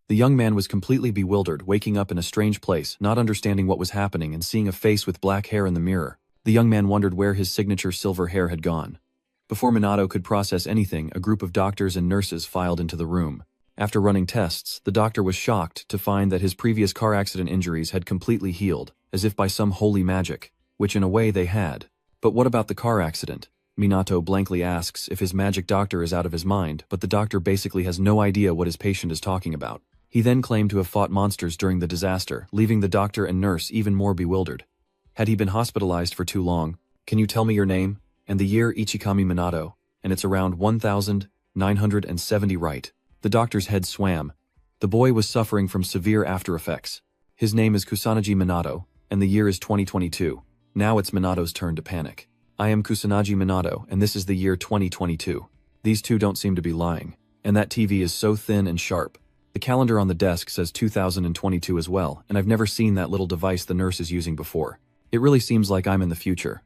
The young man was completely bewildered, waking up in a strange place, not understanding what was happening and seeing a face with black hair in the mirror. The young man wondered where his signature silver hair had gone. Before Minato could process anything, a group of doctors and nurses filed into the room. After running tests, the doctor was shocked to find that his previous car accident injuries had completely healed, as if by some holy magic, which in a way they had. But what about the car accident? Minato blankly asks if his magic doctor is out of his mind, but the doctor basically has no idea what his patient is talking about. He then claimed to have fought monsters during the disaster, leaving the doctor and nurse even more bewildered. Had he been hospitalized for too long? Can you tell me your name? And the year? Ichikami Minato. And it's around 1970, right? The doctor's head swam. The boy was suffering from severe after effects. His name is Kusanagi Minato, and the year is 2022. Now it's Minato's turn to panic. I am Kusanagi Minato, and this is the year 2022. These two don't seem to be lying. And that TV is so thin and sharp. The calendar on the desk says 2022 as well, and I've never seen that little device the nurse is using before. It really seems like I'm in the future.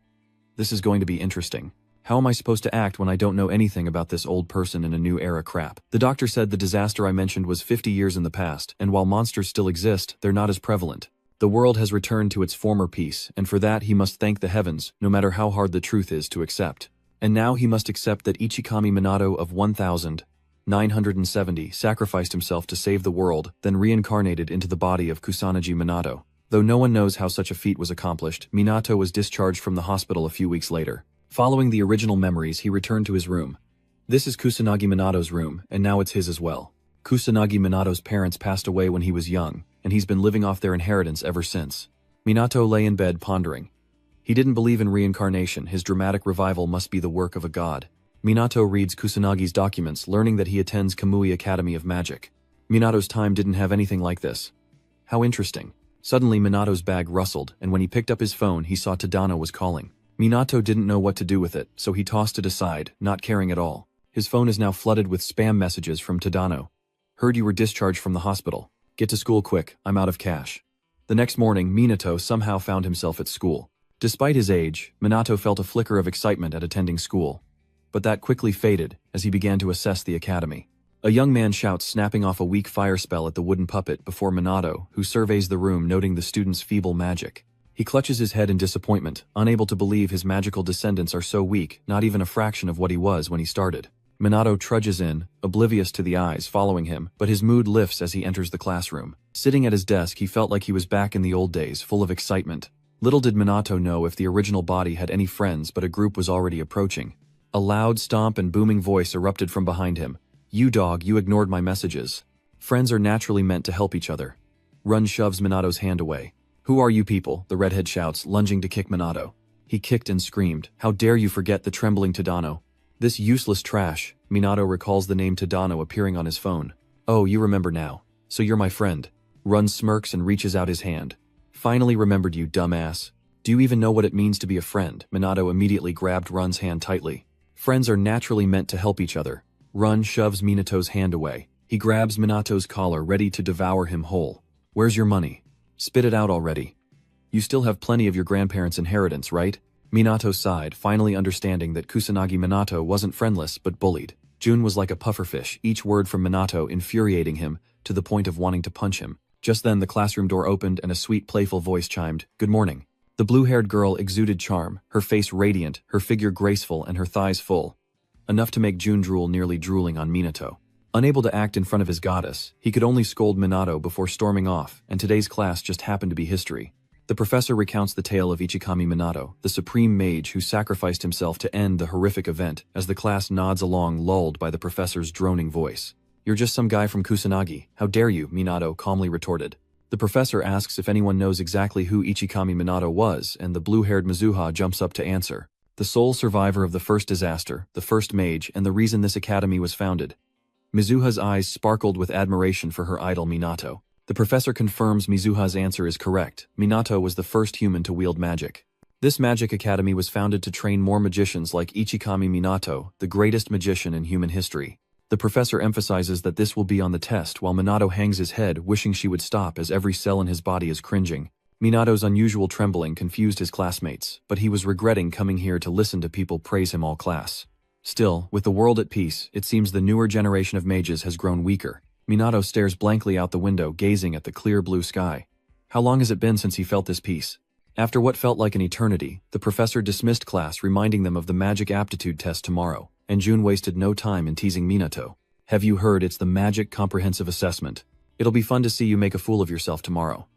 This is going to be interesting. How am I supposed to act when I don't know anything about this old person in a new era crap? The doctor said the disaster I mentioned was 50 years in the past, and while monsters still exist, they're not as prevalent. The world has returned to its former peace, and for that he must thank the heavens, no matter how hard the truth is to accept. And now he must accept that Ichikami Minato of 1970 sacrificed himself to save the world, then reincarnated into the body of Kusanagi Minato. Though no one knows how such a feat was accomplished, Minato was discharged from the hospital a few weeks later. Following the original memories, he returned to his room. This is Kusanagi Minato's room, and now it's his as well. Kusanagi Minato's parents passed away when he was young, and he's been living off their inheritance ever since. Minato lay in bed pondering. He didn't believe in reincarnation. His dramatic revival must be the work of a god. Minato reads Kusanagi's documents, learning that he attends Kamui Academy of Magic. Minato's time didn't have anything like this. How interesting. Suddenly Minato's bag rustled, and when he picked up his phone, he saw Tadano was calling. Minato didn't know what to do with it, so he tossed it aside, not caring at all. His phone is now flooded with spam messages from Tadano. Heard you were discharged from the hospital. Get to school quick, I'm out of cash. The next morning, Minato somehow found himself at school. Despite his age, Minato felt a flicker of excitement at attending school. But that quickly faded as he began to assess the academy. A young man shouts, snapping off a weak fire spell at the wooden puppet before Minato, who surveys the room, noting the student's feeble magic. He clutches his head in disappointment, unable to believe his magical descendants are so weak, not even a fraction of what he was when he started. Minato trudges in, oblivious to the eyes following him, but his mood lifts as he enters the classroom. Sitting at his desk, he felt like he was back in the old days, full of excitement. Little did Minato know if the original body had any friends, but a group was already approaching. A loud stomp and booming voice erupted from behind him. You dog, you ignored my messages. Friends are naturally meant to help each other. Run shoves Minato's hand away. Who are you people? The redhead shouts, lunging to kick Minato. He kicked and screamed. How dare you forget the trembling Tadano? This useless trash. Minato recalls the name Tadano appearing on his phone. Oh, you remember now. So you're my friend. Run smirks and reaches out his hand. Finally remembered you, dumbass. Do you even know what it means to be a friend? Minato immediately grabbed Run's hand tightly. Friends are naturally meant to help each other. Run shoves Minato's hand away. He grabs Minato's collar, ready to devour him whole. Where's your money? Spit it out already. You still have plenty of your grandparents' inheritance, right? Minato sighed, finally understanding that Kusanagi Minato wasn't friendless but bullied. Jun was like a pufferfish, each word from Minato infuriating him, to the point of wanting to punch him. Just then the classroom door opened and a sweet, playful voice chimed, "Good morning." The blue-haired girl exuded charm, her face radiant, her figure graceful and her thighs full. Enough to make Jun drool, nearly drooling on Minato. Unable to act in front of his goddess, he could only scold Minato before storming off, and today's class just happened to be history. The professor recounts the tale of Ichikami Minato, the supreme mage who sacrificed himself to end the horrific event, as the class nods along, lulled by the professor's droning voice. You're just some guy from Kusanagi. How dare you? Minato calmly retorted. The professor asks if anyone knows exactly who Ichikami Minato was, and the blue-haired Mizuha jumps up to answer. The sole survivor of the first disaster, the first mage, and the reason this academy was founded. Mizuha's eyes sparkled with admiration for her idol Minato. The professor confirms Mizuha's answer is correct. Minato was the first human to wield magic. This magic academy was founded to train more magicians like Ichikami Minato, the greatest magician in human history. The professor emphasizes that this will be on the test while Minato hangs his head, wishing she would stop as every cell in his body is cringing. Minato's unusual trembling confused his classmates, but he was regretting coming here to listen to people praise him all class. Still, with the world at peace, it seems the newer generation of mages has grown weaker. Minato stares blankly out the window, gazing at the clear blue sky. How long has it been since he felt this peace? After what felt like an eternity, the professor dismissed class, reminding them of the magic aptitude test tomorrow, and June wasted no time in teasing Minato. Have you heard? It's the magic comprehensive assessment. It'll be fun to see you make a fool of yourself tomorrow.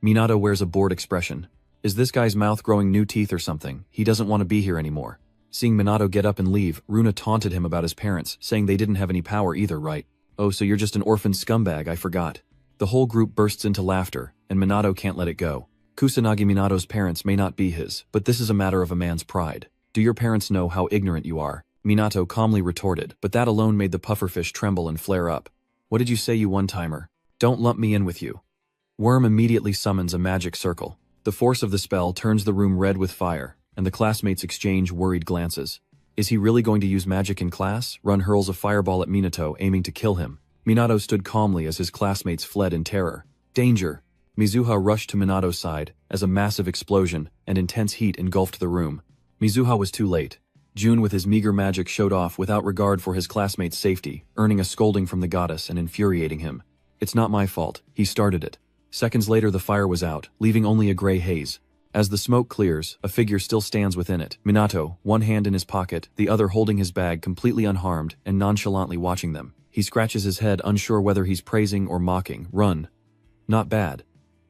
Minato wears a bored expression. Is this guy's mouth growing new teeth or something? He doesn't want to be here anymore. Seeing Minato get up and leave, Runa taunted him about his parents, saying they didn't have any power either, right? Oh, so you're just an orphan scumbag, I forgot. The whole group bursts into laughter, and Minato can't let it go. Kusanagi Minato's parents may not be his, but this is a matter of a man's pride. Do your parents know how ignorant you are? Minato calmly retorted, but that alone made the pufferfish tremble and flare up. What did you say, you one-timer? Don't lump me in with you. Worm immediately summons a magic circle. The force of the spell turns the room red with fire, and the classmates exchange worried glances. Is he really going to use magic in class? Run hurls a fireball at Minato, aiming to kill him. Minato stood calmly as his classmates fled in terror. Danger! Mizuha rushed to Minato's side, as a massive explosion and intense heat engulfed the room. Mizuha was too late. June with his meager magic showed off without regard for his classmates' safety, earning a scolding from the goddess and infuriating him. It's not my fault, he started it. Seconds later the fire was out, leaving only a gray haze. As the smoke clears, a figure still stands within it. Minato, one hand in his pocket, the other holding his bag, completely unharmed and nonchalantly watching them. He scratches his head, unsure whether he's praising or mocking. Run. Not bad.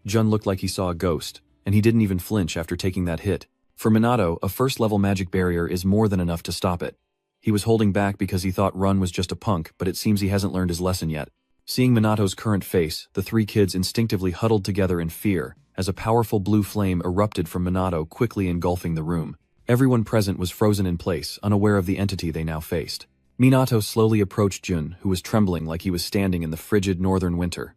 Jun looked like he saw a ghost, and he didn't even flinch after taking that hit. For Minato, a first-level magic barrier is more than enough to stop it. He was holding back because he thought Run was just a punk, but it seems he hasn't learned his lesson yet. Seeing Minato's current face, the three kids instinctively huddled together in fear, as a powerful blue flame erupted from Minato, quickly engulfing the room. Everyone present was frozen in place, unaware of the entity they now faced. Minato slowly approached Jun, who was trembling like he was standing in the frigid northern winter.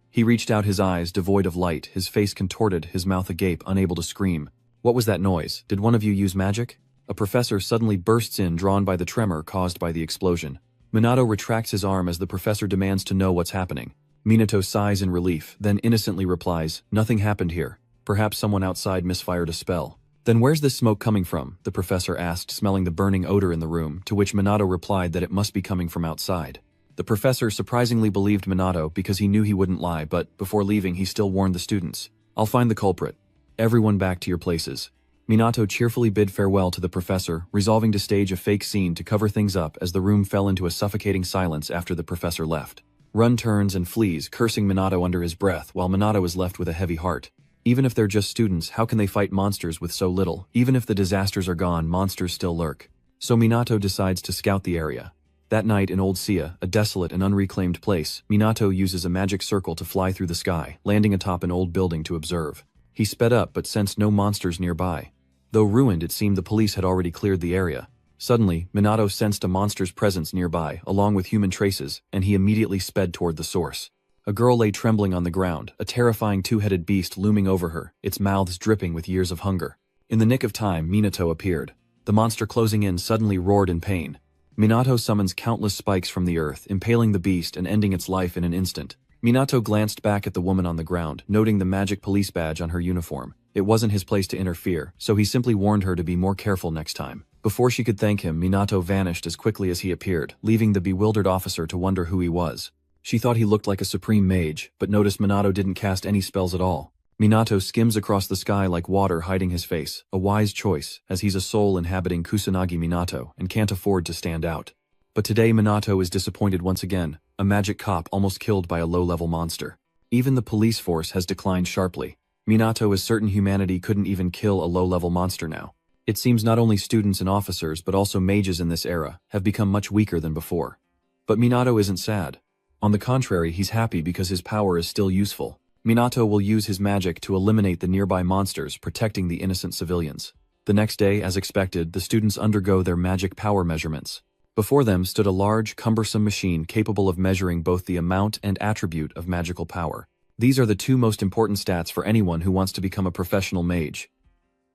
He reached out, his eyes devoid of light, his face contorted, his mouth agape, unable to scream. What was that noise? Did one of you use magic? A professor suddenly bursts in, drawn by the tremor caused by the explosion. Minato retracts his arm as the professor demands to know what's happening. Minato sighs in relief, then innocently replies, "Nothing happened here. Perhaps someone outside misfired a spell." "Then where's this smoke coming from?" the professor asked, smelling the burning odor in the room, to which Minato replied that it must be coming from outside. The professor surprisingly believed Minato because he knew he wouldn't lie, but before leaving he still warned the students. "I'll find the culprit. Everyone back to your places." Minato cheerfully bid farewell to the professor, resolving to stage a fake scene to cover things up as the room fell into a suffocating silence after the professor left. Run turns and flees, cursing Minato under his breath, while Minato is left with a heavy heart. Even if they're just students, how can they fight monsters with so little? Even if the disasters are gone, monsters still lurk. So Minato decides to scout the area. That night in Old Sia, a desolate and unreclaimed place, Minato uses a magic circle to fly through the sky, landing atop an old building to observe. He sped up but sensed no monsters nearby. Though ruined, it seemed the police had already cleared the area. Suddenly, Minato sensed a monster's presence nearby, along with human traces, and he immediately sped toward the source. A girl lay trembling on the ground, a terrifying two-headed beast looming over her, its mouths dripping with years of hunger. In the nick of time, Minato appeared. The monster closing in suddenly roared in pain. Minato summons countless spikes from the earth, impaling the beast and ending its life in an instant. Minato glanced back at the woman on the ground, noting the magic police badge on her uniform. It wasn't his place to interfere, so he simply warned her to be more careful next time. Before she could thank him, Minato vanished as quickly as he appeared, leaving the bewildered officer to wonder who he was. She thought he looked like a supreme mage, but noticed Minato didn't cast any spells at all. Minato skims across the sky like water hiding his face, a wise choice, as he's a soul inhabiting Kusanagi Minato and can't afford to stand out. But today Minato is disappointed once again, a magic cop almost killed by a low-level monster. Even the police force has declined sharply. Minato is certain humanity couldn't even kill a low-level monster now. It seems not only students and officers but also mages in this era have become much weaker than before. But Minato isn't sad. On the contrary, he's happy because his power is still useful. Minato will use his magic to eliminate the nearby monsters, protecting the innocent civilians. The next day, as expected, the students undergo their magic power measurements. Before them stood a large, cumbersome machine capable of measuring both the amount and attribute of magical power. These are the two most important stats for anyone who wants to become a professional mage.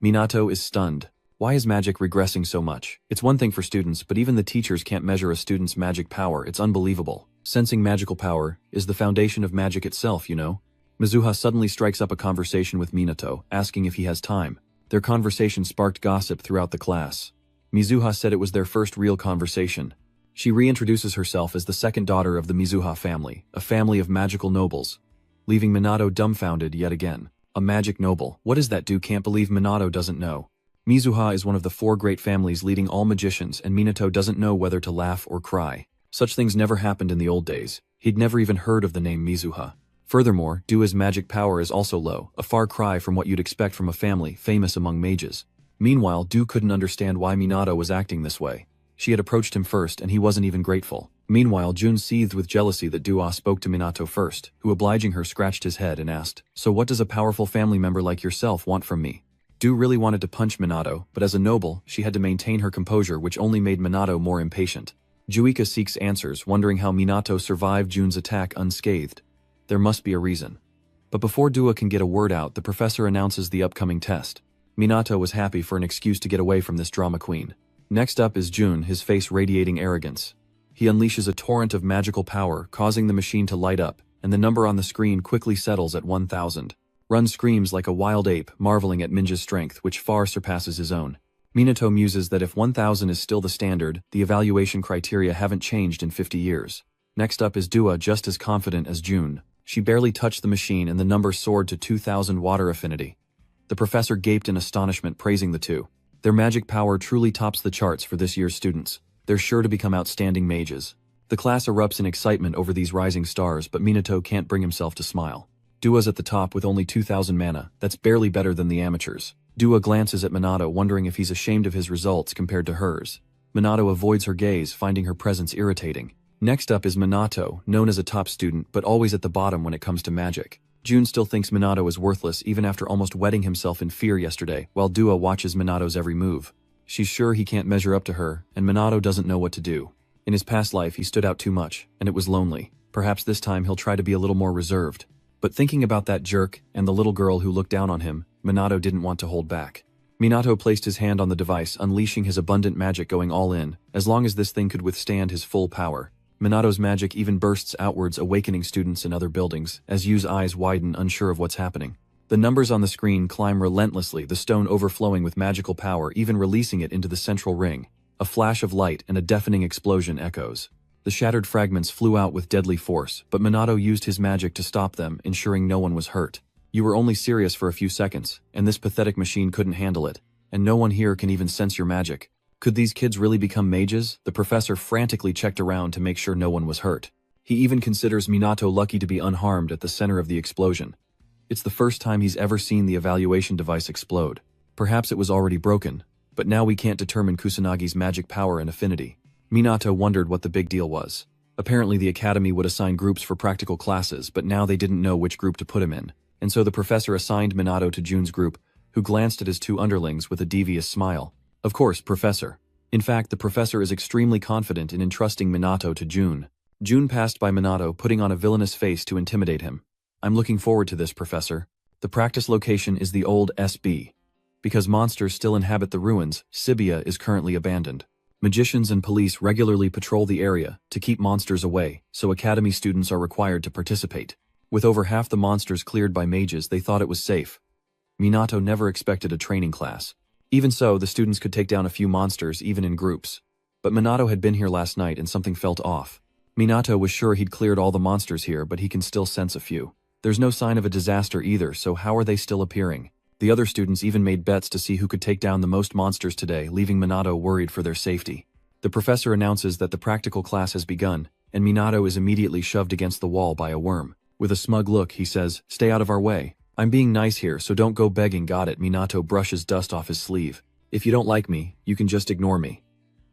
Minato is stunned. Why is magic regressing so much? It's one thing for students, but even the teachers can't measure a student's magic power. It's unbelievable. Sensing magical power is the foundation of magic itself, you know? Mizuha suddenly strikes up a conversation with Minato, asking if he has time. Their conversation sparked gossip throughout the class. Mizuha said it was their first real conversation. She reintroduces herself as the second daughter of the Mizuha family, a family of magical nobles, leaving Minato dumbfounded yet again. A magic noble, what does that do? Can't believe Minato doesn't know. Mizuha is one of the 4 great families leading all magicians, and Minato doesn't know whether to laugh or cry. Such things never happened in the old days. He'd never even heard of the name Mizuha. Furthermore, Dua's magic power is also low, a far cry from what you'd expect from a family famous among mages. Meanwhile, Du couldn't understand why Minato was acting this way. She had approached him first and he wasn't even grateful. Meanwhile, Jun seethed with jealousy that Dua spoke to Minato first, who obliging her scratched his head and asked, "So what does a powerful family member like yourself want from me?" Du really wanted to punch Minato, but as a noble, she had to maintain her composure, which only made Minato more impatient. Juika seeks answers, wondering how Minato survived Jun's attack unscathed. There must be a reason. But before Dua can get a word out, the professor announces the upcoming test. Minato was happy for an excuse to get away from this drama queen. Next up is Jun, his face radiating arrogance. He unleashes a torrent of magical power, causing the machine to light up, and the number on the screen quickly settles at 1000. Run screams like a wild ape, marveling at Minja's strength, which far surpasses his own. Minato muses that if 1000 is still the standard, the evaluation criteria haven't changed in 50 years. Next up is Dua, just as confident as Jun. She barely touched the machine and the number soared to 2000 water affinity. The professor gaped in astonishment, praising the two. Their magic power truly tops the charts for this year's students. They're sure to become outstanding mages. The class erupts in excitement over these rising stars, but Minato can't bring himself to smile. Dua's at the top with only 2000 mana. That's barely better than the amateurs. Dua glances at Minato, wondering if he's ashamed of his results compared to hers. Minato avoids her gaze, finding her presence irritating. Next up is Minato, known as a top student, but always at the bottom when it comes to magic. Jun still thinks Minato is worthless even after almost wetting himself in fear yesterday, while Dua watches Minato's every move. She's sure he can't measure up to her, and Minato doesn't know what to do. In his past life, he stood out too much, and it was lonely. Perhaps this time he'll try to be a little more reserved. But thinking about that jerk and the little girl who looked down on him, Minato didn't want to hold back. Minato placed his hand on the device, unleashing his abundant magic, going all in, as long as this thing could withstand his full power. Minato's magic even bursts outwards, awakening students in other buildings, as Yu's eyes widen, unsure of what's happening. The numbers on the screen climb relentlessly, the stone overflowing with magical power, even releasing it into the central ring. A flash of light and a deafening explosion echoes. The shattered fragments flew out with deadly force, but Minato used his magic to stop them, ensuring no one was hurt. You were only serious for a few seconds, and this pathetic machine couldn't handle it. And no one here can even sense your magic. Could these kids really become mages? The professor frantically checked around to make sure no one was hurt. He even considers Minato lucky to be unharmed at the center of the explosion. It's the first time he's ever seen the evaluation device explode. Perhaps it was already broken, but now we can't determine Kusanagi's magic power and affinity. Minato wondered what the big deal was. Apparently the academy would assign groups for practical classes, but now they didn't know which group to put him in. And so the professor assigned Minato to Jun's group, who glanced at his two underlings with a devious smile. Of course, Professor. In fact, the professor is extremely confident in entrusting Minato to Jun. Jun passed by Minato, putting on a villainous face to intimidate him. I'm looking forward to this, Professor. The practice location is the old SB. Because monsters still inhabit the ruins, Sibia is currently abandoned. Magicians and police regularly patrol the area to keep monsters away, so academy students are required to participate. With over half the monsters cleared by mages, they thought it was safe. Minato never expected a training class. Even so, the students could take down a few monsters even in groups. But Minato had been here last night and something felt off. Minato was sure he'd cleared all the monsters here, but he can still sense a few. There's no sign of a disaster either, so how are they still appearing? The other students even made bets to see who could take down the most monsters today, leaving Minato worried for their safety. The professor announces that the practical class has begun, and Minato is immediately shoved against the wall by a worm. With a smug look, he says, "Stay out of our way. I'm being nice here, so don't go begging." Got it. Minato brushes dust off his sleeve. "If you don't like me, you can just ignore me."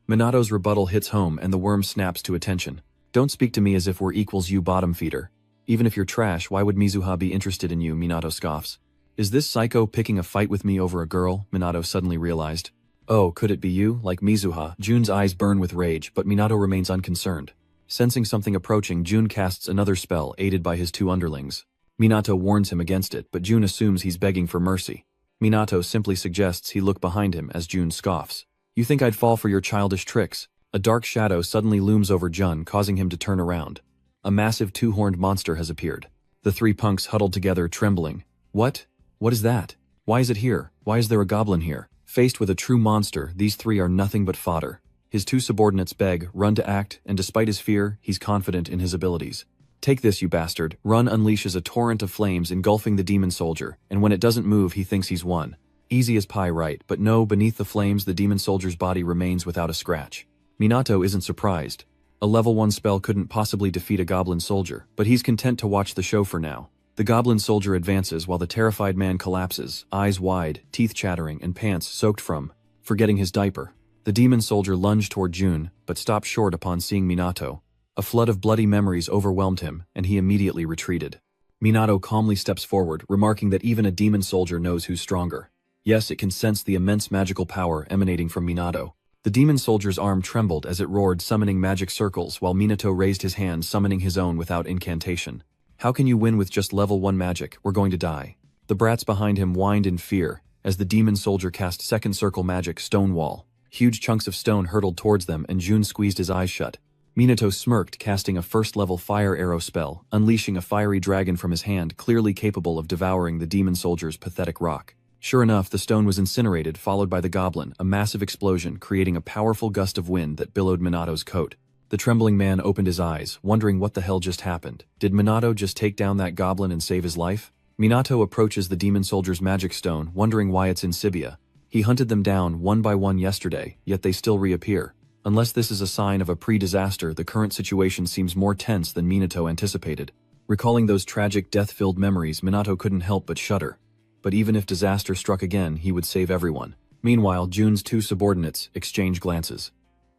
Minato's rebuttal hits home and the worm snaps to attention. "Don't speak to me as if we're equals, you bottom feeder. Even if you're trash, why would Mizuha be interested in you?" Minato scoffs. Is this psycho picking a fight with me over a girl? Minato suddenly realized. Oh, could it be you, like Mizuha? Jun's eyes burn with rage, but Minato remains unconcerned. Sensing something approaching, Jun casts another spell, aided by his two underlings. Minato warns him against it, but Jun assumes he's begging for mercy. Minato simply suggests he look behind him as Jun scoffs. "You think I'd fall for your childish tricks?" A dark shadow suddenly looms over Jun, causing him to turn around. A massive two-horned monster has appeared. The three punks huddled together, trembling. What? What is that? Why is it here? Why is there a goblin here? Faced with a true monster, these three are nothing but fodder. His two subordinates beg, run to act, and despite his fear, he's confident in his abilities. Take this, you bastard. Run unleashes a torrent of flames engulfing the demon soldier, and when it doesn't move, he thinks he's won. Easy as pie, right? But no, beneath the flames, the demon soldier's body remains without a scratch. Minato isn't surprised. A level 1 spell couldn't possibly defeat a goblin soldier, but he's content to watch the show for now. The goblin soldier advances while the terrified man collapses, eyes wide, teeth chattering, and pants soaked from forgetting his diaper. The demon soldier lunged toward June, but stopped short upon seeing Minato. A flood of bloody memories overwhelmed him, and he immediately retreated. Minato calmly steps forward, remarking that even a demon soldier knows who's stronger. Yes, it can sense the immense magical power emanating from Minato. The demon soldier's arm trembled as it roared, summoning magic circles, while Minato raised his hand, summoning his own without incantation. How can you win with just level 1 magic? We're going to die. The brats behind him whined in fear, as the demon soldier cast second circle magic stone wall. Huge chunks of stone hurtled towards them, and Jun squeezed his eyes shut. Minato smirked, casting a first-level fire arrow spell, unleashing a fiery dragon from his hand, clearly capable of devouring the demon soldier's pathetic rock. Sure enough, the stone was incinerated, followed by the goblin, a massive explosion, creating a powerful gust of wind that billowed Minato's coat. The trembling man opened his eyes, wondering what the hell just happened. Did Minato just take down that goblin and save his life? Minato approaches the demon soldier's magic stone, wondering why it's in Sibia. He hunted them down one by one yesterday, yet they still reappear. Unless this is a sign of a pre-disaster, the current situation seems more tense than Minato anticipated. Recalling those tragic, death-filled memories, Minato couldn't help but shudder. But even if disaster struck again, he would save everyone. Meanwhile, Jun's two subordinates exchange glances.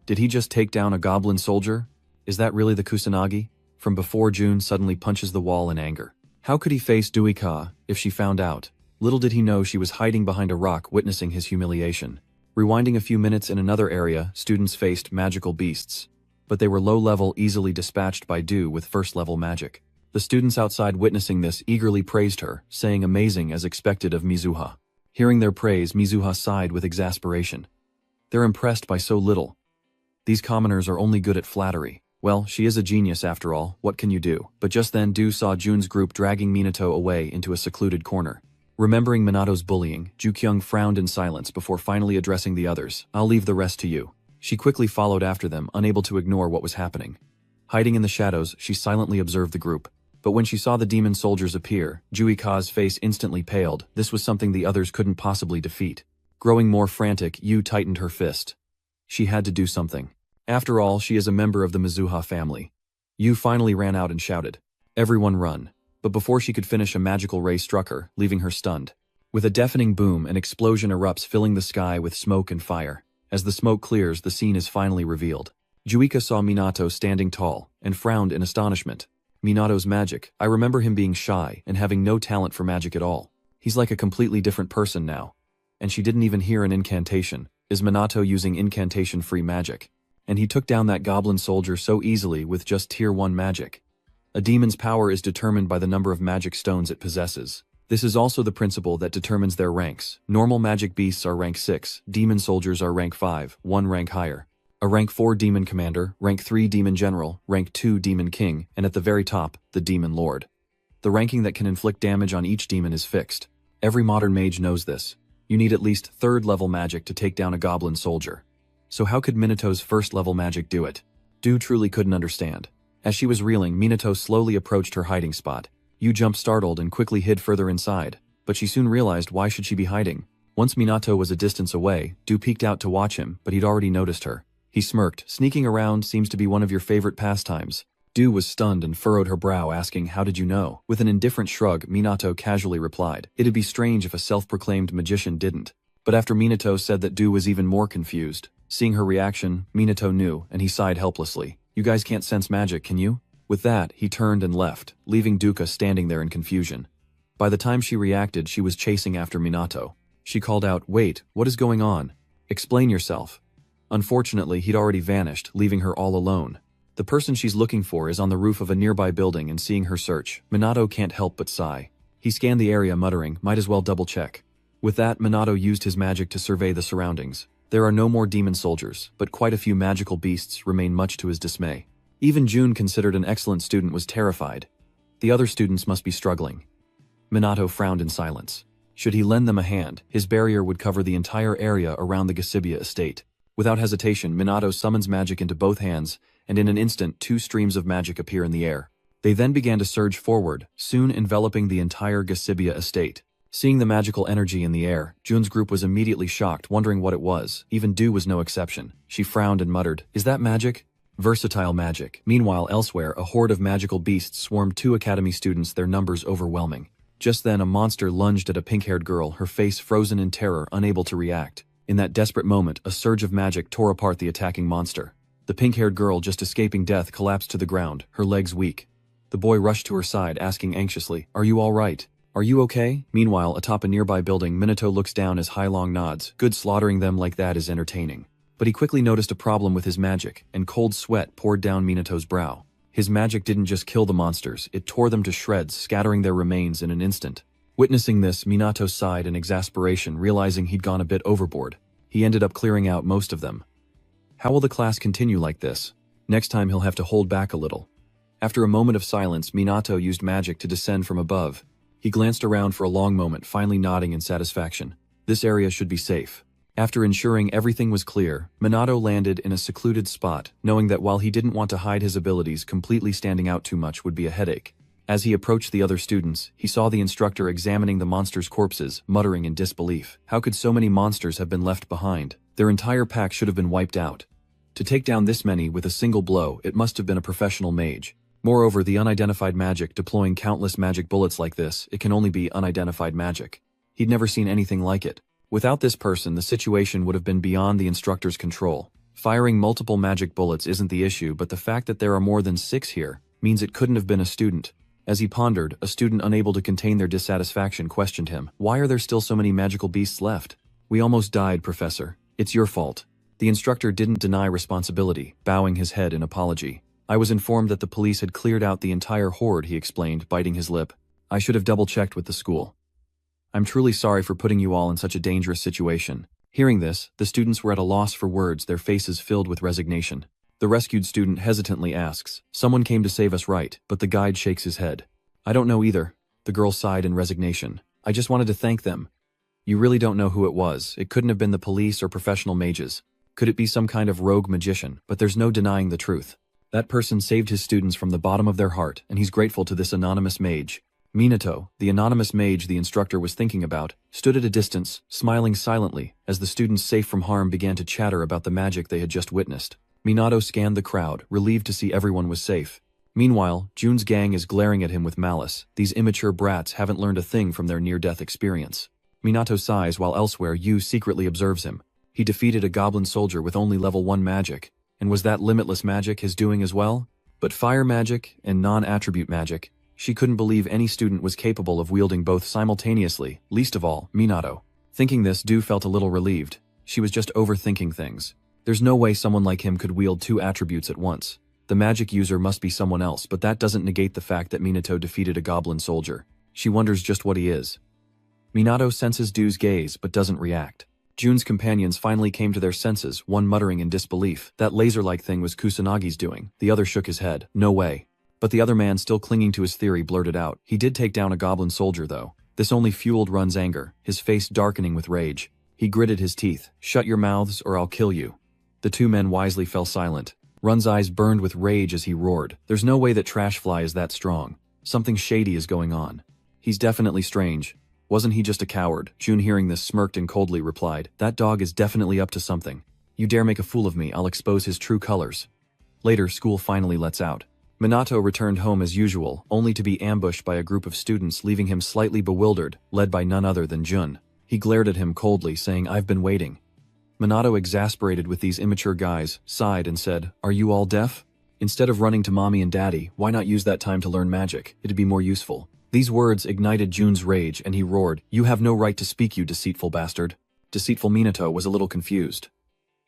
Did he just take down a goblin soldier? Is that really the Kusanagi? From before, Jun suddenly punches the wall in anger. How could he face Duika if she found out? Little did he know she was hiding behind a rock, witnessing his humiliation. Rewinding a few minutes, in another area, students faced magical beasts. But they were low-level, easily dispatched by Du with first-level magic. The students outside witnessing this eagerly praised her, saying amazing as expected of Mizuha. Hearing their praise, Mizuha sighed with exasperation. They're impressed by so little. These commoners are only good at flattery. Well, she is a genius after all, what can you do? But just then Du saw Jun's group dragging Minato away into a secluded corner. Remembering Minato's bullying, Jukyung frowned in silence before finally addressing the others. I'll leave the rest to you. She quickly followed after them, unable to ignore what was happening. Hiding in the shadows, she silently observed the group. But when she saw the demon soldiers appear, Juika's face instantly paled. This was something the others couldn't possibly defeat. Growing more frantic, Yu tightened her fist. She had to do something. After all, she is a member of the Mizuha family. Yu finally ran out and shouted, "Everyone run." But before she could finish, a magical ray struck her, leaving her stunned. With a deafening boom, an explosion erupts, filling the sky with smoke and fire. As the smoke clears, the scene is finally revealed. Juika saw Minato standing tall, and frowned in astonishment. Minato's magic. I remember him being shy and having no talent for magic at all. He's like a completely different person now. And she didn't even hear an incantation. Is Minato using incantation-free magic? And he took down that goblin soldier so easily with just tier 1 magic. A demon's power is determined by the number of magic stones it possesses. This is also the principle that determines their ranks. Normal magic beasts are rank 6, demon soldiers are rank 5, 1 rank higher. A rank 4 demon commander, rank 3 demon general, rank 2 demon king, and at the very top, the demon lord. The ranking that can inflict damage on each demon is fixed. Every modern mage knows this. You need at least 3rd level magic to take down a goblin soldier. So how could Minato's 1st level magic do it? Du truly couldn't understand. As she was reeling, Minato slowly approached her hiding spot. Yu jumped startled and quickly hid further inside, but she soon realized why should she be hiding. Once Minato was a distance away, Du peeked out to watch him, but he'd already noticed her. He smirked. Sneaking around seems to be one of your favorite pastimes. Du was stunned and furrowed her brow, asking, how did you know? With an indifferent shrug, Minato casually replied, it'd be strange if a self-proclaimed magician didn't. But after Minato said that, Du was even more confused. Seeing her reaction, Minato knew, and he sighed helplessly. You guys can't sense magic, can you? With that, he turned and left, leaving Duka standing there in confusion. By the time she reacted, she was chasing after Minato. She called out, wait, what is going on? Explain yourself. Unfortunately, he'd already vanished, leaving her all alone. The person she's looking for is on the roof of a nearby building, and seeing her search, Minato can't help but sigh. He scanned the area, muttering, might as well double-check. With that, Minato used his magic to survey the surroundings. There are no more demon soldiers, but quite a few magical beasts remain, much to his dismay. Even Jun, considered an excellent student, was terrified. The other students must be struggling. Minato frowned in silence. Should he lend them a hand, his barrier would cover the entire area around the Gasibia estate. Without hesitation, Minato summons magic into both hands, and in an instant 2 streams of magic appear in the air. They then began to surge forward, soon enveloping the entire Gasibia estate. Seeing the magical energy in the air, Jun's group was immediately shocked, wondering what it was. Even Du was no exception. She frowned and muttered, "Is that magic?" Versatile magic. Meanwhile, elsewhere, a horde of magical beasts swarmed 2 academy students, their numbers overwhelming. Just then, a monster lunged at a pink-haired girl, her face frozen in terror, unable to react. In that desperate moment, a surge of magic tore apart the attacking monster. The pink-haired girl, just escaping death, collapsed to the ground, her legs weak. The boy rushed to her side, asking anxiously, "Are you all right? Are you okay?" Meanwhile, atop a nearby building, Minato looks down as Hai-Long nods. Good, slaughtering them like that is entertaining. But he quickly noticed a problem with his magic, and cold sweat poured down Minato's brow. His magic didn't just kill the monsters, it tore them to shreds, scattering their remains in an instant. Witnessing this, Minato sighed in exasperation, realizing he'd gone a bit overboard. He ended up clearing out most of them. How will the class continue like this? Next time he'll have to hold back a little. After a moment of silence, Minato used magic to descend from above. He glanced around for a long moment, finally nodding in satisfaction. This area should be safe. After ensuring everything was clear, Minato landed in a secluded spot, knowing that while he didn't want to hide his abilities, completely standing out too much would be a headache. As he approached the other students, he saw the instructor examining the monsters' corpses, muttering in disbelief. How could so many monsters have been left behind? Their entire pack should have been wiped out. To take down this many with a single blow, it must have been a professional mage. Moreover, the unidentified magic deploying countless magic bullets like this, it can only be unidentified magic. He'd never seen anything like it. Without this person, the situation would have been beyond the instructor's control. Firing multiple magic bullets isn't the issue, but the fact that there are more than 6 here means it couldn't have been a student. As he pondered, a student unable to contain their dissatisfaction questioned him. "Why are there still so many magical beasts left?" "We almost died, Professor. It's your fault." The instructor didn't deny responsibility, bowing his head in apology. "I was informed that the police had cleared out the entire horde," he explained, biting his lip. "I should have double-checked with the school. I'm truly sorry for putting you all in such a dangerous situation." Hearing this, the students were at a loss for words, their faces filled with resignation. The rescued student hesitantly asks, "Someone came to save us, right?" But the guide shakes his head. "I don't know either." The girl sighed in resignation. "I just wanted to thank them." "You really don't know who it was. It couldn't have been the police or professional mages. Could it be some kind of rogue magician? But there's no denying the truth. That person saved his students from the bottom of their heart, and he's grateful to this anonymous mage." Minato, the anonymous mage the instructor was thinking about, stood at a distance, smiling silently, as the students safe from harm began to chatter about the magic they had just witnessed. Minato scanned the crowd, relieved to see everyone was safe. Meanwhile, Jun's gang is glaring at him with malice. These immature brats haven't learned a thing from their near-death experience. Minato sighs while elsewhere Yu secretly observes him. He defeated a goblin soldier with only level 1 magic. And was that limitless magic his doing as well? But fire magic and non-attribute magic, she couldn't believe any student was capable of wielding both simultaneously, least of all, Minato. Thinking this, Du felt a little relieved. She was just overthinking things. There's no way someone like him could wield 2 attributes at once. The magic user must be someone else, but that doesn't negate the fact that Minato defeated a goblin soldier. She wonders just what he is. Minato senses Du's gaze, but doesn't react. Jun's companions finally came to their senses, one muttering in disbelief. That laser-like thing was Kusanagi's doing. The other shook his head. No way. But the other man, still clinging to his theory, blurted out. He did take down a goblin soldier, though. This only fueled Run's anger, his face darkening with rage. He gritted his teeth. "Shut your mouths, or I'll kill you." The 2 men wisely fell silent. Run's eyes burned with rage as he roared. There's no way that Trashfly is that strong. Something shady is going on. He's definitely strange. Wasn't he just a coward? Jun, hearing this, smirked and coldly replied, "That dog is definitely up to something. You dare make a fool of me, I'll expose his true colors." Later, school finally lets out. Minato returned home as usual, only to be ambushed by a group of students, leaving him slightly bewildered, led by none other than Jun. He glared at him coldly, saying, "I've been waiting." Minato, exasperated with these immature guys, sighed and said, "Are you all deaf? Instead of running to mommy and daddy, why not use that time to learn magic? It'd be more useful." These words ignited Jun's rage, and he roared, "You have no right to speak, you deceitful bastard." Deceitful Minato was a little confused.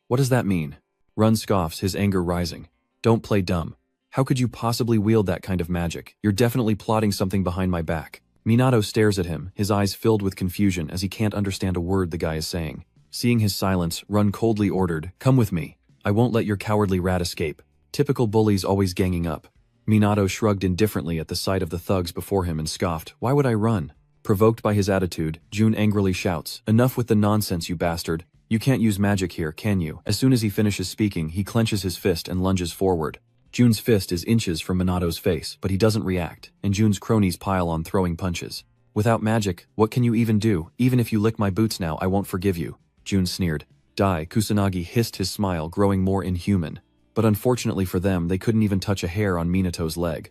"What does that mean?" Run scoffs, his anger rising. "Don't play dumb. How could you possibly wield that kind of magic? You're definitely plotting something behind my back." Minato stares at him, his eyes filled with confusion as he can't understand a word the guy is saying. Seeing his silence, Run coldly ordered, "Come with me. I won't let your cowardly rat escape." Typical bullies always ganging up. Minato shrugged indifferently at the sight of the thugs before him and scoffed, "Why would I run?" Provoked by his attitude, Jun angrily shouts, "Enough with the nonsense, you bastard. You can't use magic here, can you? As soon as he finishes speaking, he clenches his fist and lunges forward. Jun's fist is inches from Minato's face, but he doesn't react, and Jun's cronies pile on throwing punches. Without magic, what can you even do? Even if you lick my boots now, I won't forgive you. Jun sneered. Die, Kusanagi hissed, his smile growing more inhuman. But unfortunately for them, they couldn't even touch a hair on Minato's leg.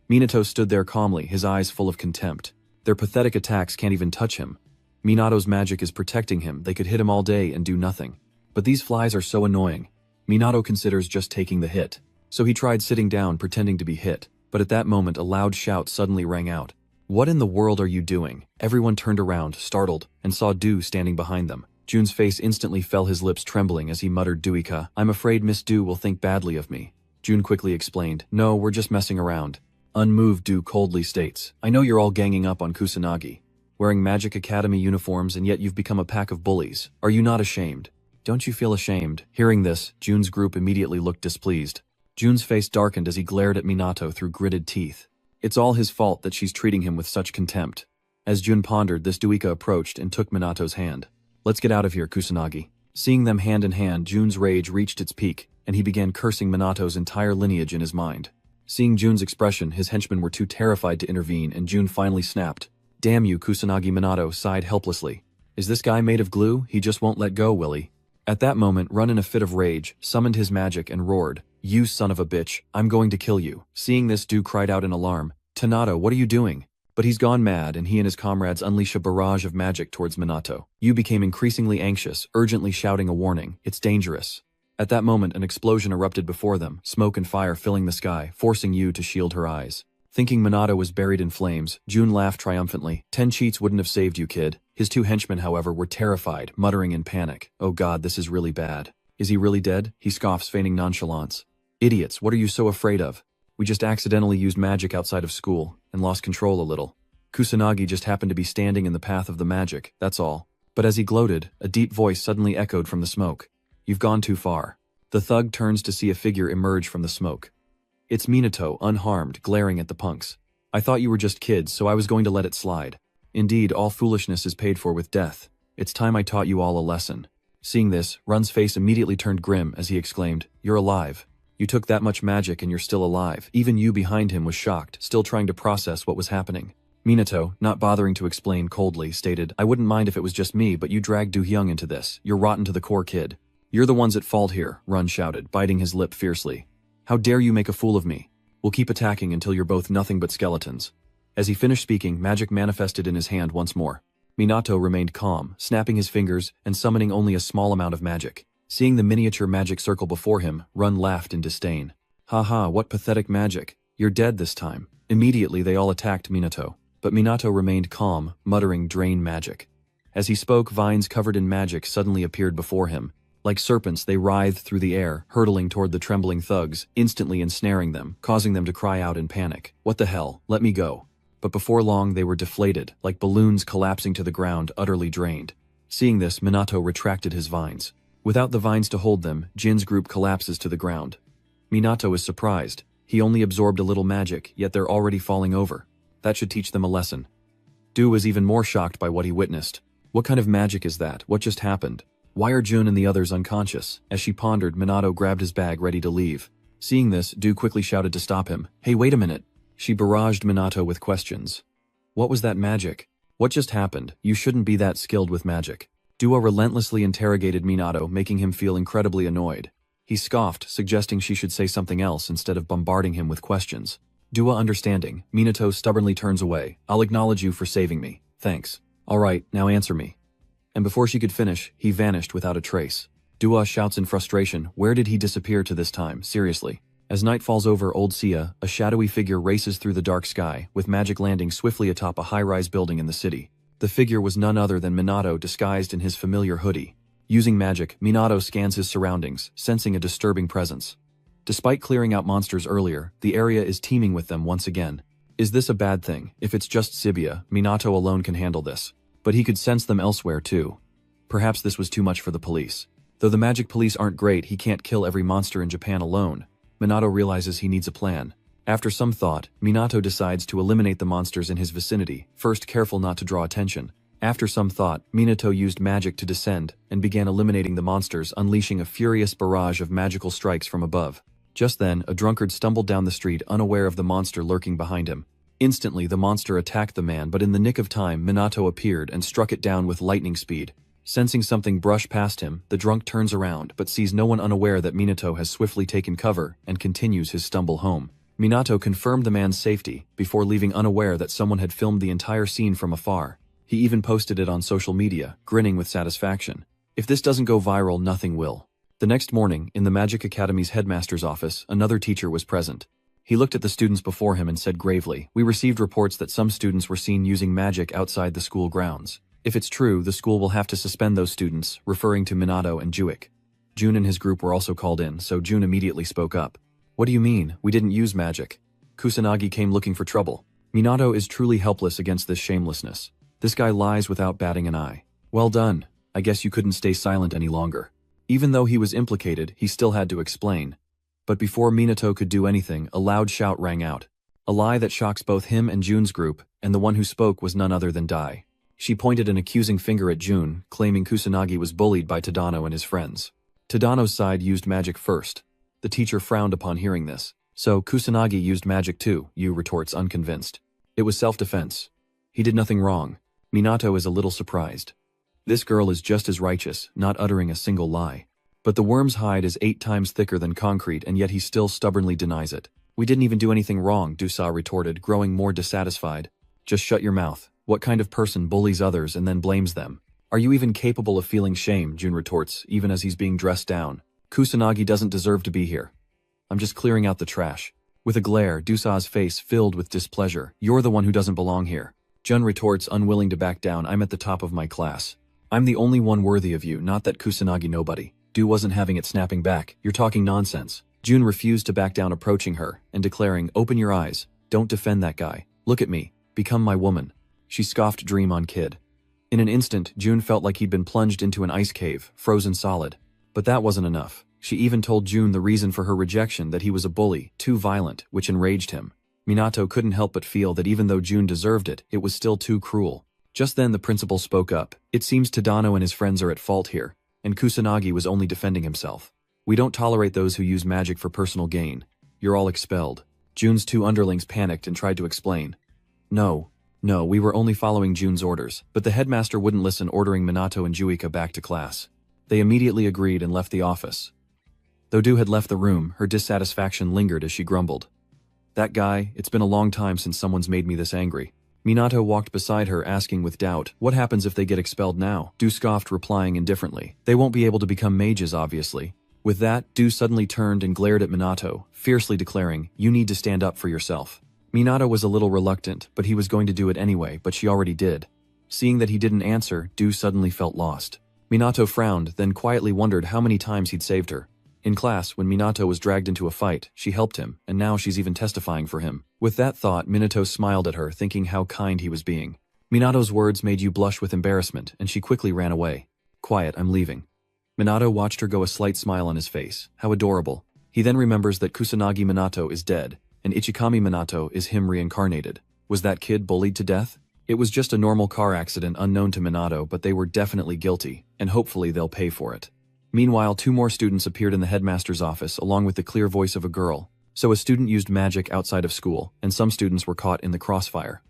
Minato stood there calmly, his eyes full of contempt. Their pathetic attacks can't even touch him. Minato's magic is protecting him, they could hit him all day and do nothing. But these flies are so annoying. Minato considers just taking the hit. So he tried sitting down, pretending to be hit. But at that moment, a loud shout suddenly rang out. What in the world are you doing? Everyone turned around, startled, and saw Du standing behind them. Jun's face instantly fell, his lips trembling as he muttered, Duika, I'm afraid Miss Du will think badly of me. Jun quickly explained, no, we're just messing around. Unmoved, Du coldly states, I know you're all ganging up on Kusanagi, wearing Magic Academy uniforms, and yet you've become a pack of bullies. Are you not ashamed? Don't you feel ashamed? Hearing this, Jun's group immediately looked displeased. Jun's face darkened as he glared at Minato through gritted teeth. It's all his fault that she's treating him with such contempt. As Jun pondered this, Duika approached and took Minato's hand. Let's get out of here, Kusanagi. Seeing them hand in hand, Jun's rage reached its peak, and he began cursing Minato's entire lineage in his mind. Seeing Jun's expression, his henchmen were too terrified to intervene, and Jun finally snapped. Damn you, Kusanagi. Minato sighed helplessly. Is this guy made of glue? He just won't let go, will he? At that moment, Run, in a fit of rage, summoned his magic and roared, You son of a bitch, I'm going to kill you. Seeing this, Du cried out in alarm, Tanato, what are you doing? But he's gone mad, and he and his comrades unleash a barrage of magic towards Minato. Yu became increasingly anxious, urgently shouting a warning, it's dangerous. At that moment, an explosion erupted before them, smoke and fire filling the sky, forcing Yu to shield her eyes. Thinking Minato was buried in flames, Jun laughed triumphantly. 10 cheats wouldn't have saved you, kid. His 2 henchmen, however, were terrified, muttering in panic. Oh god, this is really bad. Is he really dead? He scoffs, feigning nonchalance. Idiots, what are you so afraid of? We just accidentally used magic outside of school, and lost control a little. Kusanagi just happened to be standing in the path of the magic, that's all. But as he gloated, a deep voice suddenly echoed from the smoke. You've gone too far. The thug turns to see a figure emerge from the smoke. It's Minato, unharmed, glaring at the punks. I thought you were just kids, so I was going to let it slide. Indeed, all foolishness is paid for with death. It's time I taught you all a lesson. Seeing this, Run's face immediately turned grim as he exclaimed, You're alive. You took that much magic and you're still alive. Even Yu behind him was shocked, still trying to process what was happening. Minato, not bothering to explain coldly, stated, I wouldn't mind if it was just me, but you dragged Do-hyung into this. You're rotten to the core, kid. You're the ones at fault here, Run shouted, biting his lip fiercely. How dare you make a fool of me? We'll keep attacking until you're both nothing but skeletons. As he finished speaking, magic manifested in his hand once more. Minato remained calm, snapping his fingers and summoning only a small amount of magic. Seeing the miniature magic circle before him, Run laughed in disdain. Haha, what pathetic magic. You're dead this time. Immediately they all attacked Minato. But Minato remained calm, muttering drain magic. As he spoke, vines covered in magic suddenly appeared before him. Like serpents, they writhed through the air, hurtling toward the trembling thugs, instantly ensnaring them, causing them to cry out in panic. What the hell? Let me go. But before long they were deflated, like balloons collapsing to the ground, utterly drained. Seeing this, Minato retracted his vines. Without the vines to hold them, Jin's group collapses to the ground. Minato is surprised. He only absorbed a little magic, yet they're already falling over. That should teach them a lesson. Du was even more shocked by what he witnessed. What kind of magic is that? What just happened? Why are Jun and the others unconscious? As she pondered, Minato grabbed his bag ready to leave. Seeing this, Du quickly shouted to stop him. Hey, wait a minute. She barraged Minato with questions. What was that magic? What just happened? You shouldn't be that skilled with magic. Dua relentlessly interrogated Minato, making him feel incredibly annoyed. He scoffed, suggesting she should say something else instead of bombarding him with questions. Dua understanding, Minato stubbornly turns away. I'll acknowledge you for saving me. Thanks. Alright, now answer me. And before she could finish, he vanished without a trace. Dua shouts in frustration, where did he disappear to this time, seriously? As night falls over Old Sia, a shadowy figure races through the dark sky, with magic landing swiftly atop a high-rise building in the city. The figure was none other than Minato disguised in his familiar hoodie. Using magic, Minato scans his surroundings, sensing a disturbing presence. Despite clearing out monsters earlier, the area is teeming with them once again. Is this a bad thing? If it's just Shibuya, Minato alone can handle this. But he could sense them elsewhere too. Perhaps this was too much for the police. Though the magic police aren't great, he can't kill every monster in Japan alone. Minato realizes he needs a plan. After some thought, Minato decides to eliminate the monsters in his vicinity, first careful not to draw attention. After some thought, Minato used magic to descend and began eliminating the monsters, unleashing a furious barrage of magical strikes from above. Just then, a drunkard stumbled down the street unaware of the monster lurking behind him. Instantly, the monster attacked the man, but in the nick of time, Minato appeared and struck it down with lightning speed. Sensing something brush past him, the drunk turns around but sees no one, unaware that Minato has swiftly taken cover and continues his stumble home. Minato confirmed the man's safety before leaving, unaware that someone had filmed the entire scene from afar. He even posted it on social media, grinning with satisfaction. If this doesn't go viral, nothing will. The next morning, in the Magic Academy's headmaster's office, another teacher was present. He looked at the students before him and said gravely, "We received reports that some students were seen using magic outside the school grounds. If it's true, the school will have to suspend those students," referring to Minato and Juik. Jun and his group were also called in, so Jun immediately spoke up. "What do you mean? We didn't use magic. Kusanagi came looking for trouble. Minato is truly helpless against this shamelessness. This guy lies without batting an eye." "Well done. I guess you couldn't stay silent any longer." Even though he was implicated, he still had to explain. But before Minato could do anything, a loud shout rang out. A lie that shocks both him and Jun's group, and the one who spoke was none other than Dai. She pointed an accusing finger at Jun, claiming Kusanagi was bullied by Tadano and his friends. Tadano's side used magic first. The teacher frowned upon hearing this. "So Kusanagi used magic too," Yu retorts, unconvinced. "It was self-defense. He did nothing wrong." Minato is a little surprised. This girl is just as righteous, not uttering a single lie. But the worm's hide is 8 times thicker than concrete, and yet he still stubbornly denies it. "We didn't even do anything wrong," Dusa retorted, growing more dissatisfied. "Just shut your mouth. What kind of person bullies others and then blames them? Are you even capable of feeling shame?" Jun retorts, even as he's being dressed down. "Kusanagi doesn't deserve to be here. I'm just clearing out the trash." With a glare, Dusa's face filled with displeasure. "You're the one who doesn't belong here." Jun retorts, unwilling to back down. "I'm at the top of my class. I'm the only one worthy of you, not that Kusanagi nobody." Du wasn't having it, snapping back. "You're talking nonsense." Jun refused to back down, approaching her and declaring, "Open your eyes. Don't defend that guy. Look at me. Become my woman." She scoffed, "Dream on, kid." In an instant, Jun felt like he'd been plunged into an ice cave, frozen solid. But that wasn't enough. She even told Jun the reason for her rejection, that he was a bully, too violent, which enraged him. Minato couldn't help but feel that even though Jun deserved it, it was still too cruel. Just then the principal spoke up. "It seems Tadano and his friends are at fault here, and Kusanagi was only defending himself. We don't tolerate those who use magic for personal gain. You're all expelled." Jun's 2 underlings panicked and tried to explain. No, we were only following Jun's orders," but the headmaster wouldn't listen, ordering Minato and Juika back to class. They immediately agreed and left the office. Though Du had left the room, her dissatisfaction lingered as she grumbled. "That guy, it's been a long time since someone's made me this angry." Minato walked beside her, asking with doubt, "What happens if they get expelled now?" Du scoffed, replying indifferently, "They won't be able to become mages, obviously." With that, Du suddenly turned and glared at Minato, fiercely declaring, "You need to stand up for yourself." Minato was a little reluctant, but he was going to do it anyway, but she already did. Seeing that he didn't answer, Du suddenly felt lost. Minato frowned, then quietly wondered how many times he'd saved her. In class, when Minato was dragged into a fight, she helped him, and now she's even testifying for him. With that thought, Minato smiled at her, thinking how kind he was being. Minato's words made Yu blush with embarrassment, and she quickly ran away. "Quiet, I'm leaving." Minato watched her go, a slight smile on his face. How adorable. He then remembers that Kusanagi Minato is dead, and Ichikami Minato is him reincarnated. Was that kid bullied to death? It was just a normal car accident unknown to Minato, but they were definitely guilty, and hopefully they'll pay for it. Meanwhile, 2 more students appeared in the headmaster's office, along with the clear voice of a girl. So a student used magic outside of school, and some students were caught in the crossfire.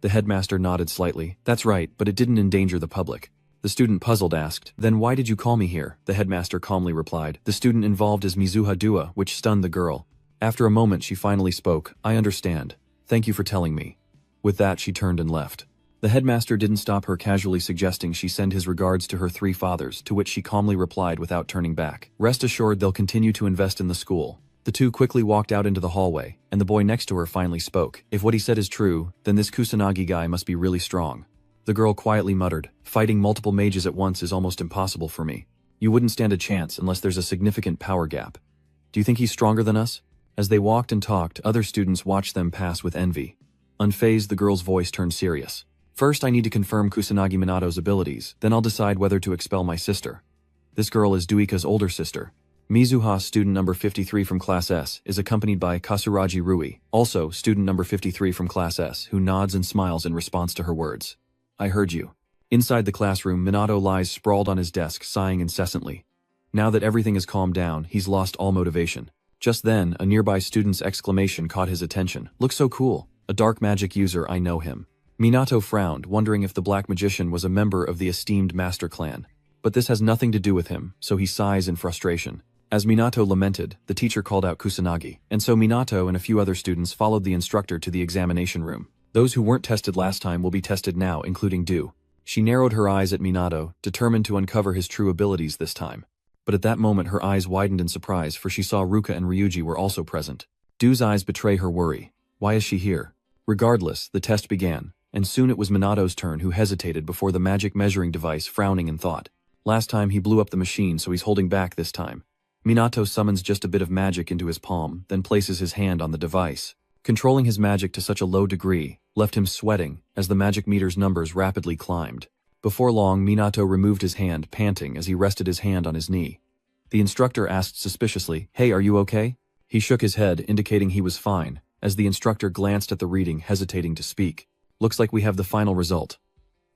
The headmaster nodded slightly. "That's right, but it didn't endanger the public." The student, puzzled, asked, "Then why did you call me here?" The headmaster calmly replied. "The student involved is Mizuha Dua," which stunned the girl. After a moment, she finally spoke. "I understand. Thank you for telling me." With that, she turned and left. The headmaster didn't stop her, casually suggesting she send his regards to her 3 fathers, to which she calmly replied without turning back. Rest assured they'll continue to invest in the school. The 2 quickly walked out into the hallway, and the boy next to her finally spoke. "If what he said is true, then this Kusanagi guy must be really strong." The girl quietly muttered, "Fighting multiple mages at once is almost impossible for me. You wouldn't stand a chance unless there's a significant power gap. Do you think he's stronger than us?" As they walked and talked, other students watched them pass with envy. Unfazed, the girl's voice turned serious. "First, I need to confirm Kusanagi Minato's abilities, then I'll decide whether to expel my sister." This girl is Duika's older sister. Mizuha, student number 53 from Class S, is accompanied by Kasuraji Rui, also student number 53 from Class S, who nods and smiles in response to her words. "I heard you." Inside the classroom, Minato lies sprawled on his desk, sighing incessantly. Now that everything has calmed down, he's lost all motivation. Just then, a nearby student's exclamation caught his attention. "Looks so cool. A dark magic user, I know him." Minato frowned, wondering if the black magician was a member of the esteemed master clan. But this has nothing to do with him, so he sighs in frustration. As Minato lamented, the teacher called out Kusanagi, and so Minato and a few other students followed the instructor to the examination room. Those who weren't tested last time will be tested now, including Du. She narrowed her eyes at Minato, determined to uncover his true abilities this time. But at that moment her eyes widened in surprise, for she saw Ruka and Ryuji were also present. Du's eyes betray her worry. Why is she here? Regardless, the test began, and soon it was Minato's turn, who hesitated before the magic measuring device, frowning in thought. Last time he blew up the machine, so he's holding back this time. Minato summons just a bit of magic into his palm, then places his hand on the device. Controlling his magic to such a low degree left him sweating as the magic meter's numbers rapidly climbed. Before long, Minato removed his hand, panting as he rested his hand on his knee. The instructor asked suspiciously, "Hey, are you okay?" He shook his head, indicating he was fine, as the instructor glanced at the reading, hesitating to speak. "Looks like we have the final result.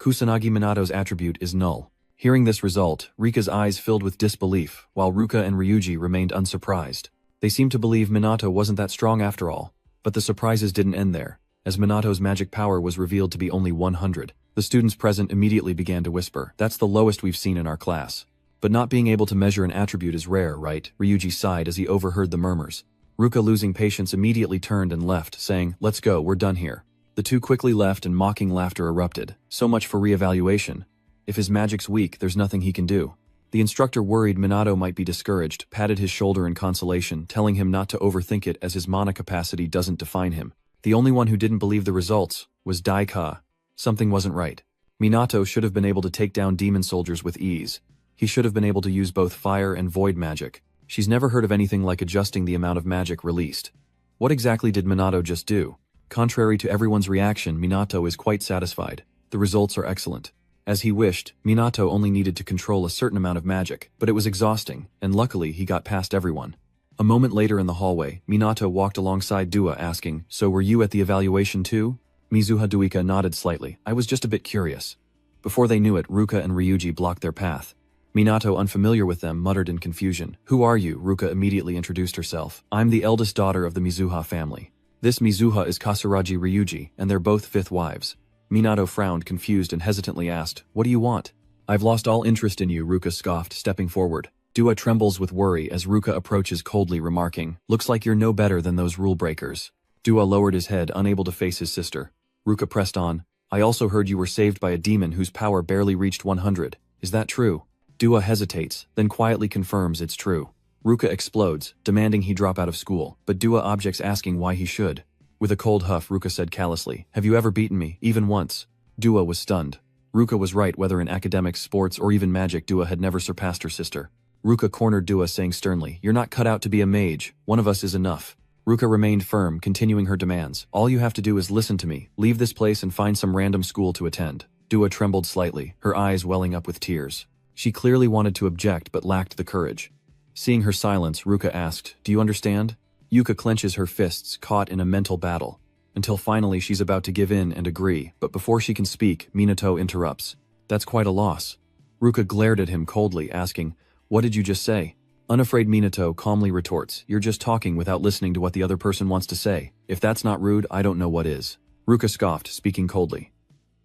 Kusanagi Minato's attribute is null." Hearing this result, Rika's eyes filled with disbelief, while Ruka and Ryuji remained unsurprised. They seemed to believe Minato wasn't that strong after all. But the surprises didn't end there, as Minato's magic power was revealed to be only 100. The students present immediately began to whisper, "That's the lowest we've seen in our class." But not being able to measure an attribute is rare, right? Ryuji sighed as he overheard the murmurs. Ruka, losing patience, immediately turned and left, saying, "Let's go, we're done here." The two quickly left and mocking laughter erupted. So much for re-evaluation. If his magic's weak, there's nothing he can do. The instructor, worried Minato might be discouraged, patted his shoulder in consolation, telling him not to overthink it as his mana capacity doesn't define him. The only one who didn't believe the results was Daika. Something wasn't right. Minato should have been able to take down demon soldiers with ease. He should have been able to use both fire and void magic. She's never heard of anything like adjusting the amount of magic released. What exactly did Minato just do? Contrary to everyone's reaction, Minato is quite satisfied. The results are excellent. As he wished, Minato only needed to control a certain amount of magic, but it was exhausting, and luckily he got past everyone. A moment later in the hallway, Minato walked alongside Dua, asking, "So were you at the evaluation too?" Mizuha Duika nodded slightly. "I was just a bit curious." Before they knew it, Ruka and Ryuji blocked their path. Minato, unfamiliar with them, muttered in confusion. "Who are you?" Ruka immediately introduced herself. "I'm the eldest daughter of the Mizuha family. This Mizuha is Kasaragi Ryuji, and they're both fifth wives." Minato frowned, confused, and hesitantly asked, "What do you want?" "I've lost all interest in you," Ruka scoffed, stepping forward. Dua trembles with worry as Ruka approaches coldly, remarking, "Looks like you're no better than those rule breakers." Dua lowered his head, unable to face his sister. Ruka pressed on, "I also heard you were saved by a demon whose power barely reached 100. Is that true?" Dua hesitates, then quietly confirms it's true. Ruka explodes, demanding he drop out of school, but Dua objects, asking why he should. With a cold huff, Ruka said callously, "Have you ever beaten me, even once?" Dua was stunned. Ruka was right. Whether in academics, sports, or even magic, Dua had never surpassed her sister. Ruka cornered Dua, saying sternly, "You're not cut out to be a mage. One of us is enough." Ruka remained firm, continuing her demands. "All you have to do is listen to me, leave this place and find some random school to attend." Dua trembled slightly, her eyes welling up with tears. She clearly wanted to object but lacked the courage. Seeing her silence, Ruka asked, "Do you understand?" Yuka clenches her fists, caught in a mental battle, until finally she's about to give in and agree, but before she can speak, Minato interrupts. "That's quite a loss." Ruka glared at him coldly, asking, "What did you just say?" Unafraid, Minato calmly retorts, "You're just talking without listening to what the other person wants to say. If that's not rude, I don't know what is." Ruka scoffed, speaking coldly.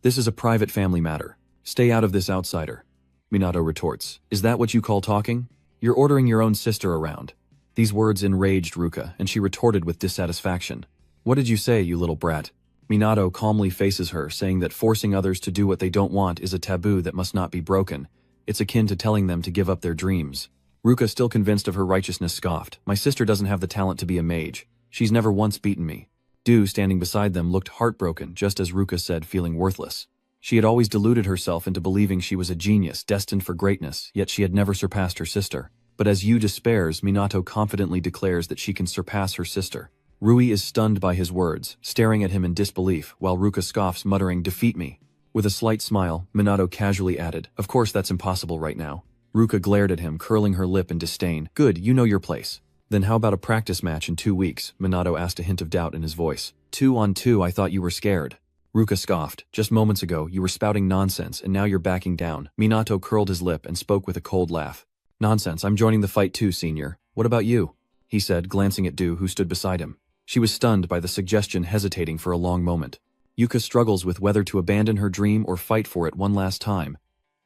"This is a private family matter. Stay out of this, outsider." Minato retorts, "Is that what you call talking? You're ordering your own sister around." These words enraged Ruka, and she retorted with dissatisfaction. "What did you say, you little brat?" Minato calmly faces her, saying that forcing others to do what they don't want is a taboo that must not be broken. It's akin to telling them to give up their dreams. Ruka, still convinced of her righteousness, scoffed, "My sister doesn't have the talent to be a mage. She's never once beaten me." Du, standing beside them, looked heartbroken, just as Ruka said, feeling worthless. She had always deluded herself into believing she was a genius destined for greatness, yet she had never surpassed her sister. But as Yu despairs, Minato confidently declares that she can surpass her sister. Rui is stunned by his words, staring at him in disbelief, while Ruka scoffs, muttering, "Defeat me." With a slight smile, Minato casually added, "Of course that's impossible right now." Ruka glared at him, curling her lip in disdain. "Good, you know your place. Then how about a practice match in 2 weeks?" Minato asked, a hint of doubt in his voice. 2 on 2, I thought you were scared." Ruka scoffed. Just moments ago, you were spouting nonsense and now you're backing down. Minato curled his lip and spoke with a cold laugh. Nonsense, I'm joining the fight too, senior. What about you? He said, glancing at Du, who stood beside him. She was stunned by the suggestion, hesitating for a long moment. Yuka struggles with whether to abandon her dream or fight for it one last time.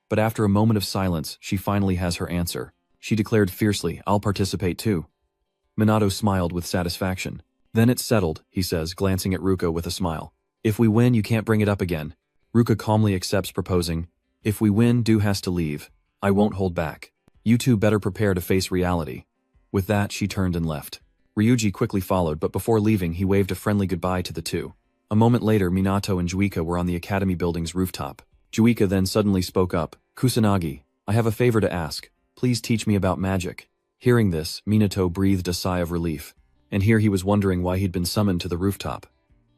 But after a moment of silence, she finally has her answer. She declared fiercely, I'll participate too. Minato smiled with satisfaction. Then it's settled, he says, glancing at Ruka with a smile. If we win, you can't bring it up again. Ruka calmly accepts, proposing, if we win, Du has to leave. I won't hold back. You two better prepare to face reality. With that, she turned and left. Ryuji quickly followed, but before leaving, he waved a friendly goodbye to the two. A moment later, Minato and Juika were on the academy building's rooftop. Juika then suddenly spoke up. Kusanagi, I have a favor to ask. Please teach me about magic. Hearing this, Minato breathed a sigh of relief. And here he was wondering why he'd been summoned to the rooftop.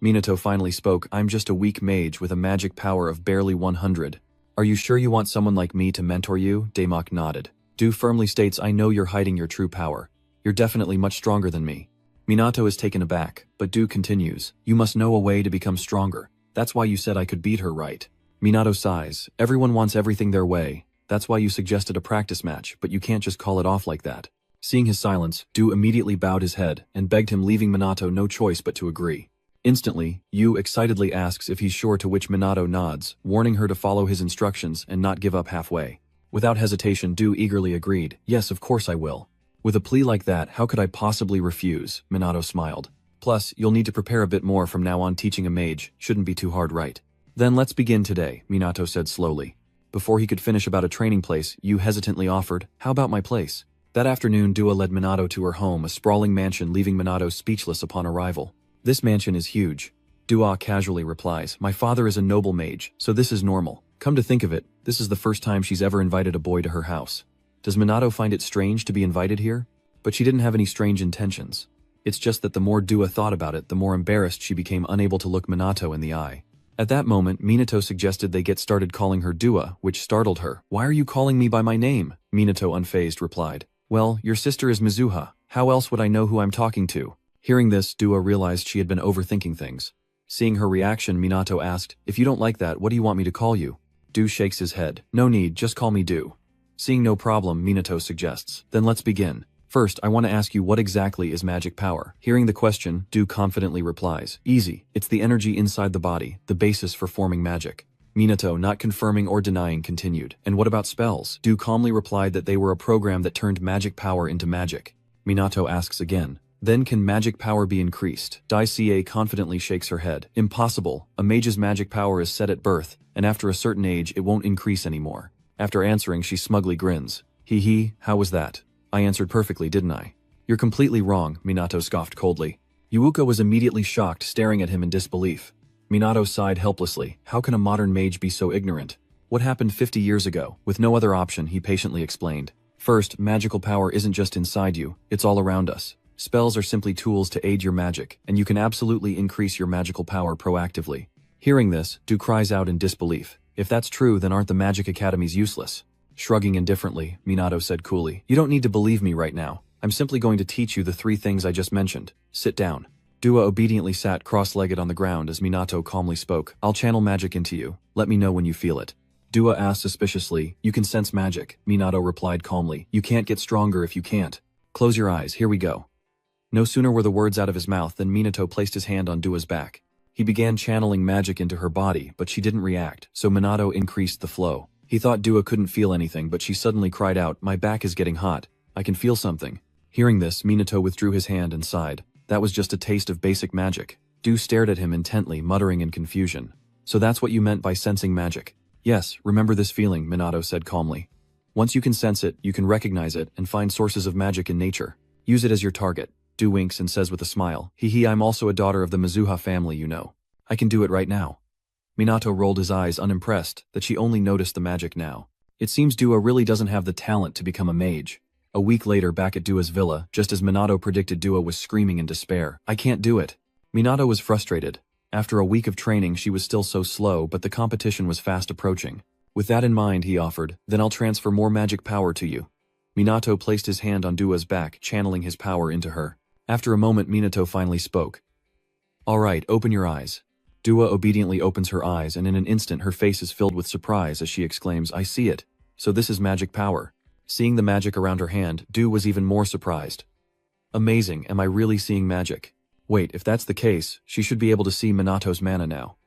Minato finally spoke, I'm just a weak mage with a magic power of barely 100. Are you sure you want someone like me to mentor you? Daemok nodded. Du firmly states, I know you're hiding your true power. You're definitely much stronger than me. Minato is taken aback, but Du continues, you must know a way to become stronger. That's why you said I could beat her, right? Minato sighs, everyone wants everything their way. That's why you suggested a practice match, but you can't just call it off like that. Seeing his silence, Du immediately bowed his head and begged him, leaving Minato no choice but to agree. Instantly, Yu excitedly asks if he's sure, to which Minato nods, warning her to follow his instructions and not give up halfway. Without hesitation, Du eagerly agreed, yes, of course I will. With a plea like that, how could I possibly refuse? Minato smiled. Plus, you'll need to prepare a bit more from now on. Teaching a mage shouldn't be too hard, right? Then let's begin today, Minato said slowly. Before he could finish about a training place, Yu hesitantly offered, how about my place? That afternoon, Dua led Minato to her home, a sprawling mansion, leaving Minato speechless upon arrival. This mansion is huge. Dua casually replies, my father is a noble mage, so this is normal. Come to think of it, this is the first time she's ever invited a boy to her house. Does Minato find it strange to be invited here? But she didn't have any strange intentions. It's just that the more Dua thought about it, the more embarrassed she became, unable to look Minato in the eye. At that moment, Minato suggested they get started calling her Dua, which startled her. Why are you calling me by my name? Minato unfazed replied. Well, your sister is Mizuha. How else would I know who I'm talking to? Hearing this, Dua realized she had been overthinking things. Seeing her reaction, Minato asked, if you don't like that, what do you want me to call you? Du shakes his head. No need, just call me Du. Seeing no problem, Minato suggests, then let's begin. First, I want to ask you, what exactly is magic power? Hearing the question, Du confidently replies, easy, it's the energy inside the body, the basis for forming magic. Minato, not confirming or denying, continued, and what about spells? Du calmly replied that they were a program that turned magic power into magic. Minato asks again, then can magic power be increased? Dai confidently shakes her head. Impossible. A mage's magic power is set at birth, and after a certain age it won't increase anymore. After answering, she smugly grins. Hee, how was that? I answered perfectly, didn't I? You're completely wrong, Minato scoffed coldly. Yuuka was immediately shocked, staring at him in disbelief. Minato sighed helplessly. How can a modern mage be so ignorant? What happened 50 years ago? With no other option, he patiently explained. First, magical power isn't just inside you, it's all around us. Spells are simply tools to aid your magic, and you can absolutely increase your magical power proactively. Hearing this, Du cries out in disbelief. If that's true, then aren't the magic academies useless? Shrugging indifferently, Minato said coolly, you don't need to believe me right now. I'm simply going to teach you the 3 things I just mentioned. Sit down. Dua obediently sat cross-legged on the ground as Minato calmly spoke. I'll channel magic into you. Let me know when you feel it. Dua asked suspiciously, you can sense magic. Minato replied calmly, you can't get stronger if you can't. Close your eyes, here we go. No sooner were the words out of his mouth than Minato placed his hand on Dua's back. He began channeling magic into her body, but she didn't react, so Minato increased the flow. He thought Dua couldn't feel anything, but she suddenly cried out, my back is getting hot. I can feel something. Hearing this, Minato withdrew his hand and sighed. That was just a taste of basic magic. Du stared at him intently, muttering in confusion. So that's what you meant by sensing magic? Yes, remember this feeling, Minato said calmly. Once you can sense it, you can recognize it and find sources of magic in nature. Use it as your target. Du winks and says with a smile, I'm also a daughter of the Mizuha family, you know. I can do it right now. Minato rolled his eyes, unimpressed that she only noticed the magic now. It seems Dua really doesn't have the talent to become a mage. A week later, back at Dua's villa, just as Minato predicted, Dua was screaming in despair. I can't do it. Minato was frustrated. After a week of training, she was still so slow, but the competition was fast approaching. With that in mind, he offered, then I'll transfer more magic power to you. Minato placed his hand on Dua's back, channeling his power into her. After a moment, Minato finally spoke. All right, open your eyes. Dua obediently opens her eyes and in an instant her face is filled with surprise as she exclaims, "I see it. So this is magic power." Seeing the magic around her hand, Du was even more surprised. "Amazing, am I really seeing magic? Wait, if that's the case, she should be able to see Minato's mana now."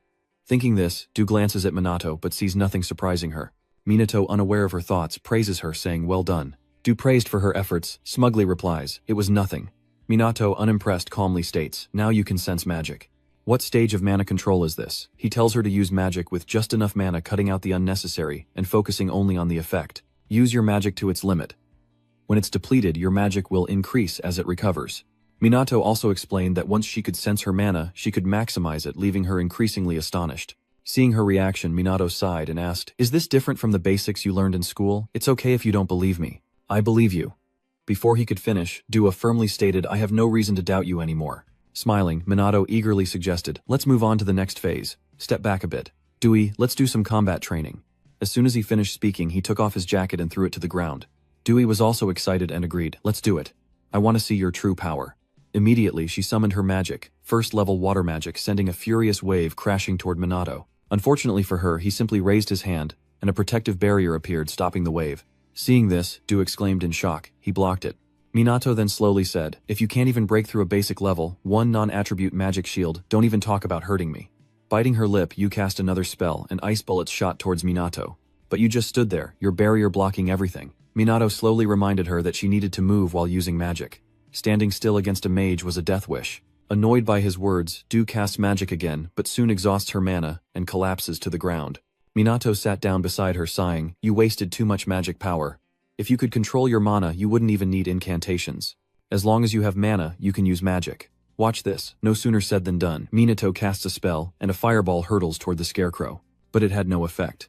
Thinking this, Du glances at Minato but sees nothing surprising her. Minato, unaware of her thoughts, praises her, saying, "Well done." Du, praised for her efforts, smugly replies, "It was nothing." Minato, unimpressed, calmly states, "Now you can sense magic." What stage of mana control is this? He tells her to use magic with just enough mana, cutting out the unnecessary and focusing only on the effect. Use your magic to its limit. When it's depleted, your magic will increase as it recovers. Minato also explained that once she could sense her mana, she could maximize it, leaving her increasingly astonished. Seeing her reaction, Minato sighed and asked, "Is this different from the basics you learned in school? It's okay if you don't believe me. I believe you." Before he could finish, Dua firmly stated, "I have no reason to doubt you anymore." Smiling, Minato eagerly suggested, "Let's move on to the next phase. Step back a bit. Dewey, let's do some combat training." As soon as he finished speaking, he took off his jacket and threw it to the ground. Dewey was also excited and agreed, "Let's do it. I want to see your true power." Immediately, she summoned her magic, first-level water magic, sending a furious wave crashing toward Minato. Unfortunately for her, he simply raised his hand, and a protective barrier appeared, stopping the wave. Seeing this, Du exclaimed in shock. He blocked it. Minato then slowly said, "If you can't even break through a basic level, one non-attribute magic shield, don't even talk about hurting me." Biting her lip, Yu cast another spell, and ice bullets shot towards Minato. "But you just stood there, your barrier blocking everything." Minato slowly reminded her that she needed to move while using magic. Standing still against a mage was a death wish. Annoyed by his words, Du casts magic again, but soon exhausts her mana and collapses to the ground. Minato sat down beside her, sighing, "You wasted too much magic power. If you could control your mana, you wouldn't even need incantations. As long as you have mana, you can use magic. Watch this." No sooner said than done. Minato casts a spell, and a fireball hurtles toward the scarecrow. But it had no effect.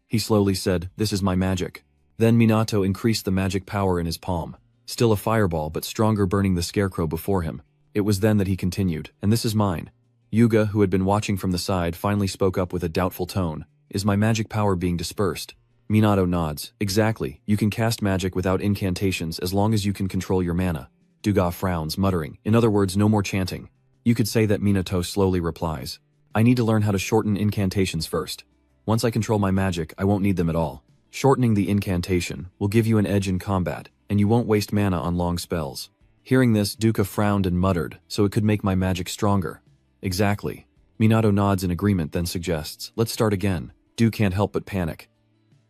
He slowly said, "This is my magic." Then Minato increased the magic power in his palm. Still a fireball, but stronger, burning the scarecrow before him. It was then that he continued, "And this is mine." Yuga, who had been watching from the side, finally spoke up with a doubtful tone. "Is my magic power being dispersed?" Minato nods. "Exactly. You can cast magic without incantations as long as you can control your mana." Duga frowns, muttering, "In other words, no more chanting." "You could say that." Minato slowly replies. "I need to learn how to shorten incantations first. Once I control my magic, I won't need them at all. Shortening the incantation will give you an edge in combat, and you won't waste mana on long spells." Hearing this, Duka frowned and muttered, "So it could make my magic stronger." "Exactly." Minato nods in agreement, then suggests, "Let's start again." Du can't help but panic.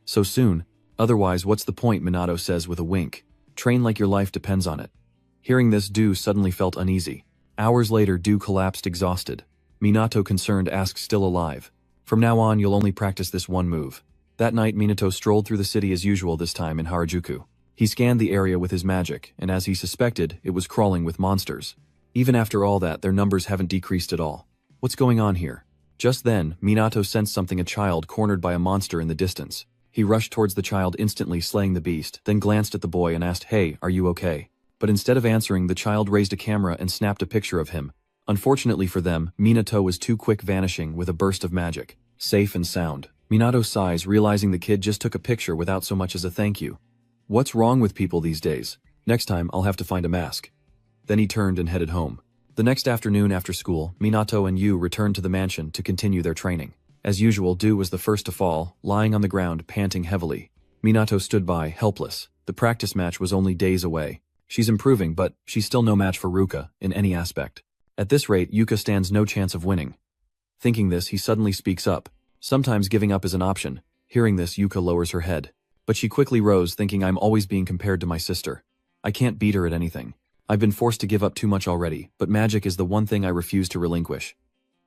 "So soon? Otherwise, what's the point?" Minato says with a wink. "Train like your life depends on it." Hearing this, Du suddenly felt uneasy. Hours later, Du collapsed exhausted. Minato, concerned, asks, "Still alive? From now on, you'll only practice this one move." That night, Minato strolled through the city as usual, this time in Harajuku. He scanned the area with his magic, and as he suspected, it was crawling with monsters. Even after all that, their numbers haven't decreased at all. What's going on here? Just then, Minato sensed something, a child cornered by a monster in the distance. He rushed towards the child, instantly slaying the beast, then glanced at the boy and asked, "Hey, are you okay?" But instead of answering, the child raised a camera and snapped a picture of him. Unfortunately for them, Minato was too quick, vanishing with a burst of magic. Safe and sound. Minato sighs, realizing the kid just took a picture without so much as a thank you. What's wrong with people these days? Next time, I'll have to find a mask. Then he turned and headed home. The next afternoon after school, Minato and Yu returned to the mansion to continue their training. As usual, Du was the first to fall, lying on the ground, panting heavily. Minato stood by, helpless. The practice match was only days away. She's improving, but she's still no match for Ruka, in any aspect. At this rate, Yuka stands no chance of winning. Thinking this, he suddenly speaks up. Sometimes giving up is an option. Hearing this, Yuka lowers her head. But she quickly rose, thinking, "I'm always being compared to my sister. I can't beat her at anything. I've been forced to give up too much already, but magic is the one thing I refuse to relinquish."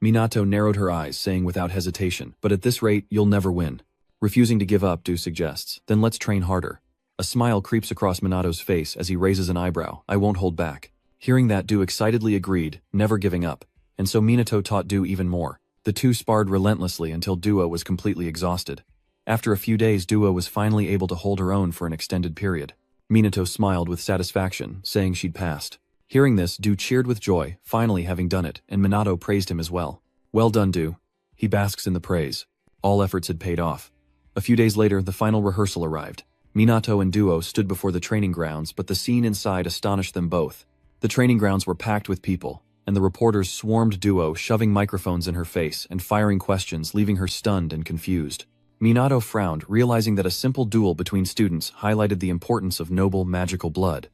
Minato narrowed her eyes, saying without hesitation, "But at this rate, you'll never win." Refusing to give up, Du suggests, "Then let's train harder." A smile creeps across Minato's face as he raises an eyebrow. "I won't hold back." Hearing that, Du excitedly agreed, never giving up. And so Minato taught Du even more. The two sparred relentlessly until Dua was completely exhausted. After a few days, Dua was finally able to hold her own for an extended period. Minato smiled with satisfaction, saying she'd passed. Hearing this, Du cheered with joy, finally having done it, and Minato praised him as well. "Well done, Du." He basks in the praise. All efforts had paid off. A few days later, the final rehearsal arrived. Minato and Duo stood before the training grounds, but the scene inside astonished them both. The training grounds were packed with people. and the reporters swarmed Duo, shoving microphones in her face and firing questions, leaving her stunned and confused. Minato frowned, realizing that a simple duel between students highlighted the importance of noble, magical blood.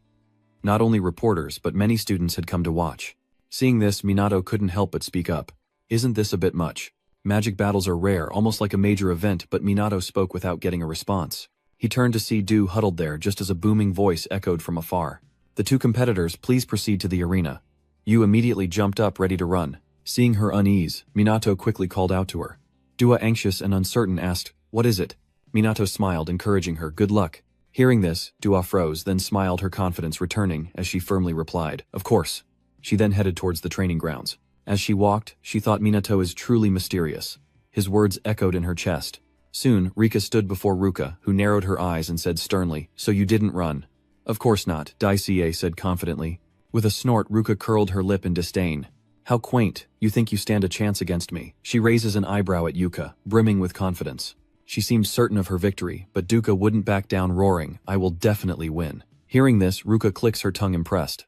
Not only reporters, but many students had come to watch. Seeing this, Minato couldn't help but speak up. Isn't this a bit much? Magic battles are rare, almost like a major event, but Minato spoke without getting a response. He turned to see Du huddled there just as a booming voice echoed from afar. The two competitors, please proceed to the arena. Yu immediately jumped up ready to run. Seeing her unease, Minato quickly called out to her. Dua, anxious and uncertain, asked, "What is it?" Minato smiled, encouraging her, "Good luck." Hearing this, Dua froze, then smiled, her confidence returning as she firmly replied, "Of course." She then headed towards the training grounds. As she walked, she thought Minato is truly mysterious. His words echoed in her chest. Soon, Rika stood before Ruka, who narrowed her eyes and said sternly, "So you didn't run?" "Of course not," Daisie said confidently. With a snort, Ruka curled her lip in disdain. "How quaint, you think you stand a chance against me?" She raises an eyebrow at Yuka, brimming with confidence. She seemed certain of her victory, but Duka wouldn't back down, roaring, "I will definitely win." Hearing this, Ruka clicks her tongue, impressed.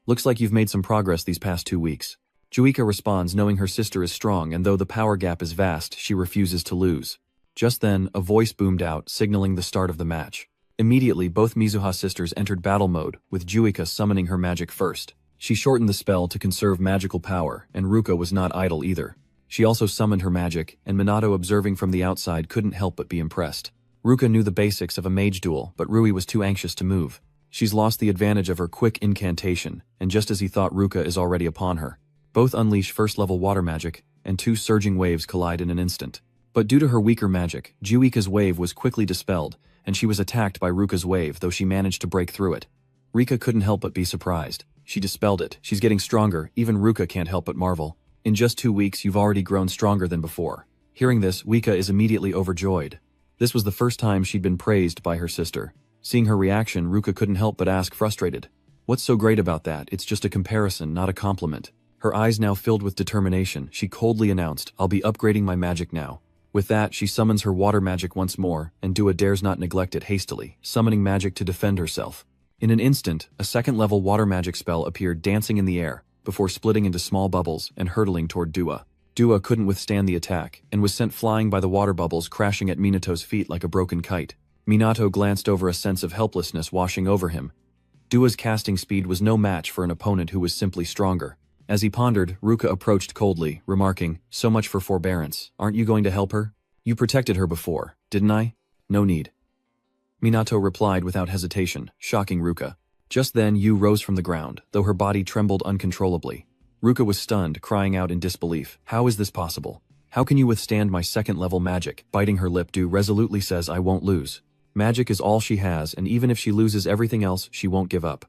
"Looks like you've made some progress these past 2 weeks." Juika responds, knowing her sister is strong, and though the power gap is vast, she refuses to lose. Just then, a voice boomed out, signaling the start of the match. Immediately, both Mizuha sisters entered battle mode, with Juika summoning her magic first. She shortened the spell to conserve magical power, and Ruka was not idle either. She also summoned her magic, and Minato, observing from the outside, couldn't help but be impressed. Ruka knew the basics of a mage duel, but Rui was too anxious to move. She's lost the advantage of her quick incantation, and just as he thought, Ruka is already upon her. Both unleash first-level water magic, and 2 surging waves collide in an instant. But due to her weaker magic, Juika's wave was quickly dispelled, and she was attacked by Ruka's wave, though she managed to break through it. Rika couldn't help but be surprised. She dispelled it. She's getting stronger, even Ruka can't help but marvel. "In just 2 weeks, you've already grown stronger than before." Hearing this, Rika is immediately overjoyed. This was the first time she'd been praised by her sister. Seeing her reaction, Ruka couldn't help but ask, frustrated, "What's so great about that? It's just a comparison, not a compliment." Her eyes now filled with determination, she coldly announced, "I'll be upgrading my magic now." With that, she summons her water magic once more, and Dua dares not neglect it hastily, summoning magic to defend herself. In an instant, a second-level water magic spell appeared, dancing in the air, before splitting into small bubbles and hurtling toward Dua. Dua couldn't withstand the attack, and was sent flying by the water bubbles, crashing at Minato's feet like a broken kite. Minato glanced over, a sense of helplessness washing over him. Dua's casting speed was no match for an opponent who was simply stronger. As he pondered, Ruka approached coldly, remarking, "So much for forbearance. Aren't you going to help her? You protected her before, didn't I? No need." Minato replied without hesitation, shocking Ruka. Just then, Yu rose from the ground, though her body trembled uncontrollably. Ruka was stunned, crying out in disbelief, "How is this possible? How can you withstand my second-level magic?" Biting her lip, Du resolutely says, "I won't lose." Magic is all she has, and even if she loses everything else, she won't give up.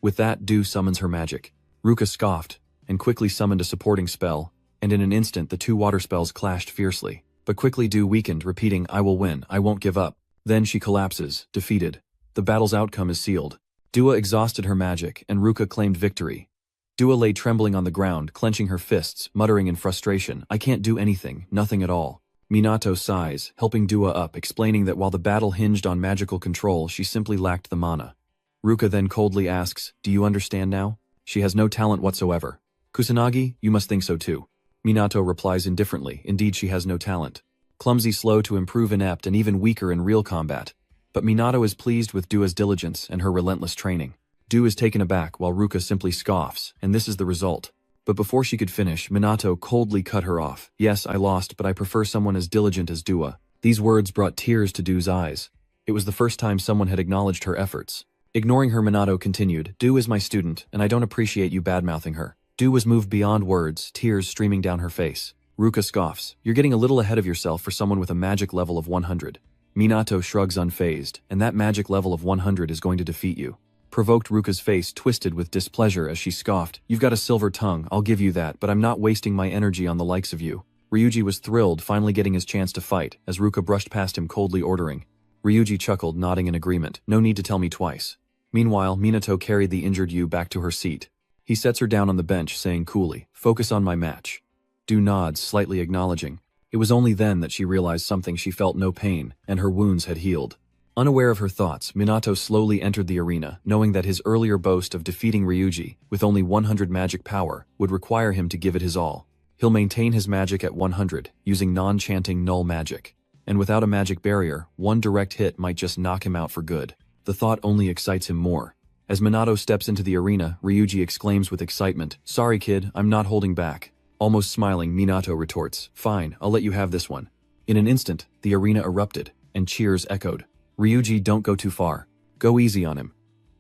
With that, Du summons her magic. Ruka scoffed, and quickly summoned a supporting spell, and in an instant the 2 water spells clashed fiercely. But quickly Du weakened, repeating, "I will win, I won't give up." Then she collapses, defeated. The battle's outcome is sealed. Dua exhausted her magic, and Ruka claimed victory. Dua lay trembling on the ground, clenching her fists, muttering in frustration, "I can't do anything, nothing at all." Minato sighs, helping Dua up, explaining that while the battle hinged on magical control, she simply lacked the mana. Ruka then coldly asks, "Do you understand now? She has no talent whatsoever." "Kusanagi, you must think so too." Minato replies indifferently, "Indeed, she has no talent. Clumsy, slow to improve, inept, and even weaker in real combat." But Minato is pleased with Dua's diligence and her relentless training. Du is taken aback while Ruka simply scoffs, and this is the result. But before she could finish, Minato coldly cut her off. "Yes, I lost, but I prefer someone as diligent as Dua." These words brought tears to Du's eyes. It was the first time someone had acknowledged her efforts. Ignoring her, Minato continued, "Du is my student, and I don't appreciate you bad-mouthing her." Du was moved beyond words, tears streaming down her face. Ruka scoffs, "You're getting a little ahead of yourself for someone with a magic level of 100. Minato shrugs unfazed, "And that magic level of 100 is going to defeat you." Provoked, Ruka's face twisted with displeasure as she scoffed, "You've got a silver tongue, I'll give you that, but I'm not wasting my energy on the likes of you." Ryuji was thrilled, finally getting his chance to fight, as Ruka brushed past him, coldly ordering. Ryuji chuckled, nodding in agreement, "No need to tell me twice." Meanwhile, Minato carried the injured Yu back to her seat. He sets her down on the bench, saying coolly, "Focus on my match." Du nods, slightly acknowledging. It was only then that she realized something. She felt no pain, and her wounds had healed. Unaware of her thoughts, Minato slowly entered the arena, knowing that his earlier boast of defeating Ryuji, with only 100 magic power, would require him to give it his all. He'll maintain his magic at 100, using non-chanting null magic. And without a magic barrier, one direct hit might just knock him out for good. The thought only excites him more. As Minato steps into the arena, Ryuji exclaims with excitement, "Sorry kid, I'm not holding back." Almost smiling, Minato retorts, "Fine, I'll let you have this one." In an instant, the arena erupted, and cheers echoed. "Ryuji, don't go too far. Go easy on him."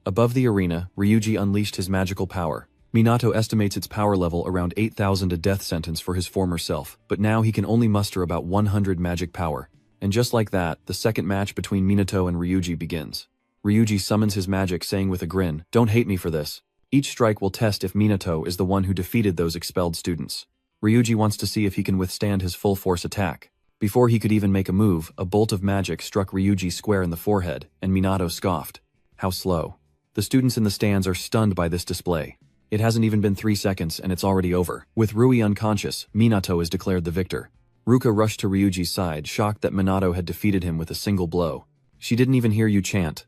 Above the arena, Ryuji unleashed his magical power. Minato estimates its power level around 8,000, a death sentence for his former self, but now he can only muster about 100 magic power. And just like that, the second match between Minato and Ryuji begins. Ryuji summons his magic, saying with a grin, "Don't hate me for this. Each strike will test if Minato is the one who defeated those expelled students." Ryuji wants to see if he can withstand his full force attack. Before he could even make a move, a bolt of magic struck Ryuji square in the forehead, and Minato scoffed. How slow. The students in the stands are stunned by this display. It hasn't even been 3 seconds and it's already over. With Rui unconscious, Minato is declared the victor. Ruka rushed to Ryuji's side, shocked that Minato had defeated him with a single blow. "She didn't even hear you chant.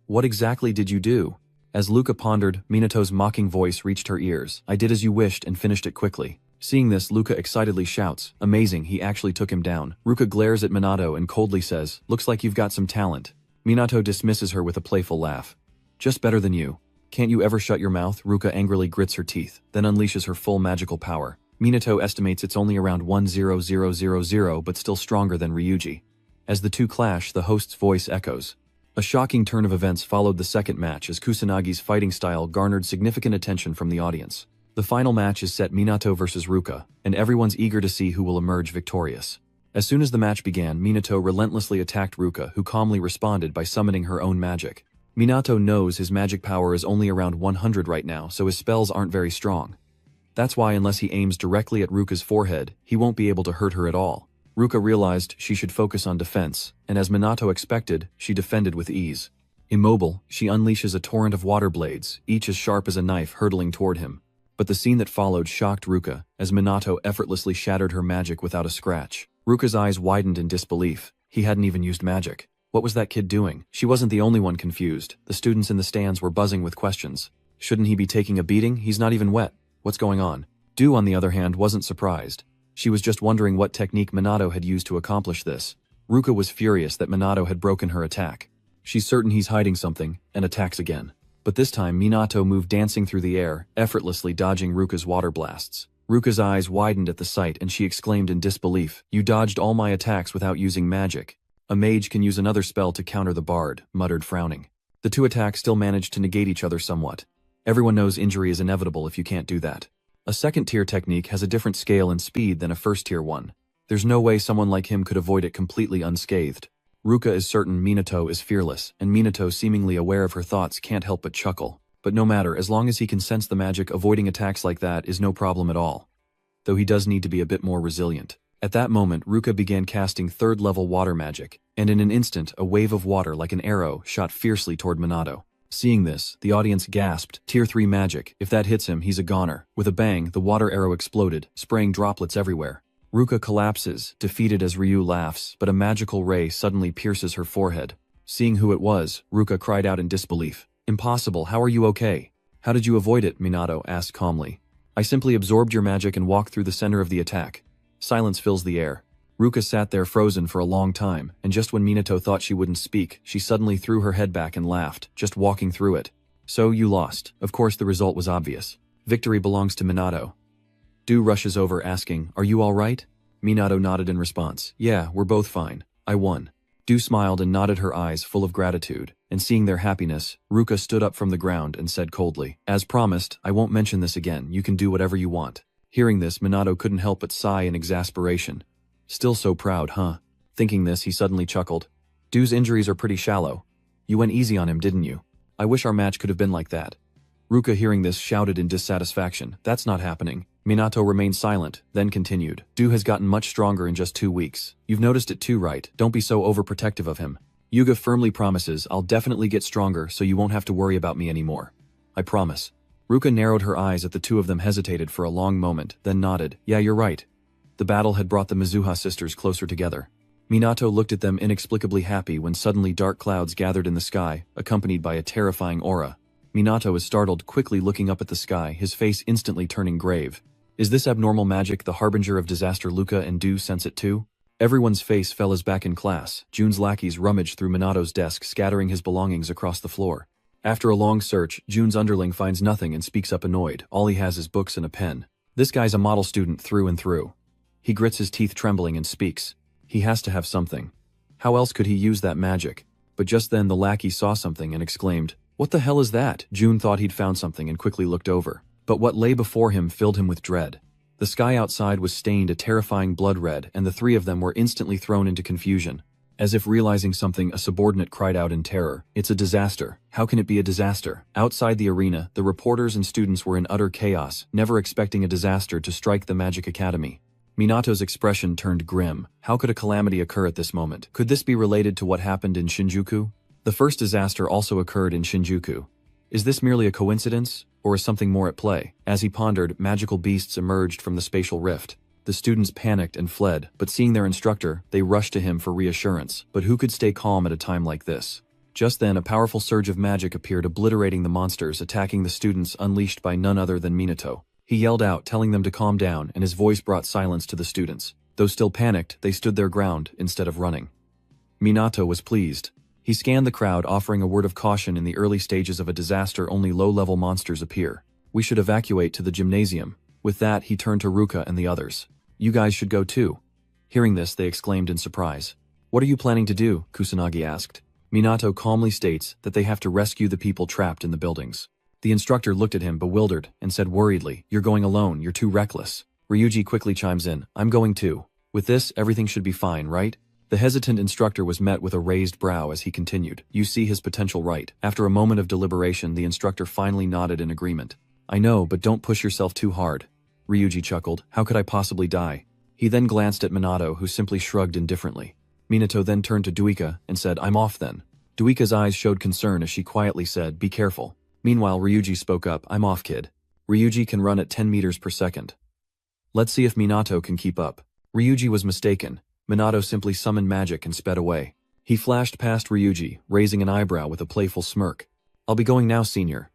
What exactly did you do?" As Luca pondered, Minato's mocking voice reached her ears. "I did as you wished and finished it quickly." Seeing this, Luca excitedly shouts, "Amazing, he actually took him down." Ruka glares at Minato and coldly says, "Looks like you've got some talent." Minato dismisses her with a playful laugh. "Just better than you. Can't you ever shut your mouth?" Ruka angrily grits her teeth, then unleashes her full magical power. Minato estimates it's only around 10000, but still stronger than Ryuji. As the two clash, the host's voice echoes. A shocking turn of events followed the second match as Kusanagi's fighting style garnered significant attention from the audience. The final match is set Minato versus Ruka, and everyone's eager to see who will emerge victorious. As soon as the match began, Minato relentlessly attacked Ruka, who calmly responded by summoning her own magic. Minato knows his magic power is only around 100 right now, so his spells aren't very strong. That's why unless he aims directly at Ruka's forehead, he won't be able to hurt her at all. Ruka realized she should focus on defense, and as Minato expected, she defended with ease. Immobile, she unleashes a torrent of water blades, each as sharp as a knife hurtling toward him. But the scene that followed shocked Ruka, as Minato effortlessly shattered her magic without a scratch. Ruka's eyes widened in disbelief. He hadn't even used magic. What was that kid doing? She wasn't the only one confused. The students in the stands were buzzing with questions. Shouldn't he be taking a beating? He's not even wet. What's going on? Du, on the other hand, wasn't surprised. She was just wondering what technique Minato had used to accomplish this. Ruka was furious that Minato had broken her attack. She's certain he's hiding something, and attacks again. But this time, Minato moved dancing through the air, effortlessly dodging Ruka's water blasts. Ruka's eyes widened at the sight and she exclaimed in disbelief, "You dodged all my attacks without using magic." "A mage can use another spell to counter the bard," muttered frowning. The two attacks still managed to negate each other somewhat. Everyone knows injury is inevitable if you can't do that. A second-tier technique has a different scale and speed than a first-tier one. There's no way someone like him could avoid it completely unscathed. Ruka is certain Minato is fearless, and Minato, seemingly aware of her thoughts, can't help but chuckle. But no matter, as long as he can sense the magic, avoiding attacks like that is no problem at all. Though he does need to be a bit more resilient. At that moment, Ruka began casting third-level water magic, and in an instant, a wave of water like an arrow shot fiercely toward Minato. Seeing this, the audience gasped, "Tier 3 magic, if that hits him, he's a goner." With a bang, the water arrow exploded, spraying droplets everywhere. Ruka collapses, defeated as Ryu laughs, but a magical ray suddenly pierces her forehead. Seeing who it was, Ruka cried out in disbelief. "Impossible, how are you okay?" "How did you avoid it?" Minato asked calmly. "I simply absorbed your magic and walked through the center of the attack." Silence fills the air. Ruka sat there frozen for a long time, and just when Minato thought she wouldn't speak, she suddenly threw her head back and laughed, just walking through it. "So you lost." Of course the result was obvious. Victory belongs to Minato. Du rushes over asking, "Are you all right?" Minato nodded in response. "Yeah, we're both fine. I won." Du smiled and nodded, her eyes full of gratitude, and seeing their happiness, Ruka stood up from the ground and said coldly, "As promised, I won't mention this again. You can do whatever you want." Hearing this, Minato couldn't help but sigh in exasperation. "Still so proud, huh?" Thinking this, he suddenly chuckled. "Du's injuries are pretty shallow. You went easy on him, didn't you? I wish our match could have been like that." Ruka, hearing this, shouted in dissatisfaction, "That's not happening." Minato remained silent, then continued, "Du has gotten much stronger in just 2 weeks. You've noticed it too, right? Don't be so overprotective of him." Yuga firmly promises, "I'll definitely get stronger so you won't have to worry about me anymore. I promise." Ruka narrowed her eyes at the two of them, hesitated for a long moment, then nodded. "Yeah, you're right." The battle had brought the Mizuha sisters closer together. Minato looked at them inexplicably happy when suddenly dark clouds gathered in the sky, accompanied by a terrifying aura. Minato is startled, quickly looking up at the sky, his face instantly turning grave. Is this abnormal magic the harbinger of disaster? Luca and Do sense it too? Everyone's face fell as back in class, Jun's lackeys rummaged through Minato's desk, scattering his belongings across the floor. After a long search, Jun's underling finds nothing and speaks up annoyed. All he has is books and a pen. This guy's a model student through and through. He grits his teeth trembling and speaks. He has to have something. How else could he use that magic? But just then the lackey saw something and exclaimed, "What the hell is that?" Jun thought he'd found something and quickly looked over. But what lay before him filled him with dread. The sky outside was stained a terrifying blood red, and the three of them were instantly thrown into confusion. As if realizing something, a subordinate cried out in terror, "It's a disaster. How can it be a disaster?" Outside the arena, the reporters and students were in utter chaos, never expecting a disaster to strike the Magic Academy. Minato's expression turned grim. How could a calamity occur at this moment? Could this be related to what happened in Shinjuku? The first disaster also occurred in Shinjuku. Is this merely a coincidence, or is something more at play? As he pondered, magical beasts emerged from the spatial rift. The students panicked and fled, but seeing their instructor, they rushed to him for reassurance. But who could stay calm at a time like this? Just then, a powerful surge of magic appeared, obliterating the monsters, attacking the students, unleashed by none other than Minato. He yelled out, telling them to calm down, and his voice brought silence to the students. Though still panicked, they stood their ground, instead of running. Minato was pleased. He scanned the crowd, offering a word of caution. In the early stages of a disaster, only low-level monsters appear. We should evacuate to the gymnasium. With that, he turned to Ruka and the others. You guys should go too. Hearing this, they exclaimed in surprise. What are you planning to do? Kusanagi asked. Minato calmly states that they have to rescue the people trapped in the buildings. The instructor looked at him bewildered and said worriedly, "You're going alone, you're too reckless." Ryuji quickly chimes in, "I'm going too. With this, everything should be fine, right?" The hesitant instructor was met with a raised brow as he continued, "You see his potential, right?" After a moment of deliberation, the instructor finally nodded in agreement. "I know, but don't push yourself too hard." Ryuji chuckled, "How could I possibly die?" He then glanced at Minato, who simply shrugged indifferently. Minato then turned to Duika and said, "I'm off then." Duika's eyes showed concern as she quietly said, "Be careful." Meanwhile, Ryuji spoke up, "I'm off, kid. Ryuji can run at 10 meters per second. Let's see if Minato can keep up." Ryuji was mistaken. Minato simply summoned magic and sped away. He flashed past Ryuji, raising an eyebrow with a playful smirk. "I'll be going now, senior."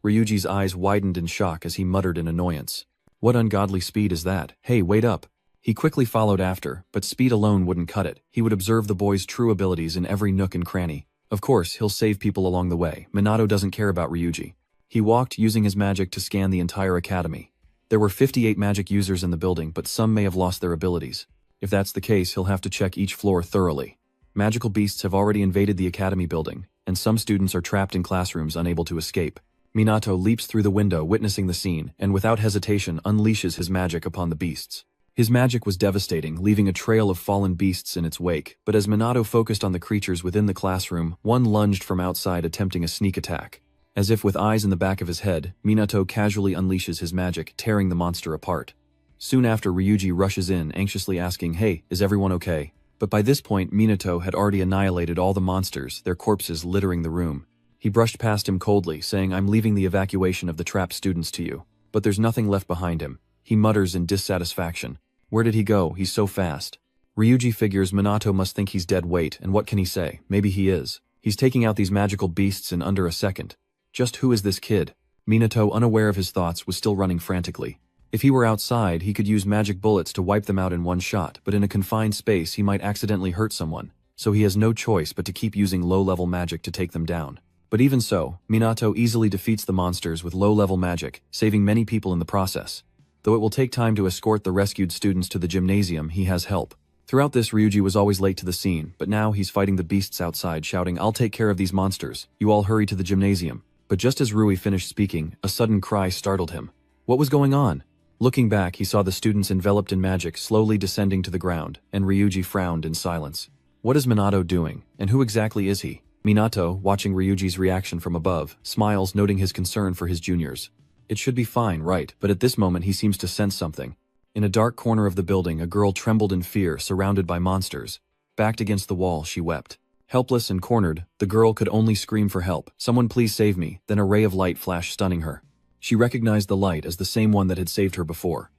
Ryuji's eyes widened in shock as he muttered in annoyance. "What ungodly speed is that? Hey, wait up." He quickly followed after, but speed alone wouldn't cut it. He would observe the boy's true abilities in every nook and cranny. Of course, he'll save people along the way. Minato doesn't care about Ryuji. He walked, using his magic to scan the entire academy. There were 58 magic users in the building, but some may have lost their abilities. If that's the case, he'll have to check each floor thoroughly. Magical beasts have already invaded the academy building, and some students are trapped in classrooms unable to escape. Minato leaps through the window, witnessing the scene, and without hesitation unleashes his magic upon the beasts. His magic was devastating, leaving a trail of fallen beasts in its wake, but as Minato focused on the creatures within the classroom, one lunged from outside, attempting a sneak attack. As if with eyes in the back of his head, Minato casually unleashes his magic, tearing the monster apart. Soon after, Ryuji rushes in, anxiously asking, "Hey, is everyone okay?" But by this point, Minato had already annihilated all the monsters, their corpses littering the room. He brushed past him coldly, saying, "I'm leaving the evacuation of the trapped students to you." But there's nothing left behind him. He mutters in dissatisfaction. Where did he go? He's so fast. Ryuji figures Minato must think he's dead weight, and what can he say? Maybe he is. He's taking out these magical beasts in under a second. Just who is this kid? Minato, unaware of his thoughts, was still running frantically. If he were outside, he could use magic bullets to wipe them out in one shot, but in a confined space he might accidentally hurt someone, so he has no choice but to keep using low-level magic to take them down. But even so, Minato easily defeats the monsters with low-level magic, saving many people in the process. Though it will take time to escort the rescued students to the gymnasium, he has help. Throughout this, Ryuji was always late to the scene, but now he's fighting the beasts outside, shouting, "I'll take care of these monsters. You all hurry to the gymnasium." But just as Rui finished speaking, a sudden cry startled him. What was going on? Looking back, he saw the students enveloped in magic slowly descending to the ground, and Ryuji frowned in silence. What is Minato doing, and who exactly is he? Minato, watching Ryuji's reaction from above, smiles, noting his concern for his juniors. It should be fine, right? But at this moment he seems to sense something. In a dark corner of the building, a girl trembled in fear, surrounded by monsters. Backed against the wall, she wept. Helpless and cornered, the girl could only scream for help. "Someone please save me." Then a ray of light flashed, stunning her. She recognized the light as the same one that had saved her before.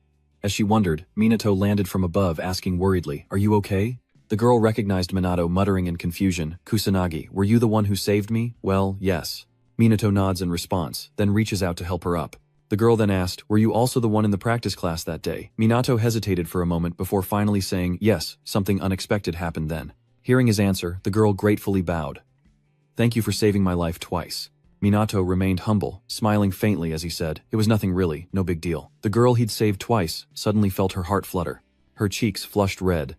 As she wondered, Minato landed from above, asking worriedly, "Are you okay?" The girl recognized Minato, muttering in confusion, "Kusanagi, were you the one who saved me?" "Well, yes." Minato nods in response, then reaches out to help her up. The girl then asked, "Were you also the one in the practice class that day?" Minato hesitated for a moment before finally saying, "Yes." Something unexpected happened then. Hearing his answer, the girl gratefully bowed. "Thank you for saving my life twice." Minato remained humble, smiling faintly as he said, "It was nothing really, no big deal." The girl he'd saved twice suddenly felt her heart flutter. Her cheeks flushed red.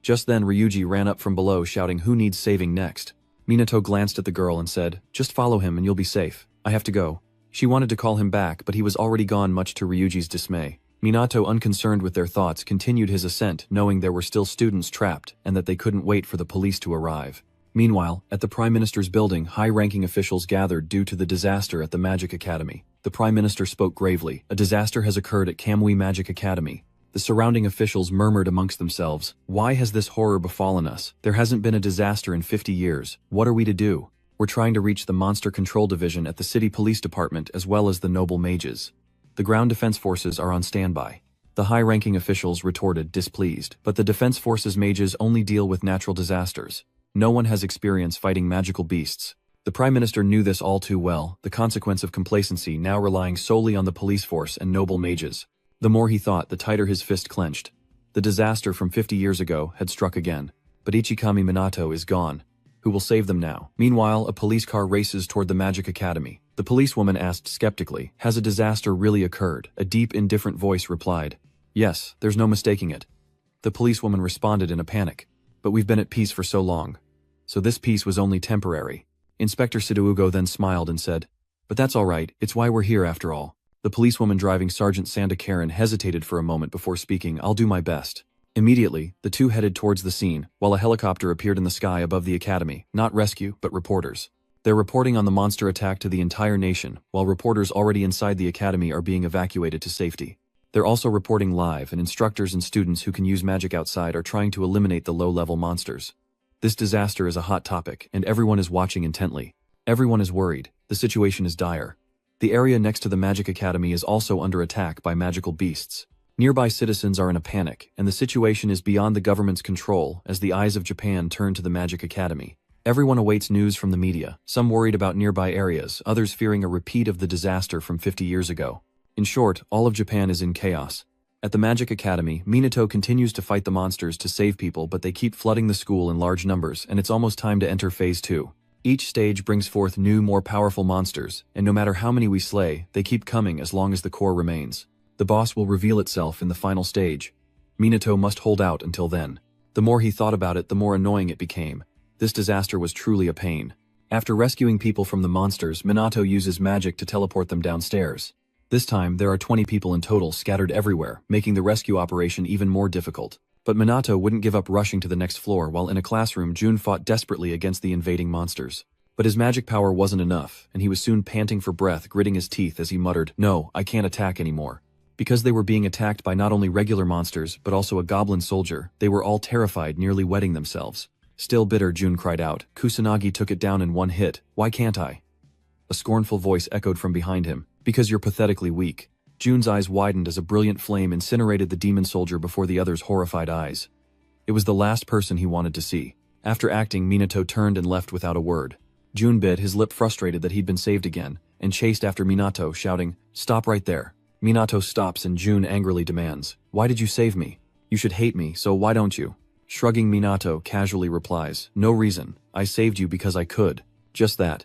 Just then Ryuji ran up from below shouting, "Who needs saving next?" Minato glanced at the girl and said, "Just follow him and you'll be safe. I have to go." She wanted to call him back, but he was already gone, much to Ryuji's dismay. Minato, unconcerned with their thoughts, continued his ascent, knowing there were still students trapped and that they couldn't wait for the police to arrive. Meanwhile, at the Prime Minister's building, high-ranking officials gathered due to the disaster at the Magic Academy. The Prime Minister spoke gravely. "A disaster has occurred at Kamui Magic Academy." The surrounding officials murmured amongst themselves, "Why has this horror befallen us? There hasn't been a disaster in 50 years. What are we to do? We're trying to reach the Monster Control Division at the City Police Department as well as the Noble Mages. The ground defense forces are on standby." The high-ranking officials retorted, displeased, "But the defense forces mages only deal with natural disasters. No one has experience fighting magical beasts." The Prime Minister knew this all too well, the consequence of complacency now relying solely on the police force and noble mages. The more he thought, the tighter his fist clenched. The disaster from 50 years ago had struck again. But Ichikami Minato is gone. Who will save them now? Meanwhile, a police car races toward the Magic Academy. The policewoman asked skeptically, "Has a disaster really occurred?" A deep, indifferent voice replied, "Yes, there's no mistaking it." The policewoman responded in a panic, "But we've been at peace for so long. So this peace was only temporary." Inspector Sidaugo then smiled and said, "But that's all right, it's why we're here after all." The policewoman driving Sergeant Sanda Karen hesitated for a moment before speaking, "I'll do my best." Immediately, the two headed towards the scene, while a helicopter appeared in the sky above the academy, not rescue, but reporters. They're reporting on the monster attack to the entire nation, while reporters already inside the academy are being evacuated to safety. They're also reporting live, and instructors and students who can use magic outside are trying to eliminate the low-level monsters. This disaster is a hot topic, and everyone is watching intently. Everyone is worried. The situation is dire. The area next to the Magic Academy is also under attack by magical beasts. Nearby citizens are in a panic, and the situation is beyond the government's control as the eyes of Japan turn to the Magic Academy. Everyone awaits news from the media, some worried about nearby areas, others fearing a repeat of the disaster from 50 years ago. In short, all of Japan is in chaos. At the Magic Academy, Minato continues to fight the monsters to save people, but they keep flooding the school in large numbers, and it's almost time to enter Phase 2. Each stage brings forth new, more powerful monsters, and no matter how many we slay, they keep coming as long as the core remains. The boss will reveal itself in the final stage. Minato must hold out until then. The more he thought about it, the more annoying it became. This disaster was truly a pain. After rescuing people from the monsters, Minato uses magic to teleport them downstairs. This time, there are 20 people in total scattered everywhere, making the rescue operation even more difficult. But Minato wouldn't give up rushing to the next floor while in a classroom Jun fought desperately against the invading monsters. But his magic power wasn't enough, and he was soon panting for breath, gritting his teeth as he muttered, "No, I can't attack anymore." Because they were being attacked by not only regular monsters, but also a goblin soldier, they were all terrified, nearly wetting themselves. Still bitter, Jun cried out, "Kusanagi took it down in one hit, why can't I?" A scornful voice echoed from behind him, "Because you're pathetically weak." Jun's eyes widened as a brilliant flame incinerated the demon soldier before the other's horrified eyes. It was the last person he wanted to see. After acting, Minato turned and left without a word. Jun bit his lip, frustrated that he'd been saved again, and chased after Minato, shouting, "Stop right there." Minato stops and Jun angrily demands, "Why did you save me? You should hate me, so why don't you?" Shrugging, Minato casually replies, "No reason. I saved you because I could. Just that."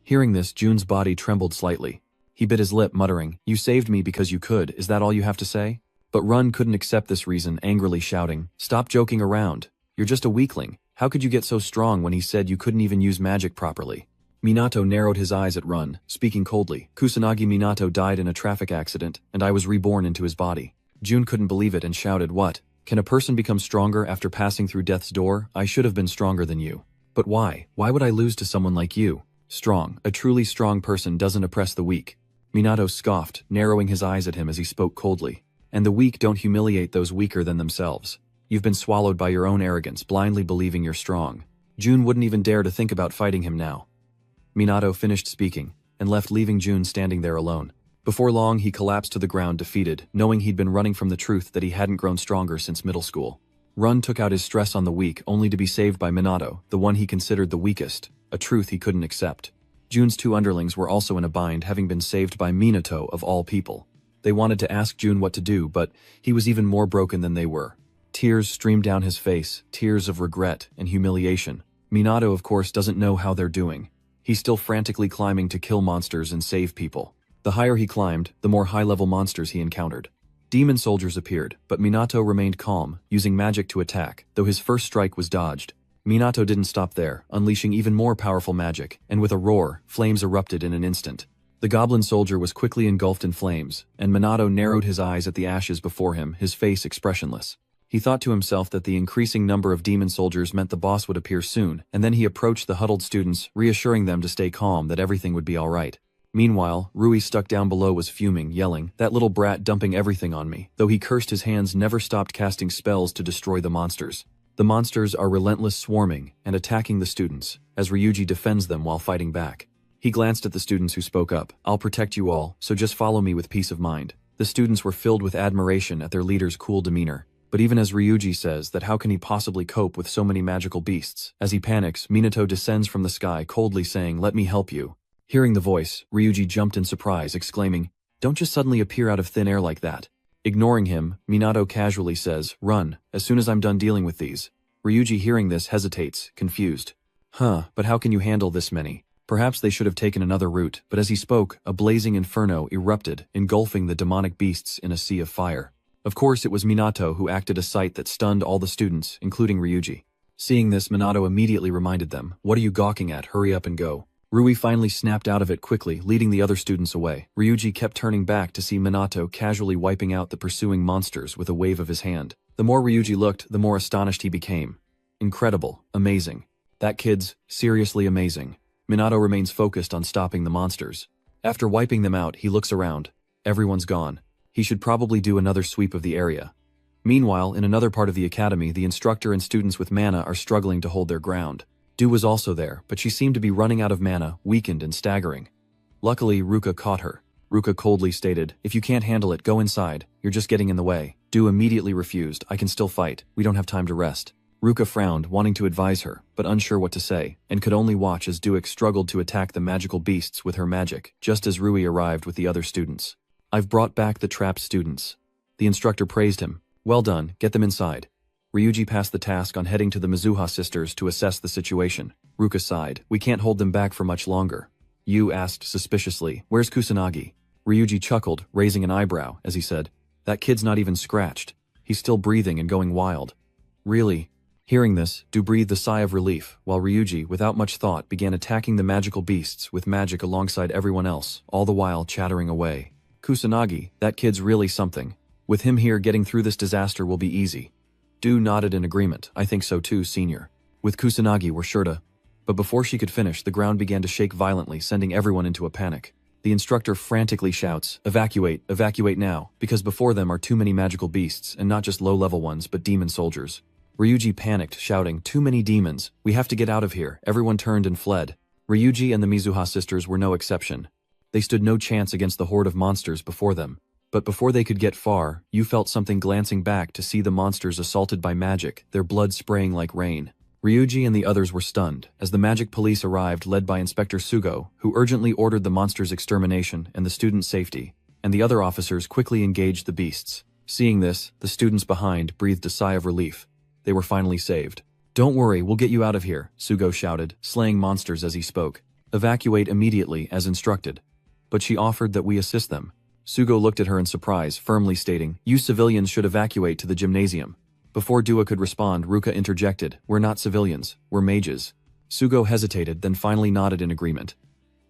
Hearing this, Jun's body trembled slightly. He bit his lip, muttering, "You saved me because you could, is that all you have to say?" But Run couldn't accept this reason, angrily shouting, "Stop joking around. You're just a weakling. How could you get so strong when he said you couldn't even use magic properly?" Minato narrowed his eyes at Run, speaking coldly, "Kusanagi Minato died in a traffic accident, and I was reborn into his body." Jun couldn't believe it and shouted, "What? Can a person become stronger after passing through death's door? I should have been stronger than you." "But why? Why would I lose to someone like you?" "Strong. A truly strong person doesn't oppress the weak." Minato scoffed, narrowing his eyes at him as he spoke coldly. "And the weak don't humiliate those weaker than themselves. You've been swallowed by your own arrogance, blindly believing you're strong." Jun wouldn't even dare to think about fighting him now. Minato finished speaking, and left, leaving Jun standing there alone. Before long, he collapsed to the ground defeated, knowing he'd been running from the truth that he hadn't grown stronger since middle school. Run took out his stress on the weak only to be saved by Minato, the one he considered the weakest, a truth he couldn't accept. Jun's two underlings were also in a bind, having been saved by Minato of all people. They wanted to ask Jun what to do, but he was even more broken than they were. Tears streamed down his face, tears of regret and humiliation. Minato, of course, doesn't know how they're doing. He's still frantically climbing to kill monsters and save people. The higher he climbed, the more high-level monsters he encountered. Demon soldiers appeared, but Minato remained calm, using magic to attack, though his first strike was dodged. Minato didn't stop there, unleashing even more powerful magic, and with a roar, flames erupted in an instant. The goblin soldier was quickly engulfed in flames, and Minato narrowed his eyes at the ashes before him, his face expressionless. He thought to himself that the increasing number of demon soldiers meant the boss would appear soon, and then he approached the huddled students, reassuring them to stay calm, that everything would be alright. Meanwhile, Rui stuck down below was fuming, yelling, "That little brat dumping everything on me," though he cursed his hands never stopped casting spells to destroy the monsters. The monsters are relentless, swarming and attacking the students, as Ryuji defends them while fighting back. He glanced at the students who spoke up. "I'll protect you all, so just follow me with peace of mind." The students were filled with admiration at their leader's cool demeanor. But even as Ryuji says that how can he possibly cope with so many magical beasts? As he panics, Minato descends from the sky, coldly saying, "Let me help you." Hearing the voice, Ryuji jumped in surprise, exclaiming, "Don't just suddenly appear out of thin air like that." Ignoring him, Minato casually says, "Run, as soon as I'm done dealing with these." Ryuji, hearing this, hesitates, confused. But how can you handle this many? Perhaps they should have taken another route, but as he spoke, a blazing inferno erupted, engulfing the demonic beasts in a sea of fire. Of course, it was Minato who acted a sight that stunned all the students, including Ryuji. Seeing this, Minato immediately reminded them, "What are you gawking at? Hurry up and go." Rui finally snapped out of it quickly, leading the other students away. Ryuji kept turning back to see Minato casually wiping out the pursuing monsters with a wave of his hand. The more Ryuji looked, the more astonished he became. Incredible. Amazing. That kid's seriously amazing. Minato remains focused on stopping the monsters. After wiping them out, he looks around. Everyone's gone. He should probably do another sweep of the area. Meanwhile, in another part of the academy, the instructor and students with mana are struggling to hold their ground. Du was also there, but she seemed to be running out of mana, weakened and staggering. Luckily, Ruka caught her. Ruka coldly stated, "If you can't handle it, go inside. You're just getting in the way." Du immediately refused. "I can still fight. We don't have time to rest." Ruka frowned, wanting to advise her, but unsure what to say, and could only watch as Duik struggled to attack the magical beasts with her magic, just as Rui arrived with the other students. "I've brought back the trapped students." The instructor praised him. "Well done, get them inside." Ryuji passed the task on heading to the Mizuha sisters to assess the situation. Ruka sighed. "We can't hold them back for much longer." Yu asked suspiciously, "Where's Kusanagi?" Ryuji chuckled, raising an eyebrow, as he said, "That kid's not even scratched. He's still breathing and going wild." "Really?" Hearing this, Du breathed a sigh of relief, while Ryuji, without much thought, began attacking the magical beasts with magic alongside everyone else, all the while chattering away. "Kusanagi, that kid's really something. With him here, getting through this disaster will be easy." Du nodded in agreement. "I think so too, senior. With Kusanagi, we're sure to..." But before she could finish, the ground began to shake violently, sending everyone into a panic. The instructor frantically shouts, "Evacuate, evacuate now, because before them are too many magical beasts, and not just low-level ones, but demon soldiers." Ryuji panicked, shouting, "Too many demons. We have to get out of here." Everyone turned and fled. Ryuji and the Mizuha sisters were no exception. They stood no chance against the horde of monsters before them. But before they could get far, you felt something glancing back to see the monsters assaulted by magic, their blood spraying like rain. Ryuji and the others were stunned, as the magic police arrived led by Inspector Sugo, who urgently ordered the monsters' extermination and the students' safety, and the other officers quickly engaged the beasts. Seeing this, the students behind breathed a sigh of relief. They were finally saved. "Don't worry, we'll get you out of here," Sugo shouted, slaying monsters as he spoke. "Evacuate immediately, as instructed." But she offered that we assist them. Sugo looked at her in surprise, firmly stating, "You civilians should evacuate to the gymnasium." Before Dua could respond, Ruka interjected, "We're not civilians, we're mages." Sugo hesitated, then finally nodded in agreement.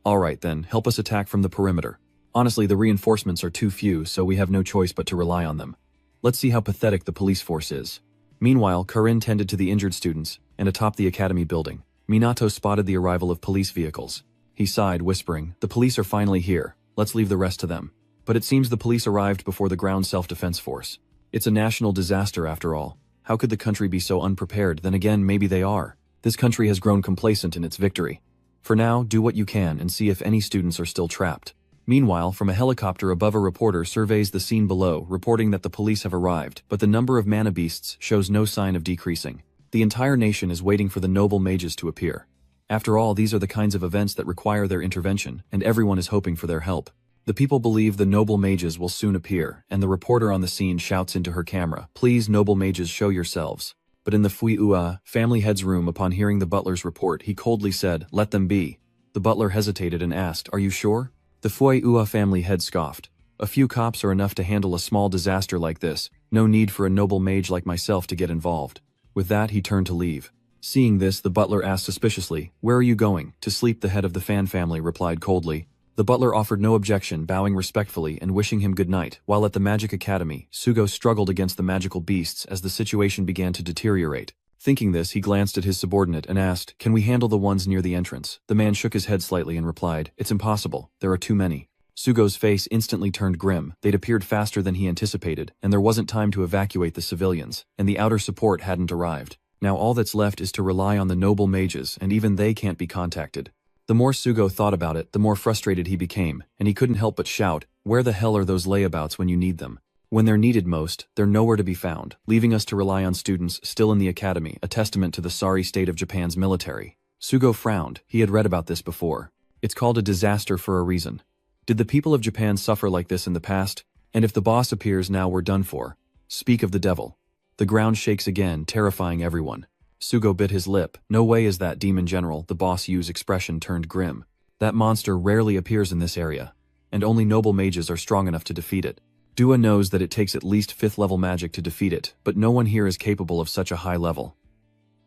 "All right then, help us attack from the perimeter. Honestly, the reinforcements are too few, so we have no choice but to rely on them. Let's see how pathetic the police force is." Meanwhile, Karin tended to the injured students, and atop the academy building, Minato spotted the arrival of police vehicles. He sighed, whispering, "The police are finally here. Let's leave the rest to them." But it seems the police arrived before the ground self-defense force. It's a national disaster after all. How could the country be so unprepared? Then again, maybe they are. This country has grown complacent in its victory. For now, do what you can and see if any students are still trapped. Meanwhile, from a helicopter above, a reporter surveys the scene below, reporting that the police have arrived, but the number of mana beasts shows no sign of decreasing. The entire nation is waiting for the noble mages to appear. After all, these are the kinds of events that require their intervention, and everyone is hoping for their help. The people believe the noble mages will soon appear, and the reporter on the scene shouts into her camera, "Please, noble mages, show yourselves." But in the Fui Ua family head's room, upon hearing the butler's report, he coldly said, "Let them be." The butler hesitated and asked, "Are you sure?" The Fui Ua family head scoffed. "A few cops are enough to handle a small disaster like this. No need for a noble mage like myself to get involved." With that, he turned to leave. Seeing this, the butler asked suspiciously, "Where are you going?" "To sleep," the head of the fan family replied coldly. The butler offered no objection, bowing respectfully and wishing him good night. While at the Magic Academy, Sugo struggled against the magical beasts as the situation began to deteriorate. Thinking this, he glanced at his subordinate and asked, "Can we handle the ones near the entrance?" The man shook his head slightly and replied, "It's impossible. There are too many." Sugo's face instantly turned grim. They'd appeared faster than he anticipated, and there wasn't time to evacuate the civilians, and the outer support hadn't arrived. Now all that's left is to rely on the noble mages, and even they can't be contacted. The more Sugo thought about it, the more frustrated he became, and he couldn't help but shout, "Where the hell are those layabouts when you need them? When they're needed most, they're nowhere to be found, leaving us to rely on students still in the academy, a testament to the sorry state of Japan's military." Sugo frowned. He had read about this before. It's called a disaster for a reason. Did the people of Japan suffer like this in the past? And if the boss appears now, we're done for. Speak of the devil. The ground shakes again, terrifying everyone. Sugo bit his lip. "No way is that, Demon General." The boss Yu's expression turned grim. "That monster rarely appears in this area, and only noble mages are strong enough to defeat it. Dua knows that it takes at least 5th level magic to defeat it, but no one here is capable of such a high level."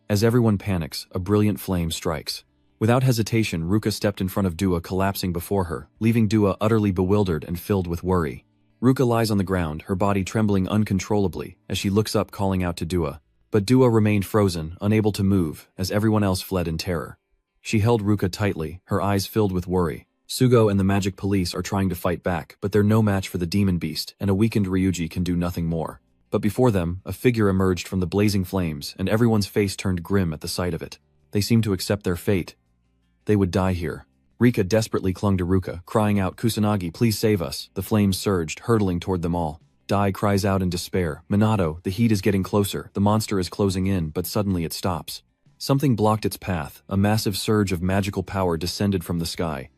As everyone panics, a brilliant flame strikes. Without hesitation, Ruka stepped in front of Dua, collapsing before her, leaving Dua utterly bewildered and filled with worry. Ruka lies on the ground, her body trembling uncontrollably, as she looks up, calling out to Dua. But Dua remained frozen, unable to move, as everyone else fled in terror. She held Ruka tightly, her eyes filled with worry. Sugo and the magic police are trying to fight back, but they're no match for the demon beast, and a weakened Ryuji can do nothing more. But before them, a figure emerged from the blazing flames, and everyone's face turned grim at the sight of it. They seemed to accept their fate. They would die here. Rika desperately clung to Ruka, crying out, "Kusanagi, please save us." The flames surged, hurtling toward them all. Dai cries out in despair, "Minato, the heat is getting closer, the monster is closing in," but suddenly it stops. Something blocked its path, a massive surge of magical power descended from the sky.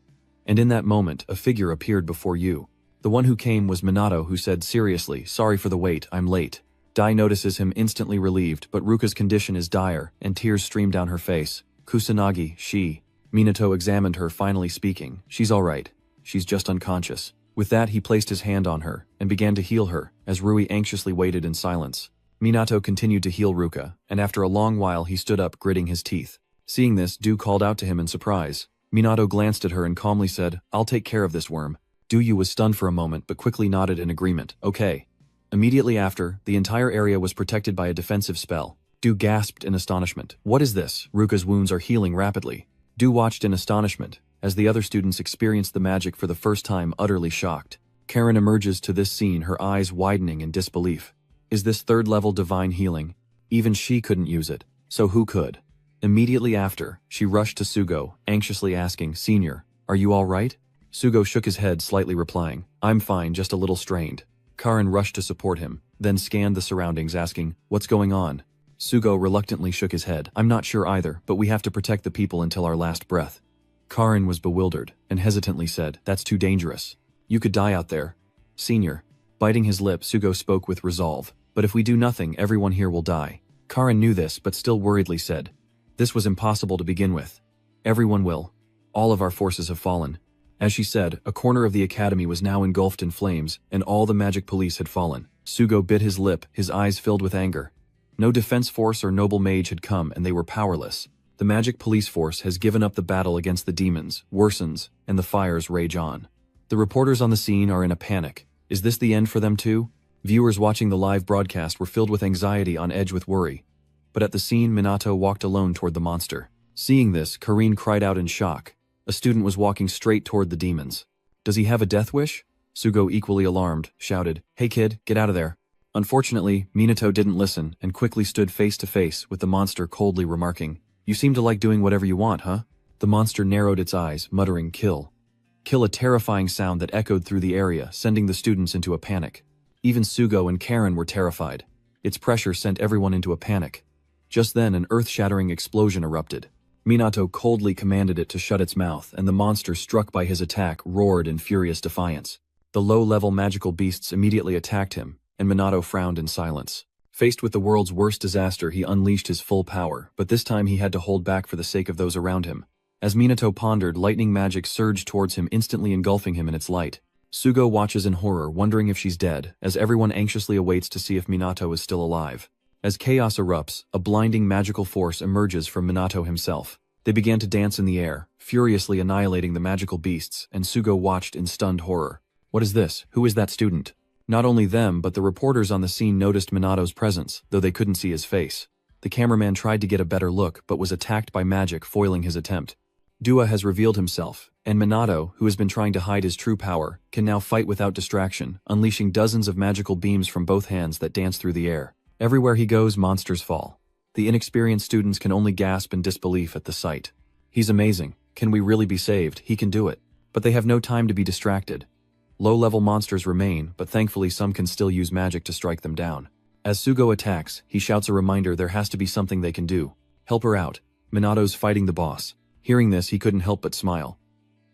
And in that moment, a figure appeared before you. The one who came was Minato, who said seriously, "Sorry for the wait, I'm late." Dai notices him, instantly relieved, but Ruka's condition is dire, and tears stream down her face. "Kusanagi, she..." Minato examined her, finally speaking. "She's all right. She's just unconscious." With that, he placed his hand on her, and began to heal her, as Rui anxiously waited in silence. Minato continued to heal Ruka, and after a long while he stood up, gritting his teeth. Seeing this, Du called out to him in surprise. Minato glanced at her and calmly said, "I'll take care of this worm." Du was stunned for a moment, but quickly nodded in agreement. "Okay." Immediately after, the entire area was protected by a defensive spell. Du gasped in astonishment. "What is this?" Ruka's wounds are healing rapidly. Du watched in astonishment, as the other students experienced the magic for the first time, utterly shocked. Karen emerges to this scene, her eyes widening in disbelief. Is this 3rd level divine healing? Even she couldn't use it, so who could? Immediately after, she rushed to Sugo, anxiously asking, "Senior, are you all right?" Sugo shook his head, slightly replying, "I'm fine, just a little strained." Karen rushed to support him, then scanned the surroundings, asking, "What's going on?" Sugo reluctantly shook his head. "I'm not sure either, but we have to protect the people until our last breath." Karen was bewildered, and hesitantly said, "That's too dangerous. You could die out there." "Senior." Biting his lip, Sugo spoke with resolve. "But if we do nothing, everyone here will die." Karen knew this, but still worriedly said, "This was impossible to begin with. Everyone will. All of our forces have fallen." As she said, a corner of the academy was now engulfed in flames, and all the magic police had fallen. Sugo bit his lip, his eyes filled with anger. No defense force or noble mage had come, and they were powerless. The magic police force has given up the battle against the demons, worsens, and the fires rage on. The reporters on the scene are in a panic. Is this the end for them too? Viewers watching the live broadcast were filled with anxiety, on edge with worry. But at the scene, Minato walked alone toward the monster. Seeing this, Karine cried out in shock. A student was walking straight toward the demons. "Does he have a death wish?" Sugo, equally alarmed, shouted, "Hey kid, get out of there." Unfortunately, Minato didn't listen, and quickly stood face to face with the monster, coldly remarking, "You seem to like doing whatever you want, huh?" The monster narrowed its eyes, muttering, "Kill." kill, a terrifying sound that echoed through the area, sending the students into a panic. Even Sugo and Karen were terrified. Its pressure sent everyone into a panic. Just then, an earth-shattering explosion erupted. Minato coldly commanded it to shut its mouth, and the monster struck by his attack roared in furious defiance. The low-level magical beasts immediately attacked him, and Minato frowned in silence. Faced with the world's worst disaster, he unleashed his full power, but this time he had to hold back for the sake of those around him. As Minato pondered, lightning magic surged towards him, instantly engulfing him in its light. Sugo watches in horror, wondering if she's dead, as everyone anxiously awaits to see if Minato is still alive. As chaos erupts, a blinding magical force emerges from Minato himself. They began to dance in the air, furiously annihilating the magical beasts, and Sugo watched in stunned horror. What is this? Who is that student? Not only them, but the reporters on the scene noticed Minato's presence, though they couldn't see his face. The cameraman tried to get a better look, but was attacked by magic, foiling his attempt. Dua has revealed himself, and Minato, who has been trying to hide his true power, can now fight without distraction, unleashing dozens of magical beams from both hands that dance through the air. Everywhere he goes, monsters fall. The inexperienced students can only gasp in disbelief at the sight. He's amazing. Can we really be saved? He can do it. But they have no time to be distracted. Low-level monsters remain, but thankfully some can still use magic to strike them down. As Sugo attacks, he shouts a reminder there has to be something they can do. Help her out. Minato's fighting the boss. Hearing this, he couldn't help but smile.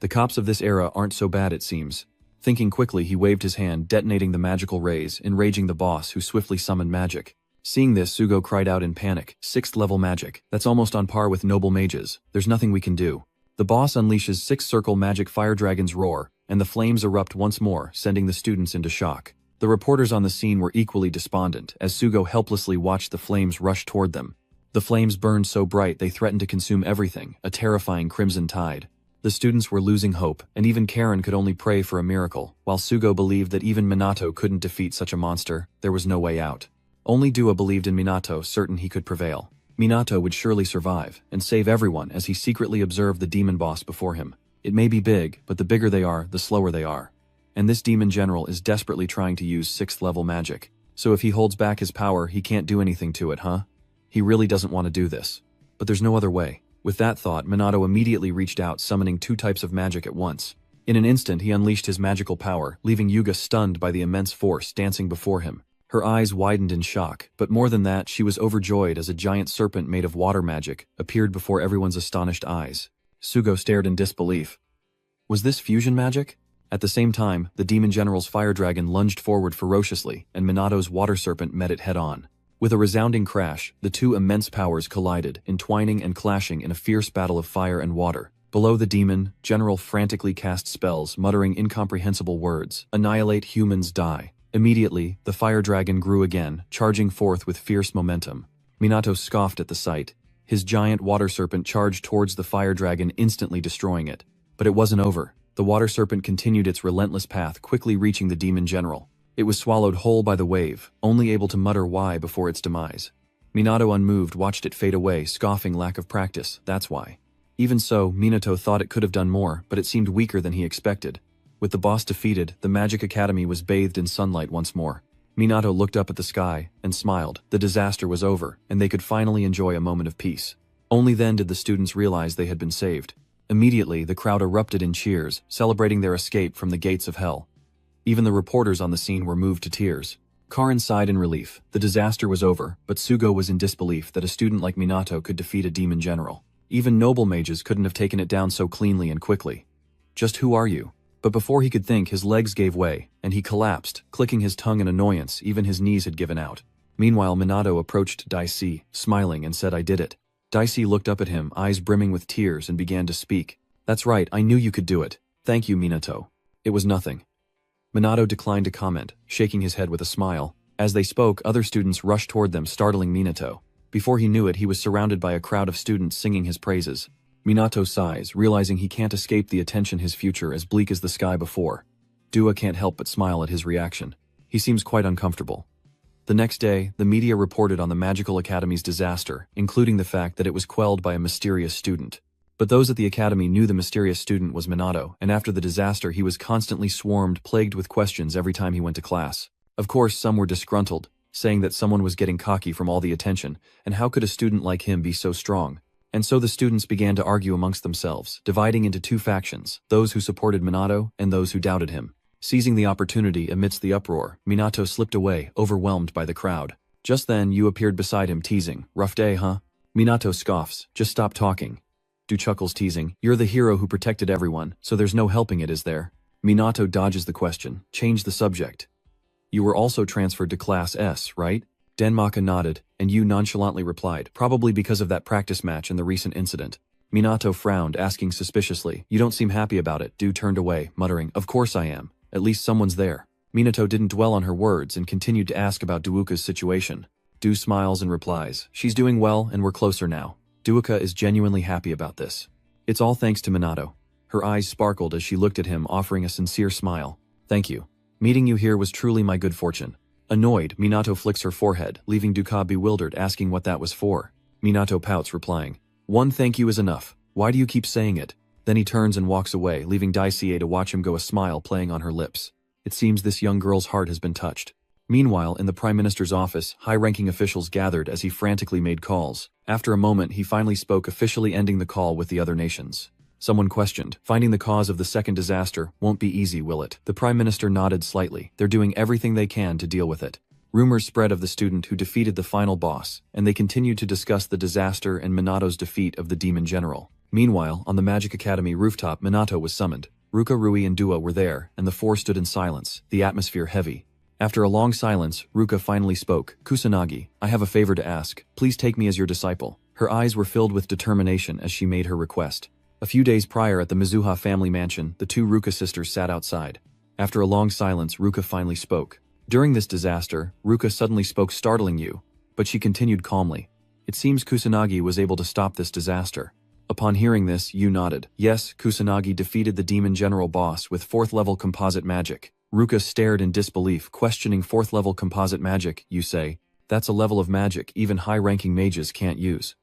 The cops of this era aren't so bad, it seems. Thinking quickly, he waved his hand, detonating the magical rays, enraging the boss, who swiftly summoned magic. Seeing this, Sugo cried out in panic. 6th-level magic. That's almost on par with noble mages. There's nothing we can do. The boss unleashes 6-circle magic fire dragons roar, and the flames erupt once more, sending the students into shock. The reporters on the scene were equally despondent, as Sugo helplessly watched the flames rush toward them. The flames burned so bright they threatened to consume everything, a terrifying crimson tide. The students were losing hope, and even Karen could only pray for a miracle. While Sugo believed that even Minato couldn't defeat such a monster, there was no way out. Only Dua believed in Minato, certain he could prevail. Minato would surely survive, and save everyone, as he secretly observed the demon boss before him. It may be big, but the bigger they are, the slower they are. And this demon general is desperately trying to use 6th-level magic. So if he holds back his power, he can't do anything to it, huh? He really doesn't want to do this. But there's no other way. With that thought, Minato immediately reached out, summoning 2 types of magic at once. In an instant, he unleashed his magical power, leaving Yuga stunned by the immense force dancing before him. Her eyes widened in shock, but more than that, she was overjoyed as a giant serpent made of water magic appeared before everyone's astonished eyes. Sugo stared in disbelief. Was this fusion magic? At the same time, the demon general's fire dragon lunged forward ferociously, and Minato's water serpent met it head-on. With a resounding crash, the 2 immense powers collided, entwining and clashing in a fierce battle of fire and water. Below the demon general frantically cast spells, muttering incomprehensible words. Annihilate humans, die. Immediately, the fire dragon grew again, charging forth with fierce momentum. Minato scoffed at the sight. His giant water serpent charged towards the fire dragon, instantly destroying it. But it wasn't over. The water serpent continued its relentless path, quickly reaching the demon general. It was swallowed whole by the wave, only able to mutter why before its demise. Minato, unmoved, watched it fade away, scoffing lack of practice, that's why. Even so, Minato thought it could have done more, but it seemed weaker than he expected. With the boss defeated, the Magic Academy was bathed in sunlight once more. Minato looked up at the sky and smiled. The disaster was over, and they could finally enjoy a moment of peace. Only then did the students realize they had been saved. Immediately, the crowd erupted in cheers, celebrating their escape from the gates of hell. Even the reporters on the scene were moved to tears. Karin sighed in relief. The disaster was over, but Sugo was in disbelief that a student like Minato could defeat a demon general. Even noble mages couldn't have taken it down so cleanly and quickly. Just who are you? But before he could think, his legs gave way, and he collapsed, clicking his tongue in annoyance. Even his knees had given out. Meanwhile, Minato approached Daisy, smiling, and said, "I did it." Daisy looked up at him, eyes brimming with tears, and began to speak. "That's right, I knew you could do it. Thank you, Minato. It was nothing." Minato declined to comment, shaking his head with a smile. As they spoke, other students rushed toward them, startling Minato. Before he knew it, he was surrounded by a crowd of students singing his praises. Minato sighs, realizing he can't escape the attention, his future as bleak as the sky before. Dua can't help but smile at his reaction. He seems quite uncomfortable. The next day, the media reported on the Magical Academy's disaster, including the fact that it was quelled by a mysterious student. But those at the academy knew the mysterious student was Minato, and after the disaster he was constantly swarmed, plagued with questions every time he went to class. Of course, some were disgruntled, saying that someone was getting cocky from all the attention, and how could a student like him be so strong? And so the students began to argue amongst themselves, dividing into two factions, those who supported Minato and those who doubted him. Seizing the opportunity amidst the uproar, Minato slipped away, overwhelmed by the crowd. Just then, Yu appeared beside him, teasing, "Rough day, huh?" Minato scoffs, "Just stop talking." Du chuckles, teasing, "You're the hero who protected everyone, so there's no helping it, is there?" Minato dodges the question, "Change the subject." "You were also transferred to Class S, right?" Denmaka nodded, and Yu nonchalantly replied, "Probably because of that practice match and the recent incident." Minato frowned, asking suspiciously, "You don't seem happy about it." Du turned away, muttering, "Of course I am. At least someone's there." Minato didn't dwell on her words and continued to ask about Duuka's situation. Du smiles and replies, "She's doing well and we're closer now. Duuka is genuinely happy about this. It's all thanks to Minato." Her eyes sparkled as she looked at him, offering a sincere smile. "Thank you. Meeting you here was truly my good fortune." Annoyed, Minato flicks her forehead, leaving Duka bewildered, asking what that was for. Minato pouts, replying, "One thank you is enough. Why do you keep saying it?" Then he turns and walks away, leaving Daisuke to watch him go, a smile playing on her lips. It seems this young girl's heart has been touched. Meanwhile, in the Prime Minister's office, high-ranking officials gathered as he frantically made calls. After a moment, he finally spoke, officially ending the call with the other nations. Someone questioned, "Finding the cause of the second disaster won't be easy, will it?" The Prime Minister nodded slightly. "They're doing everything they can to deal with it." Rumors spread of the student who defeated the final boss, and they continued to discuss the disaster and Minato's defeat of the demon general. Meanwhile, on the Magic Academy rooftop, Minato was summoned. Ruka, Rui, and Dua were there, and the four stood in silence, the atmosphere heavy. After a long silence, Ruka finally spoke. "Kusanagi, I have a favor to ask. Please take me as your disciple." Her eyes were filled with determination as she made her request. A few days prior at the Mizuha family mansion, the two Ruka sisters sat outside. After a long silence, Ruka finally spoke. "During this disaster, Ruka suddenly spoke, startling you." But she continued calmly. "It seems Kusanagi was able to stop this disaster." Upon hearing this, Yu nodded. "Yes, Kusanagi defeated the demon general boss with 4th-level composite magic." Ruka stared in disbelief, questioning 4th-level composite magic, "You say? That's a level of magic even high-ranking mages can't use."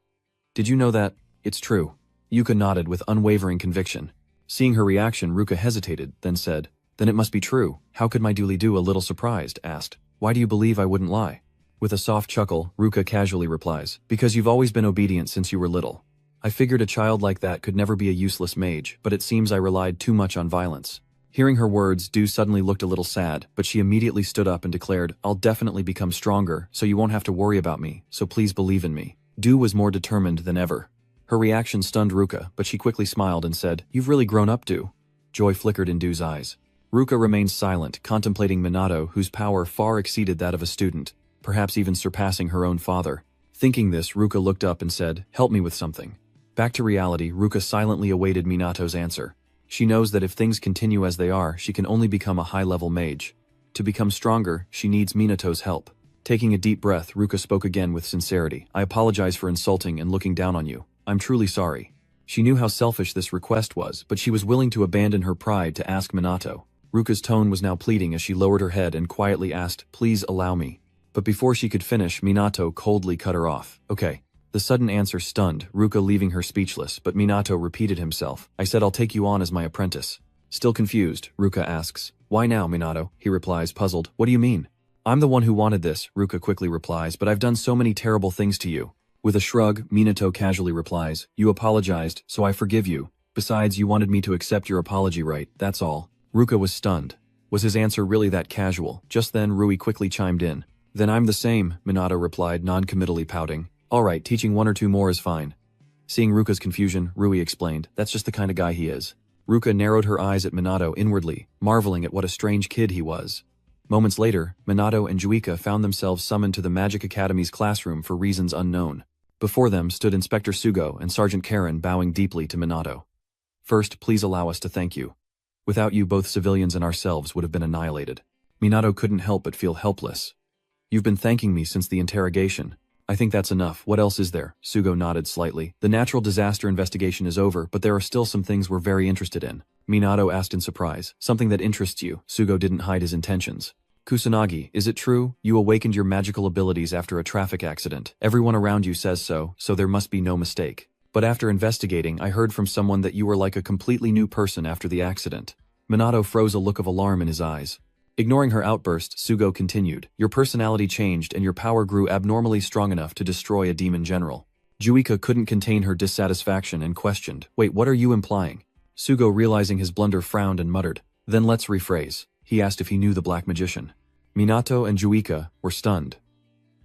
"Did you know that?" "It's true." Yuka nodded with unwavering conviction. Seeing her reaction, Ruka hesitated, then said, "Then it must be true." "How could my dooley-doo?" A little surprised, asked. "Why do you believe I wouldn't lie?" With a soft chuckle, Ruka casually replies, "Because you've always been obedient since you were little. I figured a child like that could never be a useless mage, but it seems I relied too much on violence." Hearing her words, Du suddenly looked a little sad, but she immediately stood up and declared, "I'll definitely become stronger, so you won't have to worry about me, so please believe in me." Du was more determined than ever. Her reaction stunned Ruka, but she quickly smiled and said, "You've really grown up, Du." Joy flickered in Du's eyes. Ruka remained silent, contemplating Minato, whose power far exceeded that of a student, perhaps even surpassing her own father. Thinking this, Ruka looked up and said, "Help me with something." Back to reality, Ruka silently awaited Minato's answer. She knows that if things continue as they are, she can only become a high-level mage. To become stronger, she needs Minato's help. Taking a deep breath, Ruka spoke again with sincerity. "I apologize for insulting and looking down on you. I'm truly sorry." She knew how selfish this request was, but she was willing to abandon her pride to ask Minato. Ruka's tone was now pleading as she lowered her head and quietly asked, "Please allow me." But before she could finish, Minato coldly cut her off. "Okay." The sudden answer stunned Ruka, leaving her speechless, but Minato repeated himself. "I said I'll take you on as my apprentice." Still confused, Ruka asks, "Why now, Minato?" He replies, puzzled, "What do you mean?" "I'm the one who wanted this," Ruka quickly replies, "but I've done so many terrible things to you." With a shrug, Minato casually replies, "You apologized, so I forgive you. Besides, you wanted me to accept your apology, right? That's all." Ruka was stunned. Was his answer really that casual? Just then, Rui quickly chimed in. "Then I'm the same," Minato replied, non-committally pouting. "Alright, teaching one or two more is fine." Seeing Ruka's confusion, Rui explained, "That's just the kind of guy he is." Ruka narrowed her eyes at Minato inwardly, marveling at what a strange kid he was. Moments later, Minato and Juika found themselves summoned to the Magic Academy's classroom for reasons unknown. Before them stood Inspector Sugo and Sergeant Karen, bowing deeply to Minato. "First, please allow us to thank you. Without you, both civilians and ourselves would have been annihilated." Minato couldn't help but feel helpless. "You've been thanking me since the interrogation. I think that's enough. What else is there?" Sugo nodded slightly. "The natural disaster investigation is over, but there are still some things we're very interested in." Minato asked in surprise. "Something that interests you?" Sugo didn't hide his intentions. "Kusanagi, is it true? You awakened your magical abilities after a traffic accident. Everyone around you says so, so there must be no mistake. But after investigating, I heard from someone that you were like a completely new person after the accident." Minato froze, a look of alarm in his eyes. Ignoring her outburst, Sugo continued, "Your personality changed and your power grew abnormally strong enough to destroy a demon general. Juika couldn't contain her dissatisfaction and questioned, "Wait, what are you implying?" Sugo, realizing his blunder, frowned and muttered, "Then let's rephrase." He asked if he knew the Black Magician. Minato and Juika were stunned.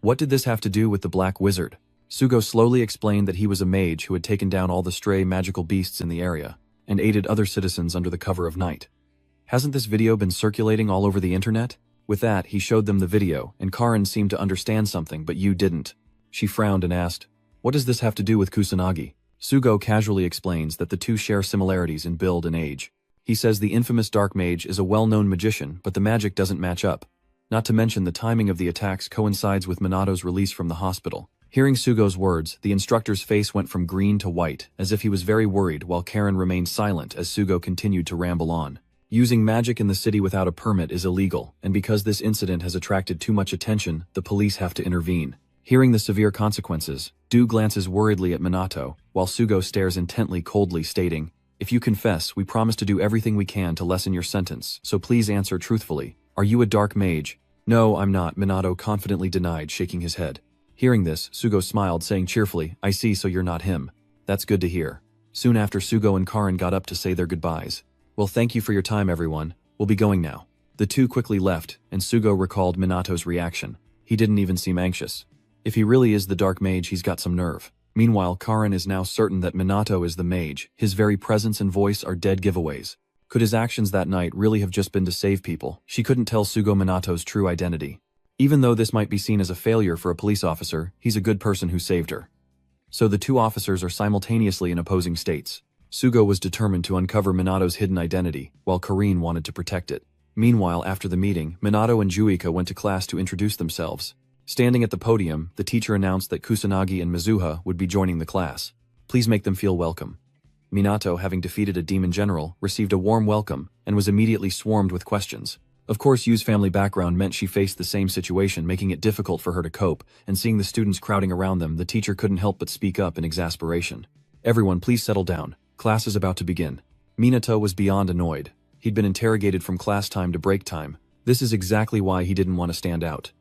What did this have to do with the Black Wizard? Sugo slowly explained that he was a mage who had taken down all the stray magical beasts in the area, and aided other citizens under the cover of night. Hasn't this video been circulating all over the internet? With that, he showed them the video, and Karin seemed to understand something, but Yu didn't. She frowned and asked, "What does this have to do with Kusanagi?" Sugo casually explains that the two share similarities in build and age. He says the infamous Dark Mage is a well-known magician, but the magic doesn't match up. Not to mention the timing of the attacks coincides with Minato's release from the hospital. Hearing Sugo's words, the instructor's face went from green to white, as if he was very worried, while Karin remained silent as Sugo continued to ramble on. Using magic in the city without a permit is illegal, and because this incident has attracted too much attention, the police have to intervene. Hearing the severe consequences, Du glances worriedly at Minato, while Sugo stares intently, coldly, stating, "If you confess, we promise to do everything we can to lessen your sentence, so please answer truthfully. Are you a dark mage?" "No, I'm not," Minato confidently denied, shaking his head. Hearing this, Sugo smiled, saying cheerfully, "I see, so you're not him. That's good to hear." Soon after, Sugo and Karin got up to say their goodbyes. "Well, thank you for your time, everyone. We'll be going now." The two quickly left, and Sugo recalled Minato's reaction. He didn't even seem anxious. If he really is the dark mage, he's got some nerve. Meanwhile, Karin is now certain that Minato is the mage. His very presence and voice are dead giveaways. Could his actions that night really have just been to save people? She couldn't tell Sugo Minato's true identity. Even though this might be seen as a failure for a police officer, he's a good person who saved her. So the two officers are simultaneously in opposing states. Sugo was determined to uncover Minato's hidden identity, while Karin wanted to protect it. Meanwhile, after the meeting, Minato and Juika went to class to introduce themselves. Standing at the podium, the teacher announced that Kusanagi and Mizuha would be joining the class. Please make them feel welcome. Minato, having defeated a demon general, received a warm welcome, and was immediately swarmed with questions. Of course, Yu's family background meant she faced the same situation, making it difficult for her to cope, and seeing the students crowding around them, the teacher couldn't help but speak up in exasperation. "Everyone, please settle down. Class is about to begin." Minato was beyond annoyed. He'd been interrogated from class time to break time. This is exactly why he didn't want to stand out.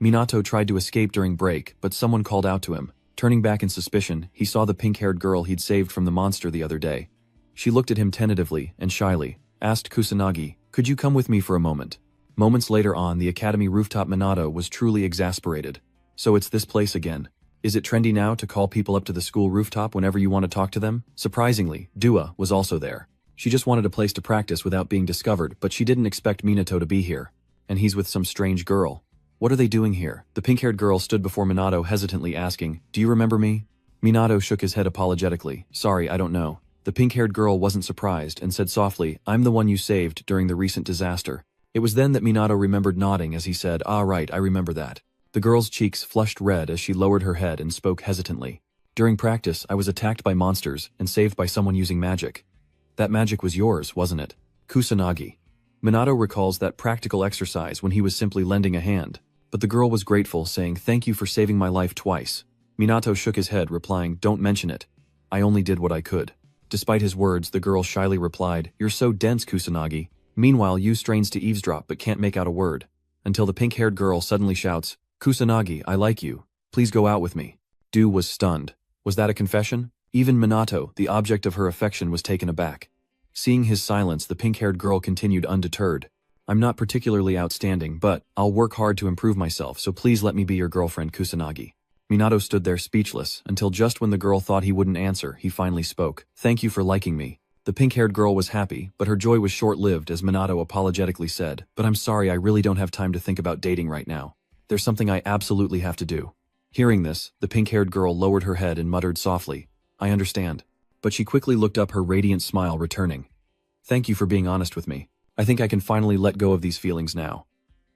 Minato tried to escape during break, but someone called out to him. Turning back in suspicion, he saw the pink-haired girl he'd saved from the monster the other day. She looked at him tentatively and shyly, asked Kusanagi, "Could you come with me for a moment?" Moments later on the academy rooftop, Minato was truly exasperated. "So it's this place again. Is it trendy now to call people up to the school rooftop whenever you want to talk to them?" Surprisingly, Dua was also there. She just wanted a place to practice without being discovered, but she didn't expect Minato to be here. And he's with some strange girl. What are they doing here? The pink-haired girl stood before Minato, hesitantly asking, "Do you remember me?" Minato shook his head apologetically. "Sorry, I don't know." The pink-haired girl wasn't surprised and said softly, "I'm the one you saved during the recent disaster." It was then that Minato remembered, nodding as he said, "Ah, right, I remember that." The girl's cheeks flushed red as she lowered her head and spoke hesitantly. "During practice, I was attacked by monsters and saved by someone using magic." "That magic was yours, wasn't it?" Kusanagi. Minato recalls that practical exercise when he was simply lending a hand. But the girl was grateful, saying, "Thank you for saving my life twice." Minato shook his head, replying, "Don't mention it. I only did what I could." Despite his words, the girl shyly replied, "You're so dense, Kusanagi." Meanwhile, Yu strains to eavesdrop but can't make out a word. Until the pink-haired girl suddenly shouts, "Kusanagi, I like you. Please go out with me." Du was stunned. Was that a confession? Even Minato, the object of her affection, was taken aback. Seeing his silence, the pink-haired girl continued undeterred. "I'm not particularly outstanding, but I'll work hard to improve myself, so please let me be your girlfriend, Kusanagi." Minato stood there speechless, until just when the girl thought he wouldn't answer, he finally spoke. "Thank you for liking me." The pink-haired girl was happy, but her joy was short-lived as Minato apologetically said, "But I'm sorry, I really don't have time to think about dating right now. There's something I absolutely have to do." Hearing this, the pink-haired girl lowered her head and muttered softly, "I understand." But she quickly looked up, her radiant smile returning. "Thank you for being honest with me. I think I can finally let go of these feelings now."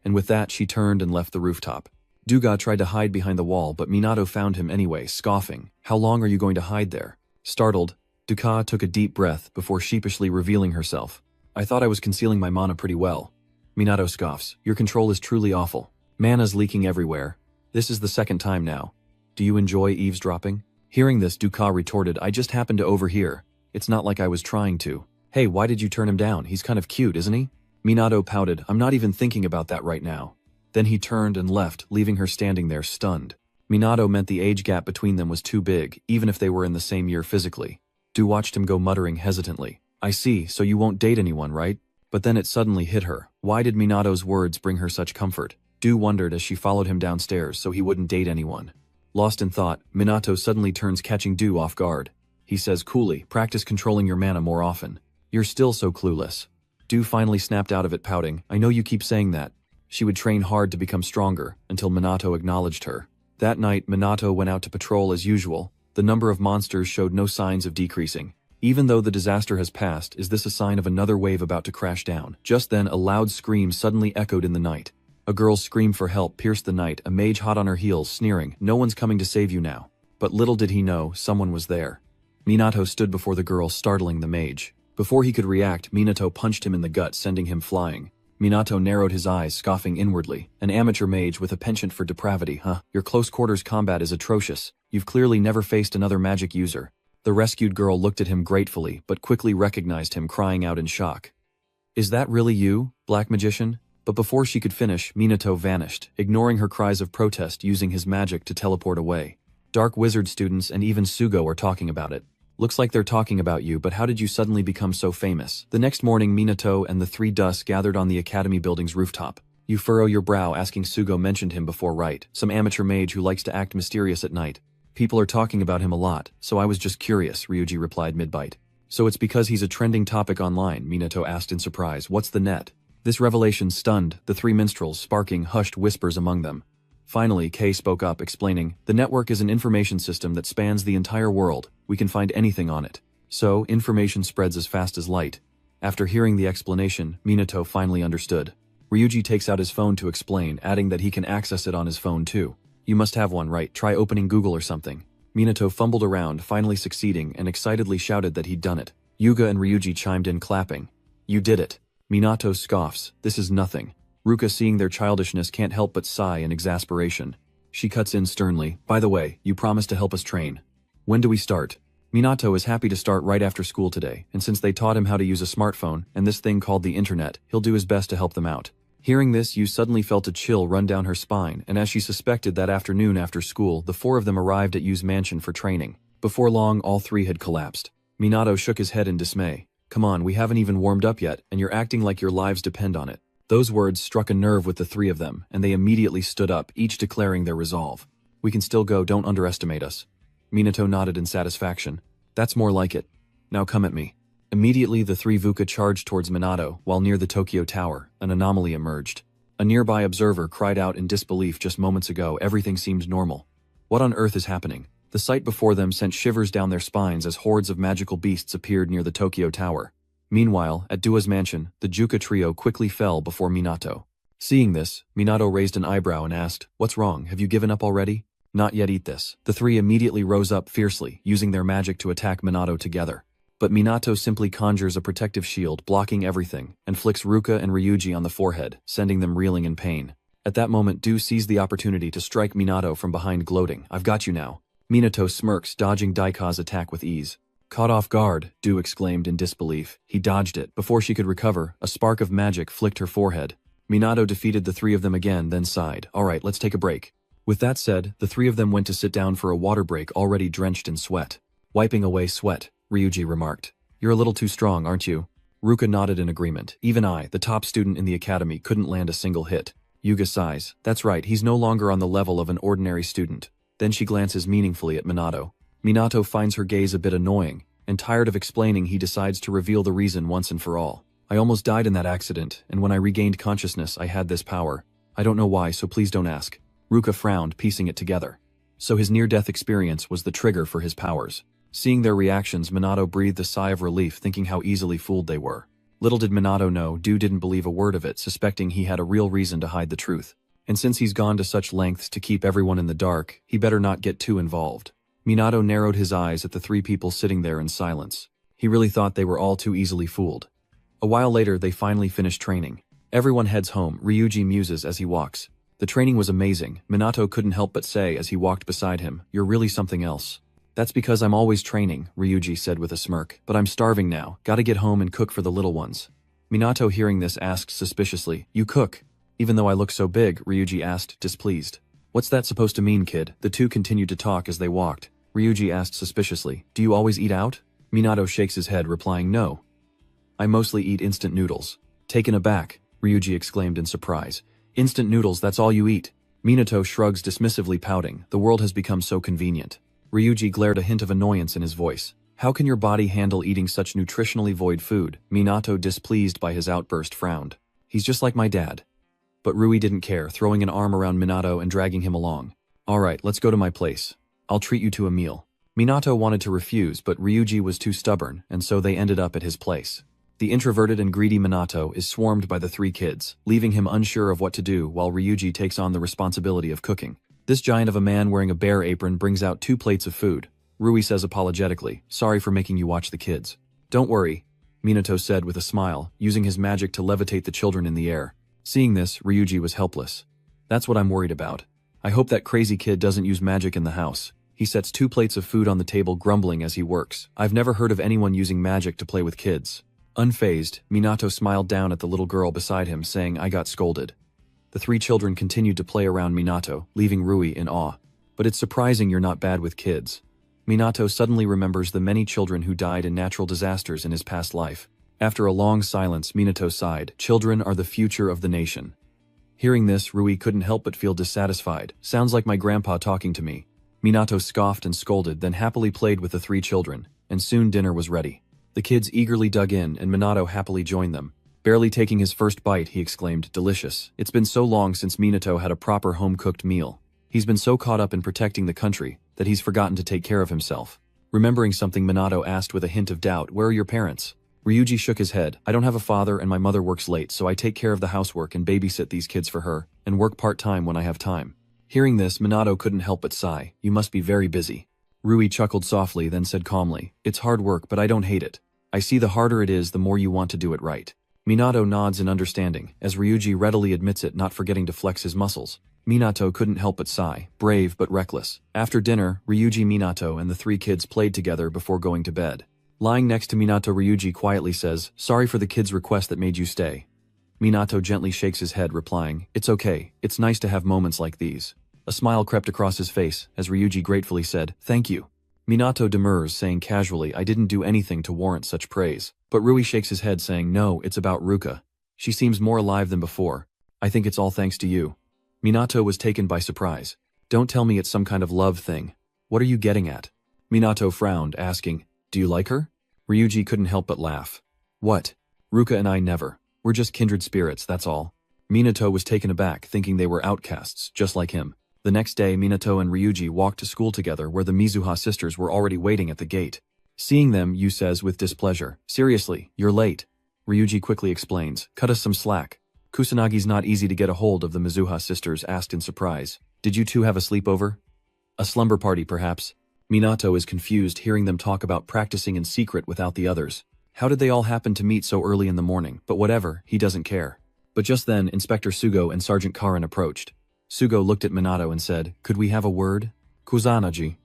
And with that, she turned and left the rooftop. Duga tried to hide behind the wall, but Minato found him anyway, scoffing, "How long are you going to hide there?" Startled, Duka took a deep breath before sheepishly revealing herself. "I thought I was concealing my mana pretty well." Minato scoffs, "Your control is truly awful. Mana's leaking everywhere. This is the second time now. Do you enjoy eavesdropping?" Hearing this, Duka retorted, "I just happened to overhear. It's not like I was trying to." "Hey, why did you turn him down? He's kind of cute, isn't he?" Minato pouted, "I'm not even thinking about that right now." Then he turned and left, leaving her standing there stunned. Minato meant the age gap between them was too big, even if they were in the same year physically. Du watched him go, muttering hesitantly, "I see, so you won't date anyone, right?" But then it suddenly hit her. Why did Minato's words bring her such comfort? Du wondered as she followed him downstairs so he wouldn't date anyone. Lost in thought, Minato suddenly turns, catching Du off guard. He says coolly, "Practice controlling your mana more often. You're still so clueless." Du finally snapped out of it, pouting, "I know you keep saying that." She would train hard to become stronger, until Minato acknowledged her. That night, Minato went out to patrol as usual. The number of monsters showed no signs of decreasing. Even though the disaster has passed, is this a sign of another wave about to crash down? Just then, a loud scream suddenly echoed in the night. A girl's scream for help pierced the night, a mage hot on her heels, sneering, "No one's coming to save you now." But little did he know, someone was there. Minato stood before the girl, startling the mage. Before he could react, Minato punched him in the gut, sending him flying. Minato narrowed his eyes, scoffing inwardly. "An amateur mage with a penchant for depravity, huh? Your close-quarters combat is atrocious. You've clearly never faced another magic user." The rescued girl looked at him gratefully, but quickly recognized him, crying out in shock. "Is that really you, Black Magician?" But before she could finish, Minato vanished, ignoring her cries of protest, using his magic to teleport away. Dark Wizard students and even Sugo are talking about it. "Looks like they're talking about you, but how did you suddenly become so famous?" The next morning, Minato and the three Dus gathered on the academy building's rooftop. "You furrow your brow, asking Sugo mentioned him before, right? Some amateur mage who likes to act mysterious at night. People are talking about him a lot, so I was just curious," Ryuji replied mid-bite. "So it's because he's a trending topic online?" Minato asked in surprise. "What's the net?" This revelation stunned the three minstrels, sparking hushed whispers among them. Finally, Kei spoke up, explaining, "The network is an information system that spans the entire world. We can find anything on it. So, information spreads as fast as light." After hearing the explanation, Minato finally understood. Ryuji takes out his phone to explain, adding that he can access it on his phone too. "You must have one, right? Try opening Google or something." Minato fumbled around, finally succeeding, and excitedly shouted that he'd done it. Yuga and Ryuji chimed in, clapping. "You did it." Minato scoffs, "This is nothing." Ruka, seeing their childishness, can't help but sigh in exasperation. She cuts in sternly, "By the way, you promised to help us train. When do we start?" Minato is happy to start right after school today, and since they taught him how to use a smartphone and this thing called the internet, he'll do his best to help them out. Hearing this, Yu suddenly felt a chill run down her spine, and as she suspected, that afternoon after school, the four of them arrived at Yu's mansion for training. Before long, all three had collapsed. Minato shook his head in dismay. "Come on, we haven't even warmed up yet, and you're acting like your lives depend on it." Those words struck a nerve with the three of them, and they immediately stood up, each declaring their resolve. "We can still go, don't underestimate us." Minato nodded in satisfaction. "That's more like it. Now come at me." Immediately, the three Vuka charged towards Minato, while near the Tokyo Tower, an anomaly emerged. A nearby observer cried out in disbelief. Just moments ago, everything seemed normal. What on earth is happening? The sight before them sent shivers down their spines as hordes of magical beasts appeared near the Tokyo Tower. Meanwhile, at Dua's mansion, the Juka trio quickly fell before Minato. Seeing this, Minato raised an eyebrow and asked, "What's wrong? Have you given up already?" "Not yet, eat this." The three immediately rose up fiercely, using their magic to attack Minato together. But Minato simply conjures a protective shield, blocking everything, and flicks Ruka and Ryuji on the forehead, sending them reeling in pain. At that moment, Du seized the opportunity to strike Minato from behind, gloating, "I've got you now." Minato smirks, dodging Daika's attack with ease. Caught off guard, Du exclaimed in disbelief. He dodged it. Before she could recover, a spark of magic flicked her forehead. Minato defeated the three of them again, then sighed. "All right, let's take a break." With that said, the three of them went to sit down for a water break, already drenched in sweat. Wiping away sweat, Ryuji remarked, "You're a little too strong, aren't you?" Ruka nodded in agreement. "Even I, the top student in the academy, couldn't land a single hit." Yuga sighs. "That's right, he's no longer on the level of an ordinary student." Then she glances meaningfully at Minato. Minato finds her gaze a bit annoying, and tired of explaining, he decides to reveal the reason once and for all. "I almost died in that accident, and when I regained consciousness, I had this power. I don't know why, so please don't ask." Ruka frowned, piecing it together. So his near-death experience was the trigger for his powers. Seeing their reactions, Minato breathed a sigh of relief, thinking how easily fooled they were. Little did Minato know, Du didn't believe a word of it, suspecting he had a real reason to hide the truth. And since he's gone to such lengths to keep everyone in the dark, he better not get too involved. Minato narrowed his eyes at the three people sitting there in silence. He really thought they were all too easily fooled. A while later, they finally finished training. Everyone heads home, Ryuji muses as he walks. "The training was amazing," Minato couldn't help but say as he walked beside him. "You're really something else." "That's because I'm always training," Ryuji said with a smirk. "But I'm starving now, gotta get home and cook for the little ones." Minato, hearing this, asked suspiciously, "You cook?" "Even though I look so big?" Ryuji asked, displeased. What's that supposed to mean, kid? The two continued to talk as they walked. Ryuji asked suspiciously, do you always eat out? Minato shakes his head, replying no. I mostly eat instant noodles. Taken aback, Ryuji exclaimed in surprise. Instant noodles, that's all you eat? Minato shrugs dismissively, pouting. The world has become so convenient. Ryuji glared, a hint of annoyance in his voice. How can your body handle eating such nutritionally void food? Minato, displeased by his outburst, frowned. He's just like my dad. But Rui didn't care, throwing an arm around Minato and dragging him along. Alright, let's go to my place. I'll treat you to a meal. Minato wanted to refuse, but Ryuji was too stubborn, and so they ended up at his place. The introverted and greedy Minato is swarmed by the three kids, leaving him unsure of what to do while Ryuji takes on the responsibility of cooking. This giant of a man wearing a bear apron brings out 2 plates of food. Rui says apologetically, sorry for making you watch the kids. Don't worry, Minato said with a smile, using his magic to levitate the children in the air. Seeing this, Ryuji was helpless. That's what I'm worried about. I hope that crazy kid doesn't use magic in the house. He sets 2 plates of food on the table, grumbling as he works. I've never heard of anyone using magic to play with kids. Unfazed, Minato smiled down at the little girl beside him, saying, I got scolded. The 3 children continued to play around Minato, leaving Rui in awe. But it's surprising you're not bad with kids. Minato suddenly remembers the many children who died in natural disasters in his past life. After a long silence, Minato sighed. Children are the future of the nation. Hearing this, Rui couldn't help but feel dissatisfied. Sounds like my grandpa talking to me. Minato scoffed and scolded, then happily played with the 3 children, and soon dinner was ready. The kids eagerly dug in, and Minato happily joined them. Barely taking his first bite, he exclaimed, delicious. It's been so long since Minato had a proper home-cooked meal. He's been so caught up in protecting the country that he's forgotten to take care of himself. Remembering something, Minato asked with a hint of doubt, where are your parents? Ryuji shook his head. I don't have a father and my mother works late, so I take care of the housework and babysit these kids for her, and work part-time when I have time. Hearing this, Minato couldn't help but sigh. You must be very busy. Rui chuckled softly, then said calmly, it's hard work, but I don't hate it. I see the harder it is, the more you want to do it right. Minato nods in understanding, as Ryuji readily admits it, not forgetting to flex his muscles. Minato couldn't help but sigh, brave but reckless. After dinner, Ryuji, Minato, and the 3 kids played together before going to bed. Lying next to Minato, Ryuji quietly says, sorry for the kids' request that made you stay. Minato gently shakes his head, replying, it's okay, it's nice to have moments like these. A smile crept across his face, as Ryuji gratefully said, thank you. Minato demurs, saying casually, I didn't do anything to warrant such praise. But Rui shakes his head, saying, no, it's about Ruka. She seems more alive than before. I think it's all thanks to you. Minato was taken by surprise. Don't tell me it's some kind of love thing. What are you getting at? Minato frowned, asking, do you like her? Ryuji couldn't help but laugh. What? Ruka and I never. We're just kindred spirits, that's all. Minato was taken aback, thinking they were outcasts, just like him. The next day, Minato and Ryuji walked to school together, where the Mizuha sisters were already waiting at the gate. Seeing them, Yu says with displeasure, seriously, you're late. Ryuji quickly explains, cut us some slack. Kusanagi's not easy to get a hold of, the Mizuha sisters asked in surprise. Did you two have a sleepover? A slumber party, perhaps? Minato is confused, hearing them talk about practicing in secret without the others. How did they all happen to meet so early in the morning? But whatever, he doesn't care. But just then, Inspector Sugo and Sergeant Karin approached. Sugo looked at Minato and said, could we have a word? Kusanagi.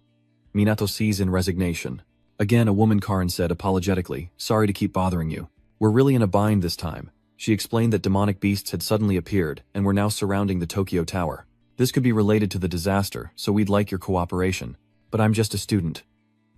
Minato sees in resignation. Again, a woman, Karin said apologetically, sorry to keep bothering you. We're really in a bind this time. She explained that demonic beasts had suddenly appeared and were now surrounding the Tokyo Tower. This could be related to the disaster, so we'd like your cooperation. But I'm just a student.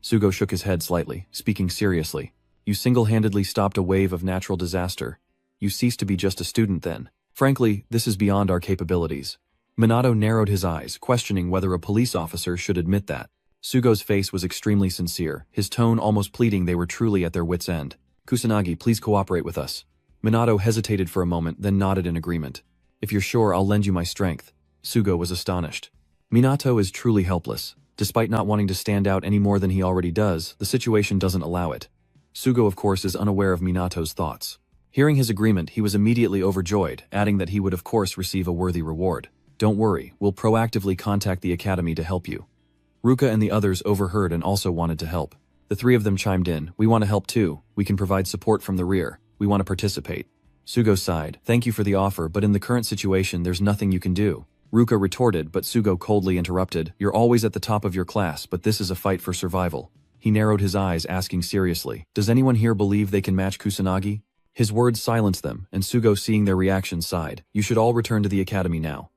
Sugo shook his head slightly, speaking seriously. You single-handedly stopped a wave of natural disaster. You ceased to be just a student then. Frankly, this is beyond our capabilities. Minato narrowed his eyes, questioning whether a police officer should admit that. Sugo's face was extremely sincere, his tone almost pleading they were truly at their wits' end. Kusanagi, please cooperate with us. Minato hesitated for a moment, then nodded in agreement. If you're sure, I'll lend you my strength. Sugo was astonished. Minato is truly helpless. Despite not wanting to stand out any more than he already does, the situation doesn't allow it. Sugo, of course, is unaware of Minato's thoughts. Hearing his agreement, he was immediately overjoyed, adding that he would of course receive a worthy reward. Don't worry, we'll proactively contact the academy to help you. Ruka and the others overheard and also wanted to help. The 3 of them chimed in, we want to help too, we can provide support from the rear, we want to participate. Sugo sighed, thank you for the offer, but in the current situation there's nothing you can do. Ruka retorted, but Sugo coldly interrupted, you're always at the top of your class, but this is a fight for survival. He narrowed his eyes, asking seriously, does anyone here believe they can match Kusanagi? His words silenced them, and Sugo, seeing their reaction, sighed, you should all return to the academy now.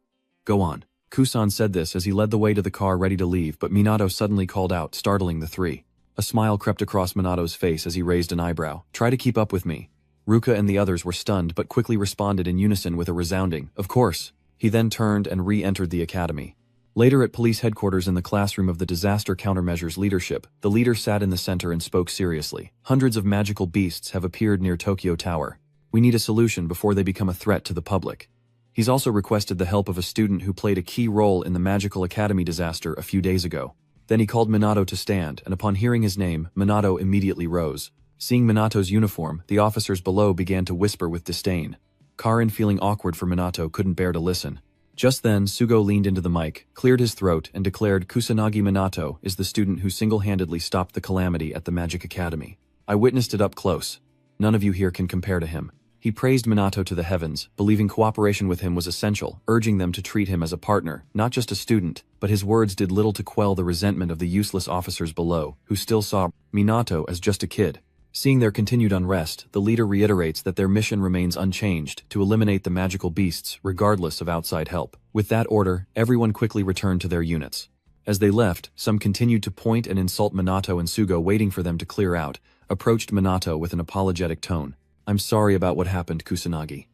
Go on. Kusan said this as he led the way to the car ready to leave, but Minato suddenly called out, startling the three. A smile crept across Minato's face as he raised an eyebrow. Try to keep up with me. Ruka and the others were stunned but quickly responded in unison with a resounding, of course. He then turned and re-entered the academy. Later at police headquarters in the classroom of the Disaster Countermeasures Leadership, the leader sat in the center and spoke seriously. Hundreds of magical beasts have appeared near Tokyo Tower. We need a solution before they become a threat to the public. He's also requested the help of a student who played a key role in the Magical Academy disaster a few days ago. Then he called Minato to stand, and upon hearing his name, Minato immediately rose. Seeing Minato's uniform, the officers below began to whisper with disdain. Karin, feeling awkward for Minato, couldn't bear to listen. Just then, Sugo leaned into the mic, cleared his throat, and declared, Kusanagi Minato is the student who single-handedly stopped the calamity at the Magic Academy. I witnessed it up close. None of you here can compare to him. He praised Minato to the heavens, believing cooperation with him was essential, urging them to treat him as a partner, not just a student, but his words did little to quell the resentment of the useless officers below, who still saw Minato as just a kid. Seeing their continued unrest, the leader reiterates that their mission remains unchanged, to eliminate the magical beasts, regardless of outside help. With that order, everyone quickly returned to their units. As they left, some continued to point and insult Minato, and Sugo, waiting for them to clear out, approached Minato with an apologetic tone. I'm sorry about what happened, Kusanagi.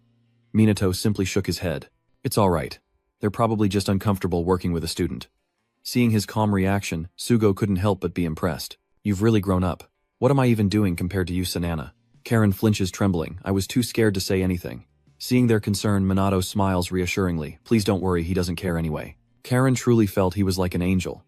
Minato simply shook his head. It's all right. They're probably just uncomfortable working with a student. Seeing his calm reaction, Sugo couldn't help but be impressed. You've really grown up. What am I even doing compared to you, Sanana? Karin flinches, trembling. I was too scared to say anything. Seeing their concern, Minato smiles reassuringly. Please don't worry, he doesn't care anyway. Karin truly felt he was like an angel.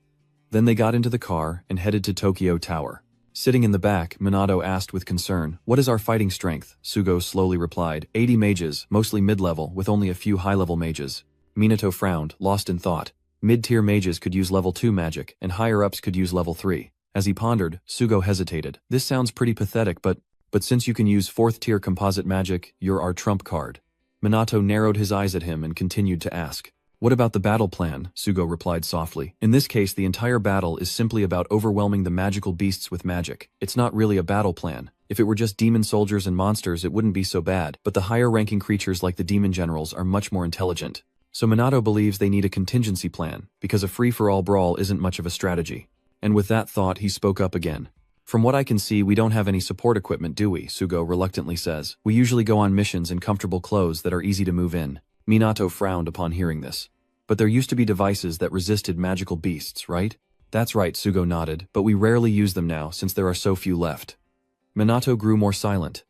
Then they got into the car and headed to Tokyo Tower. Sitting in the back, Minato asked with concern, What is our fighting strength? Sugo slowly replied, 80 mages, mostly mid-level, with only a few high-level mages. Minato frowned, lost in thought. Mid-tier mages could use level 2 magic, and higher-ups could use level 3. As he pondered, Sugo hesitated. This sounds pretty pathetic, but since you can use 4th-tier composite magic, you're our trump card. Minato narrowed his eyes at him and continued to ask. What about the battle plan? Sugo replied softly. In this case, the entire battle is simply about overwhelming the magical beasts with magic. It's not really a battle plan. If it were just demon soldiers and monsters, it wouldn't be so bad, but the higher-ranking creatures like the demon generals are much more intelligent. So Minato believes they need a contingency plan, because a free-for-all brawl isn't much of a strategy. And with that thought, he spoke up again. From what I can see, we don't have any support equipment, do we? Sugo reluctantly says. We usually go on missions in comfortable clothes that are easy to move in. Minato frowned upon hearing this. But there used to be devices that resisted magical beasts, right? That's right, Sugo nodded, but we rarely use them now since there are so few left. Minato grew more silent.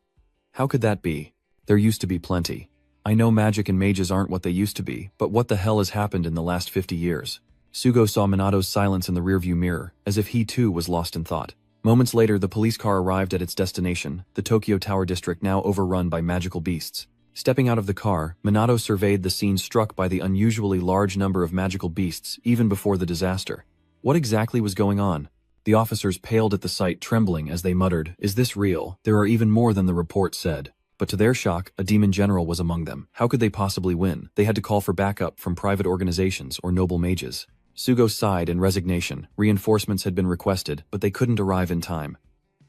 How could that be? There used to be plenty. I know magic and mages aren't what they used to be, but what the hell has happened in the last 50 years? Sugo saw Minato's silence in the rearview mirror, as if he too was lost in thought. Moments later, the police car arrived at its destination, the Tokyo Tower district now overrun by magical beasts. Stepping out of the car, Minato surveyed the scene, struck by the unusually large number of magical beasts even before the disaster. What exactly was going on? The officers paled at the sight, trembling as they muttered, Is this real? There are even more than the report said. But to their shock, a demon general was among them. How could they possibly win? They had to call for backup from private organizations or noble mages. Sugo sighed in resignation. Reinforcements had been requested, but they couldn't arrive in time.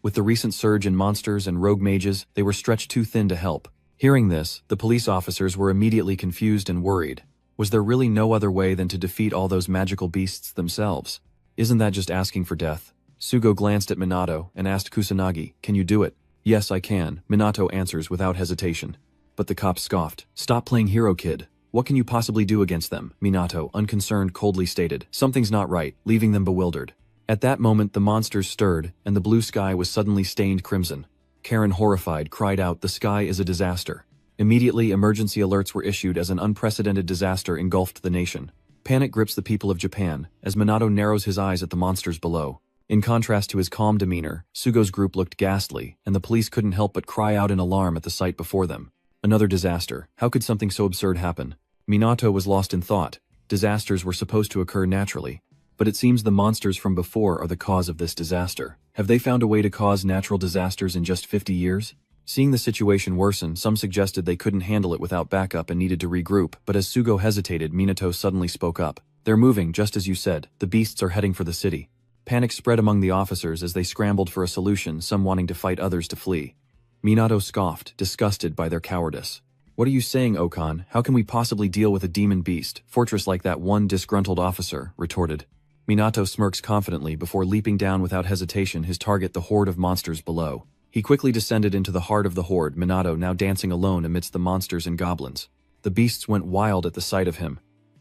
With the recent surge in monsters and rogue mages, they were stretched too thin to help. Hearing this, the police officers were immediately confused and worried. Was there really no other way than to defeat all those magical beasts themselves? Isn't that just asking for death? Sugo glanced at Minato and asked Kusanagi, Can you do it? Yes, I can, Minato answers without hesitation. But the cop scoffed. Stop playing hero, kid. What can you possibly do against them? Minato, unconcerned, coldly stated. Something's not right, leaving them bewildered. At that moment, the monsters stirred, and the blue sky was suddenly stained crimson. Karin, horrified, cried out, The sky is a disaster. Immediately, emergency alerts were issued as an unprecedented disaster engulfed the nation. Panic grips the people of Japan, as Minato narrows his eyes at the monsters below. In contrast to his calm demeanor, Sugo's group looked ghastly, and the police couldn't help but cry out in alarm at the sight before them. Another disaster. How could something so absurd happen? Minato was lost in thought. Disasters were supposed to occur naturally. But it seems the monsters from before are the cause of this disaster. Have they found a way to cause natural disasters in just 50 years? Seeing the situation worsen, some suggested they couldn't handle it without backup and needed to regroup, but as Sugo hesitated, Minato suddenly spoke up. They're moving, just as you said. The beasts are heading for the city. Panic spread among the officers as they scrambled for a solution, some wanting to fight, others to flee. Minato scoffed, disgusted by their cowardice. What are you saying, Okan? How can we possibly deal with a demon beast fortress like that? One disgruntled officer retorted. Minato smirks confidently before leaping down without hesitation his target, the horde of monsters below. He quickly descended into the heart of the horde, Minato now dancing alone amidst the monsters and goblins. The beasts went wild at the sight of him.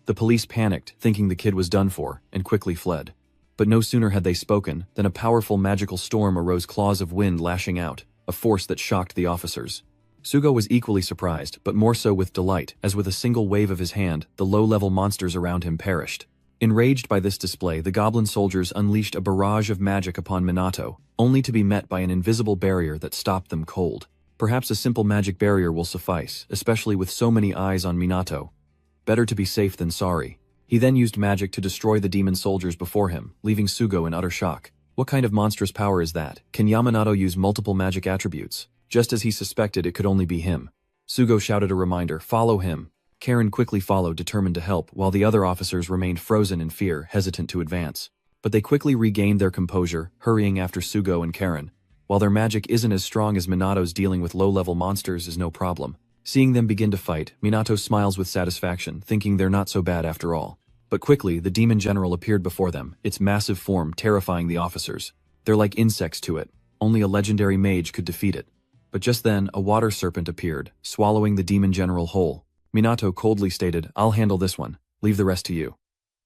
The police panicked, thinking the kid was done for, and quickly fled. But no sooner had they spoken than a powerful magical storm arose, claws of wind lashing out, a force that shocked the officers. Sugo was equally surprised, but more so with delight, as with a single wave of his hand, the low-level monsters around him perished. Enraged by this display, the goblin soldiers unleashed a barrage of magic upon Minato, only to be met by an invisible barrier that stopped them cold. Perhaps a simple magic barrier will suffice, especially with so many eyes on Minato. Better to be safe than sorry. He then used magic to destroy the demon soldiers before him, leaving Sugo in utter shock. What kind of monstrous power is that? Can Yamato use multiple magic attributes? Just as he suspected, it could only be him. Sugo shouted a reminder, "Follow him." Karen quickly followed, determined to help, while the other officers remained frozen in fear, hesitant to advance. But they quickly regained their composure, hurrying after Sugo and Karen. While their magic isn't as strong as Minato's, dealing with low-level monsters is no problem. Seeing them begin to fight, Minato smiles with satisfaction, thinking they're not so bad after all. But quickly, the demon general appeared before them, its massive form terrifying the officers. They're like insects to it. Only a legendary mage could defeat it. But just then, a water serpent appeared, swallowing the demon general whole. Minato coldly stated, "I'll handle this one. Leave the rest to you."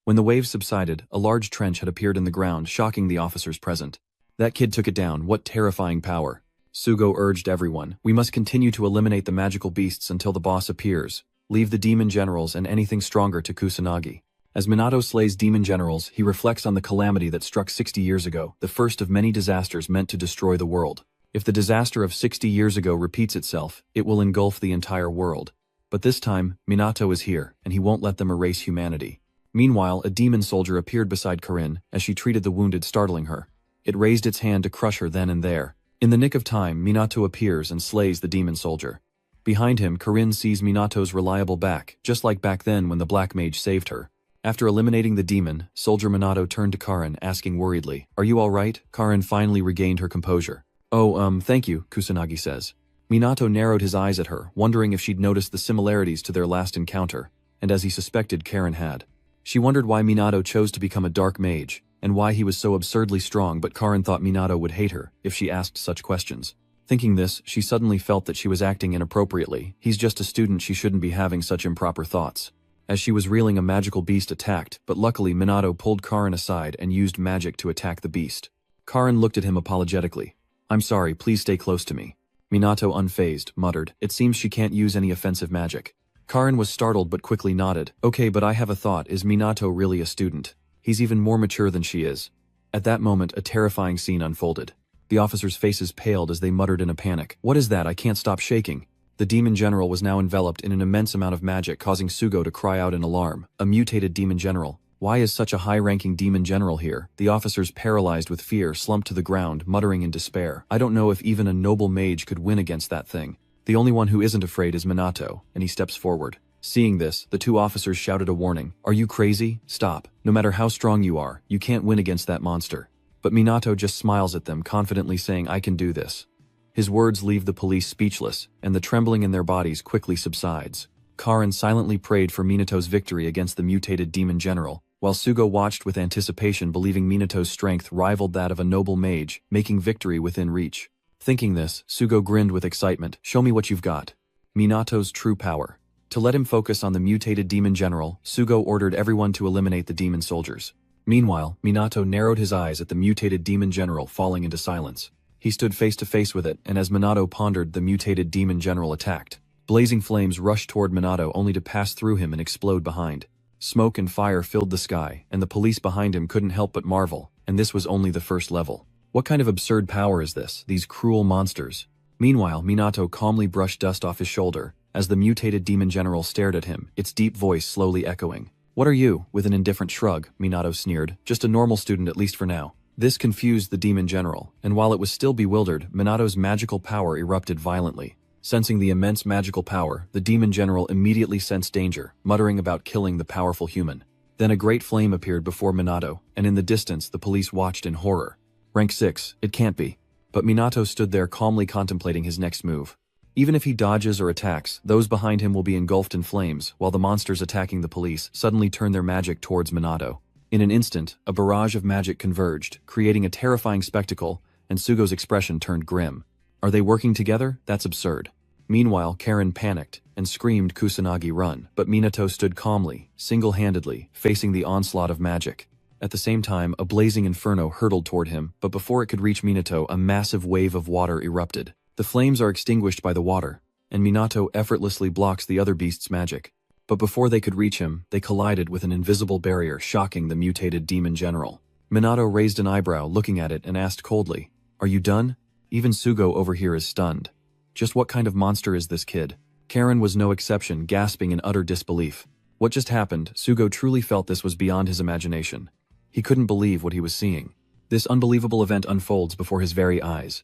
When the waves subsided, a large trench had appeared in the ground, shocking the officers present. That kid took it down. What terrifying power. Sugo urged everyone, "We must continue to eliminate the magical beasts until the boss appears. Leave the demon generals and anything stronger to Kusanagi." As Minato slays demon generals, he reflects on the calamity that struck 60 years ago, the first of many disasters meant to destroy the world. If the disaster of 60 years ago repeats itself, it will engulf the entire world. But this time, Minato is here, and he won't let them erase humanity. Meanwhile, a demon soldier appeared beside Corinne as she treated the wounded, startling her. It raised its hand to crush her then and there. In the nick of time, Minato appears and slays the demon soldier. Behind him, Corinne sees Minato's reliable back, just like back then when the black mage saved her. After eliminating the demon, Soldier Minato turned to Karen, asking worriedly, "Are you alright?" Karen finally regained her composure. "Oh, thank you," Kusanagi says. Minato narrowed his eyes at her, wondering if she'd noticed the similarities to their last encounter, and as he suspected, Karen had. She wondered why Minato chose to become a dark mage, and why he was so absurdly strong, but Karen thought Minato would hate her if she asked such questions. Thinking this, she suddenly felt that she was acting inappropriately. He's just a student, she shouldn't be having such improper thoughts. As she was reeling, a magical beast attacked, but luckily Minato pulled Karen aside and used magic to attack the beast. Karen looked at him apologetically. "I'm sorry, please stay close to me." Minato, unfazed, muttered, "It seems she can't use any offensive magic." Karen was startled but quickly nodded. "Okay, but I have a thought. Is Minato really a student? He's even more mature than she is." At that moment, a terrifying scene unfolded. The officers' faces paled as they muttered in a panic. "What is that? I can't stop shaking." The demon general was now enveloped in an immense amount of magic, causing Sugo to cry out in alarm. A mutated demon general. Why is such a high-ranking demon general here? The officers, paralyzed with fear, slumped to the ground, muttering in despair. "I don't know if even a noble mage could win against that thing. The only one who isn't afraid is Minato," and he steps forward. Seeing this, the two officers shouted a warning. "Are you crazy? Stop. No matter how strong you are, you can't win against that monster." But Minato just smiles at them, confidently saying, "I can do this." His words leave the police speechless, and the trembling in their bodies quickly subsides. Karen silently prayed for Minato's victory against the mutated demon general, while Sugo watched with anticipation, believing Minato's strength rivaled that of a noble mage, making victory within reach. Thinking this, Sugo grinned with excitement. "Show me what you've got." Minato's true power. To let him focus on the mutated demon general, Sugo ordered everyone to eliminate the demon soldiers. Meanwhile, Minato narrowed his eyes at the mutated demon general, falling into silence. He stood face to face with it, and as Minato pondered, the mutated demon general attacked. Blazing flames rushed toward Minato only to pass through him and explode behind. Smoke and fire filled the sky, and the police behind him couldn't help but marvel, and this was only the first level. What kind of absurd power is this, these cruel monsters? Meanwhile, Minato calmly brushed dust off his shoulder, as the mutated demon general stared at him, its deep voice slowly echoing. "What are you?" With an indifferent shrug, Minato sneered. "Just a normal student, at least for now." This confused the demon general, and while it was still bewildered, Minato's magical power erupted violently. Sensing the immense magical power, the demon general immediately sensed danger, muttering about killing the powerful human. Then a great flame appeared before Minato, and in the distance the police watched in horror. Rank 6, it can't be. But Minato stood there calmly contemplating his next move. Even if he dodges or attacks, those behind him will be engulfed in flames, while the monsters attacking the police suddenly turn their magic towards Minato. In an instant, a barrage of magic converged, creating a terrifying spectacle, and Sugo's expression turned grim. Are they working together? That's absurd. Meanwhile, Karen panicked and screamed Kusanagi run, but Minato stood calmly, single-handedly, facing the onslaught of magic. At the same time, a blazing inferno hurtled toward him, but before it could reach Minato, a massive wave of water erupted. The flames are extinguished by the water, and Minato effortlessly blocks the other beast's magic. But before they could reach him, they collided with an invisible barrier, shocking the mutated demon general. Minato raised an eyebrow looking at it and asked coldly, "Are you done?" Even Sugo over here is stunned. Just what kind of monster is this kid? Karen was no exception, gasping in utter disbelief. What just happened? Sugo truly felt this was beyond his imagination. He couldn't believe what he was seeing. This unbelievable event unfolds before his very eyes.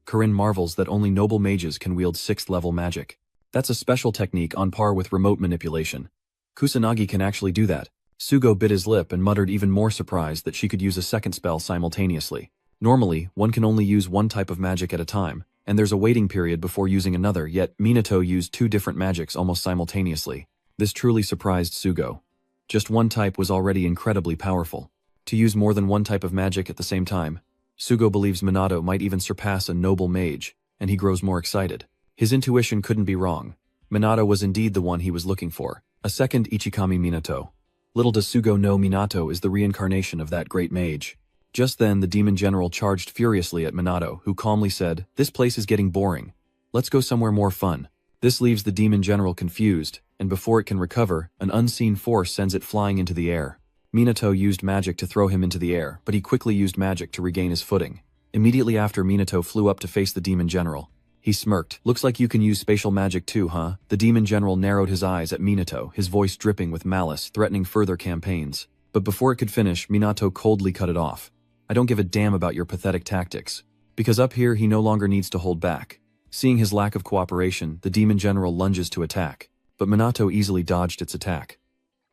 Karen marvels that only noble mages can wield 6th-level magic. That's a special technique on par with remote manipulation. Kusanagi can actually do that. Sugo bit his lip and muttered, even more surprised that she could use a second spell simultaneously. Normally, one can only use one type of magic at a time, and there's a waiting period before using another, yet Minato used 2 different magics almost simultaneously. This truly surprised Sugo. Just one type was already incredibly powerful. To use more than one type of magic at the same time, Sugo believes Minato might even surpass a noble mage, and he grows more excited. His intuition couldn't be wrong. Minato was indeed the one he was looking for, a second Ichikami Minato. Little does Sugo know Minato is the reincarnation of that great mage. Just then, the demon general charged furiously at Minato, who calmly said, "This place is getting boring. Let's go somewhere more fun." This leaves the demon general confused, and before it can recover, an unseen force sends it flying into the air. Minato used magic to throw him into the air, but he quickly used magic to regain his footing. Immediately after, Minato flew up to face the demon general. He smirked. "Looks like you can use spatial magic too, huh?" The demon general narrowed his eyes at Minato, his voice dripping with malice, threatening further campaigns. But before it could finish, Minato coldly cut it off. "I don't give a damn about your pathetic tactics." Because up here he no longer needs to hold back. Seeing his lack of cooperation, the demon general lunges to attack, but Minato easily dodged its attack.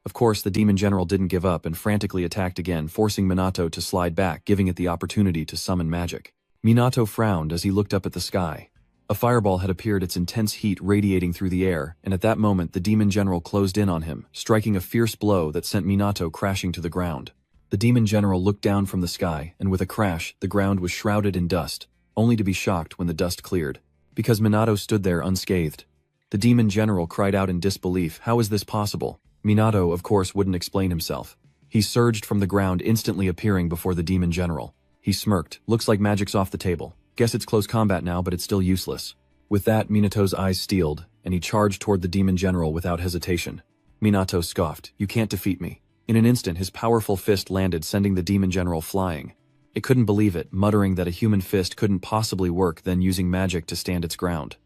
Of course, the demon general didn't give up and frantically attacked again, forcing Minato to slide back, giving it the opportunity to summon magic. Minato frowned as he looked up at the sky. A fireball had appeared, its intense heat radiating through the air, and at that moment the demon general closed in on him, striking a fierce blow that sent Minato crashing to the ground. The demon general looked down from the sky, and with a crash, the ground was shrouded in dust, only to be shocked when the dust cleared. Because Minato stood there unscathed. The demon general cried out in disbelief, "How is this possible?" Minato, of course, wouldn't explain himself. He surged from the ground, instantly appearing before the demon general. He smirked. "Looks like magic's off the table. Guess it's close combat now, but it's still useless." With that, Minato's eyes steeled, and he charged toward the demon general without hesitation. Minato scoffed, "You can't defeat me." In an instant, his powerful fist landed, sending the demon general flying. It couldn't believe it, muttering that a human fist couldn't possibly work, then using magic to stand its ground.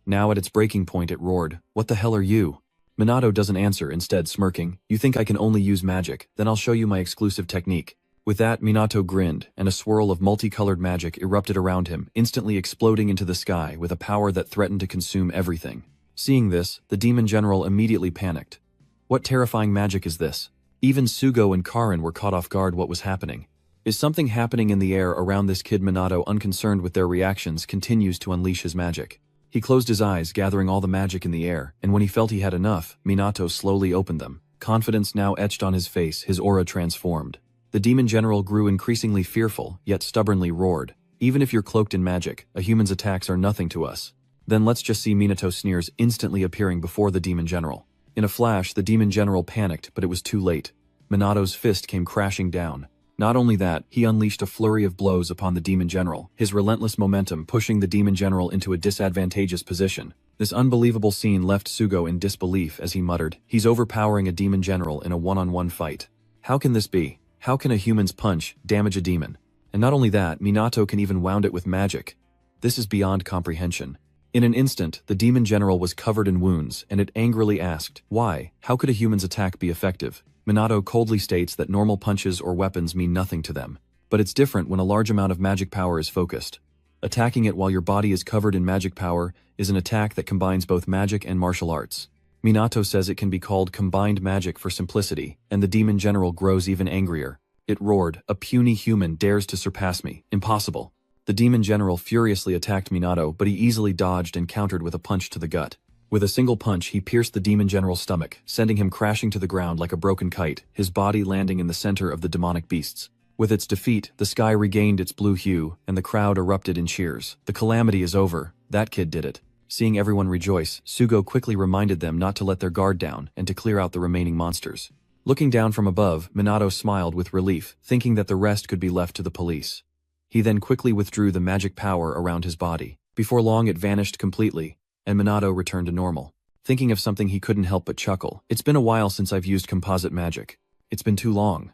Now at its breaking point, it roared, "What the hell are you?" Minato doesn't answer, instead smirking, "You think I can only use magic? Then I'll show you my exclusive technique." With that, Minato grinned, and a swirl of multicolored magic erupted around him, instantly exploding into the sky with a power that threatened to consume everything. Seeing this, the demon general immediately panicked. What terrifying magic is this? Even Sugo and Karin were caught off guard. What was happening? Is something happening in the air around this kid? Minato, unconcerned with their reactions, continues to unleash his magic. He closed his eyes, gathering all the magic in the air, and when he felt he had enough, Minato slowly opened them. Confidence now etched on his face, his aura transformed. The demon general grew increasingly fearful, yet stubbornly roared, "Even if you're cloaked in magic, a human's attacks are nothing to us." Then let's just see, Minato sneers, instantly appearing before the demon general. In a flash, the demon general panicked, but it was too late. Minato's fist came crashing down. Not only that, he unleashed a flurry of blows upon the demon general, his relentless momentum pushing the demon general into a disadvantageous position. This unbelievable scene left Sugo in disbelief as he muttered, "He's overpowering a demon general in a one-on-one fight. How can this be? How can a human's punch damage a demon? And not only that, Minato can even wound it with magic. This is beyond comprehension." In an instant, the demon general was covered in wounds, and it angrily asked, "Why? How could a human's attack be effective?" Minato coldly states that normal punches or weapons mean nothing to them. But it's different when a large amount of magic power is focused. Attacking it while your body is covered in magic power is an attack that combines both magic and martial arts. Minato says it can be called combined magic for simplicity, and the demon general grows even angrier. It roared, "A puny human dares to surpass me. Impossible." The demon general furiously attacked Minato, but he easily dodged and countered with a punch to the gut. With a single punch, he pierced the demon general's stomach, sending him crashing to the ground like a broken kite, his body landing in the center of the demonic beasts. With its defeat, the sky regained its blue hue, and the crowd erupted in cheers. The calamity is over. That kid did it. Seeing everyone rejoice, Sugo quickly reminded them not to let their guard down and to clear out the remaining monsters. Looking down from above, Minato smiled with relief, thinking that the rest could be left to the police. He then quickly withdrew the magic power around his body. Before long it vanished completely, and Minato returned to normal. Thinking of something he couldn't help but chuckle. It's been a while since I've used composite magic. It's been too long.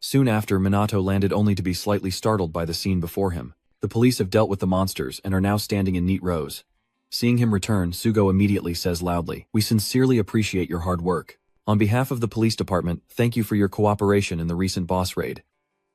Soon after, Minato landed only to be slightly startled by the scene before him. The police have dealt with the monsters and are now standing in neat rows. Seeing him return, Sugo immediately says loudly, "We sincerely appreciate your hard work. On behalf of the police department, thank you for your cooperation in the recent boss raid."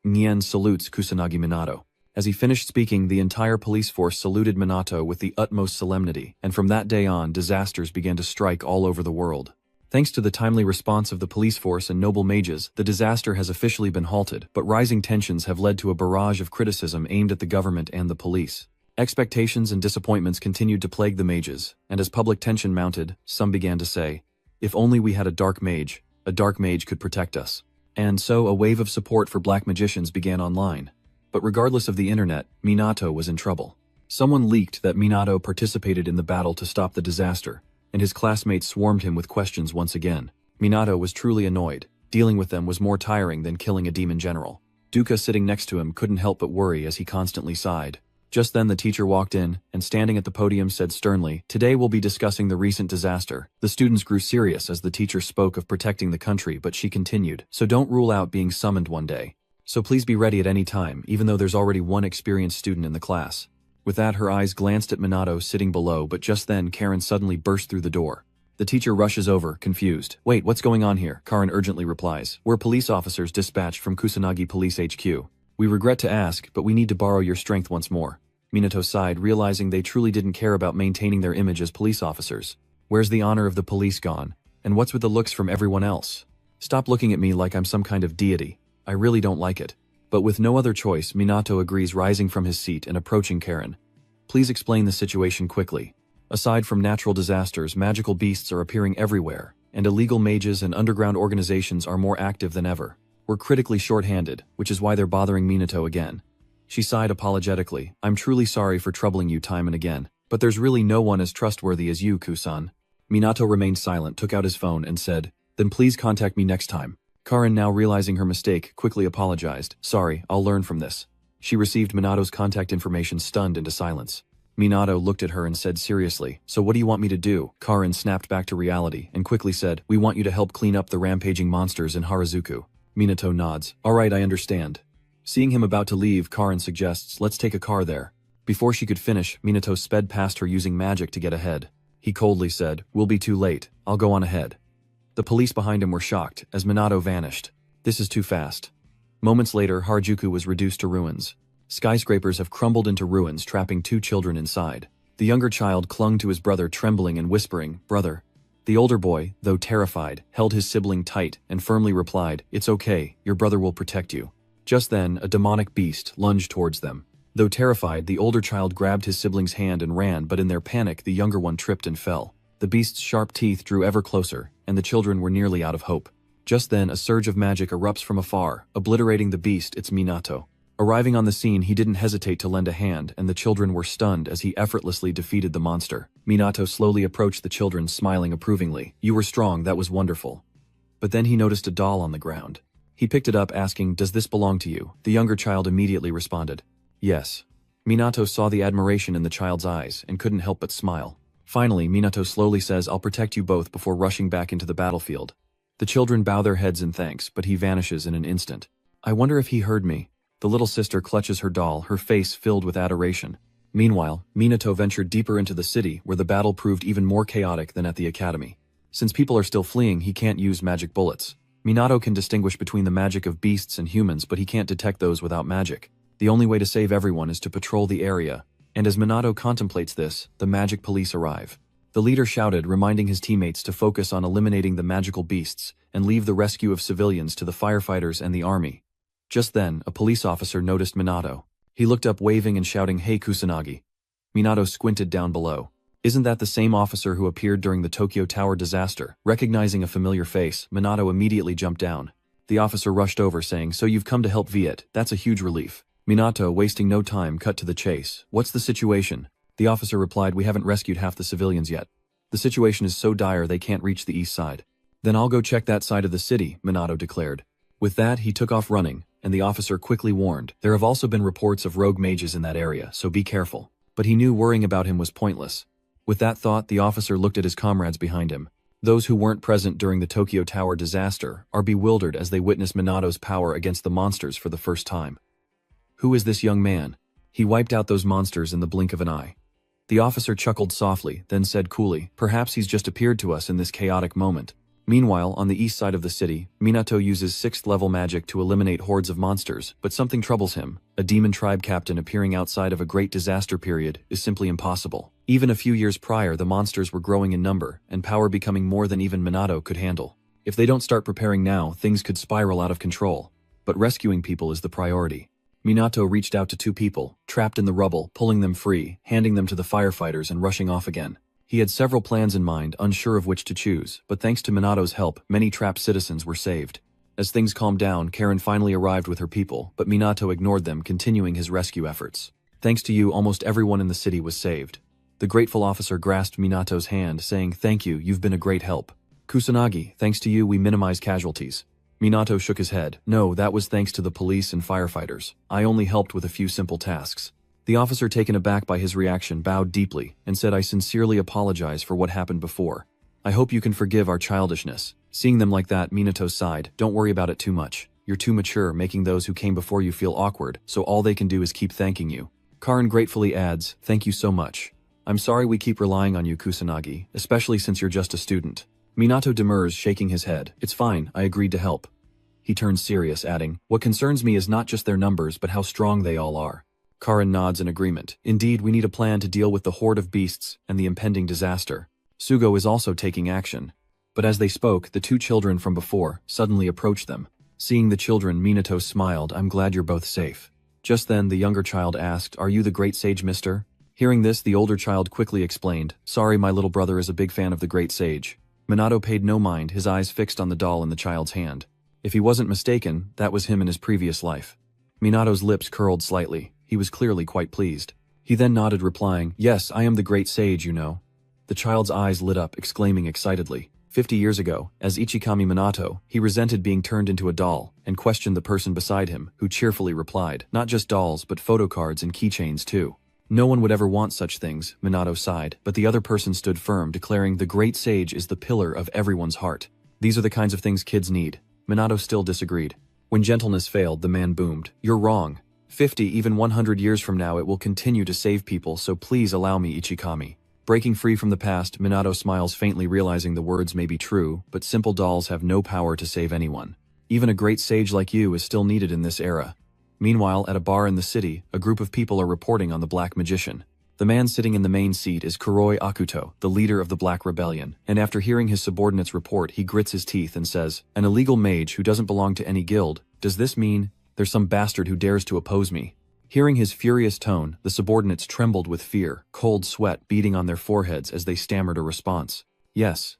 Nien salutes Kusanagi Minato. As he finished speaking, the entire police force saluted Minato with the utmost solemnity, and from that day on, disasters began to strike all over the world. Thanks to the timely response of the police force and noble mages, the disaster has officially been halted, but rising tensions have led to a barrage of criticism aimed at the government and the police. Expectations and disappointments continued to plague the mages, and as public tension mounted, some began to say, "If only we had a dark mage could protect us." And so a wave of support for black magicians began online. But regardless of the internet, Minato was in trouble. Someone leaked that Minato participated in the battle to stop the disaster, and his classmates swarmed him with questions once again. Minato was truly annoyed. Dealing with them was more tiring than killing a demon general. Duka sitting next to him couldn't help but worry as he constantly sighed. Just then the teacher walked in, and standing at the podium said sternly, "Today we'll be discussing the recent disaster." The students grew serious as the teacher spoke of protecting the country, but she continued, "So don't rule out being summoned one day. So please be ready at any time, even though there's already one experienced student in the class." With that, her eyes glanced at Minato sitting below, but just then Karen suddenly burst through the door. The teacher rushes over, confused. "Wait, what's going on here?" Karen urgently replies. "We're police officers dispatched from Kusanagi Police HQ. We regret to ask, but we need to borrow your strength once more." Minato sighed, realizing they truly didn't care about maintaining their image as police officers. Where's the honor of the police gone? And what's with the looks from everyone else? Stop looking at me like I'm some kind of deity. I really don't like it. But with no other choice, Minato agrees, rising from his seat and approaching Karen. "Please explain the situation quickly. Aside from natural disasters, magical beasts are appearing everywhere, and illegal mages and underground organizations are more active than ever. We're critically short-handed, which is why they're bothering Minato again." She sighed apologetically. "I'm truly sorry for troubling you time and again, but there's really no one as trustworthy as you, Kusan." Minato remained silent, took out his phone, and said, "Then please contact me next time." Karen, now realizing her mistake, quickly apologized. "Sorry, I'll learn from this." She received Minato's contact information, stunned into silence. Minato looked at her and said seriously, "So what do you want me to do?" Karen snapped back to reality and quickly said, "We want you to help clean up the rampaging monsters in Harajuku." Minato nods. "All right, I understand." Seeing him about to leave, Karen suggests, "Let's take a car there." Before she could finish, Minato sped past her using magic to get ahead. He coldly said, "We'll be too late. I'll go on ahead." The police behind him were shocked as Minato vanished. This is too fast. Moments later, Harajuku was reduced to ruins. Skyscrapers have crumbled into ruins, trapping 2 children inside. The younger child clung to his brother, trembling and whispering, "Brother." The older boy, though terrified, held his sibling tight and firmly replied, "It's okay, your brother will protect you." Just then, a demonic beast lunged towards them. Though terrified, the older child grabbed his sibling's hand and ran, but in their panic, the younger one tripped and fell. The beast's sharp teeth drew ever closer, and the children were nearly out of hope. Just then, a surge of magic erupts from afar, obliterating the beast. It's Minato. Arriving on the scene, he didn't hesitate to lend a hand, and the children were stunned as he effortlessly defeated the monster. Minato slowly approached the children, smiling approvingly. "You were strong, that was wonderful." But then he noticed a doll on the ground. He picked it up, asking, "Does this belong to you?" The younger child immediately responded, "Yes." Minato saw the admiration in the child's eyes and couldn't help but smile. Finally, Minato slowly says, "I'll protect you both," before rushing back into the battlefield. The children bow their heads in thanks, but he vanishes in an instant. "I wonder if he heard me." The little sister clutches her doll, her face filled with adoration. Meanwhile, Minato ventured deeper into the city, where the battle proved even more chaotic than at the academy. Since people are still fleeing, he can't use magic bullets. Minato can distinguish between the magic of beasts and humans, but he can't detect those without magic. The only way to save everyone is to patrol the area, and as Minato contemplates this, the magic police arrive. The leader shouted, reminding his teammates to focus on eliminating the magical beasts and leave the rescue of civilians to the firefighters and the army. Just then, a police officer noticed Minato. He looked up waving and shouting, "Hey Kusanagi." Minato squinted down below. Isn't that the same officer who appeared during the Tokyo Tower disaster? Recognizing a familiar face, Minato immediately jumped down. The officer rushed over saying, "So you've come to help Viet, that's a huge relief." Minato, wasting no time, cut to the chase. "What's the situation?" The officer replied, "We haven't rescued half the civilians yet. The situation is so dire they can't reach the east side." "Then I'll go check that side of the city," Minato declared. With that, he took off running, and the officer quickly warned, "There have also been reports of rogue mages in that area, so be careful." But he knew worrying about him was pointless. With that thought, the officer looked at his comrades behind him. Those who weren't present during the Tokyo Tower disaster are bewildered as they witness Minato's power against the monsters for the first time. Who is this young man? He wiped out those monsters in the blink of an eye. The officer chuckled softly, then said coolly, "Perhaps he's just appeared to us in this chaotic moment." Meanwhile, on the east side of the city, Minato uses 6th level magic to eliminate hordes of monsters, but something troubles him. A demon tribe captain appearing outside of a great disaster period is simply impossible. Even a few years prior, the monsters were growing in number, and power becoming more than even Minato could handle. If they don't start preparing now, things could spiral out of control. But rescuing people is the priority. Minato reached out to 2 people, trapped in the rubble, pulling them free, handing them to the firefighters and rushing off again. He had several plans in mind, unsure of which to choose, but thanks to Minato's help, many trapped citizens were saved. As things calmed down, Karen finally arrived with her people, but Minato ignored them, continuing his rescue efforts. "Thanks to you, almost everyone in the city was saved." The grateful officer grasped Minato's hand, saying, "Thank you, you've been a great help." "Kusanagi, thanks to you we minimized casualties." Minato shook his head. "No, that was thanks to the police and firefighters. I only helped with a few simple tasks." The officer, taken aback by his reaction, bowed deeply and said, "I sincerely apologize for what happened before. I hope you can forgive our childishness." Seeing them like that, Minato sighed. "Don't worry about it too much. You're too mature, making those who came before you feel awkward, so all they can do is keep thanking you." Karin gratefully adds, "Thank you so much. I'm sorry we keep relying on you, Kusanagi, especially since you're just a student." Minato demurs, shaking his head. "It's fine, I agreed to help." He turns serious, adding, "What concerns me is not just their numbers but how strong they all are." Karin nods in agreement. "Indeed, we need a plan to deal with the horde of beasts and the impending disaster." Sugo is also taking action. But as they spoke, the 2 children from before suddenly approached them. Seeing the children, Minato smiled. "I'm glad you're both safe." Just then, the younger child asked, "Are you the great sage, mister?" Hearing this, the older child quickly explained, "Sorry, my little brother is a big fan of the great sage." Minato paid no mind, his eyes fixed on the doll in the child's hand. If he wasn't mistaken, that was him in his previous life. Minato's lips curled slightly. He was clearly quite pleased. He then nodded, replying, "Yes, I am the great sage, you know." The child's eyes lit up, exclaiming excitedly. 50 years ago, as Ichikami Minato, he resented being turned into a doll, and questioned the person beside him, who cheerfully replied, "Not just dolls, but photo cards and keychains too." "No one would ever want such things," Minato sighed, but the other person stood firm, declaring, "The great sage is the pillar of everyone's heart. These are the kinds of things kids need." Minato still disagreed. When gentleness failed, the man boomed, "You're wrong. 50, even 100 years from now it will continue to save people, so please allow me, Ichikami." Breaking free from the past, Minato smiles faintly, realizing the words may be true, but simple dolls have no power to save anyone. Even a great sage like you is still needed in this era. Meanwhile, at a bar in the city, a group of people are reporting on the Black Magician. The man sitting in the main seat is Kuroi Akuto, the leader of the Black Rebellion, and after hearing his subordinate's report, he grits his teeth and says, "An illegal mage who doesn't belong to any guild. Does this mean there's some bastard who dares to oppose me?" Hearing his furious tone, the subordinates trembled with fear, cold sweat beading on their foreheads as they stammered a response. "Yes."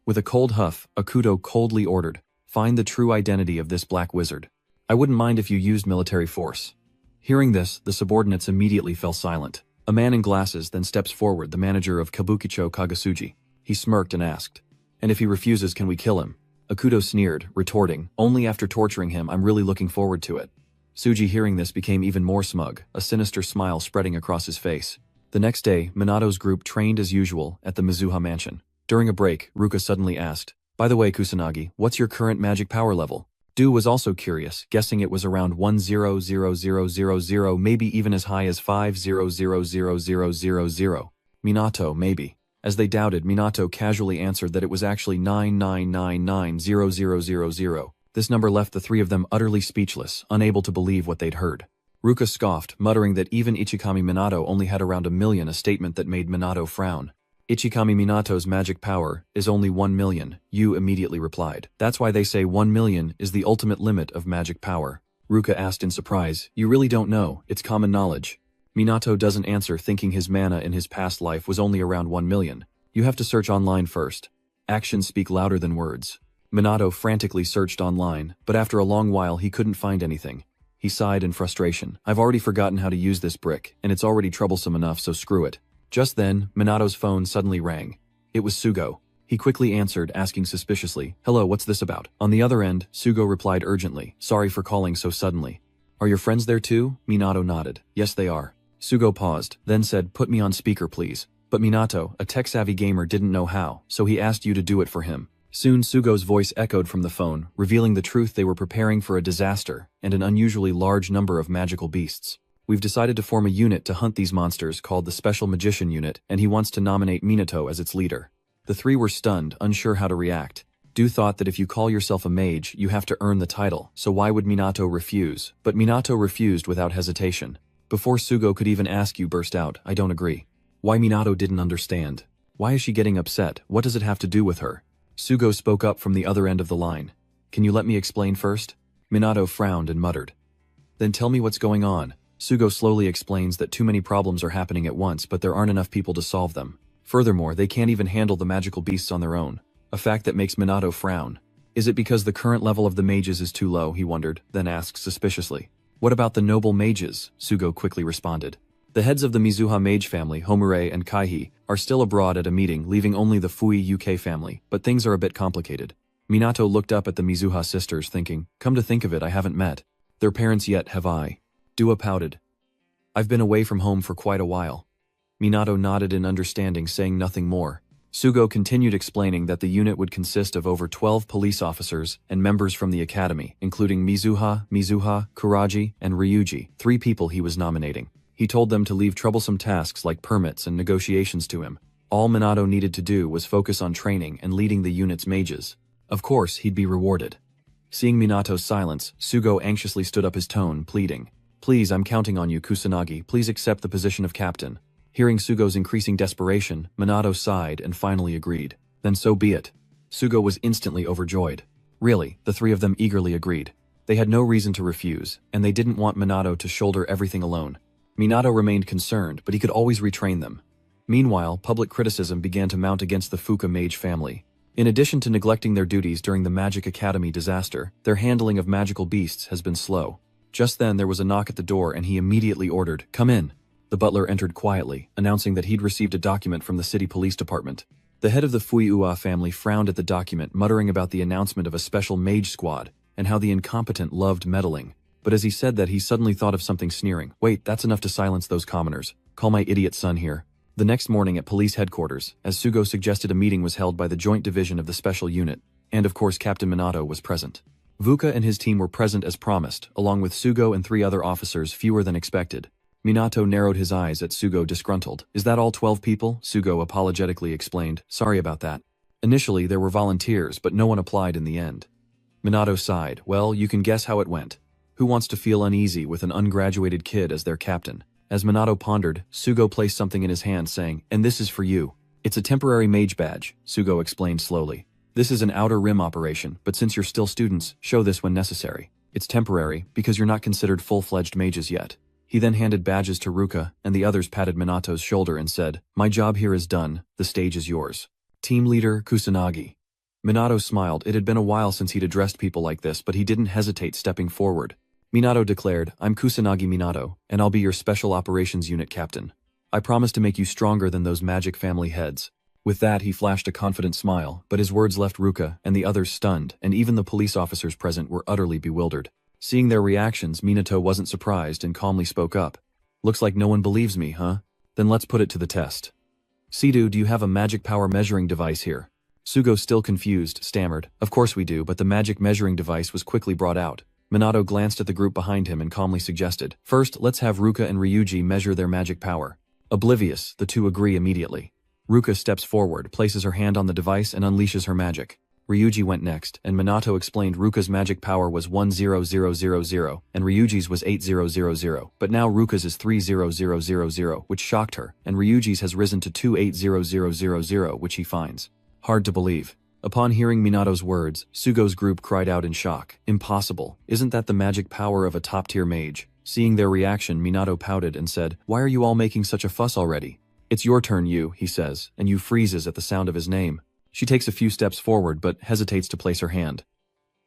With a cold huff, Akuto coldly ordered, "Find the true identity of this black wizard. I wouldn't mind if you used military force." Hearing this, the subordinates immediately fell silent. A man in glasses then steps forward, the manager of Kabukicho Kagasuji. He smirked and asked, "And if he refuses, can we kill him?" Akuto sneered, retorting, "Only after torturing him. I'm really looking forward to it." Suji, hearing this, became even more smug, a sinister smile spreading across his face. The next day, Minato's group trained as usual at the Mizuha mansion. During a break, Ruka suddenly asked, "By the way, Kusanagi, what's your current magic power level?" Du was also curious, guessing it was around 100000, maybe even as high as 500000. Minato, maybe. As they doubted, Minato casually answered that it was actually 9999000. This number left the 3 of them utterly speechless, unable to believe what they'd heard. Ruka scoffed, muttering that even Ichikami Minato only had around 1,000,000, a statement that made Minato frown. "Ichikami Minato's magic power is only 1,000,000, Yu immediately replied. "That's why they say 1,000,000 is the ultimate limit of magic power." Ruka asked in surprise. You really don't know, it's common knowledge. Minato doesn't answer, thinking his mana in his past life was only around 1 million. You have to search online first. Actions speak louder than words. Minato frantically searched online, but after a long while he couldn't find anything. He sighed in frustration. I've already forgotten how to use this brick, and it's already troublesome enough, so screw it. Just then, Minato's phone suddenly rang. It was Sugo. He quickly answered, asking suspiciously, "Hello, what's this about?" On the other end, Sugo replied urgently, "Sorry for calling so suddenly." "Are your friends there too?" Minato nodded. "Yes, they are." Sugo paused, then said, "Put me on speaker, please." But Minato, a tech-savvy gamer, didn't know how, so he asked you to do it for him. Soon Sugo's voice echoed from the phone, revealing the truth: they were preparing for a disaster and an unusually large number of magical beasts. "We've decided to form a unit to hunt these monsters called the Special Magician Unit, and he wants to nominate Minato as its leader." The three were stunned, unsure how to react. Du thought that if you call yourself a mage, you have to earn the title, so why would Minato refuse? But Minato refused without hesitation. Before Sugo could even ask, you burst out, "I don't agree." Why Minato didn't understand. Why is she getting upset? What does it have to do with her? Sugo spoke up from the other end of the line. "Can you let me explain first?" Minato frowned and muttered. "Then tell me what's going on." Sugo slowly explains that too many problems are happening at once, but there aren't enough people to solve them. Furthermore, they can't even handle the magical beasts on their own. A fact that makes Minato frown. Is it because the current level of the mages is too low, he wondered, then asked suspiciously. "What about the noble mages?" Sugo quickly responded. The heads of the Mizuha mage family, Homure and Kaihi, are still abroad at a meeting, leaving only the Fui UK family, but things are a bit complicated. Minato looked up at the Mizuha sisters, thinking, come to think of it, I haven't met their parents yet, have I? Dua pouted. "I've been away from home for quite a while." Minato nodded in understanding, saying nothing more. Sugo continued explaining that the unit would consist of over 12 police officers and members from the academy, including Mizuha, Kuraji, and Ryuji, 3 people he was nominating. He told them to leave troublesome tasks like permits and negotiations to him. All Minato needed to do was focus on training and leading the unit's mages. Of course, he'd be rewarded. Seeing Minato's silence, Sugo anxiously stood up, his tone pleading. "Please, I'm counting on you, Kusanagi. Please accept the position of captain." Hearing Sugo's increasing desperation, Minato sighed and finally agreed. "Then so be it." Sugo was instantly overjoyed. Really, the 3 of them eagerly agreed. They had no reason to refuse, and they didn't want Minato to shoulder everything alone. Minato remained concerned, but he could always retrain them. Meanwhile, public criticism began to mount against the Fuka mage family. In addition to neglecting their duties during the Magic Academy disaster, their handling of magical beasts has been slow. Just then there was a knock at the door and he immediately ordered, "Come in." The butler entered quietly, announcing that he'd received a document from the city police department. The head of the Fuiua family frowned at the document, muttering about the announcement of a special mage squad, and how the incompetent loved meddling. But as he said that, he suddenly thought of something, sneering. "Wait, that's enough to silence those commoners. Call my idiot son here." The next morning at police headquarters, as Sugo suggested, a meeting was held by the joint division of the special unit, and of course Captain Minato was present. Vuka and his team were present as promised, along with Sugo and 3 other officers, fewer than expected. Minato narrowed his eyes at Sugo, disgruntled. "Is that all 12 people?" Sugo apologetically explained. "Sorry about that. Initially there were volunteers, but no one applied in the end." Minato sighed. "Well, you can guess how it went. Who wants to feel uneasy with an ungraduated kid as their captain?" As Minato pondered, Sugo placed something in his hand, saying, "And this is for you." "It's a temporary mage badge," Sugo explained slowly. "This is an outer rim operation, but since you're still students, show this when necessary. It's temporary, because you're not considered full-fledged mages yet." He then handed badges to Ruka, and the others patted Minato's shoulder and said, "My job here is done, the stage is yours." Team leader, Kusanagi. Minato smiled. It had been a while since he'd addressed people like this, but he didn't hesitate, stepping forward. Minato declared, "I'm Kusanagi Minato, and I'll be your Special Operations Unit captain. I promise to make you stronger than those magic family heads." With that, he flashed a confident smile, but his words left Ruka and the others stunned, and even the police officers present were utterly bewildered. Seeing their reactions, Minato wasn't surprised and calmly spoke up. "Looks like no one believes me, huh? Then let's put it to the test. Sidu, do you have a magic power measuring device here?" Sugo, still confused, stammered, "Of course we do," but the magic measuring device was quickly brought out. Minato glanced at the group behind him and calmly suggested, "First, let's have Ruka and Ryuji measure their magic power." Oblivious, the 2 agree immediately. Ruka steps forward, places her hand on the device, and unleashes her magic. Ryuji went next, and Minato explained Ruka's magic power was 10000, and Ryuji's was 8000, but now Ruka's is 30000, which shocked her, and Ryuji's has risen to 28000, which he finds hard to believe. Upon hearing Minato's words, Sugo's group cried out in shock. Impossible. Isn't that the magic power of a top-tier mage? Seeing their reaction, Minato pouted and said, "Why are you all making such a fuss already?" "It's your turn, Yu," he says, and Yu freezes at the sound of his name. She takes a few steps forward but hesitates to place her hand.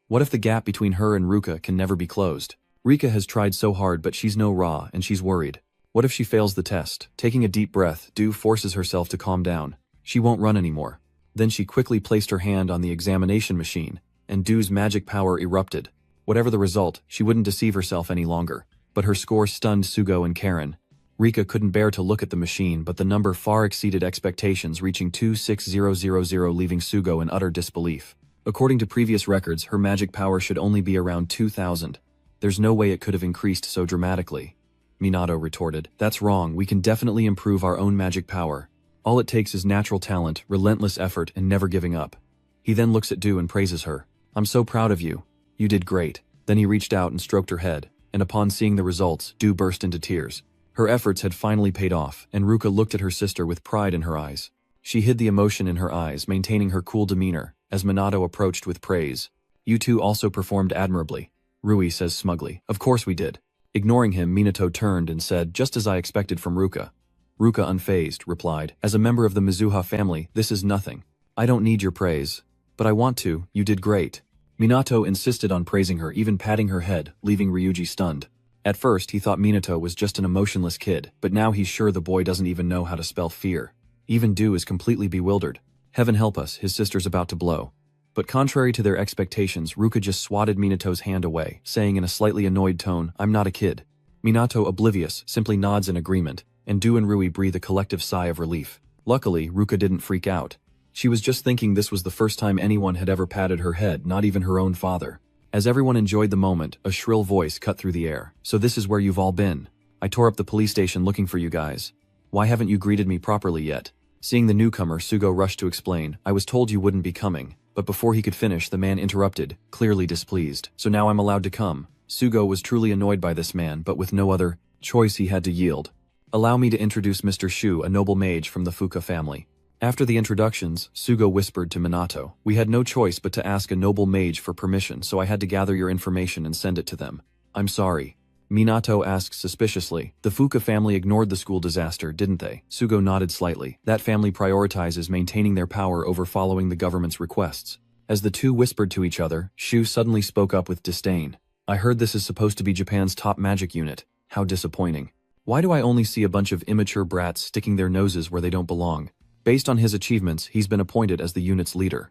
What if the gap between her and Ruka can never be closed? Rika has tried so hard but she's no Ra and she's worried. What if she fails the test? Taking a deep breath, Du forces herself to calm down. She won't run anymore. Then she quickly placed her hand on the examination machine, and Du's magic power erupted. Whatever the result, she wouldn't deceive herself any longer. But her score stunned Sugo and Karen. Rika couldn't bear to look at the machine, but the number far exceeded expectations, reaching 26000, leaving Sugo in utter disbelief. According to previous records, her magic power should only be around 2000. There's no way it could have increased so dramatically. Minato retorted, "That's wrong, we can definitely improve our own magic power. All it takes is natural talent, relentless effort, and never giving up." He then looks at Du and praises her. "I'm so proud of you. You did great." Then he reached out and stroked her head, and upon seeing the results, Du burst into tears. Her efforts had finally paid off, and Ruka looked at her sister with pride in her eyes. She hid the emotion in her eyes, maintaining her cool demeanor, as Minato approached with praise. "You two also performed admirably," Rui says smugly. "Of course we did." Ignoring him, Minato turned and said, "Just as I expected from Ruka." Ruka, unfazed, replied, "As a member of the Mizuha family, this is nothing. I don't need your praise. But I want to, you did great." Minato insisted on praising her, even patting her head, leaving Ryuji stunned. At first, he thought Minato was just an emotionless kid, but now he's sure the boy doesn't even know how to spell fear. Even Du is completely bewildered. Heaven help us, his sister's about to blow. But contrary to their expectations, Ruka just swatted Minato's hand away, saying in a slightly annoyed tone, "I'm not a kid." Minato, oblivious, simply nods in agreement, and Du and Rui breathe a collective sigh of relief. Luckily, Ruka didn't freak out. She was just thinking this was the first time anyone had ever patted her head, not even her own father. As everyone enjoyed the moment, a shrill voice cut through the air. "So this is where you've all been. I tore up the police station looking for you guys. Why haven't you greeted me properly yet?" Seeing the newcomer, Sugo rushed to explain, "I was told you wouldn't be coming." But before he could finish, the man interrupted, clearly displeased. "So now I'm allowed to come." Sugo was truly annoyed by this man, but with no other choice he had to yield. "Allow me to introduce Mr. Shu, a noble mage from the Fuka family." After the introductions, Sugo whispered to Minato, "We had no choice but to ask a noble mage for permission, so I had to gather your information and send it to them." "I'm sorry." Minato asked suspiciously. "The Fuka family ignored the school disaster, didn't they?" Sugo nodded slightly. "That family prioritizes maintaining their power over following the government's requests." As the two whispered to each other, Shu suddenly spoke up with disdain. "I heard this is supposed to be Japan's top magic unit. How disappointing. Why do I only see a bunch of immature brats sticking their noses where they don't belong?" Based on his achievements, he's been appointed as the unit's leader.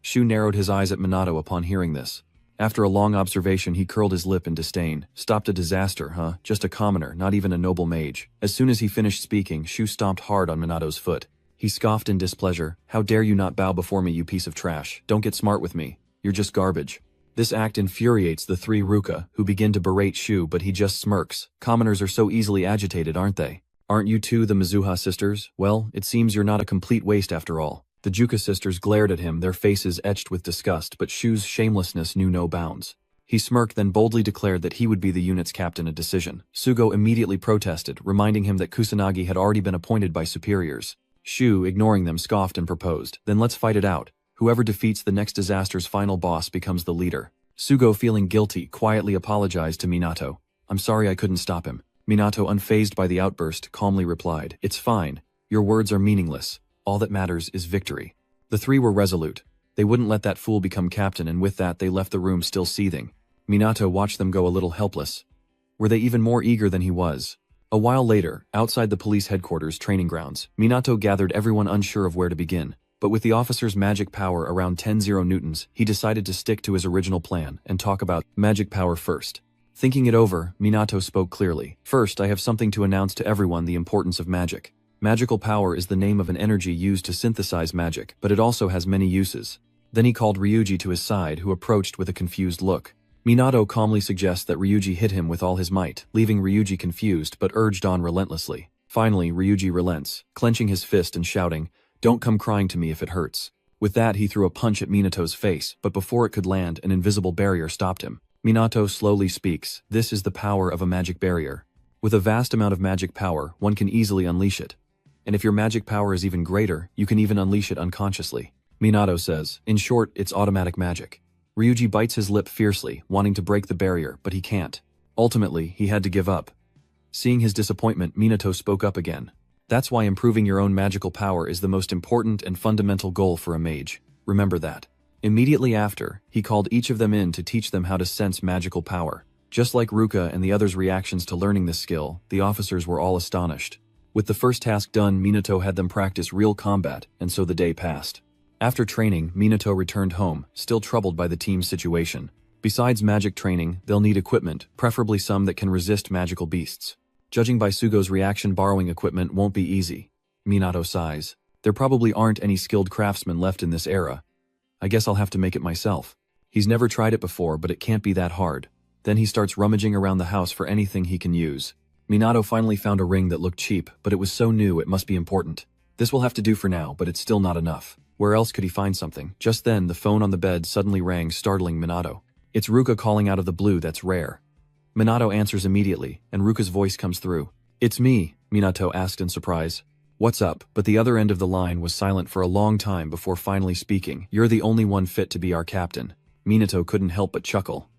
Shu narrowed his eyes at Minato upon hearing this. After a long observation, he curled his lip in disdain. "Stopped a disaster, huh? Just a commoner, not even a noble mage." As soon as he finished speaking, Shu stomped hard on Minato's foot. He scoffed in displeasure. "How dare you not bow before me, you piece of trash. Don't get smart with me. You're just garbage." This act infuriates the three Ruka, who begin to berate Shu, but he just smirks. Commoners are so easily agitated, aren't they? "Aren't you two the Mizuha sisters? Well, it seems you're not a complete waste after all." The Juka sisters glared at him, their faces etched with disgust, but Shu's shamelessness knew no bounds. He smirked, then boldly declared that he would be the unit's captain, a decision. Sugo immediately protested, reminding him that Kusanagi had already been appointed by superiors. Shu, ignoring them, scoffed and proposed, "Then let's fight it out. Whoever defeats the next disaster's final boss becomes the leader." Sugo, feeling guilty, quietly apologized to Minato. "I'm sorry I couldn't stop him." Minato, unfazed by the outburst, calmly replied, "It's fine. Your words are meaningless. All that matters is victory." The three were resolute. They wouldn't let that fool become captain, and with that they left the room still seething. Minato watched them go, a little helpless. Were they even more eager than he was? A while later, outside the police headquarters training grounds, Minato gathered everyone unsure of where to begin. But with the officer's magic power around 10 newtons, he decided to stick to his original plan and talk about magic power first. Thinking it over, Minato spoke clearly. "First, I have something to announce to everyone: the importance of magic. Magical power is the name of an energy used to synthesize magic, but it also has many uses." Then he called Ryuji to his side, who approached with a confused look. Minato calmly suggests that Ryuji hit him with all his might, leaving Ryuji confused but urged on relentlessly. Finally, Ryuji relents, clenching his fist and shouting, "Don't come crying to me if it hurts." With that, he threw a punch at Minato's face, but before it could land, an invisible barrier stopped him. Minato slowly speaks, "This is the power of a magic barrier. With a vast amount of magic power, one can easily unleash it. And if your magic power is even greater, you can even unleash it unconsciously." Minato says. In short, it's automatic magic. Ryuji bites his lip fiercely, wanting to break the barrier, but he can't. Ultimately, he had to give up. Seeing his disappointment, Minato spoke up again. That's why improving your own magical power is the most important and fundamental goal for a mage. Remember that. Immediately after, he called each of them in to teach them how to sense magical power. Just like Ruka and the others' reactions to learning this skill, the officers were all astonished. With the first task done, Minato had them practice real combat, and so the day passed. After training, Minato returned home, still troubled by the team's situation. Besides magic training, they'll need equipment, preferably some that can resist magical beasts. Judging by Sugo's reaction, borrowing equipment won't be easy. Minato sighs. There probably aren't any skilled craftsmen left in this era. I guess I'll have to make it myself. He's never tried it before, but it can't be that hard. Then he starts rummaging around the house for anything he can use. Minato finally found a ring that looked cheap, but it was so new it must be important. This will have to do for now, but it's still not enough. Where else could he find something? Just then, the phone on the bed suddenly rang, startling Minato. It's Ruka calling out of the blue. That's rare. Minato answers immediately, and Ruka's voice comes through. It's me, Minato asked in surprise. What's up? But the other end of the line was silent for a long time before finally speaking. You're the only one fit to be our captain. Minato couldn't help but chuckle.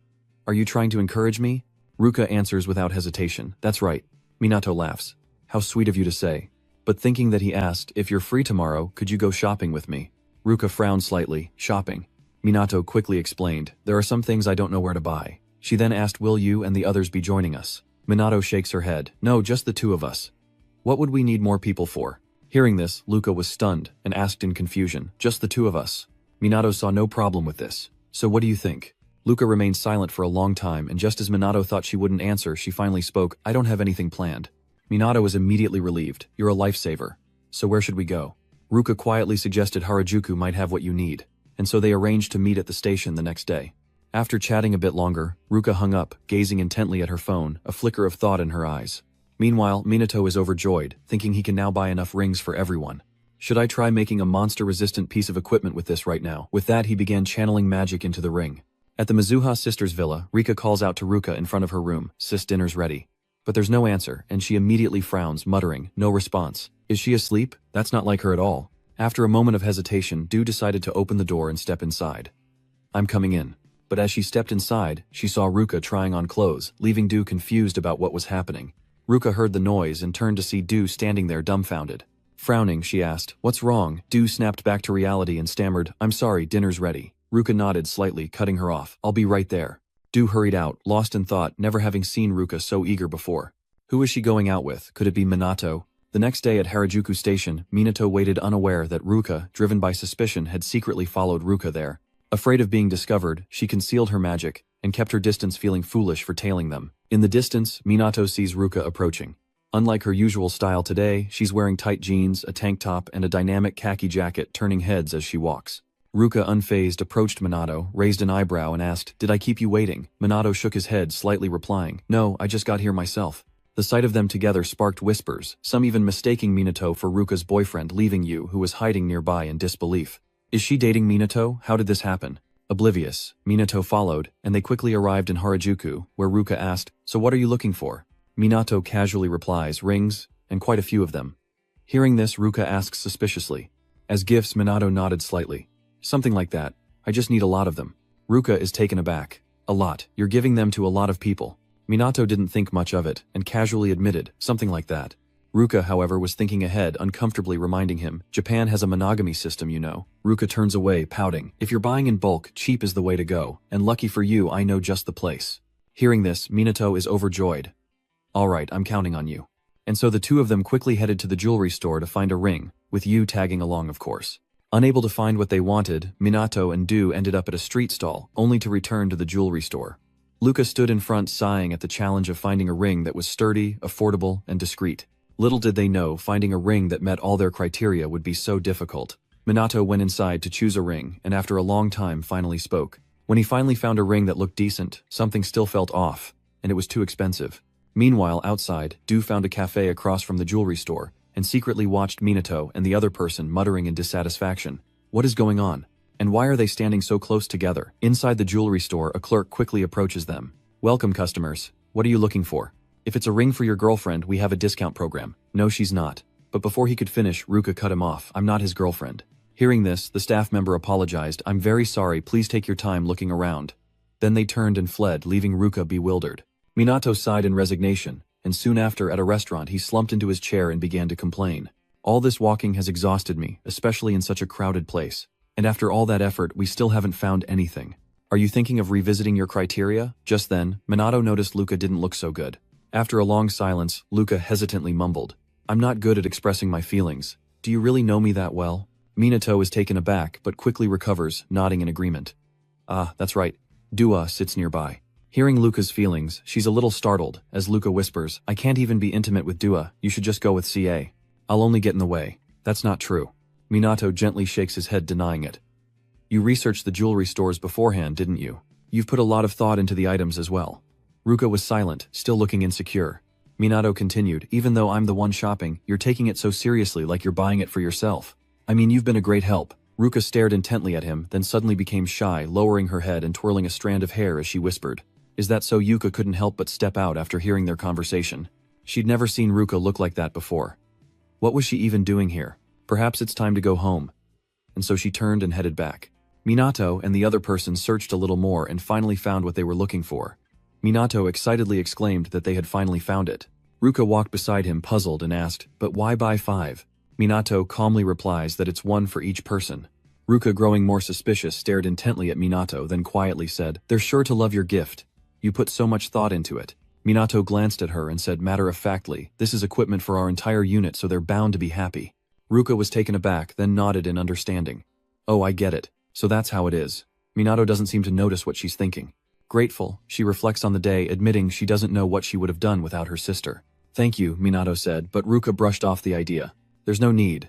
Are you trying to encourage me? Ruka answers without hesitation. That's right. Minato laughs. How sweet of you to say. But thinking that he asked, if you're free tomorrow, could you go shopping with me? Ruka frowned slightly. Shopping. Minato quickly explained. There are some things I don't know where to buy. She then asked, will you and the others be joining us? Minato shakes her head. No, just the two of us. What would we need more people for? Hearing this, Ruka was stunned and asked in confusion. Just the two of us. Minato saw no problem with this. So what do you think? Ruka remained silent for a long time, and just as Minato thought she wouldn't answer, she finally spoke. I don't have anything planned. Minato was immediately relieved. You're a lifesaver. So where should we go? Ruka quietly suggested Harajuku might have what you need, and so they arranged to meet at the station the next day. After chatting a bit longer, Ruka hung up, gazing intently at her phone, a flicker of thought in her eyes. Meanwhile, Minato is overjoyed, thinking he can now buy enough rings for everyone. Should I try making a monster-resistant piece of equipment with this right now? With that, he began channeling magic into the ring. At the Mizuha sisters' villa, Rika calls out to Ruka in front of her room. Sis, dinner's ready. But there's no answer, and she immediately frowns, muttering, no response. Is she asleep? That's not like her at all. After a moment of hesitation, Du decided to open the door and step inside. I'm coming in. But as she stepped inside, she saw Ruka trying on clothes, leaving Du confused about what was happening. Ruka heard the noise and turned to see Du standing there dumbfounded. Frowning, she asked, what's wrong? Du snapped back to reality and stammered, I'm sorry, dinner's ready. Ruka nodded slightly, cutting her off. I'll be right there. Du hurried out, lost in thought, never having seen Ruka so eager before. Who was she going out with? Could it be Minato? The next day at Harajuku Station, Minato waited unaware that Ruka, driven by suspicion, had secretly followed Ruka there. Afraid of being discovered, she concealed her magic, and kept her distance, feeling foolish for tailing them. In the distance, Minato sees Ruka approaching. Unlike her usual style today, she's wearing tight jeans, a tank top, and a dynamic khaki jacket, turning heads as she walks. Ruka, unfazed, approached Minato, raised an eyebrow and asked, Did I keep you waiting? Minato shook his head, slightly replying, No, I just got here myself. The sight of them together sparked whispers, some even mistaking Minato for Ruka's boyfriend, leaving Yu, who was hiding nearby, in disbelief. Is she dating Minato? How did this happen? Oblivious, Minato followed, and they quickly arrived in Harajuku, where Ruka asked, So what are you looking for? Minato casually replies, Rings, and quite a few of them. Hearing this, Ruka asks suspiciously. As gifts, Minato nodded slightly. Something like that. I just need a lot of them. Ruka is taken aback. A lot. You're giving them to a lot of people. Minato didn't think much of it, and casually admitted, something like that. Ruka, however, was thinking ahead, uncomfortably reminding him, Japan has a monogamy system, you know. Ruka turns away, pouting. If you're buying in bulk, cheap is the way to go, and lucky for you, I know just the place. Hearing this, Minato is overjoyed. Alright, I'm counting on you. And so the two of them quickly headed to the jewelry store to find a ring, with Yu tagging along, of course. Unable to find what they wanted, Minato and Du ended up at a street stall, only to return to the jewelry store. Luca stood in front, sighing at the challenge of finding a ring that was sturdy, affordable, and discreet. Little did they know, finding a ring that met all their criteria would be so difficult. Minato went inside to choose a ring, and after a long time finally spoke. When he finally found a ring that looked decent, something still felt off, and it was too expensive. Meanwhile, outside, Du found a cafe across from the jewelry store, and secretly watched Minato and the other person muttering in dissatisfaction. What is going on? And why are they standing so close together? Inside the jewelry store, a clerk quickly approaches them. Welcome, customers. What are you looking for? If it's a ring for your girlfriend, we have a discount program. No, she's not. But before he could finish, Ruka cut him off. I'm not his girlfriend. Hearing this, the staff member apologized. "I'm very sorry, please take your time looking around." Then they turned and fled, leaving Ruka bewildered. Minato sighed in resignation, and soon after at a restaurant he slumped into his chair and began to complain. "All this walking has exhausted me, especially in such a crowded place. And after all that effort, we still haven't found anything. Are you thinking of revisiting your criteria?" Just then, Minato noticed Luca didn't look so good. After a long silence, Luca hesitantly mumbled, "I'm not good at expressing my feelings. Do you really know me that well?" Minato is taken aback, but quickly recovers, nodding in agreement. "Ah, that's right. Dua sits nearby." Hearing Luca's feelings, she's a little startled, as Luca whispers, "I can't even be intimate with Dua, you should just go with CA. I'll only get in the way." "That's not true." Minato gently shakes his head, denying it. "You researched the jewelry stores beforehand, didn't you? You've put a lot of thought into the items as well." Ruka was silent, still looking insecure. Minato continued, "Even though I'm the one shopping, you're taking it so seriously, like you're buying it for yourself. I mean, you've been a great help." Ruka stared intently at him, then suddenly became shy, lowering her head and twirling a strand of hair as she whispered. "Is that so?" Yuka couldn't help but step out after hearing their conversation. She'd never seen Ruka look like that before. What was she even doing here? Perhaps it's time to go home. And so she turned and headed back. Minato and the other person searched a little more and finally found what they were looking for. Minato excitedly exclaimed that they had finally found it. Ruka walked beside him, puzzled, and asked, "But why buy 5? Minato calmly replies that it's 1 for each person. Ruka, growing more suspicious, stared intently at Minato, then quietly said, "They're sure to love your gift. You put so much thought into it." Minato glanced at her and said matter-of-factly, "This is equipment for our entire unit, so they're bound to be happy." Ruka was taken aback, then nodded in understanding. "Oh, I get it. So that's how it is." Minato doesn't seem to notice what she's thinking. Grateful, she reflects on the day, admitting she doesn't know what she would have done without her sister. "Thank you," Minato said, but Ruka brushed off the idea. "There's no need.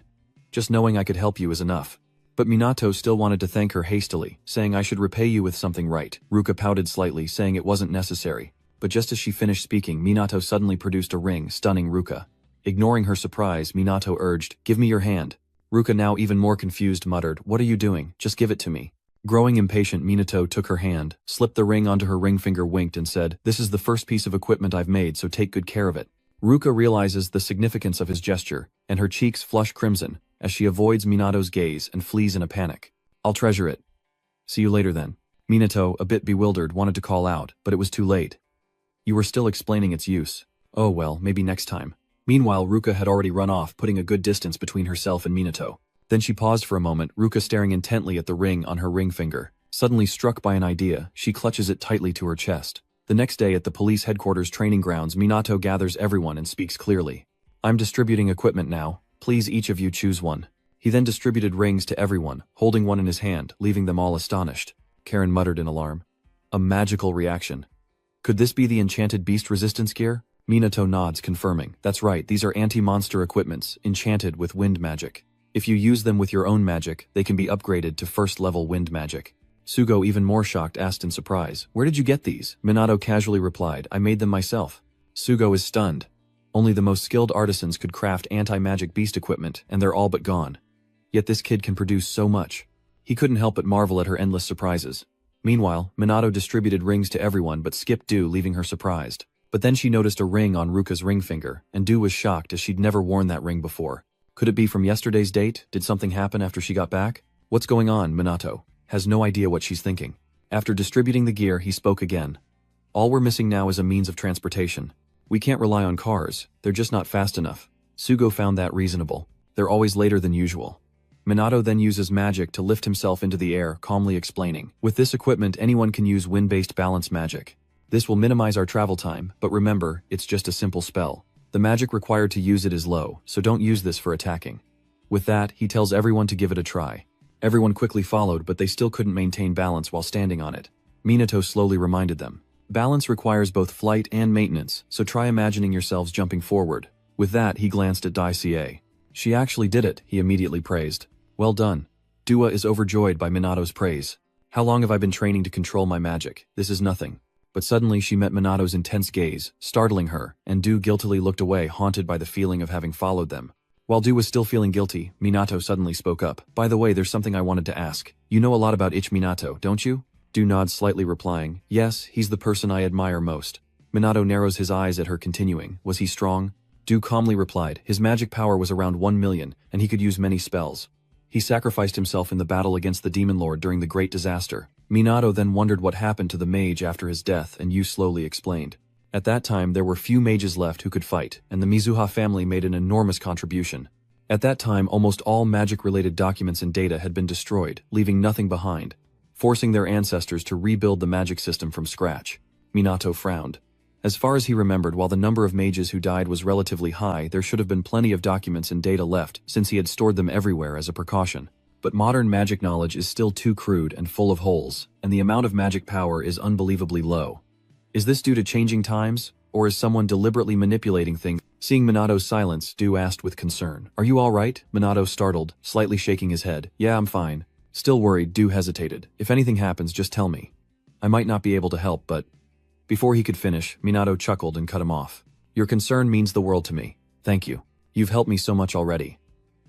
Just knowing I could help you is enough." But Minato still wanted to thank her hastily, saying, "I should repay you with something, right?" Ruka pouted slightly, saying it wasn't necessary. But just as she finished speaking, Minato suddenly produced a ring, stunning Ruka. Ignoring her surprise, Minato urged, "Give me your hand." Ruka, now even more confused, muttered, "What are you doing? Just give it to me." Growing impatient, Minato took her hand, slipped the ring onto her ring finger, winked, and said, "This is the first piece of equipment I've made, so take good care of it." Ruka realizes the significance of his gesture, and her cheeks flush crimson, as she avoids Minato's gaze and flees in a panic. "I'll treasure it. See you later then." Minato, a bit bewildered, wanted to call out, but it was too late. "You were still explaining its use." "Oh well, maybe next time." Meanwhile, Ruka had already run off, putting a good distance between herself and Minato. Then she paused for a moment, Ruka staring intently at the ring on her ring finger. Suddenly struck by an idea, she clutches it tightly to her chest. The next day at the police headquarters training grounds, Minato gathers everyone and speaks clearly. "I'm distributing equipment now. Please each of you choose one." He then distributed rings to everyone, holding one in his hand, leaving them all astonished. Karen muttered in alarm. "A magical reaction. Could this be the enchanted beast resistance gear?" Minato nods, confirming, "That's right, these are anti-monster equipments, enchanted with wind magic. If you use them with your own magic, they can be upgraded to first-level wind magic." Sugo, even more shocked, asked in surprise, "Where did you get these?" Minato casually replied, "I made them myself." Sugo is stunned. Only the most skilled artisans could craft anti-magic beast equipment, and they're all but gone. Yet this kid can produce so much. He couldn't help but marvel at her endless surprises. Meanwhile, Minato distributed rings to everyone but skipped Du, leaving her surprised. But then she noticed a ring on Ruka's ring finger, and Du was shocked as she'd never worn that ring before. Could it be from yesterday's date? Did something happen after she got back? "What's going on?" Minato has no idea what she's thinking. After distributing the gear, he spoke again. "All we're missing now is a means of transportation. We can't rely on cars, they're just not fast enough." Sugo found that reasonable. "They're always later than usual." Minato then uses magic to lift himself into the air, calmly explaining, "With this equipment, anyone can use wind-based balance magic. This will minimize our travel time, but remember, it's just a simple spell. The magic required to use it is low, so don't use this for attacking." With that, he tells everyone to give it a try. Everyone quickly followed, but they still couldn't maintain balance while standing on it. Minato slowly reminded them, "Balance requires both flight and maintenance, so try imagining yourselves jumping forward." With that, he glanced at Dai-Ca. "She actually did it," he immediately praised. "Well done." Dua is overjoyed by Minato's praise. "How long have I been training to control my magic? This is nothing." But suddenly she met Minato's intense gaze, startling her, and Du guiltily looked away, haunted by the feeling of having followed them. While Du was still feeling guilty, Minato suddenly spoke up. "By the way, there's something I wanted to ask. You know a lot about Minato, don't you?" Du nods slightly, replying, "Yes, he's the person I admire most." Minato narrows his eyes at her, continuing, "Was he strong?" Du calmly replied, "His magic power was around 1 million, and he could use many spells. He sacrificed himself in the battle against the Demon Lord during the Great Disaster. Minato then wondered what happened to the mage after his death, and Yu slowly explained. At that time there were few mages left who could fight, and the Mizuha family made an enormous contribution. At that time almost all magic-related documents and data had been destroyed, leaving nothing behind, forcing their ancestors to rebuild the magic system from scratch. Minato frowned. As far as he remembered, while the number of mages who died was relatively high, there should have been plenty of documents and data left, since he had stored them everywhere as a precaution. But modern magic knowledge is still too crude and full of holes, and the amount of magic power is unbelievably low. Is this due to changing times, or is someone deliberately manipulating things? Seeing Minato's silence, Du asked with concern. Are you all right? Minato startled, slightly shaking his head. Yeah, I'm fine. Still worried, Du hesitated. If anything happens, just tell me. I might not be able to help, but... Before he could finish, Minato chuckled and cut him off. Your concern means the world to me. Thank you. You've helped me so much already.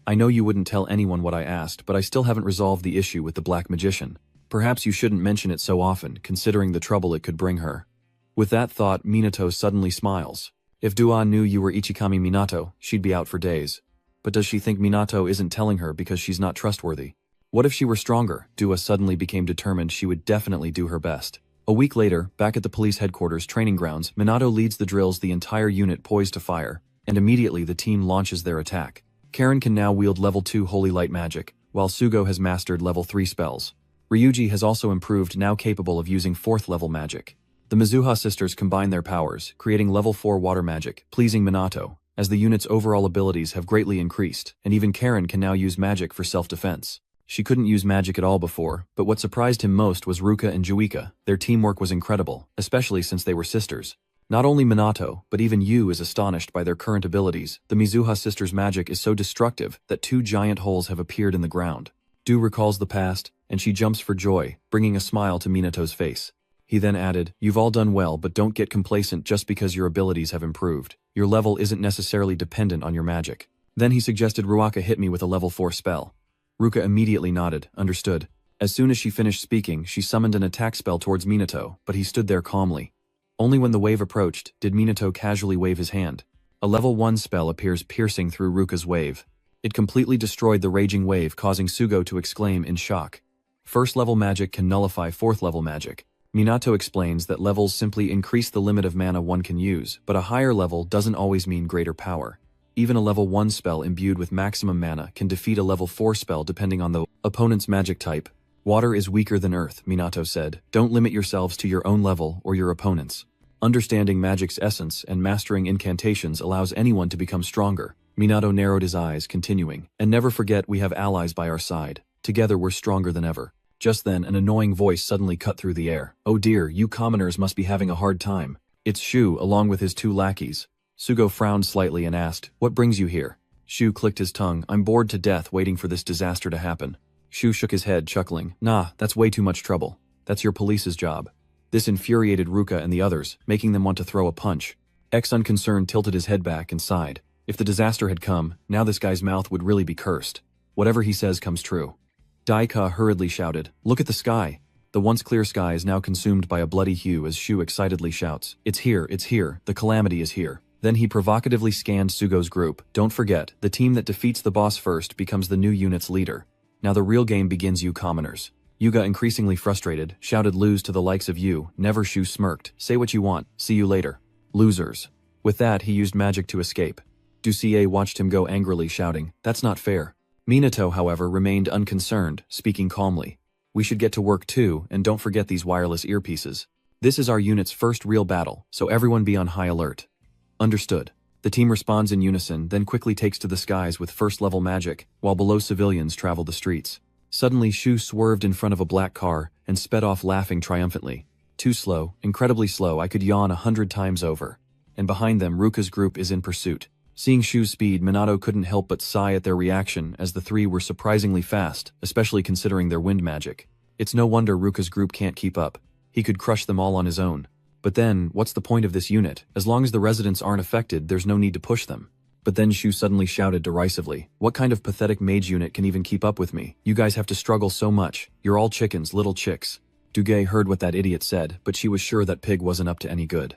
I know you wouldn't tell anyone what I asked, but I still haven't resolved the issue with the Black Magician. Perhaps you shouldn't mention it so often, considering the trouble it could bring her. With that thought, Minato suddenly smiles. If Dua knew you were Ichikami Minato, she'd be out for days. But does she think Minato isn't telling her because she's not trustworthy? What if she were stronger? Dua suddenly became determined she would definitely do her best. A week later, back at the police headquarters training grounds, Minato leads the drills, the entire unit poised to fire, and immediately the team launches their attack. Karen can now wield level 2 Holy Light magic, while Sugo has mastered level 3 spells. Ryuji has also improved, now capable of using 4th level magic. The Mizuha sisters combine their powers, creating level 4 water magic, pleasing Minato, as the unit's overall abilities have greatly increased, and even Karen can now use magic for self-defense. She couldn't use magic at all before, but what surprised him most was Ruka and Juika. Their teamwork was incredible, especially since they were sisters. Not only Minato, but even Yu is astonished by their current abilities. The Mizuha sisters' magic is so destructive that 2 giant holes have appeared in the ground. Du recalls the past, and she jumps for joy, bringing a smile to Minato's face. He then added, You've all done well, but don't get complacent just because your abilities have improved. Your level isn't necessarily dependent on your magic. Then he suggested Ruaka hit me with a level 4 spell. Ruka immediately nodded, understood. As soon as she finished speaking, she summoned an attack spell towards Minato, but he stood there calmly. Only when the wave approached did Minato casually wave his hand. A level 1 spell appears, piercing through Ruka's wave. It completely destroyed the raging wave, causing Sugo to exclaim in shock. 1st level magic can nullify 4th level magic. Minato explains that levels simply increase the limit of mana one can use, but a higher level doesn't always mean greater power. Even a level 1 spell imbued with maximum mana can defeat a level 4 spell depending on the opponent's magic type. Water is weaker than earth, Minato said. Don't limit yourselves to your own level or your opponent's. Understanding magic's essence and mastering incantations allows anyone to become stronger. Minato narrowed his eyes, continuing. And never forget, we have allies by our side. Together we're stronger than ever. Just then, an annoying voice suddenly cut through the air. Oh dear, you commoners must be having a hard time. It's Shu, along with his 2 lackeys. Sugo frowned slightly and asked, What brings you here? Shu clicked his tongue. I'm bored to death waiting for this disaster to happen. Shu shook his head, chuckling. Nah, that's way too much trouble. That's your police's job. This infuriated Ruka and the others, making them want to throw a punch. X unconcerned tilted his head back and sighed. If the disaster had come, now this guy's mouth would really be cursed. Whatever he says comes true. Daika hurriedly shouted, Look at the sky. The once clear sky is now consumed by a bloody hue as Shu excitedly shouts, It's here, the calamity is here. Then he provocatively scanned Sugo's group. Don't forget, the team that defeats the boss first becomes the new unit's leader. Now the real game begins, you commoners. Yuga, increasingly frustrated, shouted lose to the likes of you. Never. Shu smirked. Say what you want. See you later. Losers. With that, he used magic to escape. Ducie watched him go angrily, shouting, That's not fair. Minato, however, remained unconcerned, speaking calmly. We should get to work too, and don't forget these wireless earpieces. This is our unit's first real battle, so everyone be on high alert. Understood. The team responds in unison, then quickly takes to the skies with 1st level magic, while below civilians travel the streets. Suddenly Shu swerved in front of a black car and sped off laughing triumphantly. Too slow, incredibly slow, I could yawn 100 times over. And behind them Ruka's group is in pursuit. Seeing Shu's speed, Minato couldn't help but sigh at their reaction, as the 3 were surprisingly fast, especially considering their wind magic. It's no wonder Ruka's group can't keep up. He could crush them all on his own. But then, what's the point of this unit? As long as the residents aren't affected, there's no need to push them. But then Shu suddenly shouted derisively, What kind of pathetic mage unit can even keep up with me? You guys have to struggle so much. You're all chickens, little chicks. Duge heard what that idiot said, but she was sure that pig wasn't up to any good.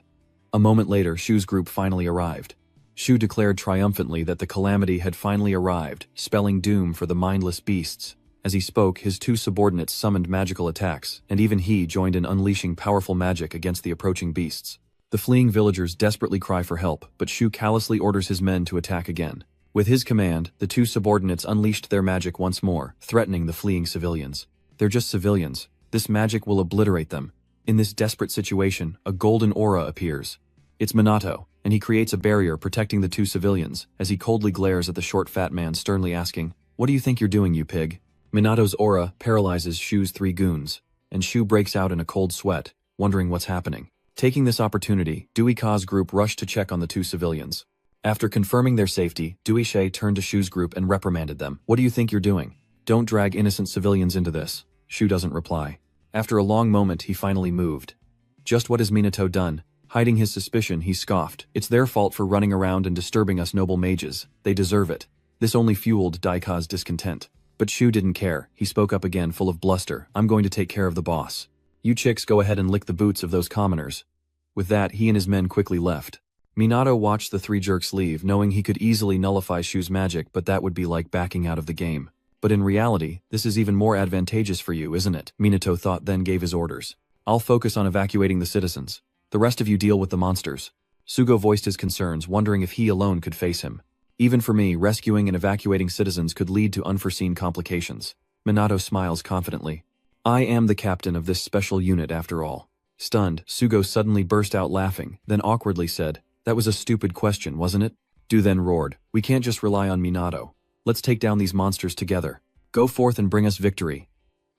A moment later, Shu's group finally arrived. Shu declared triumphantly that the calamity had finally arrived, spelling doom for the mindless beasts. As he spoke, his two subordinates summoned magical attacks, and even he joined in unleashing powerful magic against the approaching beasts. The fleeing villagers desperately cry for help, but Shu callously orders his men to attack again. With his command, the two subordinates unleashed their magic once more, threatening the fleeing civilians. They're just civilians. This magic will obliterate them. In this desperate situation, a golden aura appears. It's Minato, and he creates a barrier protecting the two civilians, as he coldly glares at the short fat man, sternly asking, "What do you think you're doing, you pig?" Minato's aura paralyzes Shu's three goons, and Shu breaks out in a cold sweat, wondering what's happening. Taking this opportunity, Dewey Ka's group rushed to check on the two civilians. After confirming their safety, Dewey Shea turned to Shu's group and reprimanded them. "What do you think you're doing? Don't drag innocent civilians into this." Shu doesn't reply. After a long moment, he finally moved. "Just what has Minato done?" Hiding his suspicion, he scoffed. "It's their fault for running around and disturbing us noble mages. They deserve it." This only fueled Daika's discontent. But Shu didn't care. He spoke up again, full of bluster. "I'm going to take care of the boss. You chicks go ahead and lick the boots of those commoners." With that, he and his men quickly left. Minato watched the three jerks leave, knowing he could easily nullify Shu's magic, but that would be like backing out of the game. "But in reality, this is even more advantageous for you, isn't it?" Minato thought, then gave his orders. "I'll focus on evacuating the citizens. The rest of you deal with the monsters." Sugo voiced his concerns, wondering if he alone could face him. "Even for me, rescuing and evacuating citizens could lead to unforeseen complications." Minato smiles confidently. "I am the captain of this special unit after all." Stunned, Sugo suddenly burst out laughing, then awkwardly said, "That was a stupid question, wasn't it?" Du then roared, "We can't just rely on Minato. Let's take down these monsters together. Go forth and bring us victory."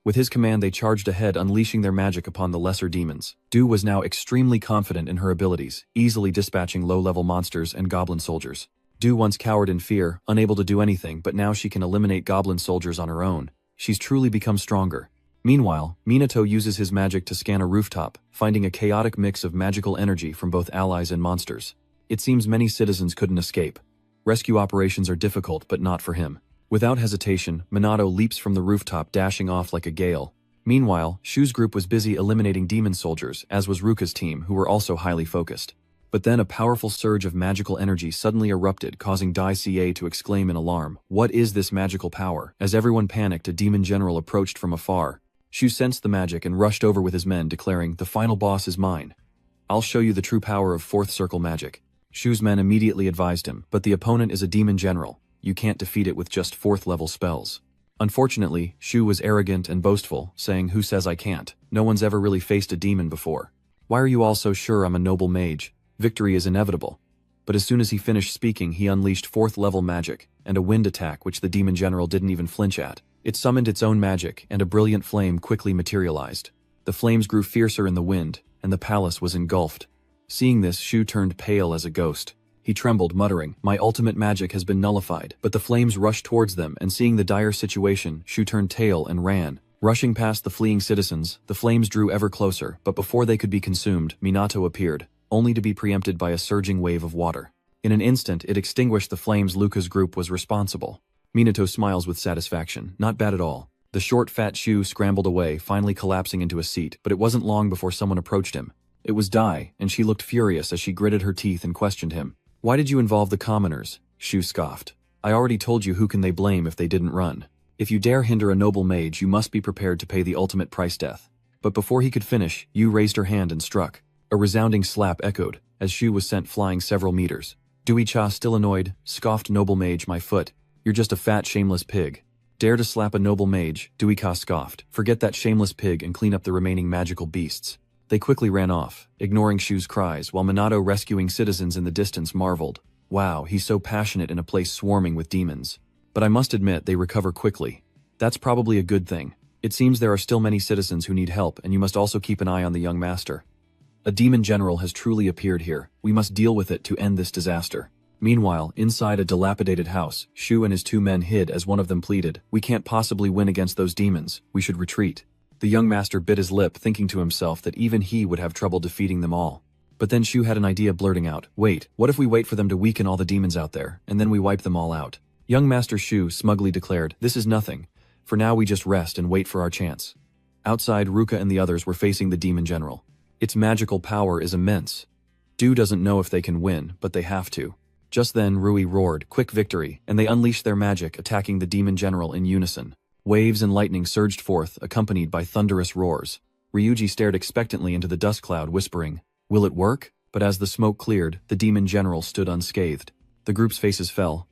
With his command, they charged ahead, unleashing their magic upon the lesser demons. Du was now extremely confident in her abilities, easily dispatching low-level monsters and goblin soldiers. Du once cowered in fear, unable to do anything, but now she can eliminate goblin soldiers on her own. She's truly become stronger. Meanwhile, Minato uses his magic to scan a rooftop, finding a chaotic mix of magical energy from both allies and monsters. It seems many citizens couldn't escape. Rescue operations are difficult, but not for him. Without hesitation, Minato leaps from the rooftop, dashing off like a gale. Meanwhile, Shu's group was busy eliminating demon soldiers, as was Ruka's team, who were also highly focused. But then a powerful surge of magical energy suddenly erupted, causing Dai Ca to exclaim in alarm, "What is this magical power?" As everyone panicked, a demon general approached from afar. Shu sensed the magic and rushed over with his men, declaring, "The final boss is mine. I'll show you the true power of fourth circle magic." Shu's men immediately advised him, "But the opponent is a demon general. You can't defeat it with just fourth level spells." Unfortunately, Shu was arrogant and boastful, saying, "Who says I can't? No one's ever really faced a demon before. Why are you all so sure I'm a noble mage? Victory is inevitable." But as soon as he finished speaking, he unleashed fourth level magic, and a wind attack which the demon general didn't even flinch at. It summoned its own magic, and a brilliant flame quickly materialized. The flames grew fiercer in the wind, and the palace was engulfed. Seeing this, Shu turned pale as a ghost. He trembled, muttering, "My ultimate magic has been nullified." But the flames rushed towards them, and seeing the dire situation, Shu turned tail and ran. Rushing past the fleeing citizens, the flames drew ever closer, but before they could be consumed, Minato appeared, only to be preempted by a surging wave of water. In an instant, it extinguished the flames. Luca's group was responsible. Minato smiles with satisfaction. Not bad at all. The short, fat Shu scrambled away, finally collapsing into a seat, but it wasn't long before someone approached him. It was Dai, and she looked furious as she gritted her teeth and questioned him. "Why did you involve the commoners?" Shu scoffed. "I already told you, who can they blame if they didn't run? If you dare hinder a noble mage, you must be prepared to pay the ultimate price, death." But before he could finish, Yu raised her hand and struck. A resounding slap echoed, as Shu was sent flying several meters. Dewey-cha, still annoyed, scoffed, "Noble mage, my foot. You're just a fat, shameless pig. Dare to slap a noble mage," Dewey-cha scoffed. "Forget that shameless pig and clean up the remaining magical beasts." They quickly ran off, ignoring Shu's cries, while Minato, rescuing citizens in the distance, marveled. "Wow, he's so passionate in a place swarming with demons." But I must admit, they recover quickly. That's probably a good thing. It seems there are still many citizens who need help, and you must also keep an eye on the young master. A demon general has truly appeared here. We must deal with it to end this disaster. Meanwhile, inside a dilapidated house, Shu and his two men hid as one of them pleaded, "We can't possibly win against those demons. We should retreat." The young master bit his lip, thinking to himself that even he would have trouble defeating them all. But then Shu had an idea, blurting out, "Wait, what if we wait for them to weaken all the demons out there, and then we wipe them all out?" Young Master Shu smugly declared, "This is nothing. For now we just rest and wait for our chance." Outside, Ruka and the others were facing the demon general. Its magical power is immense. Du doesn't know if they can win, but they have to. Just then Rui roared, "Quick victory," and they unleashed their magic, attacking the demon general in unison. Waves and lightning surged forth, accompanied by thunderous roars. Ryuji stared expectantly into the dust cloud, whispering, "Will it work?" But as the smoke cleared, the demon general stood unscathed. The group's faces fell.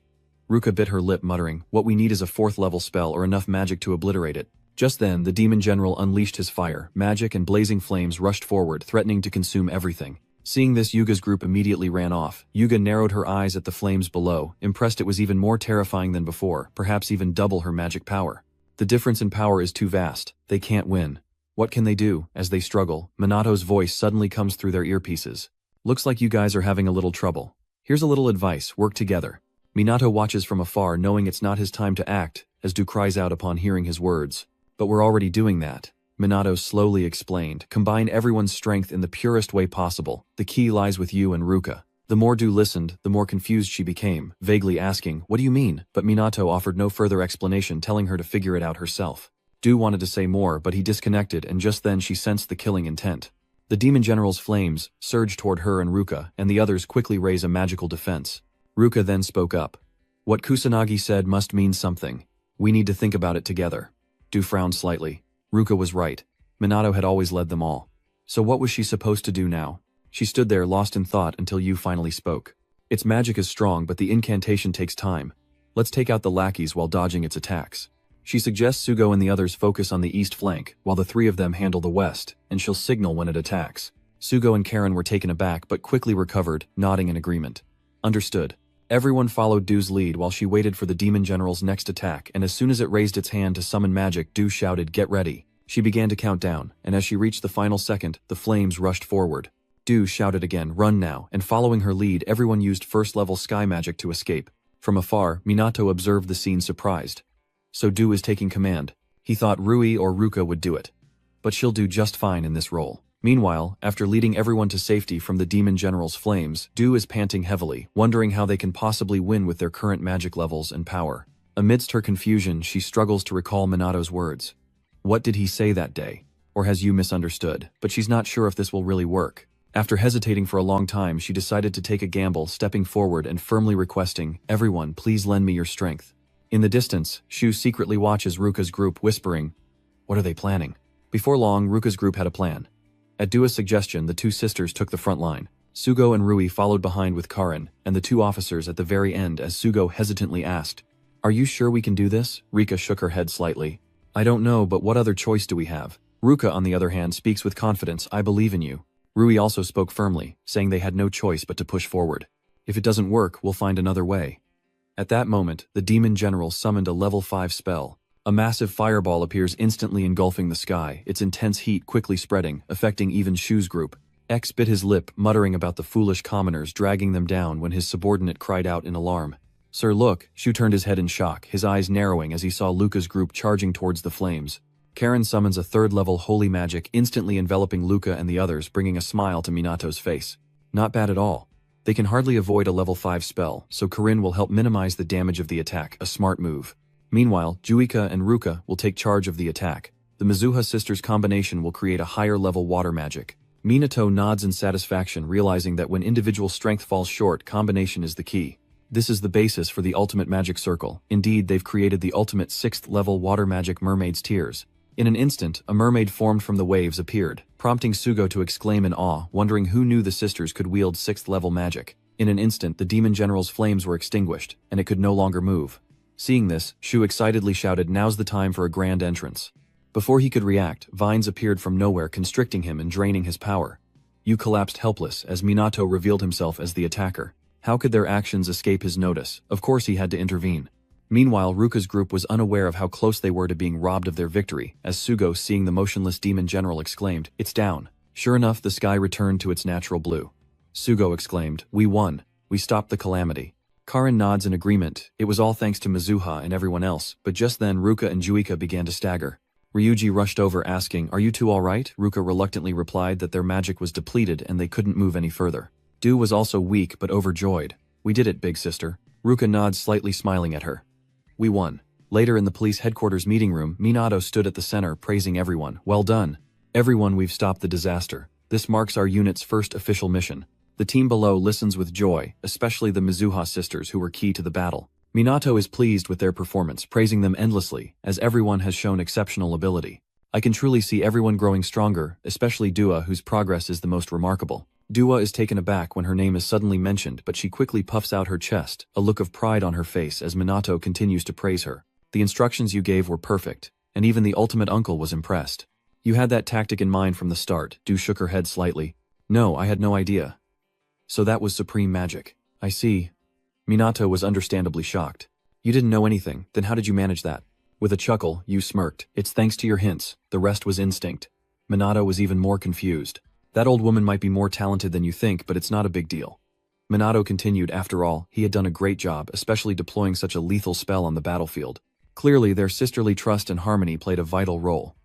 Ruka bit her lip, muttering, "What we need is a 4th level spell or enough magic to obliterate it." Just then, the demon general unleashed his fire. Magic and blazing flames rushed forward, threatening to consume everything. Seeing this, Yuga's group immediately ran off. Yuga narrowed her eyes at the flames below, impressed it was even more terrifying than before, perhaps even double her magic power. The difference in power is too vast. They can't win. What can they do? As they struggle, Minato's voice suddenly comes through their earpieces. "Looks like you guys are having a little trouble. Here's a little advice, work together." Minato watches from afar, knowing it's not his time to act, as Du cries out upon hearing his words. "But we're already doing that," Minato slowly explained. "Combine everyone's strength in the purest way possible. The key lies with you and Ruka." The more Du listened, the more confused she became, vaguely asking, "What do you mean?" But Minato offered no further explanation, telling her to figure it out herself. Du wanted to say more, but he disconnected, and just then she sensed the killing intent. The demon general's flames surged toward her and Ruka, and the others quickly raise a magical defense. Ruka then spoke up. "What Kusanagi said must mean something. We need to think about it together." Du frowned slightly. Ruka was right. Minato had always led them all. So what was she supposed to do now? She stood there lost in thought until Yu finally spoke. "Its magic is strong, but the incantation takes time. Let's take out the lackeys while dodging its attacks." She suggests Sugo and the others focus on the east flank, while the 3 of them handle the west, and she'll signal when it attacks. Sugo and Karen were taken aback but quickly recovered, nodding in agreement. Understood. Everyone followed Du's lead while she waited for the demon general's next attack, and as soon as it raised its hand to summon magic, Du shouted, "Get ready." She began to count down, and as she reached the final second, the flames rushed forward. Du shouted again, "Run now," and following her lead, everyone used 1st level sky magic to escape. From afar, Minato observed the scene, surprised. So Du is taking command. He thought Rui or Ruka would do it. But she'll do just fine in this role. Meanwhile, after leading everyone to safety from the demon general's flames, Du is panting heavily, wondering how they can possibly win with their current magic levels and power. Amidst her confusion, she struggles to recall Minato's words. What did he say that day? Or has Yu misunderstood? But she's not sure if this will really work. After hesitating for a long time, she decided to take a gamble, stepping forward and firmly requesting, "Everyone, please lend me your strength." In the distance, Shu secretly watches Ruka's group, whispering, "What are they planning?" Before long, Ruka's group had a plan. At Dua's suggestion, the 2 sisters took the front line. Sugo and Rui followed behind with Karin, and the 2 officers at the very end as Sugo hesitantly asked, "Are you sure we can do this?" Rika shook her head slightly. "I don't know, but what other choice do we have?" Ruka, on the other hand, speaks with confidence, "I believe in you." Rui also spoke firmly, saying they had no choice but to push forward. "If it doesn't work, we'll find another way." At that moment, the demon general summoned a level 5 spell. A massive fireball appears, instantly engulfing the sky, its intense heat quickly spreading, affecting even Shu's group. X bit his lip, muttering about the foolish commoners dragging them down when his subordinate cried out in alarm. "Sir, look!" Shu turned his head in shock, his eyes narrowing as he saw Luca's group charging towards the flames. Karen summons a 3rd-level holy magic, instantly enveloping Luca and the others, bringing a smile to Minato's face. Not bad at all. They can hardly avoid a level 5 spell, so Karin will help minimize the damage of the attack, a smart move. Meanwhile, Juika and Ruka will take charge of the attack. The Mizuha sisters' combination will create a higher-level water magic. Minato nods in satisfaction, realizing that when individual strength falls short, combination is the key. This is the basis for the ultimate magic circle. Indeed, they've created the ultimate 6th-level water magic mermaid's tears. In an instant, a mermaid formed from the waves appeared, prompting Sugo to exclaim in awe, wondering who knew the sisters could wield 6th-level magic. In an instant, the demon general's flames were extinguished, and it could no longer move. Seeing this, Shu excitedly shouted, "Now's the time for a grand entrance." Before he could react, vines appeared from nowhere, constricting him and draining his power. Yu collapsed helpless as Minato revealed himself as the attacker. How could their actions escape his notice? Of course he had to intervene. Meanwhile, Ruka's group was unaware of how close they were to being robbed of their victory, as Sugo, seeing the motionless demon general, exclaimed, "It's down." Sure enough, the sky returned to its natural blue. Sugo exclaimed, "We won. We stopped the calamity." Karin nods in agreement. It was all thanks to Mizuha and everyone else, but just then Ruka and Juika began to stagger. Ryuji rushed over, asking, "Are you two all right?" Ruka reluctantly replied that their magic was depleted and they couldn't move any further. Du was also weak but overjoyed. "We did it, big sister." Ruka nods, slightly smiling at her. "We won." Later in the police headquarters meeting room, Minato stood at the center, praising everyone. "Well done. Everyone, we've stopped the disaster. This marks our unit's first official mission. The team below listens with joy, especially the Mizuha sisters who were key to the battle. Minato is pleased with their performance, praising them endlessly, as everyone has shown exceptional ability. I can truly see everyone growing stronger, especially Dua, whose progress is the most remarkable. Dua is taken aback when her name is suddenly mentioned, but she quickly puffs out her chest, a look of pride on her face as Minato continues to praise her. The instructions you gave were perfect, and even the ultimate uncle was impressed. You had that tactic in mind from the start. Du shook her head slightly. No, I had no idea. So that was supreme magic. I see. Minato was understandably shocked. You didn't know anything, then how did you manage that? With a chuckle, Yu smirked. It's thanks to your hints, the rest was instinct. Minato was even more confused. That old woman might be more talented than you think, but it's not a big deal. Minato continued, after all, he had done a great job, especially deploying such a lethal spell on the battlefield. Clearly, their sisterly trust and harmony played a vital role.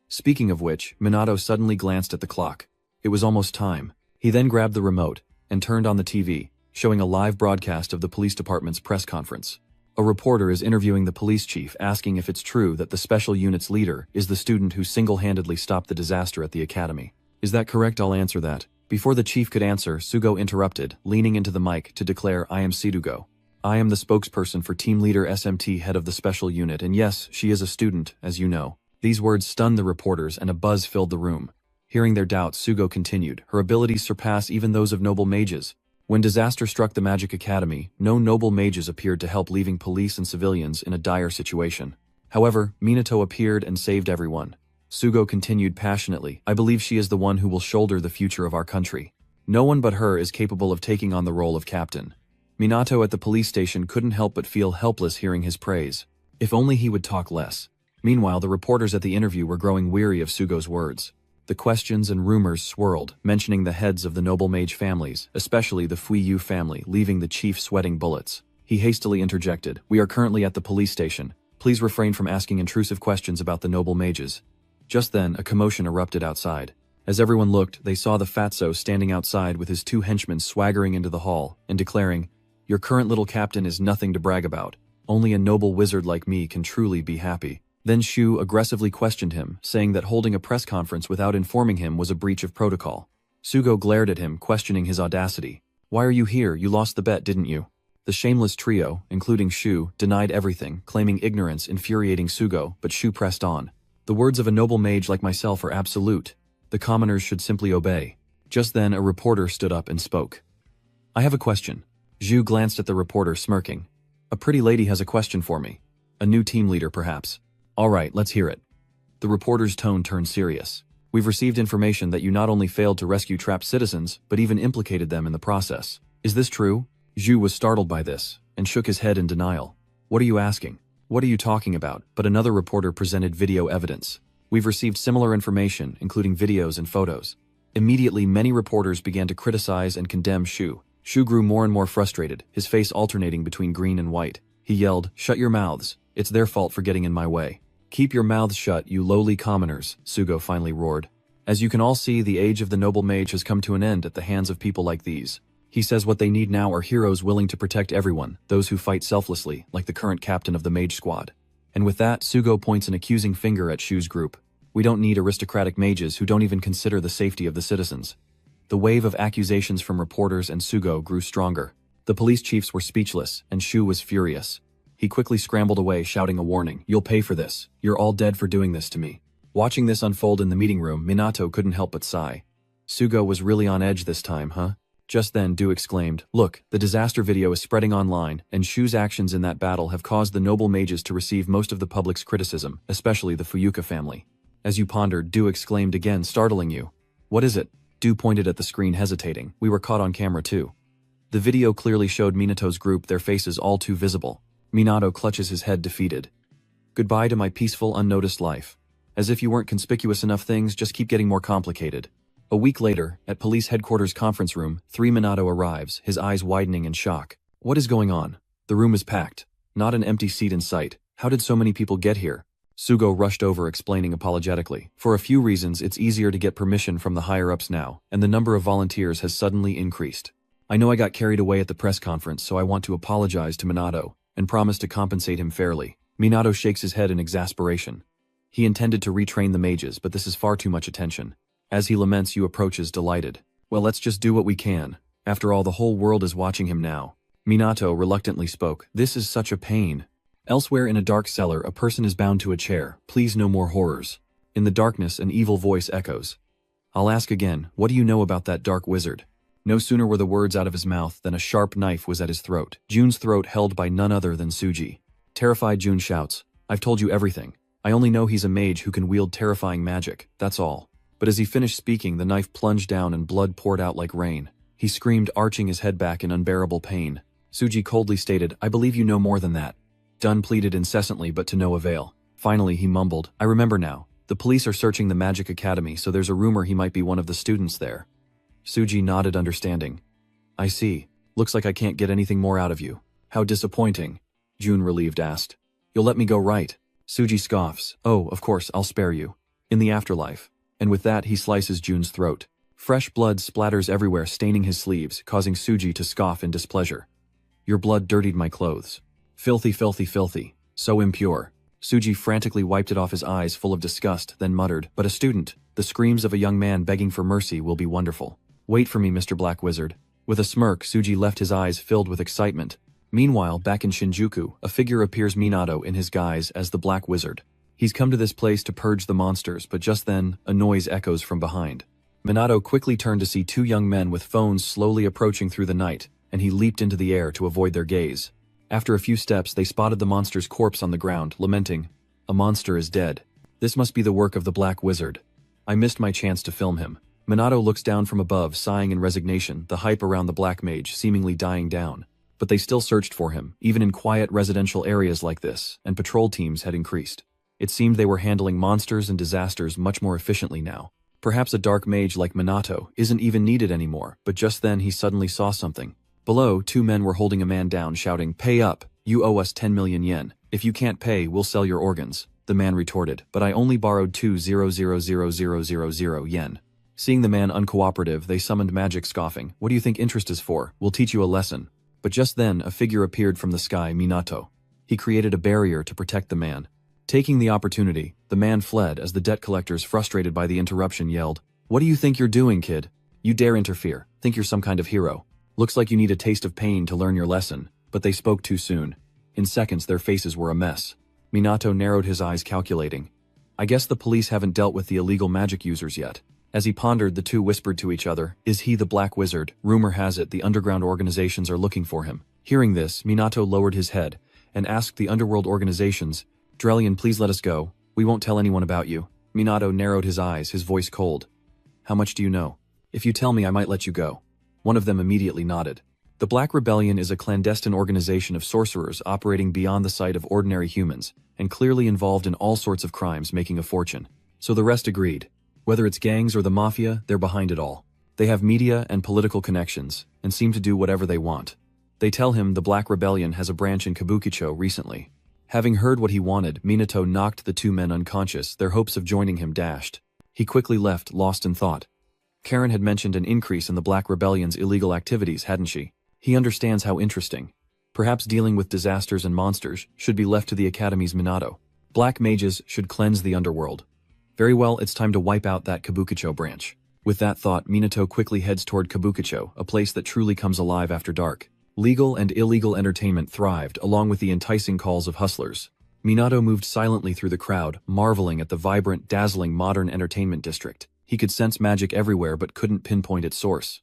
Speaking of which, Minato suddenly glanced at the clock. It was almost time. He then grabbed the remote and turned on the TV, showing a live broadcast of the police department's press conference. A reporter is interviewing the police chief, asking if it's true that the special unit's leader is the student who single-handedly stopped the disaster at the academy. Is that correct? I'll answer that. Before the chief could answer, Sugo interrupted, leaning into the mic to declare, I am Sidugo. I am the spokesperson for team leader SMT, head of the special unit, and yes, she is a student, as you know. These words stunned the reporters and a buzz filled the room. Hearing their doubts, Sugo continued, her abilities surpass even those of noble mages. When disaster struck the Magic Academy, no noble mages appeared to help, leaving police and civilians in a dire situation. However, Minato appeared and saved everyone. Sugo continued passionately, I believe she is the one who will shoulder the future of our country. No one but her is capable of taking on the role of captain. Minato at the police station couldn't help but feel helpless hearing his praise. If only he would talk less. Meanwhile, the reporters at the interview were growing weary of Sugo's words. The questions and rumors swirled, mentioning the heads of the noble mage families, especially the Fuyu family, leaving the chief sweating bullets. He hastily interjected, we are currently at the police station. Please refrain from asking intrusive questions about the noble mages. Just then, a commotion erupted outside. As everyone looked, they saw the fatso standing outside with his two henchmen swaggering into the hall and declaring, your current little captain is nothing to brag about. Only a noble wizard like me can truly be happy. Then Shu aggressively questioned him, saying that holding a press conference without informing him was a breach of protocol. Sugo glared at him, questioning his audacity. Why are you here? You lost the bet, didn't you? The shameless trio, including Shu, denied everything, claiming ignorance, infuriating Sugo, but Shu pressed on. The words of a noble mage like myself are absolute. The commoners should simply obey. Just then, a reporter stood up and spoke. I have a question. Zhu glanced at the reporter, smirking. A pretty lady has a question for me. A new team leader, perhaps. All right, let's hear it. The reporter's tone turned serious. We've received information that you not only failed to rescue trapped citizens, but even implicated them in the process. Is this true? Zhu was startled by this, and shook his head in denial. What are you asking? What are you talking about? But another reporter presented video evidence. We've received similar information, including videos and photos. Immediately, many reporters began to criticize and condemn Shu. Shu grew more and more frustrated, his face alternating between green and white. He yelled, shut your mouths. It's their fault for getting in my way. Keep your mouths shut, you lowly commoners, Sugo finally roared. As you can all see, the age of the noble mage has come to an end at the hands of people like these. He says what they need now are heroes willing to protect everyone, those who fight selflessly, like the current captain of the mage squad. And with that, Sugo points an accusing finger at Shu's group. We don't need aristocratic mages who don't even consider the safety of the citizens. The wave of accusations from reporters and Sugo grew stronger. The police chiefs were speechless, and Shu was furious. He quickly scrambled away, shouting a warning. You'll pay for this. You're all dead for doing this to me. Watching this unfold in the meeting room, Minato couldn't help but sigh. Sugo was really on edge this time, huh? Just then, Du exclaimed, look, the disaster video is spreading online, and Shu's actions in that battle have caused the noble mages to receive most of the public's criticism, especially the Fuyuka family. As you pondered, Du exclaimed again, startling you. What is it? Du pointed at the screen, hesitating. We were caught on camera too. The video clearly showed Minato's group, their faces all too visible. Minato clutches his head, defeated. Goodbye to my peaceful, unnoticed life. As if you weren't conspicuous enough, things just keep getting more complicated. A week later, at police headquarters conference room, Minato arrives, his eyes widening in shock. What is going on? The room is packed. Not an empty seat in sight. How did so many people get here? Sugo rushed over, explaining apologetically. For a few reasons, it's easier to get permission from the higher-ups now, and the number of volunteers has suddenly increased. I know I got carried away at the press conference, so I want to apologize to Minato and promise to compensate him fairly. Minato shakes his head in exasperation. He intended to retrain the mages, but this is far too much attention. As he laments, Yu approaches, delighted. Well, let's just do what we can. After all, the whole world is watching him now. Minato reluctantly spoke. This is such a pain. Elsewhere in a dark cellar, a person is bound to a chair. Please, no more horrors. In the darkness, an evil voice echoes. I'll ask again, what do you know about that dark wizard? No sooner were the words out of his mouth than a sharp knife was at his throat. Jun's throat held by none other than Suji. Terrified, Jun shouts, I've told you everything. I only know he's a mage who can wield terrifying magic, that's all. But as he finished speaking, the knife plunged down and blood poured out like rain. He screamed, arching his head back in unbearable pain. Suji coldly stated, I believe you know more than that. Dun pleaded incessantly, but to no avail. Finally, he mumbled, I remember now. The police are searching the Magic Academy, so there's a rumor he might be one of the students there. Suji nodded, understanding. I see. Looks like I can't get anything more out of you. How disappointing. Jun, relieved, asked. You'll let me go, right? Suji scoffs. Oh, of course, I'll spare you. In the afterlife. And with that, he slices Jun's throat. Fresh blood splatters everywhere, staining his sleeves, causing Suji to scoff in displeasure. Your blood dirtied my clothes. Filthy, filthy, filthy. So impure. Suji frantically wiped it off his eyes, full of disgust, then muttered, but a student. The screams of a young man begging for mercy will be wonderful. Wait for me, Mr. Black Wizard. With a smirk, Suji left, his eyes filled with excitement. Meanwhile, back in Shinjuku, a figure appears, Minato in his guise as the Black Wizard. He's come to this place to purge the monsters, but just then, a noise echoes from behind. Minato quickly turned to see two young men with phones slowly approaching through the night, and he leaped into the air to avoid their gaze. After a few steps, they spotted the monster's corpse on the ground, lamenting, a monster is dead. This must be the work of the Black Wizard. I missed my chance to film him. Minato looks down from above, sighing in resignation, the hype around the Black Mage seemingly dying down. But they still searched for him, even in quiet residential areas like this, and patrol teams had increased. It seemed they were handling monsters and disasters much more efficiently now. Perhaps a dark mage like Minato isn't even needed anymore, but just then he suddenly saw something. Below, two men were holding a man down, shouting, Pay up, you owe us 10 million yen. If you can't pay, we'll sell your organs. The man retorted, but I only borrowed 2,000,000 yen. Seeing the man uncooperative, they summoned magic, scoffing, What do you think interest is for? We'll teach you a lesson. But just then, a figure appeared from the sky, Minato. He created a barrier to protect the man. Taking the opportunity, the man fled as the debt collectors, frustrated by the interruption, yelled, What do you think you're doing, kid? You dare interfere, think you're some kind of hero. Looks like you need a taste of pain to learn your lesson, but they spoke too soon. In seconds, their faces were a mess. Minato narrowed his eyes, calculating. I guess the police haven't dealt with the illegal magic users yet. As he pondered, the two whispered to each other, Is he the Black Wizard? Rumor has it the underground organizations are looking for him. Hearing this, Minato lowered his head and asked the underworld organizations, Drellian, please let us go. We won't tell anyone about you. Minato narrowed his eyes, his voice cold. How much do you know? If you tell me, I might let you go. One of them immediately nodded. The Black Rebellion is a clandestine organization of sorcerers operating beyond the sight of ordinary humans, and clearly involved in all sorts of crimes, making a fortune. So the rest agreed. Whether it's gangs or the mafia, they're behind it all. They have media and political connections, and seem to do whatever they want. They tell him the Black Rebellion has a branch in Kabukicho recently. Having heard what he wanted, Minato knocked the two men unconscious, their hopes of joining him dashed. He quickly left, lost in thought. Karen had mentioned an increase in the Black Rebellion's illegal activities, hadn't she? He understands how interesting. Perhaps dealing with disasters and monsters should be left to the Academy's Minato. Black mages should cleanse the underworld. Very well, it's time to wipe out that Kabukicho branch. With that thought, Minato quickly heads toward Kabukicho, a place that truly comes alive after dark. Legal and illegal entertainment thrived, along with the enticing calls of hustlers. Minato moved silently through the crowd, marveling at the vibrant, dazzling modern entertainment district. He could sense magic everywhere but couldn't pinpoint its source.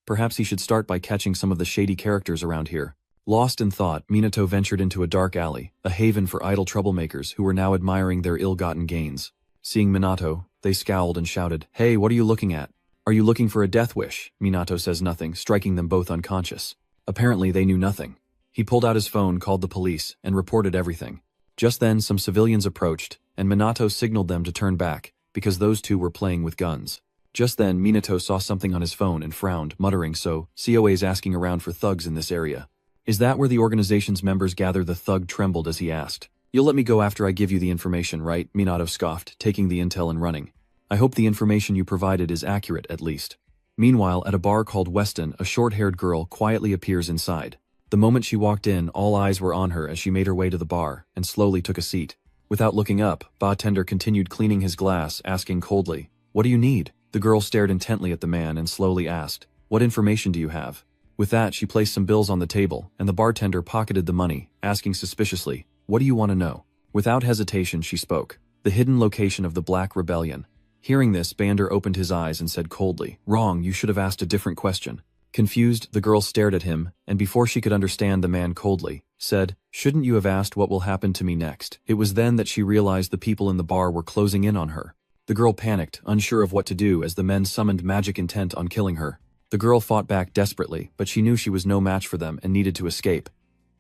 Perhaps he should start by catching some of the shady characters around here. Lost in thought, Minato ventured into a dark alley, a haven for idle troublemakers who were now admiring their ill-gotten gains. Seeing Minato, they scowled and shouted, Hey, what are you looking at? Are you looking for a death wish? Minato says nothing, striking them both unconscious. Apparently they knew nothing. He pulled out his phone, called the police, and reported everything. Just then, some civilians approached, and Minato signaled them to turn back, because those two were playing with guns. Just then, Minato saw something on his phone and frowned, muttering, So, COA's asking around for thugs in this area. Is that where the organization's members gather? The thug trembled as he asked. You'll let me go after I give you the information, right? Minato scoffed, taking the intel and running. I hope the information you provided is accurate, at least. Meanwhile, at a bar called Weston, a short-haired girl quietly appears inside. The moment she walked in, all eyes were on her as she made her way to the bar, and slowly took a seat. Without looking up, bartender continued cleaning his glass, asking coldly, What do you need? The girl stared intently at the man and slowly asked, What information do you have? With that, she placed some bills on the table, and the bartender pocketed the money, asking suspiciously, "What do you want to know?" Without hesitation, she spoke. "The hidden location of the Black Rebellion." Hearing this, Bander opened his eyes and said coldly, "Wrong, you should have asked a different question." Confused, the girl stared at him, and before she could understand the man coldly, said, "Shouldn't you have asked what will happen to me next?" It was then that she realized the people in the bar were closing in on her. The girl panicked, unsure of what to do as the men summoned magic intent on killing her. The girl fought back desperately, but she knew she was no match for them and needed to escape.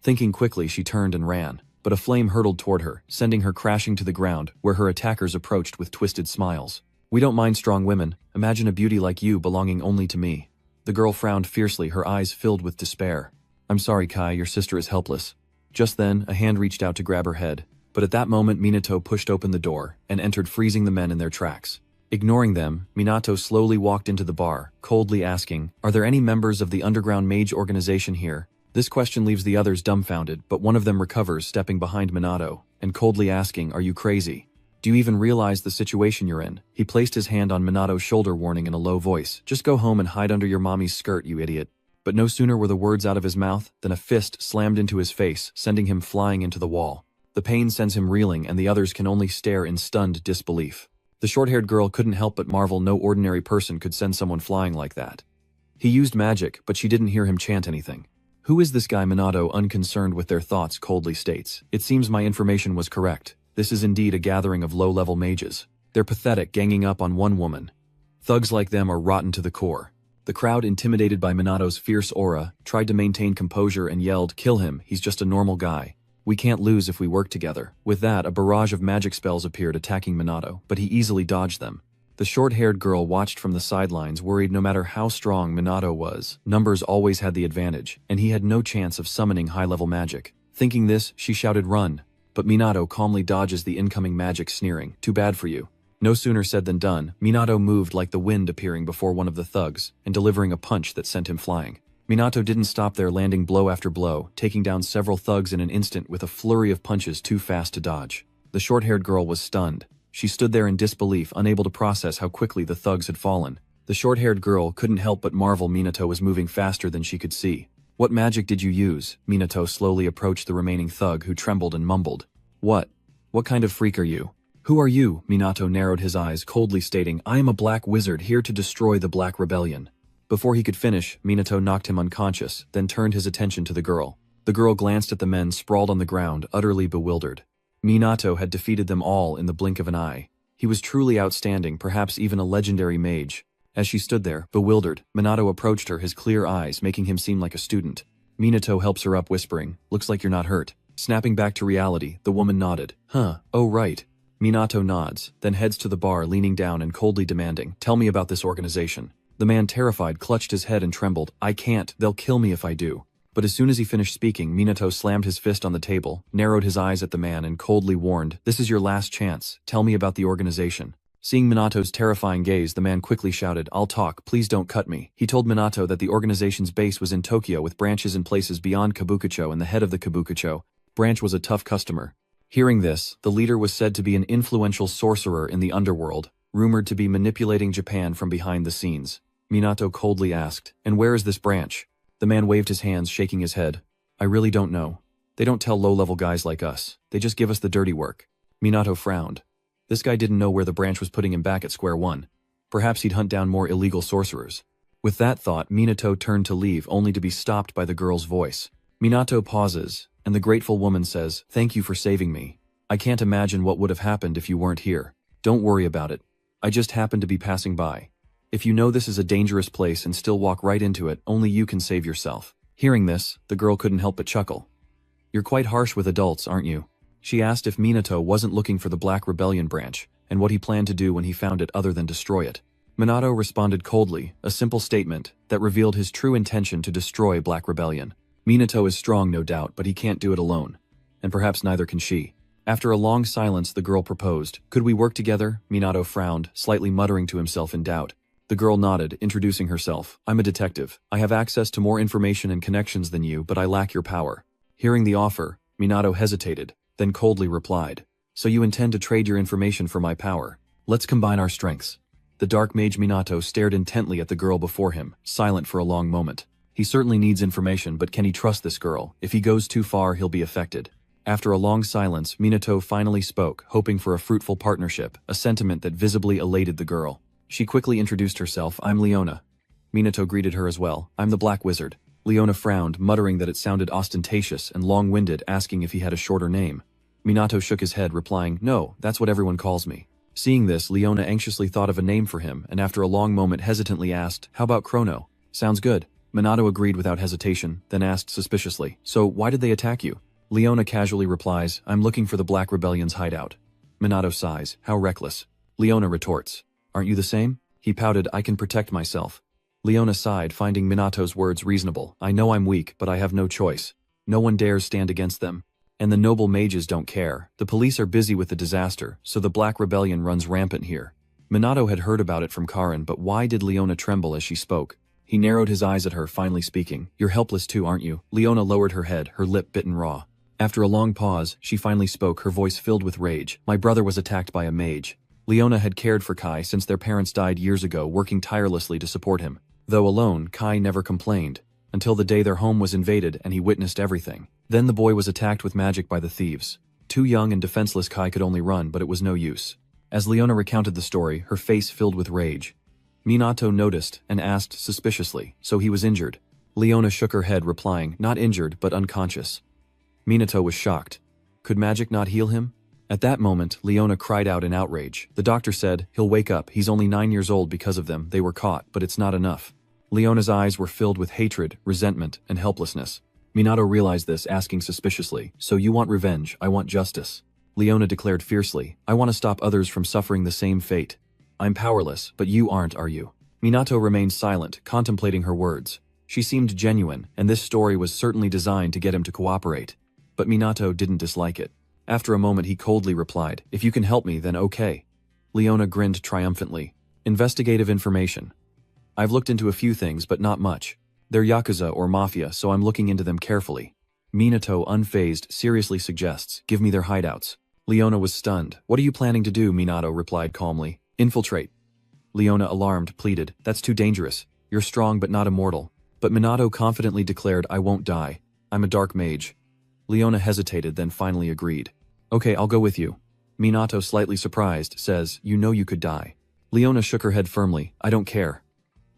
Thinking quickly, she turned and ran, but a flame hurtled toward her, sending her crashing to the ground, where her attackers approached with twisted smiles. "We don't mind strong women. Imagine a beauty like you belonging only to me." The girl frowned fiercely, her eyes filled with despair. "I'm sorry, Kai, your sister is helpless." Just then, a hand reached out to grab her head, but at that moment Minato pushed open the door and entered, freezing the men in their tracks. Ignoring them, Minato slowly walked into the bar, coldly asking, "Are there any members of the underground mage organization here?" This question leaves the others dumbfounded, but one of them recovers, stepping behind Minato, and coldly asking, "Are you crazy? Do you even realize the situation you're in?" He placed his hand on Minato's shoulder, warning in a low voice, "Just go home and hide under your mommy's skirt, you idiot." But no sooner were the words out of his mouth than a fist slammed into his face, sending him flying into the wall. The pain sends him reeling, and the others can only stare in stunned disbelief. The short-haired girl couldn't help but marvel no ordinary person could send someone flying like that. He used magic, but she didn't hear him chant anything. "Who is this guy?" Minato, unconcerned with their thoughts, coldly states. "It seems my information was correct. This is indeed a gathering of low-level mages. They're pathetic, ganging up on one woman. Thugs like them are rotten to the core." The crowd, intimidated by Minato's fierce aura, tried to maintain composure and yelled, "Kill him, he's just a normal guy. We can't lose if we work together." With that, a barrage of magic spells appeared, attacking Minato, but he easily dodged them. The short-haired girl watched from the sidelines, worried. No matter how strong Minato was, numbers always had the advantage, and he had no chance of summoning high-level magic. Thinking this, she shouted, "Run!" But Minato calmly dodges the incoming magic, sneering, "Too bad for you." No sooner said than done. Minato moved like the wind, appearing before one of the thugs, and delivering a punch that sent him flying. Minato didn't stop there, landing blow after blow, taking down several thugs in an instant with a flurry of punches too fast to dodge. The short-haired girl was stunned. She stood there in disbelief, unable to process how quickly the thugs had fallen. The short-haired girl couldn't help but marvel Minato was moving faster than she could see. "What magic did you use?" Minato slowly approached the remaining thug, who trembled and mumbled. What kind of freak are you?" "Who are you?" Minato narrowed his eyes, coldly stating, "I am a black wizard here to destroy the Black Rebellion." Before he could finish, Minato knocked him unconscious, then turned his attention to the girl. The girl glanced at the men sprawled on the ground, utterly bewildered. Minato had defeated them all in the blink of an eye. He was truly outstanding, perhaps even a legendary mage. As she stood there, bewildered, Minato approached her, his clear eyes making him seem like a student. Minato helps her up, whispering, "Looks like you're not hurt." Snapping back to reality, the woman nodded. "Huh, oh right." Minato nods, then heads to the bar, leaning down and coldly demanding, "Tell me about this organization." The man, terrified, clutched his head and trembled. "I can't, they'll kill me if I do." But as soon as he finished speaking, Minato slammed his fist on the table, narrowed his eyes at the man and coldly warned, "This is your last chance. Tell me about the organization." Seeing Minato's terrifying gaze, the man quickly shouted, "I'll talk, please don't cut me." He told Minato that the organization's base was in Tokyo, with branches in places beyond Kabukicho, and the head of the Kabukicho branch was a tough customer. Hearing this, the leader was said to be an influential sorcerer in the underworld, rumored to be manipulating Japan from behind the scenes. Minato coldly asked, "And where is this branch?" The man waved his hands, shaking his head. "I really don't know. They don't tell low-level guys like us. They just give us the dirty work." Minato frowned. This guy didn't know where the branch was, putting him back at square one. Perhaps he'd hunt down more illegal sorcerers. With that thought, Minato turned to leave, only to be stopped by the girl's voice. Minato pauses, and the grateful woman says, "Thank you for saving me. I can't imagine what would have happened if you weren't here. Don't worry about it. I just happened to be passing by. If you know this is a dangerous place and still walk right into it, only you can save yourself." Hearing this, the girl couldn't help but chuckle. "You're quite harsh with adults, aren't you?" She asked if Minato wasn't looking for the Black Rebellion branch, and what he planned to do when he found it other than destroy it. Minato responded coldly, a simple statement that revealed his true intention to destroy Black Rebellion. Minato is strong, no doubt, but he can't do it alone. And perhaps neither can she. After a long silence, the girl proposed, "Could we work together?" Minato frowned, slightly muttering to himself in doubt. The girl nodded, introducing herself. "I'm a detective. I have access to more information and connections than you, but I lack your power." Hearing the offer, Minato hesitated, then coldly replied, "So you intend to trade your information for my power? Let's combine our strengths." The dark mage Minato stared intently at the girl before him, silent for a long moment. He certainly needs information, but can he trust this girl? If he goes too far, he'll be affected. After a long silence, Minato finally spoke, hoping for a fruitful partnership, a sentiment that visibly elated the girl. She quickly introduced herself. I'm Leona. Minato greeted her as well. I'm the Black Wizard. Leona frowned, muttering that it sounded ostentatious and long-winded, asking if he had a shorter name. Minato shook his head, replying, no, that's what everyone calls me. Seeing this, Leona anxiously thought of a name for him, and after a long moment hesitantly asked, how about Chrono? Sounds good. Minato agreed without hesitation, then asked suspiciously, so why did they attack you? Leona casually replies, I'm looking for the Black Rebellion's hideout. Minato sighs, how reckless. Leona retorts, aren't you the same? He pouted, I can protect myself. Leona sighed, finding Minato's words reasonable. I know I'm weak, but I have no choice. No one dares stand against them. And the noble mages don't care. The police are busy with the disaster, so the Black Rebellion runs rampant here. Minato had heard about it from Karin, but why did Leona tremble as she spoke? He narrowed his eyes at her, finally speaking. You're helpless too, aren't you? Leona lowered her head, her lip bitten raw. After a long pause, she finally spoke, her voice filled with rage. My brother was attacked by a mage. Leona had cared for Kai since their parents died years ago, working tirelessly to support him. Though alone, Kai never complained, until the day their home was invaded and he witnessed everything. Then the boy was attacked with magic by the thieves. Too young and defenseless, Kai could only run, but it was no use. As Leona recounted the story, her face filled with rage. Minato noticed and asked suspiciously, so he was injured? Leona shook her head, replying, not injured, but unconscious. Minato was shocked. Could magic not heal him? At that moment, Leona cried out in outrage. The doctor said, he'll wake up, he's only 9 years old because of them, they were caught, but it's not enough. Leona's eyes were filled with hatred, resentment, and helplessness. Minato realized this, asking suspiciously, so you want revenge, I want justice. Leona declared fiercely, I want to stop others from suffering the same fate. I'm powerless, but you aren't, are you? Minato remained silent, contemplating her words. She seemed genuine, and this story was certainly designed to get him to cooperate. But Minato didn't dislike it. After a moment he coldly replied, if you can help me, then okay. Leona grinned triumphantly. Investigative information. I've looked into a few things, but not much. They're Yakuza or Mafia, so I'm looking into them carefully. Minato, unfazed, seriously suggests, give me their hideouts. Leona was stunned. What are you planning to do? Minato replied calmly. Infiltrate. Leona, alarmed, pleaded, that's too dangerous. You're strong but not immortal. But Minato confidently declared, I won't die. I'm a dark mage. Leona hesitated, then finally agreed. Okay, I'll go with you. Minato, slightly surprised, says, you know you could die. Leona shook her head firmly, I don't care.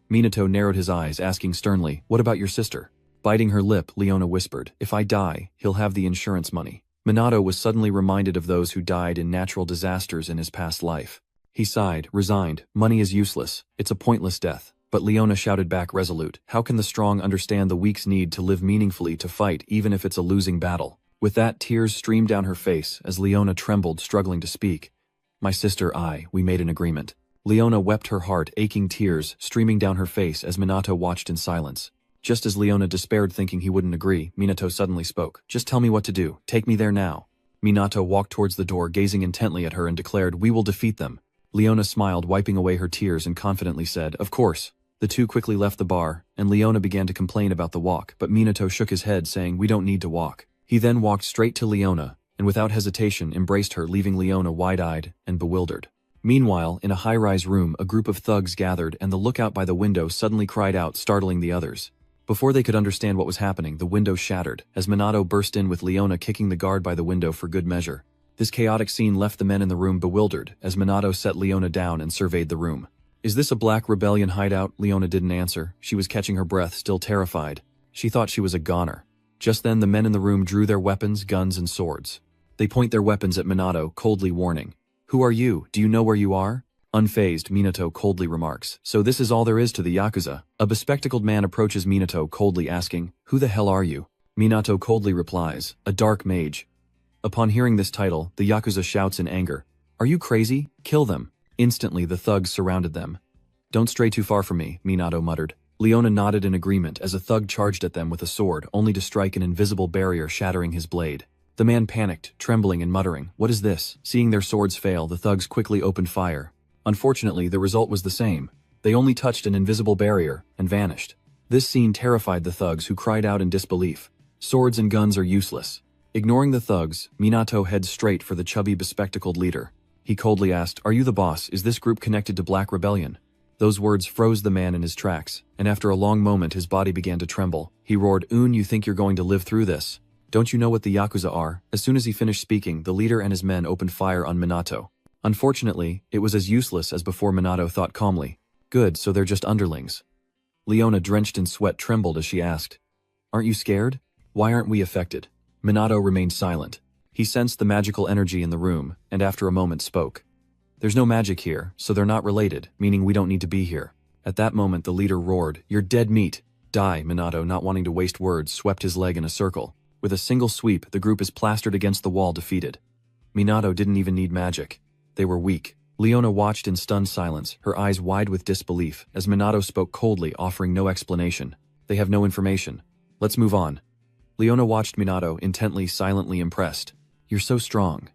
Minato narrowed his eyes, asking sternly, what about your sister? Biting her lip, Leona whispered, if I die, he'll have the insurance money. Minato was suddenly reminded of those who died in natural disasters in his past life. He sighed, resigned, money is useless, it's a pointless death. But Leona shouted back, resolute, how can the strong understand the weak's need to live meaningfully, to fight even if it's a losing battle? With that, tears streamed down her face as Leona trembled, struggling to speak. My sister, we made an agreement. Leona wept, her heart, aching, tears streaming down her face as Minato watched in silence. Just as Leona despaired, thinking he wouldn't agree, Minato suddenly spoke. Just tell me what to do. Take me there now. Minato walked towards the door, gazing intently at her, and declared, we will defeat them. Leona smiled, wiping away her tears, and confidently said, of course. The two quickly left the bar, and Leona began to complain about the walk, but Minato shook his head, saying, we don't need to walk. He then walked straight to Leona, and without hesitation embraced her, leaving Leona wide-eyed and bewildered. Meanwhile, in a high-rise room, a group of thugs gathered, and the lookout by the window suddenly cried out, startling the others. Before they could understand what was happening, the window shattered, as Minato burst in with Leona kicking the guard by the window for good measure. This chaotic scene left the men in the room bewildered, as Minato set Leona down and surveyed the room. Is this a Black Rebellion hideout? Leona didn't answer. She was catching her breath, still terrified. She thought she was a goner. Just then the men in the room drew their weapons, guns, and swords. They point their weapons at Minato, coldly warning. Who are you? Do you know where you are? Unfazed, Minato coldly remarks. So this is all there is to the Yakuza. A bespectacled man approaches Minato, coldly asking, who the hell are you? Minato coldly replies, a dark mage. Upon hearing this title, the Yakuza shouts in anger. Are you crazy? Kill them. Instantly, the thugs surrounded them. Don't stray too far from me, Minato muttered. Leona nodded in agreement as a thug charged at them with a sword, only to strike an invisible barrier, shattering his blade. The man panicked, trembling and muttering, what is this? Seeing their swords fail, the thugs quickly opened fire. Unfortunately, the result was the same. They only touched an invisible barrier and vanished. This scene terrified the thugs, who cried out in disbelief. Swords and guns are useless. Ignoring the thugs, Minato heads straight for the chubby, bespectacled leader. He coldly asked, are you the boss? Is this group connected to Black Rebellion? Those words froze the man in his tracks, and after a long moment his body began to tremble. He roared, you think you're going to live through this? Don't you know what the Yakuza are? As soon as he finished speaking, the leader and his men opened fire on Minato. Unfortunately, it was as useless as before. Minato thought calmly. Good, so they're just underlings. Leona, drenched in sweat, trembled as she asked, Aren't you scared? Why aren't we affected? Minato remained silent. He sensed the magical energy in the room, and after a moment spoke. There's no magic here, so they're not related, meaning we don't need to be here. At that moment the leader roared, You're dead meat! Die! Minato, not wanting to waste words, swept his leg in a circle. With a single sweep, the group is plastered against the wall, defeated. Minato didn't even need magic. They were weak. Leona watched in stunned silence, her eyes wide with disbelief, as Minato spoke coldly, offering no explanation. They have no information. Let's move on. Leona watched Minato, intently, silently impressed. You're so strong.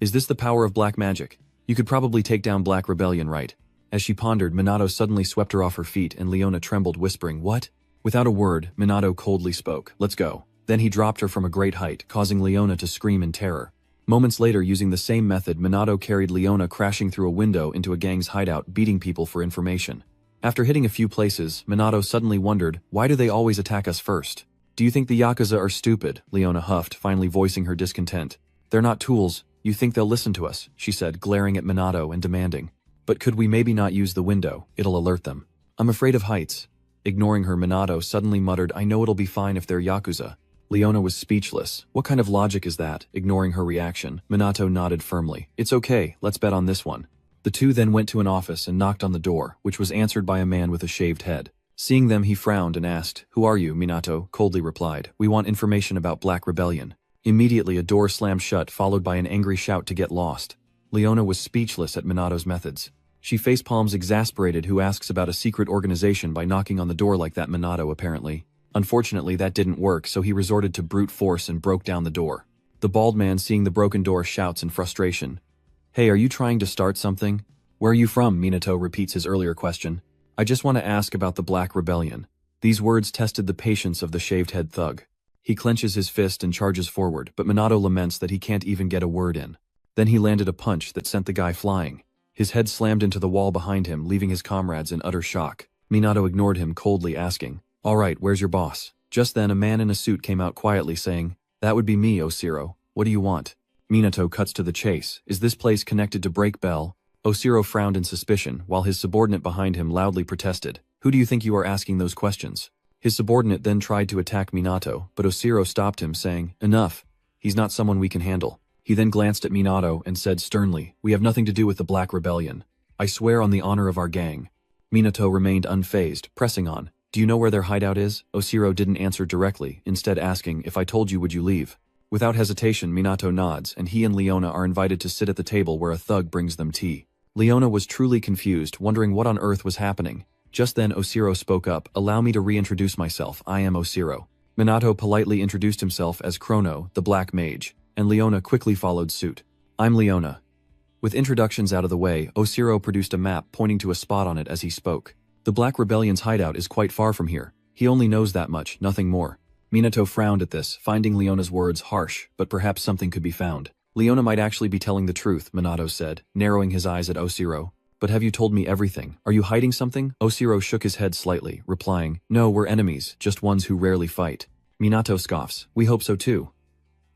Is this the power of black magic? You could probably take down Black Rebellion, right? As she pondered, Minato suddenly swept her off her feet and Leona trembled, whispering, What? Without a word, Minato coldly spoke, Let's go. Then he dropped her from a great height, causing Leona to scream in terror. Moments later, using the same method, Minato carried Leona crashing through a window into a gang's hideout, beating people for information. After hitting a few places, Minato suddenly wondered, Why do they always attack us first? Do you think the Yakuza are stupid? Leona huffed, finally voicing her discontent. They're not tools. You think they'll listen to us, she said, glaring at Minato and demanding. But could we maybe not use the window? It'll alert them. I'm afraid of heights. Ignoring her, Minato suddenly muttered, I know it'll be fine if they're Yakuza. Leona was speechless. What kind of logic is that? Ignoring her reaction, Minato nodded firmly. It's okay, let's bet on this one. The two then went to an office and knocked on the door, which was answered by a man with a shaved head. Seeing them, he frowned and asked, Who are you? Minato coldly replied, We want information about Black Rebellion. Immediately a door slammed shut, followed by an angry shout to get lost. Leona was speechless at Minato's methods. She facepalms, exasperated. Who asks about a secret organization by knocking on the door like that? Minato apparently. Unfortunately, that didn't work, so he resorted to brute force and broke down the door. The bald man, seeing the broken door, shouts in frustration, Hey, are you trying to start something? Where are you from? Minato repeats his earlier question. I just want to ask about the Black Rebellion. These words tested the patience of the shaved-head thug. He clenches his fist and charges forward, but Minato laments that he can't even get a word in. Then he landed a punch that sent the guy flying. His head slammed into the wall behind him, leaving his comrades in utter shock. Minato ignored him, coldly asking, All right, where's your boss? Just then a man in a suit came out quietly saying, That would be me, Oshiro. What do you want? Minato cuts to the chase. Is this place connected to Break Bell? Oshiro frowned in suspicion, while his subordinate behind him loudly protested. Who do you think you are asking those questions? His subordinate then tried to attack Minato, but Oshiro stopped him, saying, Enough. He's not someone we can handle. He then glanced at Minato and said sternly, We have nothing to do with the Black Rebellion. I swear on the honor of our gang. Minato remained unfazed, pressing on. Do you know where their hideout is? Oshiro didn't answer directly, instead asking, If I told you, would you leave? Without hesitation, Minato nods, and he and Leona are invited to sit at the table where a thug brings them tea. Leona was truly confused, wondering what on earth was happening. Just then Oshiro spoke up, Allow me to reintroduce myself, I am Oshiro. Minato politely introduced himself as Chrono, the Black Mage, and Leona quickly followed suit. I'm Leona. With introductions out of the way, Oshiro produced a map pointing to a spot on it as he spoke. The Black Rebellion's hideout is quite far from here. He only knows that much, nothing more. Minato frowned at this, finding Leona's words harsh, but perhaps something could be found. Leona might actually be telling the truth, Minato said, narrowing his eyes at Oshiro. But have you told me everything? Are you hiding something? Oshiro shook his head slightly, replying, No, we're enemies, just ones who rarely fight. Minato scoffs, We hope so too.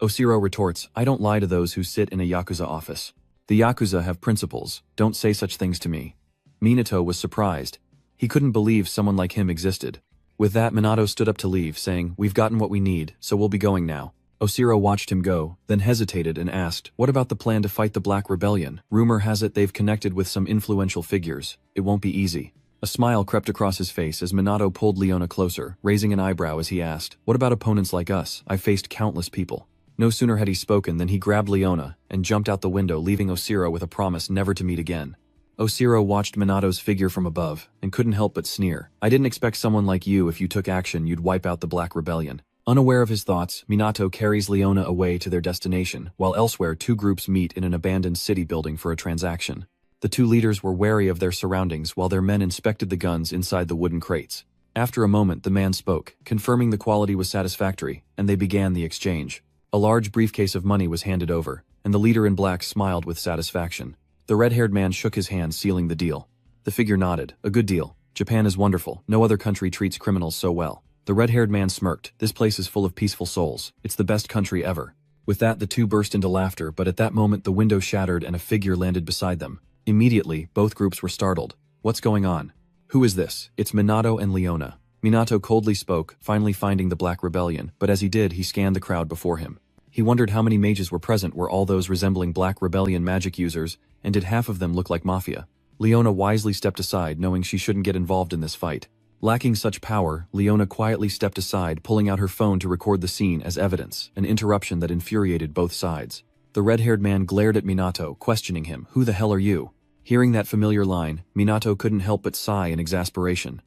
Oshiro retorts, I don't lie to those who sit in a Yakuza office. The Yakuza have principles, don't say such things to me. Minato was surprised. He couldn't believe someone like him existed. With that, Minato stood up to leave, saying, We've gotten what we need, so we'll be going now. Oshiro watched him go, then hesitated and asked, What about the plan to fight the Black Rebellion? Rumor has it they've connected with some influential figures. It won't be easy. A smile crept across his face as Minato pulled Leona closer, raising an eyebrow as he asked, What about opponents like us? I've faced countless people. No sooner had he spoken than he grabbed Leona and jumped out the window, leaving Oshiro with a promise never to meet again. Oshiro watched Minato's figure from above and couldn't help but sneer. I didn't expect someone like you. If you took action, you'd wipe out the Black Rebellion. Unaware of his thoughts, Minato carries Leona away to their destination, while elsewhere two groups meet in an abandoned city building for a transaction. The two leaders were wary of their surroundings while their men inspected the guns inside the wooden crates. After a moment, the man spoke, confirming the quality was satisfactory, and they began the exchange. A large briefcase of money was handed over, and the leader in black smiled with satisfaction. The red-haired man shook his hand, sealing the deal. The figure nodded. A good deal. Japan is wonderful. No other country treats criminals so well. The red-haired man smirked. This place is full of peaceful souls. It's the best country ever. With that, the two burst into laughter, but at that moment the window shattered and a figure landed beside them. Immediately, both groups were startled. What's going on? Who is this? It's Minato and Leona. Minato coldly spoke, finally finding the Black Rebellion, but as he did, he scanned the crowd before him. He wondered how many mages were present. Were all those resembling Black Rebellion magic users, and did half of them look like Mafia? Leona wisely stepped aside, knowing she shouldn't get involved in this fight. Lacking such power, Leona quietly stepped aside, pulling out her phone to record the scene as evidence, an interruption that infuriated both sides. The red-haired man glared at Minato, questioning him. Who the hell are you? Hearing that familiar line, Minato couldn't help but sigh in exasperation.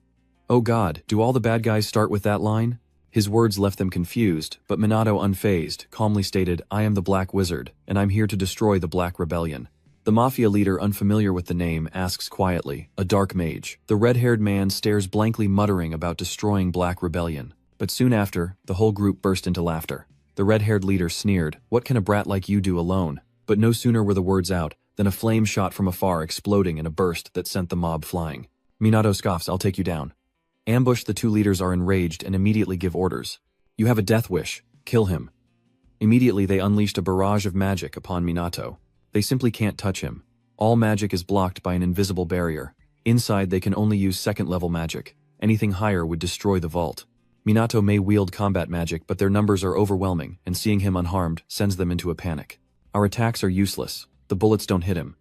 Oh god, do all the bad guys start with that line? His words left them confused, but Minato, unfazed, calmly stated, I am the Black Wizard, and I'm here to destroy the Black Rebellion. The Mafia leader, unfamiliar with the name, asks quietly, a dark mage. The red-haired man stares blankly, muttering about destroying Black Rebellion. But soon after, the whole group burst into laughter. The red-haired leader sneered, what can a brat like you do alone? But no sooner were the words out, than a flame shot from afar, exploding in a burst that sent the mob flying. Minato scoffs, I'll take you down. Ambushed, the two leaders are enraged and immediately give orders. You have a death wish. Kill him. Immediately they unleashed a barrage of magic upon Minato. They simply can't touch him. All magic is blocked by an invisible barrier. Inside they can only use second-level magic. Anything higher would destroy the vault. Minato may wield combat magic, but their numbers are overwhelming, and seeing him unharmed sends them into a panic. Our attacks are useless. The bullets don't hit him.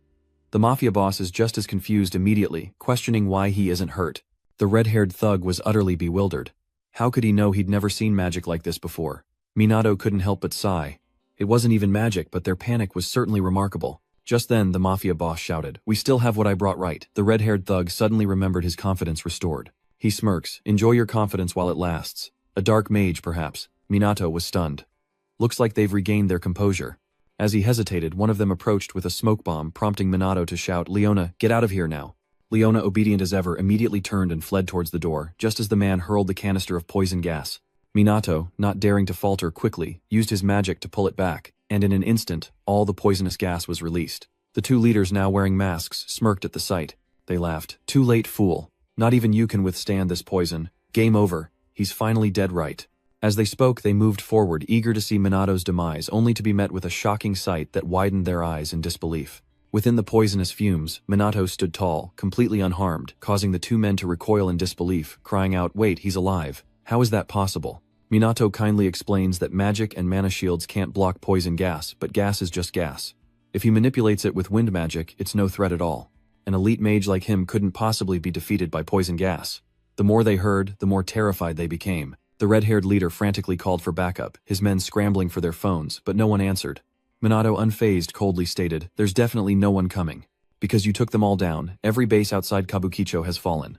The Mafia boss is just as confused immediately, questioning why he isn't hurt. The red-haired thug was utterly bewildered. How could he know? He'd never seen magic like this before? Minato couldn't help but sigh. It wasn't even magic, but their panic was certainly remarkable. Just then, the Mafia boss shouted, we still have what I brought, right? The red-haired thug suddenly remembered, his confidence restored. He smirks, enjoy your confidence while it lasts. A dark mage, perhaps. Minato was stunned. Looks like they've regained their composure. As he hesitated, one of them approached with a smoke bomb, prompting Minato to shout, Leona, get out of here now. Leona, obedient as ever, immediately turned and fled towards the door, just as the man hurled the canister of poison gas. Minato, not daring to falter, quickly used his magic to pull it back, and in an instant, all the poisonous gas was released. The two leaders, now wearing masks, smirked at the sight. They laughed. Too late, fool. Not even you can withstand this poison. Game over. He's finally dead, right? As they spoke, they moved forward, eager to see Minato's demise, only to be met with a shocking sight that widened their eyes in disbelief. Within the poisonous fumes, Minato stood tall, completely unharmed, causing the two men to recoil in disbelief, crying out, wait, he's alive. How is that possible? Minato kindly explains that magic and mana shields can't block poison gas, but gas is just gas. If he manipulates it with wind magic, it's no threat at all. An elite mage like him couldn't possibly be defeated by poison gas. The more they heard, the more terrified they became. The red-haired leader frantically called for backup, his men scrambling for their phones, but no one answered. Minato, unfazed, coldly stated, there's definitely no one coming. Because you took them all down, every base outside Kabukicho has fallen.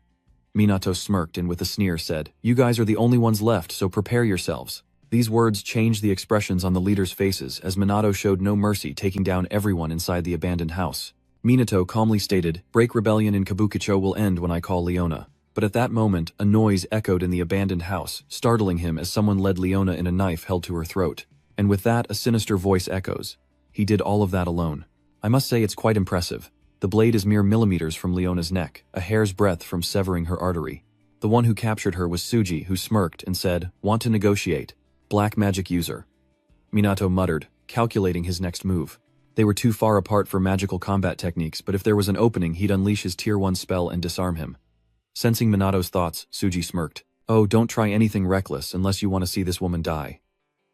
Minato smirked and with a sneer said, you guys are the only ones left, so prepare yourselves. These words changed the expressions on the leaders' faces as Minato showed no mercy, taking down everyone inside the abandoned house. Minato calmly stated, break rebellion in Kabukicho will end when I call Leona. But at that moment, a noise echoed in the abandoned house, startling him as someone led Leona in a knife held to her throat. And with that, a sinister voice echoes. He did all of that alone. I must say it's quite impressive. The blade is mere millimeters from Leona's neck, a hair's breadth from severing her artery. The one who captured her was Tsuji, who smirked and said, want to negotiate. Black magic user. Minato muttered, calculating his next move. They were too far apart for magical combat techniques, but if there was an opening, he'd unleash his Tier 1 spell and disarm him. Sensing Minato's thoughts, Tsuji smirked. Oh, don't try anything reckless unless you want to see this woman die.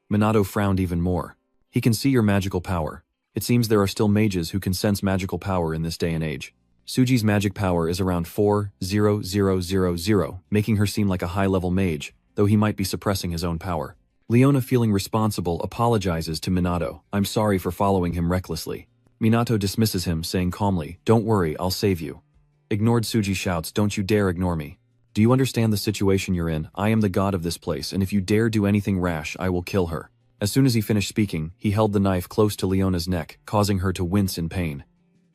Minato frowned even more. He can see your magical power. It seems there are still mages who can sense magical power in this day and age. Tsuji's magic power is around 4,000, making her seem like a high-level mage, though he might be suppressing his own power. Leona, feeling responsible, apologizes to Minato. I'm sorry for following him recklessly. Minato dismisses him, saying calmly, don't worry, I'll save you. Ignored, Tsuji shouts, don't you dare ignore me. Do you understand the situation you're in? I am the god of this place, and if you dare do anything rash, I will kill her. As soon as he finished speaking, he held the knife close to Leona's neck, causing her to wince in pain.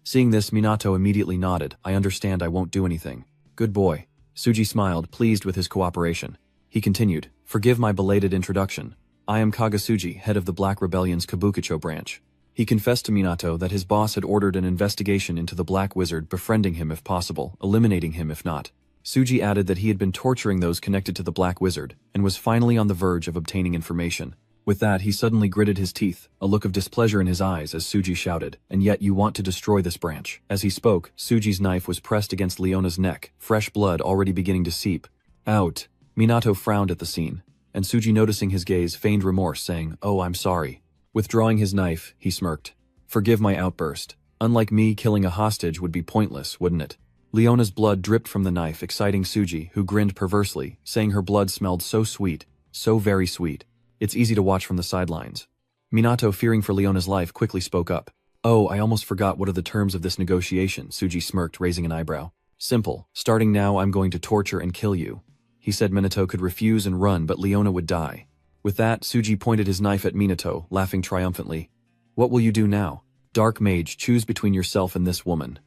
Seeing this, Minato immediately nodded. I understand, I won't do anything. Good boy. Tsuji smiled, pleased with his cooperation. He continued, forgive my belated introduction. I am Kaga Tsuji, head of the Black Rebellion's Kabukicho branch. He confessed to Minato that his boss had ordered an investigation into the Black Wizard, befriending him if possible, eliminating him if not. Suji added that he had been torturing those connected to the Black Wizard, and was finally on the verge of obtaining information. With that, he suddenly gritted his teeth, a look of displeasure in his eyes as Suji shouted, "And yet you want to destroy this branch." As he spoke, Suji's knife was pressed against Leona's neck, fresh blood already beginning to seep. "Out." Minato frowned at the scene, and Suji, noticing his gaze, feigned remorse, saying, "Oh, I'm sorry." Withdrawing his knife, he smirked. "Forgive my outburst. Unlike me, killing a hostage would be pointless, wouldn't it?" Leona's blood dripped from the knife, exciting Suji, who grinned perversely, saying her blood smelled so sweet, so very sweet. It's easy to watch from the sidelines. Minato, fearing for Leona's life, quickly spoke up. "Oh, I almost forgot what are the terms of this negotiation," Suji smirked, raising an eyebrow. "Simple. Starting now, I'm going to torture and kill you." He said Minato could refuse and run, but Leona would die. With that, Suji pointed his knife at Minato, laughing triumphantly. "What will you do now? Dark Mage, choose between yourself and this woman."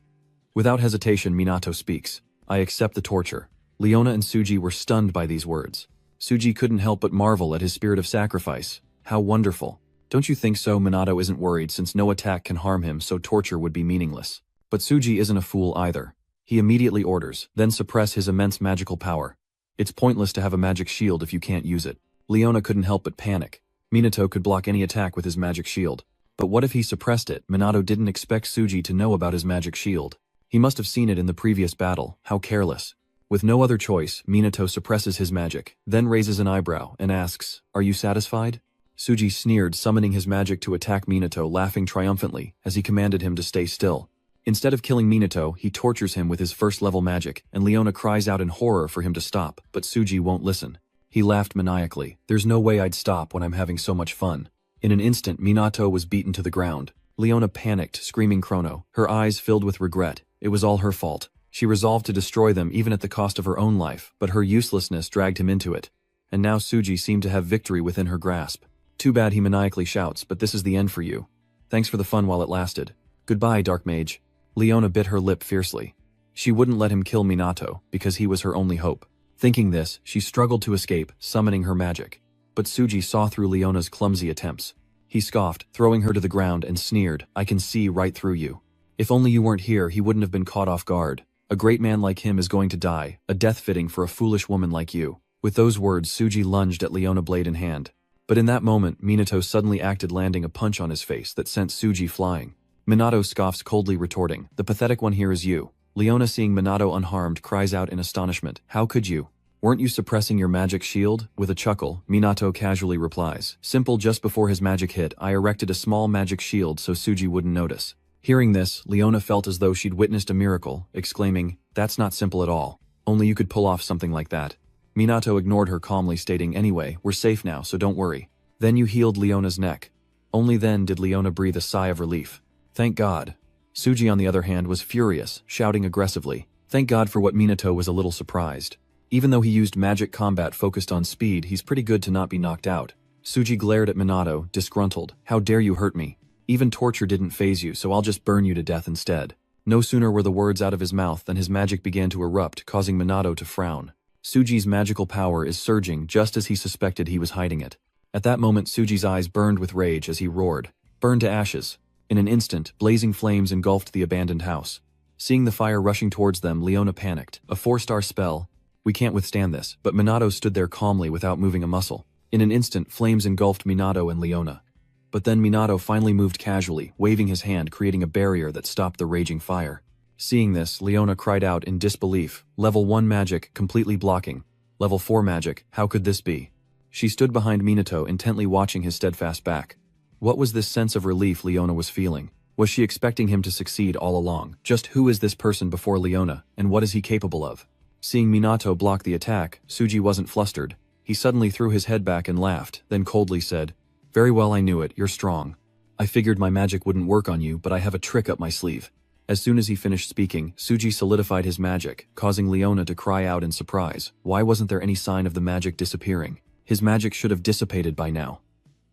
Without hesitation, Minato speaks. "I accept the torture." Leona and Suji were stunned by these words. Suji couldn't help but marvel at his spirit of sacrifice. How wonderful. "Don't you think so?" Minato isn't worried since no attack can harm him, so torture would be meaningless. But Suji isn't a fool either. He immediately orders, then suppress his immense magical power. It's pointless to have a magic shield if you can't use it. Leona couldn't help but panic. Minato could block any attack with his magic shield. But what if he suppressed it? Minato didn't expect Suji to know about his magic shield. He must have seen it in the previous battle. How careless. With no other choice, Minato suppresses his magic, then raises an eyebrow and asks, "Are you satisfied?" Suji sneered, summoning his magic to attack Minato, laughing triumphantly as he commanded him to stay still. Instead of killing Minato, he tortures him with his first-level magic, and Leona cries out in horror for him to stop, but Suji won't listen. He laughed maniacally. "There's no way I'd stop when I'm having so much fun." In an instant, Minato was beaten to the ground. Leona panicked, screaming Chrono, her eyes filled with regret. It was all her fault. She resolved to destroy them even at the cost of her own life, but her uselessness dragged him into it. And now Suji seemed to have victory within her grasp. "Too bad," he maniacally shouts, "but this is the end for you. Thanks for the fun while it lasted. Goodbye, Dark Mage." Leona bit her lip fiercely. She wouldn't let him kill Minato, because he was her only hope. Thinking this, she struggled to escape, summoning her magic. But Suji saw through Leona's clumsy attempts. He scoffed, throwing her to the ground, and sneered, "I can see right through you. If only you weren't here, he wouldn't have been caught off guard. A great man like him is going to die, a death fitting for a foolish woman like you." With those words, Suji lunged at Leona, blade in hand. But in that moment, Minato suddenly acted, landing a punch on his face that sent Suji flying. Minato scoffs, coldly retorting, "The pathetic one here is you." Leona, seeing Minato unharmed, cries out in astonishment, "How could you? Weren't you suppressing your magic shield?" With a chuckle, Minato casually replies, "Simple, just before his magic hit, I erected a small magic shield so Suji wouldn't notice." Hearing this, Leona felt as though she'd witnessed a miracle, exclaiming, "That's not simple at all. Only you could pull off something like that." Minato ignored her calmly, stating, "Anyway, we're safe now, so don't worry." "Then you healed Leona's neck." Only then did Leona breathe a sigh of relief. "Thank God." Suji, on the other hand, was furious, shouting aggressively. Thank God for what Minato was a little surprised. Even though he used magic combat focused on speed, he's pretty good to not be knocked out. Suji glared at Minato, disgruntled. "How dare you hurt me? Even torture didn't faze you, so I'll just burn you to death instead." No sooner were the words out of his mouth than his magic began to erupt, causing Minato to frown. Suji's magical power is surging just as he suspected he was hiding it. At that moment, Suji's eyes burned with rage as he roared, "Burn to ashes." In an instant, blazing flames engulfed the abandoned house. Seeing the fire rushing towards them, Leona panicked. A 4-star spell. "We can't withstand this," but Minato stood there calmly without moving a muscle. In an instant, flames engulfed Minato and Leona. But then Minato finally moved casually, waving his hand, creating a barrier that stopped the raging fire. Seeing this, Leona cried out in disbelief, "Level 1 magic, completely blocking. Level 4 magic, how could this be?" She stood behind Minato, intently watching his steadfast back. What was this sense of relief Leona was feeling? Was she expecting him to succeed all along? Just who is this person before Leona, and what is he capable of? Seeing Minato block the attack, Suji wasn't flustered. He suddenly threw his head back and laughed, then coldly said, "Very well, I knew it, you're strong. I figured my magic wouldn't work on you, but I have a trick up my sleeve." As soon as he finished speaking, Suji solidified his magic, causing Leona to cry out in surprise. Why wasn't there any sign of the magic disappearing? His magic should have dissipated by now.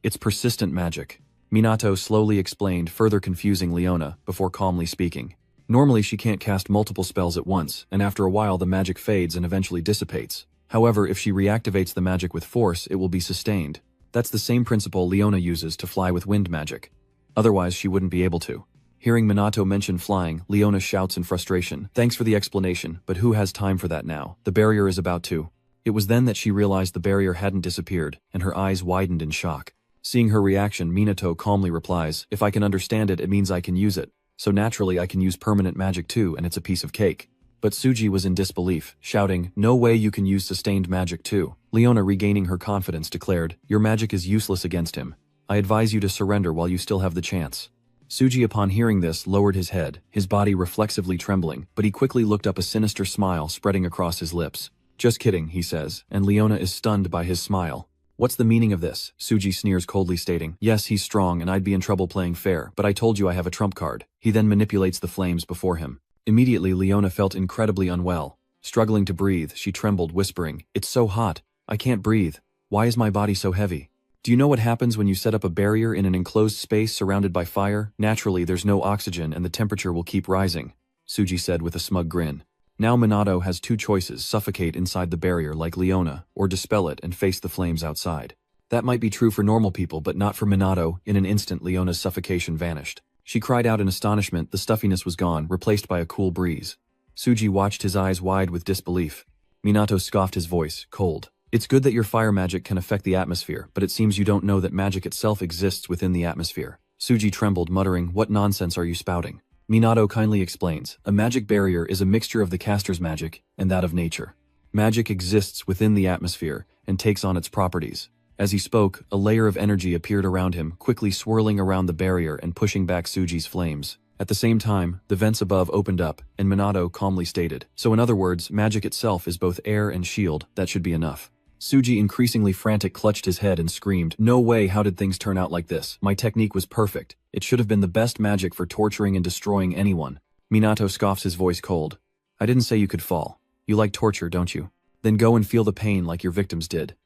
"It's persistent magic," Minato slowly explained, further confusing Leona, before calmly speaking. "Normally she can't cast multiple spells at once, and after a while the magic fades and eventually dissipates. However, if she reactivates the magic with force, it will be sustained. That's the same principle Leona uses to fly with wind magic." Otherwise, she wouldn't be able to. Hearing Minato mention flying, Leona shouts in frustration, "Thanks for the explanation, but who has time for that now? The barrier is about to." It was then that she realized the barrier hadn't disappeared, and her eyes widened in shock. Seeing her reaction, Minato calmly replies, "If I can understand it, it means I can use it. So naturally I can use permanent magic too, and it's a piece of cake." But Suji was in disbelief, shouting, "No way you can use sustained magic too." Leona, regaining her confidence, declared, "Your magic is useless against him. I advise you to surrender while you still have the chance." Suji, upon hearing this, lowered his head, his body reflexively trembling, but he quickly looked up, a sinister smile spreading across his lips. "Just kidding," he says, and Leona is stunned by his smile. "What's the meaning of this?" Suji sneers coldly, stating, "Yes, he's strong and I'd be in trouble playing fair, but I told you I have a trump card." He then manipulates the flames before him. Immediately, Leona felt incredibly unwell. Struggling to breathe, she trembled, whispering, "It's so hot. I can't breathe. Why is my body so heavy?" "Do you know what happens when you set up a barrier in an enclosed space surrounded by fire? Naturally, there's no oxygen and the temperature will keep rising," Suji said with a smug grin. Now Minato has two choices: suffocate inside the barrier like Leona, or dispel it and face the flames outside. That might be true for normal people, but not for Minato. In an instant, Leona's suffocation vanished. She cried out in astonishment. The stuffiness was gone, replaced by a cool breeze. Suji watched, his eyes wide with disbelief. Minato scoffed, his voice cold. "It's good that your fire magic can affect the atmosphere, but it seems you don't know that magic itself exists within the atmosphere." Suji trembled, muttering, "What nonsense are you spouting?" Minato kindly explains, "A magic barrier is a mixture of the caster's magic and that of nature. Magic exists within the atmosphere and takes on its properties." As he spoke, a layer of energy appeared around him, quickly swirling around the barrier and pushing back Suji's flames. At the same time, the vents above opened up, and Minato calmly stated, "So in other words, magic itself is both air and shield. That should be enough." Suji, increasingly frantic, clutched his head and screamed, "No way, how did things turn out like this? My technique was perfect. It should have been the best magic for torturing and destroying anyone." Minato scoffs, his voice cold. "I didn't say you could fall. You like torture, don't you? Then go and feel the pain like your victims did."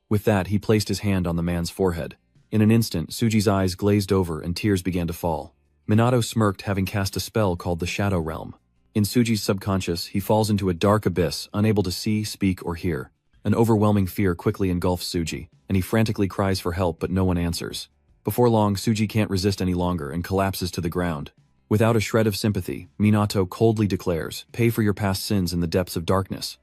With that, he placed his hand on the man's forehead. In an instant, Suji's eyes glazed over and tears began to fall. Minato smirked, having cast a spell called the Shadow Realm. In Suji's subconscious, he falls into a dark abyss, unable to see, speak, or hear. An overwhelming fear quickly engulfs Suji, and he frantically cries for help, but no one answers. Before long, Suji can't resist any longer and collapses to the ground. Without a shred of sympathy, Minato coldly declares, "Pay for your past sins in the depths of darkness."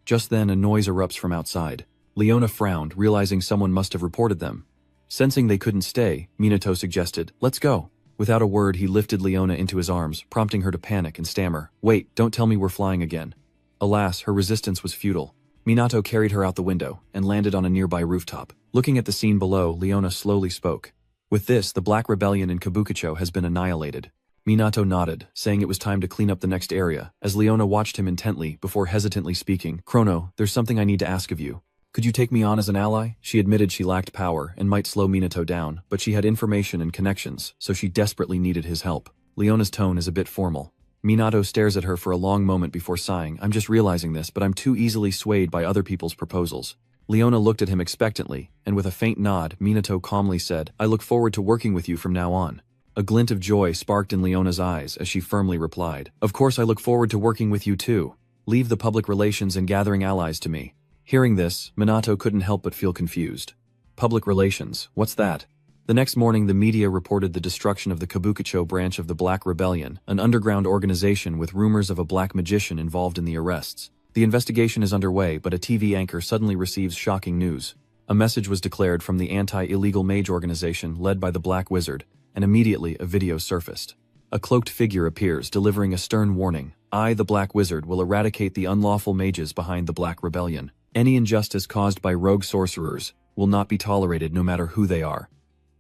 Just then, a noise erupts from outside. Leona frowned, realizing someone must have reported them. Sensing they couldn't stay, Minato suggested, "Let's go." Without a word, he lifted Leona into his arms, prompting her to panic and stammer, "Wait, don't tell me we're flying again." Alas, her resistance was futile. Minato carried her out the window and landed on a nearby rooftop. Looking at the scene below, Leona slowly spoke. "With this, the Black Rebellion in Kabukicho has been annihilated." Minato nodded, saying it was time to clean up the next area, as Leona watched him intently before hesitantly speaking, "Chrono, there's something I need to ask of you. Could you take me on as an ally?" She admitted she lacked power and might slow Minato down, but she had information and connections, so she desperately needed his help. Leona's tone is a bit formal. Minato stares at her for a long moment before sighing, "I'm just realizing this, but I'm too easily swayed by other people's proposals." Leona looked at him expectantly, and with a faint nod, Minato calmly said, "I look forward to working with you from now on." A glint of joy sparked in Leona's eyes as she firmly replied, "Of course I look forward to working with you too. Leave the public relations and gathering allies to me." Hearing this, Minato couldn't help but feel confused. Public relations, what's that? The next morning, the media reported the destruction of the Kabukicho branch of the Black Rebellion, an underground organization with rumors of a black magician involved in the arrests. The investigation is underway, but a TV anchor suddenly receives shocking news. A message was declared from the anti-illegal mage organization led by the Black Wizard, and immediately a video surfaced. A cloaked figure appears, delivering a stern warning. "I, the Black Wizard, will eradicate the unlawful mages behind the Black Rebellion. Any injustice caused by rogue sorcerers will not be tolerated, no matter who they are.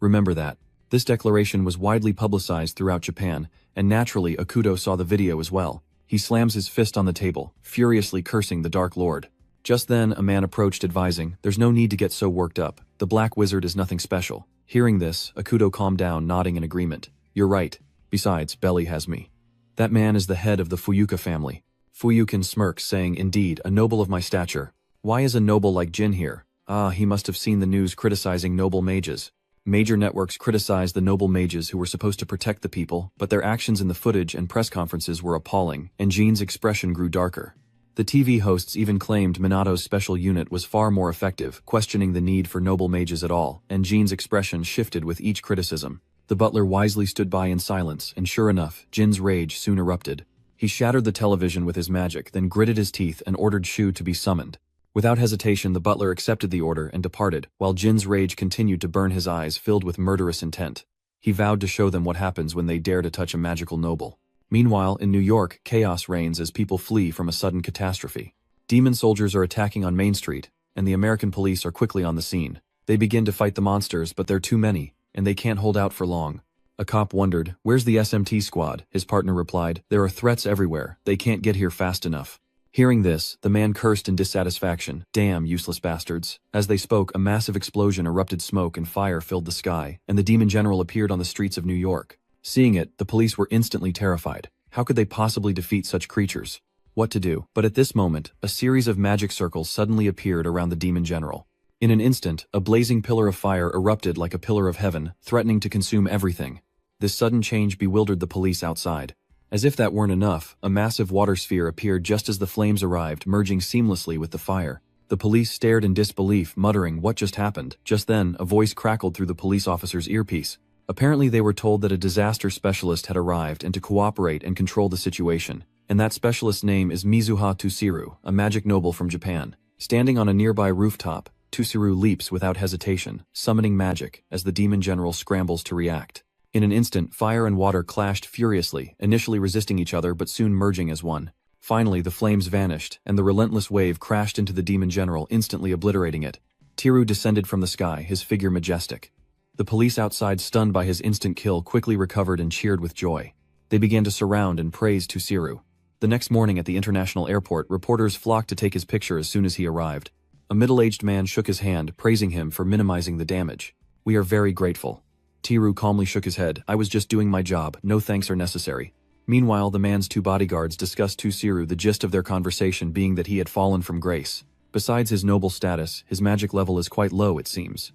Remember that." This declaration was widely publicized throughout Japan, and naturally Akudo saw the video as well. He slams his fist on the table, furiously cursing the Dark Lord. Just then, a man approached, advising, "There's no need to get so worked up. The Black Wizard is nothing special." Hearing this, Akudo calmed down, nodding in agreement. "You're right. Besides, Belly has me. That man is the head of the Fuyuka family." Fuyukin smirks, saying, "Indeed, a noble of my stature. Why is a noble like Jin here? Ah, he must have seen the news criticizing noble mages." Major networks criticized the noble mages who were supposed to protect the people, but their actions in the footage and press conferences were appalling, and Jin's expression grew darker. The TV hosts even claimed Minato's special unit was far more effective, questioning the need for noble mages at all, and Jin's expression shifted with each criticism. The butler wisely stood by in silence, and sure enough, Jin's rage soon erupted. He shattered the television with his magic, then gritted his teeth and ordered Shu to be summoned. Without hesitation, the butler accepted the order and departed, while Jin's rage continued to burn his eyes filled with murderous intent. He vowed to show them what happens when they dare to touch a magical noble. Meanwhile, in New York, chaos reigns as people flee from a sudden catastrophe. Demon soldiers are attacking on Main Street, and the American police are quickly on the scene. They begin to fight the monsters, but they're too many, and they can't hold out for long. A cop wondered, "Where's the SMT squad?" His partner replied, "There are threats everywhere. They can't get here fast enough." Hearing this, the man cursed in dissatisfaction, "Damn useless bastards." As they spoke, a massive explosion erupted, smoke and fire filled the sky, and the demon general appeared on the streets of New York. Seeing it, the police were instantly terrified. How could they possibly defeat such creatures? What to do? But at this moment, a series of magic circles suddenly appeared around the demon general. In an instant, a blazing pillar of fire erupted like a pillar of heaven, threatening to consume everything. This sudden change bewildered the police outside. As if that weren't enough, a massive water sphere appeared just as the flames arrived, merging seamlessly with the fire. The police stared in disbelief, muttering, "What just happened?" Just then, a voice crackled through the police officer's earpiece. Apparently they were told that a disaster specialist had arrived and to cooperate and control the situation. And that specialist's name is Mizuha Tusiru, a magic noble from Japan. Standing on a nearby rooftop, Tusiru leaps without hesitation, summoning magic as the demon general scrambles to react. In an instant, fire and water clashed furiously, initially resisting each other but soon merging as one. Finally, the flames vanished, and the relentless wave crashed into the demon general, instantly obliterating it. Tiru descended from the sky, his figure majestic. The police outside, stunned by his instant kill, quickly recovered and cheered with joy. They began to surround and praise Tusiru. The next morning at the international airport, reporters flocked to take his picture as soon as he arrived. A middle-aged man shook his hand, praising him for minimizing the damage. "We are very grateful." Tiru calmly shook his head. "I was just doing my job. No thanks are necessary." Meanwhile, the man's two bodyguards discussed Tusiru, the gist of their conversation being that he had fallen from grace. Besides his noble status, his magic level is quite low, it seems.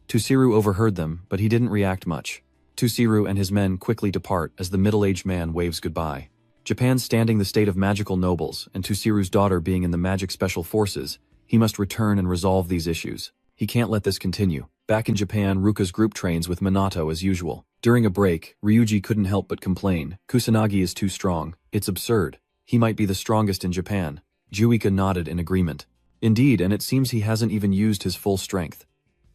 Tusiru overheard them, but he didn't react much. Tusiru and his men quickly depart as the middle-aged man waves goodbye. Japan standing the state of magical nobles, and Tusiru's daughter being in the magic special forces, he must return and resolve these issues. He can't let this continue. Back in Japan, Ruka's group trains with Minato as usual. During a break, Ryuji couldn't help but complain. "Kusanagi is too strong. It's absurd. He might be the strongest in Japan." Juika nodded in agreement. "Indeed, and it seems he hasn't even used his full strength."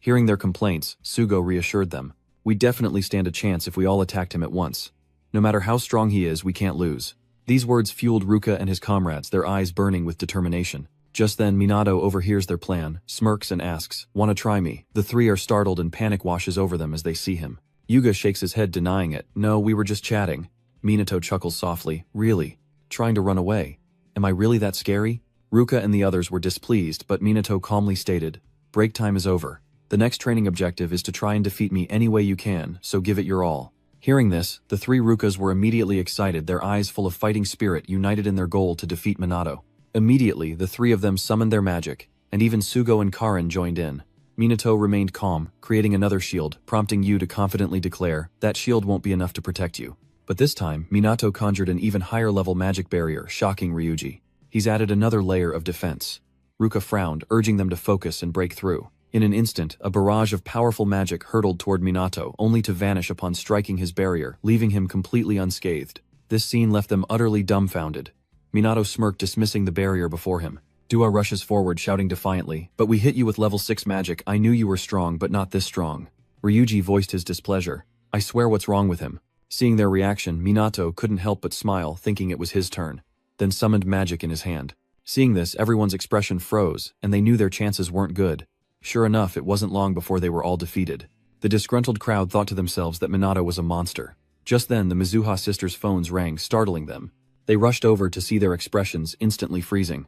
Hearing their complaints, Sugo reassured them. "We definitely stand a chance if we all attacked him at once. No matter how strong he is, we can't lose." These words fueled Ruka and his comrades, their eyes burning with determination. Just then, Minato overhears their plan, smirks and asks, "Wanna try me?" The three are startled and panic washes over them as they see him. Yuga shakes his head, denying it. "No, we were just chatting." Minato chuckles softly. "Really? Trying to run away? Am I really that scary?" Ruka and the others were displeased, but Minato calmly stated, "Break time is over. The next training objective is to try and defeat me any way you can, so give it your all." Hearing this, the three Rukas were immediately excited, their eyes full of fighting spirit, united in their goal to defeat Minato. Immediately, the three of them summoned their magic, and even Sugo and Karin joined in. Minato remained calm, creating another shield, prompting Yu to confidently declare, "That shield won't be enough to protect you." But this time, Minato conjured an even higher level magic barrier, shocking Ryuji. He's added another layer of defense. Ruka frowned, urging them to focus and break through. In an instant, a barrage of powerful magic hurtled toward Minato, only to vanish upon striking his barrier, leaving him completely unscathed. This scene left them utterly dumbfounded. Minato smirked, dismissing the barrier before him. Dua rushes forward, shouting defiantly, "But we hit you with level 6 magic. I knew you were strong, but not this strong." Ryuji voiced his displeasure. "I swear, what's wrong with him?" Seeing their reaction, Minato couldn't help but smile, thinking it was his turn, then summoned magic in his hand. Seeing this, everyone's expression froze, and they knew their chances weren't good. Sure enough, it wasn't long before they were all defeated. The disgruntled crowd thought to themselves that Minato was a monster. Just then, the Mizuha sisters' phones rang, startling them. They rushed over to see their expressions instantly freezing.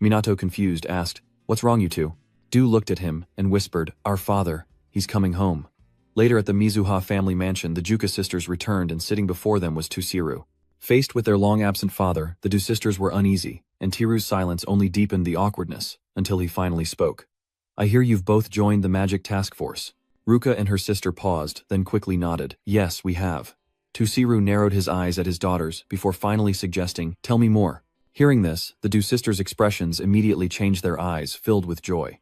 Minato, confused, asked, "What's wrong, you two?" Du looked at him and whispered, "Our father. He's coming home." Later at the Mizuha family mansion, the Juka sisters returned, and sitting before them was Tusiru. Faced with their long-absent father, the Du sisters were uneasy, and Tiru's silence only deepened the awkwardness, until he finally spoke. "I hear you've both joined the magic task force." Ruka and her sister paused, then quickly nodded. "Yes, we have." Tusiru narrowed his eyes at his daughters, before finally suggesting, "Tell me more." Hearing this, the Du sisters' expressions immediately changed, their eyes filled with joy.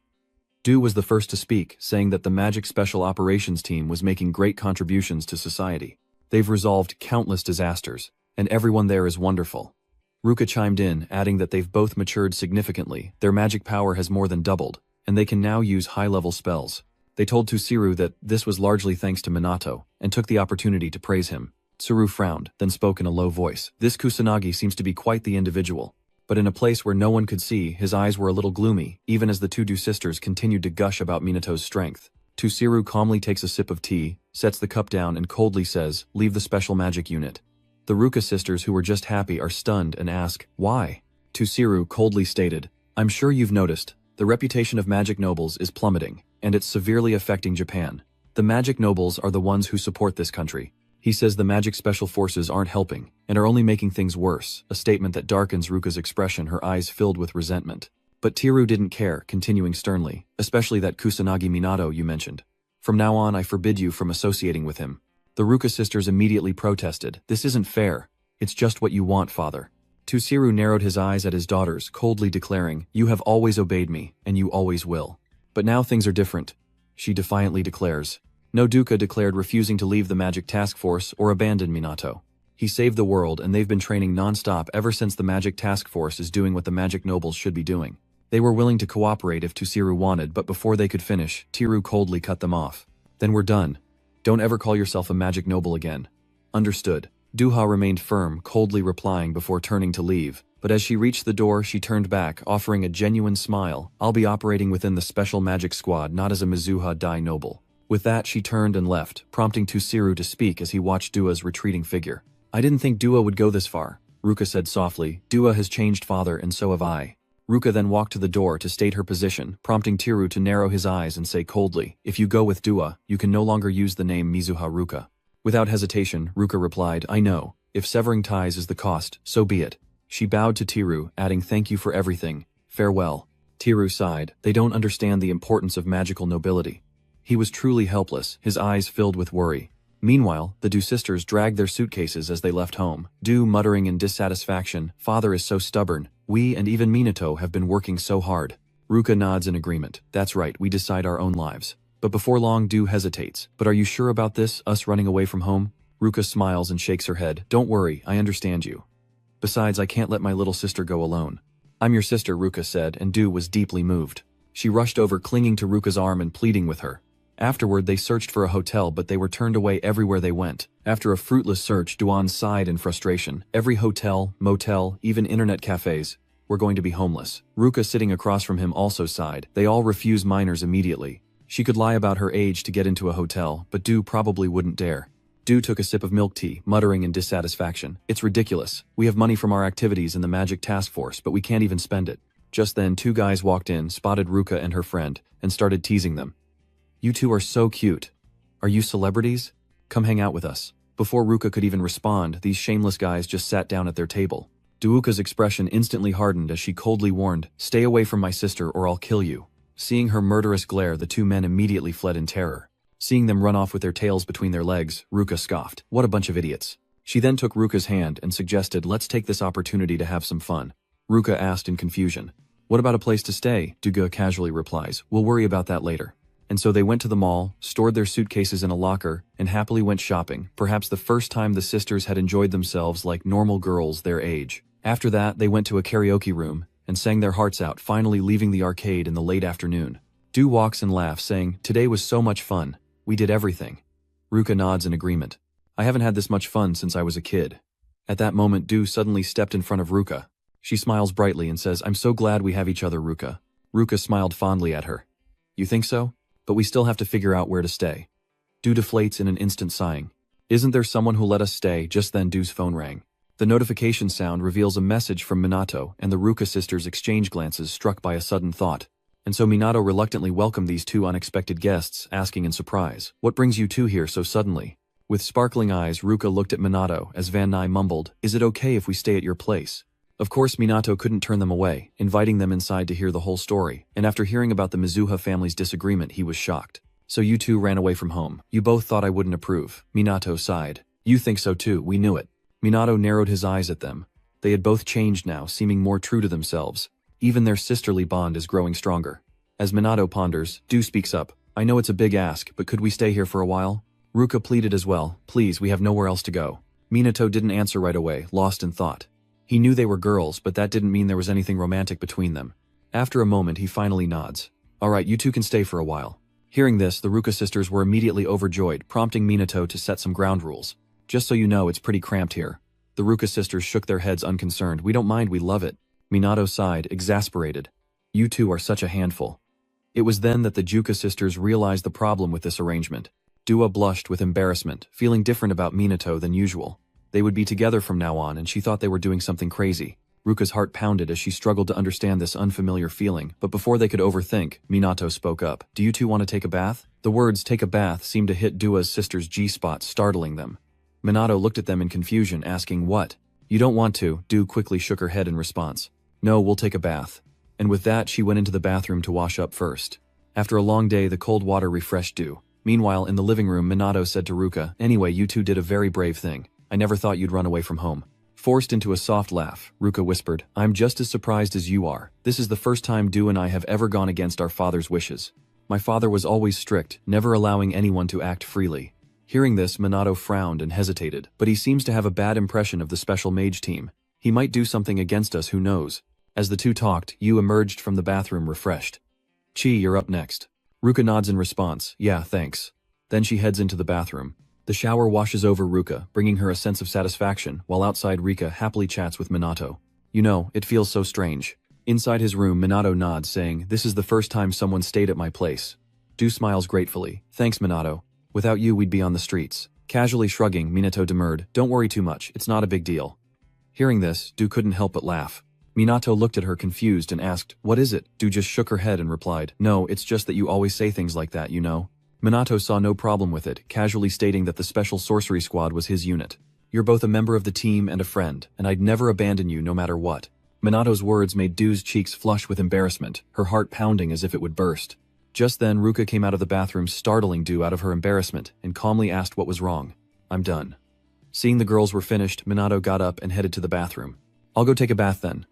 Du was the first to speak, saying that the Magic Special Operations Team was making great contributions to society. They've resolved countless disasters, and everyone there is wonderful. Ruka chimed in, adding that they've both matured significantly, their magic power has more than doubled, and they can now use high-level spells. They told Tusiru that this was largely thanks to Minato, and took the opportunity to praise him. Tsuru frowned, then spoke in a low voice. This Kusanagi seems to be quite the individual. But in a place where no one could see, his eyes were a little gloomy, even as the two sisters continued to gush about Minato's strength. Tusiru calmly takes a sip of tea, sets the cup down and coldly says, "Leave the special magic unit." The Ruka sisters, who were just happy, are stunned and ask, "Why?" Tusiru coldly stated, "I'm sure you've noticed, the reputation of magic nobles is plummeting, and it's severely affecting Japan. The magic nobles are the ones who support this country." He says the magic special forces aren't helping, and are only making things worse, a statement that darkens Ruka's expression, her eyes filled with resentment. But Tiru didn't care, continuing sternly, "Especially that Kusanagi Minato you mentioned. From now on I forbid you from associating with him." The Ruka sisters immediately protested, "This isn't fair. It's just what you want, father." Tusiru narrowed his eyes at his daughters, coldly declaring, "You have always obeyed me, and you always will. But now things are different," she defiantly declares. No, Duca declared, refusing to leave the Magic Task Force or abandon Minato. He saved the world, and they've been training non-stop ever since the Magic Task Force is doing what the Magic Nobles should be doing. They were willing to cooperate if Tusiru wanted, but before they could finish, Tiru coldly cut them off. "Then we're done. Don't ever call yourself a Magic Noble again." "Understood." Duha remained firm, coldly replying before turning to leave, but as she reached the door she turned back, offering a genuine smile. "I'll be operating within the Special Magic Squad, not as a Mizuha Dai Noble." With that she turned and left, prompting Tusiru to speak as he watched Dua's retreating figure. "I didn't think Dua would go this far," Ruka said softly. "Dua has changed, father, and so have I." Ruka then walked to the door to state her position, prompting Tiru to narrow his eyes and say coldly, "If you go with Dua, you can no longer use the name Mizuha Ruka." Without hesitation, Ruka replied, "I know. If severing ties is the cost, so be it." She bowed to Tiru, adding, "Thank you for everything. Farewell." Tiru sighed. They don't understand the importance of magical nobility. He was truly helpless, his eyes filled with worry. Meanwhile, the Du sisters dragged their suitcases as they left home, Du muttering in dissatisfaction, "Father is so stubborn. We and even Minato have been working so hard." Ruka nods in agreement. "That's right, we decide our own lives." But before long Du hesitates. "But are you sure about this, us running away from home?" Ruka smiles and shakes her head. "Don't worry, I understand you. Besides, I can't let my little sister go alone." "I'm your sister," Ruka said, and Du was deeply moved. She rushed over, clinging to Ruka's arm and pleading with her. Afterward they searched for a hotel, but they were turned away everywhere they went. After a fruitless search, Duan sighed in frustration. Every hotel, motel, even internet cafes were going to be homeless. Ruka, sitting across from him, also sighed. They all refuse minors immediately. She could lie about her age to get into a hotel, but Du probably wouldn't dare. Du took a sip of milk tea, muttering in dissatisfaction. "It's ridiculous. We have money from our activities in the Magic Task Force, but we can't even spend it." Just then 2 guys walked in, spotted Ruka and her friend, and started teasing them. "You two are so cute. Are you celebrities? Come hang out with us." Before Ruka could even respond, these shameless guys just sat down at their table. Duuka's expression instantly hardened as she coldly warned, "Stay away from my sister or I'll kill you." Seeing her murderous glare, the 2 men immediately fled in terror. Seeing them run off with their tails between their legs, Ruka scoffed. "What a bunch of idiots." She then took Ruka's hand and suggested, "Let's take this opportunity to have some fun." Ruka asked in confusion, "What about a place to stay?" Duga casually replies, "We'll worry about that later." And so they went to the mall, stored their suitcases in a locker, and happily went shopping, perhaps the first time the sisters had enjoyed themselves like normal girls their age. After that, they went to a karaoke room and sang their hearts out, finally leaving the arcade in the late afternoon. Du walks and laughs, saying, "Today was so much fun. We did everything." Ruka nods in agreement. "I haven't had this much fun since I was a kid." At that moment, Du suddenly stepped in front of Ruka. She smiles brightly and says, "I'm so glad we have each other, Ruka." Ruka smiled fondly at her. "You think so? But we still have to figure out where to stay." Du deflates in an instant, sighing. "Isn't there someone who'll let us stay?" Just then Du's phone rang. The notification sound reveals a message from Minato, and the Ruka sisters exchange glances, struck by a sudden thought. And so Minato reluctantly welcomed these 2 unexpected guests, asking in surprise, "What brings you 2 here so suddenly?" With sparkling eyes, Ruka looked at Minato as Van Nai mumbled, "Is it okay if we stay at your place?" Of course, Minato couldn't turn them away, inviting them inside to hear the whole story, and after hearing about the Mizuha family's disagreement, he was shocked. "So you 2 ran away from home. You both thought I wouldn't approve." Minato sighed. "You think so too, we knew it." Minato narrowed his eyes at them. They had both changed now, seeming more true to themselves. Even their sisterly bond is growing stronger. As Minato ponders, Du speaks up. I know it's a big ask, but could we stay here for a while? Ruka pleaded as well. Please, we have nowhere else to go. Minato didn't answer right away, lost in thought. He knew they were girls, but that didn't mean there was anything romantic between them. After a moment, he finally nods. Alright, you two can stay for a while. Hearing this, the Ruka sisters were immediately overjoyed, prompting Minato to set some ground rules. Just so you know, it's pretty cramped here. The Ruka sisters shook their heads unconcerned. We don't mind, we love it. Minato sighed, exasperated. You two are such a handful. It was then that the Juka sisters realized the problem with this arrangement. Dua blushed with embarrassment, feeling different about Minato than usual. They would be together from now on, and she thought they were doing something crazy. Ruka's heart pounded as she struggled to understand this unfamiliar feeling, but before they could overthink, Minato spoke up. Do you two want to take a bath? The words take a bath seemed to hit Dua's sister's G-spot, startling them. Minato looked at them in confusion, asking what? You don't want to, Du quickly shook her head in response. No, we'll take a bath. And with that, she went into the bathroom to wash up first. After a long day, the cold water refreshed Du. Meanwhile, in the living room, Minato said to Ruka, anyway, you two did a very brave thing. I never thought you'd run away from home. Forced into a soft laugh, Ruka whispered, I'm just as surprised as you are. This is the first time Du and I have ever gone against our father's wishes. My father was always strict, never allowing anyone to act freely. Hearing this, Minato frowned and hesitated, but he seems to have a bad impression of the special mage team. He might do something against us, who knows. As the two talked, Yu emerged from the bathroom refreshed. Chi, you're up next. Ruka nods in response, yeah, thanks. Then she heads into the bathroom. The shower washes over Ruka, bringing her a sense of satisfaction, while outside Rika happily chats with Minato. You know, it feels so strange. Inside his room, Minato nods, saying, this is the first time someone stayed at my place. Du smiles gratefully. Thanks, Minato. Without you, we'd be on the streets. Casually shrugging, Minato demurred, don't worry too much, it's not a big deal. Hearing this, Du couldn't help but laugh. Minato looked at her confused and asked, what is it? Du just shook her head and replied, no, it's just that you always say things like that, you know. Minato saw no problem with it, casually stating that the Special Sorcery Squad was his unit. You're both a member of the team and a friend, and I'd never abandon you no matter what. Minato's words made Du's cheeks flush with embarrassment, her heart pounding as if it would burst. Just then, Ruka came out of the bathroom, startling Du out of her embarrassment, and calmly asked what was wrong. I'm done. Seeing the girls were finished, Minato got up and headed to the bathroom. I'll go take a bath then.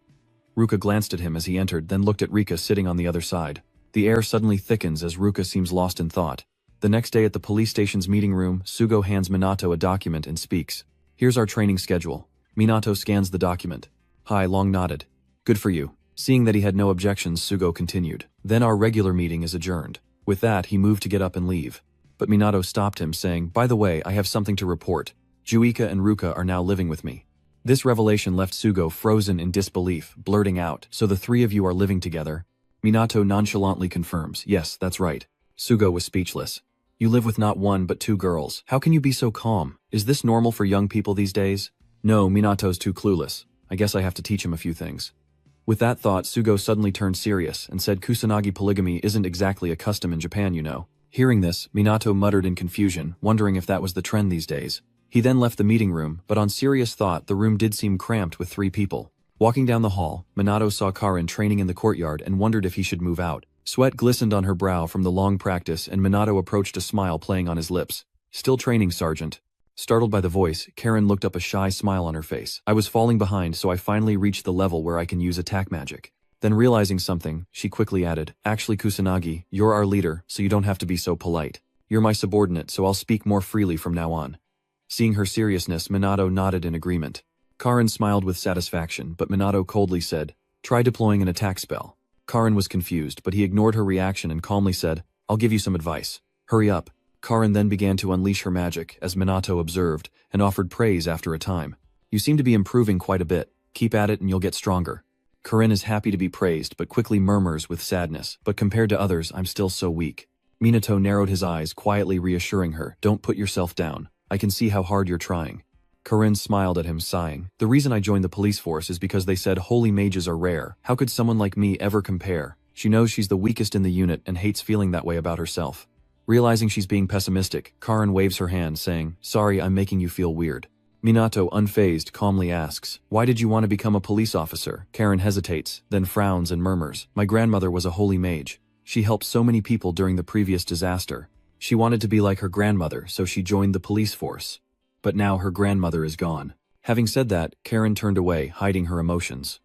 Ruka glanced at him as he entered, then looked at Rika sitting on the other side. The air suddenly thickens as Ruka seems lost in thought. The next day at the police station's meeting room, Sugo hands Minato a document and speaks. Here's our training schedule. Minato scans the document. Hai Long nodded. Good for you. Seeing that he had no objections, Sugo continued. Then our regular meeting is adjourned. With that, he moved to get up and leave. But Minato stopped him, saying, by the way, I have something to report. Juika and Ruka are now living with me. This revelation left Sugo frozen in disbelief, blurting out, so the three of you are living together? Minato nonchalantly confirms, yes, that's right. Sugo was speechless. You live with not one but two girls. How can you be so calm? Is this normal for young people these days? No, Minato's too clueless. I guess I have to teach him a few things. With that thought, Sugo suddenly turned serious and said Kusanagi polygamy isn't exactly a custom in Japan, you know. Hearing this, Minato muttered in confusion, wondering if that was the trend these days. He then left the meeting room, but on serious thought, the room did seem cramped with three people. Walking down the hall, Minato saw Karin training in the courtyard and wondered if he should move out. Sweat glistened on her brow from the long practice, and Minato approached, a smile playing on his lips. Still training, Sergeant. Startled by the voice, Karin looked up, a shy smile on her face. I was falling behind, so I finally reached the level where I can use attack magic. Then realizing something, she quickly added, actually Kusanagi, you're our leader, so you don't have to be so polite. You're my subordinate, so I'll speak more freely from now on. Seeing her seriousness, Minato nodded in agreement. Karin smiled with satisfaction, but Minato coldly said, try deploying an attack spell. Karin was confused, but he ignored her reaction and calmly said, I'll give you some advice. Hurry up. Karin then began to unleash her magic, as Minato observed, and offered praise after a time. You seem to be improving quite a bit. Keep at it and you'll get stronger. Karin is happy to be praised, but quickly murmurs with sadness, but compared to others, I'm still so weak. Minato narrowed his eyes, quietly reassuring her, don't put yourself down. I can see how hard you're trying. Karin smiled at him, sighing. The reason I joined the police force is because they said holy mages are rare. How could someone like me ever compare? She knows she's the weakest in the unit and hates feeling that way about herself. Realizing she's being pessimistic, Karin waves her hand, saying, sorry, I'm making you feel weird. Minato, unfazed, calmly asks, why did you want to become a police officer? Karin hesitates, then frowns and murmurs, my grandmother was a holy mage. She helped so many people during the previous disaster. She wanted to be like her grandmother, so she joined the police force. But now her grandmother is gone. Having said that, Karin turned away, hiding her emotions.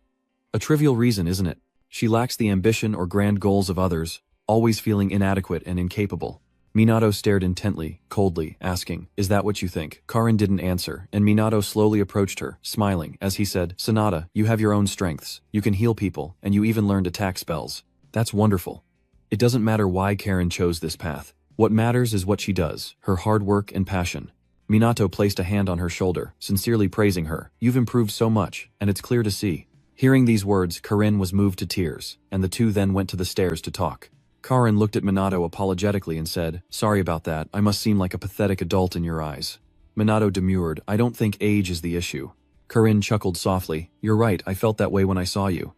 A trivial reason, isn't it? She lacks the ambition or grand goals of others. always feeling inadequate and incapable. Minato stared intently, coldly, asking, "Is that what you think?" Karin didn't answer, and Minato slowly approached her, smiling, as he said, "Sonata, you have your own strengths. You can heal people, and you even learned attack spells. That's wonderful. It doesn't matter why Karin chose this path. What matters is what she does, her hard work and passion." Minato placed a hand on her shoulder, sincerely praising her. "You've improved so much, and it's clear to see." Hearing these words, Karin was moved to tears, and the two then went to the stairs to talk. Karin looked at Minato apologetically and said, "Sorry about that, I must seem like a pathetic adult in your eyes." Minato demurred, "I don't think age is the issue." Karin chuckled softly, "You're right, I felt that way when I saw you."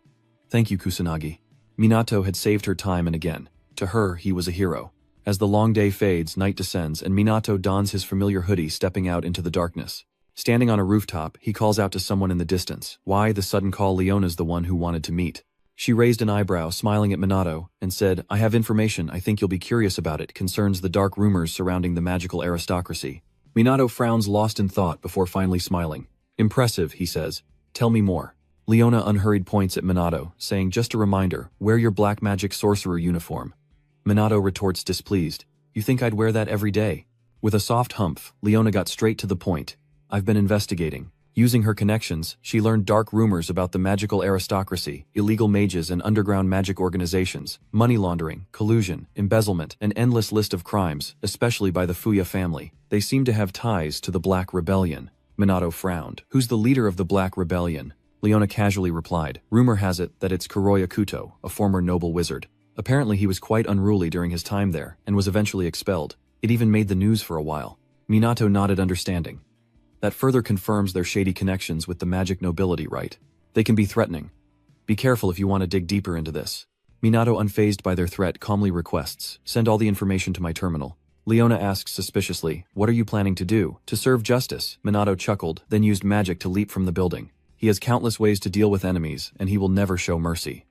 "Thank you, Kusanagi." Minato had saved her time and again. To her, he was a hero. As the long day fades, night descends, and Minato dons his familiar hoodie, stepping out into the darkness. Standing on a rooftop, he calls out to someone in the distance. Why the sudden call? Leona's the one who wanted to meet. She raised an eyebrow, smiling at Minato, and said, "I have information I think you'll be curious about. It concerns the dark rumors surrounding the magical aristocracy." Minato frowns, lost in thought, before finally smiling. "Impressive," he says. "Tell me more." Leona unhurried points at Minato, saying, "Just a reminder, wear your black magic sorcerer uniform." Minato retorts, displeased, "You think I'd wear that every day?" With a soft humph, Leona got straight to the point. "I've been investigating." Using her connections, she learned dark rumors about the magical aristocracy, illegal mages and underground magic organizations, money laundering, collusion, embezzlement, an endless list of crimes, especially by the Fuya family. They seem to have ties to the Black Rebellion. Minato frowned. "Who's the leader of the Black Rebellion?" Leona casually replied, "Rumor has it that it's Kuroya Kuto, a former noble wizard. Apparently he was quite unruly during his time there, and was eventually expelled. It even made the news for a while." Minato nodded, understanding. That further confirms their shady connections with the magic nobility, right? They can be threatening. Be careful if you want to dig deeper into this. Minato, unfazed by their threat, calmly requests, "Send all the information to my terminal." Leona asks suspiciously, "What are you planning to do?" "To serve justice." Minato chuckled, then used magic to leap from the building. He has countless ways to deal with enemies, and he will never show mercy.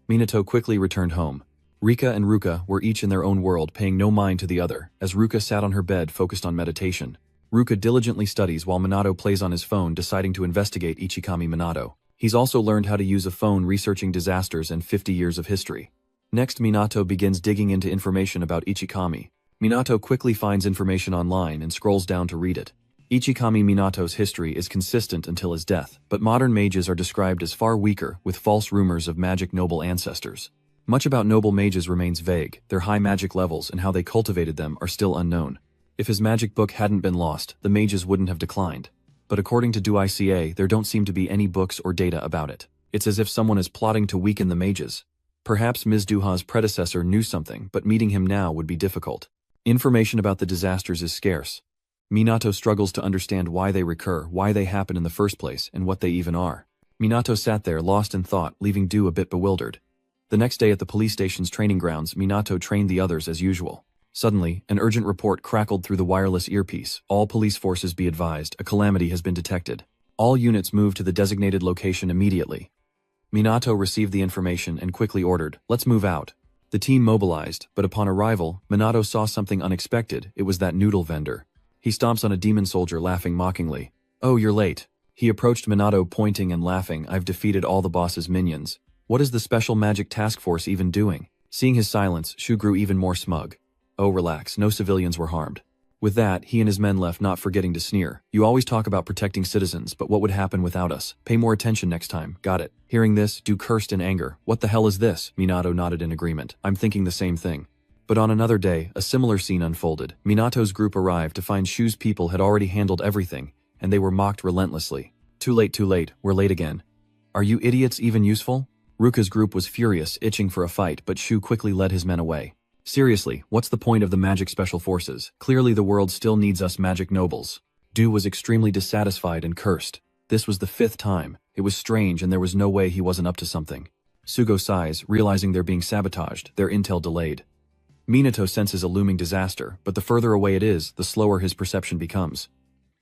Minato quickly returned home. Rika and Ruka were each in their own world, paying no mind to the other, as Ruka sat on her bed focused on meditation. Ruka diligently studies while Minato plays on his phone, deciding to investigate Ichikami Minato. He's also learned how to use a phone, researching disasters and 50 years of history. Next, Minato begins digging into information about Ichikami. Minato quickly finds information online and scrolls down to read it. Ichikami Minato's history is consistent until his death, but modern mages are described as far weaker, with false rumors of magic noble ancestors. Much about noble mages remains vague. Their high magic levels and how they cultivated them are still unknown. If his magic book hadn't been lost, the mages wouldn't have declined. But according to DUICA, there don't seem to be any books or data about it. It's as if someone is plotting to weaken the mages. Perhaps Ms. Duha's predecessor knew something, but meeting him now would be difficult. Information about the disasters is scarce. Minato struggles to understand why they recur, why they happen in the first place, and what they even are. Minato sat there, lost in thought, leaving Du a bit bewildered. The next day at the police station's training grounds, Minato trained the others as usual. Suddenly, an urgent report crackled through the wireless earpiece. "All police forces be advised, a calamity has been detected. All units move to the designated location immediately." Minato received the information and quickly ordered, "Let's move out." The team mobilized, but upon arrival, Minato saw something unexpected. It was that noodle vendor. He stomps on a demon soldier, laughing mockingly. "Oh, you're late." He approached Minato, pointing and laughing, "I've defeated all the boss's minions. What is the Special Magic Task Force even doing?" Seeing his silence, Shu grew even more smug. "Oh, relax, no civilians were harmed." With that, he and his men left, not forgetting to sneer. "You always talk about protecting citizens, but what would happen without us? Pay more attention next time, got it?" Hearing this, Du cursed in anger. "What the hell is this?" Minato nodded in agreement. "I'm thinking the same thing." But on another day, a similar scene unfolded. Minato's group arrived to find Shu's people had already handled everything, and they were mocked relentlessly. Too late, we're late again." "Are you idiots even useful?" Ruka's group was furious, itching for a fight, but Shu quickly led his men away. "Seriously, what's the point of the magic special forces? Clearly the world still needs us magic nobles." Du was extremely dissatisfied and cursed. This was the 5th time. It was strange, and there was no way he wasn't up to something. Sugo sighs, realizing they're being sabotaged, their intel delayed. Minato senses a looming disaster, but the further away it is, the slower his perception becomes.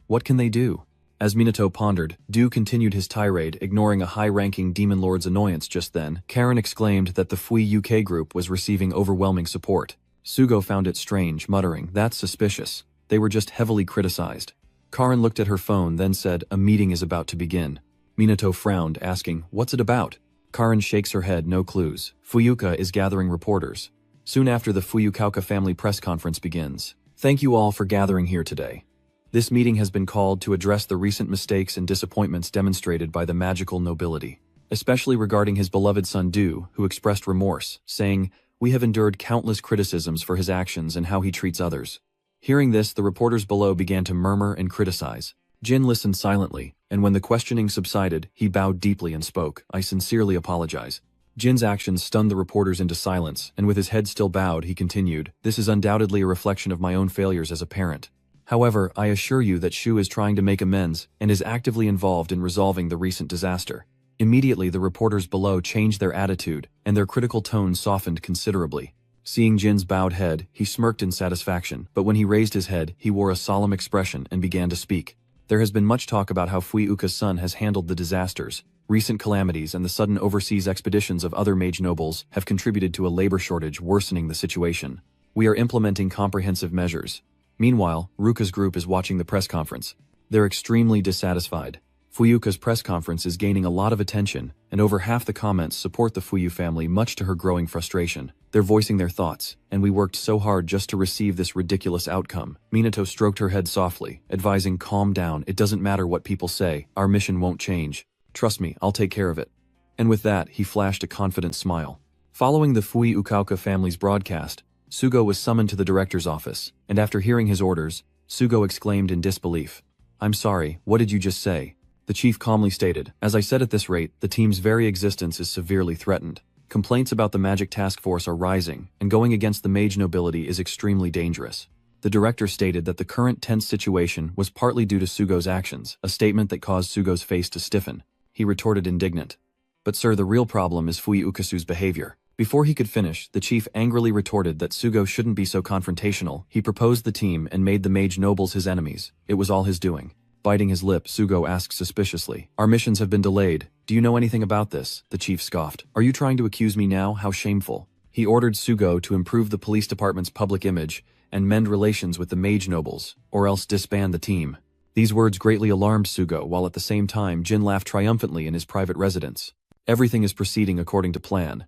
What can they do? As Minato pondered, Du continued his tirade, ignoring a high-ranking demon lord's annoyance just then. Karen exclaimed that the Fui UK group was receiving overwhelming support. Sugo found it strange, muttering, "That's suspicious. They were just heavily criticized." Karen looked at her phone, then said, "A meeting is about to begin." Minato frowned, asking, "What's it about?" Karen shakes her head, no clues. "Fuyuka is gathering reporters." Soon after, the Fuyukawa family press conference begins. Thank you all for gathering here today. This meeting has been called to address the recent mistakes and disappointments demonstrated by the magical nobility, especially regarding his beloved son Du, who expressed remorse, saying, "We have endured countless criticisms for his actions and how he treats others." Hearing this, the reporters below began to murmur and criticize. Jin listened silently, and when the questioning subsided, he bowed deeply and spoke, "I sincerely apologize." Jin's actions stunned the reporters into silence, and with his head still bowed, he continued, "This is undoubtedly a reflection of my own failures as a parent. However, I assure you that Shu is trying to make amends and is actively involved in resolving the recent disaster." Immediately, the reporters below changed their attitude, and their critical tone softened considerably. Seeing Jin's bowed head, he smirked in satisfaction, but when he raised his head, he wore a solemn expression and began to speak. There has been much talk about how Fuyuka's son has handled the disasters. Recent calamities and the sudden overseas expeditions of other mage nobles have contributed to a labor shortage worsening the situation. We are implementing comprehensive measures. Meanwhile, Ruka's group is watching the press conference. They're extremely dissatisfied. Fuyuka's press conference is gaining a lot of attention, and over half the comments support the Fuyu family, much to her growing frustration. They're voicing their thoughts, and we worked so hard just to receive this ridiculous outcome. Minato stroked her head softly, advising, "Calm down, it doesn't matter what people say, our mission won't change. Trust me, I'll take care of it." And with that, he flashed a confident smile. Following the Fuyukawa family's broadcast, Sugo was summoned to the director's office, and after hearing his orders, Sugo exclaimed in disbelief, "I'm sorry, what did you just say?" The chief calmly stated, "As I said, at this rate, the team's very existence is severely threatened. Complaints about the magic task force are rising, and going against the mage nobility is extremely dangerous." The director stated that the current tense situation was partly due to Sugo's actions, a statement that caused Sugo's face to stiffen. He retorted indignant, "But sir, the real problem is Fuyukasu's behavior." Before he could finish, the chief angrily retorted that Sugo shouldn't be so confrontational. He proposed the team and made the mage nobles his enemies. It was all his doing. Biting his lip, Sugo asked suspiciously, "Our missions have been delayed. Do you know anything about this?" The chief scoffed. "Are you trying to accuse me now? How shameful." He ordered Sugo to improve the police department's public image and mend relations with the mage nobles, or else disband the team. These words greatly alarmed Sugo, while at the same time Jin laughed triumphantly in his private residence. Everything is proceeding according to plan.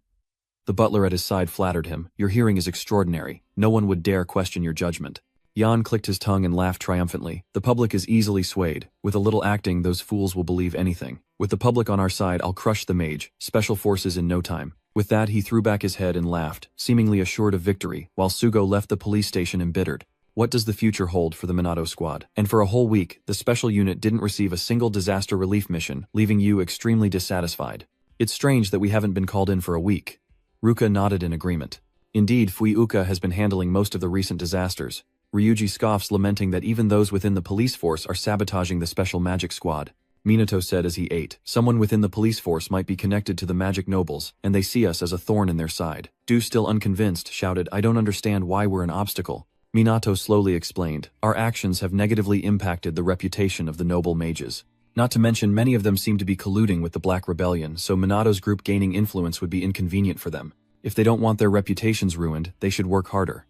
The butler at his side flattered him. "Your hearing is extraordinary. No one would dare question your judgment." Yan clicked his tongue and laughed triumphantly. "The public is easily swayed. With a little acting, those fools will believe anything. With the public on our side, I'll crush the mage, special forces in no time." With that, he threw back his head and laughed, seemingly assured of victory, while Sugo left the police station embittered. What does the future hold for the Minato squad? And for a whole week, the special unit didn't receive a single disaster relief mission, leaving you extremely dissatisfied. It's strange that we haven't been called in for a week. Ruka nodded in agreement. Indeed, Fuyuka has been handling most of the recent disasters. Ryuji scoffs, lamenting that even those within the police force are sabotaging the special magic squad. Minato said as he ate, "Someone within the police force might be connected to the magic nobles, and they see us as a thorn in their side." Du, still unconvinced, shouted, "I don't understand why we're an obstacle." Minato slowly explained, "Our actions have negatively impacted the reputation of the noble mages. Not to mention many of them seem to be colluding with the Black Rebellion, so Minato's group gaining influence would be inconvenient for them. If they don't want their reputations ruined, they should work harder."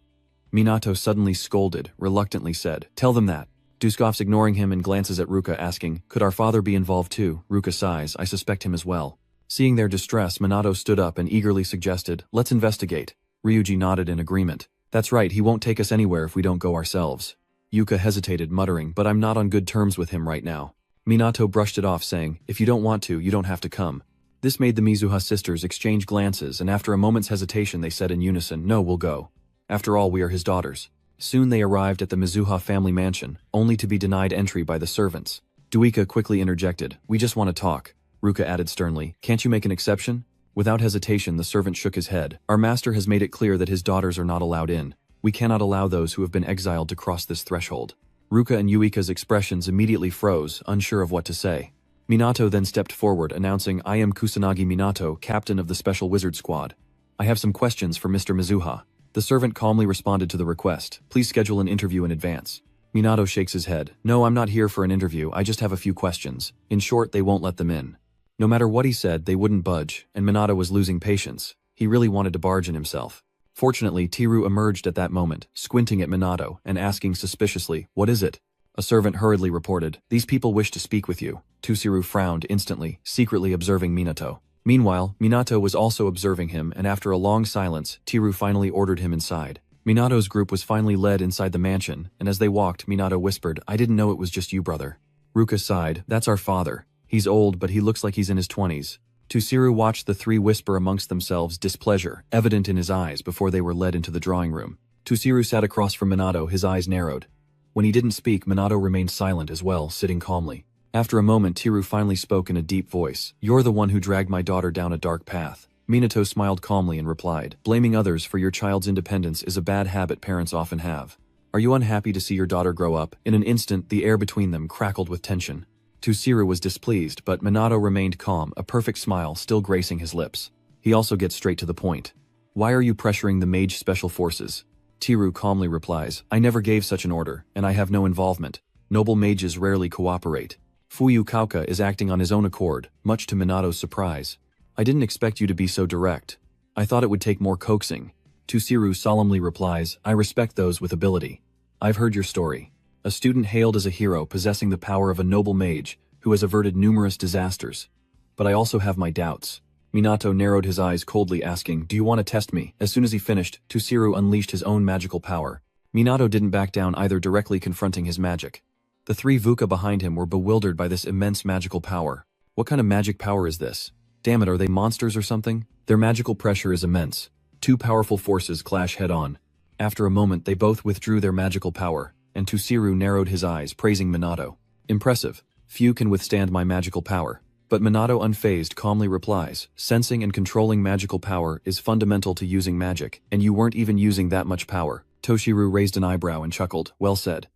Minato suddenly scolded, reluctantly said, "Tell them that." Du scoffs, ignoring him, and glances at Ruka, asking, "Could our father be involved too?" Ruka sighs, "I suspect him as well." Seeing their distress, Minato stood up and eagerly suggested, "Let's investigate." Ryuji nodded in agreement. "That's right, he won't take us anywhere if we don't go ourselves." Yuka hesitated, muttering, "But I'm not on good terms with him right now." Minato brushed it off, saying, "If you don't want to, you don't have to come." This made the Mizuha sisters exchange glances, and after a moment's hesitation they said in unison, "No, we'll go. After all, we are his daughters." Soon they arrived at the Mizuha family mansion, only to be denied entry by the servants. Duika quickly interjected, "We just want to talk." Ruka added sternly, "Can't you make an exception?" Without hesitation, the servant shook his head. "Our master has made it clear that his daughters are not allowed in. We cannot allow those who have been exiled to cross this threshold." Ruka and Yuika's expressions immediately froze, unsure of what to say. Minato then stepped forward, announcing, "I am Kusanagi Minato, captain of the Special Wizard Squad. I have some questions for Mr. Mizuha." The servant calmly responded to the request, "Please schedule an interview in advance." Minato shakes his head. "No, I'm not here for an interview, I just have a few questions." In short, they won't let them in. No matter what he said, they wouldn't budge, and Minato was losing patience. He really wanted to barge in himself. Fortunately, Tiru emerged at that moment, squinting at Minato and asking suspiciously, "What is it?" A servant hurriedly reported, "These people wish to speak with you." Tusiru frowned instantly, secretly observing Minato. Meanwhile, Minato was also observing him, and after a long silence, Tiru finally ordered him inside. Minato's group was finally led inside the mansion, and as they walked, Minato whispered, "I didn't know it was just you, brother." Ruka sighed, "That's our father. He's old, but he looks like he's in his 20s. Tushiru watched the three whisper amongst themselves, displeasure evident in his eyes before they were led into the drawing room. Tushiru sat across from Minato, his eyes narrowed. When he didn't speak, Minato remained silent as well, sitting calmly. After a moment, Tiru finally spoke in a deep voice. "You're the one who dragged my daughter down a dark path." Minato smiled calmly and replied, "Blaming others for your child's independence is a bad habit parents often have. Are you unhappy to see your daughter grow up?" In an instant, the air between them crackled with tension. Tushiru was displeased, but Minato remained calm, a perfect smile still gracing his lips. He also gets straight to the point. "Why are you pressuring the mage special forces?" Tiru calmly replies, "I never gave such an order, and I have no involvement. Noble mages rarely cooperate. Fuyu Kauka is acting on his own accord, much to Minato's surprise. I didn't expect you to be so direct. I thought it would take more coaxing." Tushiru solemnly replies, "I respect those with ability. I've heard your story. A student hailed as a hero possessing the power of a noble mage who has averted numerous disasters. But I also have my doubts." Minato narrowed his eyes coldly, asking, "Do you want to test me?" As soon as he finished, Tushiru unleashed his own magical power. Minato didn't back down either, directly confronting his magic. The three Vuka behind him were bewildered by this immense magical power. What kind of magic power is this? Damn it, are they monsters or something? Their magical pressure is immense. Two powerful forces clash head-on. After a moment, they both withdrew their magical power, and Tushiru narrowed his eyes, praising Minato. "Impressive. Few can withstand my magical power." But Minato, unfazed, calmly replies, "Sensing and controlling magical power is fundamental to using magic, and you weren't even using that much power." Toshiru raised an eyebrow and chuckled, "Well said."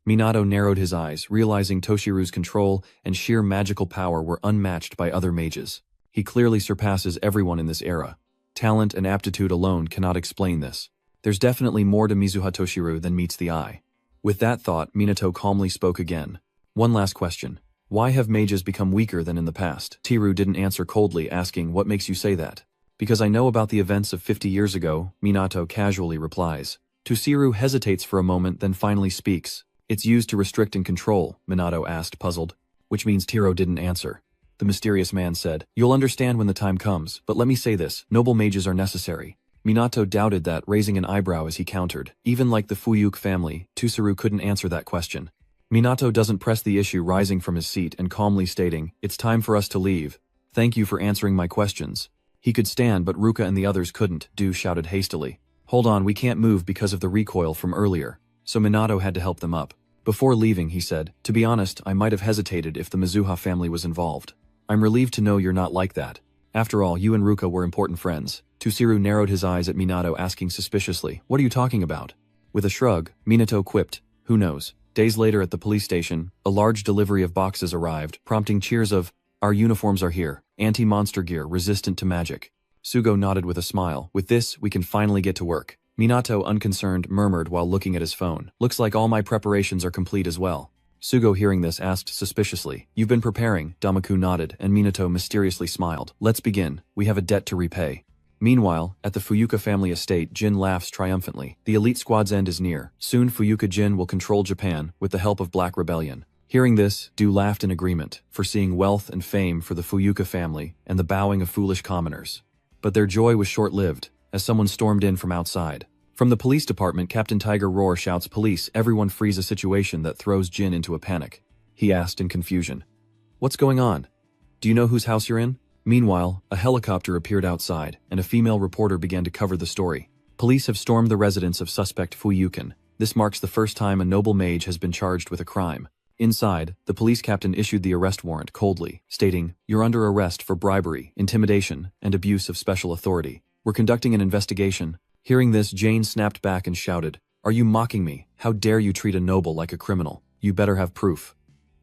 Minato narrowed his eyes, realizing Toshiru's control and sheer magical power were unmatched by other mages. He clearly surpasses everyone in this era. Talent and aptitude alone cannot explain this. There's definitely more to Mizuha Toshiru than meets the eye. With that thought, Minato calmly spoke again. "One last question. Why have mages become weaker than in the past?" Tiru didn't answer coldly, asking, "What makes you say that?" "Because I know about the events of 50 years ago," Minato casually replies. Tushiru hesitates for a moment, then finally speaks. "It's used to restrict and control," Minato asked, puzzled. Which means Tiro didn't answer. The mysterious man said, "You'll understand when the time comes, but let me say this, noble mages are necessary." Minato doubted that, raising an eyebrow as he countered. Even like the Fuyuk family, Tushiru couldn't answer that question. Minato doesn't press the issue, rising from his seat and calmly stating, "It's time for us to leave. Thank you for answering my questions." He could stand, but Ruka and the others couldn't, Du shouted hastily. "Hold on, we can't move because of the recoil from earlier." So Minato had to help them up. Before leaving, he said, "To be honest, I might have hesitated if the Mizuha family was involved. I'm relieved to know you're not like that. After all, you and Ruka were important friends." Tushiru narrowed his eyes at Minato, asking suspiciously, "What are you talking about?" With a shrug, Minato quipped, "Who knows?" Days later at the police station, a large delivery of boxes arrived, prompting cheers of, "Our uniforms are here, anti-monster gear resistant to magic." Sugo nodded with a smile. "With this, we can finally get to work." Minato, unconcerned, murmured while looking at his phone, "Looks like all my preparations are complete as well." Sugo, hearing this, asked suspiciously, "You've been preparing?" Damaku nodded, and Minato mysteriously smiled. "Let's begin. We have a debt to repay." Meanwhile, at the Fuyuka family estate, Jin laughs triumphantly. The elite squad's end is near. Soon Fuyuka Jin will control Japan, with the help of Black Rebellion. Hearing this, Du laughed in agreement, foreseeing wealth and fame for the Fuyuka family and the bowing of foolish commoners. But their joy was short-lived, as someone stormed in from outside. From the police department, Captain Tiger Roar shouts, "Police, everyone freeze," a situation that throws Jin into a panic. He asked in confusion, "What's going on? Do you know whose house you're in?" Meanwhile, a helicopter appeared outside, and a female reporter began to cover the story. Police have stormed the residence of suspect Fuyukin. This marks the first time a noble mage has been charged with a crime. Inside, the police captain issued the arrest warrant coldly, stating, "You're under arrest for bribery, intimidation, and abuse of special authority. We're conducting an investigation." Hearing this, Jane snapped back and shouted, "Are you mocking me? How dare you treat a noble like a criminal? You better have proof."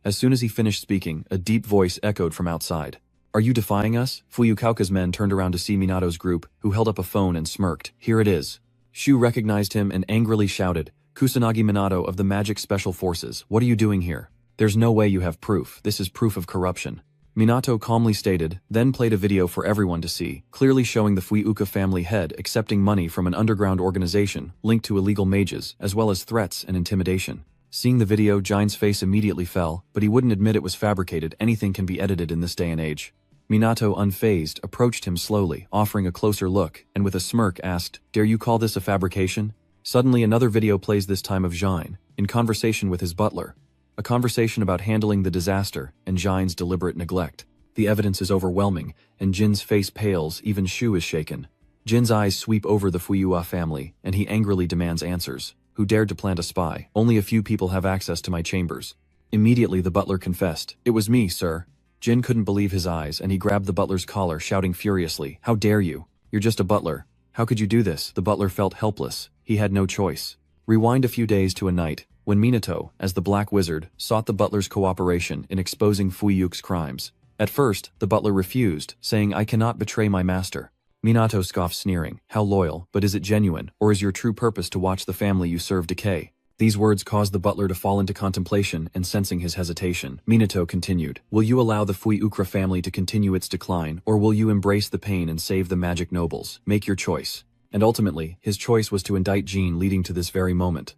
As soon as he finished speaking, a deep voice echoed from outside. "Are you defying us?" Fuyukauka's men turned around to see Minato's group, who held up a phone and smirked. "Here it is." Shu recognized him and angrily shouted, "Kusanagi Minato of the Magic Special Forces, what are you doing here? There's no way you have proof. This is proof of corruption." Minato calmly stated, then played a video for everyone to see, clearly showing the Fuyuka family head accepting money from an underground organization linked to illegal mages, as well as threats and intimidation. Seeing the video, Jine's face immediately fell, but he wouldn't admit it was fabricated. Anything can be edited in this day and age. Minato, unfazed, approached him slowly, offering a closer look, and with a smirk asked, "Dare you call this a fabrication?" Suddenly another video plays, this time of Jin, in conversation with his butler. A conversation about handling the disaster, and Jin's deliberate neglect. The evidence is overwhelming, and Jin's face pales, even Shu is shaken. Jin's eyes sweep over the Fuyua family, and he angrily demands answers. Who dared to plant a spy? Only a few people have access to my chambers. Immediately the butler confessed, "It was me, sir." Jin couldn't believe his eyes, and he grabbed the butler's collar, shouting furiously, "How dare you? You're just a butler. How could you do this?" The butler felt helpless. He had no choice. Rewind a few days to a night, when Minato, as the Black Wizard, sought the butler's cooperation in exposing Fuyuke's crimes. At first, the butler refused, saying, "I cannot betray my master." Minato scoffed, sneering, "How loyal, but is it genuine, or is your true purpose to watch the family you serve decay?" These words caused the butler to fall into contemplation, and sensing his hesitation, Minato continued, "Will you allow the Fuyukra family to continue its decline, or will you embrace the pain and save the magic nobles? Make your choice." And ultimately, his choice was to indict Jin, leading to this very moment.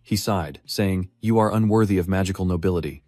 He sighed, saying, "You are unworthy of magical nobility.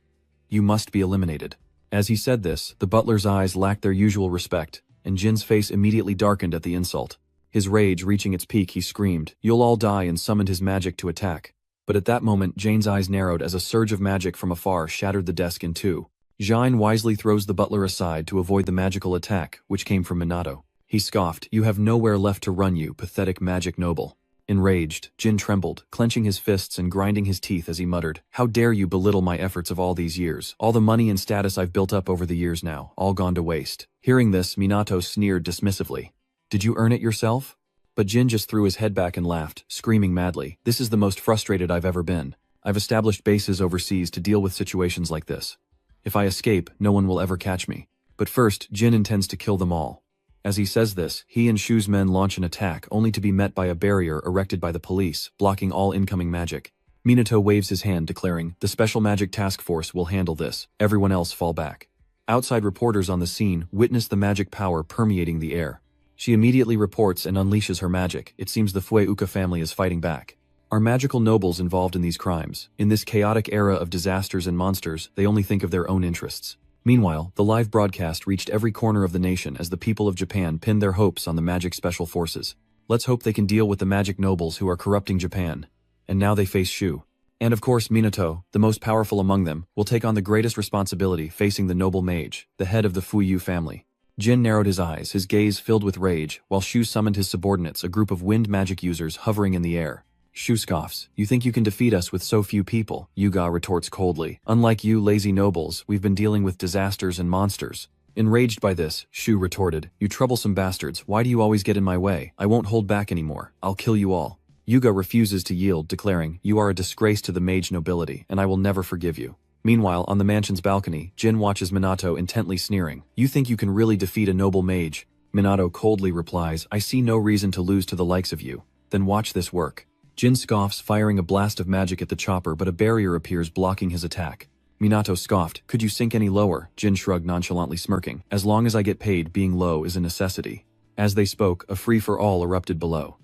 You must be eliminated." As he said this, the butler's eyes lacked their usual respect, and Jin's face immediately darkened at the insult. His rage reaching its peak, he screamed, "You'll all die," and summoned his magic to attack. But at that moment, Jin's eyes narrowed as a surge of magic from afar shattered the desk in two. Jin wisely throws the butler aside to avoid the magical attack, which came from Minato. He scoffed, "You have nowhere left to run, you pathetic magic noble." Enraged, Jin trembled, clenching his fists and grinding his teeth as he muttered, "How dare you belittle my efforts of all these years? All the money and status I've built up over the years now, all gone to waste." Hearing this, Minato sneered dismissively. "Did you earn it yourself?" But Jin just threw his head back and laughed, screaming madly, "This is the most frustrated I've ever been. I've established bases overseas to deal with situations like this. If I escape, no one will ever catch me. But first, Jin intends to kill them all." As he says this, he and Shu's men launch an attack, only to be met by a barrier erected by the police, blocking all incoming magic. Minato waves his hand, declaring, "The Special Magic Task Force will handle this. Everyone else fall back." Outside reporters on the scene witness the magic power permeating the air. She immediately reports and unleashes her magic. It seems the Fuyuka family is fighting back. Are magical nobles involved in these crimes? In this chaotic era of disasters and monsters, they only think of their own interests. Meanwhile, the live broadcast reached every corner of the nation as the people of Japan pinned their hopes on the magic special forces. Let's hope they can deal with the magic nobles who are corrupting Japan. And now they face Shu. And of course Minato, the most powerful among them, will take on the greatest responsibility, facing the noble mage, the head of the Fuyu family. Jin narrowed his eyes, his gaze filled with rage, while Shu summoned his subordinates, a group of wind magic users hovering in the air. Shu scoffs, "You think you can defeat us with so few people?" Yuga retorts coldly, "Unlike you lazy nobles, we've been dealing with disasters and monsters." Enraged by this, Shu retorted, "You troublesome bastards, why do you always get in my way? I won't hold back anymore. I'll kill you all." Yuga refuses to yield, declaring, "You are a disgrace to the mage nobility, and I will never forgive you." Meanwhile, on the mansion's balcony, Jin watches Minato intently sneering. "You think you can really defeat a noble mage?" Minato coldly replies, "I see no reason to lose to the likes of you. Then watch this work." Jin scoffs, firing a blast of magic at the chopper, but a barrier appears blocking his attack. Minato scoffed, "Could you sink any lower?" Jin shrugged, nonchalantly smirking, "As long as I get paid, being low is a necessity." As they spoke, a free-for-all erupted below.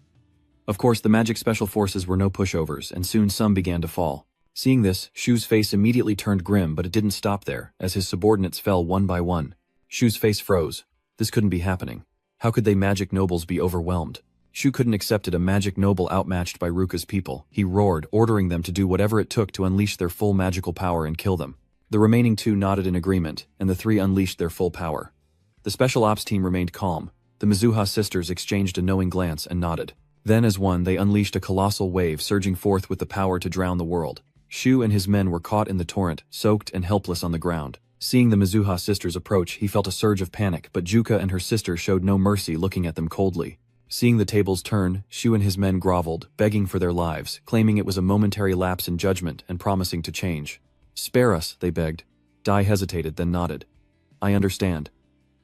Of course, the magic special forces were no pushovers, and soon some began to fall. Seeing this, Shu's face immediately turned grim, but it didn't stop there, as his subordinates fell one by one. Shu's face froze. This couldn't be happening. How could they magic nobles be overwhelmed? Shu couldn't accept it, a magic noble outmatched by Ruka's people. He roared, ordering them to do whatever it took to unleash their full magical power and kill them. The remaining two nodded in agreement, and the three unleashed their full power. The special ops team remained calm. The Mizuha sisters exchanged a knowing glance and nodded. Then as one, they unleashed a colossal wave, surging forth with the power to drown the world. Shu and his men were caught in the torrent, soaked and helpless on the ground. Seeing the Mizuha sisters approach, he felt a surge of panic, but Juka and her sister showed no mercy, looking at them coldly. Seeing the tables turn, Shu and his men groveled, begging for their lives, claiming it was a momentary lapse in judgment and promising to change. "Spare us," they begged. Dai hesitated, then nodded. "I understand.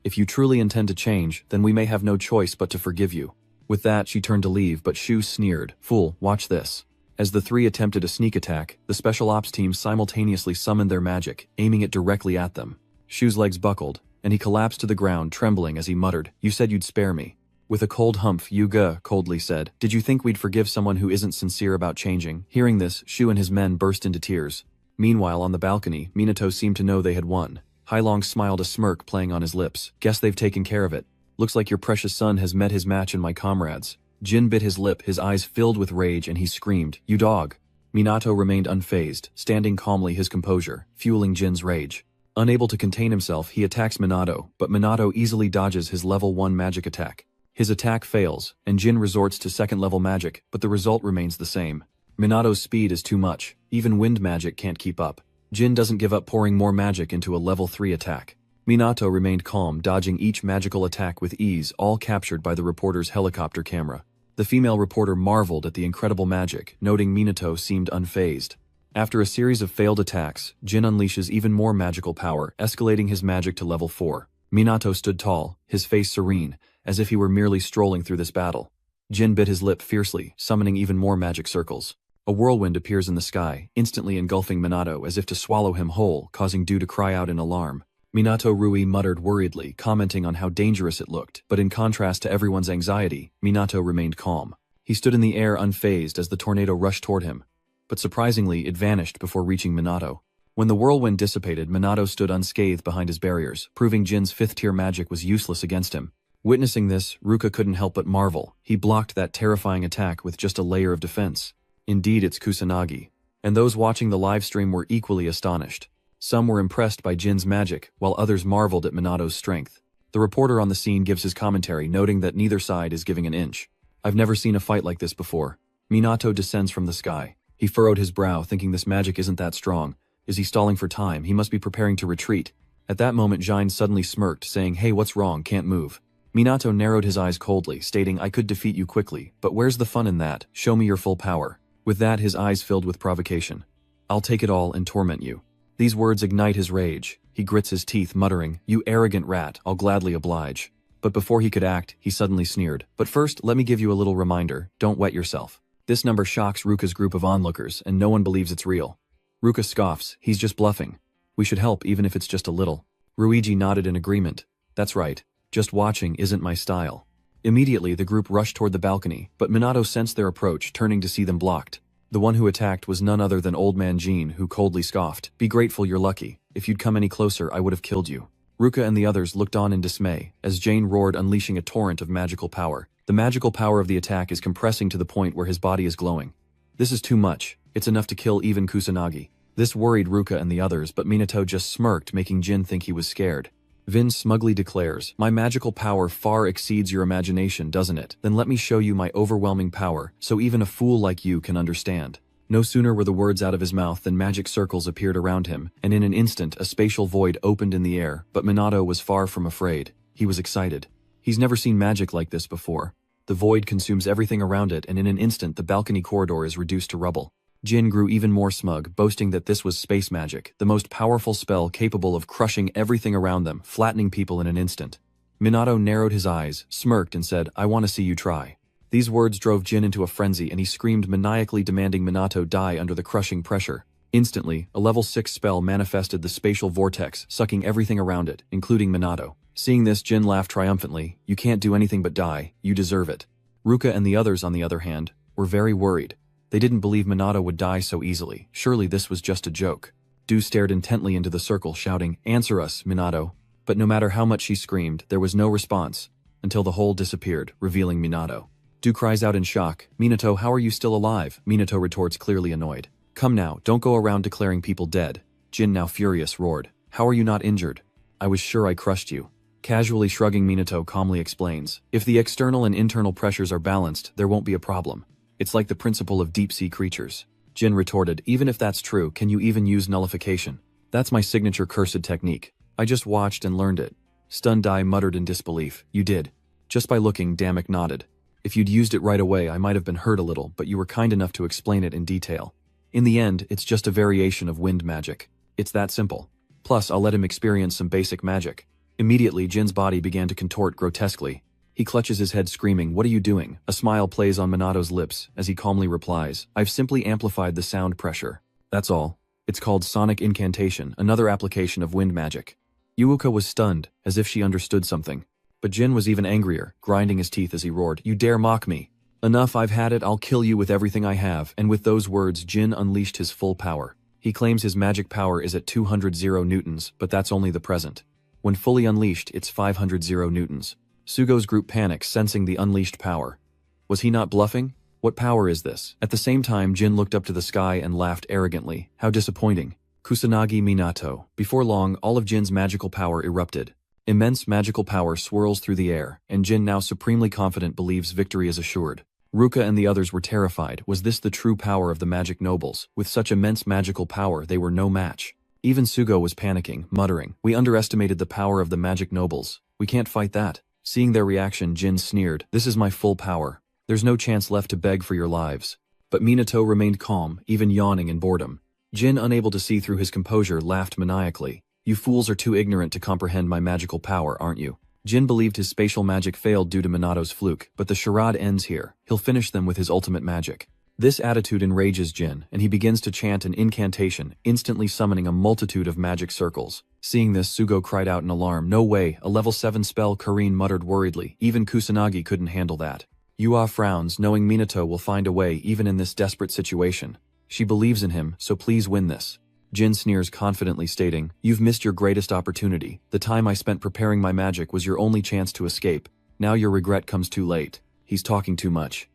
If you truly intend to change, then we may have no choice but to forgive you." With that, she turned to leave, but Shu sneered, "Fool, watch this." As the three attempted a sneak attack, the special ops team simultaneously summoned their magic, aiming it directly at them. Shu's legs buckled, and he collapsed to the ground, trembling as he muttered, "You said you'd spare me." With a cold humph, Yuga coldly said, "Did you think we'd forgive someone who isn't sincere about changing?" Hearing this, Shu and his men burst into tears. Meanwhile, on the balcony, Minato seemed to know they had won. Hailong smiled, a smirk playing on his lips. Guess they've taken care of it. Looks like your precious son has met his match in my comrades. Jin bit his lip, his eyes filled with rage, and he screamed, "You dog!" Minato remained unfazed, standing calmly, his composure, fueling Jin's rage. Unable to contain himself, he attacks Minato, but Minato easily dodges his level 1 magic attack. His attack fails, and Jin resorts to second-level magic, but the result remains the same. Minato's speed is too much. Even wind magic can't keep up. Jin doesn't give up, pouring more magic into a level 3 attack. Minato remained calm, dodging each magical attack with ease, all captured by the reporter's helicopter camera. The female reporter marveled at the incredible magic, noting Minato seemed unfazed. After a series of failed attacks, Jin unleashes even more magical power, escalating his magic to level 4. Minato stood tall, his face serene, as if he were merely strolling through this battle. Jin bit his lip fiercely, summoning even more magic circles. A whirlwind appears in the sky, instantly engulfing Minato as if to swallow him whole, causing Du to cry out in alarm. Minato Rui muttered worriedly, commenting on how dangerous it looked, but in contrast to everyone's anxiety, Minato remained calm. He stood in the air unfazed as the tornado rushed toward him. But surprisingly, it vanished before reaching Minato. When the whirlwind dissipated, Minato stood unscathed behind his barriers, proving Jin's 5th-tier magic was useless against him. Witnessing this, Ruka couldn't help but marvel. He blocked that terrifying attack with just a layer of defense. Indeed, it's Kusanagi. And those watching the livestream were equally astonished. Some were impressed by Jin's magic, while others marveled at Minato's strength. The reporter on the scene gives his commentary, noting that neither side is giving an inch. "I've never seen a fight like this before." Minato descends from the sky. He furrowed his brow, thinking this magic isn't that strong. Is he stalling for time? He must be preparing to retreat. At that moment, Jin suddenly smirked, saying, "Hey, what's wrong? Can't move." Minato narrowed his eyes coldly, stating, "I could defeat you quickly, but where's the fun in that? Show me your full power." With that, his eyes filled with provocation. "I'll take it all and torment you." These words ignite his rage. He grits his teeth, muttering, "You arrogant rat, I'll gladly oblige." But before he could act, he suddenly sneered. "But first, let me give you a little reminder. Don't wet yourself." This number shocks Ruka's group of onlookers, and no one believes it's real. Ruka scoffs, "He's just bluffing. We should help even if it's just a little." Ruiji nodded in agreement. "That's right. Just watching isn't my style." Immediately, the group rushed toward the balcony, but Minato sensed their approach, turning to see them blocked. The one who attacked was none other than Old Man Jin, who coldly scoffed, "Be grateful you're lucky. If you'd come any closer, I would have killed you." Ruka and the others looked on in dismay, as Jin roared, unleashing a torrent of magical power. The magical power of the attack is compressing to the point where his body is glowing. This is too much. It's enough to kill even Kusanagi. This worried Ruka and the others, but Minato just smirked, making Jin think he was scared. Vin smugly declares, "My magical power far exceeds your imagination, doesn't it? Then let me show you my overwhelming power, so even a fool like you can understand." No sooner were the words out of his mouth than magic circles appeared around him, and in an instant a spatial void opened in the air, but Minato was far from afraid. He was excited. He's never seen magic like this before. The void consumes everything around it, and in an instant the balcony corridor is reduced to rubble. Jin grew even more smug, boasting that this was space magic, the most powerful spell capable of crushing everything around them, flattening people in an instant. Minato narrowed his eyes, smirked, and said, "I want to see you try." These words drove Jin into a frenzy, and he screamed, maniacally demanding Minato die under the crushing pressure. Instantly, a level 6 spell manifested the spatial vortex, sucking everything around it, including Minato. Seeing this, Jin laughed triumphantly. "You can't do anything but die. You deserve it." Ruka and the others, on the other hand, were very worried. They didn't believe Minato would die so easily. Surely this was just a joke. Du stared intently into the circle, shouting, "Answer us, Minato." But no matter how much she screamed, there was no response, until the hole disappeared, revealing Minato. Du cries out in shock, "Minato, how are you still alive?" Minato retorts, clearly annoyed. "Come now, don't go around declaring people dead." Jin, now furious, roared, "How are you not injured? I was sure I crushed you." Casually shrugging, Minato calmly explains, "If the external and internal pressures are balanced, there won't be a problem. It's like the principle of deep-sea creatures." Jin retorted, "Even if that's true, can you even use nullification?" "That's my signature cursed technique. I just watched and learned it." Stunned Dai muttered in disbelief, "You did?" "Just by looking," Damek nodded. "If you'd used it right away, I might have been hurt a little, but you were kind enough to explain it in detail. In the end, it's just a variation of wind magic. It's that simple. Plus, I'll let him experience some basic magic." Immediately, Jin's body began to contort grotesquely. He clutches his head, screaming, "What are you doing?" A smile plays on Minato's lips as he calmly replies, "I've simply amplified the sound pressure. That's all. It's called sonic incantation, another application of wind magic." Yuuka was stunned, as if she understood something. But Jin was even angrier, grinding his teeth as he roared, "You dare mock me? Enough, I've had it, I'll kill you with everything I have." And with those words, Jin unleashed his full power. He claims his magic power is at 200 newtons, but that's only the present. When fully unleashed, it's 500 newtons. Sugo's group panics, sensing the unleashed power. Was he not bluffing? What power is this? At the same time, Jin looked up to the sky and laughed arrogantly. How disappointing. Kusanagi Minato. Before long, all of Jin's magical power erupted. Immense magical power swirls through the air, and Jin, now supremely confident, believes victory is assured. Ruka and the others were terrified. Was this the true power of the magic nobles? With such immense magical power, they were no match. Even Sugo was panicking, muttering, "We underestimated the power of the magic nobles. We can't fight that." Seeing their reaction, Jin sneered, "This is my full power. There's no chance left to beg for your lives." But Minato remained calm, even yawning in boredom. Jin, unable to see through his composure, laughed maniacally. "You fools are too ignorant to comprehend my magical power, aren't you?" Jin believed his spatial magic failed due to Minato's fluke, but the charade ends here. He'll finish them with his ultimate magic. This attitude enrages Jin, and he begins to chant an incantation, instantly summoning a multitude of magic circles. Seeing this, Sugo cried out in alarm. "No way, a level 7 spell," Karin muttered worriedly. "Even Kusanagi couldn't handle that." Yua frowns, knowing Minato will find a way even in this desperate situation. She believes in him, so please win this. Jin sneers confidently, stating, "You've missed your greatest opportunity. The time I spent preparing my magic was your only chance to escape. Now your regret comes too late." He's talking too much.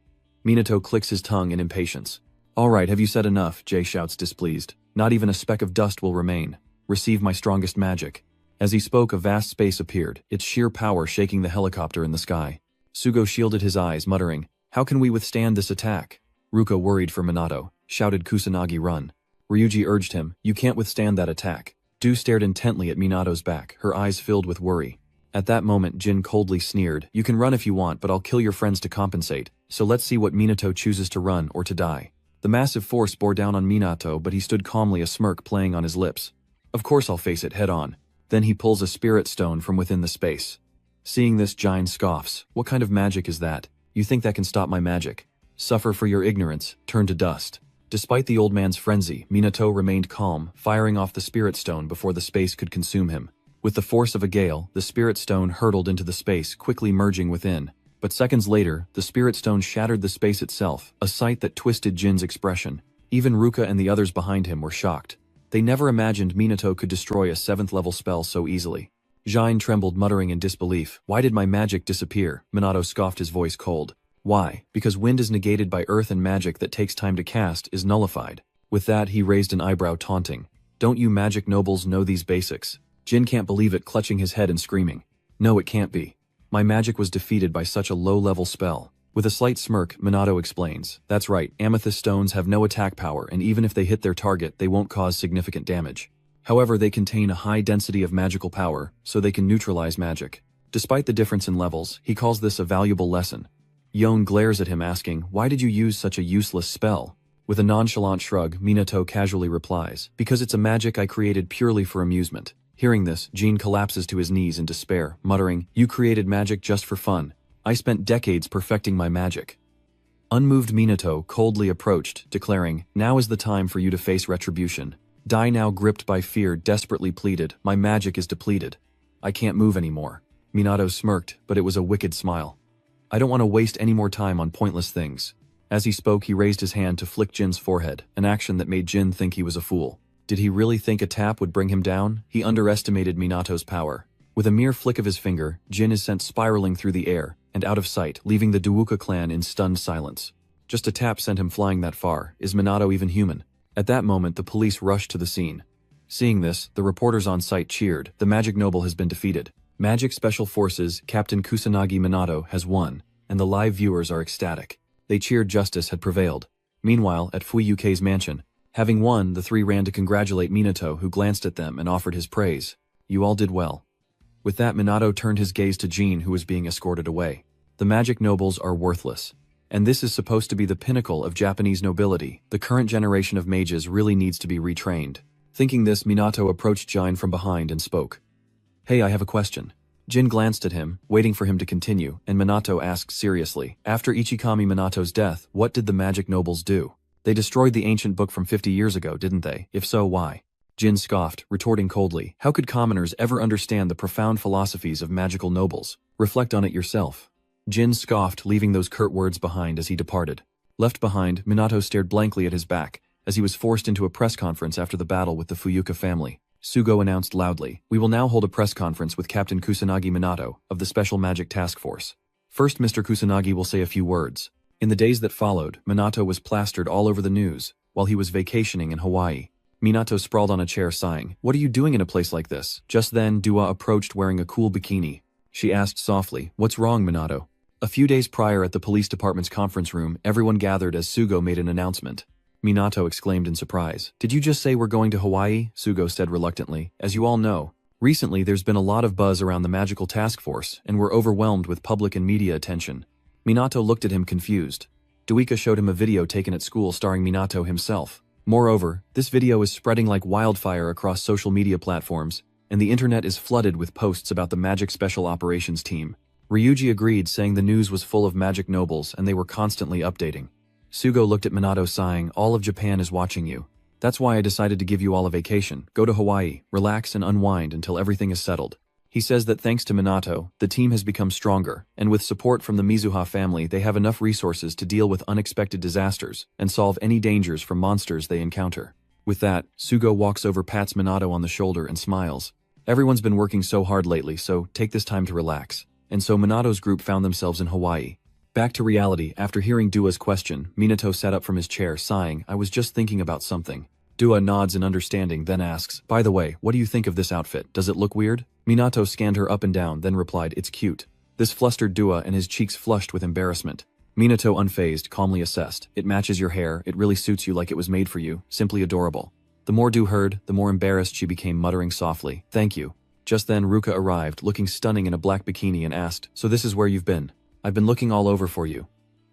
Minato clicks his tongue in impatience. "All right, have you said enough?" Jay shouts, displeased. "Not even a speck of dust will remain. Receive my strongest magic." As he spoke, a vast space appeared, its sheer power shaking the helicopter in the sky. Sugo shielded his eyes, muttering, "How can we withstand this attack?" Ruka, worried for Minato, shouted, "Kusanagi, run." Ryuji urged him, "You can't withstand that attack." Du stared intently at Minato's back, her eyes filled with worry. At that moment, Jin coldly sneered, "You can run if you want, but I'll kill your friends to compensate. So let's see what Minato chooses, to run or to die." The massive force bore down on Minato, but he stood calmly, a smirk playing on his lips. "Of course I'll face it head on." Then he pulls a spirit stone from within the space. Seeing this, Jin scoffs. "What kind of magic is that? You think that can stop my magic? Suffer for your ignorance, turn to dust." Despite the old man's frenzy, Minato remained calm, firing off the spirit stone before the space could consume him. With the force of a gale, the spirit stone hurtled into the space, quickly merging within. But seconds later, the spirit stone shattered the space itself, a sight that twisted Jin's expression. Even Ruka and the others behind him were shocked. They never imagined Minato could destroy a 7th-level spell so easily. Jin trembled, muttering in disbelief, "Why did my magic disappear?" Minato scoffed, his voice cold. "Why? Because wind is negated by earth, and magic that takes time to cast is nullified." With that, he raised an eyebrow, taunting. "Don't you magic nobles know these basics?" Jin can't believe it, clutching his head and screaming. "No, it can't be. My magic was defeated by such a low-level spell." With a slight smirk, Minato explains, "That's right, amethyst stones have no attack power, and even if they hit their target, they won't cause significant damage. However, they contain a high density of magical power, so they can neutralize magic." Despite the difference in levels, he calls this a valuable lesson. Yon glares at him, asking, "Why did you use such a useless spell?" With a nonchalant shrug, Minato casually replies, "Because it's a magic I created purely for amusement." Hearing this, Jin collapses to his knees in despair, muttering, "You created magic just for fun. I spent decades perfecting my magic." Unmoved, Minato coldly approached, declaring, "Now is the time for you to face retribution." Dai, now gripped by fear, desperately pleaded, "My magic is depleted. I can't move anymore." Minato smirked, but it was a wicked smile. "I don't want to waste any more time on pointless things." As he spoke, he raised his hand to flick Jin's forehead, an action that made Jin think he was a fool. Did he really think a tap would bring him down? He underestimated Minato's power. With a mere flick of his finger, Jin is sent spiraling through the air, and out of sight, leaving the Duuka clan in stunned silence. Just a tap sent him flying that far. Is Minato even human? At that moment, the police rushed to the scene. Seeing this, the reporters on site cheered. The magic noble has been defeated. Magic Special Forces Captain Kusanagi Minato has won, and the live viewers are ecstatic. They cheered justice had prevailed. Meanwhile, at Fuyuke's mansion, having won, the three ran to congratulate Minato, who glanced at them and offered his praise. "You all did well." With that, Minato turned his gaze to Jin, who was being escorted away. The magic nobles are worthless. And this is supposed to be the pinnacle of Japanese nobility. The current generation of mages really needs to be retrained. Thinking this, Minato approached Jin from behind and spoke. "Hey, I have a question." Jin glanced at him, waiting for him to continue, and Minato asked seriously, "After Ichikami Minato's death, what did the magic nobles do? They destroyed the ancient book from 50 years ago, didn't they? If so, why?" Jin scoffed, retorting coldly, "How could commoners ever understand the profound philosophies of magical nobles? Reflect on it yourself." Jin scoffed, leaving those curt words behind as he departed. Left behind, Minato stared blankly at his back, as he was forced into a press conference after the battle with the Fuyuka family. Sugo announced loudly, "We will now hold a press conference with Captain Kusanagi Minato of the Special Magic Task Force. First, Mr. Kusanagi will say a few words." In the days that followed, Minato was plastered all over the news, while he was vacationing in Hawaii. Minato sprawled on a chair sighing. "What are you doing in a place like this?" Just then, Dua approached wearing a cool bikini. She asked softly, "What's wrong, Minato?" A few days prior at the police department's conference room, everyone gathered as Sugo made an announcement. Minato exclaimed in surprise. "Did you just say we're going to Hawaii?" Sugo said reluctantly. "As you all know, recently there's been a lot of buzz around the magical task force, and we're overwhelmed with public and media attention." Minato looked at him confused. Duika showed him a video taken at school starring Minato himself. Moreover, this video is spreading like wildfire across social media platforms, and the internet is flooded with posts about the Magic Special Operations team. Ryuji agreed, saying the news was full of magic nobles and they were constantly updating. Sugo looked at Minato sighing, "All of Japan is watching you. That's why I decided to give you all a vacation. Go to Hawaii, relax and unwind until everything is settled." He says that thanks to Minato, the team has become stronger, and with support from the Mizuha family they have enough resources to deal with unexpected disasters and solve any dangers from monsters they encounter. With that, Sugo walks over, pats Minato on the shoulder and smiles. "Everyone's been working so hard lately, so take this time to relax." And so Minato's group found themselves in Hawaii. Back to reality, after hearing Dua's question, Minato sat up from his chair sighing, "I was just thinking about something." Dua nods in understanding, then asks, "By the way, what do you think of this outfit? Does it look weird?" Minato scanned her up and down, then replied, "It's cute." This flustered Dua and his cheeks flushed with embarrassment. Minato, unfazed, calmly assessed, "It matches your hair, it really suits you like it was made for you, simply adorable." The more Du heard, the more embarrassed she became, muttering softly, "Thank you." Just then Ruka arrived, looking stunning in a black bikini, and asked, "So this is where you've been? I've been looking all over for you."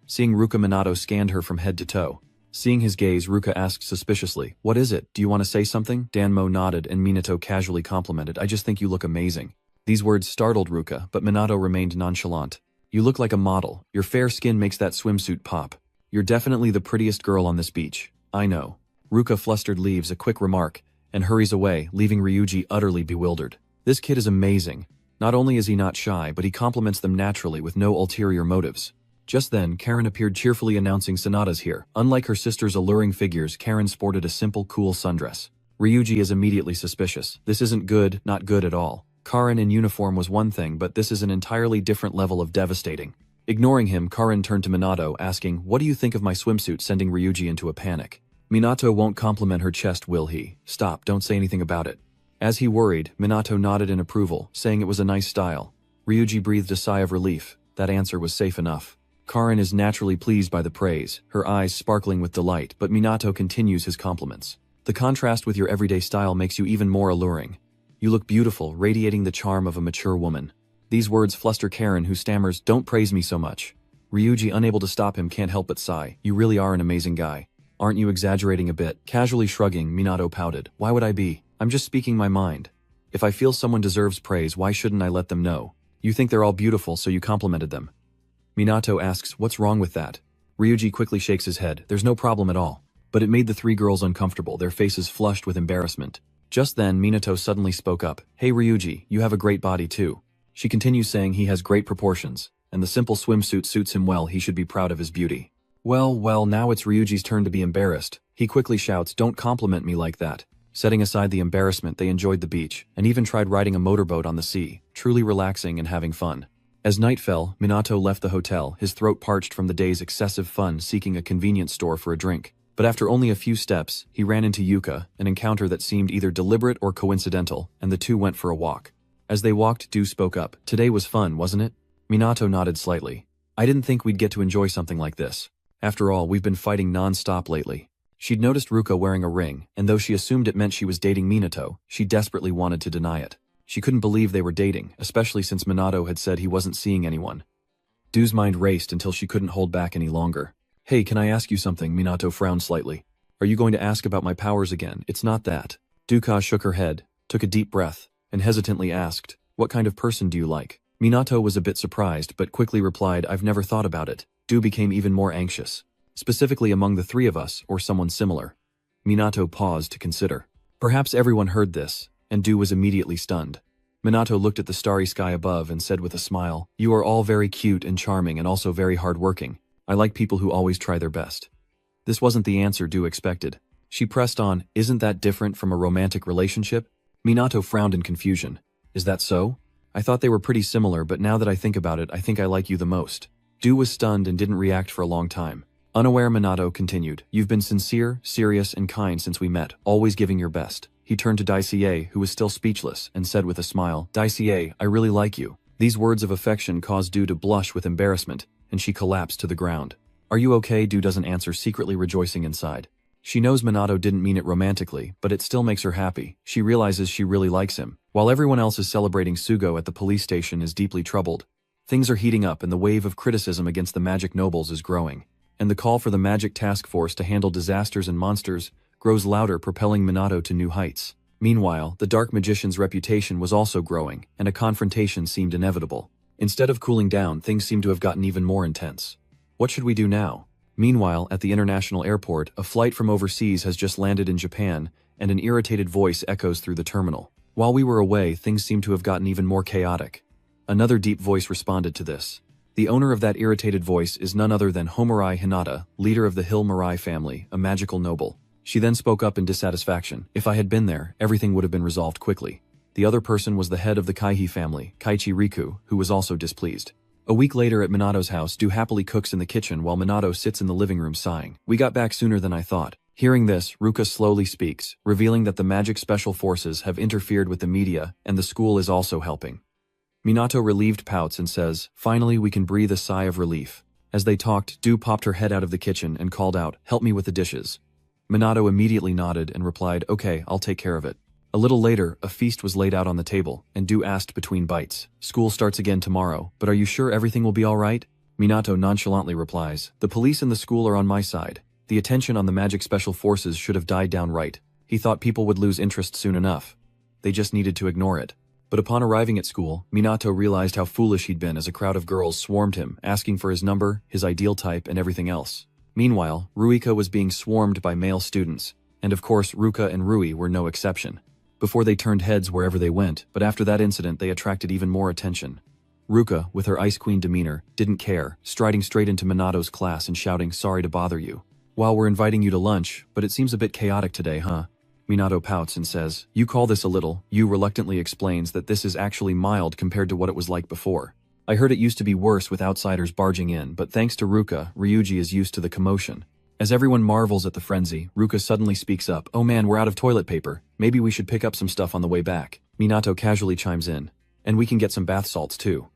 Seeing Ruka, Minato scanned her from head to toe. Seeing his gaze, Ruka asked suspiciously, "What is it? Do you want to say something?" Danmo nodded and Minato casually complimented, "I just think you look amazing." These words startled Ruka, but Minato remained nonchalant. "You look like a model. Your fair skin makes that swimsuit pop. You're definitely the prettiest girl on this beach." "I know." Ruka flustered leaves a quick remark and hurries away, leaving Ryuji utterly bewildered. This kid is amazing. Not only is he not shy, but he compliments them naturally with no ulterior motives. Just then, Karen appeared cheerfully announcing, "Sonata's here." Unlike her sister's alluring figures, Karen sported a simple, cool sundress. Ryuji is immediately suspicious. This isn't good, not good at all. Karen in uniform was one thing, but this is an entirely different level of devastating. Ignoring him, Karen turned to Minato, asking, "What do you think of my swimsuit?" sending Ryuji into a panic. "Minato won't compliment her chest, will he? Stop, don't say anything about it." As he worried, Minato nodded in approval, saying it was a nice style. Ryuji breathed a sigh of relief. That answer was safe enough. Karen is naturally pleased by the praise, her eyes sparkling with delight, but Minato continues his compliments. "The contrast with your everyday style makes you even more alluring. You look beautiful, radiating the charm of a mature woman." These words fluster Karen, who stammers, "Don't praise me so much." Ryuji, unable to stop him, can't help but sigh. "You really are an amazing guy. Aren't you exaggerating a bit?" Casually shrugging, Minato pouted. "Why would I be? I'm just speaking my mind. If I feel someone deserves praise, why shouldn't I let them know? You think they're all beautiful, so you complimented them." Minato asks, "What's wrong with that?" Ryuji quickly shakes his head. "There's no problem at all." But it made the three girls uncomfortable, their faces flushed with embarrassment. Just then, Minato suddenly spoke up. "Hey Ryuji, you have a great body too." She continues, saying he has great proportions, and the simple swimsuit suits him well. He should be proud of his beauty. Well, now it's Ryuji's turn to be embarrassed. He quickly shouts, "Don't compliment me like that." Setting aside the embarrassment, they enjoyed the beach, and even tried riding a motorboat on the sea, truly relaxing and having fun. As night fell, Minato left the hotel, his throat parched from the day's excessive fun, seeking a convenience store for a drink. But after only a few steps, he ran into Yuka, an encounter that seemed either deliberate or coincidental, and the two went for a walk. As they walked, Du spoke up. "Today was fun, wasn't it?" Minato nodded slightly. "I didn't think we'd get to enjoy something like this. After all, we've been fighting non-stop lately." She'd noticed Ruka wearing a ring, and though she assumed it meant she was dating Minato, she desperately wanted to deny it. She couldn't believe they were dating, especially since Minato had said he wasn't seeing anyone. Du's mind raced until she couldn't hold back any longer. "Hey, can I ask you something?" Minato frowned slightly. "Are you going to ask about my powers again?" "It's not that." Duka shook her head, took a deep breath, and hesitantly asked, "What kind of person do you like?" Minato was a bit surprised, but quickly replied, "I've never thought about it." Du became even more anxious. "Specifically among the three of us, or someone similar?" Minato paused to consider. Perhaps everyone heard this, and Du was immediately stunned. Minato looked at the starry sky above and said with a smile, "You are all very cute and charming and also very hardworking. I like people who always try their best." This wasn't the answer Du expected. She pressed on, isn't that different from a romantic relationship? Minato frowned in confusion. Is that so? I thought they were pretty similar, but now that I think about it, I think I like you the most. Du was stunned and didn't react for a long time. Unaware, Minato continued, you've been sincere, serious, and kind since we met, always giving your best. He turned to Daisuke, who was still speechless, and said with a smile, Daisuke, I really like you. These words of affection caused Du to blush with embarrassment, and she collapsed to the ground. Are you okay? Du doesn't answer, secretly rejoicing inside. She knows Minato didn't mean it romantically, but it still makes her happy. She realizes she really likes him. While everyone else is celebrating, Sugo at the police station is deeply troubled. Things are heating up and the wave of criticism against the magic nobles is growing. And the call for the magic task force to handle disasters and monsters grows louder, propelling Minato to new heights. Meanwhile, the dark magician's reputation was also growing, and a confrontation seemed inevitable. Instead of cooling down, things seemed to have gotten even more intense. What should we do now? Meanwhile, at the international airport, a flight from overseas has just landed in Japan, and an irritated voice echoes through the terminal. While we were away, things seem to have gotten even more chaotic. Another deep voice responded to this. The owner of that irritated voice is none other than Homarai Hinata, leader of the Hill Mirai family, a magical noble. She then spoke up in dissatisfaction. If I had been there, everything would have been resolved quickly. The other person was the head of the Kaihi family, Kaichi Riku, who was also displeased. A week later at Minato's house, Du happily cooks in the kitchen while Minato sits in the living room sighing. We got back sooner than I thought. Hearing this, Ruka slowly speaks, revealing that the magic special forces have interfered with the media and the school is also helping. Minato relieved pouts and says, finally we can breathe a sigh of relief. As they talked, Du popped her head out of the kitchen and called out, help me with the dishes. Minato immediately nodded and replied, okay, I'll take care of it. A little later, a feast was laid out on the table, and Du asked between bites, school starts again tomorrow, but are you sure everything will be all right? Minato nonchalantly replies, the police and the school are on my side. The attention on the magic special forces should have died down right. He thought people would lose interest soon enough. They just needed to ignore it. But upon arriving at school, Minato realized how foolish he'd been as a crowd of girls swarmed him, asking for his number, his ideal type, and everything else. Meanwhile, Ruika was being swarmed by male students, and of course Ruka and Rui were no exception. Before they turned heads wherever they went, but after that incident they attracted even more attention. Ruka, with her Ice Queen demeanor, didn't care, striding straight into Minato's class and shouting, sorry to bother you. Well, we're inviting you to lunch, but it seems a bit chaotic today, huh? Minato pouts and says, you call this a little. Yu reluctantly explains that this is actually mild compared to what it was like before. I heard it used to be worse with outsiders barging in, but thanks to Ruka, Ryuji is used to the commotion. As everyone marvels at the frenzy, Ruka suddenly speaks up, oh man, we're out of toilet paper. Maybe we should pick up some stuff on the way back. Minato casually chimes in. And we can get some bath salts too.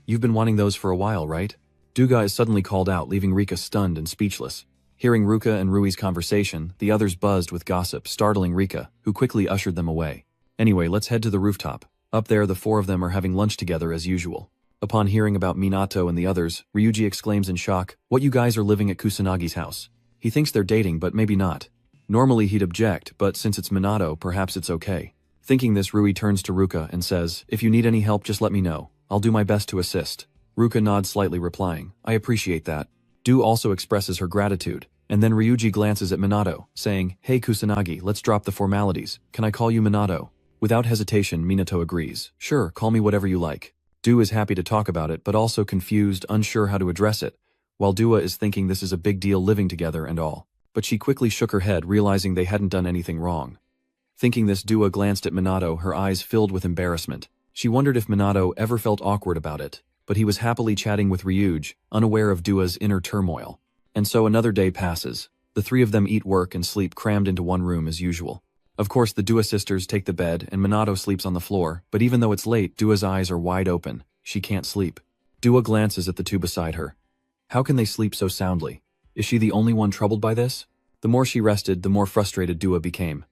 You've been wanting those for a while, right? Duga is suddenly called out, leaving Rika stunned and speechless. Hearing Ruka and Rui's conversation, the others buzzed with gossip, startling Rika, who quickly ushered them away. Anyway, let's head to the rooftop. Up there, the four of them are having lunch together as usual. Upon hearing about Minato and the others, Ryuji exclaims in shock, what, you guys are living at Kusanagi's house? He thinks they're dating, but maybe not. Normally he'd object, but since it's Minato, perhaps it's okay. Thinking this, Rui turns to Ruka and says, if you need any help, just let me know. I'll do my best to assist. Ruka nods slightly, replying, I appreciate that. Du also expresses her gratitude, and then Ryuji glances at Minato, saying, hey Kusanagi, let's drop the formalities. Can I call you Minato? Without hesitation, Minato agrees. Sure, call me whatever you like. Du is happy to talk about it, but also confused, unsure how to address it, while Dua is thinking this is a big deal living together and all. But she quickly shook her head, realizing they hadn't done anything wrong. Thinking this, Dua glanced at Minato, her eyes filled with embarrassment. She wondered if Minato ever felt awkward about it, but he was happily chatting with Ryuji, unaware of Dua's inner turmoil. And so another day passes. The three of them eat, work, and sleep crammed into one room as usual. Of course, the Dua sisters take the bed and Minato sleeps on the floor, but even though it's late, Dua's eyes are wide open. She can't sleep. Dua glances at the two beside her. How can they sleep so soundly? Is she the only one troubled by this? The more she rested, the more frustrated Dua became.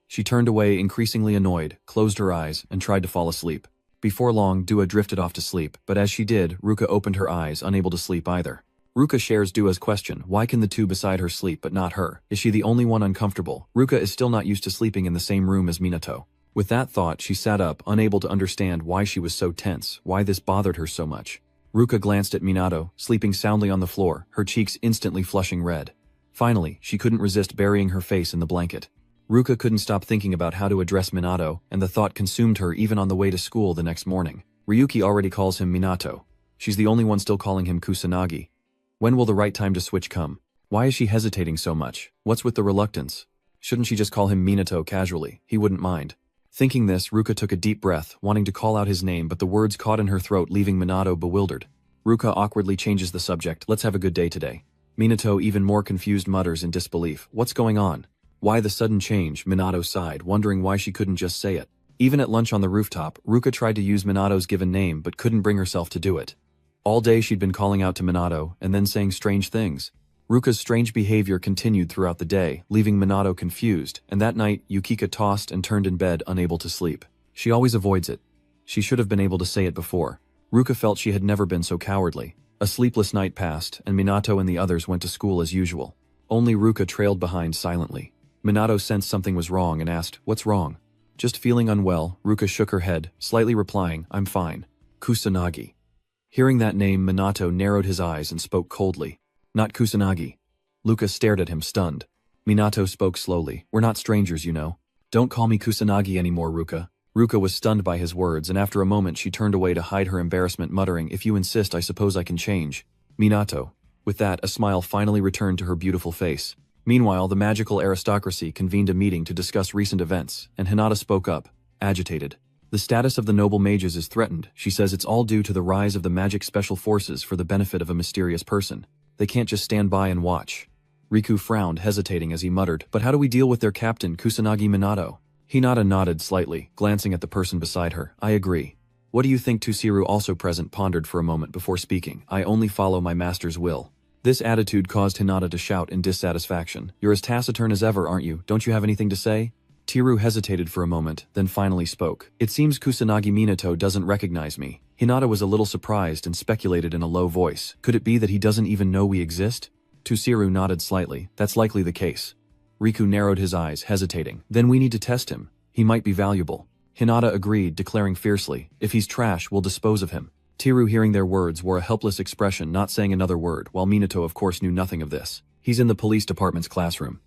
She turned away, increasingly annoyed, closed her eyes, and tried to fall asleep. Before long, Dua drifted off to sleep, but as she did, Ruka opened her eyes, unable to sleep either. Ruka shares Dua's question, why can the two beside her sleep but not her? Is she the only one uncomfortable? Ruka is still not used to sleeping in the same room as Minato. With that thought, she sat up, unable to understand why she was so tense, why this bothered her so much. Ruka glanced at Minato, sleeping soundly on the floor, her cheeks instantly flushing red. Finally, she couldn't resist burying her face in the blanket. Ruka couldn't stop thinking about how to address Minato, and the thought consumed her even on the way to school the next morning. Ryuki already calls him Minato. She's the only one still calling him Kusanagi. When will the right time to switch come? Why is she hesitating so much? What's with the reluctance? Shouldn't she just call him Minato casually? He wouldn't mind. Thinking this, Ruka took a deep breath, wanting to call out his name, but the words caught in her throat, leaving Minato bewildered. Ruka awkwardly changes the subject. Let's have a good day today. Minato, even more confused, mutters in disbelief. What's going on? Why the sudden change? Minato sighed, wondering why she couldn't just say it. Even at lunch on the rooftop, Ruka tried to use Minato's given name but couldn't bring herself to do it. All day she'd been calling out to Minato and then saying strange things. Ruka's strange behavior continued throughout the day, leaving Minato confused, and that night Yukika tossed and turned in bed, unable to sleep. She always avoids it. She should have been able to say it before. Ruka felt she had never been so cowardly. A sleepless night passed, and Minato and the others went to school as usual. Only Ruka trailed behind silently. Minato sensed something was wrong and asked, "What's wrong?" Just feeling unwell, Ruka shook her head, slightly replying, "I'm fine." Kusanagi. Hearing that name, Minato narrowed his eyes and spoke coldly. "Not Kusanagi." Ruka stared at him, stunned. Minato spoke slowly. "We're not strangers, you know. Don't call me Kusanagi anymore, Ruka." Ruka was stunned by his words, and after a moment she turned away to hide her embarrassment, muttering, "If you insist, I suppose I can change." Minato. With that, a smile finally returned to her beautiful face. Meanwhile, the magical aristocracy convened a meeting to discuss recent events, and Hinata spoke up, agitated. "The status of the noble mages is threatened. She says it's all due to the rise of the magic special forces for the benefit of a mysterious person. They can't just stand by and watch." Riku frowned, hesitating as he muttered, "But how do we deal with their captain, Kusanagi Minato?" Hinata nodded slightly, glancing at the person beside her. "I agree. What do you think?" Tusiru, also present, pondered for a moment before speaking. "I only follow my master's will." This attitude caused Hinata to shout in dissatisfaction. "You're as taciturn as ever, aren't you? Don't you have anything to say?" Tiru hesitated for a moment, then finally spoke. "It seems Kusanagi Minato doesn't recognize me." Hinata was a little surprised and speculated in a low voice. "Could it be that he doesn't even know we exist?" Tusiru nodded slightly. "That's likely the case." Riku narrowed his eyes, hesitating. "Then we need to test him. He might be valuable." Hinata agreed, declaring fiercely, "If he's trash, we'll dispose of him." Tiru, hearing their words, wore a helpless expression, not saying another word, while Minato of course knew nothing of this. "He's in the police department's classroom."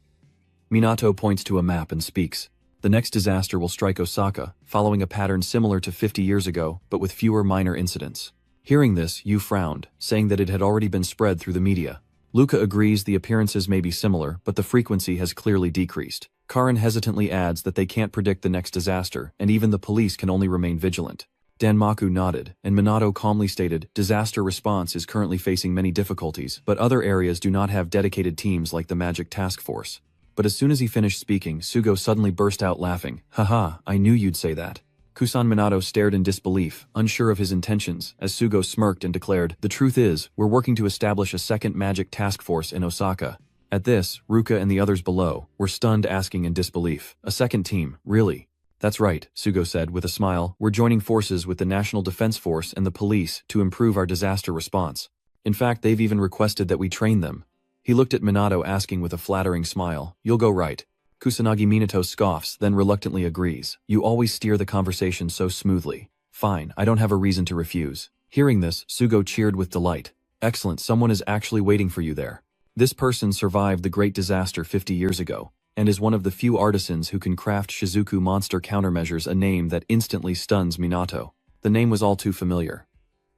Minato points to a map and speaks. "The next disaster will strike Osaka, following a pattern similar to 50 years ago, but with fewer minor incidents." Hearing this, Yu frowned, saying that it had already been spread through the media. Luca agrees the appearances may be similar, but the frequency has clearly decreased. Karin hesitantly adds that they can't predict the next disaster, and even the police can only remain vigilant. Danmaku nodded, and Minato calmly stated, "Disaster response is currently facing many difficulties, but other areas do not have dedicated teams like the Magic Task Force." But as soon as he finished speaking, Sugo suddenly burst out laughing. "Haha, I knew you'd say that." Kusan Minato stared in disbelief, unsure of his intentions, as Sugo smirked and declared, "The truth is, we're working to establish a second Magic Task Force in Osaka." At this, Ruka and the others below were stunned, asking in disbelief, "A second team, really?" "That's right," Sugo said with a smile. "We're joining forces with the National Defense Force and the police to improve our disaster response. In fact, they've even requested that we train them." He looked at Minato, asking with a flattering smile, "You'll go right." Kusanagi Minato scoffs, then reluctantly agrees. "You always steer the conversation so smoothly." "Fine, I don't have a reason to refuse." Hearing this, Sugo cheered with delight. "Excellent, someone is actually waiting for you there. This person survived the great disaster 50 years ago, and is one of the few artisans who can craft Shizuku monster countermeasures," a name that instantly stuns Minato. The name was all too familiar.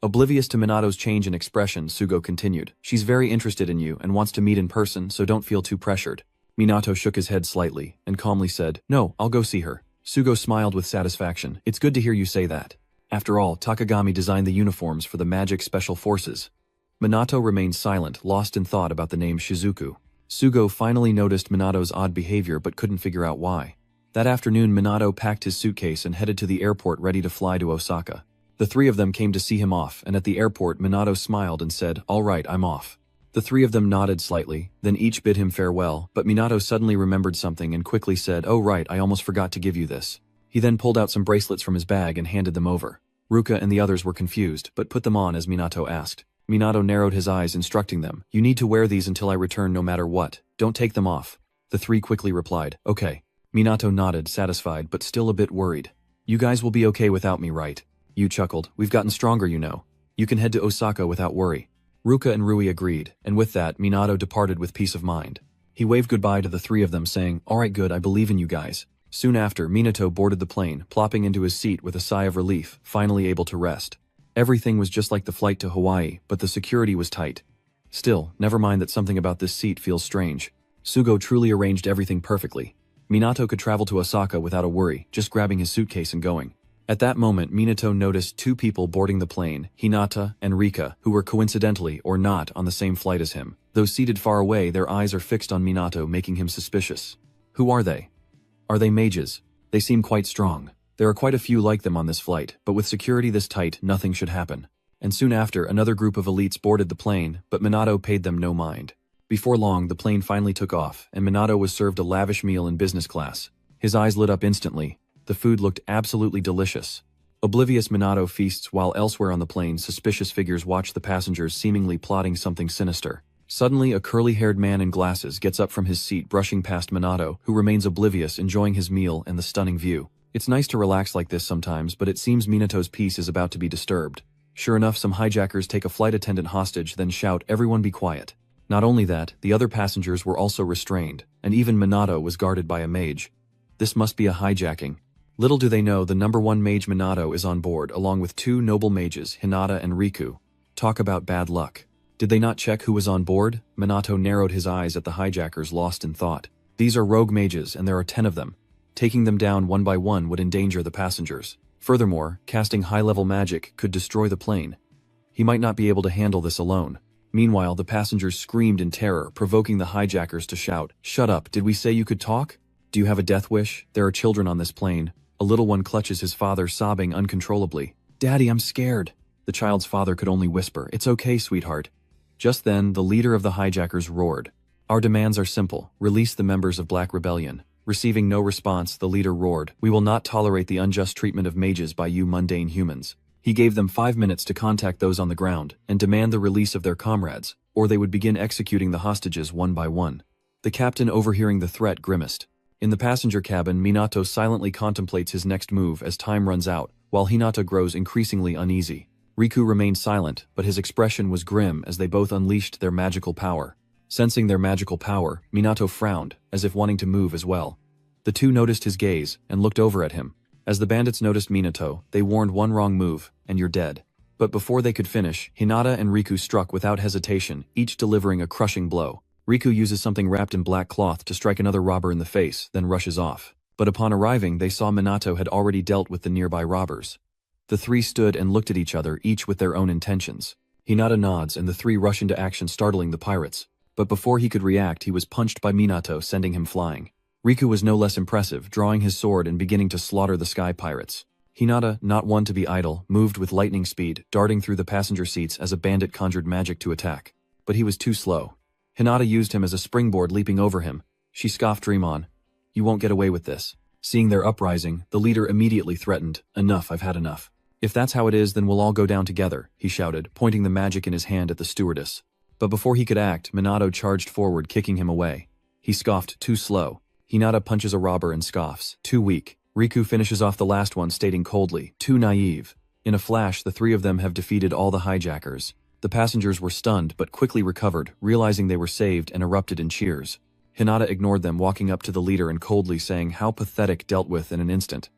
Oblivious to Minato's change in expression, Sugo continued, "She's very interested in you and wants to meet in person, so don't feel too pressured." Minato shook his head slightly, and calmly said, "No, I'll go see her." Sugo smiled with satisfaction. "It's good to hear you say that. After all, Takagami designed the uniforms for the Magic Special Forces." Minato remained silent, lost in thought about the name Shizuku. Sugo finally noticed Minato's odd behavior but couldn't figure out why. That afternoon, Minato packed his suitcase and headed to the airport, ready to fly to Osaka. The three of them came to see him off, and at the airport Minato smiled and said, "All right, I'm off." The three of them nodded slightly, then each bid him farewell, but Minato suddenly remembered something and quickly said, "Oh right, I almost forgot to give you this." He then pulled out some bracelets from his bag and handed them over. Ruka and the others were confused, but put them on as Minato asked. Minato narrowed his eyes, instructing them, "You need to wear these until I return no matter what. Don't take them off." The three quickly replied, "Okay." Minato nodded, satisfied but still a bit worried. "You guys will be okay without me, right?" Yu chuckled. "We've gotten stronger, you know. You can head to Osaka without worry." Ruka and Rui agreed, and with that, Minato departed with peace of mind. He waved goodbye to the three of them, saying, "All right, good, I believe in you guys." Soon after, Minato boarded the plane, plopping into his seat with a sigh of relief, finally able to rest. Everything was just like the flight to Hawaii, but the security was tight. Still, never mind that something about this seat feels strange. Sugo truly arranged everything perfectly. Minato could travel to Osaka without a worry, just grabbing his suitcase and going. At that moment, Minato noticed two people boarding the plane, Hinata and Rika, who were coincidentally or not on the same flight as him. Though seated far away, their eyes are fixed on Minato, making him suspicious. Who are they? Are they mages? They seem quite strong. There are quite a few like them on this flight, but with security this tight, nothing should happen. And soon after, another group of elites boarded the plane, but Minato paid them no mind. Before long, the plane finally took off, and Minato was served a lavish meal in business class. His eyes lit up instantly. The food looked absolutely delicious. Oblivious Minato feasts while elsewhere on the plane, suspicious figures watch the passengers seemingly plotting something sinister. Suddenly, a curly-haired man in glasses gets up from his seat, brushing past Minato, who remains oblivious, enjoying his meal and the stunning view. It's nice to relax like this sometimes, but it seems Minato's peace is about to be disturbed. Sure enough, some hijackers take a flight attendant hostage, then shout, "Everyone be quiet." Not only that, the other passengers were also restrained, and even Minato was guarded by a mage. This must be a hijacking. Little do they know, the number one mage Minato is on board, along with two noble mages, Hinata and Riku. Talk about bad luck. Did they not check who was on board? Minato narrowed his eyes at the hijackers, lost in thought. These are rogue mages, and there are 10 of them. Taking them down one by one would endanger the passengers. Furthermore, casting high-level magic could destroy the plane. He might not be able to handle this alone. Meanwhile, the passengers screamed in terror, provoking the hijackers to shout, "Shut up, did we say you could talk? Do you have a death wish? There are children on this plane." A little one clutches his father, sobbing uncontrollably. "Daddy, I'm scared." The child's father could only whisper, "It's okay, sweetheart." Just then, the leader of the hijackers roared. "Our demands are simple. Release the members of Black Rebellion." Receiving no response, the leader roared, "We will not tolerate the unjust treatment of mages by you mundane humans." He gave them 5 minutes to contact those on the ground and demand the release of their comrades, or they would begin executing the hostages one by one. The captain, overhearing the threat, grimaced. In the passenger cabin, Minato silently contemplates his next move as time runs out, while Hinata grows increasingly uneasy. Riku remained silent, but his expression was grim as they both unleashed their magical power. Sensing their magical power, Minato frowned, as if wanting to move as well. The two noticed his gaze and looked over at him. As the bandits noticed Minato, they warned, "One wrong move, and you're dead." But before they could finish, Hinata and Riku struck without hesitation, each delivering a crushing blow. Riku uses something wrapped in black cloth to strike another robber in the face, then rushes off. But upon arriving, they saw Minato had already dealt with the nearby robbers. The three stood and looked at each other, each with their own intentions. Hinata nods and the three rush into action, startling the pirates. But before he could react, he was punched by Minato, sending him flying. Riku was no less impressive, drawing his sword and beginning to slaughter the sky pirates. Hinata, not one to be idle, moved with lightning speed, darting through the passenger seats as a bandit conjured magic to attack. But he was too slow. Hinata used him as a springboard, leaping over him. She scoffed, "Dream on. You won't get away with this." Seeing their uprising, the leader immediately threatened, "Enough, I've had enough. If that's how it is, then we'll all go down together," he shouted, pointing the magic in his hand at the stewardess. But before he could act, Minato charged forward, kicking him away. He scoffed, "Too slow." Hinata punches a robber and scoffs, "Too weak." Riku finishes off the last one, stating coldly, "Too naive." In a flash, the three of them have defeated all the hijackers. The passengers were stunned but quickly recovered, realizing they were saved, and erupted in cheers. Hinata ignored them, walking up to the leader and coldly saying, "How pathetic, dealt with in an instant."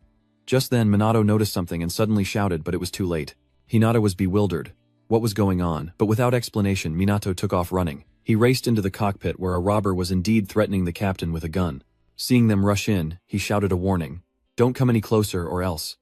Just then, Minato noticed something and suddenly shouted, but it was too late. Hinata was bewildered. What was going on? But without explanation, Minato took off running. He raced into the cockpit where a robber was indeed threatening the captain with a gun. Seeing them rush in, he shouted a warning. "Don't come any closer or else."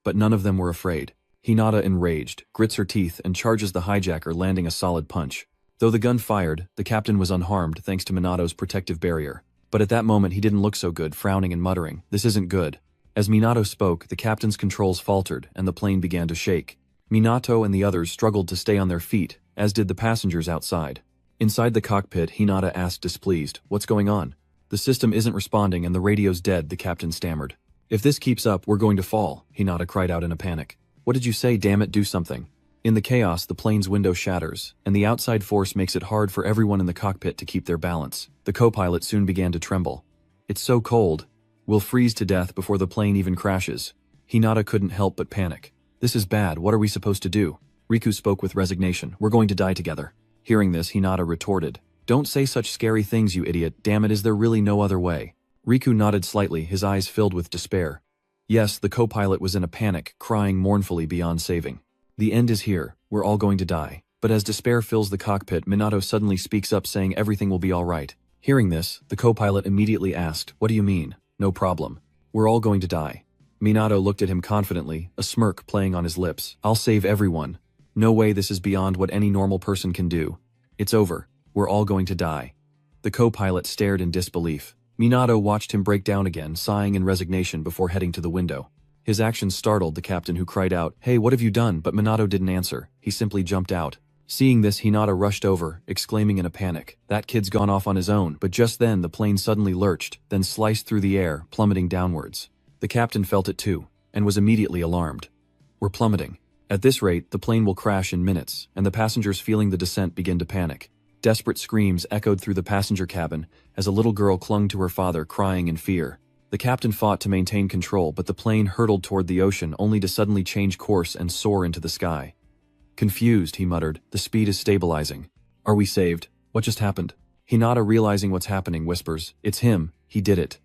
But none of them were afraid. Hinata, enraged, grits her teeth and charges the hijacker, landing a solid punch. Though the gun fired, the captain was unharmed thanks to Minato's protective barrier. But at that moment he didn't look so good, frowning and muttering, "This isn't good." As Minato spoke, the captain's controls faltered and the plane began to shake. Minato and the others struggled to stay on their feet, as did the passengers outside. Inside the cockpit, Hinata asked, displeased, "What's going on?" "The system isn't responding and the radio's dead," the captain stammered. "If this keeps up, we're going to fall," Hinata cried out in a panic. "What did you say? Damn it, do something." In the chaos, the plane's window shatters, and the outside force makes it hard for everyone in the cockpit to keep their balance. The co-pilot soon began to tremble. "It's so cold. We'll freeze to death before the plane even crashes." Hinata couldn't help but panic. "This is bad, what are we supposed to do?" Riku spoke with resignation. "We're going to die together." Hearing this, Hinata retorted, "Don't say such scary things, you idiot. Damn it, is there really no other way?" Riku nodded slightly, his eyes filled with despair. Yes, the co-pilot was in a panic, crying mournfully beyond saving. "The end is here, we're all going to die." But as despair fills the cockpit, Minato suddenly speaks up, saying everything will be all right. Hearing this, the co-pilot immediately asked, "What do you mean? No problem. We're all going to die." Minato looked at him confidently, a smirk playing on his lips. "I'll save everyone. No way, this is beyond what any normal person can do. It's over. We're all going to die." The co-pilot stared in disbelief. Minato watched him break down again, sighing in resignation before heading to the window. His actions startled the captain, who cried out, "Hey, what have you done?" But Minato didn't answer. He simply jumped out. Seeing this, Hinata rushed over, exclaiming in a panic, "That kid's gone off on his own." But just then the plane suddenly lurched, then sliced through the air, plummeting downwards. The captain felt it too, and was immediately alarmed. "We're plummeting. At this rate, the plane will crash in minutes," and the passengers, feeling the descent, begin to panic. Desperate screams echoed through the passenger cabin as a little girl clung to her father, crying in fear. The captain fought to maintain control, but the plane hurtled toward the ocean, only to suddenly change course and soar into the sky. Confused, he muttered, "The speed is stabilizing. Are we saved? What just happened?" Hinata, realizing what's happening, whispers, "It's him. He did it."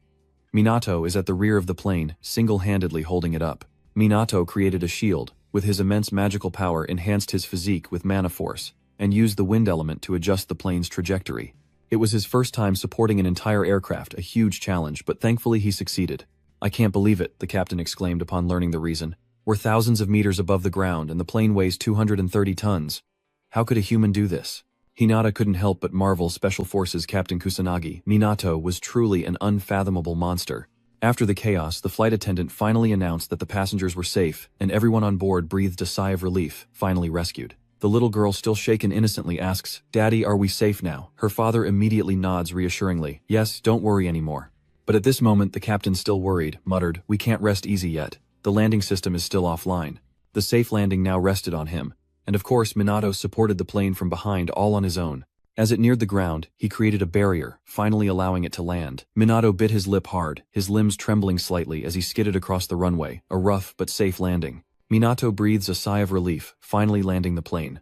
Minato is at the rear of the plane, single-handedly holding it up. Minato created a shield. With his immense magical power, enhanced his physique with mana force, and used the wind element to adjust the plane's trajectory. It was his first time supporting an entire aircraft, a huge challenge, but thankfully he succeeded. "I can't believe it," the captain exclaimed upon learning the reason. "We're thousands of meters above the ground and the plane weighs 230 tons. How could a human do this?" Hinata couldn't help but marvel. Special Forces Captain Kusanagi, Minato, was truly an unfathomable monster. After the chaos, the flight attendant finally announced that the passengers were safe, and everyone on board breathed a sigh of relief, finally rescued. The little girl, still shaken innocently, asks, "Daddy, are we safe now?" Her father immediately nods reassuringly, "Yes, don't worry anymore." But at this moment the captain, still worried, muttered, "We can't rest easy yet. The landing system is still offline." The safe landing now rested on him. And of course Minato supported the plane from behind, all on his own. As it neared the ground, he created a barrier, finally allowing it to land. Minato bit his lip hard, his limbs trembling slightly as he skidded across the runway, a rough but safe landing. Minato breathes a sigh of relief, finally landing the plane.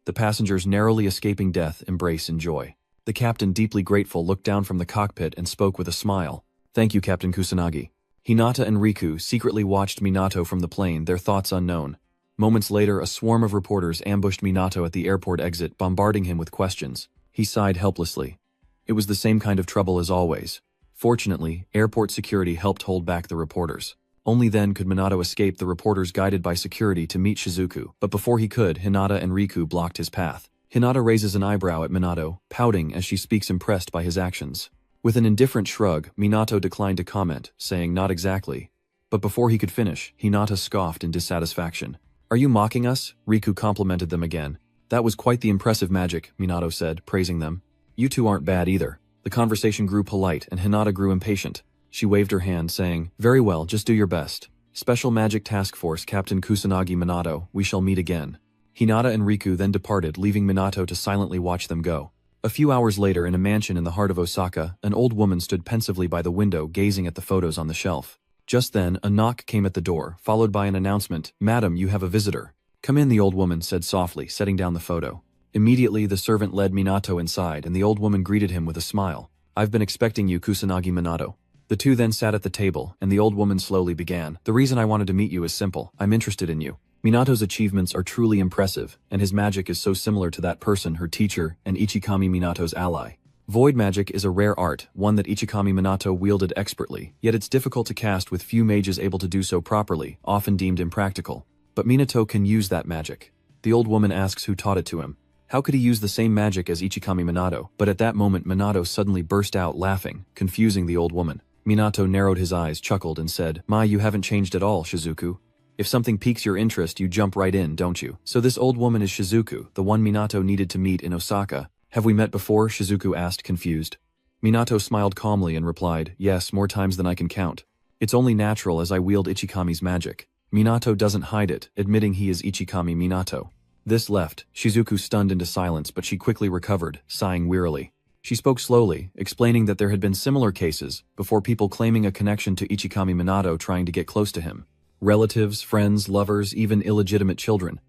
The passengers, narrowly escaping death, embrace in joy. The captain, deeply grateful, looked down from the cockpit and spoke with a smile. "Thank you, Captain Kusanagi." Hinata and Riku secretly watched Minato from the plane, their thoughts unknown. Moments later, a swarm of reporters ambushed Minato at the airport exit, bombarding him with questions. He sighed helplessly. It was the same kind of trouble as always. Fortunately, airport security helped hold back the reporters. Only then could Minato escape, the reporters guided by security to meet Shizuku. But before he could, Hinata and Riku blocked his path. Hinata raises an eyebrow at Minato, pouting as she speaks, impressed by his actions. With an indifferent shrug, Minato declined to comment, saying, "Not exactly." But before he could finish, Hinata scoffed in dissatisfaction. "Are you mocking us?" Riku complimented them again. "That was quite the impressive magic," Minato said, praising them. "You two aren't bad either." The conversation grew polite and Hinata grew impatient. She waved her hand, saying, "Very well, just do your best. Special Magic Task Force Captain Kusanagi Minato, we shall meet again." Hinata and Riku then departed, leaving Minato to silently watch them go. A few hours later, in a mansion in the heart of Osaka, an old woman stood pensively by the window, gazing at the photos on the shelf. Just then, a knock came at the door, followed by an announcement, "Madam, you have a visitor." "Come in," the old woman said softly, setting down the photo. Immediately, the servant led Minato inside, and the old woman greeted him with a smile. "I've been expecting you, Kusanagi Minato." The two then sat at the table, and the old woman slowly began. "The reason I wanted to meet you is simple. I'm interested in you. Minato's achievements are truly impressive, and his magic is so similar to that person, her teacher, and Ichikami Minato's ally. Void magic is a rare art, one that Ichikami Minato wielded expertly, yet it's difficult to cast with few mages able to do so properly, often deemed impractical. But Minato can use that magic." The old woman asks who taught it to him. How could he use the same magic as Ichikami Minato? But at that moment Minato suddenly burst out laughing, confusing the old woman. Minato narrowed his eyes, chuckled, and said, "You haven't changed at all, Shizuku. If something piques your interest, you jump right in, don't you?" "So this old woman is Shizuku, the one Minato needed to meet in Osaka. Have we met before?" Shizuku asked, confused. Minato smiled calmly and replied, "Yes, more times than I can count. It's only natural as I wield Ichikami's magic." Minato doesn't hide it, admitting he is Ichikami Minato. This left Shizuku stunned into silence, but she quickly recovered, sighing wearily. She spoke slowly, explaining that there had been similar cases before, people claiming a connection to Ichikami Minato trying to get close to him. Relatives, friends, lovers, even illegitimate children.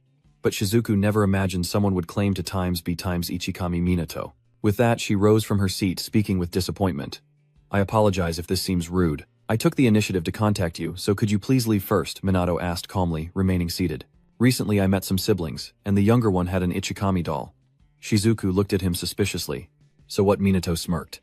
But Shizuku never imagined someone would claim to be Ichikami Minato. With that, she rose from her seat, speaking with disappointment. "I apologize if this seems rude. I took the initiative to contact you, so could you please leave first?" Minato asked calmly, remaining seated. "Recently I met some siblings, and the younger one had an Ichikami doll." Shizuku looked at him suspiciously. "So what?" Minato smirked.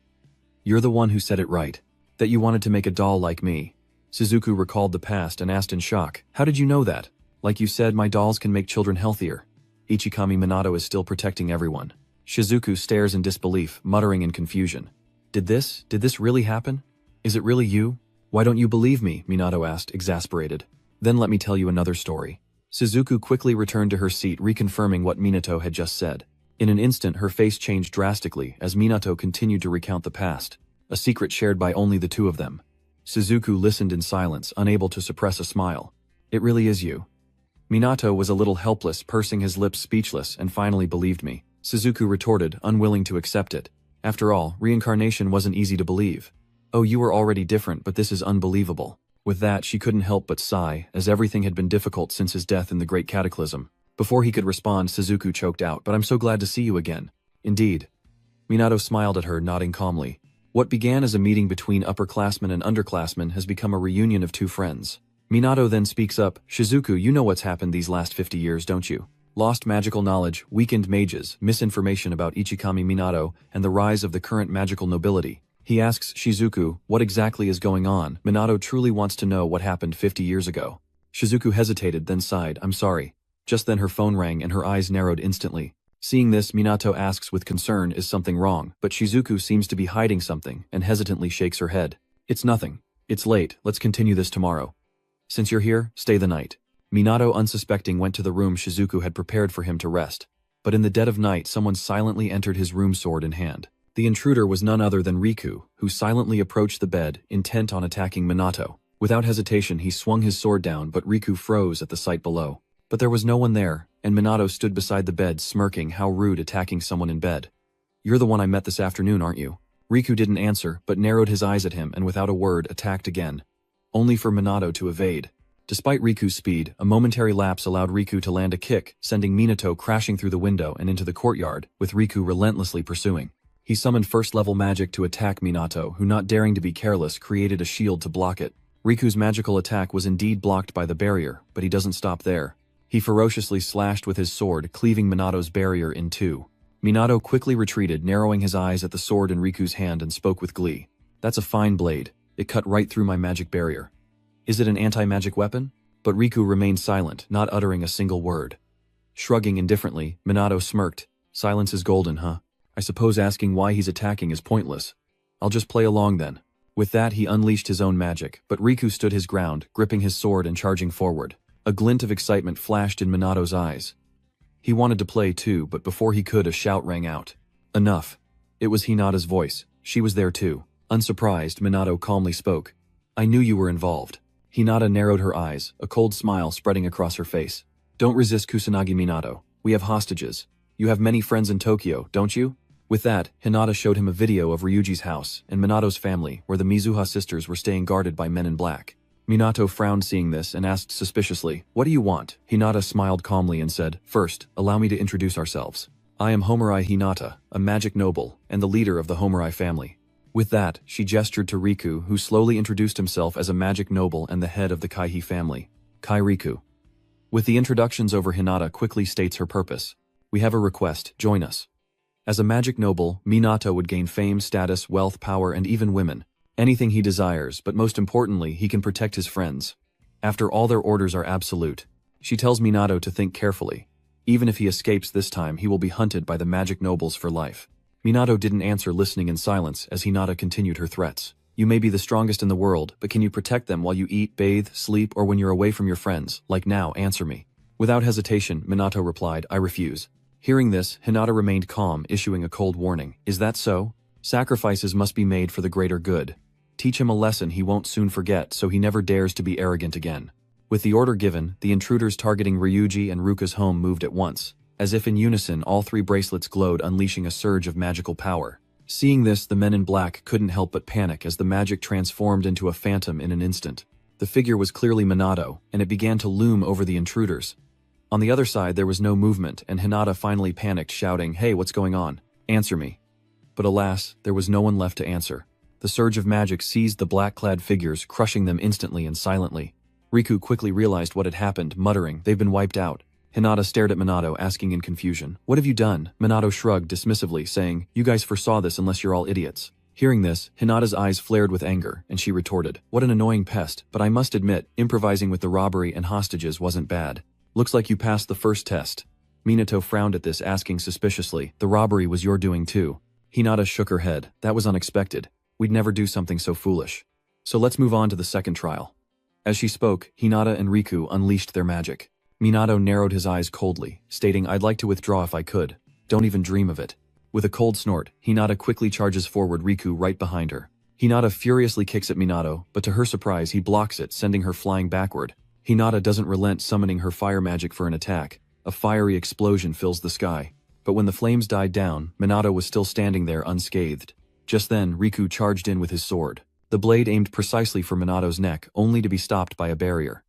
You're the one who said it right. That you wanted to make a doll like me. Shizuku recalled the past and asked in shock, how did you know that? Like you said, my dolls can make children healthier. Ichikami Minato is still protecting everyone. Shizuku stares in disbelief, muttering in confusion. Did this really happen? Is it really you? Why don't you believe me? Minato asked, exasperated. Then let me tell you another story. Shizuku quickly returned to her seat, reconfirming what Minato had just said. In an instant, her face changed drastically as Minato continued to recount the past, a secret shared by only the two of them. Shizuku listened in silence, unable to suppress a smile. It really is you. Minato was a little helpless, pursing his lips, speechless, and finally believed me. Shizuku retorted, unwilling to accept it. After all, reincarnation wasn't easy to believe. Oh, you were already different, but this is unbelievable. With that, she couldn't help but sigh, as everything had been difficult since his death in the Great Cataclysm. Before he could respond, Shizuku choked out, but I'm so glad to see you again. Indeed. Minato smiled at her, nodding calmly. What began as a meeting between upperclassmen and underclassmen has become a reunion of two friends. Minato then speaks up, Shizuku, you know what's happened these last 50 years, don't you? Lost magical knowledge, weakened mages, misinformation about Ichikami Minato, and the rise of the current magical nobility. He asks Shizuku, what exactly is going on? Minato truly wants to know what happened 50 years ago. Shizuku hesitated, then sighed, I'm sorry. Just then her phone rang and her eyes narrowed instantly. Seeing this, Minato asks with concern, is something wrong? But Shizuku seems to be hiding something, and hesitantly shakes her head. It's nothing. It's late, let's continue this tomorrow. Since you're here, stay the night. Minato, unsuspecting, went to the room Shizuku had prepared for him to rest. But in the dead of night, someone silently entered his room, sword in hand. The intruder was none other than Riku, who silently approached the bed, intent on attacking Minato. Without hesitation, he swung his sword down, but Riku froze at the sight below. But there was no one there, and Minato stood beside the bed, smirking. How rude, attacking someone in bed. You're the one I met this afternoon, aren't you? Riku didn't answer, but narrowed his eyes at him and without a word attacked again. Only for Minato to evade. Despite Riku's speed, a momentary lapse allowed Riku to land a kick, sending Minato crashing through the window and into the courtyard, with Riku relentlessly pursuing. He summoned first-level magic to attack Minato, who, not daring to be careless, created a shield to block it. Riku's magical attack was indeed blocked by the barrier, but he doesn't stop there. He ferociously slashed with his sword, cleaving Minato's barrier in two. Minato quickly retreated, narrowing his eyes at the sword in Riku's hand, and spoke with glee. That's a fine blade. It cut right through my magic barrier. Is it an anti-magic weapon? But Riku remained silent, not uttering a single word. Shrugging indifferently, Minato smirked. Silence is golden, huh? I suppose asking why he's attacking is pointless. I'll just play along then. With that, he unleashed his own magic, but Riku stood his ground, gripping his sword and charging forward. A glint of excitement flashed in Minato's eyes. He wanted to play too, but before he could, a shout rang out. Enough. It was Hinata's voice. She was there too. Unsurprised, Minato calmly spoke. I knew you were involved. Hinata narrowed her eyes, a cold smile spreading across her face. Don't resist, Kusanagi Minato. We have hostages. You have many friends in Tokyo, don't you? With that, Hinata showed him a video of Ryuji's house and Minato's family, where the Mizuha sisters were staying guarded by men in black. Minato frowned seeing this and asked suspiciously, what do you want? Hinata smiled calmly and said, first, allow me to introduce ourselves. I am Homurai Hinata, a magic noble, and the leader of the Homurai family. With that, she gestured to Riku, who slowly introduced himself as a magic noble and the head of the Kaihi family. Kai Riku. With the introductions over, Hinata quickly states her purpose. We have a request, join us. As a magic noble, Minato would gain fame, status, wealth, power, and even women. Anything he desires, but most importantly, he can protect his friends. After all, their orders are absolute. She tells Minato to think carefully. Even if he escapes this time, he will be hunted by the magic nobles for life. Minato didn't answer, listening in silence as Hinata continued her threats. You may be the strongest in the world, but can you protect them while you eat, bathe, sleep, or when you're away from your friends? Like now, answer me. Without hesitation, Minato replied, I refuse. Hearing this, Hinata remained calm, issuing a cold warning. Is that so? Sacrifices must be made for the greater good. Teach him a lesson he won't soon forget, so he never dares to be arrogant again. With the order given, the intruders targeting Ryuji and Ruka's home moved at once. As if in unison, all three bracelets glowed, unleashing a surge of magical power. Seeing this, the men in black couldn't help but panic as the magic transformed into a phantom in an instant. The figure was clearly Minato, and it began to loom over the intruders. On the other side, there was no movement, and Hinata finally panicked, shouting, Hey, what's going on? Answer me. But alas, there was no one left to answer. The surge of magic seized the black-clad figures, crushing them instantly and silently. Riku quickly realized what had happened, muttering, They've been wiped out. Hinata stared at Minato, asking in confusion, What have you done? Minato shrugged dismissively, saying, You guys foresaw this unless you're all idiots. Hearing this, Hinata's eyes flared with anger, and she retorted, "What an annoying pest, but I must admit, improvising with the robbery and hostages wasn't bad. Looks like you passed the first test." Minato frowned at this, asking suspiciously, "The robbery was your doing too?" Hinata shook her head. "That was unexpected. We'd never do something so foolish. So let's move on to the second trial." As she spoke, Hinata and Riku unleashed their magic. Minato narrowed his eyes coldly, stating, "I'd like to withdraw if I could. Don't even dream of it." With a cold snort, Hinata quickly charges forward, Riku right behind her. Hinata furiously kicks at Minato, but to her surprise he blocks it, sending her flying backward. Hinata doesn't relent, summoning her fire magic for an attack. A fiery explosion fills the sky. But when the flames died down, Minato was still standing there unscathed. Just then, Riku charged in with his sword. The blade aimed precisely for Minato's neck, only to be stopped by a barrier.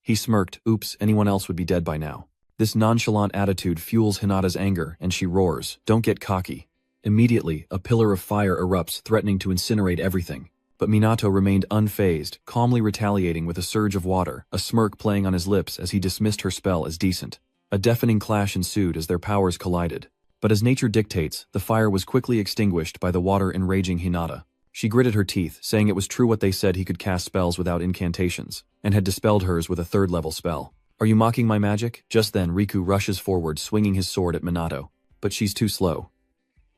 He smirked, "Oops, anyone else would be dead by now." This nonchalant attitude fuels Hinata's anger, and she roars, "Don't get cocky." Immediately, a pillar of fire erupts, threatening to incinerate everything. But Minato remained unfazed, calmly retaliating with a surge of water, a smirk playing on his lips as he dismissed her spell as decent. A deafening clash ensued as their powers collided. But as nature dictates, the fire was quickly extinguished by the water enraging Hinata. She gritted her teeth, saying it was true what they said, he could cast spells without incantations, and had dispelled hers with a third-level spell. "Are you mocking my magic?" Just then, Riku rushes forward, swinging his sword at Minato. But she's too slow.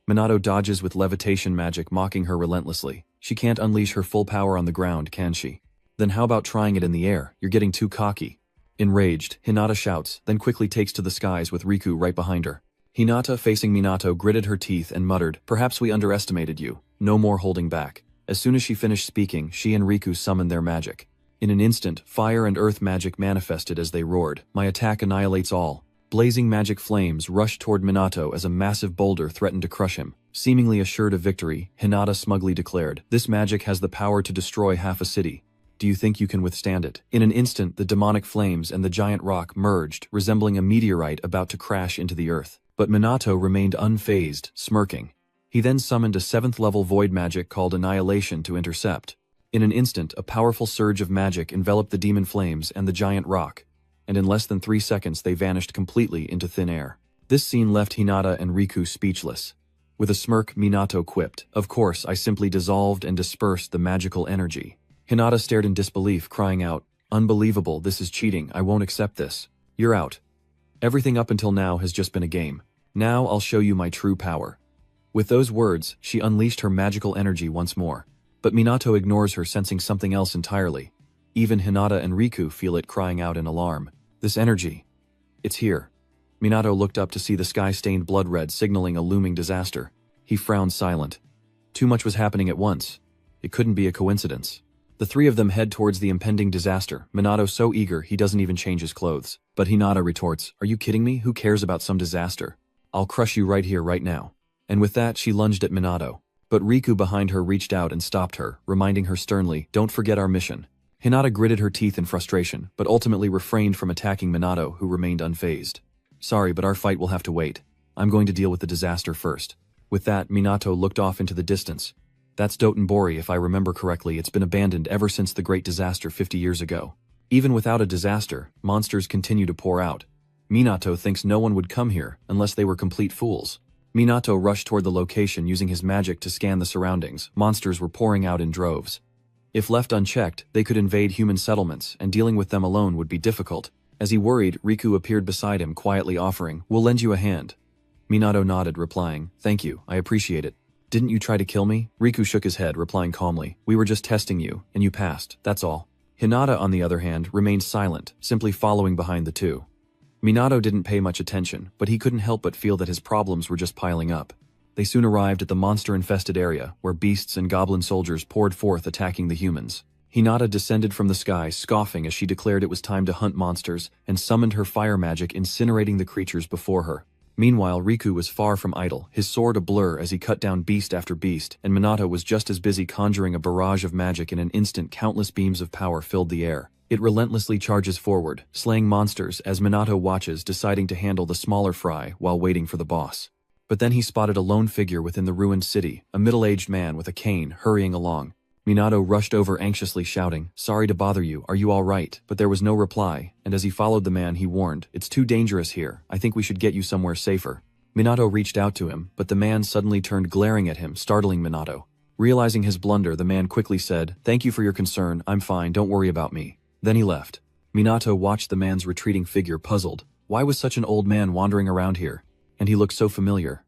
Minato dodges with levitation magic, mocking her relentlessly. She can't unleash her full power on the ground, can she? Then how about trying it in the air? You're getting too cocky. Enraged, Hinata shouts, then quickly takes to the skies with Riku right behind her. Hinata, facing Minato, gritted her teeth and muttered, "Perhaps we underestimated you. No more holding back." As soon as she finished speaking, she and Riku summoned their magic. In an instant, fire and earth magic manifested as they roared. "My attack annihilates all." Blazing magic flames rushed toward Minato as a massive boulder threatened to crush him. Seemingly assured of victory, Hinata smugly declared, "This magic has the power to destroy half a city. Do you think you can withstand it?" In an instant, the demonic flames and the giant rock merged, resembling a meteorite about to crash into the earth. But Minato remained unfazed, smirking. He then summoned a 7th-level void magic called Annihilation to intercept. In an instant, a powerful surge of magic enveloped the demon flames and the giant rock, and in less than 3 seconds they vanished completely into thin air. This scene left Hinata and Riku speechless. With a smirk, Minato quipped, "Of course, I simply dissolved and dispersed the magical energy." Hinata stared in disbelief, crying out, "Unbelievable, this is cheating, I won't accept this. You're out. Everything up until now has just been a game. Now I'll show you my true power." With those words, she unleashed her magical energy once more. But Minato ignores her, sensing something else entirely. Even Hinata and Riku feel it, crying out in alarm. "This energy. It's here." Minato looked up to see the sky stained blood red, signaling a looming disaster. He frowned, silent. Too much was happening at once. It couldn't be a coincidence. The three of them head towards the impending disaster, Minato so eager he doesn't even change his clothes. But Hinata retorts, "Are you kidding me? Who cares about some disaster? I'll crush you right here, right now." And with that, she lunged at Minato. But Riku behind her reached out and stopped her, reminding her sternly, "Don't forget our mission." Hinata gritted her teeth in frustration, but ultimately refrained from attacking Minato, who remained unfazed. "Sorry, but our fight will have to wait. I'm going to deal with the disaster first." With that, Minato looked off into the distance. "That's Dotonbori, if I remember correctly. It's been abandoned ever since the great disaster 50 years ago. Even without a disaster, monsters continue to pour out. Minato thinks no one would come here unless they were complete fools." Minato rushed toward the location, using his magic to scan the surroundings. Monsters were pouring out in droves. If left unchecked, they could invade human settlements, and dealing with them alone would be difficult. As he worried, Riku appeared beside him, quietly offering, "We'll lend you a hand." Minato nodded, replying, "Thank you, I appreciate it." "Didn't you try to kill me?" Riku shook his head, replying calmly, "We were just testing you, and you passed, that's all." Hinata, on the other hand, remained silent, simply following behind the two. Minato didn't pay much attention, but he couldn't help but feel that his problems were just piling up. They soon arrived at the monster-infested area, where beasts and goblin soldiers poured forth, attacking the humans. Hinata descended from the sky, scoffing as she declared it was time to hunt monsters, and summoned her fire magic, incinerating the creatures before her. Meanwhile, Riku was far from idle, his sword a blur as he cut down beast after beast, and Minato was just as busy conjuring a barrage of magic. In an instant, countless beams of power filled the air. It relentlessly charges forward, slaying monsters as Minato watches, deciding to handle the smaller fry while waiting for the boss. But then he spotted a lone figure within the ruined city, a middle-aged man with a cane, hurrying along. Minato rushed over anxiously, shouting, "Sorry to bother you, are you all right?" But there was no reply, and as he followed the man he warned, "It's too dangerous here, I think we should get you somewhere safer." Minato reached out to him, but the man suddenly turned, glaring at him, startling Minato. Realizing his blunder, the man quickly said, "Thank you for your concern, I'm fine, don't worry about me." Then he left. Minato watched the man's retreating figure puzzled. Why was such an old man wandering around here? And he looked so familiar.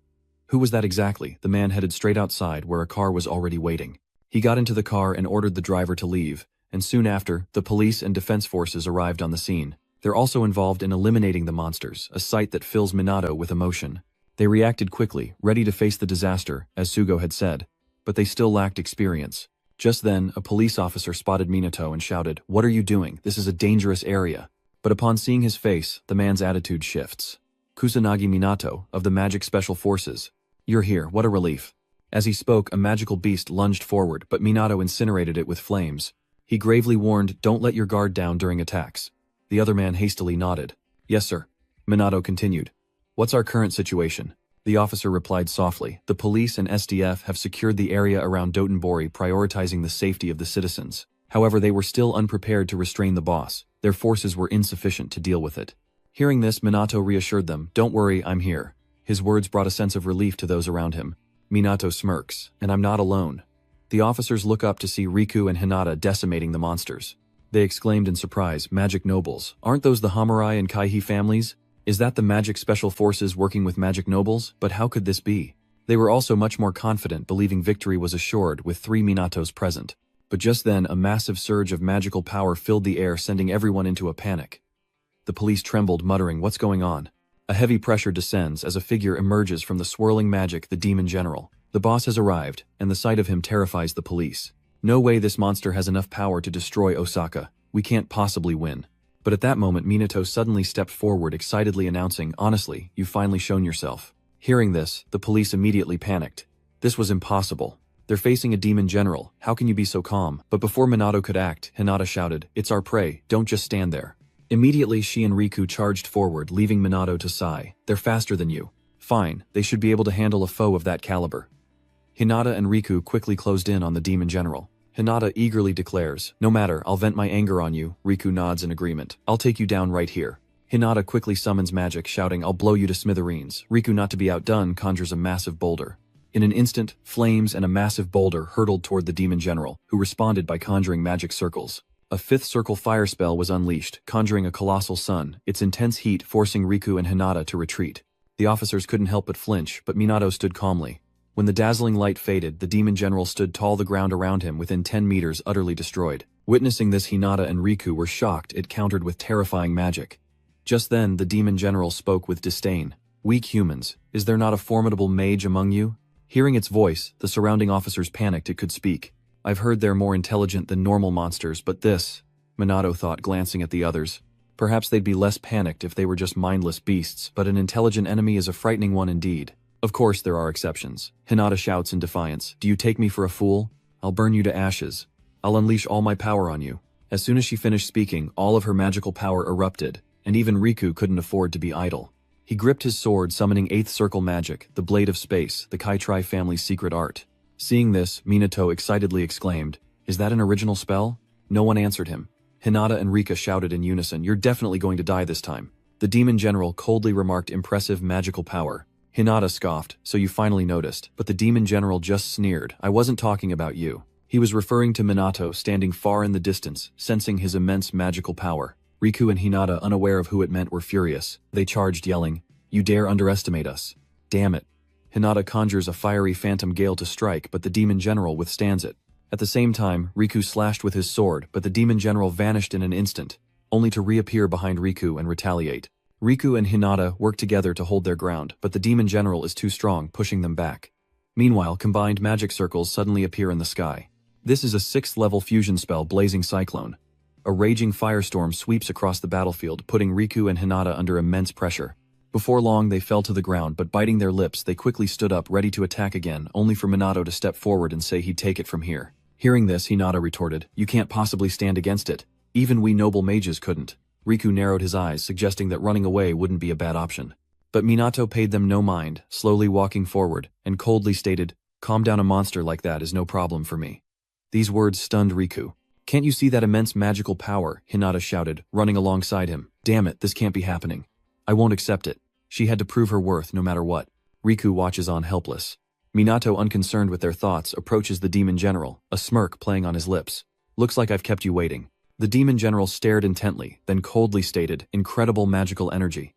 Who was that exactly? The man headed straight outside where a car was already waiting. He got into the car and ordered the driver to leave, and soon after, the police and defense forces arrived on the scene. They're also involved in eliminating the monsters, a sight that fills Minato with emotion. They reacted quickly, ready to face the disaster, as Sugo had said. But they still lacked experience. Just then, a police officer spotted Minato and shouted, "What are you doing? This is a dangerous area." But upon seeing his face, the man's attitude shifts. "Kusanagi Minato, of the Magic Special Forces. You're here, what a relief." As he spoke, a magical beast lunged forward, but Minato incinerated it with flames. He gravely warned, "Don't let your guard down during attacks." The other man hastily nodded. "Yes, sir." Minato continued. "What's our current situation?" The officer replied softly, "The police and SDF have secured the area around Dotonbori, prioritizing the safety of the citizens. However, they were still unprepared to restrain the boss. Their forces were insufficient to deal with it." Hearing this, Minato reassured them, "Don't worry, I'm here." His words brought a sense of relief to those around him. Minato smirks, "And I'm not alone." The officers look up to see Riku and Hinata decimating the monsters. They exclaimed in surprise, "Magic nobles, aren't those the Hamurai and Kaihi families? Is that the Magic Special Forces working with magic nobles? But how could this be?" They were also much more confident, believing victory was assured with 3 Minatos present. But just then, a massive surge of magical power filled the air, sending everyone into a panic. The police trembled, muttering, "What's going on?" A heavy pressure descends as a figure emerges from the swirling magic, the Demon General. The boss has arrived, and the sight of him terrifies the police. "No way this monster has enough power to destroy Osaka. We can't possibly win." But at that moment, Minato suddenly stepped forward, excitedly announcing, "Honestly, you've finally shown yourself." Hearing this, the police immediately panicked. This was impossible. They're facing a demon general, how can you be so calm? But before Minato could act, Hinata shouted, "It's our prey, don't just stand there." Immediately she and Riku charged forward, leaving Minato to sigh. "They're faster than you." "Fine, they should be able to handle a foe of that caliber." Hinata and Riku quickly closed in on the demon general. Hinata eagerly declares, "No matter, I'll vent my anger on you." Riku nods in agreement. "I'll take you down right here." Hinata quickly summons magic, shouting, "I'll blow you to smithereens." Riku, not to be outdone, conjures a massive boulder. In an instant, flames and a massive boulder hurtled toward the demon general, who responded by conjuring magic circles. A 5th circle fire spell was unleashed, conjuring a colossal sun, its intense heat forcing Riku and Hinata to retreat. The officers couldn't help but flinch, but Minato stood calmly. When the dazzling light faded, the demon general stood tall, the ground around him within 10 meters utterly destroyed. Witnessing this, Hinata and Riku were shocked. It countered with terrifying magic. Just then, the demon general spoke with disdain. "Weak humans, is there not a formidable mage among you?" Hearing its voice, the surrounding officers panicked it could speak. "I've heard they're more intelligent than normal monsters, but this," Minato thought, glancing at the others. Perhaps they'd be less panicked if they were just mindless beasts, but an intelligent enemy is a frightening one indeed. Of course there are exceptions. Hinata shouts in defiance, "Do you take me for a fool? I'll burn you to ashes. I'll unleash all my power on you." As soon as she finished speaking, all of her magical power erupted, and even Riku couldn't afford to be idle. He gripped his sword, summoning 8th circle magic, the Blade of Space, the Kaitrai family's secret art. Seeing this, Minato excitedly exclaimed, "Is that an original spell?" No one answered him. Hinata and Rika shouted in unison, "You're definitely going to die this time." The demon general coldly remarked, "Impressive magical power." Hinata scoffed, "So you finally noticed." But the demon general just sneered, "I wasn't talking about you." He was referring to Minato, standing far in the distance, sensing his immense magical power. Riku and Hinata, unaware of who it meant, were furious. They charged, yelling, "You dare underestimate us. Damn it." Hinata conjures a fiery phantom gale to strike, but the demon general withstands it. At the same time, Riku slashed with his sword, but the demon general vanished in an instant, only to reappear behind Riku and retaliate. Riku and Hinata work together to hold their ground, but the demon general is too strong, pushing them back. Meanwhile, combined magic circles suddenly appear in the sky. This is a 6th level fusion spell, Blazing Cyclone. A raging firestorm sweeps across the battlefield, putting Riku and Hinata under immense pressure. Before long, they fell to the ground, but biting their lips, they quickly stood up, ready to attack again, only for Minato to step forward and say he'd take it from here. Hearing this, Hinata retorted, "You can't possibly stand against it. Even we noble mages couldn't." Riku narrowed his eyes, suggesting that running away wouldn't be a bad option. But Minato paid them no mind, slowly walking forward, and coldly stated, "Calm down, a monster like that is no problem for me." These words stunned Riku. "Can't you see that immense magical power?" Hinata shouted, running alongside him. "Damn it, this can't be happening. I won't accept it." She had to prove her worth no matter what. Riku watches on helpless. Minato, unconcerned with their thoughts, approaches the demon general, a smirk playing on his lips. Looks like I've kept you waiting. The demon general stared intently, then coldly stated, incredible magical energy.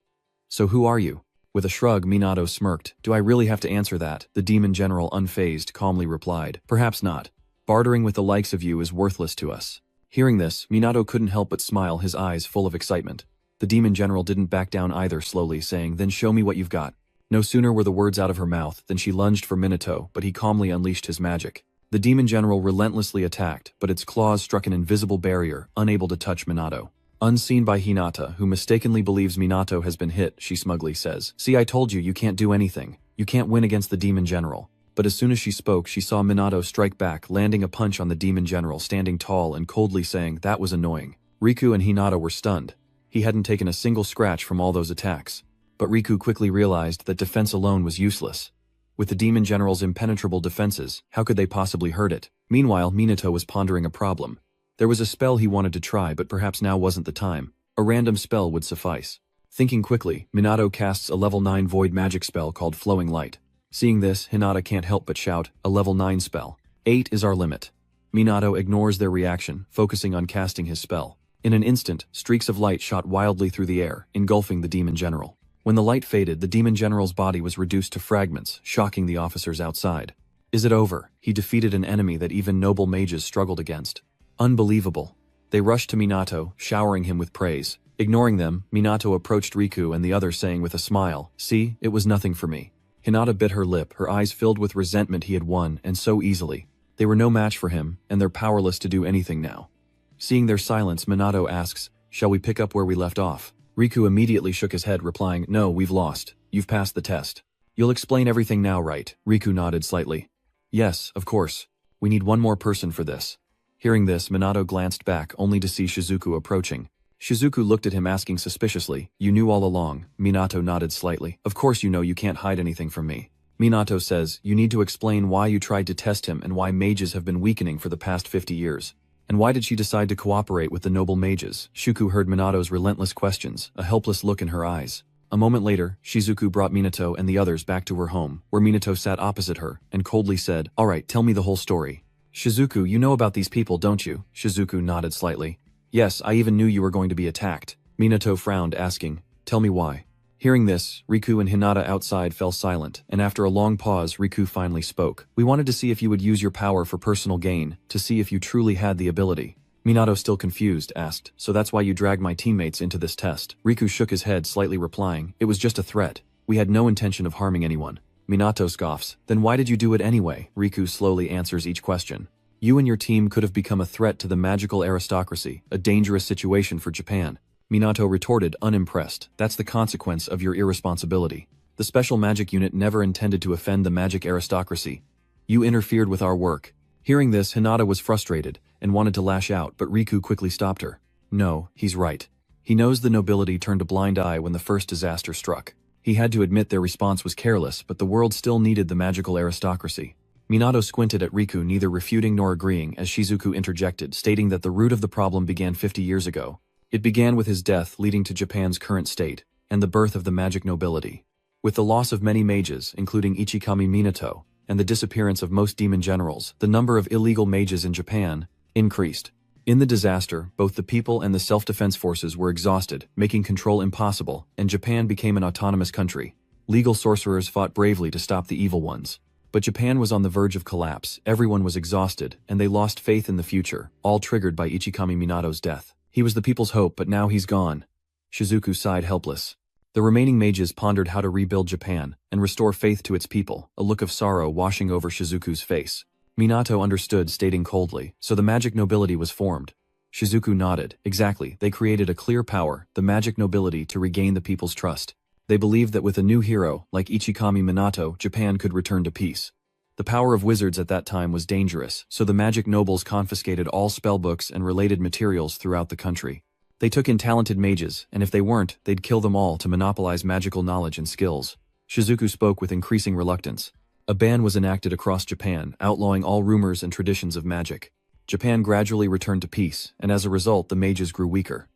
So who are you? With a shrug, Minato smirked. Do I really have to answer that? The demon general, unfazed, calmly replied. Perhaps not. Bartering with the likes of you is worthless to us. Hearing this, Minato couldn't help but smile, his eyes full of excitement. The demon general didn't back down either, slowly saying, then show me what you've got. No sooner were the words out of her mouth than she lunged for Minato, but he calmly unleashed his magic. The demon general relentlessly attacked, but its claws struck an invisible barrier, unable to touch Minato. Unseen by Hinata, who mistakenly believes Minato has been hit, she smugly says, see, I told you, you can't do anything. You can't win against the demon general. But as soon as she spoke, she saw Minato strike back, landing a punch on the demon general, standing tall and coldly saying, that was annoying. Riku and Hinata were stunned. He hadn't taken a single scratch from all those attacks. But Riku quickly realized that defense alone was useless. With the demon general's impenetrable defenses, how could they possibly hurt it? Meanwhile, Minato was pondering a problem. There was a spell he wanted to try, but perhaps now wasn't the time. A random spell would suffice. Thinking quickly, Minato casts a level 9 void magic spell called Flowing Light. Seeing this, Hinata can't help but shout, a level 9 spell. 8 is our limit. Minato ignores their reaction, focusing on casting his spell. In an instant, streaks of light shot wildly through the air, engulfing the demon general. When the light faded, the demon general's body was reduced to fragments, shocking the officers outside. Is it over? He defeated an enemy that even noble mages struggled against. Unbelievable. They rushed to Minato, showering him with praise. Ignoring them, Minato approached Riku and the others, saying with a smile, see, it was nothing for me. Hinata bit her lip, her eyes filled with resentment. He had won, and so easily. They were no match for him, and they're powerless to do anything now. Seeing their silence, Minato asks, shall we pick up where we left off? Riku immediately shook his head, replying, no, we've lost. You've passed the test. You'll explain everything now, right? Riku nodded slightly. Yes, of course. We need one more person for this. Hearing this, Minato glanced back, only to see Shizuku approaching. Shizuku looked at him, asking suspiciously, you knew all along? Minato nodded slightly. Of course you know, you can't hide anything from me. Minato says, you need to explain why you tried to test him and why mages have been weakening for the past 50 years. And why did she decide to cooperate with the noble mages? Shuku heard Minato's relentless questions, a helpless look in her eyes. A moment later, Shizuku brought Minato and the others back to her home, where Minato sat opposite her, and coldly said, all right, tell me the whole story. Shizuku, you know about these people, don't you? Shizuku nodded slightly. Yes, I even knew you were going to be attacked. Minato frowned, asking, tell me why. Hearing this, Riku and Hinata outside fell silent, and after a long pause, Riku finally spoke. We wanted to see if you would use your power for personal gain, to see if you truly had the ability. Minato, still confused, asked, so that's why you dragged my teammates into this test? Riku shook his head, slightly replying, it was just a threat. We had no intention of harming anyone. Minato scoffs, then why did you do it anyway? Riku slowly answers each question. You and your team could have become a threat to the magical aristocracy, a dangerous situation for Japan. Minato retorted, unimpressed. That's the consequence of your irresponsibility. The special magic unit never intended to offend the magic aristocracy. You interfered with our work. Hearing this, Hinata was frustrated and wanted to lash out, but Riku quickly stopped her. No, he's right. He knows the nobility turned a blind eye when the first disaster struck. He had to admit their response was careless, but the world still needed the magical aristocracy. Minato squinted at Riku, neither refuting nor agreeing, as Shizuku interjected, stating that the root of the problem began 50 years ago. It began with his death, leading to Japan's current state, and the birth of the magic nobility. With the loss of many mages, including Ichikami Minato, and the disappearance of most demon generals, the number of illegal mages in Japan increased. In the disaster, both the people and the self-defense forces were exhausted, making control impossible, and Japan became an autonomous country. Legal sorcerers fought bravely to stop the evil ones. But Japan was on the verge of collapse, everyone was exhausted, and they lost faith in the future, all triggered by Ichikami Minato's death. He was the people's hope, but now he's gone. Shizuku sighed, helpless. The remaining mages pondered how to rebuild Japan and restore faith to its people, a look of sorrow washing over Shizuku's face. Minato understood, stating coldly, so the magic nobility was formed. Shizuku nodded. Exactly, they created a clear power, the magic nobility, to regain the people's trust. They believed that with a new hero, like Ichikami Minato, Japan could return to peace. The power of wizards at that time was dangerous, so the magic nobles confiscated all spellbooks and related materials throughout the country. They took in talented mages, and if they weren't, they'd kill them all to monopolize magical knowledge and skills. Shizuku spoke with increasing reluctance. A ban was enacted across Japan, outlawing all rumors and traditions of magic. Japan gradually returned to peace, and as a result, the mages grew weaker.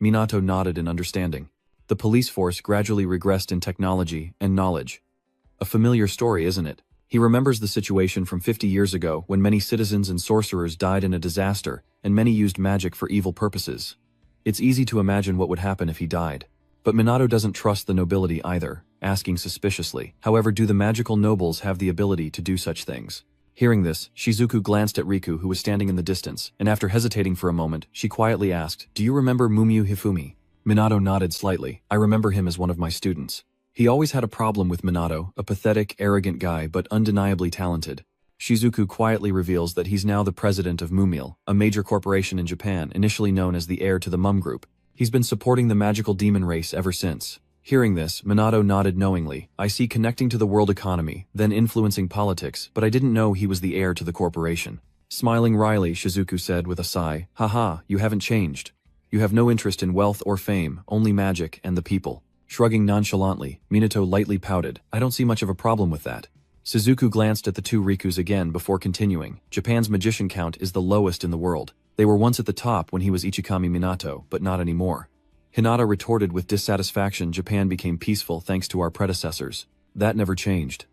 Minato nodded in understanding. The police force gradually regressed in technology and knowledge. A familiar story, isn't it? He remembers the situation from 50 years ago when many citizens and sorcerers died in a disaster, and many used magic for evil purposes. It's easy to imagine what would happen if he died. But Minato doesn't trust the nobility either, asking suspiciously, however, do the magical nobles have the ability to do such things? Hearing this, Shizuku glanced at Riku who was standing in the distance, and after hesitating for a moment, she quietly asked, "Do you remember Mumio Hifumi?" Minato nodded slightly. "I remember him as one of my students." He always had a problem with Minato, a pathetic, arrogant guy but undeniably talented. Shizuku quietly reveals that he's now the president of Mumil, a major corporation in Japan initially known as the heir to the Mum Group. He's been supporting the magical demon race ever since. Hearing this, Minato nodded knowingly. "I see, connecting to the world economy, then influencing politics, but I didn't know he was the heir to the corporation." Smiling wryly, Shizuku said with a sigh, "Haha, you haven't changed. You have no interest in wealth or fame, only magic and the people." Shrugging nonchalantly, Minato lightly pouted, "I don't see much of a problem with that." Shizuku glanced at the two Rikus again before continuing. "Japan's magician count is the lowest in the world. They were once at the top when he was Ichikami Minato, but not anymore." Hinata retorted with dissatisfaction. "Japan became peaceful thanks to our predecessors. That never changed."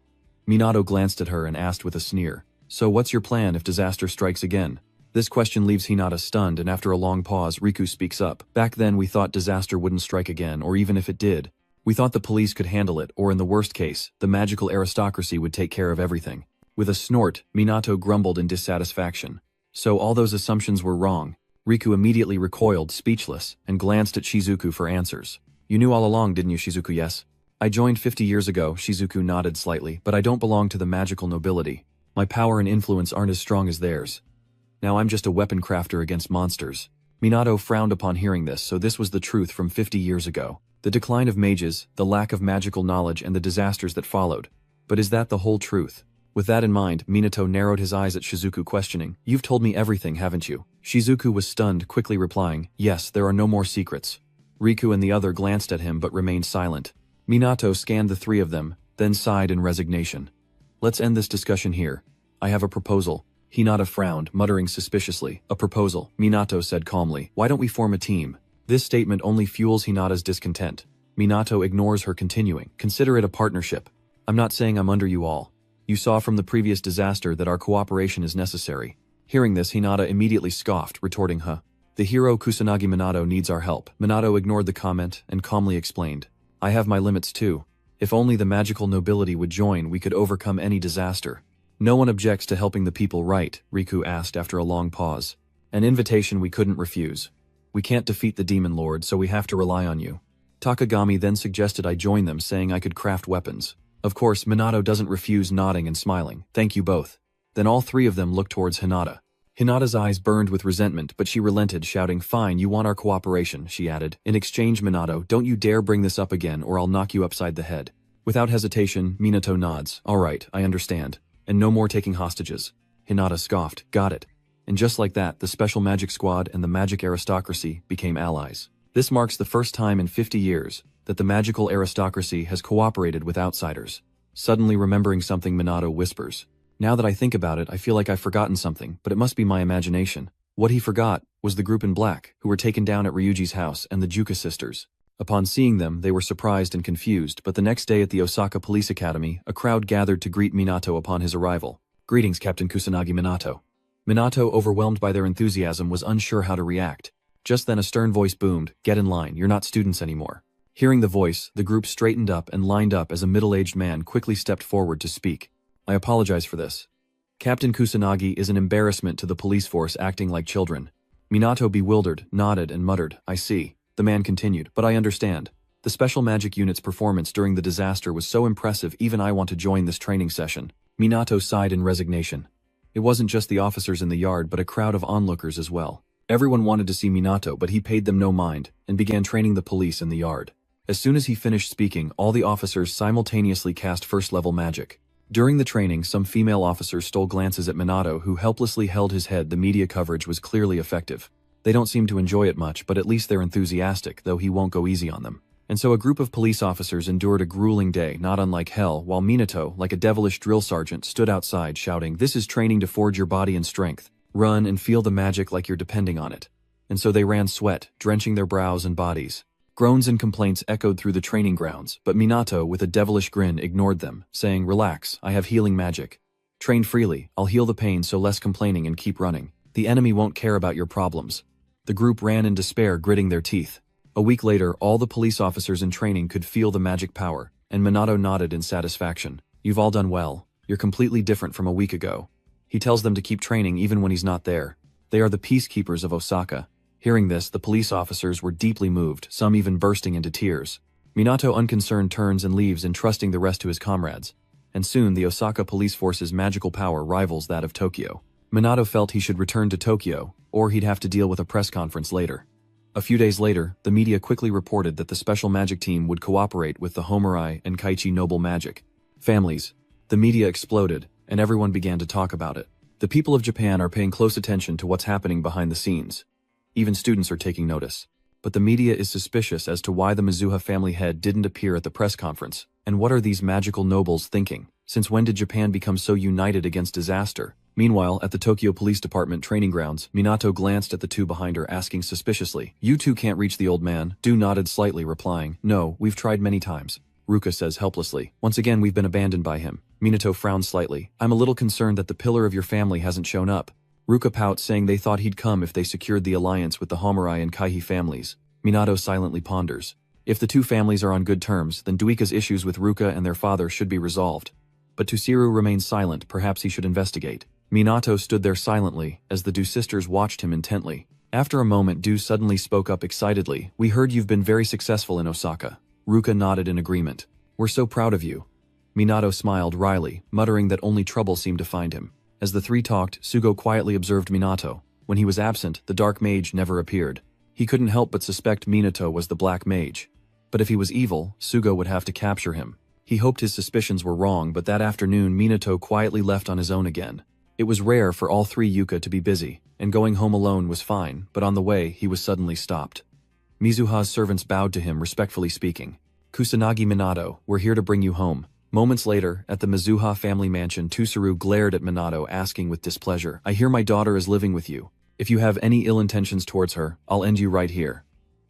Minato glanced at her and asked with a sneer, "So what's your plan if disaster strikes again?" This question leaves Hinata stunned, and after a long pause, Riku speaks up. "Back then we thought disaster wouldn't strike again, or even if it did. We thought the police could handle it, or in the worst case, the magical aristocracy would take care of everything." With a snort, Minato grumbled in dissatisfaction. "So all those assumptions were wrong." Riku immediately recoiled, speechless, and glanced at Shizuku for answers. "You knew all along, didn't you, Shizuku?" "Yes. I joined 50 years ago," Shizuku nodded slightly, "but I don't belong to the magical nobility. My power and influence aren't as strong as theirs. Now I'm just a weapon crafter against monsters." Minato frowned upon hearing this, so this was the truth from 50 years ago. The decline of mages, the lack of magical knowledge, and the disasters that followed. But is that the whole truth? With that in mind, Minato narrowed his eyes at Shizuku, questioning, "You've told me everything, haven't you?" Shizuku was stunned, quickly replying, "Yes, there are no more secrets." Riku and the other glanced at him but remained silent. Minato scanned the three of them, then sighed in resignation. "Let's end this discussion here. I have a proposal." Hinata frowned, muttering suspiciously. "A proposal," Minato said calmly. "Why don't we form a team?" This statement only fuels Hinata's discontent. Minato ignores her, continuing, "Consider it a partnership. I'm not saying I'm under you all. You saw from the previous disaster that our cooperation is necessary." Hearing this, Hinata immediately scoffed, retorting, "Huh? The hero Kusanagi Minato needs our help." Minato ignored the comment and calmly explained, "I have my limits too. If only the magical nobility would join, we could overcome any disaster." "No one objects to helping the people, right?" Riku asked after a long pause. "An invitation we couldn't refuse. We can't defeat the demon lord, so we have to rely on you." Takagami then suggested I join them, saying I could craft weapons. Of course, Minato doesn't refuse, nodding and smiling. "Thank you both." Then all three of them looked towards Hinata. Hinata's eyes burned with resentment, but she relented, shouting, "Fine, you want our cooperation," she added. "In exchange, Minato, don't you dare bring this up again or I'll knock you upside the head." Without hesitation, Minato nods. "All right, I understand. And no more taking hostages." Hinata scoffed. "Got it." And just like that, the Special Magic Squad and the magic aristocracy became allies. This marks the first time in 50 years that the magical aristocracy has cooperated with outsiders. Suddenly remembering something, Minato whispers, "Now that I think about it, I feel like I've forgotten something, but it must be my imagination." What he forgot was the group in black, who were taken down at Ryuji's house, and the Juka sisters. Upon seeing them, they were surprised and confused, but the next day at the Osaka Police Academy, a crowd gathered to greet Minato upon his arrival. "Greetings, Captain Kusanagi Minato." Minato, overwhelmed by their enthusiasm, was unsure how to react. Just then a stern voice boomed, "Get in line, you're not students anymore." Hearing the voice, the group straightened up and lined up as a middle-aged man quickly stepped forward to speak. "I apologize for this. Captain Kusanagi is an embarrassment to the police force, acting like children." Minato, bewildered, nodded and muttered, "I see." The man continued, "But I understand. The special magic unit's performance during the disaster was so impressive, even I want to join this training session." Minato sighed in resignation. It wasn't just the officers in the yard, but a crowd of onlookers as well. Everyone wanted to see Minato, but he paid them no mind, and began training the police in the yard. As soon as he finished speaking, all the officers simultaneously cast first-level magic. During the training, some female officers stole glances at Minato, who helplessly held his head. The media coverage was clearly effective. They don't seem to enjoy it much, but at least they're enthusiastic, though he won't go easy on them. And so a group of police officers endured a grueling day, not unlike hell, while Minato, like a devilish drill sergeant, stood outside shouting, "This is training to forge your body and strength. Run and feel the magic like you're depending on it." And so they ran, sweat drenching their brows and bodies. Groans and complaints echoed through the training grounds, but Minato, with a devilish grin, ignored them, saying, "Relax, I have healing magic. Train freely, I'll heal the pain so less complaining and keep running. The enemy won't care about your problems." The group ran in despair, gritting their teeth. A week later, all the police officers in training could feel the magic power, and Minato nodded in satisfaction. "You've all done well. You're completely different from a week ago." He tells them to keep training even when he's not there. They are the peacekeepers of Osaka. Hearing this, the police officers were deeply moved, some even bursting into tears. Minato, unconcerned, turns and leaves, entrusting the rest to his comrades. And soon the Osaka police force's magical power rivals that of Tokyo. Minato felt he should return to Tokyo, or he'd have to deal with a press conference later. A few days later, the media quickly reported that the special magic team would cooperate with the Homurai and Kaichi noble magic families. The media exploded, and everyone began to talk about it. The people of Japan are paying close attention to what's happening behind the scenes. Even students are taking notice. But the media is suspicious as to why the Mizuha family head didn't appear at the press conference. And what are these magical nobles thinking? Since when did Japan become so united against disaster? Meanwhile, at the Tokyo Police Department training grounds, Minato glanced at the two behind her, asking suspiciously, "You two can't reach the old man?" Du nodded slightly, replying, "No, we've tried many times." Ruka says helplessly, "Once again we've been abandoned by him." Minato frowns slightly. "I'm a little concerned that the pillar of your family hasn't shown up." Ruka pouts, saying they thought he'd come if they secured the alliance with the Homurai and Kaihi families. Minato silently ponders. If the two families are on good terms, then Duika's issues with Ruka and their father should be resolved. But Tusiru remains silent, perhaps he should investigate. Minato stood there silently, as the Du sisters watched him intently. After a moment, Du suddenly spoke up excitedly, "We heard you've been very successful in Osaka." Ruka nodded in agreement. "We're so proud of you." Minato smiled wryly, muttering that only trouble seemed to find him. As the three talked, Sugo quietly observed Minato. When he was absent, the dark mage never appeared. He couldn't help but suspect Minato was the black mage. But if he was evil, Sugo would have to capture him. He hoped his suspicions were wrong, but that afternoon Minato quietly left on his own again. It was rare for all three Yuka to be busy, and going home alone was fine, but on the way he was suddenly stopped. Mizuha's servants bowed to him, respectfully speaking. "Kusanagi Minato, we're here to bring you home." Moments later, at the Mizuha family mansion, Tusaru glared at Minato, asking with displeasure, "I hear my daughter is living with you. If you have any ill intentions towards her, I'll end you right here."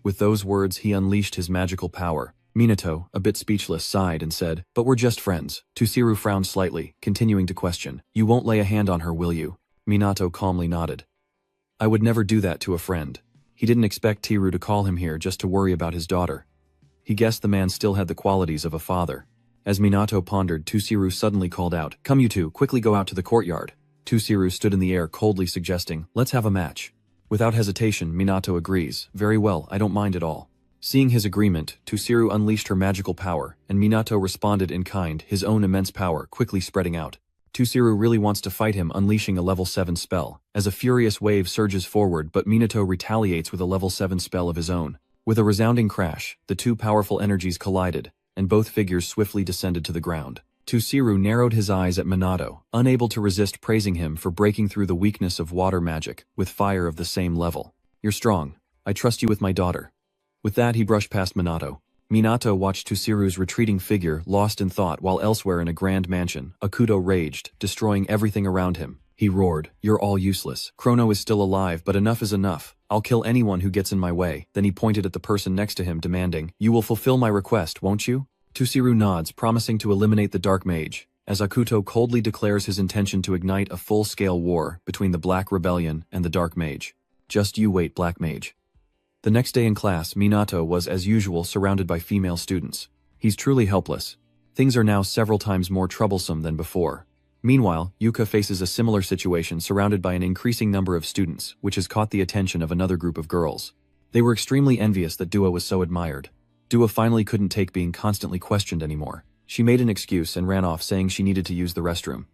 With those words, he unleashed his magical power. Minato, a bit speechless, sighed and said, "But we're just friends." Tusiru frowned slightly, continuing to question, "You won't lay a hand on her, will you?" Minato calmly nodded. "I would never do that to a friend." He didn't expect Tiru to call him here just to worry about his daughter. He guessed the man still had the qualities of a father. As Minato pondered, Tusiru suddenly called out, "Come you two, quickly go out to the courtyard." Tusiru stood in the air, coldly suggesting, "Let's have a match." Without hesitation, Minato agrees, "Very well, I don't mind at all." Seeing his agreement, Tusiru unleashed her magical power, and Minato responded in kind, his own immense power quickly spreading out. Tusiru really wants to fight him, unleashing a level 7 spell. As a furious wave surges forward, but Minato retaliates with a level 7 spell of his own. With a resounding crash, the two powerful energies collided, and both figures swiftly descended to the ground. Tusiru narrowed his eyes at Minato, unable to resist praising him for breaking through the weakness of water magic with fire of the same level. "You're strong. I trust you with my daughter." With that, he brushed past Minato. Minato watched Tusiru's retreating figure, lost in thought, while elsewhere in a grand mansion, Akuto raged, destroying everything around him. He roared, "You're all useless. Chrono is still alive, but enough is enough. I'll kill anyone who gets in my way." Then he pointed at the person next to him, demanding, "You will fulfill my request, won't you?" Tusiru nods, promising to eliminate the Dark Mage, as Akuto coldly declares his intention to ignite a full-scale war between the Black Rebellion and the Dark Mage. "Just you wait, Black Mage." The next day in class, Minato was, as usual, surrounded by female students. He's truly helpless. Things are now several times more troublesome than before. Meanwhile, Yuka faces a similar situation, surrounded by an increasing number of students, which has caught the attention of another group of girls. They were extremely envious that Dua was so admired. Dua finally couldn't take being constantly questioned anymore. She made an excuse and ran off, saying she needed to use the restroom.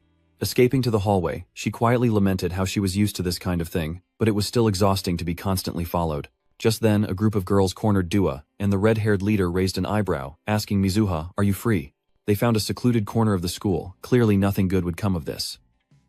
Escaping to the hallway, she quietly lamented how she was used to this kind of thing, but it was still exhausting to be constantly followed. Just then, a group of girls cornered Dua, and the red-haired leader raised an eyebrow, asking Mizuha, "Are you free?" They found a secluded corner of the school. Clearly nothing good would come of this.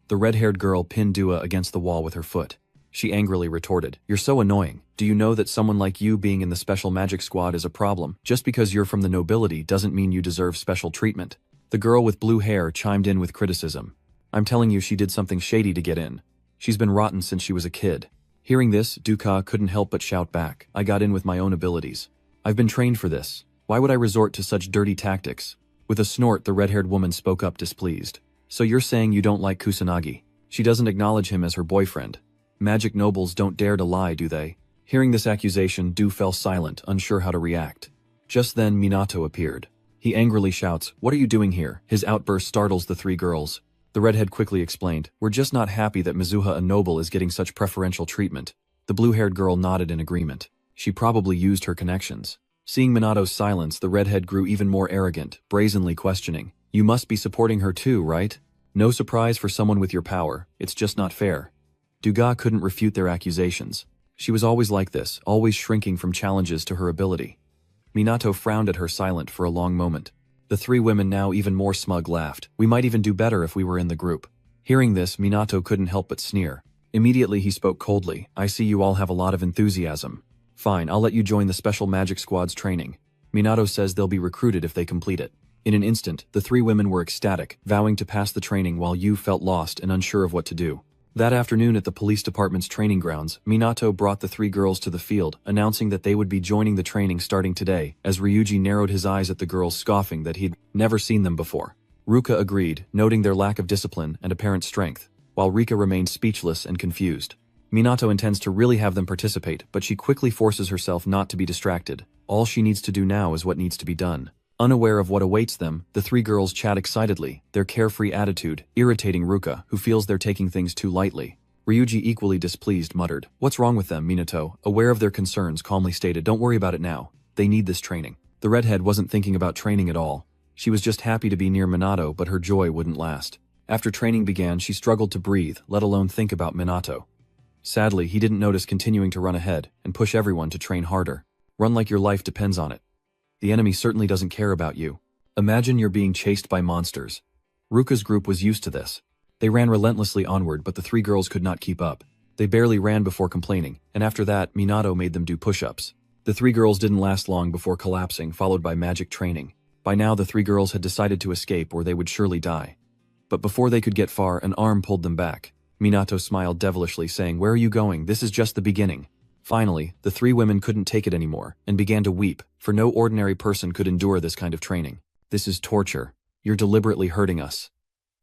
The red-haired girl pinned Dua against the wall with her foot. She angrily retorted, "You're so annoying. Do you know that someone like you being in the special magic squad is a problem? Just because you're from the nobility doesn't mean you deserve special treatment." The girl with blue hair chimed in with criticism. "I'm telling you, she did something shady to get in. She's been rotten since she was a kid." Hearing this, Duka couldn't help but shout back, "I got in with my own abilities. I've been trained for this. Why would I resort to such dirty tactics? With a snort, the red-haired woman spoke up displeased. So you're saying you don't like Kusanagi? She doesn't acknowledge him as her boyfriend. Magic nobles don't dare to lie, do they? Hearing this accusation, Du fell silent, unsure how to react. Just then, Minato appeared. He angrily shouts, "What are you doing here?" His outburst startles the three girls. The redhead quickly explained, "We're just not happy that Mizuha, a noble, is getting such preferential treatment." The blue-haired girl nodded in agreement. She probably used her connections. Seeing Minato's silence, the redhead grew even more arrogant, brazenly questioning, "You must be supporting her too, right? No surprise for someone with your power, it's just not fair." Duga couldn't refute their accusations. She was always like this, always shrinking from challenges to her ability. Minato frowned at her, silent for a long moment. The three women, now even more smug, laughed. "We might even do better if we were in the group." Hearing this, Minato couldn't help but sneer. Immediately he spoke coldly, "I see you all have a lot of enthusiasm. Fine, I'll let you join the Special Magic Squad's training. Minato says they'll be recruited if they complete it." In an instant, the three women were ecstatic, vowing to pass the training while Yu felt lost and unsure of what to do. That afternoon at the police department's training grounds, Minato brought the three girls to the field, announcing that they would be joining the training starting today, as Ryuji narrowed his eyes at the girls, scoffing that he'd never seen them before. Ruka agreed, noting their lack of discipline and apparent strength, while Rika remained speechless and confused. Minato intends to really have them participate, but she quickly forces herself not to be distracted. All she needs to do now is what needs to be done. Unaware of what awaits them, the three girls chat excitedly, their carefree attitude irritating Ruka, who feels they're taking things too lightly. Ryuji, equally displeased, muttered, "What's wrong with them?" Minato, aware of their concerns, calmly stated, "Don't worry about it now. They need this training." The redhead wasn't thinking about training at all. She was just happy to be near Minato, but her joy wouldn't last. After training began, she struggled to breathe, let alone think about Minato. Sadly, he didn't notice continuing to run ahead and push everyone to train harder. Run like your life depends on it. The enemy certainly doesn't care about you. Imagine you're being chased by monsters. Ruka's group was used to this. They ran relentlessly onward, but the three girls could not keep up. They barely ran before complaining, and after that, Minato made them do push-ups. The three girls didn't last long before collapsing, followed by magic training. By now, the three girls had decided to escape or they would surely die. But before they could get far, an arm pulled them back. Minato smiled devilishly, saying, "Where are you going? This is just the beginning." Finally, the three women couldn't take it anymore, and began to weep, for no ordinary person could endure this kind of training. "This is torture. You're deliberately hurting us."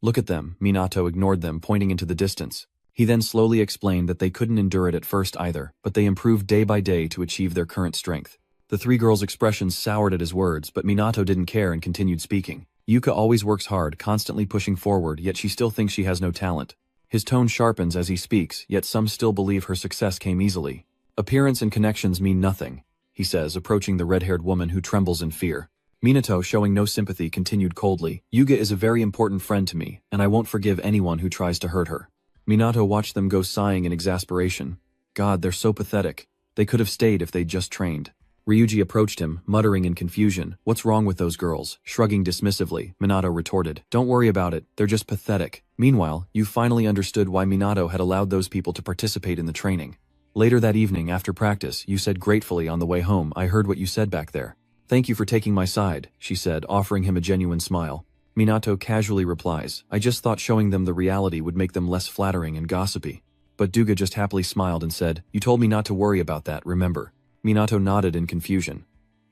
"Look at them." Minato ignored them, pointing into the distance. He then slowly explained that they couldn't endure it at first either, but they improved day by day to achieve their current strength. The three girls' expressions soured at his words, but Minato didn't care and continued speaking. "Yuka always works hard, constantly pushing forward, yet she still thinks she has no talent." His tone sharpens as he speaks, yet some still believe her success came easily. "Appearance and connections mean nothing," he says, approaching the red-haired woman who trembles in fear. Minato, showing no sympathy, continued coldly, "Yuga is a very important friend to me, and I won't forgive anyone who tries to hurt her." Minato watched them go, sighing in exasperation. God, they're so pathetic. They could have stayed if they'd just trained. Ryuji approached him, muttering in confusion, "What's wrong with those girls?" Shrugging dismissively, Minato retorted, "Don't worry about it, they're just pathetic." Meanwhile, you finally understood why Minato had allowed those people to participate in the training. Later that evening, after practice, you said gratefully on the way home, "I heard what you said back there." "Thank you for taking my side," she said, offering him a genuine smile. Minato casually replies, "I just thought showing them the reality would make them less flattering and gossipy." But Duga just happily smiled and said, "You told me not to worry about that, remember?" Minato nodded in confusion.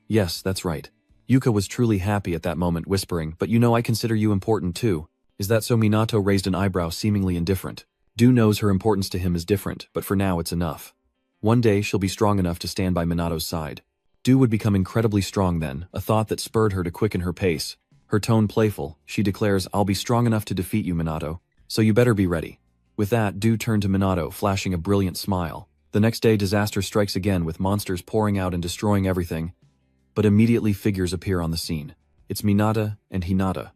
"Yes, that's right." Yuka was truly happy at that moment, whispering, "But you know I consider you important too." "Is that so?" Minato raised an eyebrow, seemingly indifferent. Du knows her importance to him is different, but for now it's enough. One day she'll be strong enough to stand by Minato's side. Du would become incredibly strong then, a thought that spurred her to quicken her pace. Her tone playful, she declares, "I'll be strong enough to defeat you, Minato. So you better be ready." With that, Du turned to Minato, flashing a brilliant smile. The next day, disaster strikes again, with monsters pouring out and destroying everything. But immediately figures appear on the scene. It's Minata and Hinata.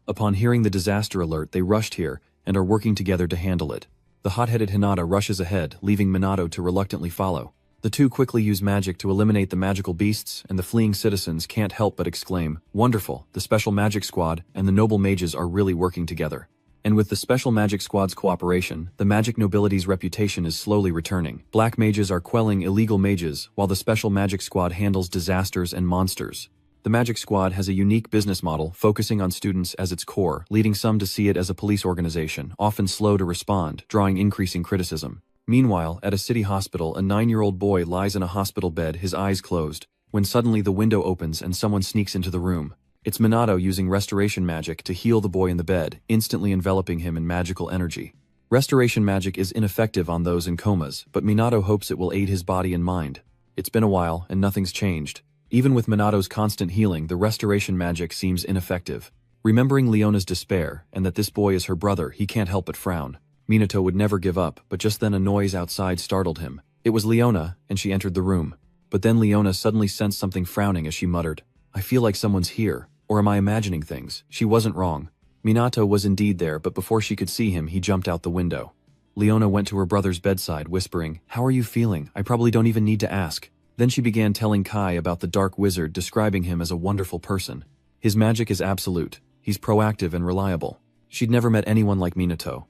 Upon hearing the disaster alert, they rushed here and are working together to handle it. The hot-headed Hinata rushes ahead, leaving Minato to reluctantly follow. The two quickly use magic to eliminate the magical beasts, and the fleeing citizens can't help but exclaim, "Wonderful, the Special Magic Squad and the noble mages are really working together." And with the Special Magic Squad's cooperation, the magic nobility's reputation is slowly returning. Black mages are quelling illegal mages, while the Special Magic Squad handles disasters and monsters. The Magic Squad has a unique business model, focusing on students as its core, leading some to see it as a police organization, often slow to respond, drawing increasing criticism. Meanwhile, at a city hospital, a 9-year-old boy lies in a hospital bed, his eyes closed. when suddenly the window opens and someone sneaks into the room. It's Minato using restoration magic to heal the boy in the bed, instantly enveloping him in magical energy. Restoration magic is ineffective on those in comas, but Minato hopes it will aid his body and mind. It's been a while, and nothing's changed. Even with Minato's constant healing, the restoration magic seems ineffective. Remembering Leona's despair, and that this boy is her brother, he can't help but frown. Minato would never give up, but just then a noise outside startled him. It was Leona, and she entered the room. But then Leona suddenly sensed something frowning as she muttered, "I feel like someone's here. Or am I imagining things?" She wasn't wrong. Minato was indeed there, but before she could see him, he jumped out the window. Leona went to her brother's bedside, whispering, "How are you feeling? I probably don't even need to ask." Then she began telling Kai about the Dark Wizard, describing him as a wonderful person. His magic is absolute. He's proactive and reliable. She'd never met anyone like Minato.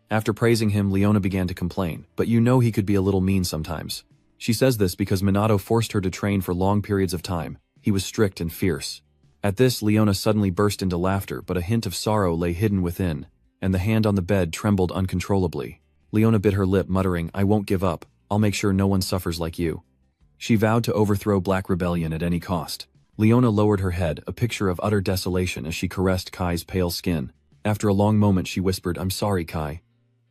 After praising him, Leona began to complain, "But you know he could be a little mean sometimes." She says this because Minato forced her to train for long periods of time. He was strict and fierce. At this, Leona suddenly burst into laughter, but a hint of sorrow lay hidden within, and the hand on the bed trembled uncontrollably. Leona bit her lip, muttering, "I won't give up. I'll make sure no one suffers like you." She vowed to overthrow Black Rebellion at any cost. Leona lowered her head, a picture of utter desolation as she caressed Kai's pale skin. After a long moment she whispered, "I'm sorry, Kai."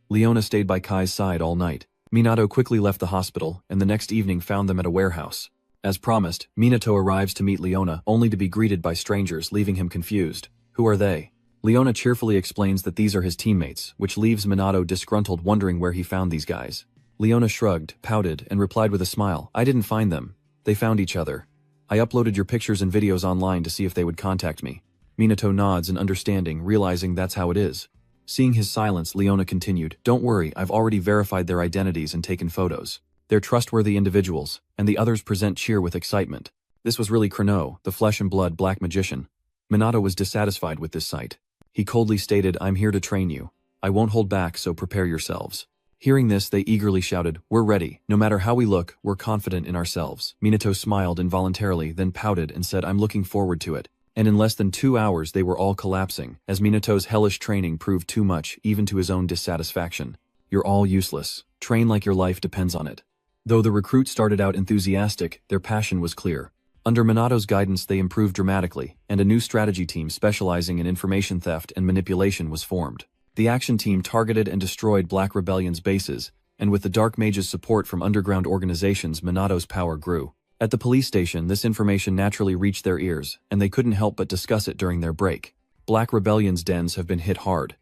Leona stayed by Kai's side all night. Minato quickly left the hospital, and the next evening found them at a warehouse. As promised, Minato arrives to meet Leona, only to be greeted by strangers, leaving him confused. Who are they? Leona cheerfully explains that these are his teammates, which leaves Minato disgruntled, wondering where he found these guys. Leona shrugged, pouted, and replied with a smile, "I didn't find them. They found each other. I uploaded your pictures and videos online to see if they would contact me." Minato nods in understanding, realizing that's how it is. Seeing his silence, Leona continued, "Don't worry, I've already verified their identities and taken photos. They're trustworthy individuals, and the others present cheer with excitement." This was really Chrono, the flesh and blood black magician. Minato was dissatisfied with this sight. He coldly stated, "I'm here to train you. I won't hold back, so prepare yourselves." Hearing this, they eagerly shouted, "We're ready. No matter how we look, we're confident in ourselves." Minato smiled involuntarily, then pouted and said, "I'm looking forward to it." And in less than 2 hours they were all collapsing, as Minato's hellish training proved too much, even to his own dissatisfaction. "You're all useless. Train like your life depends on it." Though the recruits started out enthusiastic, their passion was clear. Under Minato's guidance they improved dramatically, and a new strategy team specializing in information theft and manipulation was formed. The action team targeted and destroyed Black Rebellion's bases, and with the Dark Mage's support from underground organizations, Minato's power grew. At the police station, this information naturally reached their ears, and they couldn't help but discuss it during their break. Black Rebellion's dens have been hit hard.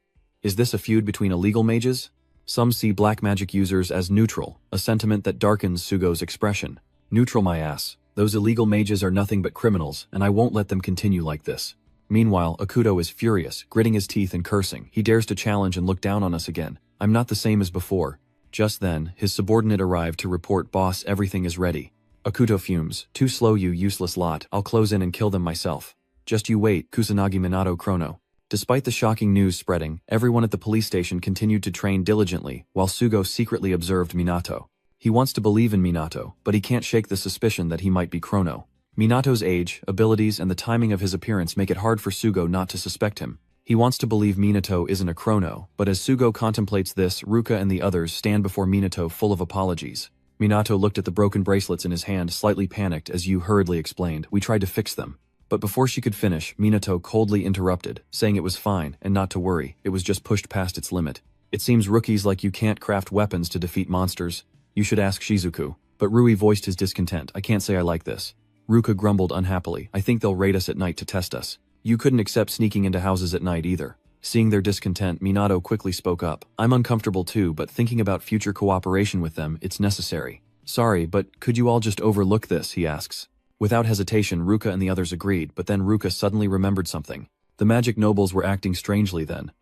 Is this a feud between illegal mages? Some see black magic users as neutral, a sentiment that darkens Sugo's expression. "Neutral my ass. Those illegal mages are nothing but criminals, and I won't let them continue like this." Meanwhile, Akuto is furious, gritting his teeth and cursing. He dares to challenge and look down on us again. "I'm not the same as before." Just then, his subordinate arrived to report, "Boss, everything is ready." Akuto fumes, "Too slow, you useless lot. I'll close in and kill them myself." "Just you wait, Kusanagi Minato Chrono." Despite the shocking news spreading, everyone at the police station continued to train diligently, while Sugo secretly observed Minato. He wants to believe in Minato, but he can't shake the suspicion that he might be Chrono. Minato's age, abilities, and the timing of his appearance make it hard for Sugo not to suspect him. He wants to believe Minato isn't a Chrono, but as Sugo contemplates this, Ruka and the others stand before Minato full of apologies. Minato looked at the broken bracelets in his hand, slightly panicked, as Yu hurriedly explained, "We tried to fix them." But before she could finish, Minato coldly interrupted, saying it was fine, and not to worry, it was just pushed past its limit. "It seems rookies like you can't craft weapons to defeat monsters. You should ask Shizuku." But Rui voiced his discontent. "I can't say I like this." Ruka grumbled unhappily, "I think they'll raid us at night to test us." You couldn't accept sneaking into houses at night either. Seeing their discontent, Minato quickly spoke up. "I'm uncomfortable too, but thinking about future cooperation with them, it's necessary." "Sorry, but could you all just overlook this?" he asks. Without hesitation, Ruka and the others agreed, but then Ruka suddenly remembered something. The magic nobles were acting strangely then.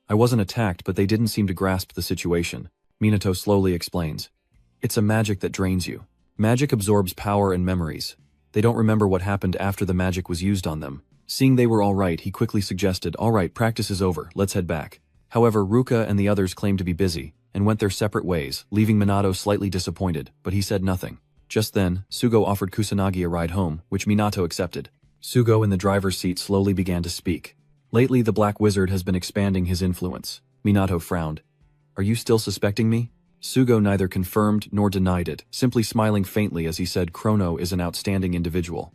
"I wasn't attacked, but they didn't seem to grasp the situation." Minato slowly explains. "It's a magic that drains you. Magic absorbs power and memories. They don't remember what happened after the magic was used on them." Seeing they were all right, he quickly suggested, "All right, practice is over, let's head back." However, Ruka and the others claimed to be busy, and went their separate ways, leaving Minato slightly disappointed, but he said nothing. Just then, Sugo offered Kusanagi a ride home, which Minato accepted. Sugo in the driver's seat slowly began to speak. "Lately, the Black Wizard has been expanding his influence." Minato frowned. "Are you still suspecting me?" Sugo neither confirmed nor denied it, simply smiling faintly as he said Chrono is an outstanding individual.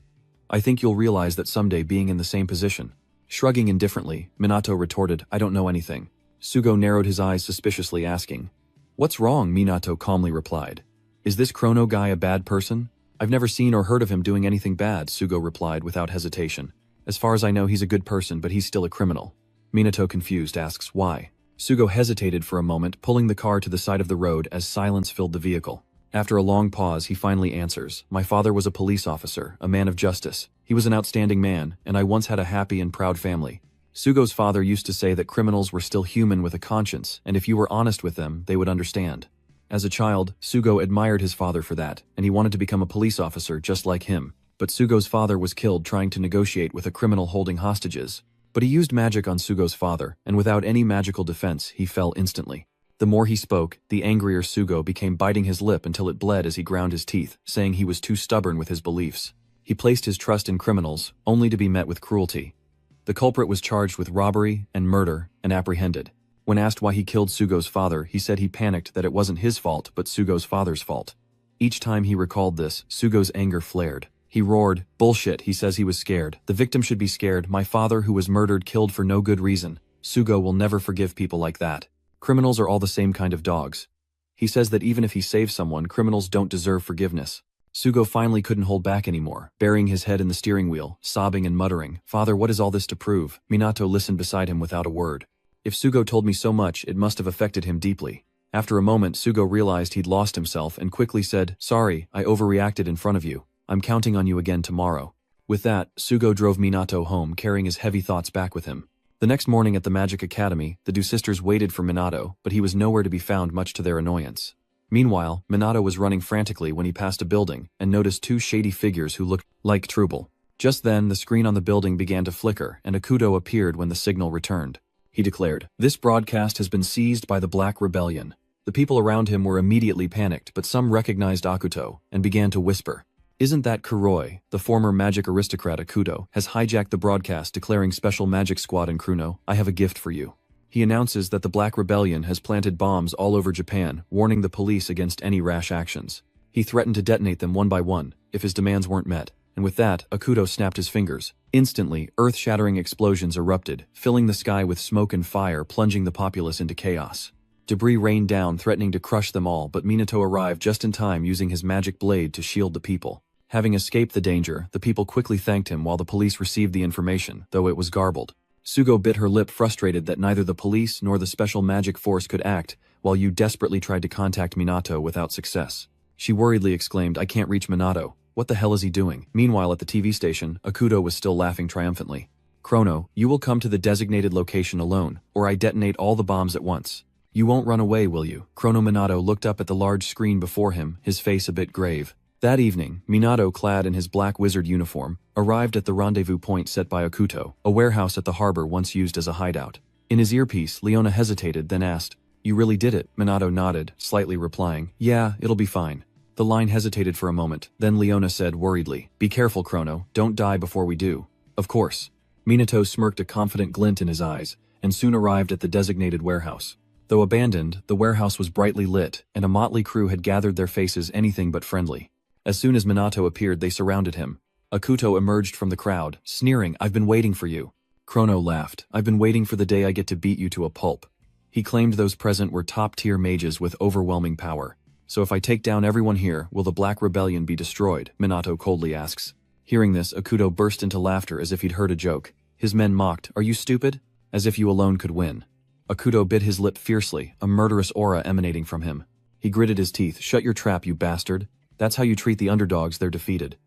I think you'll realize that someday being in the same position. Shrugging indifferently, Minato retorted, I don't know anything. Sugo narrowed his eyes suspiciously asking. What's wrong? Minato calmly replied. Is this Chrono guy a bad person? I've never seen or heard of him doing anything bad, Sugo replied without hesitation. As far as I know he's a good person but he's still a criminal. Minato confused asks why. Sugo hesitated for a moment, pulling the car to the side of the road as silence filled the vehicle. After a long pause, he finally answers, My father was a police officer, a man of justice. He was an outstanding man, and I once had a happy and proud family. Sugo's father used to say that criminals were still human with a conscience, and if you were honest with them, they would understand. As a child, Sugo admired his father for that, and he wanted to become a police officer just like him. But Sugo's father was killed trying to negotiate with a criminal holding hostages. But he used magic on Sugo's father, and without any magical defense, he fell instantly. The more he spoke, the angrier Sugo became, biting his lip until it bled as he ground his teeth, saying he was too stubborn with his beliefs. He placed his trust in criminals, only to be met with cruelty. The culprit was charged with robbery and murder and apprehended. When asked why he killed Sugo's father, he said he panicked that it wasn't his fault but Sugo's father's fault. Each time he recalled this, Sugo's anger flared. He roared, Bullshit, he says he was scared. The victim should be scared. My father who was murdered killed for no good reason. Sugo will never forgive people like that. Criminals are all the same kind of dogs. He says that even if he saves someone, criminals don't deserve forgiveness. Sugo finally couldn't hold back anymore, burying his head in the steering wheel, sobbing and muttering, Father, what is all this to prove? Minato listened beside him without a word. If Sugo told me so much, it must have affected him deeply. After a moment, Sugo realized he'd lost himself and quickly said, Sorry, I overreacted in front of you. I'm counting on you again tomorrow. With that, Sugo drove Minato home, carrying his heavy thoughts back with him. The next morning at the Magic Academy, the two sisters waited for Minato, but he was nowhere to be found, much to their annoyance. Meanwhile, Minato was running frantically when he passed a building and noticed two shady figures who looked like Trouble. Just then, the screen on the building began to flicker, and Akuto appeared when the signal returned. He declared, This broadcast has been seized by the Black Rebellion. The people around him were immediately panicked, but some recognized Akuto and began to whisper. Isn't that Kuroi, the former magic aristocrat Akuto, has hijacked the broadcast declaring Special Magic Squad and Chrono, I have a gift for you. He announces that the Black Rebellion has planted bombs all over Japan, warning the police against any rash actions. He threatened to detonate them one by one, if his demands weren't met, and with that, Akuto snapped his fingers. Instantly, earth-shattering explosions erupted, filling the sky with smoke and fire, plunging the populace into chaos. Debris rained down, threatening to crush them all, but Minato arrived just in time, using his magic blade to shield the people. Having escaped the danger, the people quickly thanked him while the police received the information, though it was garbled. Sugo bit her lip, frustrated that neither the police nor the special magic force could act, while Yu desperately tried to contact Minato without success. She worriedly exclaimed, I can't reach Minato. What the hell is he doing? Meanwhile, at the TV station, Akuto was still laughing triumphantly. Chrono, you will come to the designated location alone, or I detonate all the bombs at once. You won't run away, will you? Chrono Minato looked up at the large screen before him, his face a bit grave. That evening, Minato, clad in his black wizard uniform, arrived at the rendezvous point set by Akuto, a warehouse at the harbor once used as a hideout. In his earpiece, Leona hesitated, then asked, You really did it? Minato nodded, slightly replying, Yeah, it'll be fine. The line hesitated for a moment, then Leona said worriedly, Be careful, Chrono, don't die before we do. Of course. Minato smirked, a confident glint in his eyes, and soon arrived at the designated warehouse. Though abandoned, the warehouse was brightly lit, and a motley crew had gathered, their faces anything but friendly. As soon as Minato appeared, they surrounded him. Akuto emerged from the crowd, sneering, I've been waiting for you. Chrono laughed, I've been waiting for the day I get to beat you to a pulp. He claimed those present were top-tier mages with overwhelming power. So if I take down everyone here, will the Black Rebellion be destroyed? Minato coldly asks. Hearing this, Akuto burst into laughter as if he'd heard a joke. His men mocked, Are you stupid? As if you alone could win. Akuto bit his lip fiercely, a murderous aura emanating from him. He gritted his teeth, Shut your trap, you bastard. That's how you treat the underdogs, they're defeated.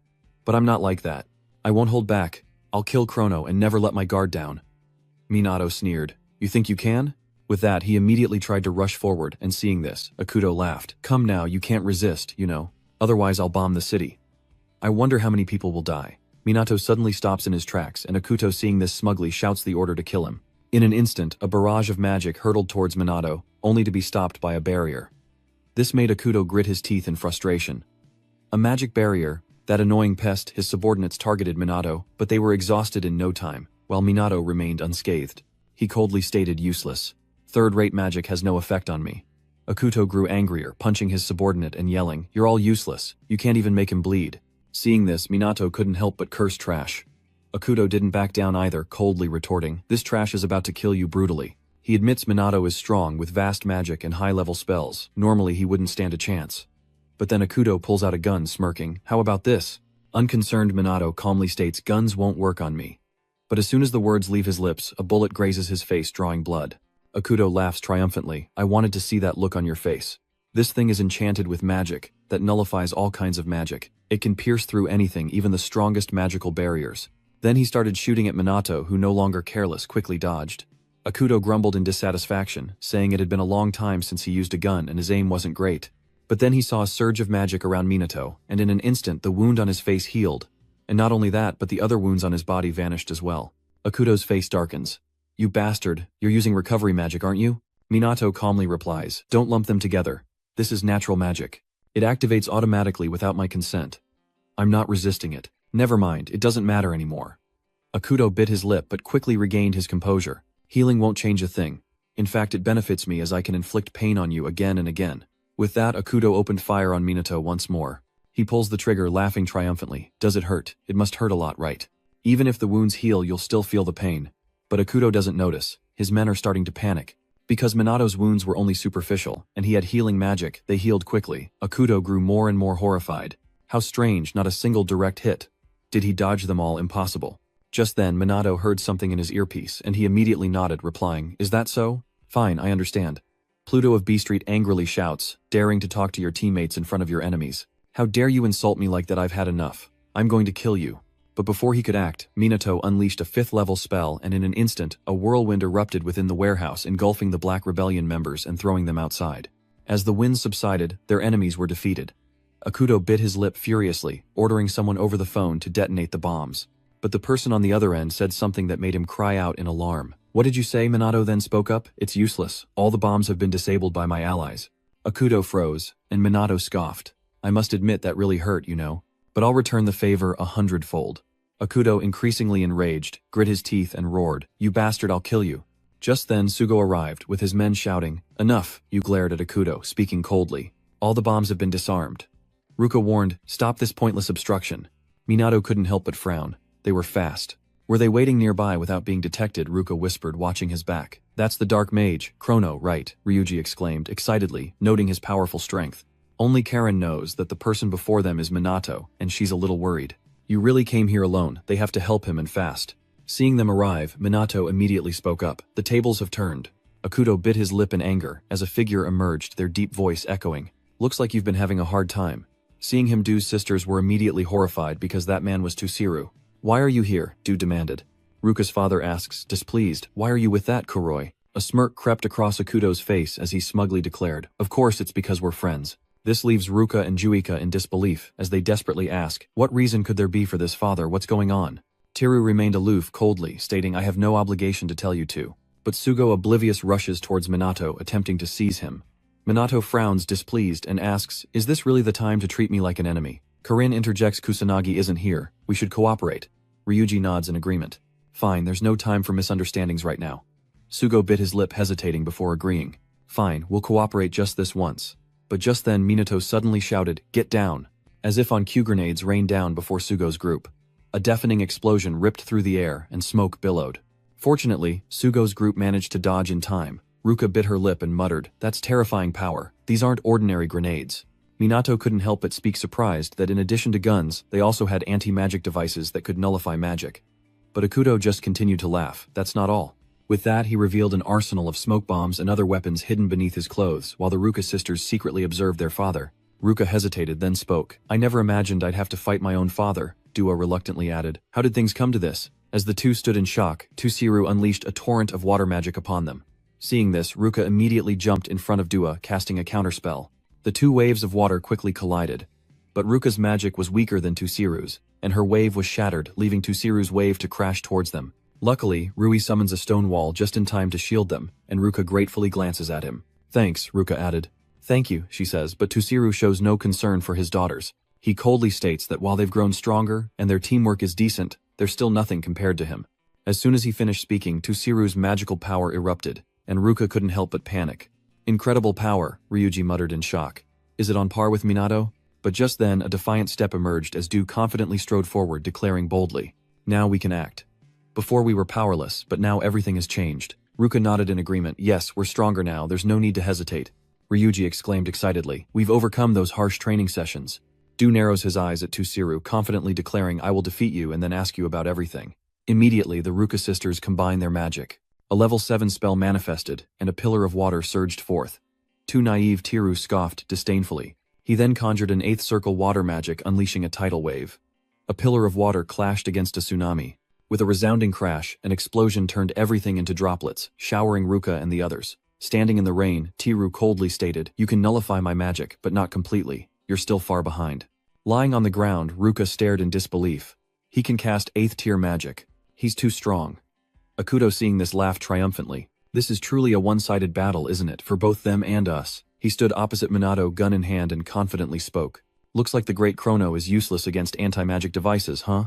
But I'm not like that. I won't hold back. I'll kill Chrono and never let my guard down. Minato sneered. You think you can? With that, he immediately tried to rush forward, and seeing this, Akuto laughed. Come now, you can't resist, you know. Otherwise I'll bomb the city. I wonder how many people will die. Minato suddenly stops in his tracks, and Akuto, seeing this, smugly shouts the order to kill him. In an instant, a barrage of magic hurtled towards Minato, only to be stopped by a barrier. This made Akuto grit his teeth in frustration. A magic barrier, that annoying pest. His subordinates targeted Minato, but they were exhausted in no time, while Minato remained unscathed. He coldly stated, Useless. Third-rate magic has no effect on me. Akuto grew angrier, punching his subordinate and yelling, "You're all useless. You can't even make him bleed." Seeing this, Minato couldn't help but curse trash. Akuto didn't back down either, coldly retorting, "This trash is about to kill you brutally." He admits Minato is strong with vast magic and high-level spells. Normally he wouldn't stand a chance. But then Akuto pulls out a gun, smirking, "How about this?" Unconcerned Minato calmly states, "Guns won't work on me." But as soon as the words leave his lips, a bullet grazes his face, drawing blood. Akuto laughs triumphantly, "I wanted to see that look on your face. This thing is enchanted with magic that nullifies all kinds of magic. It can pierce through anything, even the strongest magical barriers." Then he started shooting at Minato, who, no longer careless, quickly dodged. Akuto grumbled in dissatisfaction, saying it had been a long time since he used a gun and his aim wasn't great. But then he saw a surge of magic around Minato, and in an instant the wound on his face healed. And not only that, but the other wounds on his body vanished as well. Akuto's face darkens. "You bastard, you're using recovery magic, aren't you?" Minato calmly replies, "Don't lump them together. This is natural magic. It activates automatically without my consent. I'm not resisting it. Never mind, it doesn't matter anymore." Akuto bit his lip but quickly regained his composure. "Healing won't change a thing. In fact, it benefits me as I can inflict pain on you again and again." With that, Akuto opened fire on Minato once more. He pulls the trigger, laughing triumphantly. "Does it hurt? It must hurt a lot, right? Even if the wounds heal, you'll still feel the pain." But Akuto doesn't notice. His men are starting to panic. Because Minato's wounds were only superficial, and he had healing magic, they healed quickly. Akuto grew more and more horrified. How strange, not a single direct hit. Did he dodge them all? Impossible. Just then, Minato heard something in his earpiece, and he immediately nodded, replying, "Is that so? Fine, I understand." Pluto of B Street angrily shouts, "Daring to talk to your teammates in front of your enemies. How dare you insult me like that? I've had enough. I'm going to kill you." But before he could act, Minato unleashed a 5th-level spell, and in an instant, a whirlwind erupted within the warehouse, engulfing the Black Rebellion members and throwing them outside. As the wind subsided, their enemies were defeated. Akuto bit his lip furiously, ordering someone over the phone to detonate the bombs. But the person on the other end said something that made him cry out in alarm. "What did you say?" Minato then spoke up. "It's useless. All the bombs have been disabled by my allies." Akuto froze, and Minato scoffed. "I must admit that really hurt, you know. But I'll return the favor 100-fold. Akuto, increasingly enraged, grit his teeth and roared, "You bastard, I'll kill you." Just then Sugo arrived, with his men shouting, "Enough!" You glared at Akuto, speaking coldly. "All the bombs have been disarmed." Ruka warned, "Stop this pointless obstruction." Minato couldn't help but frown. They were fast. "Were they waiting nearby without being detected?" Ruka whispered, watching his back. "That's the Dark Mage, Chrono, right?" Ryuji exclaimed, excitedly, noting his powerful strength. Only Karen knows that the person before them is Minato, and she's a little worried. "You really came here alone. They have to help him, and fast." Seeing them arrive, Minato immediately spoke up. "The tables have turned." Akuto bit his lip in anger as a figure emerged, their deep voice echoing. "Looks like you've been having a hard time." Seeing him, Du's sisters were immediately horrified because that man was Tusiru. "Why are you here?" Du demanded. Ruka's father asks, displeased, "Why are you with that, Kuroi?" A smirk crept across Akuto's face as he smugly declared, "Of course it's because we're friends." This leaves Ruka and Juika in disbelief, as they desperately ask, "What reason could there be for this, father? What's going on?" Teru remained aloof, coldly, stating, "I have no obligation to tell you to." But Sugo, oblivious, rushes towards Minato, attempting to seize him. Minato frowns, displeased, and asks, "Is this really the time to treat me like an enemy?" Karin interjects, "Kusanagi isn't here. We should cooperate." Ryuji nods in agreement. "Fine, there's no time for misunderstandings right now." Sugo bit his lip, hesitating before agreeing. "Fine, we'll cooperate just this once." But just then Minato suddenly shouted, "Get down!" As if on cue, grenades rained down before Sugo's group. A deafening explosion ripped through the air, and smoke billowed. Fortunately, Sugo's group managed to dodge in time. Ruka bit her lip and muttered, "That's terrifying power. These aren't ordinary grenades." Minato couldn't help but speak, surprised that in addition to guns, they also had anti-magic devices that could nullify magic. But Akuto just continued to laugh. That's not all. With that, he revealed an arsenal of smoke bombs and other weapons hidden beneath his clothes, while the Ruka sisters secretly observed their father. Ruka hesitated, then spoke. "I never imagined I'd have to fight my own father," Dua reluctantly added. "How did things come to this?" As the two stood in shock, Tusiru unleashed a torrent of water magic upon them. Seeing this, Ruka immediately jumped in front of Dua, casting a counterspell. The two waves of water quickly collided. But Ruka's magic was weaker than Tusiru's, and her wave was shattered, leaving Tusiru's wave to crash towards them. Luckily, Rui summons a stone wall just in time to shield them, and Ruka gratefully glances at him. "Thanks," Ruka added. "Thank you," she says, but Tusiru shows no concern for his daughters. He coldly states that while they've grown stronger and their teamwork is decent, they're still nothing compared to him. As soon as he finished speaking, Tusiru's magical power erupted, and Ruka couldn't help but panic. Incredible power, Ryuji muttered in shock. Is it on par with Minato? But just then a defiant step emerged as Du confidently strode forward, declaring boldly, "Now we can act." Before we were powerless, but now everything has changed. Ruka nodded in agreement. Yes, we're stronger now, there's no need to hesitate. Ryuji exclaimed excitedly, "We've overcome those harsh training sessions." Du narrows his eyes at Tusiru, confidently declaring, "I will defeat you and then ask you about everything." Immediately, the Ruka sisters combine their magic. A level 7 spell manifested, and a pillar of water surged forth. Too naive Tiru scoffed disdainfully. He then conjured an 8th circle water magic, unleashing a tidal wave. A pillar of water clashed against a tsunami. With a resounding crash, an explosion turned everything into droplets, showering Ruka and the others. Standing in the rain, Tiru coldly stated, "You can nullify my magic, but not completely. You're still far behind." Lying on the ground, Ruka stared in disbelief. "He can cast 8th tier magic. He's too strong." Akuto, seeing this, laughed triumphantly. "This is truly a one-sided battle, isn't it, for both them and us?" He stood opposite Minato, gun in hand, and confidently spoke. "Looks like the great Chrono is useless against anti-magic devices, huh?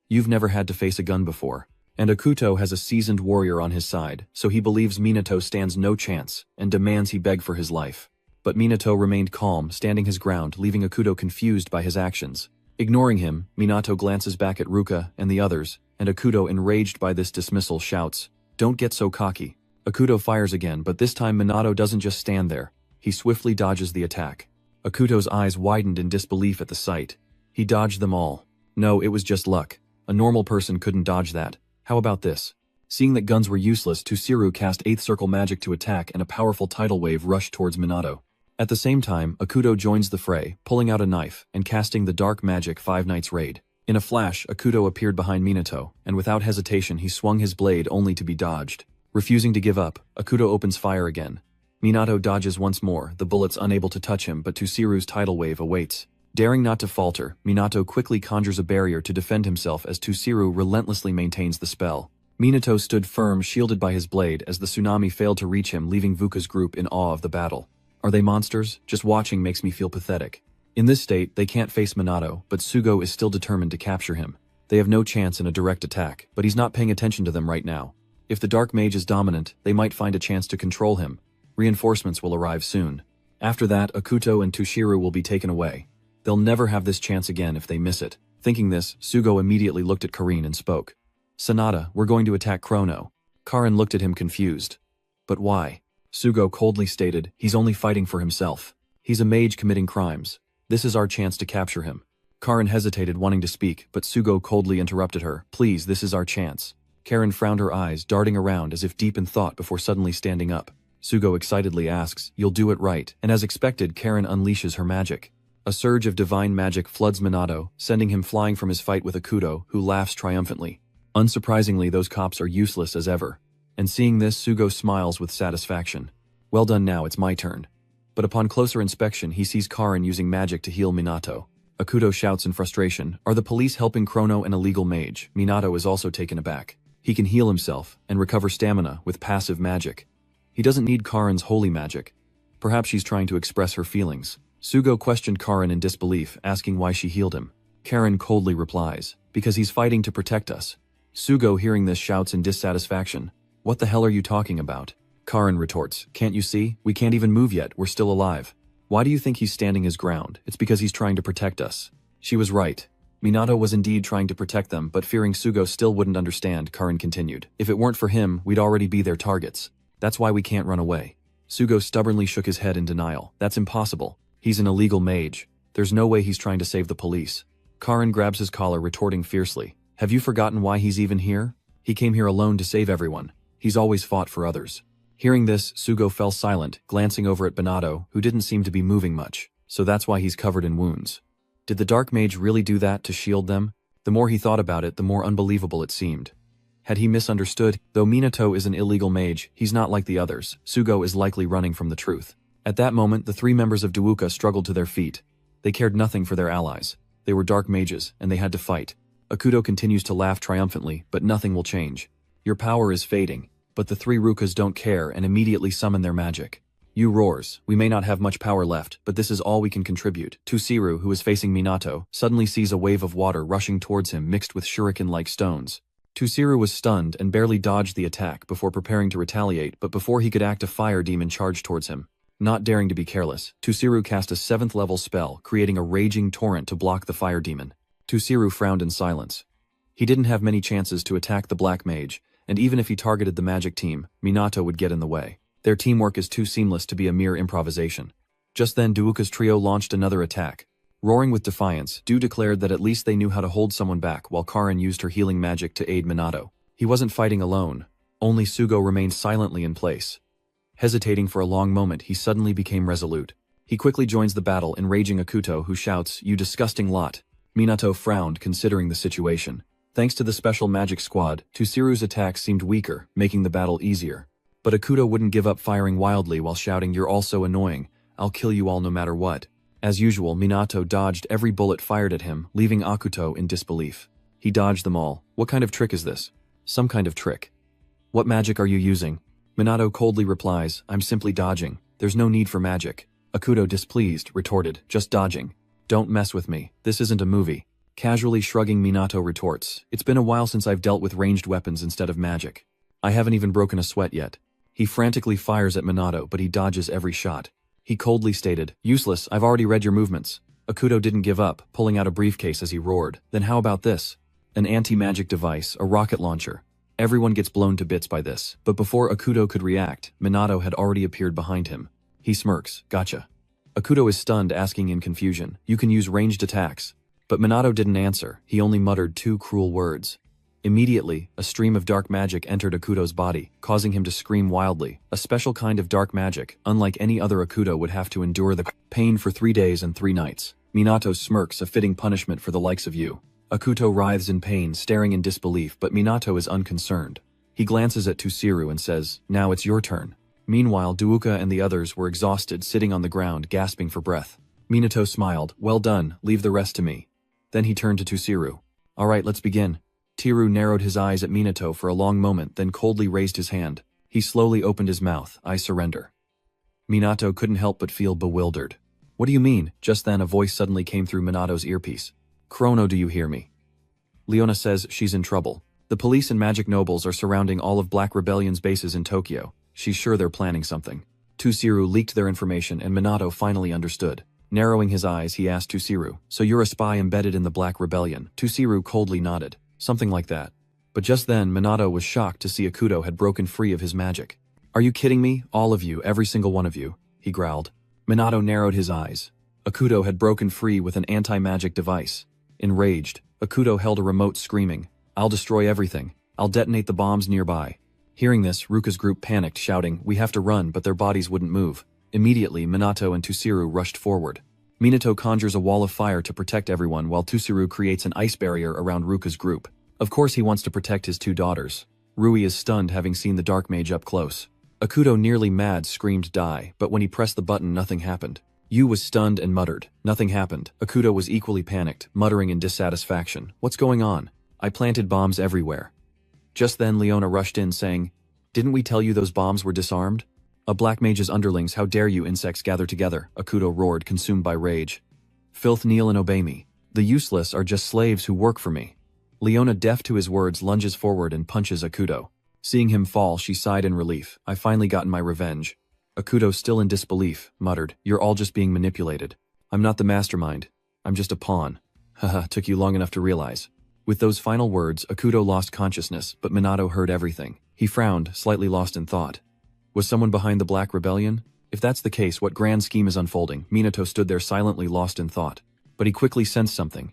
You've never had to face a gun before. And Akuto has a seasoned warrior on his side, so he believes Minato stands no chance, and demands he beg for his life." But Minato remained calm, standing his ground, leaving Akuto confused by his actions. Ignoring him, Minato glances back at Ruka and the others, and Akuto, enraged by this dismissal, shouts, "Don't get so cocky." Akuto fires again, but this time Minato doesn't just stand there. He swiftly dodges the attack. Akuto's eyes widened in disbelief at the sight. He dodged them all. No, it was just luck. A normal person couldn't dodge that. How about this? Seeing that guns were useless, Tusiru cast 8th circle magic to attack, and a powerful tidal wave rushed towards Minato. At the same time, Akuto joins the fray, pulling out a knife and casting the dark magic 5 Nights Raid. In a flash, Akuto appeared behind Minato, and without hesitation he swung his blade only to be dodged. Refusing to give up, Akuto opens fire again. Minato dodges once more, the bullets unable to touch him, but Tusiru's tidal wave awaits. Daring not to falter, Minato quickly conjures a barrier to defend himself as Tusiru relentlessly maintains the spell. Minato stood firm, shielded by his blade, as the tsunami failed to reach him, leaving Vuka's group in awe of the battle. Are they monsters? Just watching makes me feel pathetic. In this state, they can't face Minato, but Sugo is still determined to capture him. They have no chance in a direct attack, but he's not paying attention to them right now. If the Dark Mage is dominant, they might find a chance to control him. Reinforcements will arrive soon. After that, Akuto and Tushiru will be taken away. They'll never have this chance again if they miss it. Thinking this, Sugo immediately looked at Karin and spoke. "Sanada, we're going to attack Chrono." Karin looked at him confused. "But why?" Sugo coldly stated, "He's only fighting for himself. He's a mage committing crimes. This is our chance to capture him." Karin hesitated, wanting to speak, but Sugo coldly interrupted her. "Please, this is our chance." Karin frowned, her eyes darting around as if deep in thought before suddenly standing up. Sugo excitedly asks, "You'll do it right," and as expected, Karin unleashes her magic. A surge of divine magic floods Minato, sending him flying from his fight with Akuto, who laughs triumphantly. Unsurprisingly, those cops are useless as ever. And seeing this, Sugo smiles with satisfaction. "Well done, now it's my turn." But upon closer inspection, he sees Karin using magic to heal Minato. Akuto shouts in frustration, "Are the police helping Chrono, an illegal mage?" Minato is also taken aback. He can heal himself and recover stamina with passive magic. He doesn't need Karin's holy magic. Perhaps she's trying to express her feelings. Sugo questioned Karin in disbelief, asking why she healed him. Karin coldly replies, "Because he's fighting to protect us." Sugo, hearing this, shouts in dissatisfaction, "What the hell are you talking about?" Karin retorts, "Can't you see? We can't even move yet, we're still alive. Why do you think he's standing his ground? It's because he's trying to protect us." She was right. Minato was indeed trying to protect them, but fearing Sugo still wouldn't understand, Karin continued, "If it weren't for him, we'd already be their targets. That's why we can't run away." Sugo stubbornly shook his head in denial. "That's impossible. He's an illegal mage. There's no way he's trying to save the police." Karin grabs his collar, retorting fiercely, "Have you forgotten why he's even here? He came here alone to save everyone. He's always fought for others." Hearing this, Sugo fell silent, glancing over at Minato, who didn't seem to be moving much. So that's why he's covered in wounds. Did the Dark Mage really do that to shield them? The more he thought about it, the more unbelievable it seemed. Had he misunderstood? Though Minato is an illegal mage, he's not like the others. Sugo is likely running from the truth. At that moment, the 3 members of Duuka struggled to their feet. They cared nothing for their allies. They were dark mages, and they had to fight. Akuto continues to laugh triumphantly, but nothing will change. "Your power is fading." But the 3 Rukas don't care and immediately summon their magic. Yu roars, "We may not have much power left, but this is all we can contribute." Tusiru, who is facing Minato, suddenly sees a wave of water rushing towards him mixed with shuriken-like stones. Tusiru was stunned and barely dodged the attack before preparing to retaliate, but before he could act, a fire demon charged towards him. Not daring to be careless, Tusiru cast a 7th level spell, creating a raging torrent to block the fire demon. Tusiru frowned in silence. He didn't have many chances to attack the black mage, and even if he targeted the magic team, Minato would get in the way. Their teamwork is too seamless to be a mere improvisation. Just then Duuka's trio launched another attack. Roaring with defiance, Du declared that at least they knew how to hold someone back while Karin used her healing magic to aid Minato. He wasn't fighting alone. Only Sugo remained silently in place. Hesitating for a long moment, he suddenly became resolute. He quickly joins the battle, enraging Akuto, who shouts, "You disgusting lot." Minato frowned, considering the situation. Thanks to the special magic squad, Tusiru's attacks seemed weaker, making the battle easier. But Akuto wouldn't give up, firing wildly while shouting, "You're all so annoying. I'll kill you all no matter what." As usual, Minato dodged every bullet fired at him, leaving Akuto in disbelief. He dodged them all. What kind of trick is this? Some kind of trick. What magic are you using? Minato coldly replies, "I'm simply dodging. There's no need for magic." Akuto, displeased, retorted, "Just dodging. Don't mess with me. This isn't a movie." Casually shrugging, Minato retorts, "It's been a while since I've dealt with ranged weapons instead of magic. I haven't even broken a sweat yet." He frantically fires at Minato, but he dodges every shot. He coldly stated, "Useless, I've already read your movements." Akuto didn't give up, pulling out a briefcase as he roared, "Then how about this? An anti-magic device, a rocket launcher. Everyone gets blown to bits by this." But before Akuto could react, Minato had already appeared behind him. He smirks, "Gotcha." Akuto is stunned, asking in confusion, "You can use ranged attacks." But Minato didn't answer, he only muttered 2 cruel words. Immediately, a stream of dark magic entered Akuto's body, causing him to scream wildly. A special kind of dark magic, unlike any other. Akuto would have to endure the pain for 3 days and 3 nights. Minato smirks, "A fitting punishment for the likes of you." Akuto writhes in pain, staring in disbelief, but Minato is unconcerned. He glances at Tusiru and says, "Now it's your turn." Meanwhile, Duuka and the others were exhausted, sitting on the ground, gasping for breath. Minato smiled, "Well done, leave the rest to me." Then he turned to Tusiru. "All right, let's begin." Tiru narrowed his eyes at Minato for a long moment, then coldly raised his hand. He slowly opened his mouth, "I surrender." Minato couldn't help but feel bewildered. "What do you mean?" Just then a voice suddenly came through Minato's earpiece. "Chrono, do you hear me? Leona says she's in trouble. The police and magic nobles are surrounding all of Black Rebellion's bases in Tokyo. She's sure they're planning something." Tusiru leaked their information and Minato finally understood. Narrowing his eyes, he asked Tusiru, "So you're a spy embedded in the Black Rebellion?" Tusiru coldly nodded. "Something like that." But just then, Minato was shocked to see Akuto had broken free of his magic. "Are you kidding me? All of you, every single one of you," he growled. Minato narrowed his eyes. Akuto had broken free with an anti-magic device. Enraged, Akuto held a remote, screaming, "I'll destroy everything. I'll detonate the bombs nearby." Hearing this, Ruka's group panicked, shouting, "We have to run," but their bodies wouldn't move. Immediately, Minato and Tusiru rushed forward. Minato conjures a wall of fire to protect everyone while Tusiru creates an ice barrier around Ruka's group. Of course he wants to protect his 2 daughters. Rui is stunned, having seen the dark mage up close. Akuto, nearly mad, screamed "Die," but when he pressed the button nothing happened. Yu was stunned and muttered, "Nothing happened." Akuto was equally panicked, muttering in dissatisfaction, "What's going on? I planted bombs everywhere." Just then Leona rushed in saying, "Didn't we tell you those bombs were disarmed?" "A black mage's underlings, how dare you insects gather together," Akuto roared, consumed by rage. "Filth, kneel and obey me. The useless are just slaves who work for me." Leona, deaf to his words, lunges forward and punches Akuto. Seeing him fall, she sighed in relief. "I finally gotten my revenge." Akuto, still in disbelief, muttered, "You're all just being manipulated. I'm not the mastermind. I'm just a pawn." "Haha, took you long enough to realize." With those final words, Akuto lost consciousness, but Minato heard everything. He frowned, slightly lost in thought. Was someone behind the Black Rebellion? If that's the case, what grand scheme is unfolding? Minato stood there silently, lost in thought. But he quickly sensed something.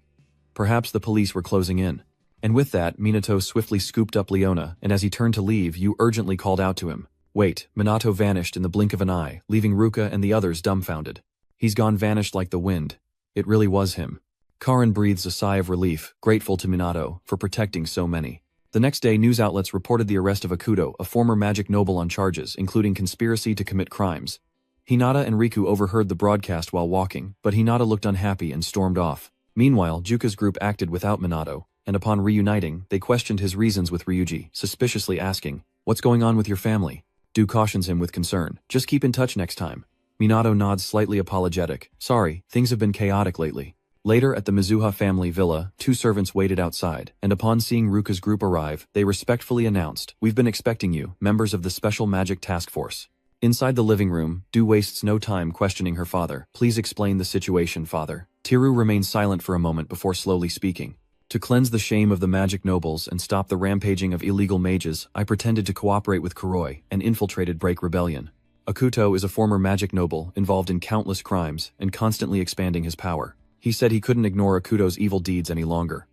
Perhaps the police were closing in. And with that, Minato swiftly scooped up Leona, and as he turned to leave, Yu urgently called out to him. "Wait." Minato vanished in the blink of an eye, leaving Ruka and the others dumbfounded. "He's gone," vanished like the wind. It really was him. Karin breathes a sigh of relief, grateful to Minato for protecting so many. The next day, news outlets reported the arrest of Akuto, a former magic noble, on charges, including conspiracy to commit crimes. Hinata and Riku overheard the broadcast while walking, but Hinata looked unhappy and stormed off. Meanwhile, Juka's group acted without Minato, and upon reuniting, they questioned his reasons with Ryuji, suspiciously asking, "What's going on with your family?" Du cautions him with concern, "Just keep in touch next time." Minato nods, slightly apologetic, "Sorry, things have been chaotic lately." Later at the Mizuha family villa, 2 servants waited outside, and upon seeing Ruka's group arrive, they respectfully announced, "We've been expecting you, members of the Special Magic Task Force." Inside the living room, Du wastes no time questioning her father. Please explain the situation, father. Tiru remains silent for a moment before slowly speaking. To cleanse the shame of the magic nobles and stop the rampaging of illegal mages, I pretended to cooperate with Kuroi and infiltrated Break Rebellion. Akuto is a former magic noble involved in countless crimes and constantly expanding his power. He said he couldn't ignore Akuto's evil deeds any longer.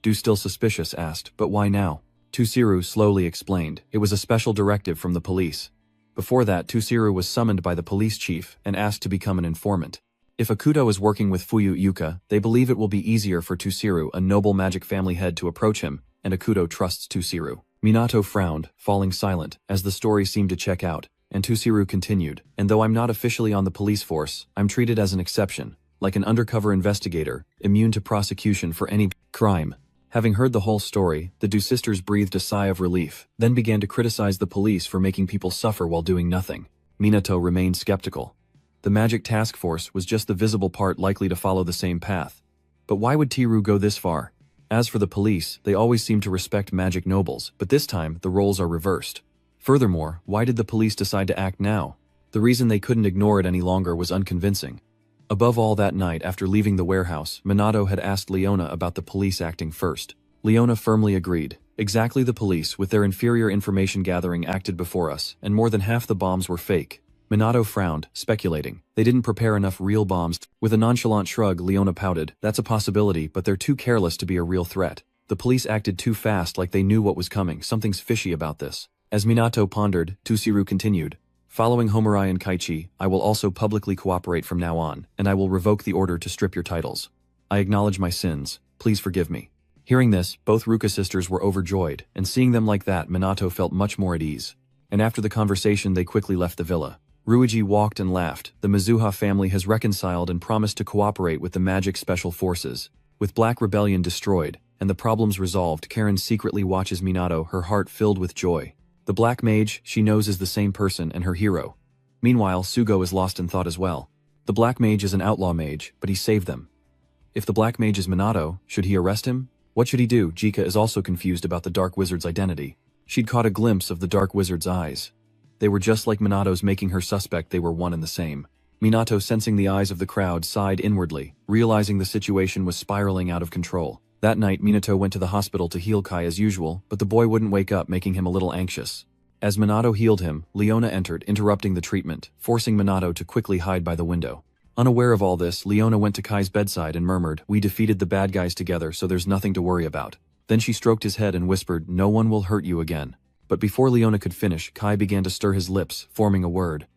Du, still suspicious, asked, but why now? Tusiru slowly explained, it was a special directive from the police. Before that, Tusiru was summoned by the police chief and asked to become an informant. If Akuto is working with Fuyu Yuka, they believe it will be easier for Tusiru, a noble magic family head, to approach him, and Akuto trusts Tusiru. Minato frowned, falling silent, as the story seemed to check out, and Tusiru continued, and though I'm not officially on the police force, I'm treated as an exception, like an undercover investigator, immune to prosecution for any crime. Having heard the whole story, the Du sisters breathed a sigh of relief, then began to criticize the police for making people suffer while doing nothing. Minato remained skeptical. The magic task force was just the visible part likely to follow the same path. But why would Tiru go this far? As for the police, they always seem to respect magic nobles, but this time the roles are reversed. Furthermore, why did the police decide to act now? The reason they couldn't ignore it any longer was unconvincing. Above all, that night after leaving the warehouse, Minato had asked Leona about the police acting first. Leona firmly agreed. Exactly, the police, with their inferior information gathering, acted before us, and more than half the bombs were fake. Minato frowned, speculating. They didn't prepare enough real bombs. With a nonchalant shrug, Leona pouted. That's a possibility, but they're too careless to be a real threat. The police acted too fast, like they knew what was coming. Something's fishy about this. As Minato pondered, Tusiru continued. Following Homurai and Kaichi, I will also publicly cooperate from now on, and I will revoke the order to strip your titles. I acknowledge my sins. Please forgive me. Hearing this, both Ruka sisters were overjoyed, and seeing them like that, Minato felt much more at ease. And after the conversation, they quickly left the villa. Ryuji walked and laughed. The Mizuha family has reconciled and promised to cooperate with the Magic Special Forces. With Black Rebellion destroyed, and the problems resolved, Karen secretly watches Minato, her heart filled with joy. The Black Mage, she knows, is the same person and her hero. Meanwhile, Sugo is lost in thought as well. The Black Mage is an outlaw mage, but he saved them. If the Black Mage is Minato, should he arrest him? What should he do? Jika is also confused about the Dark Wizard's identity. She'd caught a glimpse of the Dark Wizard's eyes. They were just like Minato's, making her suspect they were one and the same. Minato, sensing the eyes of the crowd, sighed inwardly, realizing the situation was spiraling out of control. That night, Minato went to the hospital to heal Kai as usual, but the boy wouldn't wake up, making him a little anxious. As Minato healed him, Leona entered, interrupting the treatment, forcing Minato to quickly hide by the window. Unaware of all this, Leona went to Kai's bedside and murmured, "We defeated the bad guys together, so there's nothing to worry about." Then she stroked his head and whispered, "No one will hurt you again." But before Leona could finish, Kai began to stir his lips, forming a word.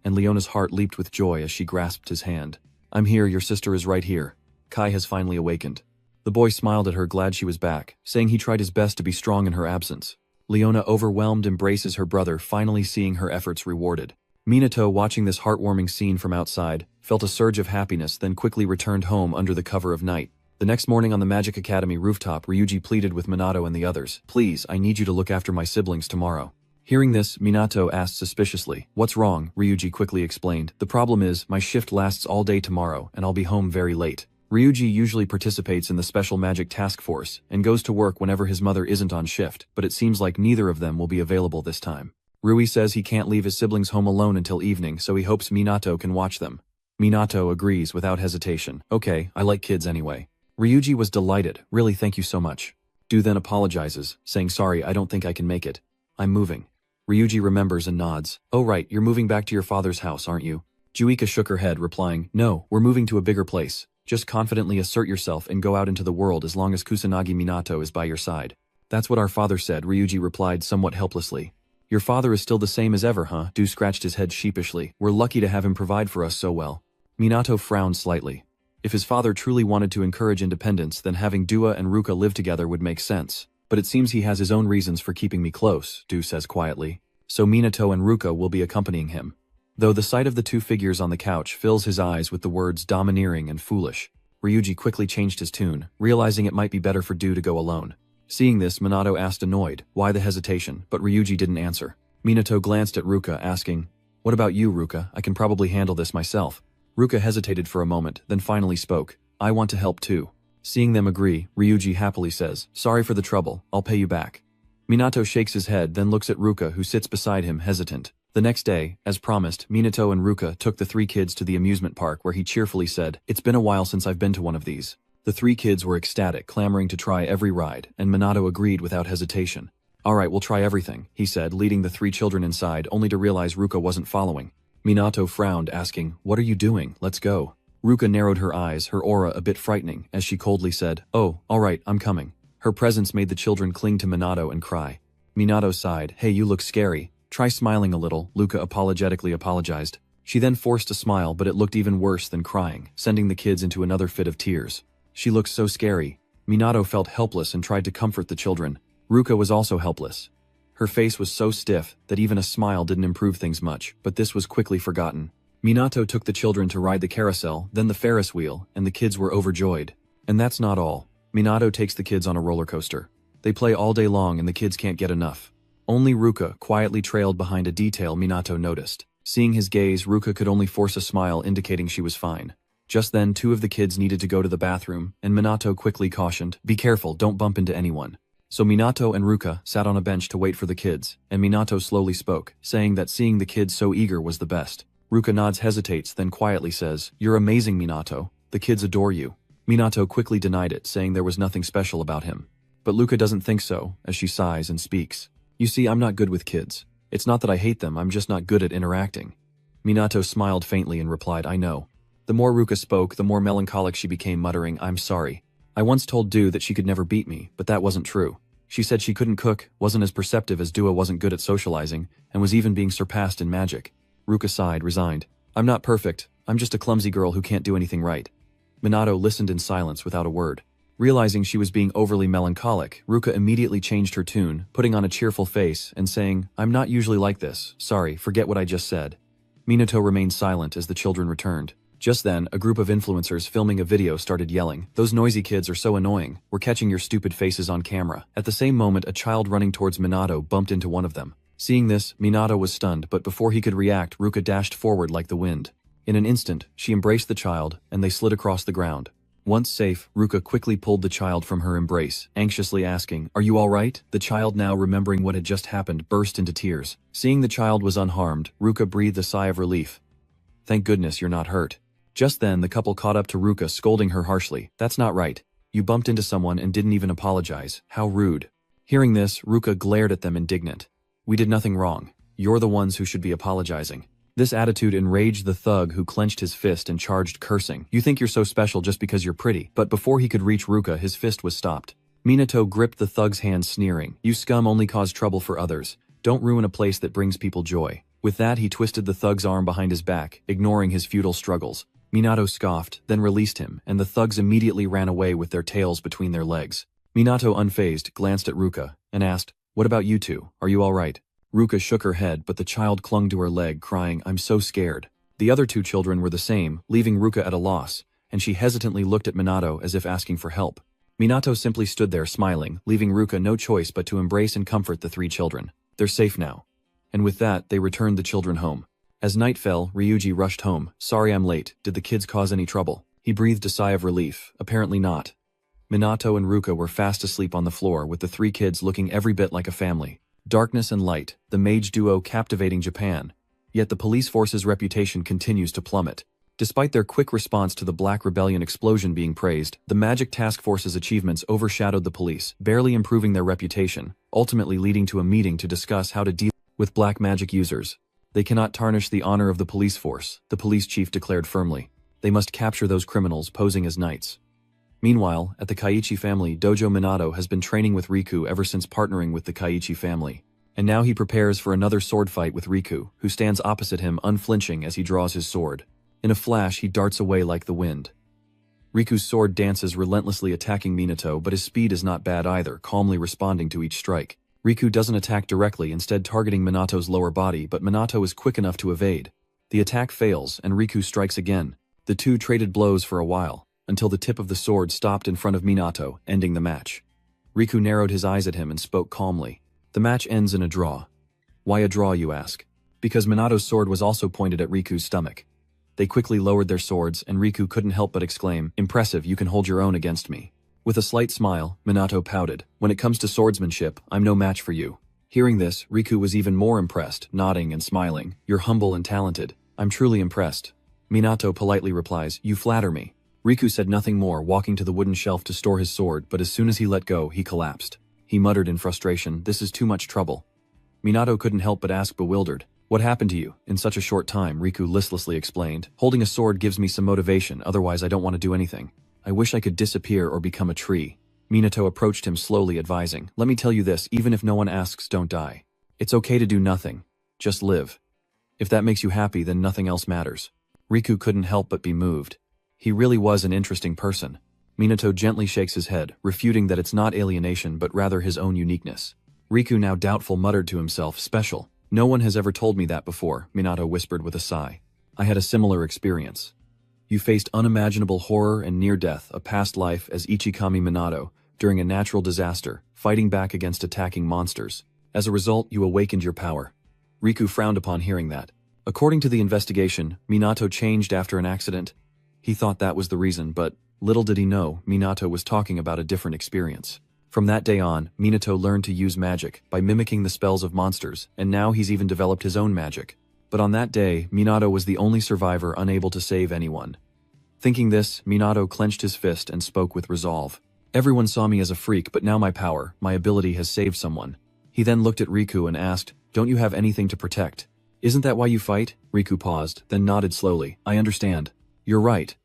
And Leona's heart leaped with joy as she grasped his hand. "I'm here, your sister is right here. Kai has finally awakened." The boy smiled at her, glad she was back, saying he tried his best to be strong in her absence. Leona, overwhelmed, embraces her brother, finally seeing her efforts rewarded. Minato, watching this heartwarming scene from outside, felt a surge of happiness, then quickly returned home under the cover of night. The next morning on the Magic Academy rooftop, Ryuji pleaded with Minato and the others, "Please, I need you to look after my siblings tomorrow." Hearing this, Minato asked suspiciously, "What's wrong?" Ryuji quickly explained, "The problem is, my shift lasts all day tomorrow, and I'll be home very late." Ryuji usually participates in the Special Magic Task Force, and goes to work whenever his mother isn't on shift, but it seems like neither of them will be available this time. Rui says he can't leave his siblings home alone until evening, so he hopes Minato can watch them. Minato agrees without hesitation. "Okay, I like kids anyway." Ryuji was delighted. "Really, thank you so much." Du then apologizes, saying, "Sorry, I don't think I can make it. I'm moving." Ryuji remembers and nods. "Oh right, you're moving back to your father's house, aren't you?" Juika shook her head, replying, "No, we're moving to a bigger place. Just confidently assert yourself and go out into the world as long as Kusanagi Minato is by your side." "That's what our father said," Ryuji replied somewhat helplessly. "Your father is still the same as ever, huh?" Du scratched his head sheepishly. "We're lucky to have him provide for us so well." Minato frowned slightly. If his father truly wanted to encourage independence, then having Dua and Ruka live together would make sense. "But it seems he has his own reasons for keeping me close," Du says quietly. "So Minato and Ruka will be accompanying him." Though the sight of the two figures on the couch fills his eyes with the words domineering and foolish, Ryuji quickly changed his tune, realizing it might be better for Du to go alone. Seeing this, Minato asked, annoyed, "Why the hesitation?" But Ryuji didn't answer. Minato glanced at Ruka, asking, "What about you, Ruka? I can probably handle this myself." Ruka hesitated for a moment, then finally spoke, "I want to help too." Seeing them agree, Ryuji happily says, "Sorry for the trouble, I'll pay you back." Minato shakes his head, then looks at Ruka, who sits beside him, hesitant. The next day, as promised, Minato and Ruka took the three kids to the amusement park where he cheerfully said, "It's been a while since I've been to one of these." The three kids were ecstatic, clamoring to try every ride, and Minato agreed without hesitation. "Alright, we'll try everything," he said, leading the three children inside, only to realize Ruka wasn't following. Minato frowned, asking, "What are you doing? Let's go." Ruka narrowed her eyes, her aura a bit frightening, as she coldly said, "Oh, alright, I'm coming." Her presence made the children cling to Minato and cry. Minato sighed, "Hey, you look scary. Try smiling a little," Ruka apologetically apologized. She then forced a smile, but it looked even worse than crying, sending the kids into another fit of tears. She looked so scary. Minato felt helpless and tried to comfort the children. Ruka was also helpless. Her face was so stiff that even a smile didn't improve things much, but this was quickly forgotten. Minato took the children to ride the carousel, then the Ferris wheel, and the kids were overjoyed. And that's not all. Minato takes the kids on a roller coaster. They play all day long and the kids can't get enough. Only Ruka quietly trailed behind a detail Minato noticed. Seeing his gaze, Ruka could only force a smile indicating she was fine. Just then, two of the kids needed to go to the bathroom, and Minato quickly cautioned, "Be careful, don't bump into anyone." So Minato and Ruka sat on a bench to wait for the kids, and Minato slowly spoke, saying that seeing the kids so eager was the best. Ruka nods, hesitates, then quietly says, "You're amazing, Minato. The kids adore you." Minato quickly denied it, saying there was nothing special about him. But Ruka doesn't think so, as she sighs and speaks. "You see, I'm not good with kids. It's not that I hate them, I'm just not good at interacting." Minato smiled faintly and replied, "I know." The more Ruka spoke, the more melancholic she became, muttering, "I'm sorry. I once told Dua that she could never beat me, but that wasn't true. She said she couldn't cook, wasn't as perceptive as Dua, wasn't good at socializing, and was even being surpassed in magic." Ruka sighed, resigned. "I'm not perfect, I'm just a clumsy girl who can't do anything right." Minato listened in silence without a word. Realizing she was being overly melancholic, Ruka immediately changed her tune, putting on a cheerful face and saying, "I'm not usually like this, sorry, forget what I just said." Minato remained silent as the children returned. Just then, a group of influencers filming a video started yelling, "Those noisy kids are so annoying, we're catching your stupid faces on camera." At the same moment, a child running towards Minato bumped into one of them. Seeing this, Minato was stunned, but before he could react, Ruka dashed forward like the wind. In an instant, she embraced the child, and they slid across the ground. Once safe, Ruka quickly pulled the child from her embrace, anxiously asking, "Are you all right?" The child, now remembering what had just happened, burst into tears. Seeing the child was unharmed, Ruka breathed a sigh of relief. "Thank goodness you're not hurt." Just then, the couple caught up to Ruka, scolding her harshly. "That's not right. You bumped into someone and didn't even apologize. How rude." Hearing this, Ruka glared at them indignant. "We did nothing wrong. You're the ones who should be apologizing." This attitude enraged the thug, who clenched his fist and charged, cursing, "You think you're so special just because you're pretty." But before he could reach Ruka, his fist was stopped. Minato gripped the thug's hand, sneering, "You scum only cause trouble for others. Don't ruin a place that brings people joy." With that, he twisted the thug's arm behind his back, ignoring his futile struggles. Minato scoffed, then released him, and the thugs immediately ran away with their tails between their legs. Minato, unfazed, glanced at Ruka and asked, "What about you two? Are you all right?" Ruka shook her head, but the child clung to her leg, crying, "I'm so scared." The other two children were the same, leaving Ruka at a loss, and she hesitantly looked at Minato as if asking for help. Minato simply stood there smiling, leaving Ruka no choice but to embrace and comfort the three children. "They're safe now." And with that, they returned the children home. As night fell, Ryuji rushed home. "Sorry I'm late. Did the kids cause any trouble?" He breathed a sigh of relief. Apparently not. Minato and Ruka were fast asleep on the floor, with the three kids looking every bit like a family. Darkness and light, the mage duo captivating Japan. Yet the police force's reputation continues to plummet. Despite their quick response to the Black Rebellion explosion being praised, the Magic Task Force's achievements overshadowed the police, barely improving their reputation, ultimately leading to a meeting to discuss how to deal with black magic users. "They cannot tarnish the honor of the police force," the police chief declared firmly. "They must capture those criminals posing as knights." Meanwhile, at the Kaiichi family dojo, Minato has been training with Riku ever since partnering with the Kaiichi family. And now he prepares for another sword fight with Riku, who stands opposite him unflinching as he draws his sword. In a flash, he darts away like the wind. Riku's sword dances, relentlessly attacking Minato, but his speed is not bad either, calmly responding to each strike. Riku doesn't attack directly, instead targeting Minato's lower body, but Minato is quick enough to evade. The attack fails, and Riku strikes again. The two traded blows for a while, until the tip of the sword stopped in front of Minato, ending the match. Riku narrowed his eyes at him and spoke calmly. "The match ends in a draw." "Why a draw, you ask?" "Because Minato's sword was also pointed at Riku's stomach." They quickly lowered their swords, and Riku couldn't help but exclaim, "Impressive, you can hold your own against me." With a slight smile, Minato pouted, "When it comes to swordsmanship, I'm no match for you." Hearing this, Riku was even more impressed, nodding and smiling. You're humble and talented. I'm truly impressed. Minato politely replies, you flatter me. Riku said nothing more, walking to the wooden shelf to store his sword, but as soon as he let go, he collapsed. He muttered in frustration, this is too much trouble. Minato couldn't help but ask, bewildered. What happened to you? In such a short time, Riku listlessly explained. Holding a sword gives me some motivation, otherwise I don't want to do anything. I wish I could disappear or become a tree. Minato approached him slowly, advising, let me tell you this, even if no one asks, don't die. It's okay to do nothing. Just live. If that makes you happy, then nothing else matters. Riku couldn't help but be moved. He really was an interesting person. Minato gently shakes his head, refuting that it's not alienation but rather his own uniqueness. Riku, now doubtful, muttered to himself, special. No one has ever told me that before, Minato whispered with a sigh. I had a similar experience. You faced unimaginable horror and near death, a past life as Ichikami Minato, during a natural disaster, fighting back against attacking monsters. As a result, you awakened your power. Riku frowned upon hearing that. According to the investigation, Minato changed after an accident. He thought that was the reason, but little did he know, Minato was talking about a different experience. From that day on, Minato learned to use magic by mimicking the spells of monsters, and now he's even developed his own magic. But on that day, Minato was the only survivor unable to save anyone. Thinking this, Minato clenched his fist and spoke with resolve. Everyone saw me as a freak, but now my power, my ability has saved someone. He then looked at Riku and asked, don't you have anything to protect? Isn't that why you fight? Riku paused, then nodded slowly. I understand. You're right.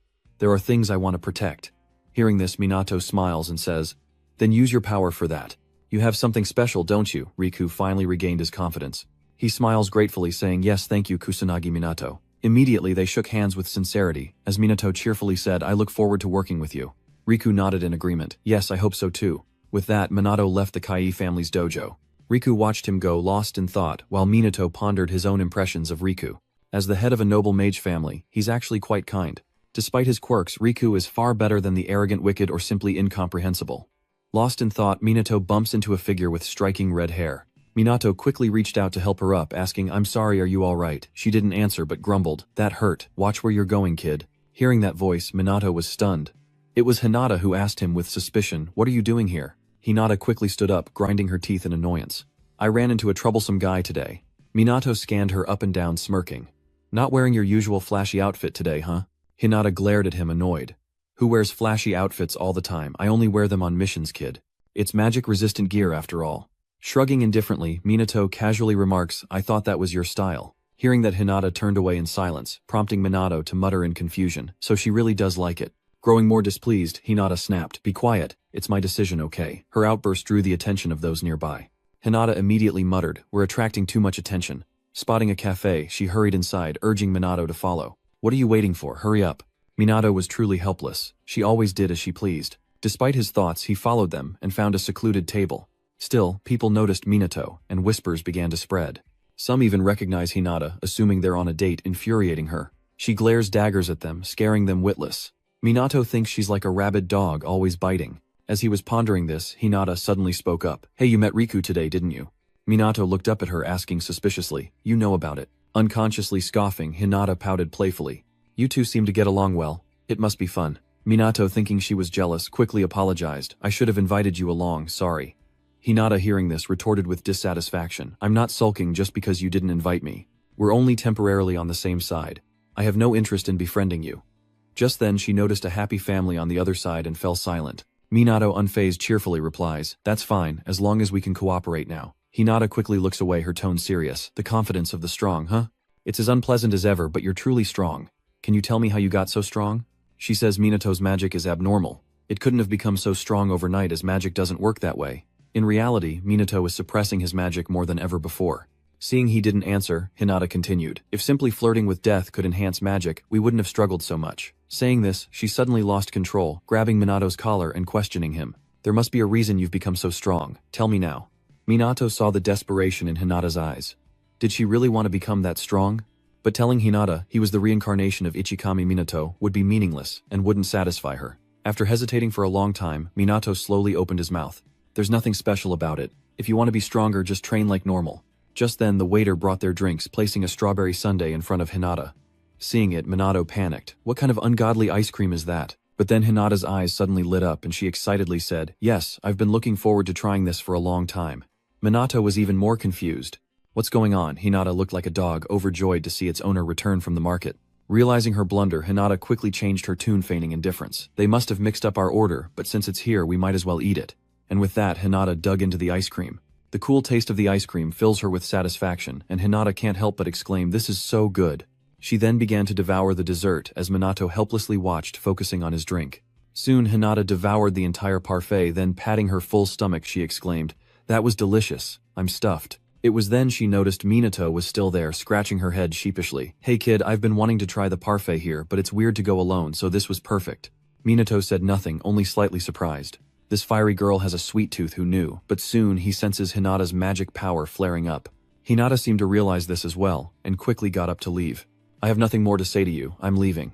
There are things I want to protect. Hearing this, Minato smiles and says, then use your power for that. You have something special, don't you? Riku finally regained his confidence. He smiles gratefully, saying, yes, thank you, Kusanagi Minato. Immediately they shook hands with sincerity, as Minato cheerfully said, I look forward to working with you. Riku nodded in agreement. Yes, I hope so too. With that, Minato left the Kai family's dojo. Riku watched him go, lost in thought, while Minato pondered his own impressions of Riku. As the head of a noble mage family, he's actually quite kind. Despite his quirks, Riku is far better than the arrogant, wicked, or simply incomprehensible. Lost in thought, Minato bumps into a figure with striking red hair. Minato quickly reached out to help her up, asking, I'm sorry, are you alright? She didn't answer but grumbled, that hurt, watch where you're going, kid. Hearing that voice, Minato was stunned. It was Hinata who asked him with suspicion, what are you doing here? Hinata quickly stood up, grinding her teeth in annoyance. I ran into a troublesome guy today. Minato scanned her up and down, smirking. Not wearing your usual flashy outfit today, huh? Hinata glared at him, annoyed. Who wears flashy outfits all the time? I only wear them on missions, kid. It's magic-resistant gear after all. Shrugging indifferently, Minato casually remarks, I thought that was your style. Hearing that, Hinata turned away in silence, prompting Minato to mutter in confusion, so she really does like it. Growing more displeased, Hinata snapped, be quiet, it's my decision, okay? Her outburst drew the attention of those nearby. Hinata immediately muttered, we're attracting too much attention. Spotting a cafe, she hurried inside, urging Minato to follow. What are you waiting for? Hurry up. Minato was truly helpless. She always did as she pleased. Despite his thoughts, he followed them and found a secluded table. Still, people noticed Minato, and whispers began to spread. Some even recognize Hinata, assuming they're on a date, infuriating her. She glares daggers at them, scaring them witless. Minato thinks she's like a rabid dog, always biting. As he was pondering this, Hinata suddenly spoke up. Hey, you met Riku today, didn't you? Minato looked up at her, asking suspiciously, you know about it. Unconsciously scoffing, Hinata pouted playfully. You two seem to get along well. It must be fun. Minato, thinking she was jealous, quickly apologized. I should have invited you along, sorry. Hinata, hearing this, retorted with dissatisfaction. I'm not sulking just because you didn't invite me. We're only temporarily on the same side. I have no interest in befriending you. Just then she noticed a happy family on the other side and fell silent. Minato, unfazed, cheerfully replies, that's fine, as long as we can cooperate now. Hinata quickly looks away, her tone serious. The confidence of the strong, huh? It's as unpleasant as ever, but you're truly strong. Can you tell me how you got so strong? She says Minato's magic is abnormal. It couldn't have become so strong overnight, as magic doesn't work that way. In reality, Minato is suppressing his magic more than ever before. Seeing he didn't answer, Hinata continued, if simply flirting with death could enhance magic, we wouldn't have struggled so much. Saying this, she suddenly lost control, grabbing Minato's collar and questioning him. There must be a reason you've become so strong. Tell me now. Minato saw the desperation in Hinata's eyes. Did she really want to become that strong? But telling Hinata he was the reincarnation of Ichikami Minato would be meaningless and wouldn't satisfy her. After hesitating for a long time, Minato slowly opened his mouth. There's nothing special about it. If you want to be stronger, just train like normal. Just then, the waiter brought their drinks, placing a strawberry sundae in front of Hinata. Seeing it, Minato panicked. What kind of ungodly ice cream is that? But then Hinata's eyes suddenly lit up and she excitedly said, yes, I've been looking forward to trying this for a long time. Minato was even more confused. What's going on? Hinata looked like a dog overjoyed to see its owner return from the market. Realizing her blunder, Hinata quickly changed her tune, feigning indifference. They must have mixed up our order, but since it's here, we might as well eat it. And with that, Hinata dug into the ice cream. The cool taste of the ice cream fills her with satisfaction, and Hinata can't help but exclaim, "This is so good." She then began to devour the dessert as Minato helplessly watched, focusing on his drink. Soon Hinata devoured the entire parfait, then patting her full stomach she exclaimed, "That was delicious. I'm stuffed." It was then she noticed Minato was still there, scratching her head sheepishly. "Hey kid, I've been wanting to try the parfait here, but it's weird to go alone, so this was perfect." Minato said nothing, only slightly surprised. This fiery girl has a sweet tooth, who knew, but soon he senses Hinata's magic power flaring up. Hinata seemed to realize this as well, and quickly got up to leave. "I have nothing more to say to you, I'm leaving."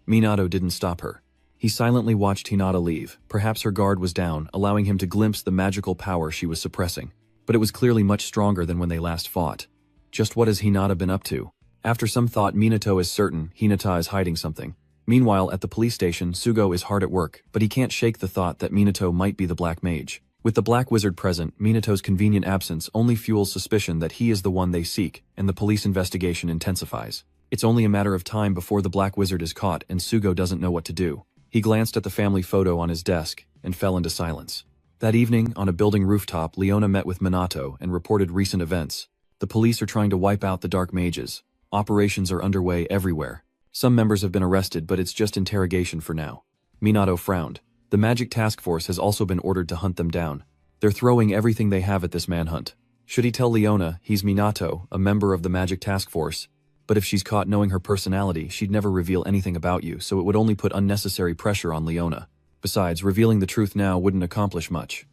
Minato didn't stop her. He silently watched Hinata leave. Perhaps her guard was down, allowing him to glimpse the magical power she was suppressing. But it was clearly much stronger than when they last fought. Just what has Hinata been up to? After some thought, Minato is certain Hinata is hiding something. Meanwhile, at the police station, Sugo is hard at work, but he can't shake the thought that Minato might be the Black Mage. With the Black Wizard present, Minato's convenient absence only fuels suspicion that he is the one they seek, and the police investigation intensifies. It's only a matter of time before the Black Wizard is caught, and Sugo doesn't know what to do. He glanced at the family photo on his desk, and fell into silence. That evening, on a building rooftop, Leona met with Minato and reported recent events. The police are trying to wipe out the Dark Mages. Operations are underway everywhere. Some members have been arrested, but it's just interrogation for now. Minato frowned. The Magic Task Force has also been ordered to hunt them down. They're throwing everything they have at this manhunt. Should he tell Leona he's Minato, a member of the Magic Task Force? But if she's caught knowing her personality, she'd never reveal anything about you, so it would only put unnecessary pressure on Leona. Besides, revealing the truth now wouldn't accomplish much.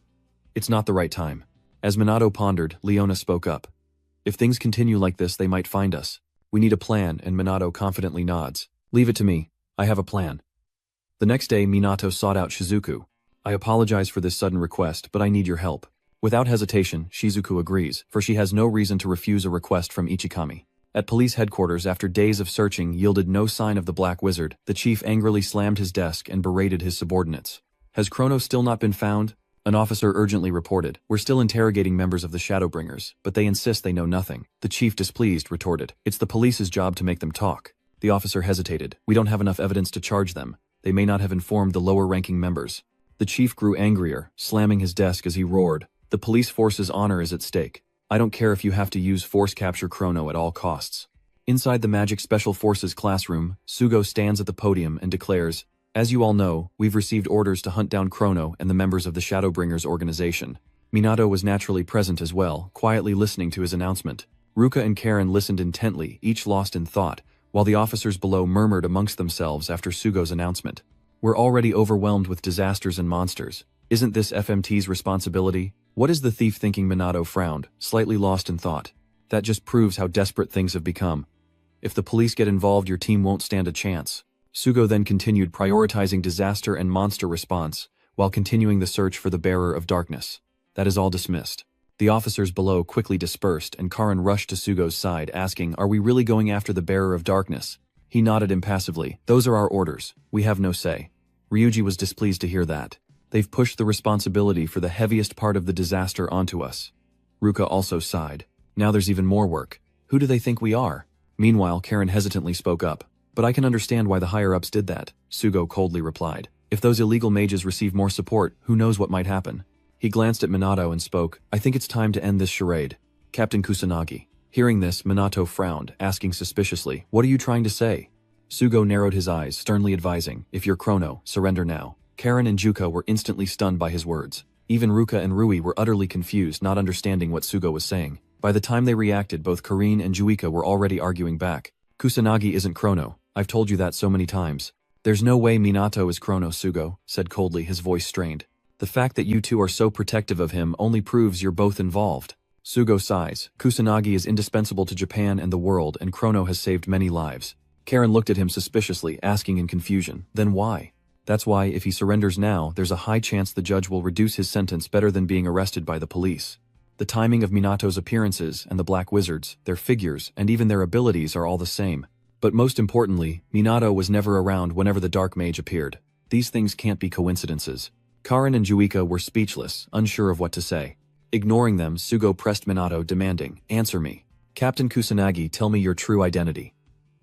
It's not the right time. As Minato pondered, Leona spoke up. "If things continue like this, they might find us. We need a plan," and Minato confidently nods. "Leave it to me. I have a plan." The next day, Minato sought out Shizuku. "I apologize for this sudden request, but I need your help." Without hesitation, Shizuku agrees, for she has no reason to refuse a request from Ichikami. At police headquarters, after days of searching yielded no sign of the Black Wizard, the chief angrily slammed his desk and berated his subordinates. "Has Chrono still not been found?" An officer urgently reported. "We're still interrogating members of the Shadowbringers, but they insist they know nothing." The chief, displeased, retorted, "It's the police's job to make them talk." The officer hesitated. "We don't have enough evidence to charge them. They may not have informed the lower-ranking members." The chief grew angrier, slamming his desk as he roared. "The police force's honor is at stake. I don't care if you have to use force capture Chrono at all costs." Inside the Magic Special Forces classroom, Sugo stands at the podium and declares, "As you all know, we've received orders to hunt down Chrono and the members of the Shadowbringers organization." Minato was naturally present as well, quietly listening to his announcement. Ruka and Karen listened intently, each lost in thought, while the officers below murmured amongst themselves after Sugo's announcement. "We're already overwhelmed with disasters and monsters. Isn't this FMT's responsibility? What is the thief thinking?" Minato frowned, slightly lost in thought. "That just proves how desperate things have become. If the police get involved, your team won't stand a chance." Sugo then continued, prioritizing disaster and monster response, while continuing the search for the bearer of darkness. That is all dismissed. The officers below quickly dispersed, and Karin rushed to Sugo's side, asking, "Are we really going after the bearer of darkness?" He nodded impassively. "Those are our orders. We have no say." Ryuji was displeased to hear that. "They've pushed the responsibility for the heaviest part of the disaster onto us." Ruka also sighed. "Now there's even more work. Who do they think we are?" Meanwhile, Karen hesitantly spoke up. "But I can understand why the higher-ups did that," Sugo coldly replied. "If those illegal mages receive more support, who knows what might happen." He glanced at Minato and spoke, "I think it's time to end this charade. Captain Kusanagi." Hearing this, Minato frowned, asking suspiciously, "What are you trying to say?" Sugo narrowed his eyes, sternly advising, "If you're Chrono, surrender now." Karen and Juka were instantly stunned by his words. Even Ruka and Rui were utterly confused, not understanding what Sugo was saying. By the time they reacted, both Karin and Juika were already arguing back. "Kusanagi isn't Chrono. I've told you that so many times." "There's no way Minato is Chrono," Sugo said coldly, his voice strained. "The fact that you two are so protective of him only proves you're both involved." Sugo sighs. "Kusanagi is indispensable to Japan and the world, and Chrono has saved many lives." Karen looked at him suspiciously, asking in confusion, "Then why?" "That's why, if he surrenders now, there's a high chance the judge will reduce his sentence better than being arrested by the police. The timing of Minato's appearances and the Black Wizards, their figures, and even their abilities are all the same. But most importantly, Minato was never around whenever the Dark Mage appeared. These things can't be coincidences." Karin and Juika were speechless, unsure of what to say. Ignoring them, Sugo pressed Minato, demanding, "Answer me. Captain Kusanagi, tell me your true identity."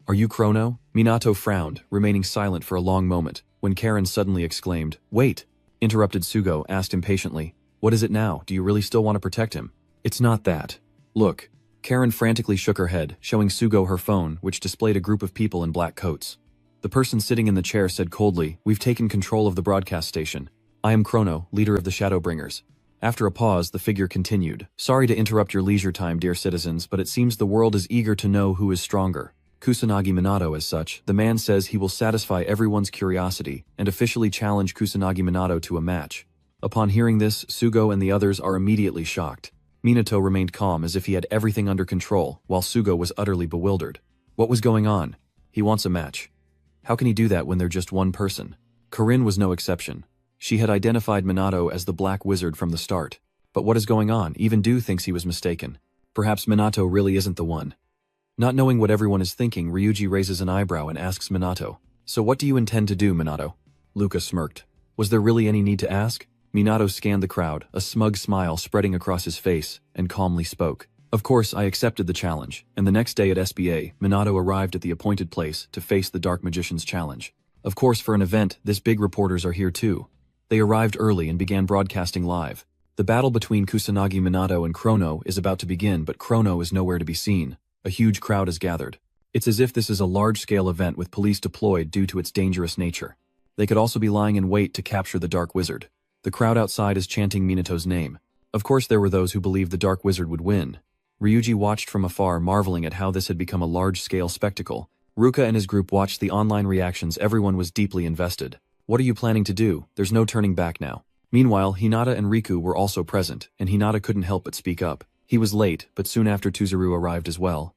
"Are you Chrono?" Minato frowned, remaining silent for a long moment, when Karen suddenly exclaimed, "Wait!" Interrupted Sugo, asked impatiently, "What is it now? Do you really still want to protect him?" "It's not that. Look." Karen frantically shook her head, showing Sugo her phone, which displayed a group of people in black coats. The person sitting in the chair said coldly, "We've taken control of the broadcast station. I am Chrono, leader of the Shadowbringers." After a pause, the figure continued, "Sorry to interrupt your leisure time, dear citizens, but it seems the world is eager to know who is stronger. Kusanagi Minato as such, the man says he will satisfy everyone's curiosity and officially challenge Kusanagi Minato to a match." Upon hearing this, Sugo and the others are immediately shocked. Minato remained calm as if he had everything under control, while Sugo was utterly bewildered. What was going on? He wants a match. How can he do that when they're just one person? Corinne was no exception. She had identified Minato as the Black Wizard from the start. But what is going on? Even Du thinks he was mistaken. Perhaps Minato really isn't the one. Not knowing what everyone is thinking, Ryuji raises an eyebrow and asks Minato, "So what do you intend to do, Minato?" Luca smirked. Was there really any need to ask? Minato scanned the crowd, a smug smile spreading across his face, and calmly spoke. "Of course, I accepted the challenge, and the next day at SBA, Minato arrived at the appointed place to face the Dark Magician's challenge. Of course, for an event, this big reporters are here too. They arrived early and began broadcasting live. The battle between Kusanagi Minato and Chrono is about to begin, but Chrono is nowhere to be seen. A huge crowd is gathered. It's as if this is a large-scale event with police deployed due to its dangerous nature. They could also be lying in wait to capture the Dark Wizard. The crowd outside is chanting Minato's name. Of course there were those who believed the Dark Wizard would win. Ryuji watched from afar, marveling at how this had become a large-scale spectacle. Ruka and his group watched the online reactions. Everyone was deeply invested. "What are you planning to do? There's no turning back now." Meanwhile, Hinata and Riku were also present, and Hinata couldn't help but speak up. He was late, but soon after Tuzuru arrived as well.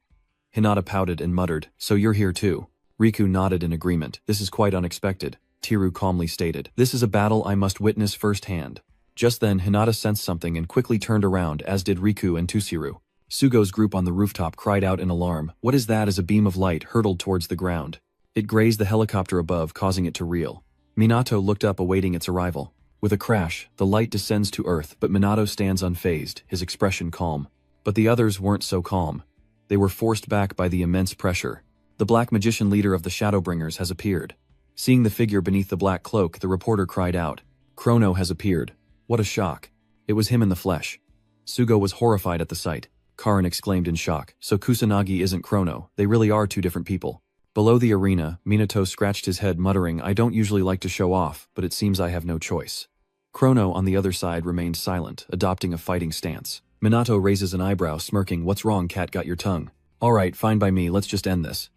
Hinata pouted and muttered, "So you're here too?" Riku nodded in agreement. "This is quite unexpected," Tiru calmly stated. "This is a battle I must witness firsthand." Just then, Hinata sensed something and quickly turned around, as did Riku and Tuzuru. Sugo's group on the rooftop cried out in alarm. "What is that?" As a beam of light hurtled towards the ground. It grazed the helicopter above, causing it to reel. Minato looked up, awaiting its arrival. With a crash, the light descends to Earth, but Minato stands unfazed, his expression calm. But the others weren't so calm. They were forced back by the immense pressure. The Black Magician, leader of the Shadowbringers, has appeared. Seeing the figure beneath the black cloak, the reporter cried out, "Chrono has appeared." What a shock. It was him in the flesh. Sugo was horrified at the sight. Karin exclaimed in shock, "So Kusanagi isn't Chrono, they really are two different people." Below the arena, Minato scratched his head, muttering, "I don't usually like to show off, but it seems I have no choice." Chrono, on the other side, remained silent, adopting a fighting stance. Minato raises an eyebrow, smirking, "What's wrong, cat? Got your tongue?" "Alright, fine by me, let's just end this."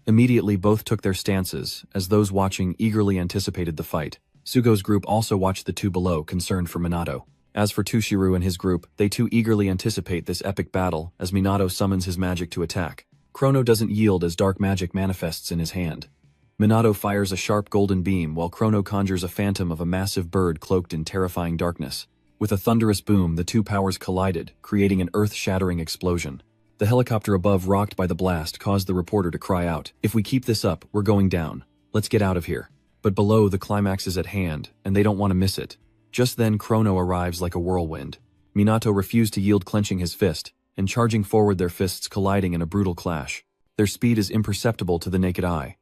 Immediately both took their stances, as those watching eagerly anticipated the fight. Sugo's group also watched the two below, concerned for Minato. As for Tushiru and his group, they too eagerly anticipate this epic battle as Minato summons his magic to attack. Chrono doesn't yield as dark magic manifests in his hand. Minato fires a sharp golden beam while Chrono conjures a phantom of a massive bird cloaked in terrifying darkness. With a thunderous boom, the two powers collided, creating an earth-shattering explosion. The helicopter above, rocked by the blast, caused the reporter to cry out, "If we keep this up, we're going down. Let's get out of here." But below, the climax is at hand, and they don't want to miss it. Just then, Chrono arrives like a whirlwind. Minato refused to yield, clenching his fist, and charging forward, their fists colliding in a brutal clash. Their speed is imperceptible to the naked eye.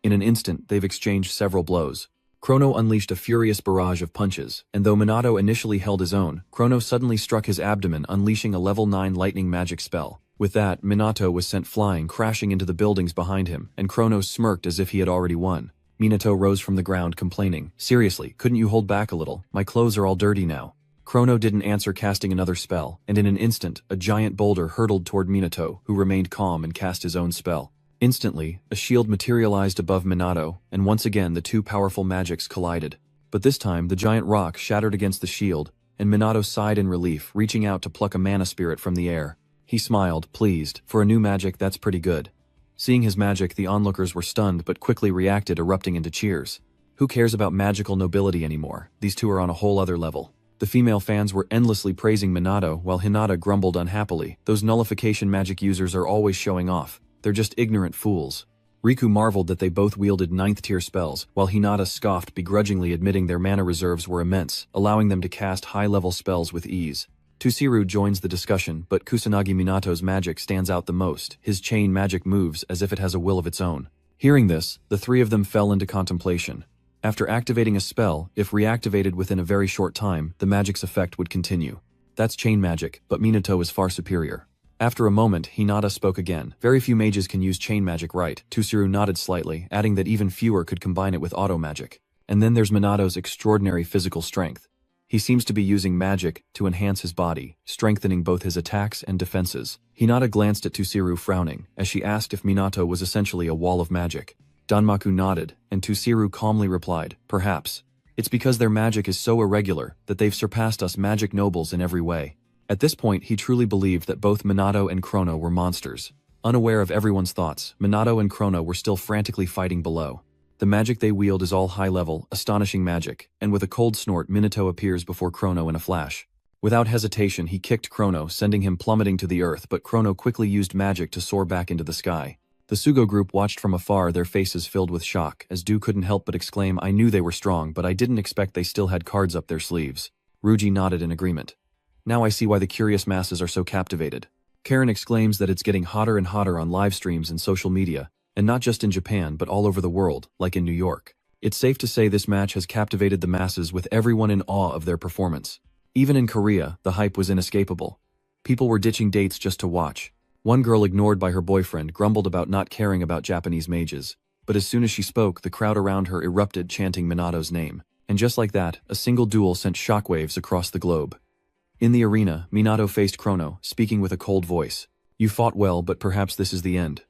In an instant, they've exchanged several blows. Chrono unleashed a furious barrage of punches, and though Minato initially held his own, Chrono suddenly struck his abdomen, unleashing a level 9 lightning magic spell. With that, Minato was sent flying, crashing into the buildings behind him, and Chrono smirked as if he had already won. Minato rose from the ground, complaining, "Seriously, couldn't you hold back a little? My clothes are all dirty now." Chrono didn't answer, casting another spell, and in an instant, a giant boulder hurtled toward Minato, who remained calm and cast his own spell. Instantly, a shield materialized above Minato, and once again the two powerful magics collided. But this time, the giant rock shattered against the shield, and Minato sighed in relief, reaching out to pluck a mana spirit from the air. He smiled, pleased. For a new magic, that's pretty good. Seeing his magic, the onlookers were stunned but quickly reacted, erupting into cheers. Who cares about magical nobility anymore? These two are on a whole other level. The female fans were endlessly praising Minato, while Hinata grumbled unhappily. Those nullification magic users are always showing off. They're just ignorant fools. Riku marveled that they both wielded 9th tier spells, while Hinata scoffed, begrudgingly admitting their mana reserves were immense, allowing them to cast high-level spells with ease. Tusiru joins the discussion, but Kusanagi Minato's magic stands out the most. His chain magic moves as if it has a will of its own. Hearing this, the three of them fell into contemplation. After activating a spell, if reactivated within a very short time, the magic's effect would continue. That's chain magic, but Minato is far superior. After a moment, Hinata spoke again. Very few mages can use chain magic right. Tusiru nodded slightly, adding that even fewer could combine it with auto magic. And then there's Minato's extraordinary physical strength. He seems to be using magic to enhance his body, strengthening both his attacks and defenses. Hinata glanced at Tusiru frowning, as she asked if Minato was essentially a wall of magic. Danmaku nodded, and Tusiru calmly replied, perhaps. It's because their magic is so irregular that they've surpassed us magic nobles in every way. At this point, he truly believed that both Minato and Chrono were monsters. Unaware of everyone's thoughts, Minato and Chrono were still frantically fighting below. The magic they wield is all high-level, astonishing magic, and with a cold snort Minato appears before Chrono in a flash. Without hesitation he kicked Chrono, sending him plummeting to the earth, but Chrono quickly used magic to soar back into the sky. The Sugo group watched from afar, their faces filled with shock, as Du couldn't help but exclaim, I knew they were strong, but I didn't expect they still had cards up their sleeves. Ruji nodded in agreement. Now I see why the curious masses are so captivated. Karen exclaims that it's getting hotter and hotter on live streams and social media, and not just in Japan but all over the world, like in New York. It's safe to say this match has captivated the masses, with everyone in awe of their performance. Even in Korea, the hype was inescapable. People were ditching dates just to watch. One girl, ignored by her boyfriend, grumbled about not caring about Japanese mages. But as soon as she spoke, the crowd around her erupted, chanting Minato's name. And just like that, a single duel sent shockwaves across the globe. In the arena, Minato faced Chrono, speaking with a cold voice. You fought well, but perhaps this is the end.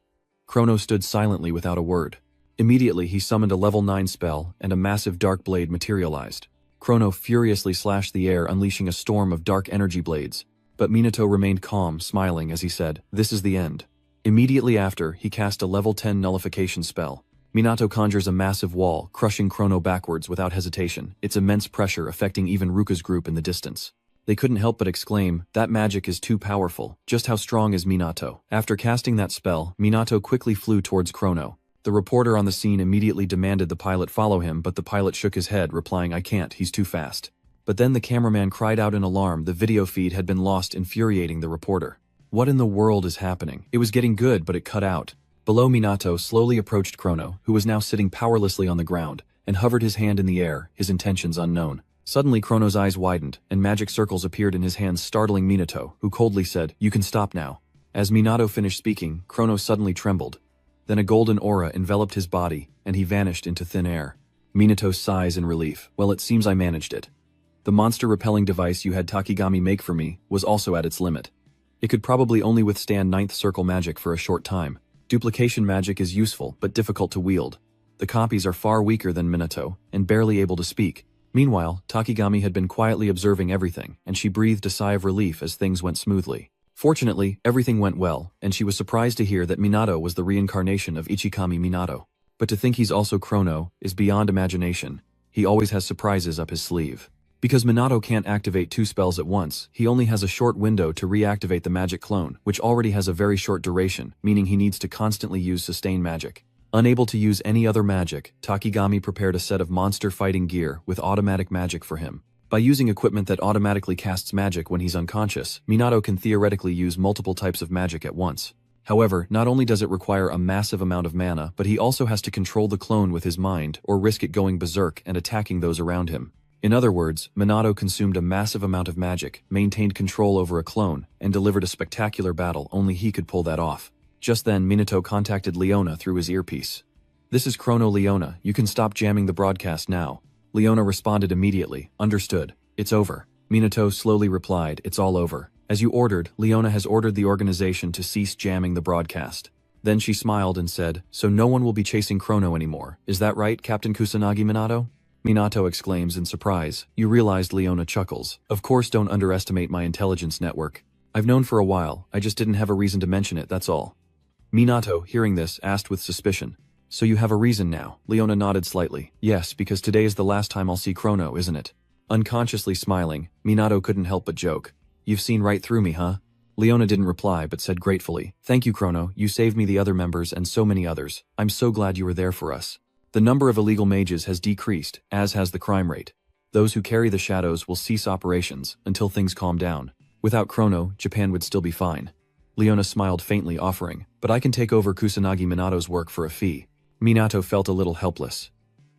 Chrono stood silently without a word. Immediately he summoned a level 9 spell, and a massive dark blade materialized. Chrono furiously slashed the air, unleashing a storm of dark energy blades. But Minato remained calm, smiling as he said, this is the end. Immediately after, he cast a level 10 nullification spell. Minato conjures a massive wall, crushing Chrono backwards without hesitation, its immense pressure affecting even Ruka's group in the distance. They couldn't help but exclaim, that magic is too powerful. Just how strong is Minato? After casting that spell, Minato quickly flew towards Chrono. The reporter on the scene immediately demanded the pilot follow him, but the pilot shook his head, replying, I can't, he's too fast. But then the cameraman cried out in alarm. The video feed had been lost, infuriating the reporter. What in the world is happening? It was getting good, but it cut out. Below, Minato slowly approached Chrono, who was now sitting powerlessly on the ground, and hovered his hand in the air, his intentions unknown. Suddenly Chrono's eyes widened, and magic circles appeared in his hands, startling Minato, who coldly said, you can stop now. As Minato finished speaking, Chrono suddenly trembled. Then a golden aura enveloped his body, and he vanished into thin air. Minato sighs in relief. Well, it seems I managed it. The monster-repelling device you had Takigami make for me was also at its limit. It could probably only withstand 9th circle magic for a short time. Duplication magic is useful, but difficult to wield. The copies are far weaker than Minato, and barely able to speak. Meanwhile, Takigami had been quietly observing everything, and she breathed a sigh of relief as things went smoothly. Fortunately, everything went well, and she was surprised to hear that Minato was the reincarnation of Ichikami Minato. But to think he's also Chrono is beyond imagination. He always has surprises up his sleeve. Because Minato can't activate 2 spells at once, he only has a short window to reactivate the magic clone, which already has a very short duration, meaning he needs to constantly use sustain magic. Unable to use any other magic, Takigami prepared a set of monster fighting gear with automatic magic for him. By using equipment that automatically casts magic when he's unconscious, Minato can theoretically use multiple types of magic at once. However, not only does it require a massive amount of mana, but he also has to control the clone with his mind or risk it going berserk and attacking those around him. In other words, Minato consumed a massive amount of magic, maintained control over a clone, and delivered a spectacular battle. Only he could pull that off. Just then, Minato contacted Leona through his earpiece. This is Chrono, Leona, you can stop jamming the broadcast now. Leona responded immediately, understood. It's over. Minato slowly replied, it's all over. As you ordered, Leona has ordered the organization to cease jamming the broadcast. Then she smiled and said, so no one will be chasing Chrono anymore. Is that right, Captain Kusanagi Minato? Minato exclaims in surprise. You realized, Leona chuckles. Of course, don't underestimate my intelligence network. I've known for a while, I just didn't have a reason to mention it, that's all. Minato, hearing this, asked with suspicion. So you have a reason now? Leona nodded slightly. Yes, because today is the last time I'll see Chrono, isn't it? Unconsciously smiling, Minato couldn't help but joke. You've seen right through me, huh? Leona didn't reply but said gratefully, thank you, Chrono, you saved me, the other members, and so many others. I'm so glad you were there for us. The number of illegal mages has decreased, as has the crime rate. Those who carry the shadows will cease operations until things calm down. Without Chrono, Japan would still be fine. Leona smiled faintly, offering, but I can take over Kusanagi Minato's work for a fee. Minato felt a little helpless.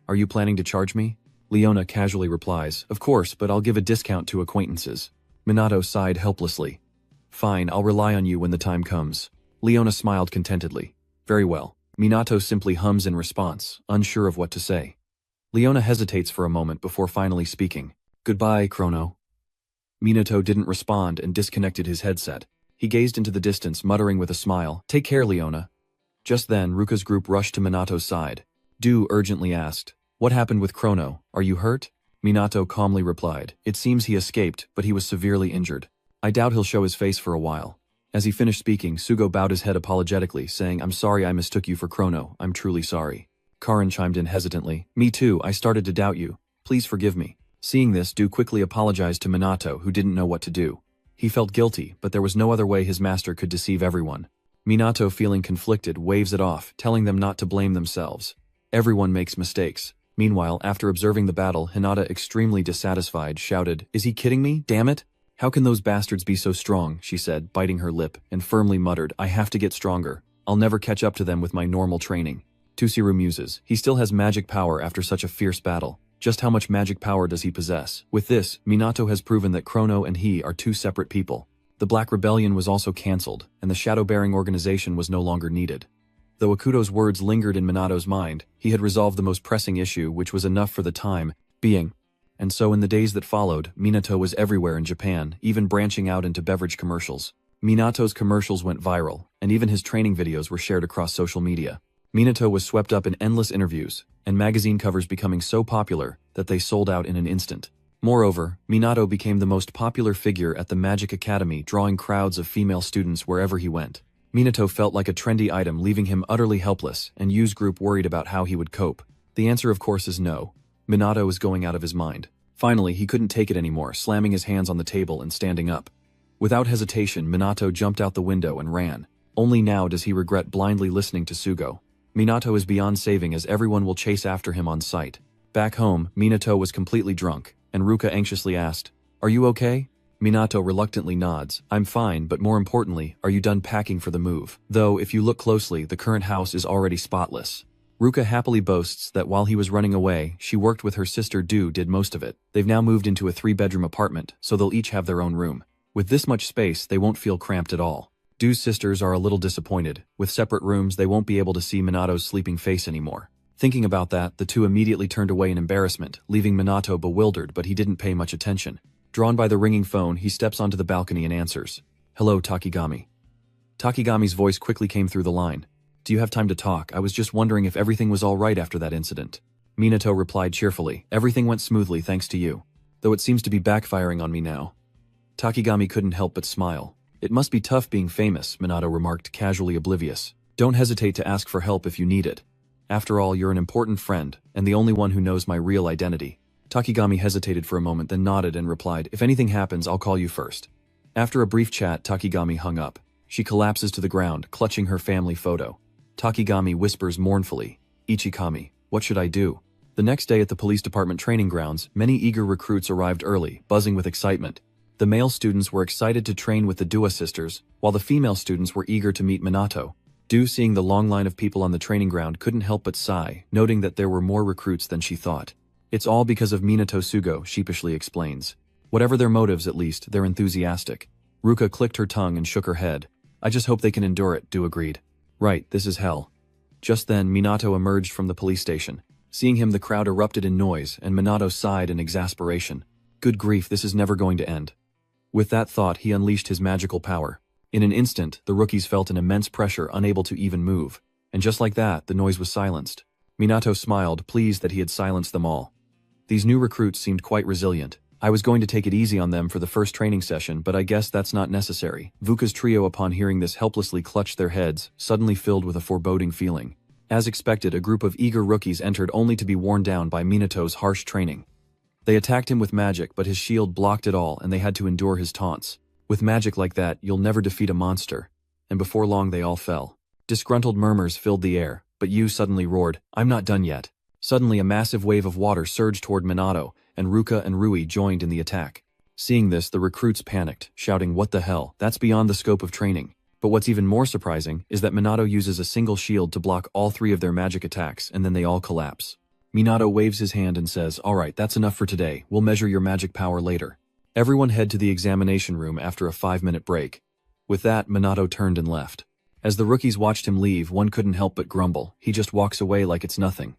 Are you planning to charge me? Leona casually replies, of course, but I'll give a discount to acquaintances. Minato sighed helplessly. Fine, I'll rely on you when the time comes. Leona smiled contentedly. Very well. Minato simply hums in response, unsure of what to say. Leona hesitates for a moment before finally speaking. Goodbye, Chrono. Minato didn't respond and disconnected his headset. He gazed into the distance, muttering with a smile, Take care, Leona. Just then, Ruka's group rushed to Minato's side. Du urgently asked, What happened with Chrono? Are you hurt? Minato calmly replied, It seems he escaped, but he was severely injured. I doubt he'll show his face for a while. As he finished speaking, Sugo bowed his head apologetically, saying, I'm sorry I mistook you for Chrono, I'm truly sorry. Karin chimed in hesitantly, Me too, I started to doubt you. Please forgive me. Seeing this, Du quickly apologized to Minato, who didn't know what to do. He felt guilty, but there was no other way his master could deceive everyone. Minato, feeling conflicted, waves it off, telling them not to blame themselves. Everyone makes mistakes. Meanwhile, after observing the battle, Hinata, extremely dissatisfied, shouted, Is he kidding me? Damn it! How can those bastards be so strong? She said, biting her lip, and firmly muttered, I have to get stronger. I'll never catch up to them with my normal training. Tushiru muses, he still has magic power after such a fierce battle. Just how much magic power does he possess? With this, Minato has proven that Chrono and he are two separate people. The Black Rebellion was also cancelled, and the shadow-bearing organization was no longer needed. Though Akuto's words lingered in Minato's mind, he had resolved the most pressing issue, which was enough for the time being. And so in the days that followed, Minato was everywhere in Japan, even branching out into beverage commercials. Minato's commercials went viral, and even his training videos were shared across social media. Minato was swept up in endless interviews, and magazine covers becoming so popular that they sold out in an instant. Moreover, Minato became the most popular figure at the Magic Academy, drawing crowds of female students wherever he went. Minato felt like a trendy item, leaving him utterly helpless, and Yu's group worried about how he would cope. The answer, of course, is no. Minato is going out of his mind. Finally, he couldn't take it anymore, slamming his hands on the table and standing up. Without hesitation, Minato jumped out the window and ran. Only now does he regret blindly listening to Sugo. Minato is beyond saving, as everyone will chase after him on sight. Back home, Minato was completely drunk, and Ruka anxiously asked, Are you okay? Minato reluctantly nods, I'm fine, but more importantly, are you done packing for the move? Though, if you look closely, the current house is already spotless. Ruka happily boasts that while he was running away, she worked with her sister Du did most of it. They've now moved into a 3-bedroom apartment, so they'll each have their own room. With this much space, they won't feel cramped at all. Du's sisters are a little disappointed. With separate rooms, they won't be able to see Minato's sleeping face anymore. Thinking about that, the two immediately turned away in embarrassment, leaving Minato bewildered, but he didn't pay much attention. Drawn by the ringing phone, he steps onto the balcony and answers. Hello, Takigami. Takigami's voice quickly came through the line. Do you have time to talk? I was just wondering if everything was all right after that incident. Minato replied cheerfully, Everything went smoothly thanks to you. Though it seems to be backfiring on me now. Takigami couldn't help but smile. It must be tough being famous, Minato remarked, casually oblivious. Don't hesitate to ask for help if you need it. After all, you're an important friend, and the only one who knows my real identity. Takigami hesitated for a moment, then nodded and replied, If anything happens, I'll call you first. After a brief chat, Takigami hung up. She collapses to the ground, clutching her family photo. Takigami whispers mournfully, Ichikami, what should I do? The next day at the police department training grounds, many eager recruits arrived early, buzzing with excitement. The male students were excited to train with the Dua sisters, while the female students were eager to meet Minato. Du, seeing the long line of people on the training ground, couldn't help but sigh, noting that there were more recruits than she thought. It's all because of Minato, Sugo sheepishly explains. Whatever their motives, at least, they're enthusiastic. Ruka clicked her tongue and shook her head. I just hope they can endure it, Du agreed. Right, this is hell. Just then, Minato emerged from the police station. Seeing him, the crowd erupted in noise, and Minato sighed in exasperation. Good grief, this is never going to end. With that thought, he unleashed his magical power. In an instant, the rookies felt an immense pressure, unable to even move. And just like that, the noise was silenced. Minato smiled, pleased that he had silenced them all. These new recruits seemed quite resilient. I was going to take it easy on them for the first training session, but I guess that's not necessary. Vuka's trio, upon hearing this, helplessly clutched their heads, suddenly filled with a foreboding feeling. As expected, a group of eager rookies entered, only to be worn down by Minato's harsh training. They attacked him with magic, but his shield blocked it all, and they had to endure his taunts. With magic like that, you'll never defeat a monster. And before long they all fell. Disgruntled murmurs filled the air, but Yu suddenly roared, I'm not done yet. Suddenly a massive wave of water surged toward Minato, and Ruka and Rui joined in the attack. Seeing this, the recruits panicked, shouting, "What the hell? That's beyond the scope of training." But what's even more surprising is that Minato uses a single shield to block all 3 of their magic attacks, and then they all collapse. Minato waves his hand and says, "Alright, that's enough for today, we'll measure your magic power later." Everyone head to the examination room after a 5-minute break. With that, Minato turned and left. As the rookies watched him leave, one couldn't help but grumble. He just walks away like it's nothing.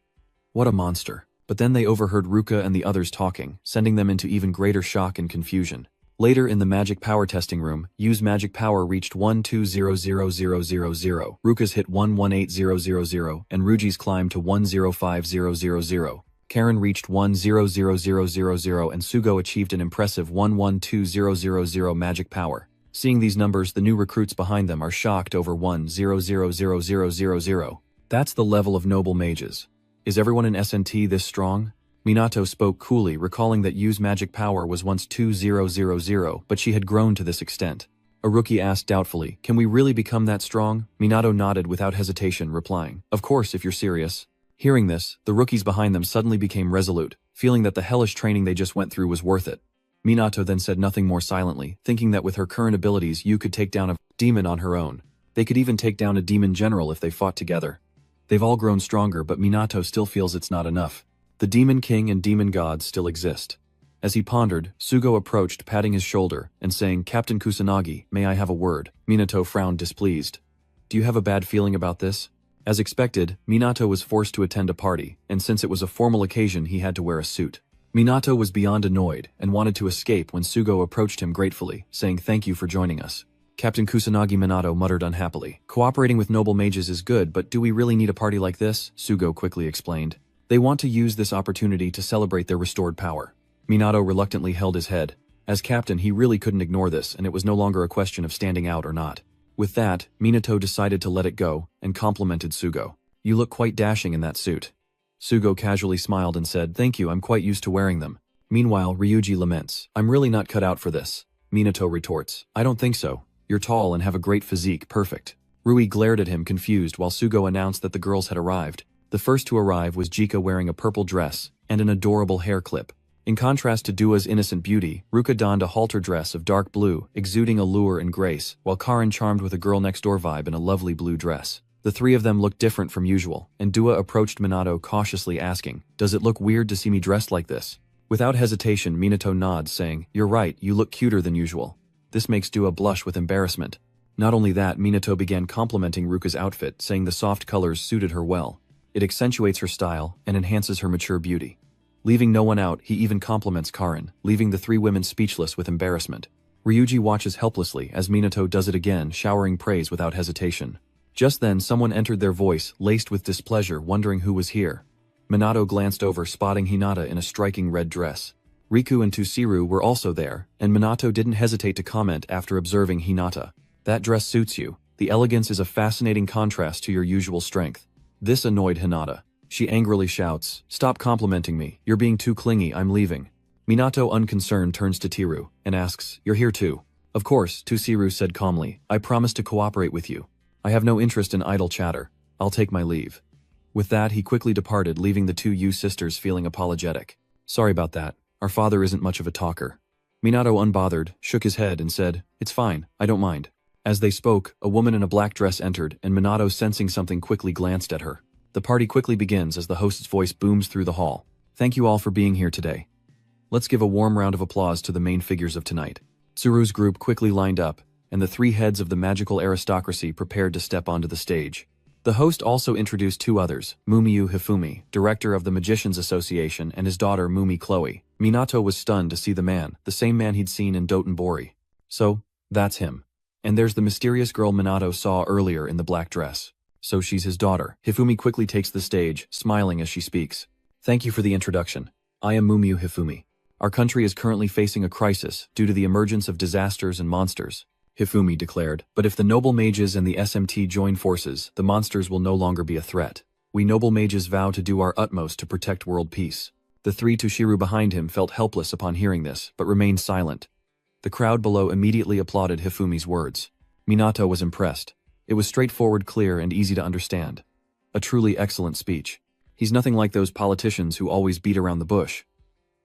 What a monster. But then they overheard Ruka and the others talking, sending them into even greater shock and confusion. Later in the magic power testing room, Yu's magic power reached 1200000, Ruka's hit 118000, and Ruji's climbed to 105000. Karen reached 100000, and Sugo achieved an impressive 112000 magic power. Seeing these numbers, the new recruits behind them are shocked over 100000. That's the level of noble mages. Is everyone in SNT this strong? Minato spoke coolly, recalling that Yu's magic power was once 2000, but she had grown to this extent. A rookie asked doubtfully, "Can we really become that strong?" Minato nodded without hesitation, replying, "Of course, if you're serious." Hearing this, the rookies behind them suddenly became resolute, feeling that the hellish training they just went through was worth it. Minato then said nothing more silently, thinking that with her current abilities Yu could take down a demon on her own. They could even take down a demon general if they fought together. They've all grown stronger, but Minato still feels it's not enough. The Demon King and Demon Gods still exist. As he pondered, Sugo approached, patting his shoulder, and saying, "Captain Kusanagi, may I have a word?" Minato frowned displeased. "Do you have a bad feeling about this?" As expected, Minato was forced to attend a party, and since it was a formal occasion he had to wear a suit. Minato was beyond annoyed, and wanted to escape when Sugo approached him gratefully, saying, "Thank you for joining us." Captain Kusanagi, Minato muttered unhappily. "Cooperating with noble mages is good, but do we really need a party like this?" Sugo quickly explained. "They want to use this opportunity to celebrate their restored power." Minato reluctantly held his head. As captain, he really couldn't ignore this, and it was no longer a question of standing out or not. With that, Minato decided to let it go, and complimented Sugo. "You look quite dashing in that suit." Sugo casually smiled and said, "Thank you, I'm quite used to wearing them." Meanwhile, Ryuji laments, "I'm really not cut out for this." Minato retorts, "I don't think so. You're tall and have a great physique, perfect." Rui glared at him confused while Sugo announced that the girls had arrived. The first to arrive was Jika wearing a purple dress and an adorable hair clip. In contrast to Dua's innocent beauty, Ruka donned a halter dress of dark blue, exuding allure and grace, while Karin charmed with a girl-next-door vibe in a lovely blue dress. The 3 of them looked different from usual, and Dua approached Minato cautiously asking, "Does it look weird to see me dressed like this?" Without hesitation, Minato nods, saying, "You're right, you look cuter than usual." This makes Dua blush with embarrassment. Not only that, Minato began complimenting Ruka's outfit, saying the soft colors suited her well. It accentuates her style and enhances her mature beauty. Leaving no one out, he even compliments Karin, leaving the 3 women speechless with embarrassment. Ryuji watches helplessly as Minato does it again, showering praise without hesitation. Just then, someone entered, their voice laced with displeasure, wondering who was here. Minato glanced over, spotting Hinata in a striking red dress. Riku and Tusiru were also there, and Minato didn't hesitate to comment after observing Hinata. "That dress suits you. The elegance is a fascinating contrast to your usual strength." This annoyed Hinata. She angrily shouts, "Stop complimenting me. You're being too clingy, I'm leaving." Minato, unconcerned, turns to Tiru and asks, "You're here too?" "Of course," Tusiru said calmly. "I promise to cooperate with you. I have no interest in idle chatter. I'll take my leave." With that, he quickly departed, leaving the 2 Yu sisters feeling apologetic. "Sorry about that. Our father isn't much of a talker." Minato, unbothered, shook his head and said, "It's fine, I don't mind." As they spoke, a woman in a black dress entered, and Minato, sensing something, quickly glanced at her. The party quickly begins as the host's voice booms through the hall. "Thank you all for being here today. Let's give a warm round of applause to the main figures of tonight." Tsuru's group quickly lined up, and the 3 heads of the magical aristocracy prepared to step onto the stage. The host also introduced 2 others, Mumiyu Hifumi, director of the Magicians Association, and his daughter Mumi Chloe. Minato was stunned to see the same man he'd seen in Dotonbori. So, that's him. And there's the mysterious girl Minato saw earlier in the black dress. So she's his daughter. Hifumi quickly takes the stage, smiling as she speaks. "Thank you for the introduction. I am Mumiyu Hifumi. Our country is currently facing a crisis due to the emergence of disasters and monsters," Hifumi declared. "But if the noble mages and the SMT join forces, the monsters will no longer be a threat. We noble mages vow to do our utmost to protect world peace." The 3 Tushiru behind him felt helpless upon hearing this, but remained silent. The crowd below immediately applauded Hifumi's words. Minato was impressed. It was straightforward, clear, and easy to understand. A truly excellent speech. He's nothing like those politicians who always beat around the bush.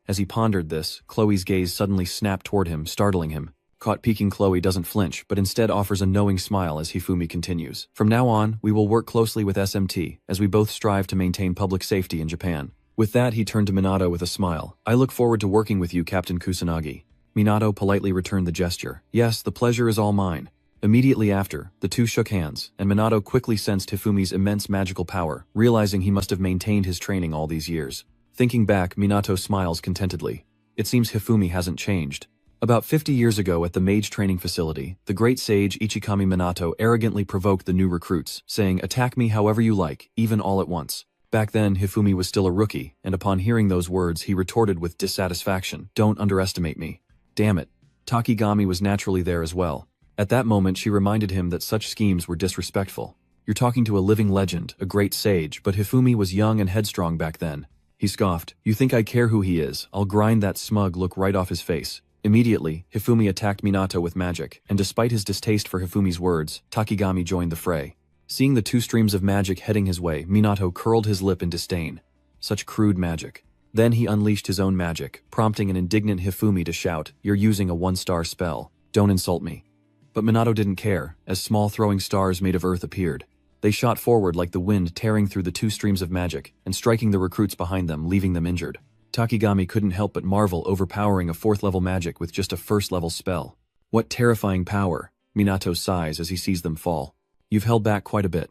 As he pondered this, Chloe's gaze suddenly snapped toward him, startling him. Caught peeking, Chloe doesn't flinch, but instead offers a knowing smile as Hifumi continues. From now on, we will work closely with SMT, as we both strive to maintain public safety in Japan. With that, he turned to Minato with a smile. I look forward to working with you, Captain Kusanagi. Minato politely returned the gesture. Yes, the pleasure is all mine. Immediately after, the two shook hands, and Minato quickly sensed Hifumi's immense magical power, realizing he must have maintained his training all these years. Thinking back, Minato smiles contentedly. It seems Hifumi hasn't changed. About 50 years ago at the mage training facility, the great sage Ichikami Minato arrogantly provoked the new recruits, saying, "Attack me however you like, even all at once." Back then, Hifumi was still a rookie, and upon hearing those words he retorted with dissatisfaction, "Don't underestimate me." Damn it. Takigami was naturally there as well. At that moment she reminded him that such schemes were disrespectful. You're talking to a living legend, a great sage, but Hifumi was young and headstrong back then. He scoffed, "You think I care who he is? I'll grind that smug look right off his face." Immediately, Hifumi attacked Minato with magic, and despite his distaste for Hifumi's words, Takigami joined the fray. Seeing the two streams of magic heading his way, Minato curled his lip in disdain. Such crude magic. Then he unleashed his own magic, prompting an indignant Hifumi to shout, "You're using a one-star spell. Don't insult me." But Minato didn't care, as small throwing stars made of earth appeared. They shot forward like the wind, tearing through the two streams of magic, and striking the recruits behind them, leaving them injured. Takigami couldn't help but marvel, overpowering a 4th-level magic with just a 1st-level spell. What terrifying power! Minato sighs as he sees them fall. You've held back quite a bit.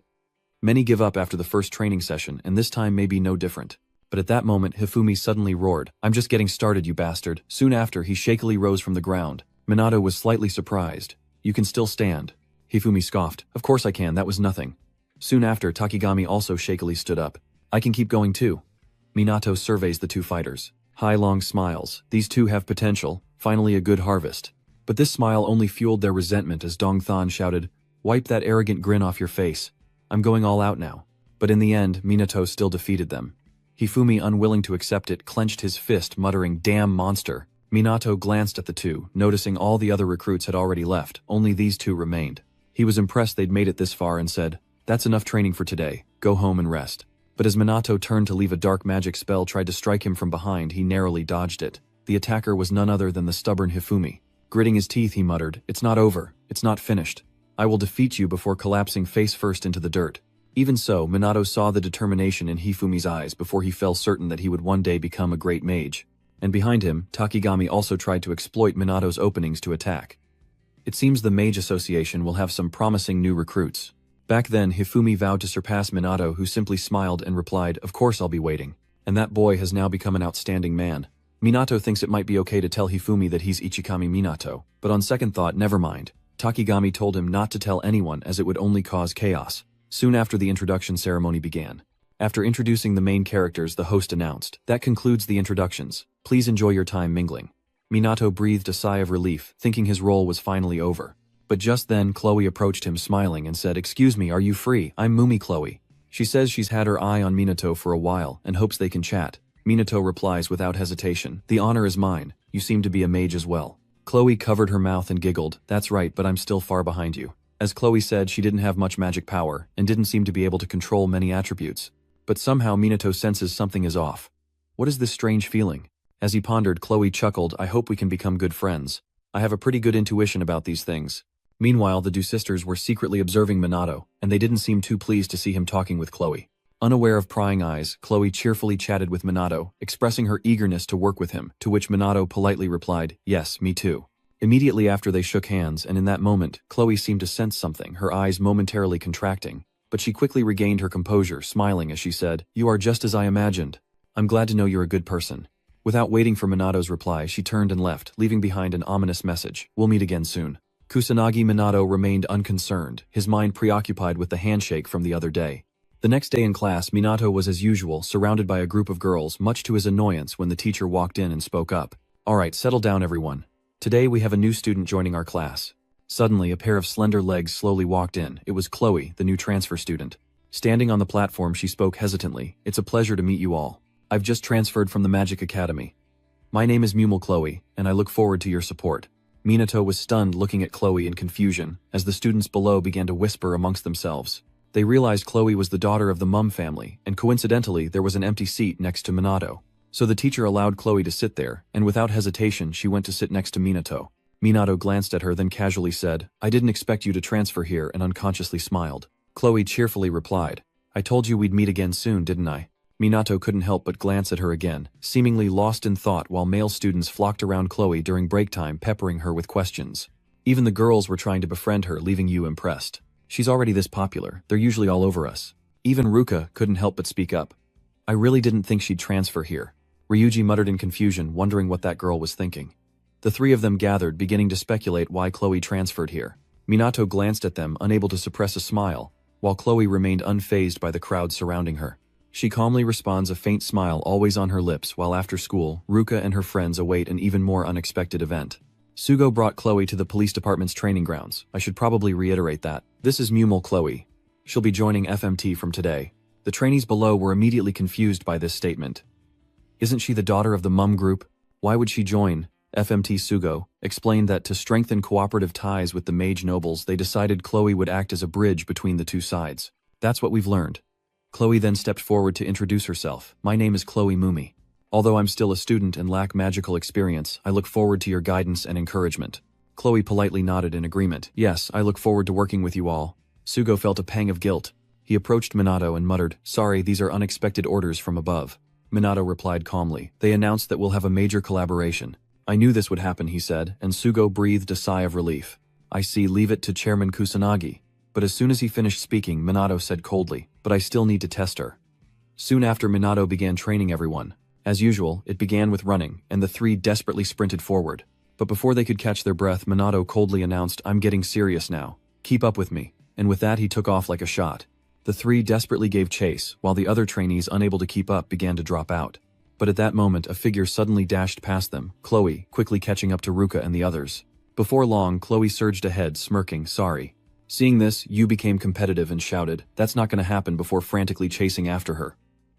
Many give up after the first training session, and this time may be no different. But at that moment, Hifumi suddenly roared, "I'm just getting started, you bastard." Soon after, he shakily rose from the ground. Minato was slightly surprised. "You can still stand." Hifumi scoffed, "Of course I can, that was nothing." Soon after, Takigami also shakily stood up. "I can keep going too." Minato surveys the two fighters. Hai Long smiles. These two have potential, finally a good harvest. But this smile only fueled their resentment as Dong Than shouted, "Wipe that arrogant grin off your face. I'm going all out now." But in the end, Minato still defeated them. Hifumi, unwilling to accept it, clenched his fist, muttering, "Damn monster." Minato glanced at the two, noticing all the other recruits had already left, only these two remained. He was impressed they'd made it this far and said, "That's enough training for today, go home and rest." But as Minato turned to leave, a dark magic spell tried to strike him from behind. He narrowly dodged it. The attacker was none other than the stubborn Hifumi. Gritting his teeth, he muttered, "It's not over, it's not finished. I will defeat you before collapsing face first into the dirt." Even so, Minato saw the determination in Hifumi's eyes before he felt certain that he would one day become a great mage. And behind him, Takigami also tried to exploit Minato's openings to attack. It seems the Mage Association will have some promising new recruits. Back then, Hifumi vowed to surpass Minato, who simply smiled and replied, "Of course I'll be waiting." And that boy has now become an outstanding man. Minato thinks it might be okay to tell Hifumi that he's Ichikami Minato, but on second thought, never mind. Takigami told him not to tell anyone as it would only cause chaos. Soon after, the introduction ceremony began. After introducing the main characters, the host announced, "That concludes the introductions. Please enjoy your time mingling." Minato breathed a sigh of relief, thinking his role was finally over. But just then, Chloe approached him smiling and said, "Excuse me, are you free? I'm Mumi Chloe." She says she's had her eye on Minato for a while and hopes they can chat. Minato replies without hesitation, "The honor is mine. You seem to be a mage as well." Chloe covered her mouth and giggled, "That's right, but I'm still far behind you." As Chloe said, she didn't have much magic power and didn't seem to be able to control many attributes. But somehow Minato senses something is off. What is this strange feeling? As he pondered, Chloe chuckled, "I hope we can become good friends. I have a pretty good intuition about these things." Meanwhile, the two sisters were secretly observing Minato, and they didn't seem too pleased to see him talking with Chloe. Unaware of prying eyes, Chloe cheerfully chatted with Minato, expressing her eagerness to work with him, to which Minato politely replied, "Yes, me too." Immediately after, they shook hands, and in that moment, Chloe seemed to sense something, her eyes momentarily contracting. But she quickly regained her composure, smiling as she said, "You are just as I imagined. I'm glad to know you're a good person." Without waiting for Minato's reply, she turned and left, leaving behind an ominous message, "We'll meet again soon." Kusanagi Minato remained unconcerned, his mind preoccupied with the handshake from the other day. The next day in class, Minato was as usual, surrounded by a group of girls, much to his annoyance when the teacher walked in and spoke up. "Alright, settle down everyone. Today we have a new student joining our class." Suddenly, a pair of slender legs slowly walked in. It was Chloe, the new transfer student. Standing on the platform, she spoke hesitantly, "It's a pleasure to meet you all. I've just transferred from the Magic Academy. My name is Mumel Chloe, and I look forward to your support." Minato was stunned, looking at Chloe in confusion, as the students below began to whisper amongst themselves. They realized Chloe was the daughter of the Mum family, and coincidentally, there was an empty seat next to Minato. So the teacher allowed Chloe to sit there, and without hesitation she went to sit next to Minato. Minato glanced at her then casually said, "I didn't expect you to transfer here," and unconsciously smiled. Chloe cheerfully replied, "I told you we'd meet again soon, didn't I?" Minato couldn't help but glance at her again, seemingly lost in thought while male students flocked around Chloe during break time peppering her with questions. Even the girls were trying to befriend her, leaving you impressed. "She's already this popular, they're usually all over us." Even Ruka couldn't help but speak up. "I really didn't think she'd transfer here." Ryuji muttered in confusion, wondering what that girl was thinking. The three of them gathered, beginning to speculate why Chloe transferred here. Minato glanced at them, unable to suppress a smile, while Chloe remained unfazed by the crowd surrounding her. She calmly responds, a faint smile always on her lips, while after school, Ruka and her friends await an even more unexpected event. Sugo brought Chloe to the police department's training grounds. I should probably reiterate that. This is Mumel Chloe. She'll be joining FMT from today. The trainees below were immediately confused by this statement. Isn't she the daughter of the Mum group? Why would she join? FMT Sugo explained that to strengthen cooperative ties with the mage nobles, they decided Chloe would act as a bridge between the two sides. That's what we've learned. Chloe then stepped forward to introduce herself. My name is Chloe Mumi. Although I'm still a student and lack magical experience, I look forward to your guidance and encouragement. Chloe politely nodded in agreement. Yes, I look forward to working with you all. Sugo felt a pang of guilt. He approached Minato and muttered, sorry, these are unexpected orders from above. Minato replied calmly. They announced that we'll have a major collaboration. I knew this would happen, he said, and Sugo breathed a sigh of relief. I see, leave it to Chairman Kusanagi. But as soon as he finished speaking, Minato said coldly, but I still need to test her. Soon after, Minato began training everyone. As usual, it began with running, and the three desperately sprinted forward. But before they could catch their breath, Minato coldly announced, I'm getting serious now. Keep up with me. And with that he took off like a shot. The three desperately gave chase, while the other trainees, unable to keep up, began to drop out. But at that moment a figure suddenly dashed past them, Chloe, quickly catching up to Ruka and the others. Before long, Chloe surged ahead, smirking, sorry. Seeing this, Yu became competitive and shouted, that's not gonna happen, before frantically chasing after her.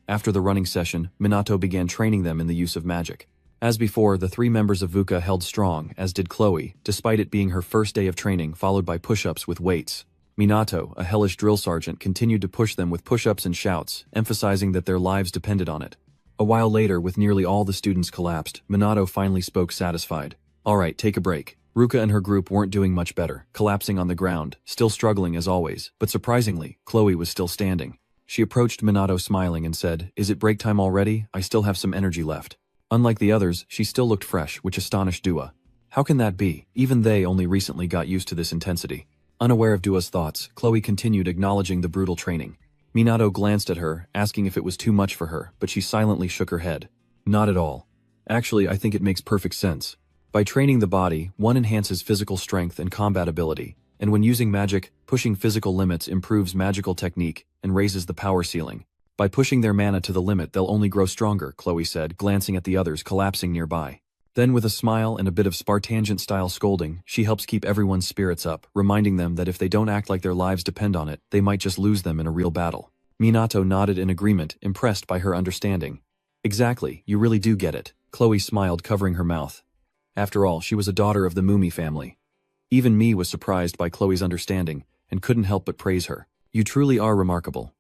After the running session, Minato began training them in the use of magic. As before, the three members of VUCA held strong, as did Chloe, despite it being her first day of training, followed by push-ups with weights. Minato, a hellish drill sergeant, continued to push them with push-ups and shouts, emphasizing that their lives depended on it. A while later, with nearly all the students collapsed, Minato finally spoke satisfied. Alright, take a break. Ruka and her group weren't doing much better, collapsing on the ground, still struggling as always, but surprisingly, Chloe was still standing. She approached Minato smiling and said, is it break time already? I still have some energy left. Unlike the others, she still looked fresh, which astonished Dua. How can that be? Even they only recently got used to this intensity. Unaware of Dua's thoughts, Chloe continued, acknowledging the brutal training. Minato glanced at her, asking if it was too much for her, but she silently shook her head. Not at all. Actually, I think it makes perfect sense. By training the body, one enhances physical strength and combat ability, and when using magic, pushing physical limits improves magical technique and raises the power ceiling. By pushing their mana to the limit, they'll only grow stronger, Chloe said, glancing at the others collapsing nearby. Then with a smile and a bit of Spartangent-style scolding, she helps keep everyone's spirits up, reminding them that if they don't act like their lives depend on it, they might just lose them in a real battle. Minato nodded in agreement, impressed by her understanding. Exactly, you really do get it. Chloe smiled, covering her mouth. After all, she was a daughter of the Mumi family. Even me was surprised by Chloe's understanding, and couldn't help but praise her. You truly are remarkable.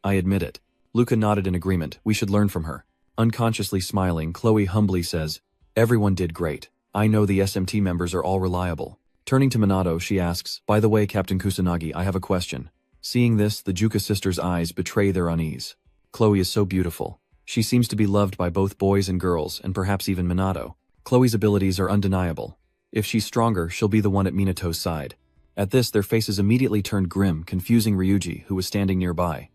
I admit it. Luca nodded in agreement. We should learn from her. Unconsciously smiling, Chloe humbly says, everyone did great. I know the SMT members are all reliable. Turning to Minato, she asks, by the way, Captain Kusanagi, I have a question. Seeing this, the Juka sisters' eyes betray their unease. Chloe is so beautiful. She seems to be loved by both boys and girls, and perhaps even Minato. Chloe's abilities are undeniable. If she's stronger, she'll be the one at Minato's side. At this, their faces immediately turned grim, confusing Ryuji, who was standing nearby.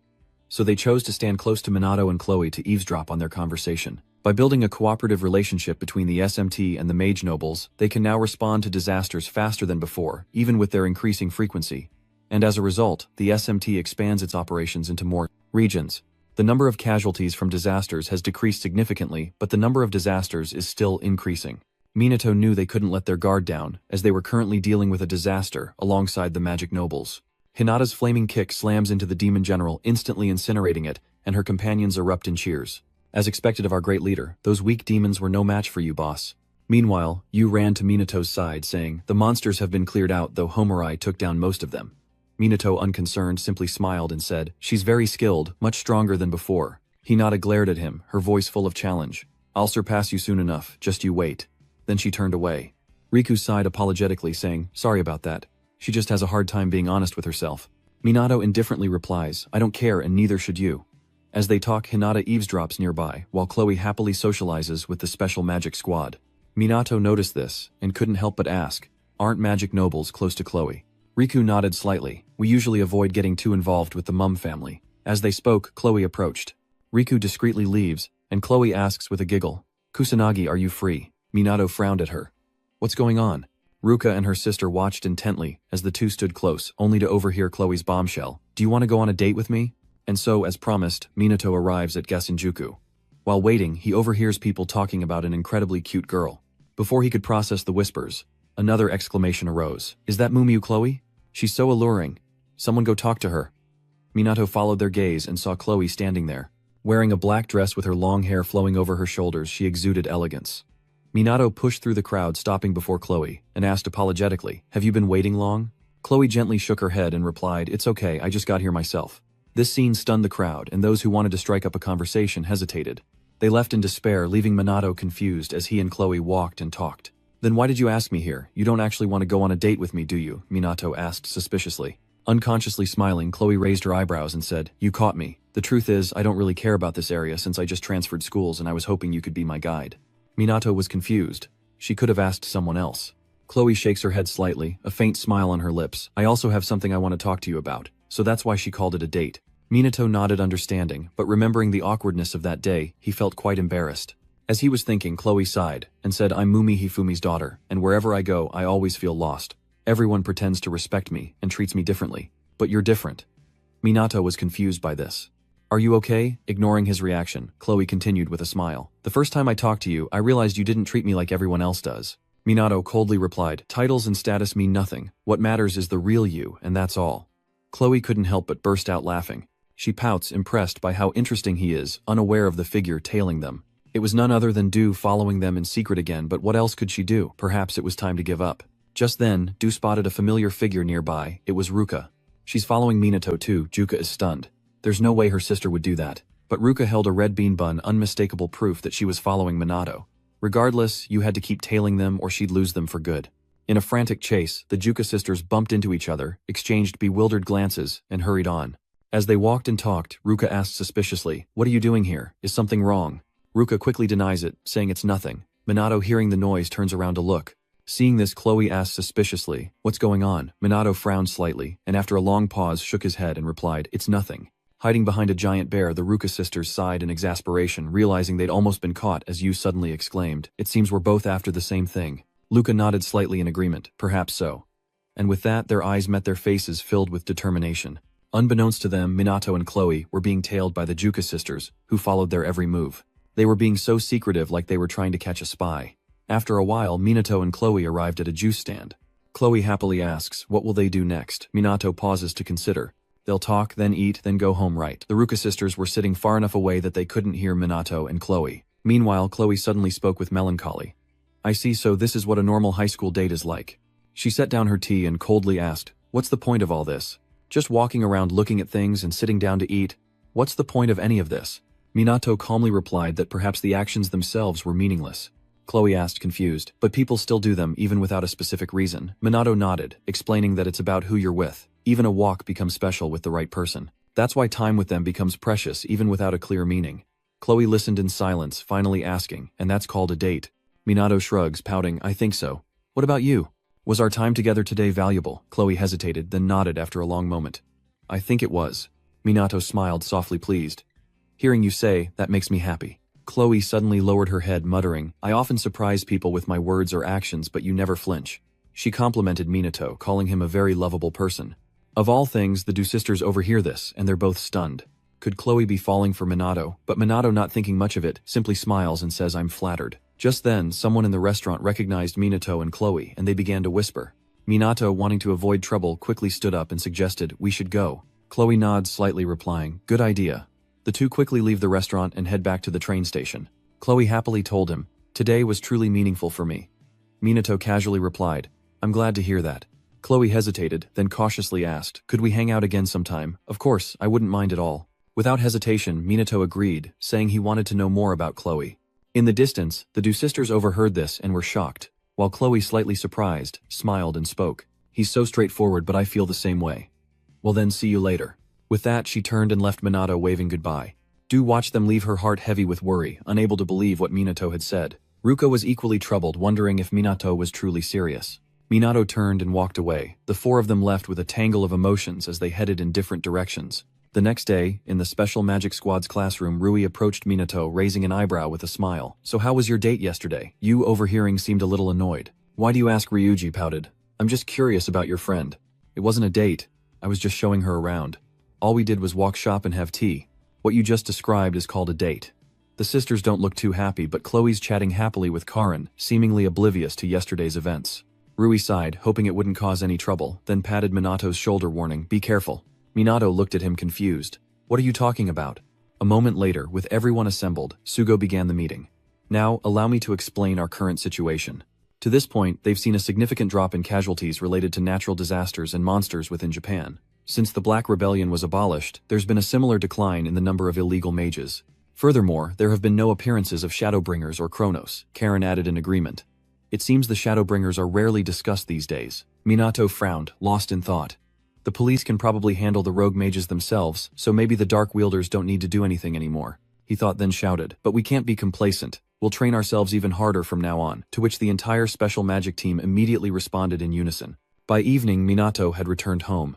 So they chose to stand close to Minato and Chloe to eavesdrop on their conversation. By building a cooperative relationship between the SMT and the mage nobles, they can now respond to disasters faster than before, even with their increasing frequency. And as a result, the SMT expands its operations into more regions. The number of casualties from disasters has decreased significantly, but the number of disasters is still increasing. Minato knew they couldn't let their guard down, as they were currently dealing with a disaster alongside the magic nobles. Hinata's flaming kick slams into the demon general, instantly incinerating it, and her companions erupt in cheers. As expected of our great leader, those weak demons were no match for you, boss. Meanwhile, Yu ran to Minato's side, saying, the monsters have been cleared out, though Homurai took down most of them. Minato, unconcerned, simply smiled and said, she's very skilled, much stronger than before. Hinata glared at him, her voice full of challenge. I'll surpass you soon enough, just you wait. Then she turned away. Riku sighed apologetically, saying, sorry about that. She just has a hard time being honest with herself. Minato indifferently replies, I don't care and neither should you. As they talk, Hinata eavesdrops nearby, while Chloe happily socializes with the special magic squad. Minato noticed this, and couldn't help but ask, aren't magic nobles close to Chloe? Riku nodded slightly. We usually avoid getting too involved with the Mum family. As they spoke, Chloe approached. Riku discreetly leaves, and Chloe asks with a giggle, Kusanagi, are you free? Minato frowned at her. What's going on? Ruka and her sister watched intently as the two stood close, only to overhear Chloe's bombshell. Do you want to go on a date with me? And so, as promised, Minato arrives at Gasenjuku. While waiting, he overhears people talking about an incredibly cute girl. Before he could process the whispers, another exclamation arose. Is that Mumiu Chloe? She's so alluring. Someone go talk to her. Minato followed their gaze and saw Chloe standing there. Wearing a black dress with her long hair flowing over her shoulders, she exuded elegance. Minato pushed through the crowd, stopping before Chloe, and asked apologetically, have you been waiting long? Chloe gently shook her head and replied, it's okay, I just got here myself. This scene stunned the crowd, and those who wanted to strike up a conversation hesitated. They left in despair, leaving Minato confused as he and Chloe walked and talked. Then why did you ask me here? You don't actually want to go on a date with me, do you? Minato asked suspiciously. Unconsciously smiling, Chloe raised her eyebrows and said, you caught me. The truth is, I don't really care about this area since I just transferred schools and I was hoping you could be my guide. Minato was confused. She could have asked someone else. Chloe shakes her head slightly, a faint smile on her lips. I also have something I want to talk to you about, so that's why she called it a date. Minato nodded understanding, but remembering the awkwardness of that day, he felt quite embarrassed. As he was thinking, Chloe sighed and said, I'm Mumi Hifumi's daughter, and wherever I go, I always feel lost. Everyone pretends to respect me and treats me differently, but you're different. Minato was confused by this. Are you okay? Ignoring his reaction, Chloe continued with a smile. The first time I talked to you, I realized you didn't treat me like everyone else does. Minato coldly replied, titles and status mean nothing. What matters is the real you, and that's all. Chloe couldn't help but burst out laughing. She pouts, impressed by how interesting he is, unaware of the figure tailing them. It was none other than Du following them in secret again, but what else could she do? Perhaps it was time to give up. Just then, Du spotted a familiar figure nearby. It was Ruka. She's following Minato too. Juka is stunned. There's no way her sister would do that. But Ruka held a red bean bun, unmistakable proof that she was following Minato. Regardless, you had to keep tailing them or she'd lose them for good. In a frantic chase, the Juka sisters bumped into each other, exchanged bewildered glances, and hurried on. As they walked and talked, Ruka asked suspiciously, what are you doing here? Is something wrong? Ruka quickly denies it, saying it's nothing. Minato, hearing the noise, turns around to look. Seeing this, Chloe asked suspiciously, what's going on? Minato frowned slightly, and after a long pause shook his head and replied, it's nothing. Hiding behind a giant bear, the Ruka sisters sighed in exasperation, realizing they'd almost been caught as Yu suddenly exclaimed, it seems we're both after the same thing. Luca nodded slightly in agreement, perhaps so. And with that, their eyes met, their faces filled with determination. Unbeknownst to them, Minato and Chloe were being tailed by the Juka sisters, who followed their every move. They were being so secretive, like they were trying to catch a spy. After a while, Minato and Chloe arrived at a juice stand. Chloe happily asks, what will they do next? Minato pauses to consider. They'll talk, then eat, then go home, right? The Ruka sisters were sitting far enough away that they couldn't hear Minato and Chloe. Meanwhile, Chloe suddenly spoke with melancholy. I see, so this is what a normal high school date is like. She set down her tea and coldly asked, what's the point of all this? Just walking around looking at things and sitting down to eat? What's the point of any of this? Minato calmly replied that perhaps the actions themselves were meaningless. Chloe asked, confused, but people still do them even without a specific reason. Minato nodded, explaining that it's about who you're with. Even a walk becomes special with the right person. That's why time with them becomes precious even without a clear meaning. Chloe listened in silence, finally asking, and that's called a date? Minato shrugs, pouting, I think so. What about you? Was our time together today valuable? Chloe hesitated, then nodded after a long moment. I think it was. Minato smiled, softly pleased. Hearing you say, that makes me happy. Chloe suddenly lowered her head, muttering, I often surprise people with my words or actions, but you never flinch. She complimented Minato, calling him a very lovable person. Of all things, the Du sisters overhear this, and they're both stunned. Could Chloe be falling for Minato? But Minato, not thinking much of it, simply smiles and says, I'm flattered. Just then, someone in the restaurant recognized Minato and Chloe, and they began to whisper. Minato, wanting to avoid trouble, quickly stood up and suggested, we should go. Chloe nods slightly, replying, good idea. The two quickly leave the restaurant and head back to the train station. Chloe happily told him, today was truly meaningful for me. Minato casually replied, I'm glad to hear that. Chloe hesitated, then cautiously asked, could we hang out again sometime? Of course, I wouldn't mind at all. Without hesitation, Minato agreed, saying he wanted to know more about Chloe. In the distance, the two sisters overheard this and were shocked, while Chloe, slightly surprised, smiled and spoke. He's so straightforward, but I feel the same way. Well then, see you later. With that, she turned and left Minato, waving goodbye. Do watch them leave, her heart heavy with worry, unable to believe what Minato had said. Ruka was equally troubled, wondering if Minato was truly serious. Minato turned and walked away, the four of them left with a tangle of emotions as they headed in different directions. The next day, in the Special Magic Squad's classroom, Rui approached Minato, raising an eyebrow with a smile. So how was your date yesterday? Yu, overhearing, seemed a little annoyed. Why do you ask? Ryuji pouted. I'm just curious about your friend. It wasn't a date. I was just showing her around. All we did was walk, shop and have tea. What you just described is called a date. The sisters don't look too happy, but Chloe's chatting happily with Karin, seemingly oblivious to yesterday's events. Rui sighed, hoping it wouldn't cause any trouble, then patted Minato's shoulder, warning, be careful. Minato looked at him confused. What are you talking about? A moment later, with everyone assembled, Sugo began the meeting. Now, allow me to explain our current situation. To this point, they've seen a significant drop in casualties related to natural disasters and monsters within Japan. Since the Black Rebellion was abolished, there's been a similar decline in the number of illegal mages. Furthermore, there have been no appearances of Shadowbringers or Chronos, Karin added in agreement. It seems the Shadowbringers are rarely discussed these days. Minato frowned, lost in thought. The police can probably handle the rogue mages themselves, so maybe the Dark Wielders don't need to do anything anymore. He thought, then shouted, but we can't be complacent. We'll train ourselves even harder from now on, to which the entire special magic team immediately responded in unison. By evening, Minato had returned home.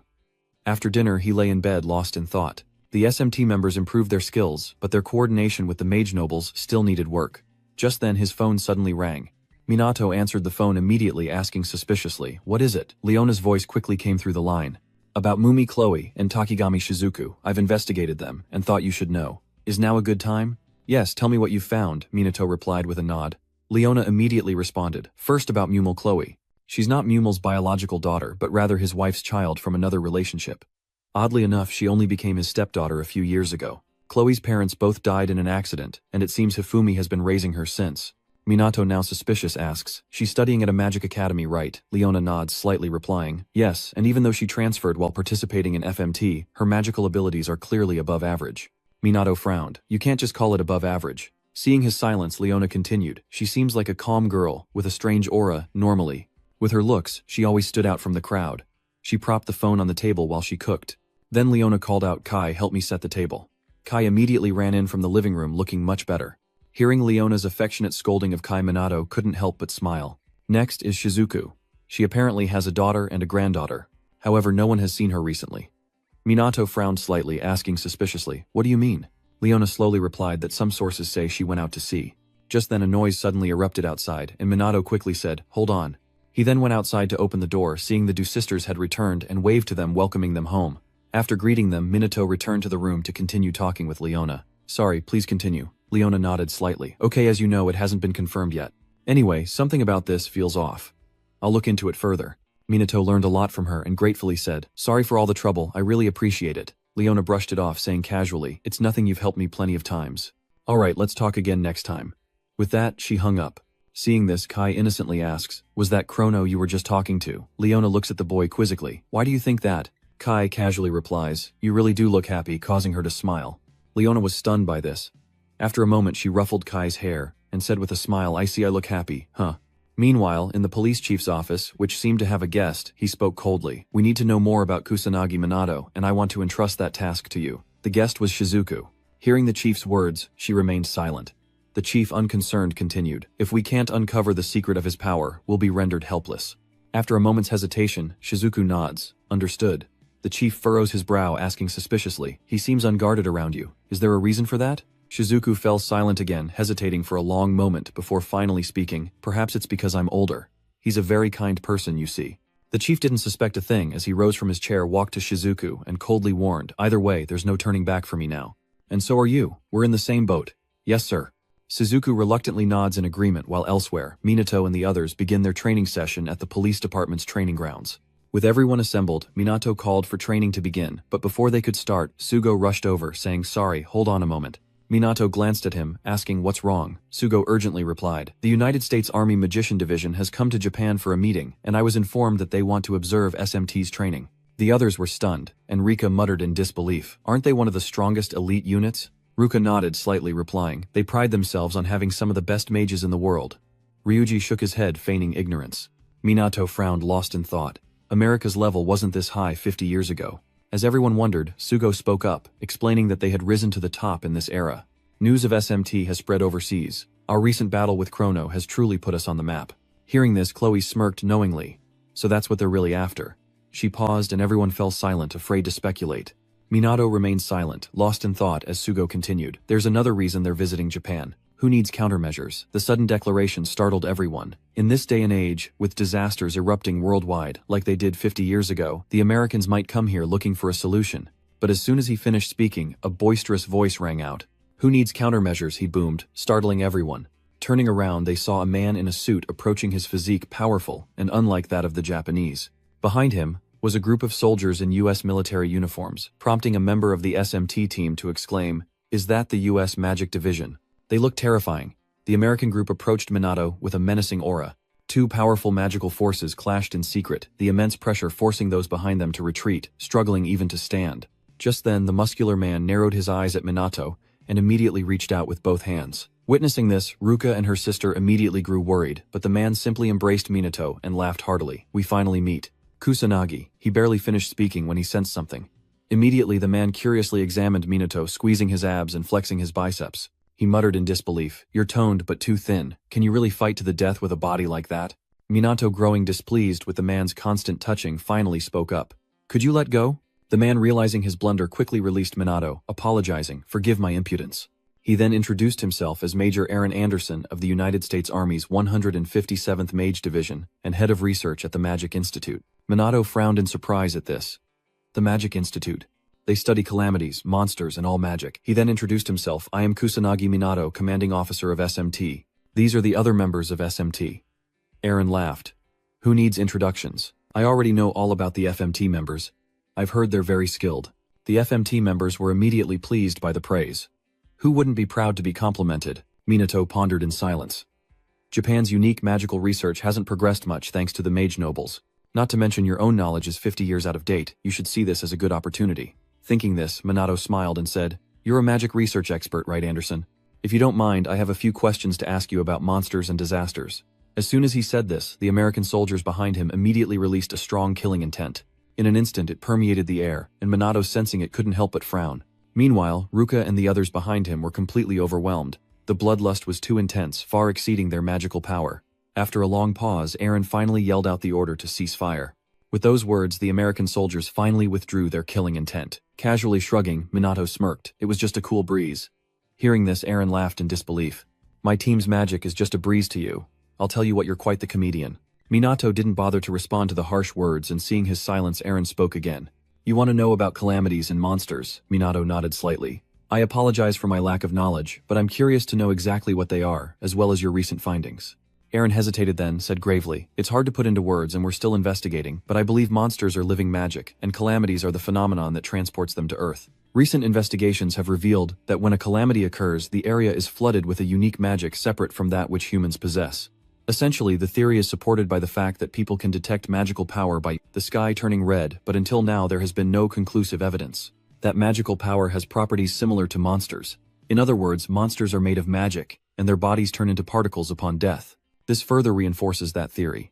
After dinner, he lay in bed, lost in thought. The SMT members improved their skills, but their coordination with the mage nobles still needed work. Just then, his phone suddenly rang. Minato answered the phone immediately, asking suspiciously, what is it? Leona's voice quickly came through the line. About Mumi, Chloe, and Takigami Shizuku. I've investigated them, and thought you should know. Is now a good time? Yes, tell me what you've found, Minato replied with a nod. Leona immediately responded, first about Mumel Chloe. She's not Mumel's biological daughter, but rather his wife's child from another relationship. Oddly enough, she only became his stepdaughter a few years ago. Chloe's parents both died in an accident, and it seems Hifumi has been raising her since. Minato, now suspicious, asks, she's studying at a magic academy, right? Leona nods, slightly replying, yes, and even though she transferred while participating in FMT, her magical abilities are clearly above average. Minato frowned. You can't just call it above average. Seeing his silence, Leona continued, she seems like a calm girl, with a strange aura, normally. With her looks, she always stood out from the crowd. She propped the phone on the table while she cooked. Then Leona called out, Kai, help me set the table. Kai immediately ran in from the living room, looking much better. Hearing Leona's affectionate scolding of Kai, Minato couldn't help but smile. Next is Shizuku. She apparently has a daughter and a granddaughter. However, no one has seen her recently. Minato frowned slightly, asking suspiciously, what do you mean? Leona slowly replied that some sources say she went out to sea. Just then a noise suddenly erupted outside, and Minato quickly said, hold on. He then went outside to open the door, seeing the two sisters had returned, and waved to them, welcoming them home. After greeting them, Minato returned to the room to continue talking with Leona. Sorry, please continue. Leona nodded slightly. Okay, as you know, it hasn't been confirmed yet. Anyway, something about this feels off. I'll look into it further. Minato learned a lot from her and gratefully said, sorry for all the trouble, I really appreciate it. Leona brushed it off, saying casually, it's nothing, you've helped me plenty of times. Alright, let's talk again next time. With that, she hung up. Seeing this, Kai innocently asks, was that Chrono you were just talking to? Leona looks at the boy quizzically. Why do you think that? Kai casually replies, you really do look happy, causing her to smile. Leona was stunned by this. After a moment, she ruffled Kai's hair and said with a smile, I see I look happy, huh? Meanwhile, in the police chief's office, which seemed to have a guest, he spoke coldly. We need to know more about Kusanagi Minato, and I want to entrust that task to you. The guest was Shizuku. Hearing the chief's words, she remained silent. The chief, unconcerned, continued, if we can't uncover the secret of his power, we'll be rendered helpless. After a moment's hesitation, Shizuku nods. Understood. The chief furrows his brow, asking suspiciously, he seems unguarded around you. Is there a reason for that? Shizuku fell silent again, hesitating for a long moment before finally speaking, perhaps it's because I'm older. He's a very kind person, you see. The chief didn't suspect a thing as he rose from his chair, walked to Shizuku, and coldly warned, either way, there's no turning back for me now. And so are you. We're in the same boat. Yes, sir. Shizuku reluctantly nods in agreement while elsewhere, Minato and the others begin their training session at the police department's training grounds. With everyone assembled, Minato called for training to begin, but before they could start, Sugo rushed over, saying, sorry, hold on a moment. Minato glanced at him, asking what's wrong. Sugo urgently replied, the United States Army Magician Division has come to Japan for a meeting, and I was informed that they want to observe SMT's training. The others were stunned, and Rika muttered in disbelief, aren't they one of the strongest elite units? Ruka nodded slightly, replying, "They pride themselves on having some of the best mages in the world." Ryuji shook his head, feigning ignorance. Minato frowned, lost in thought. America's level wasn't this high 50 years ago. As everyone wondered, Sugo spoke up, explaining that they had risen to the top in this era. "News of SMT has spread overseas. Our recent battle with Chrono has truly put us on the map." Hearing this, Chloe smirked knowingly. So that's what they're really after. She paused and everyone fell silent, afraid to speculate. Minato remained silent, lost in thought as Sugo continued. "There's another reason they're visiting Japan. Who needs countermeasures?" The sudden declaration startled everyone. In this day and age, with disasters erupting worldwide, like they did 50 years ago, the Americans might come here looking for a solution. But as soon as he finished speaking, a boisterous voice rang out. "Who needs countermeasures?" he boomed, startling everyone. Turning around, they saw a man in a suit approaching, his physique powerful and unlike that of the Japanese. Behind him was a group of soldiers in U.S. military uniforms, prompting a member of the SMT team to exclaim, "Is that the U.S. Magic Division?" They looked terrifying. The American group approached Minato with a menacing aura. Two powerful magical forces clashed in secret, the immense pressure forcing those behind them to retreat, struggling even to stand. Just then, the muscular man narrowed his eyes at Minato and immediately reached out with both hands. Witnessing this, Ruka and her sister immediately grew worried, but the man simply embraced Minato and laughed heartily. "We finally meet." Kusanagi. He barely finished speaking when he sensed something. Immediately, the man curiously examined Minato, squeezing his abs and flexing his biceps. He muttered in disbelief, "You're toned but too thin. Can you really fight to the death with a body like that?" Minato, growing displeased with the man's constant touching, finally spoke up. "Could you let go?" The man, realizing his blunder, quickly released Minato, apologizing, "Forgive my impudence." He then introduced himself as Major Aaron Anderson of the United States Army's 157th Mage Division and head of research at the Magic Institute. Minato frowned in surprise at this. The Magic Institute. They study calamities, monsters, and all magic. He then introduced himself. "I am Kusanagi Minato, commanding officer of SMT. These are the other members of SMT." Aaron laughed. "Who needs introductions? I already know all about the FMT members. I've heard they're very skilled." The FMT members were immediately pleased by the praise. Who wouldn't be proud to be complimented? Minato pondered in silence. Japan's unique magical research hasn't progressed much thanks to the mage nobles. Not to mention your own knowledge is 50 years out of date. You should see this as a good opportunity. Thinking this, Minato smiled and said, "You're a magic research expert, right, Anderson? If you don't mind, I have a few questions to ask you about monsters and disasters." As soon as he said this, the American soldiers behind him immediately released a strong killing intent. In an instant it permeated the air, and Minato, sensing it, couldn't help but frown. Meanwhile, Ruka and the others behind him were completely overwhelmed. The bloodlust was too intense, far exceeding their magical power. After a long pause, Aaron finally yelled out the order to cease fire. With those words, the American soldiers finally withdrew their killing intent. Casually shrugging, Minato smirked. It was just a cool breeze. Hearing this, Aaron laughed in disbelief. "My team's magic is just a breeze to you. I'll tell you what, you're quite the comedian." Minato didn't bother to respond to the harsh words, and seeing his silence, Aaron spoke again. "You want to know about calamities and monsters?" Minato nodded slightly. "I apologize for my lack of knowledge, but I'm curious to know exactly what they are, as well as your recent findings." Aaron hesitated, then said gravely, "It's hard to put into words and we're still investigating, but I believe monsters are living magic, and calamities are the phenomenon that transports them to Earth. Recent investigations have revealed that when a calamity occurs, the area is flooded with a unique magic separate from that which humans possess. Essentially, the theory is supported by the fact that people can detect magical power by the sky turning red, but until now there has been no conclusive evidence that magical power has properties similar to monsters. In other words, monsters are made of magic, and their bodies turn into particles upon death. This further reinforces that theory."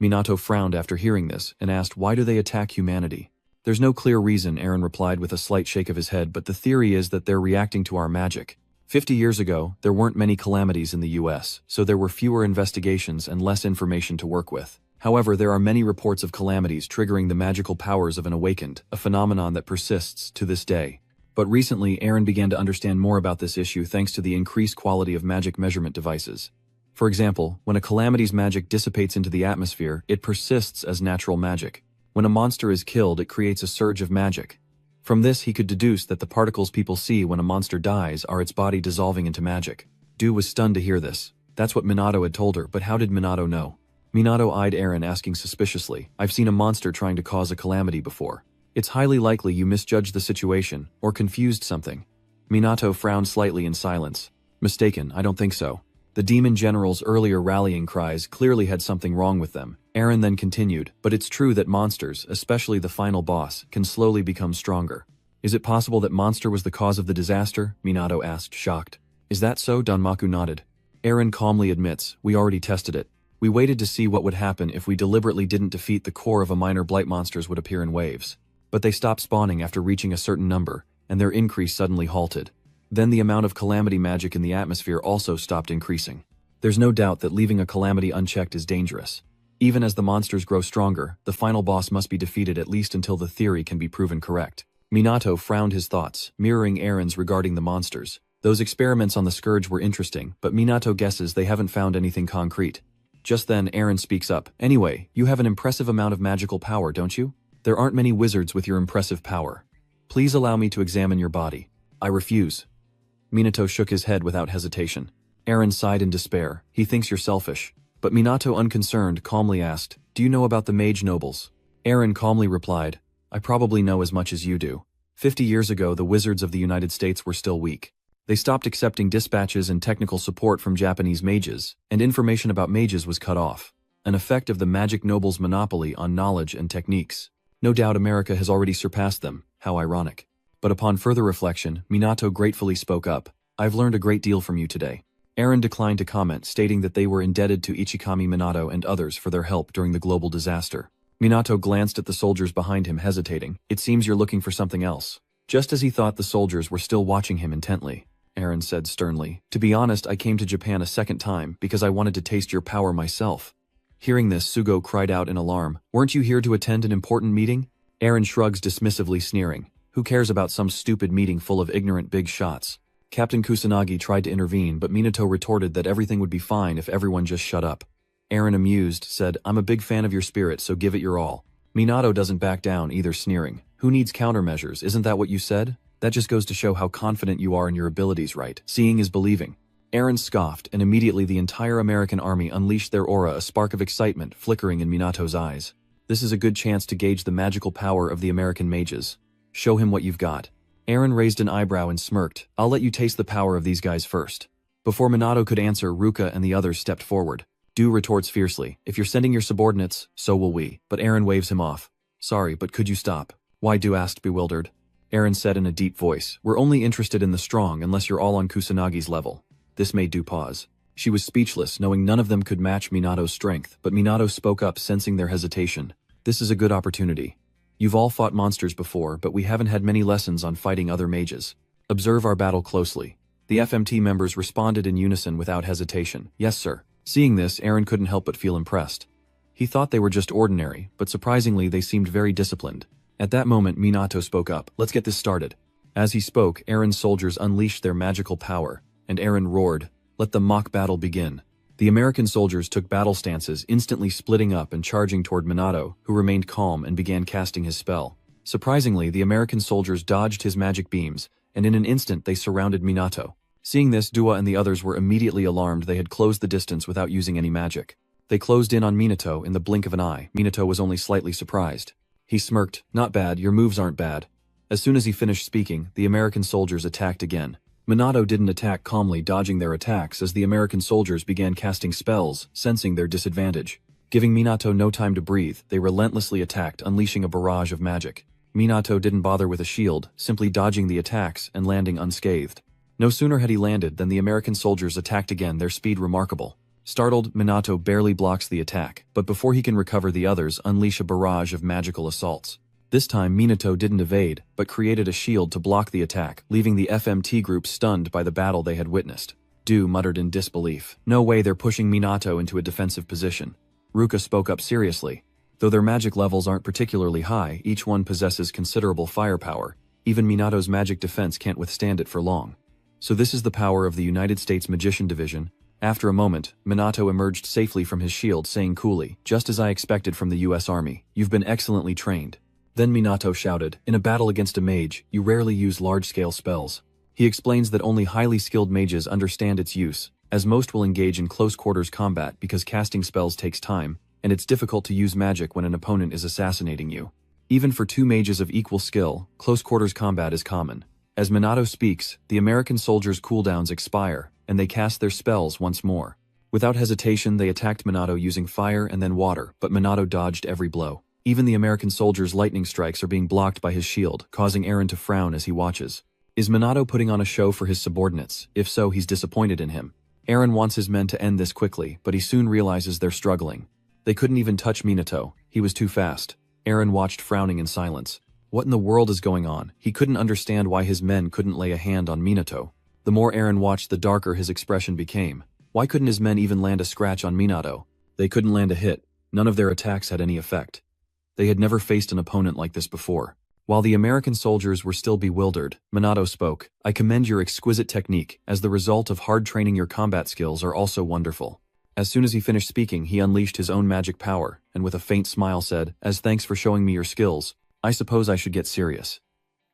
Minato frowned after hearing this and asked, "Why do they attack humanity?" "There's no clear reason," Aaron replied with a slight shake of his head, "but the theory is that they're reacting to our magic. 50 years ago, there weren't many calamities in the US, so there were fewer investigations and less information to work with. However, there are many reports of calamities triggering the magical powers of an awakened, a phenomenon that persists to this day." But recently, Aaron began to understand more about this issue thanks to the increased quality of magic measurement devices. For example, when a calamity's magic dissipates into the atmosphere, it persists as natural magic. When a monster is killed, it creates a surge of magic. From this, he could deduce that the particles people see when a monster dies are its body dissolving into magic. Du was stunned to hear this. That's what Minato had told her, but how did Minato know? Minato eyed Aaron, asking suspiciously, "I've seen a monster trying to cause a calamity before. It's highly likely you misjudged the situation, or confused something." Minato frowned slightly in silence. "Mistaken, I don't think so. The demon general's earlier rallying cries clearly had something wrong with them." Aaron then continued, "But it's true that monsters, especially the final boss, can slowly become stronger. Is it possible that monster was the cause of the disaster? Minato asked, shocked. Is that so? Danmaku nodded. Eren calmly admits, we already tested it. We waited to see what would happen if we deliberately didn't defeat the core of a minor blight monsters would appear in waves. But they stopped spawning after reaching a certain number, and their increase suddenly halted. Then the amount of calamity magic in the atmosphere also stopped increasing. There's no doubt that leaving a calamity unchecked is dangerous. Even as the monsters grow stronger, the final boss must be defeated at least until the theory can be proven correct. Minato frowned his thoughts, mirroring Eren's regarding the monsters. Those experiments on the Scourge were interesting, but Minato guesses they haven't found anything concrete. Just then, Eren speaks up. Anyway, you have an impressive amount of magical power, don't you? There aren't many wizards with your impressive power. Please allow me to examine your body. I refuse. Minato shook his head without hesitation. Eren sighed in despair. He thinks you're selfish. But Minato, unconcerned, calmly asked, do you know about the mage nobles? Eren calmly replied, I probably know as much as you do. 50 years ago, the wizards of the United States were still weak. They stopped accepting dispatches and technical support from Japanese mages, and information about mages was cut off. An effect of the magic nobles' monopoly on knowledge and techniques. No doubt America has already surpassed them. How ironic. But upon further reflection, Minato gratefully spoke up. I've learned a great deal from you today. Eren declined to comment, stating that they were indebted to Ichikami Minato and others for their help during the global disaster. Minato glanced at the soldiers behind him, hesitating. It seems you're looking for something else. Just as he thought, the soldiers were still watching him intently. Eren said sternly, to be honest, I came to Japan a second time because I wanted to taste your power myself. Hearing this, Sugo cried out in alarm. Weren't you here to attend an important meeting? Eren shrugs dismissively, sneering. Who cares about some stupid meeting full of ignorant big shots? Captain Kusanagi tried to intervene, but Minato retorted that everything would be fine if everyone just shut up. Eren, amused, said, I'm a big fan of your spirit, so give it your all. Minato doesn't back down either, sneering. Who needs countermeasures? Isn't that what you said? That just goes to show how confident you are in your abilities, right? Seeing is believing. Eren scoffed, and immediately the entire American army unleashed their aura, a spark of excitement flickering in Minato's eyes. This is a good chance to gauge the magical power of the American mages. Show him what you've got. Eren raised an eyebrow and smirked. I'll let you taste the power of these guys first. Before Minato could answer, Ruka and the others stepped forward. Du retorts fiercely. If you're sending your subordinates, so will we. But Eren waves him off. Sorry, but could you stop? Why? Du asked, bewildered. Eren said in a deep voice, we're only interested in the strong unless you're all on Kusanagi's level. This made Du pause. She was speechless, knowing none of them could match Minato's strength, but Minato spoke up, sensing their hesitation. This is a good opportunity. You've all fought monsters before, but we haven't had many lessons on fighting other mages. Observe our battle closely. The FMT members responded in unison without hesitation. Yes, sir. Seeing this, Eren couldn't help but feel impressed. He thought they were just ordinary, but surprisingly they seemed very disciplined. At that moment, Minato spoke up. Let's get this started. As he spoke, Eren's soldiers unleashed their magical power, and Eren roared, let the mock battle begin. The American soldiers took battle stances, instantly splitting up and charging toward Minato, who remained calm and began casting his spell. Surprisingly, the American soldiers dodged his magic beams, and in an instant they surrounded Minato. Seeing this, Dua and the others were immediately alarmed. They had closed the distance without using any magic. They closed in on Minato in the blink of an eye. Minato was only slightly surprised. He smirked. Not bad, your moves aren't bad. As soon as he finished speaking, the American soldiers attacked again. Minato didn't attack calmly, dodging their attacks as the American soldiers began casting spells, sensing their disadvantage. Giving Minato no time to breathe, they relentlessly attacked, unleashing a barrage of magic. Minato didn't bother with a shield, simply dodging the attacks and landing unscathed. No sooner had he landed than the American soldiers attacked again, their speed remarkable. Startled, Minato barely blocks the attack, but before he can recover, the others unleash a barrage of magical assaults. This time, Minato didn't evade, but created a shield to block the attack, leaving the FMT group stunned by the battle they had witnessed. Du muttered in disbelief. No way, they're pushing Minato into a defensive position. Ruka spoke up seriously. Though their magic levels aren't particularly high, each one possesses considerable firepower. Even Minato's magic defense can't withstand it for long. So this is the power of the United States Magician Division. After a moment, Minato emerged safely from his shield, saying coolly, just as I expected from the US Army, you've been excellently trained. Then Minato shouted, in a battle against a mage, you rarely use large-scale spells. He explains that only highly skilled mages understand its use, as most will engage in close-quarters combat because casting spells takes time, and it's difficult to use magic when an opponent is assassinating you. Even for two mages of equal skill, close-quarters combat is common. As Minato speaks, the American soldiers' cooldowns expire, and they cast their spells once more. Without hesitation, they attacked Minato using fire and then water, but Minato dodged every blow. Even the American soldier's lightning strikes are being blocked by his shield, causing Eren to frown as he watches. Is Minato putting on a show for his subordinates? If so, he's disappointed in him. Eren wants his men to end this quickly, but he soon realizes they're struggling. They couldn't even touch Minato. He was too fast. Eren watched frowning in silence. What in the world is going on? He couldn't understand why his men couldn't lay a hand on Minato. The more Eren watched, the darker his expression became. Why couldn't his men even land a scratch on Minato? They couldn't land a hit. None of their attacks had any effect. They had never faced an opponent like this before. While the American soldiers were still bewildered, Minato spoke. I commend your exquisite technique. As the result of hard training, your combat skills are also wonderful. As soon as he finished speaking, he unleashed his own magic power, and with a faint smile said, as thanks for showing me your skills, I suppose I should get serious.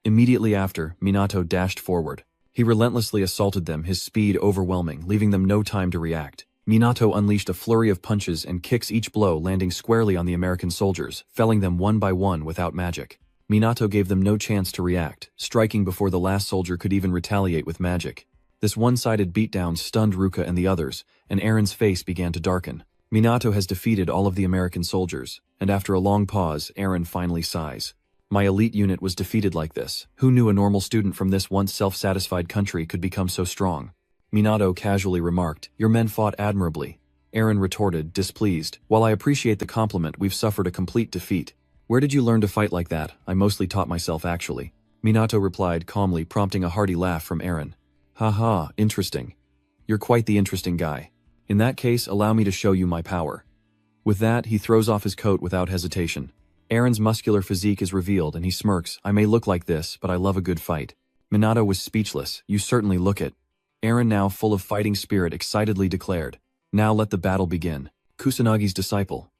Immediately after, Minato dashed forward. He relentlessly assaulted them, his speed overwhelming, leaving them no time to react. Minato unleashed a flurry of punches and kicks, each blow landing squarely on the American soldiers, felling them one by one without magic. Minato gave them no chance to react, striking before the last soldier could even retaliate with magic. This one-sided beatdown stunned Ruka and the others, and Eren's face began to darken. Minato has defeated all of the American soldiers, and after a long pause, Eren finally sighs. My elite unit was defeated like this. Who knew a normal student from this once self-satisfied country could become so strong? Minato casually remarked, your men fought admirably. Eren retorted, displeased, while I appreciate the compliment, we've suffered a complete defeat. Where did you learn to fight like that? I mostly taught myself actually. Minato replied calmly, prompting a hearty laugh from Eren. Haha, interesting. You're quite the interesting guy. In that case, allow me to show you my power. With that, he throws off his coat without hesitation. Eren's muscular physique is revealed and he smirks, I may look like this, but I love a good fight. Minato was speechless, you certainly look it. Eren, now full of fighting spirit, excitedly declared, now let the battle begin. Kusanagi's disciple.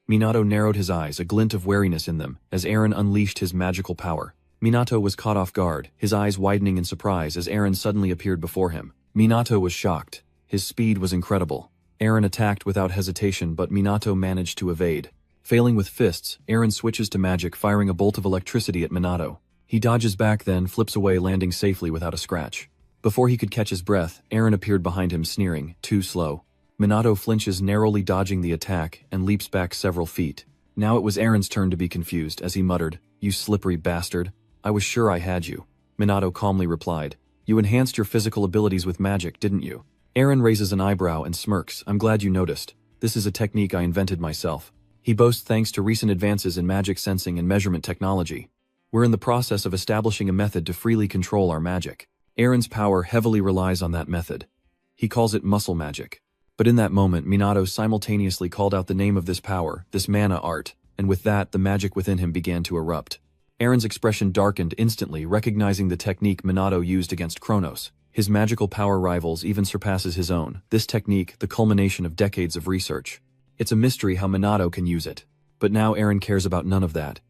Minato narrowed his eyes, a glint of wariness in them, as Eren unleashed his magical power. Minato was caught off guard, his eyes widening in surprise as Eren suddenly appeared before him. Minato was shocked. His speed was incredible. Eren attacked without hesitation, but Minato managed to evade. Failing with fists, Eren switches to magic, firing a bolt of electricity at Minato. He dodges back, then flips away, landing safely without a scratch. Before he could catch his breath, Eren appeared behind him, sneering, too slow. Minato flinches, narrowly dodging the attack, and leaps back several feet. Now it was Eren's turn to be confused, as he muttered, you slippery bastard. I was sure I had you. Minato calmly replied, you enhanced your physical abilities with magic, didn't you? Eren raises an eyebrow and smirks, I'm glad you noticed. This is a technique I invented myself. He boasts thanks to recent advances in magic sensing and measurement technology. We're in the process of establishing a method to freely control our magic. Eren's power heavily relies on that method. He calls it muscle magic. But in that moment, Minato simultaneously called out the name of this power, this mana art, and with that, the magic within him began to erupt. Eren's expression darkened instantly, recognizing the technique Minato used against Kronos. His magical power rivals even surpasses his own. This technique, the culmination of decades of research. It's a mystery how Minato can use it. But now Eren cares about none of that.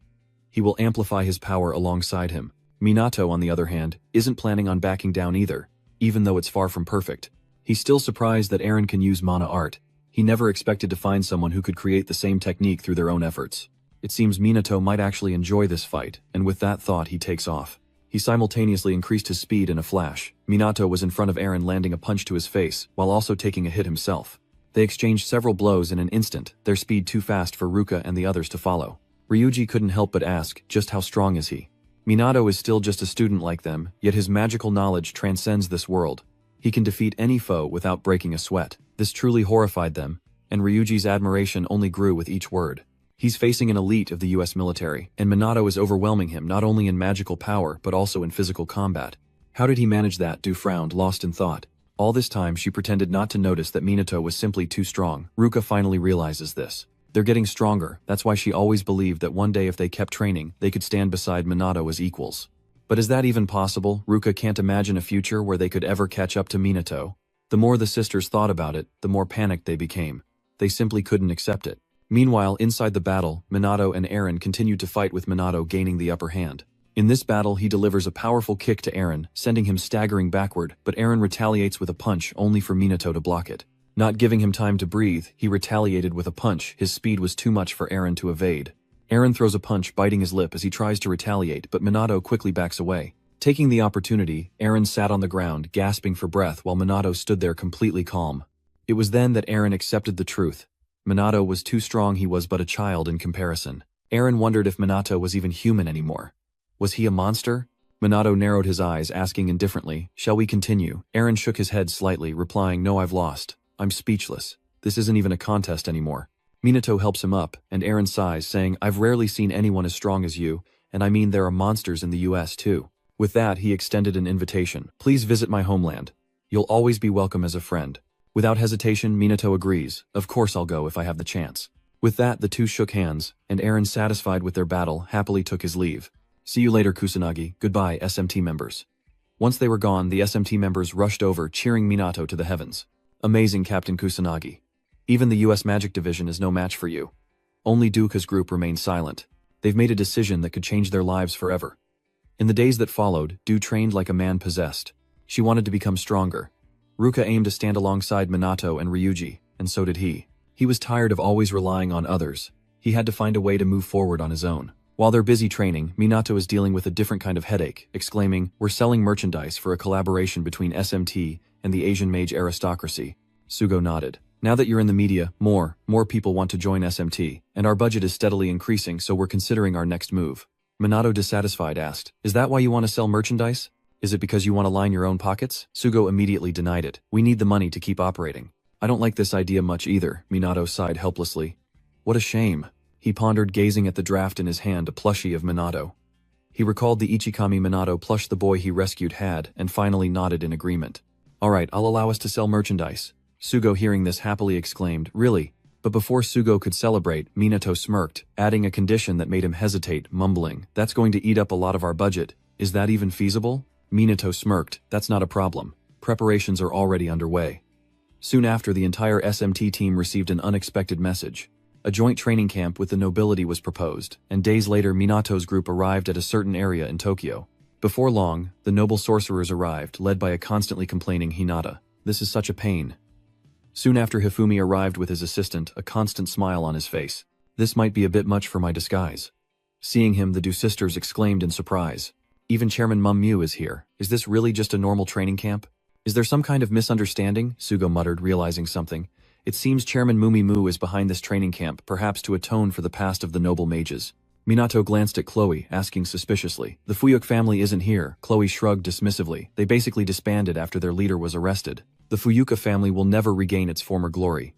He will amplify his power alongside him. Minato, on the other hand, isn't planning on backing down either, even though it's far from perfect. He's still surprised that Eren can use mana art. He never expected to find someone who could create the same technique through their own efforts. It seems Minato might actually enjoy this fight, and with that thought he takes off. He simultaneously increased his speed in a flash. Minato was in front of Eren, landing a punch to his face, while also taking a hit himself. They exchanged several blows in an instant, their speed too fast for Ruka and the others to follow. Ryuji couldn't help but ask, just how strong is he? Minato is still just a student like them, yet his magical knowledge transcends this world. He can defeat any foe without breaking a sweat. This truly horrified them, and Ryuji's admiration only grew with each word. He's facing an elite of the US military, and Minato is overwhelming him not only in magical power but also in physical combat. How did he manage that? Du frowned, lost in thought. All this time she pretended not to notice that Minato was simply too strong. Ruka finally realizes this. They're getting stronger, that's why she always believed that one day if they kept training, they could stand beside Minato as equals. But is that even possible? Ruka can't imagine a future where they could ever catch up to Minato. The more the sisters thought about it, the more panicked they became. They simply couldn't accept it. Meanwhile, inside the battle, Minato and Eren continued to fight, with Minato gaining the upper hand. In this battle, he delivers a powerful kick to Eren, sending him staggering backward, but Eren retaliates with a punch only for Minato to block it. Not giving him time to breathe, he retaliated with a punch. His speed was too much for Eren to evade. Eren throws a punch, biting his lip as he tries to retaliate, but Minato quickly backs away. Taking the opportunity, Eren sat on the ground, gasping for breath while Minato stood there completely calm. It was then that Eren accepted the truth. Minato was too strong, he was but a child in comparison. Aaron wondered if Minato was even human anymore. Was he a monster? Minato narrowed his eyes, asking indifferently, "Shall we continue?" Aaron shook his head slightly, replying, "No, I've lost. I'm speechless. This isn't even a contest anymore." Minato helps him up, and Aaron sighs, saying, "I've rarely seen anyone as strong as you, and I mean there are monsters in the US too." With that, he extended an invitation. "Please visit my homeland. You'll always be welcome as a friend." Without hesitation, Minato agrees. "Of course I'll go if I have the chance." With that, the two shook hands, and Aaron, satisfied with their battle, happily took his leave. "See you later, Kusanagi. Goodbye, SMT members." Once they were gone, the SMT members rushed over, cheering Minato to the heavens. "Amazing, Captain Kusanagi. Even the US Magic Division is no match for you." Only Duka's group remained silent. They've made a decision that could change their lives forever. In the days that followed, Du trained like a man possessed. She wanted to become stronger. Ruka aimed to stand alongside Minato and Ryuji, and so did he. He was tired of always relying on others. He had to find a way to move forward on his own. While they're busy training, Minato is dealing with a different kind of headache, exclaiming, "We're selling merchandise for a collaboration between SMT and the Asian mage aristocracy." Sugo nodded. "Now that you're in the media, more people want to join SMT, and our budget is steadily increasing, so we're considering our next move." Minato, dissatisfied, asked, "Is that why you want to sell merchandise? Is it because you want to line your own pockets?" Sugo immediately denied it. "We need the money to keep operating." "I don't like this idea much either," Minato sighed helplessly. "What a shame." He pondered, gazing at the draft in his hand, a plushie of Minato. He recalled the Ichikami Minato plush the boy he rescued had, and finally nodded in agreement. "All right, I'll allow us to sell merchandise." Sugo, hearing this, happily exclaimed, "Really?" But before Sugo could celebrate, Minato smirked, adding a condition that made him hesitate, mumbling, "That's going to eat up a lot of our budget. Is that even feasible?" Minato smirked, "That's not a problem. Preparations are already underway." Soon after, the entire SMT team received an unexpected message. A joint training camp with the nobility was proposed, and days later Minato's group arrived at a certain area in Tokyo. Before long, the noble sorcerers arrived, led by a constantly complaining Hinata. "This is such a pain." Soon after, Hifumi arrived with his assistant, a constant smile on his face. "This might be a bit much for my disguise." Seeing him, the two sisters exclaimed in surprise. "Even Chairman Mummu is here. Is this really just a normal training camp?" "Is there some kind of misunderstanding?" Sugo muttered, realizing something. "It seems Chairman Mumimu is behind this training camp, perhaps to atone for the past of the noble mages." Minato glanced at Chloe, asking suspiciously, "The Fuyuk family isn't here." Chloe shrugged dismissively. "They basically disbanded after their leader was arrested. The Fuyuka family will never regain its former glory."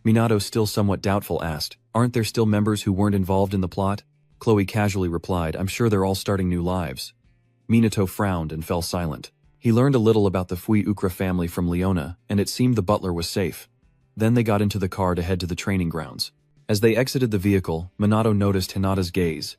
Minato, still somewhat doubtful, asked, "Aren't there still members who weren't involved in the plot?" Chloe casually replied, "I'm sure they're all starting new lives." Minato frowned and fell silent. He learned a little about the Fuyukra family from Leona, and it seemed the butler was safe. Then they got into the car to head to the training grounds. As they exited the vehicle, Minato noticed Hinata's gaze.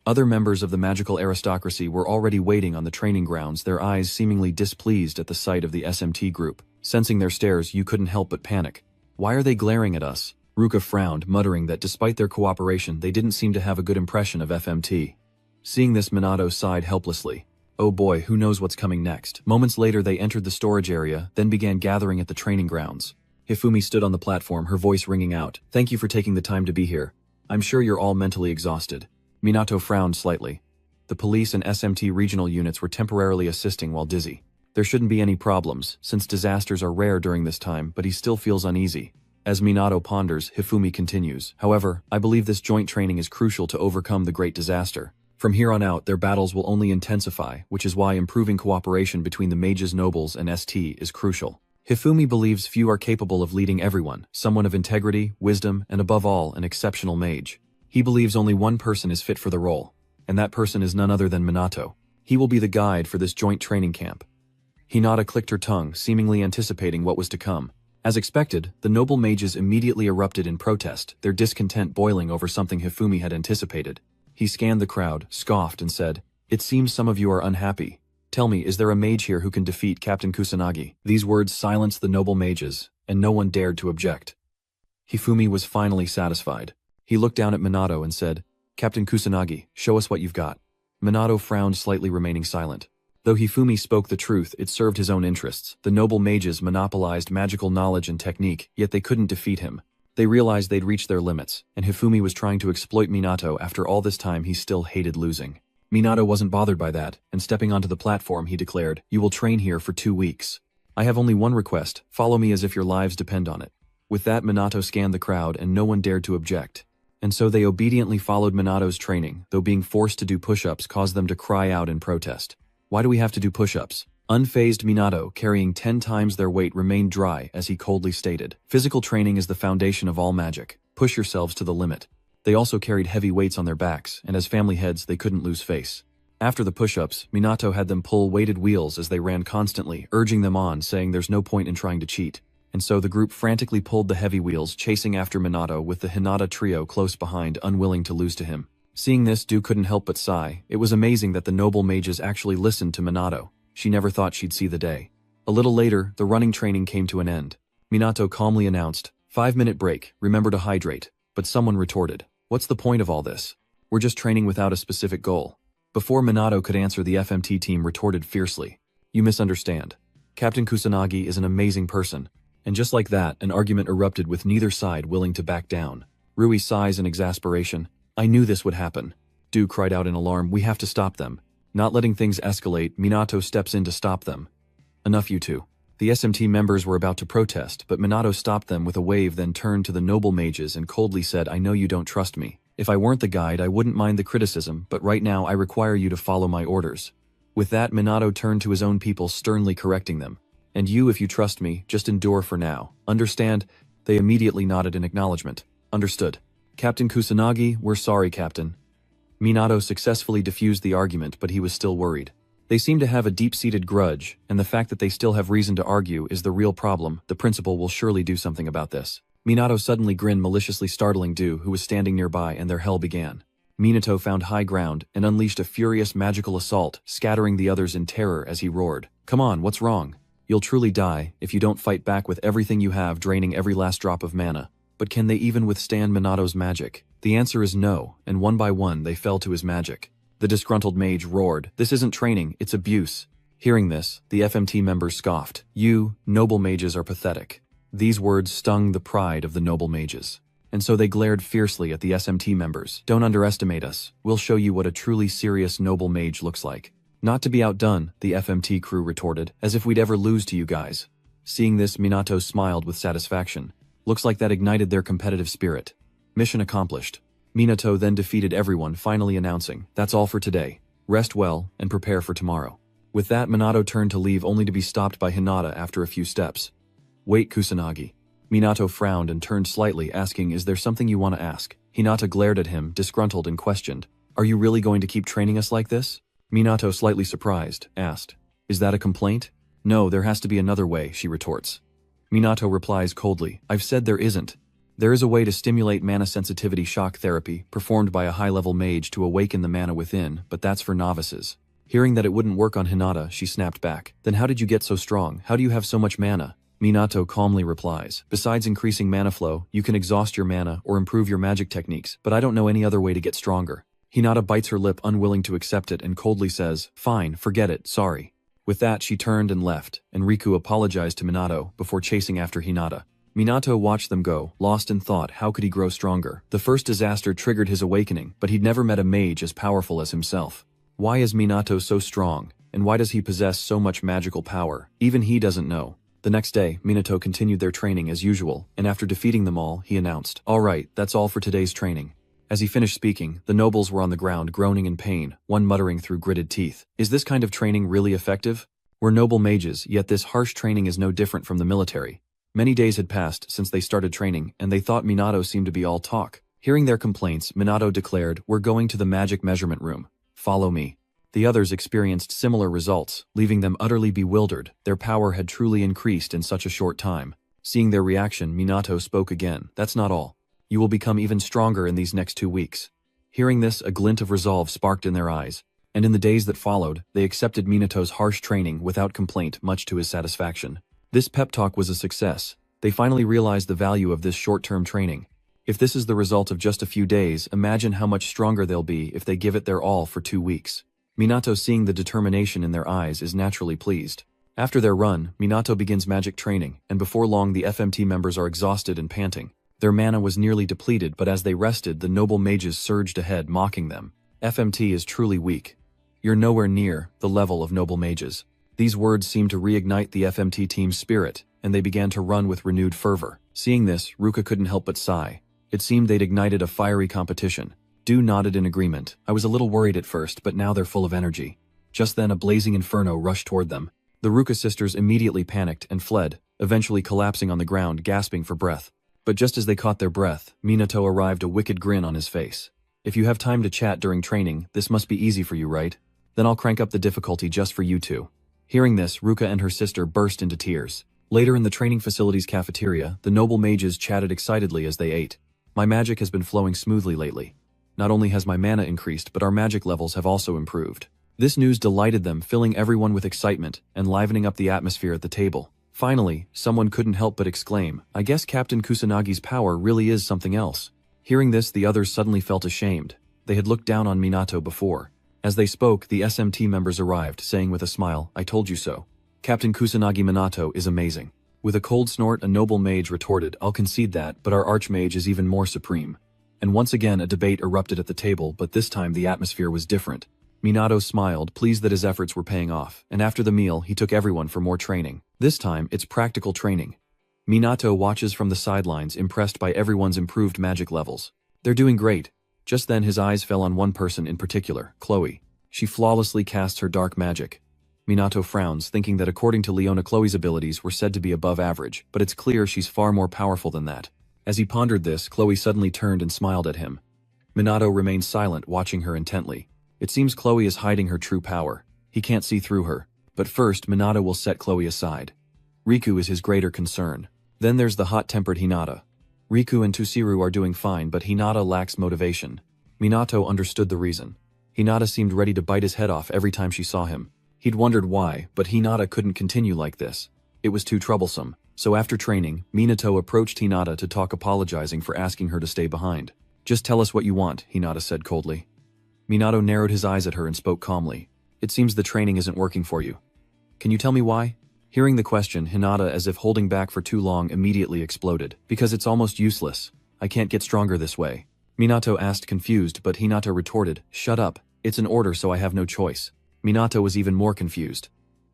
Other members of the magical aristocracy were already waiting on the training grounds, their eyes seemingly displeased at the sight of the SMT group. Sensing their stares, you couldn't help but panic. "Why are they glaring at us?" Ruka frowned, muttering that despite their cooperation, they didn't seem to have a good impression of FMT. Seeing this, Minato sighed helplessly. Oh boy, who knows what's coming next. Moments later, they entered the storage area, then began gathering at the training grounds. Hifumi stood on the platform, her voice ringing out. "Thank you for taking the time to be here. I'm sure you're all mentally exhausted." Minato frowned slightly. The police and SMT regional units were temporarily assisting while dizzy. There shouldn't be any problems, since disasters are rare during this time, but he still feels uneasy. As Minato ponders, Hifumi continues, "However, I believe this joint training is crucial to overcome the great disaster. From here on out, their battles will only intensify, which is why improving cooperation between the mages, nobles, and ST is crucial. Hifumi believes few are capable of leading everyone, someone of integrity, wisdom, and above all, an exceptional mage. He believes only one person is fit for the role, and that person is none other than Minato. He will be the guide for this joint training camp." Hinata clicked her tongue, seemingly anticipating what was to come. As expected, the noble mages immediately erupted in protest, their discontent boiling over something Hifumi had anticipated. He scanned the crowd, scoffed, and said, "It seems some of you are unhappy. Tell me, is there a mage here who can defeat Captain Kusanagi?" These words silenced the noble mages, and no one dared to object. Hifumi was finally satisfied. He looked down at Minato and said, "Captain Kusanagi, show us what you've got." Minato frowned slightly, remaining silent. Though Hifumi spoke the truth, it served his own interests. The noble mages monopolized magical knowledge and technique, yet they couldn't defeat him. They realized they'd reached their limits, and Hifumi was trying to exploit Minato. After all this time, he still hated losing. Minato wasn't bothered by that, and stepping onto the platform, he declared, "You will train here for 2 weeks. I have only one request, follow me as if your lives depend on it." With that, Minato scanned the crowd, and no one dared to object. And so they obediently followed Minato's training, though being forced to do push-ups caused them to cry out in protest. Why do we have to do push-ups? Unfazed Minato, carrying 10 times their weight, remained dry as he coldly stated. Physical training is the foundation of all magic. Push yourselves to the limit. They also carried heavy weights on their backs, and as family heads they couldn't lose face. After the push-ups, Minato had them pull weighted wheels as they ran constantly, urging them on, saying there's no point in trying to cheat. And so the group frantically pulled the heavy wheels, chasing after Minato with the Hinata trio close behind, unwilling to lose to him. Seeing this, Du couldn't help but sigh. It was amazing that the noble mages actually listened to Minato. She never thought she'd see the day. A little later, the running training came to an end. Minato calmly announced, 5-minute break, remember to hydrate. But someone retorted, what's the point of all this? We're just training without a specific goal. Before Minato could answer, the FMT team retorted fiercely, you misunderstand. Captain Kusanagi is an amazing person. And just like that, an argument erupted with neither side willing to back down. Rui sighs in exasperation. I knew this would happen. Du cried out in alarm, we have to stop them. Not letting things escalate, Minato steps in to stop them. Enough, you two. The SMT members were about to protest, but Minato stopped them with a wave, then turned to the noble mages and coldly said, I know you don't trust me. If I weren't the guide, I wouldn't mind the criticism, but right now I require you to follow my orders. With that, Minato turned to his own people, sternly correcting them. And you, if you trust me, just endure for now. Understand? They immediately nodded in acknowledgement. Understood. Captain Kusanagi, we're sorry, Captain. Minato successfully diffused the argument, but he was still worried. They seem to have a deep-seated grudge, and the fact that they still have reason to argue is the real problem. The principal will surely do something about this. Minato suddenly grinned, maliciously startling Du, who was standing nearby, and their hell began. Minato found high ground and unleashed a furious magical assault, scattering the others in terror as he roared. Come on, what's wrong? You'll truly die if you don't fight back with everything you have, draining every last drop of mana. But can they even withstand Minato's magic? The answer is no, and one by one they fell to his magic. The disgruntled mage roared, this isn't training, it's abuse. Hearing this, the FMT members scoffed. You, noble mages, are pathetic. These words stung the pride of the noble mages. And so they glared fiercely at the SMT members. Don't underestimate us. We'll show you what a truly serious noble mage looks like. Not to be outdone, the FMT crew retorted, as if we'd ever lose to you guys. Seeing this, Minato smiled with satisfaction. Looks like that ignited their competitive spirit. Mission accomplished. Minato then defeated everyone, finally announcing, that's all for today. Rest well, and prepare for tomorrow. With that, Minato turned to leave, only to be stopped by Hinata after a few steps. Wait, Kusanagi. Minato frowned and turned slightly, asking, is there something you want to ask? Hinata glared at him, disgruntled, and questioned, are you really going to keep training us like this? Minato, slightly surprised, asked, is that a complaint? No, there has to be another way, she retorts. Minato replies coldly, I've said there isn't. There is a way to stimulate mana sensitivity shock therapy, performed by a high-level mage to awaken the mana within, but that's for novices. Hearing that it wouldn't work on Hinata, she snapped back. Then how did you get so strong? How do you have so much mana? Minato calmly replies, besides increasing mana flow, you can exhaust your mana or improve your magic techniques, but I don't know any other way to get stronger. Hinata bites her lip, unwilling to accept it, and coldly says, fine, forget it, sorry. With that, she turned and left, and Riku apologized to Minato before chasing after Hinata. Minato watched them go, lost in thought. How could he grow stronger? The first disaster triggered his awakening, but he'd never met a mage as powerful as himself. Why is Minato so strong, and why does he possess so much magical power? Even he doesn't know. The next day, Minato continued their training as usual, and after defeating them all, he announced, all right, that's all for today's training. As he finished speaking, the nobles were on the ground groaning in pain, one muttering through gritted teeth, is this kind of training really effective? We're noble mages, yet this harsh training is no different from the military. Many days had passed since they started training, and they thought Minato seemed to be all talk. Hearing their complaints, Minato declared, we're going to the magic measurement room. Follow me. The others experienced similar results, leaving them utterly bewildered. Their power had truly increased in such a short time. Seeing their reaction, Minato spoke again. That's not all. You will become even stronger in these next 2 weeks. Hearing this, a glint of resolve sparked in their eyes, and in the days that followed, they accepted Minato's harsh training without complaint, much to his satisfaction. This pep talk was a success. They finally realized the value of this short-term training. If this is the result of just a few days, imagine how much stronger they'll be if they give it their all for 2 weeks. Minato, seeing the determination in their eyes, is naturally pleased. After their run, Minato begins magic training, and before long the FMT members are exhausted and panting. Their mana was nearly depleted, but as they rested, the noble mages surged ahead, mocking them. FMT is truly weak. You're nowhere near the level of noble mages. These words seemed to reignite the FMT team's spirit, and they began to run with renewed fervor. Seeing this, Ruka couldn't help but sigh. It seemed they'd ignited a fiery competition. Du nodded in agreement. I was a little worried at first, but now they're full of energy. Just then a blazing inferno rushed toward them. The Ruka sisters immediately panicked and fled, eventually collapsing on the ground, gasping for breath. But just as they caught their breath, Minato arrived, a wicked grin on his face. If you have time to chat during training, this must be easy for you, right? Then I'll crank up the difficulty just for you two. Hearing this, Ruka and her sister burst into tears. Later in the training facility's cafeteria, the noble mages chatted excitedly as they ate. My magic has been flowing smoothly lately. Not only has my mana increased, but our magic levels have also improved. This news delighted them, filling everyone with excitement and livening up the atmosphere at the table. Finally, someone couldn't help but exclaim, I guess Captain Kusanagi's power really is something else. Hearing this, the others suddenly felt ashamed. They had looked down on Minato before. As they spoke, the SMT members arrived, saying with a smile, I told you so. Captain Kusanagi Minato is amazing. With a cold snort, a noble mage retorted, I'll concede that, but our Archmage is even more supreme. And once again a debate erupted at the table, but this time the atmosphere was different. Minato smiled, pleased that his efforts were paying off, and after the meal he took everyone for more training. This time, it's practical training. Minato watches from the sidelines, impressed by everyone's improved magic levels. They're doing great. Just then his eyes fell on one person in particular, Chloe. She flawlessly casts her dark magic. Minato frowns, thinking that according to Leona, Chloe's abilities were said to be above average, but it's clear she's far more powerful than that. As he pondered this, Chloe suddenly turned and smiled at him. Minato remained silent, watching her intently. It seems Chloe is hiding her true power. He can't see through her. But first, Minato will set Chloe aside. Riku is his greater concern. Then there's the hot-tempered Hinata. Riku and Tusiru are doing fine, but Hinata lacks motivation. Minato understood the reason. Hinata seemed ready to bite his head off every time she saw him. He'd wondered why, but Hinata couldn't continue like this. It was too troublesome. So after training, Minato approached Hinata to talk, apologizing for asking her to stay behind. Just tell us what you want, Hinata said coldly. Minato narrowed his eyes at her and spoke calmly. It seems the training isn't working for you. Can you tell me why? Hearing the question, Hinata, as if holding back for too long, immediately exploded. Because it's almost useless. I can't get stronger this way. Minato asked, confused, but Hinata retorted, shut up. It's an order, so I have no choice. Minato was even more confused.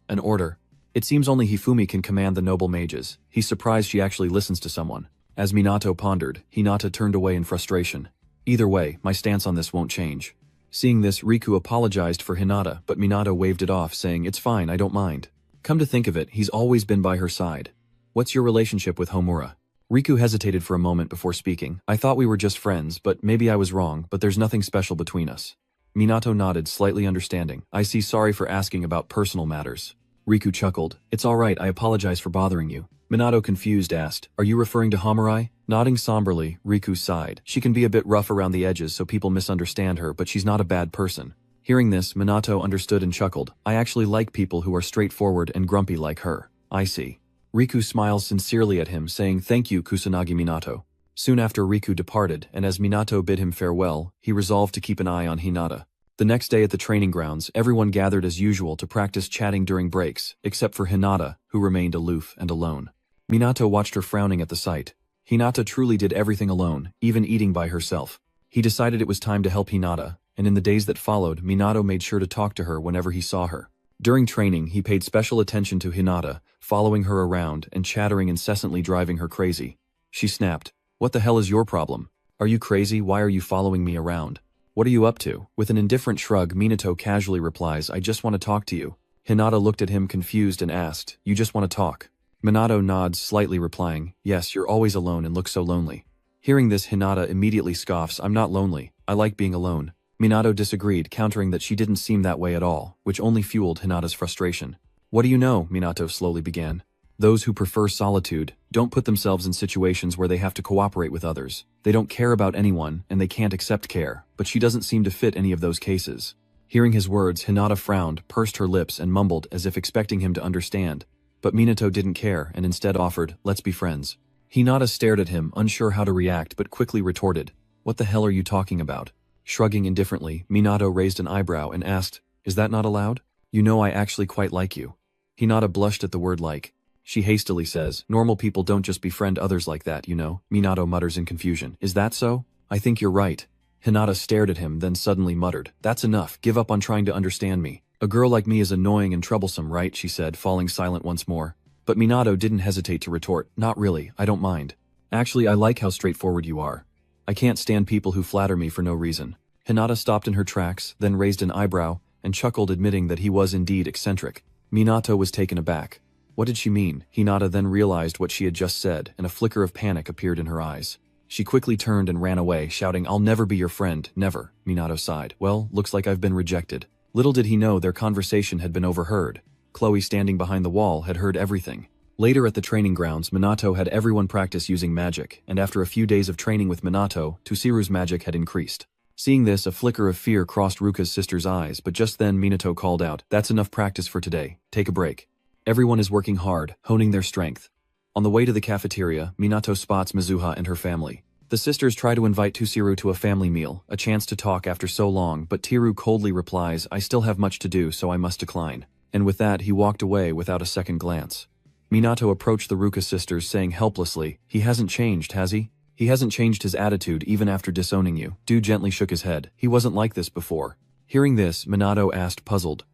An order? It seems only Hifumi can command the noble mages. He's surprised she actually listens to someone. As Minato pondered, Hinata turned away in frustration. Either way, my stance on this won't change. Seeing this, Riku apologized for Hinata, but Minato waved it off, saying, it's fine, I don't mind. Come to think of it, he's always been by her side. What's your relationship with Homura? Riku hesitated for a moment before speaking. I thought we were just friends, but maybe I was wrong, but there's nothing special between us. Minato nodded, slightly understanding. I see, sorry for asking about personal matters. Riku chuckled. It's alright, I apologize for bothering you. Minato, confused, asked, are you referring to Hamurai? Nodding somberly, Riku sighed. She can be a bit rough around the edges so people misunderstand her, but she's not a bad person. Hearing this, Minato understood and chuckled. I actually like people who are straightforward and grumpy like her. I see. Riku smiles sincerely at him, saying thank you, Kusanagi Minato. Soon after, Riku departed, and as Minato bid him farewell, he resolved to keep an eye on Hinata. The next day at the training grounds, everyone gathered as usual to practice chatting during breaks, except for Hinata, who remained aloof and alone. Minato watched her frowning at the sight. Hinata truly did everything alone, even eating by herself. He decided it was time to help Hinata, and in the days that followed, Minato made sure to talk to her whenever he saw her. During training, he paid special attention to Hinata, following her around and chattering incessantly, driving her crazy. She snapped, what the hell is your problem? Are you crazy? Why are you following me around? What are you up to? With an indifferent shrug, Minato casually replies, I just want to talk to you. Hinata looked at him confused and asked, you just want to talk? Minato nods slightly, replying, yes, you're always alone and look so lonely. Hearing this, Hinata immediately scoffs, I'm not lonely, I like being alone. Minato disagreed, countering that she didn't seem that way at all, which only fueled Hinata's frustration. What do you know? Minato slowly began. Those who prefer solitude don't put themselves in situations where they have to cooperate with others. They don't care about anyone, and they can't accept care, but she doesn't seem to fit any of those cases. Hearing his words, Hinata frowned, pursed her lips, and mumbled as if expecting him to understand. But Minato didn't care and instead offered, let's be friends. Hinata stared at him, unsure how to react, but quickly retorted, what the hell are you talking about? Shrugging indifferently, Minato raised an eyebrow and asked, is that not allowed? You know I actually quite like you. Hinata blushed at the word like. She hastily says, normal people don't just befriend others like that, you know. Minato mutters in confusion. Is that so? I think you're right. Hinata stared at him, then suddenly muttered, that's enough, give up on trying to understand me. A girl like me is annoying and troublesome, right? She said, falling silent once more. But Minato didn't hesitate to retort, not really, I don't mind. Actually, I like how straightforward you are. I can't stand people who flatter me for no reason. Hinata stopped in her tracks, then raised an eyebrow, and chuckled, admitting that he was indeed eccentric. Minato was taken aback. What did she mean? Hinata then realized what she had just said, and a flicker of panic appeared in her eyes. She quickly turned and ran away, shouting, "I'll never be your friend, never." Minato sighed. Well, looks like I've been rejected. Little did he know their conversation had been overheard. Chloe, standing behind the wall, had heard everything. Later at the training grounds, Minato had everyone practice using magic, and after a few days of training with Minato, Tusiru's magic had increased. Seeing this, a flicker of fear crossed Ruka's sister's eyes, but just then Minato called out, "That's enough practice for today. Take a break." Everyone is working hard, honing their strength. On the way to the cafeteria, Minato spots Mizuha and her family. The sisters try to invite Tusiru to a family meal, a chance to talk after so long, but Tiru coldly replies, "I still have much to do, so I must decline." And with that, he walked away without a second glance. Minato approached the Ruka sisters, saying helplessly, "He hasn't changed, has he? He hasn't changed his attitude even after disowning you." Du gently shook his head. "He wasn't like this before." Hearing this, Minato asked, puzzled.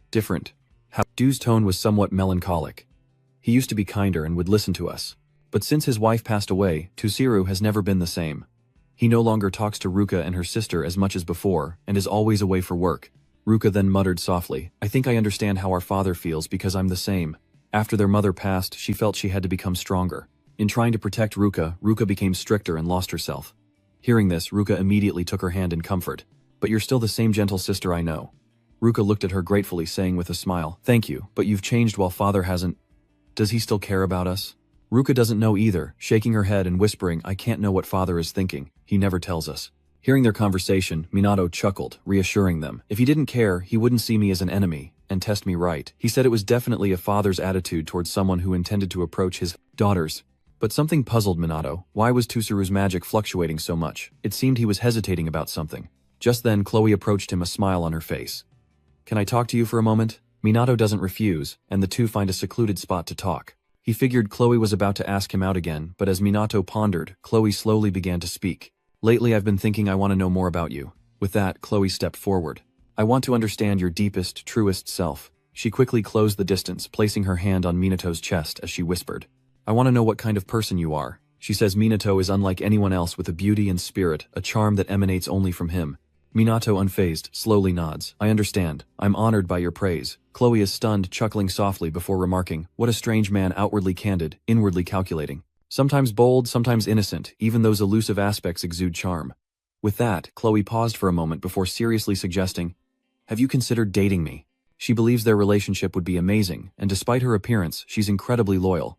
"Different? How?" Du's tone was somewhat melancholic. "He used to be kinder and would listen to us. But since his wife passed away, Tusiru has never been the same. He no longer talks to Ruka and her sister as much as before, and is always away for work." Ruka then muttered softly, "I think I understand how our father feels because I'm the same." After their mother passed, she felt she had to become stronger. In trying to protect Ruka, Ruka became stricter and lost herself. Hearing this, Ruka immediately took her hand in comfort. "But you're still the same gentle sister I know." Ruka looked at her gratefully, saying with a smile, "Thank you, but you've changed while father hasn't. Does he still care about us?" Ruka doesn't know either, shaking her head and whispering, "I can't know what father is thinking. He never tells us." Hearing their conversation, Minato chuckled, reassuring them. "If he didn't care, he wouldn't see me as an enemy and test me right." He said it was definitely a father's attitude towards someone who intended to approach his daughters. But something puzzled Minato. Why was Tusiru's magic fluctuating so much? It seemed he was hesitating about something. Just then, Chloe approached him, a smile on her face. "Can I talk to you for a moment?" Minato doesn't refuse, and the two find a secluded spot to talk. He figured Chloe was about to ask him out again, but as Minato pondered, Chloe slowly began to speak. "Lately I've been thinking I want to know more about you." With that, Chloe stepped forward. "I want to understand your deepest, truest self." She quickly closed the distance, placing her hand on Minato's chest as she whispered, "I want to know what kind of person you are." She says Minato is unlike anyone else, with a beauty and spirit, a charm that emanates only from him. Minato, unfazed, slowly nods. "I understand. I'm honored by your praise." Chloe is stunned, chuckling softly before remarking, "What a strange man, outwardly candid, inwardly calculating. Sometimes bold, sometimes innocent, even those elusive aspects exude charm." With that, Chloe paused for a moment before seriously suggesting, "Have you considered dating me?" She believes their relationship would be amazing, and despite her appearance, she's incredibly loyal.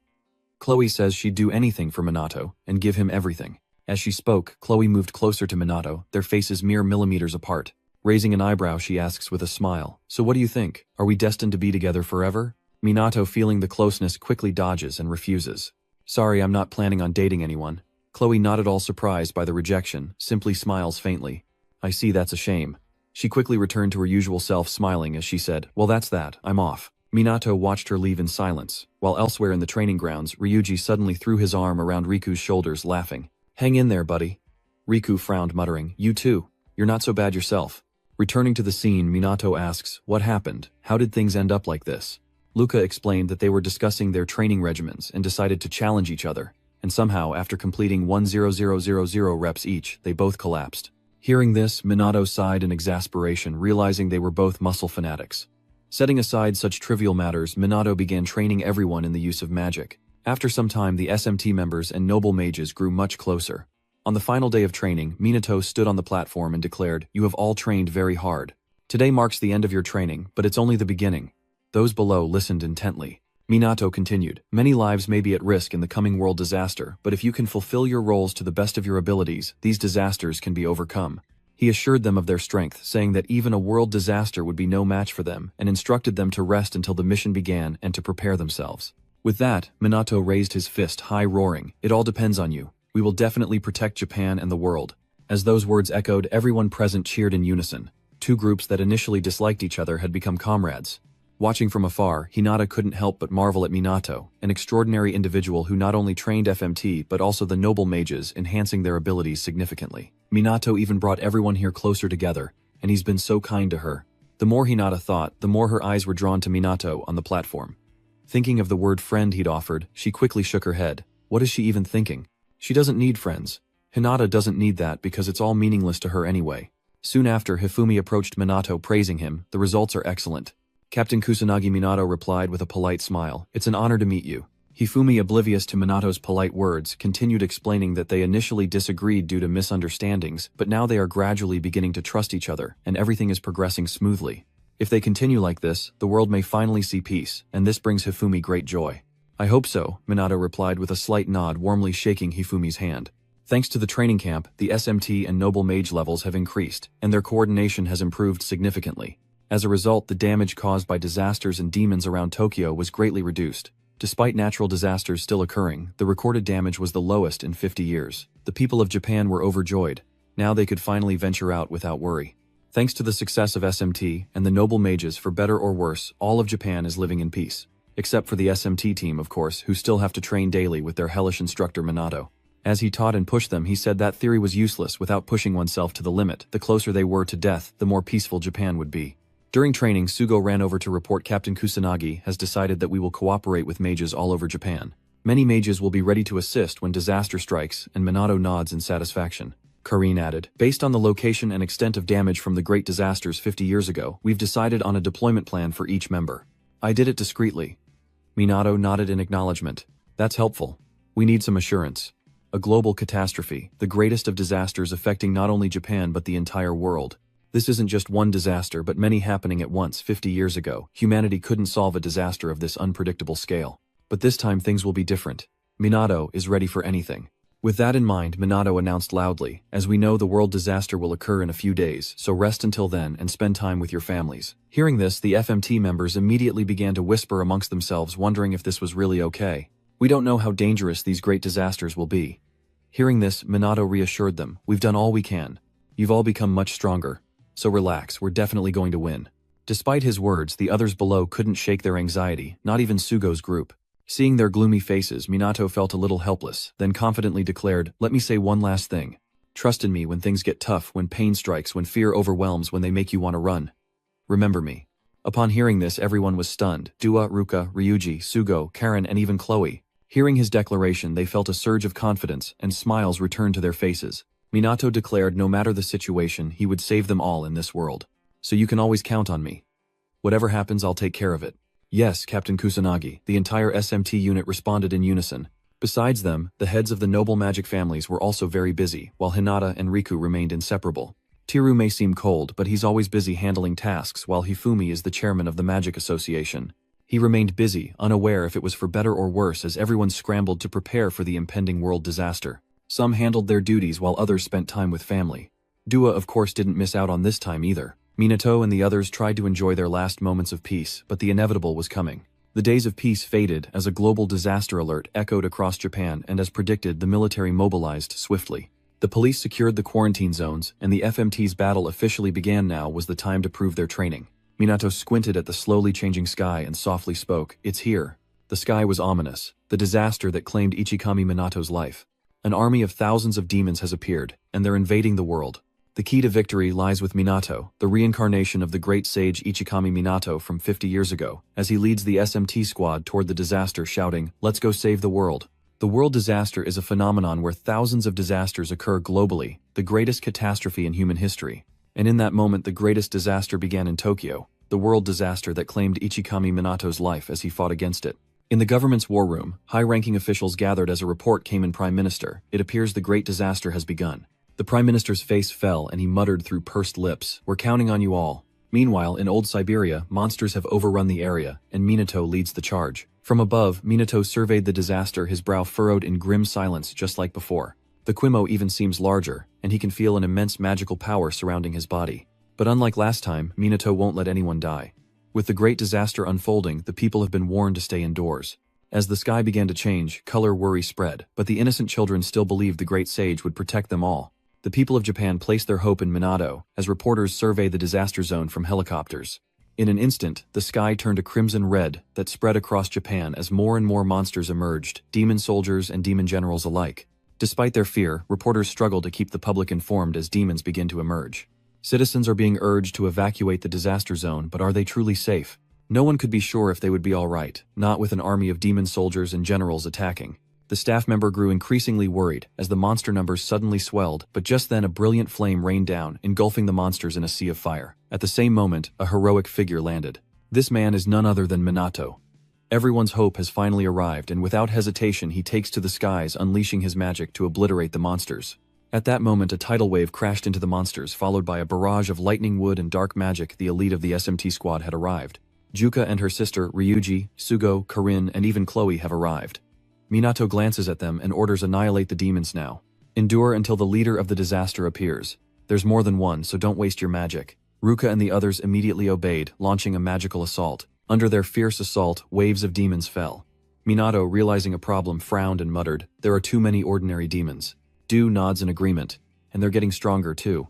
Chloe says she'd do anything for Minato, and give him everything. As she spoke, Chloe moved closer to Minato, their faces mere millimeters apart. Raising an eyebrow, she asks with a smile, "So what do you think? Are we destined to be together forever?" Minato, feeling the closeness, quickly dodges and refuses. "Sorry, I'm not planning on dating anyone." Chloe, not at all surprised by the rejection, simply smiles faintly. "I see, that's a shame." She quickly returned to her usual self, smiling as she said, "Well, that's that, I'm off." Minato watched her leave in silence, while elsewhere in the training grounds, Ryuji suddenly threw his arm around Riku's shoulders, laughing. "Hang in there, buddy." Riku frowned, muttering, "You too. You're not so bad yourself." Returning to the scene, Minato asks, "What happened? How did things end up like this?" Luca explained that they were discussing their training regimens and decided to challenge each other, and somehow, after completing 10000 reps each, they both collapsed. Hearing this, Minato sighed in exasperation, realizing they were both muscle fanatics. Setting aside such trivial matters, Minato began training everyone in the use of magic. After some time, the SMT members and noble mages grew much closer. On the final day of training, Minato stood on the platform and declared, "You have all trained very hard. Today marks the end of your training, but it's only the beginning." Those below listened intently. Minato continued, "Many lives may be at risk in the coming world disaster, but if you can fulfill your roles to the best of your abilities, these disasters can be overcome." He assured them of their strength, saying that even a world disaster would be no match for them, and instructed them to rest until the mission began and to prepare themselves. With that, Minato raised his fist high, roaring, "It all depends on you. We will definitely protect Japan and the world." As those words echoed, everyone present cheered in unison. Two groups that initially disliked each other had become comrades. Watching from afar, Hinata couldn't help but marvel at Minato, an extraordinary individual who not only trained FMT but also the noble mages, enhancing their abilities significantly. Minato even brought everyone here closer together, and he's been so kind to her. The more Hinata thought, the more her eyes were drawn to Minato on the platform. Thinking of the word friend he'd offered, she quickly shook her head. What is she even thinking? She doesn't need friends. Hinata doesn't need that because it's all meaningless to her anyway. Soon after, Hifumi approached Minato praising him. The results are excellent. Captain Kusanagi Minato replied with a polite smile. It's an honor to meet you. Hifumi, oblivious to Minato's polite words, continued explaining that they initially disagreed due to misunderstandings, but now they are gradually beginning to trust each other, and everything is progressing smoothly. If they continue like this, the world may finally see peace, and this brings Hifumi great joy. I hope so, Minato replied with a slight nod, warmly shaking Hifumi's hand. Thanks to the training camp, the SMT and Noble Mage levels have increased, and their coordination has improved significantly. As a result, the damage caused by disasters and demons around Tokyo was greatly reduced. Despite natural disasters still occurring, the recorded damage was the lowest in 50 years. The people of Japan were overjoyed. Now they could finally venture out without worry. Thanks to the success of SMT and the Noble Mages, for better or worse, all of Japan is living in peace. Except for the SMT team, of course, who still have to train daily with their hellish instructor Minato. As he taught and pushed them, he said that theory was useless without pushing oneself to the limit. The closer they were to death, the more peaceful Japan would be. During training, Sugo ran over to report Captain Kusanagi has decided that we will cooperate with mages all over Japan. Many mages will be ready to assist when disaster strikes, and Minato nods in satisfaction. Karin added, based on the location and extent of damage from the great disasters 50 years ago, we've decided on a deployment plan for each member. I did it discreetly. Minato nodded in acknowledgement. That's helpful. We need some assurance. A global catastrophe, the greatest of disasters affecting not only Japan but the entire world. This isn't just one disaster but many happening at once. 50 years ago, humanity couldn't solve a disaster of this unpredictable scale. But this time things will be different. Minato is ready for anything. With that in mind, Minato announced loudly, as we know the world disaster will occur in a few days, so rest until then and spend time with your families. Hearing this, the FMT members immediately began to whisper amongst themselves, wondering if this was really okay. We don't know how dangerous these great disasters will be. Hearing this, Minato reassured them, we've done all we can. You've all become much stronger. So relax, we're definitely going to win. Despite his words, the others below couldn't shake their anxiety, not even Sugo's group. Seeing their gloomy faces, Minato felt a little helpless, then confidently declared, let me say one last thing. Trust in me when things get tough, when pain strikes, when fear overwhelms, when they make you want to run. Remember me. Upon hearing this, everyone was stunned. Dua, Ruka, Ryuji, Sugo, Karen, and even Chloe. Hearing his declaration, they felt a surge of confidence, and smiles returned to their faces. Minato declared no matter the situation, he would save them all in this world. So you can always count on me. Whatever happens, I'll take care of it. Yes, Captain Kusanagi, the entire SMT unit responded in unison. Besides them, the heads of the noble magic families were also very busy, while Hinata and Riku remained inseparable. Tiru may seem cold, but he's always busy handling tasks, while Hifumi is the chairman of the Magic Association. He remained busy, unaware if it was for better or worse, as everyone scrambled to prepare for the impending world disaster. Some handled their duties while others spent time with family. Dua, of course, didn't miss out on this time either. Minato and the others tried to enjoy their last moments of peace, but the inevitable was coming. The days of peace faded as a global disaster alert echoed across Japan, and as predicted, the military mobilized swiftly. The police secured the quarantine zones, and the FMT's battle officially began. Now was the time to prove their training. Minato squinted at the slowly changing sky and softly spoke, "It's here." The sky was ominous, the disaster that claimed Ichikami Minato's life. An army of thousands of demons has appeared, and they're invading the world. The key to victory lies with Minato, the reincarnation of the great sage Ichikami Minato from 50 years ago, as he leads the SMT squad toward the disaster, shouting, "Let's go save the world." The world disaster is a phenomenon where thousands of disasters occur globally, the greatest catastrophe in human history. And in that moment, the greatest disaster began in Tokyo, the world disaster that claimed Ichikami Minato's life as he fought against it. In the government's war room, high-ranking officials gathered as a report came in. Prime Minister, it appears the great disaster has begun. The Prime Minister's face fell and he muttered through pursed lips, "We're counting on you all." Meanwhile, in old Siberia, monsters have overrun the area, and Minato leads the charge. From above, Minato surveyed the disaster, his brow furrowed in grim silence just like before. The Quimo even seems larger, and he can feel an immense magical power surrounding his body. But unlike last time, Minato won't let anyone die. With the great disaster unfolding, the people have been warned to stay indoors. As the sky began to change, color worry spread, but the innocent children still believed the great sage would protect them all. The people of Japan placed their hope in Minato, as reporters survey the disaster zone from helicopters. In an instant, the sky turned a crimson red that spread across Japan as more and more monsters emerged, demon soldiers and demon generals alike. Despite their fear, reporters struggle to keep the public informed as demons begin to emerge. Citizens are being urged to evacuate the disaster zone, but are they truly safe? No one could be sure if they would be all right, not with an army of demon soldiers and generals attacking. The staff member grew increasingly worried as the monster numbers suddenly swelled, but just then a brilliant flame rained down, engulfing the monsters in a sea of fire. At the same moment, a heroic figure landed. This man is none other than Minato. Everyone's hope has finally arrived, and without hesitation he takes to the skies, unleashing his magic to obliterate the monsters. At that moment, a tidal wave crashed into the monsters, followed by a barrage of lightning, wood, and dark magic. The elite of the SMT squad had arrived. Juka and her sister, Ryuji, Sugo, Karin, and even Chloe have arrived. Minato glances at them and orders annihilate the demons now. Endure until the leader of the disaster appears. There's more than one, so don't waste your magic. Ruka and the others immediately obeyed, launching a magical assault. Under their fierce assault, waves of demons fell. Minato, realizing a problem, frowned and muttered, "There are too many ordinary demons." Du nods in agreement, and they're getting stronger too.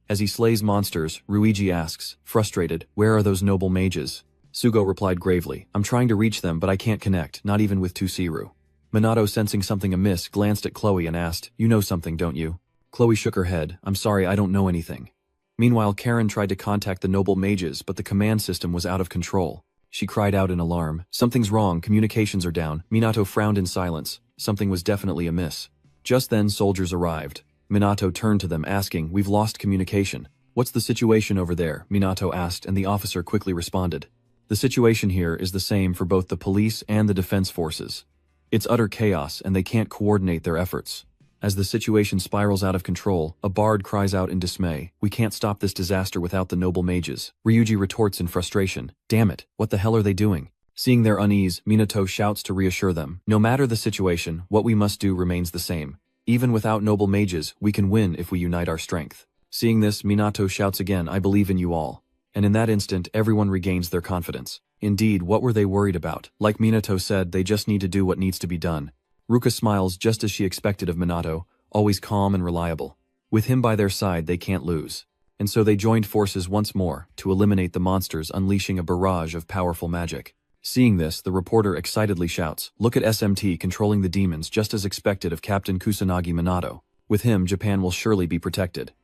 As he slays monsters, Ryuji asks, frustrated, "Where are those noble mages?" Sugo replied gravely, "I'm trying to reach them, but I can't connect, not even with Tusiru." Minato, sensing something amiss, glanced at Chloe and asked, "You know something, don't you?" Chloe shook her head, "I'm sorry, I don't know anything." Meanwhile, Karin tried to contact the noble mages, but the command system was out of control. She cried out in alarm, "Something's wrong, communications are down." Minato frowned in silence. Something was definitely amiss. Just then, soldiers arrived. Minato turned to them, asking, "We've lost communication." "What's the situation over there?" Minato asked, and the officer quickly responded. "The situation here is the same for both the police and the defense forces. It's utter chaos, and they can't coordinate their efforts." As the situation spirals out of control, a bard cries out in dismay, "We can't stop this disaster without the noble mages." Ryuji retorts in frustration, "Damn it, what the hell are they doing?" Seeing their unease, Minato shouts to reassure them, "No matter the situation, what we must do remains the same. Even without noble mages, we can win if we unite our strength." Seeing this, Minato shouts again, "I believe in you all." And in that instant, everyone regains their confidence. Indeed, what were they worried about? Like Minato said, they just need to do what needs to be done. Ruka smiles just as she expected of Minato, always calm and reliable. With him by their side, they can't lose. And so they joined forces once more to eliminate the monsters, unleashing a barrage of powerful magic. Seeing this, the reporter excitedly shouts, "Look at SMT controlling the demons just as expected of Captain Kusanagi Minato. With him, Japan will surely be protected."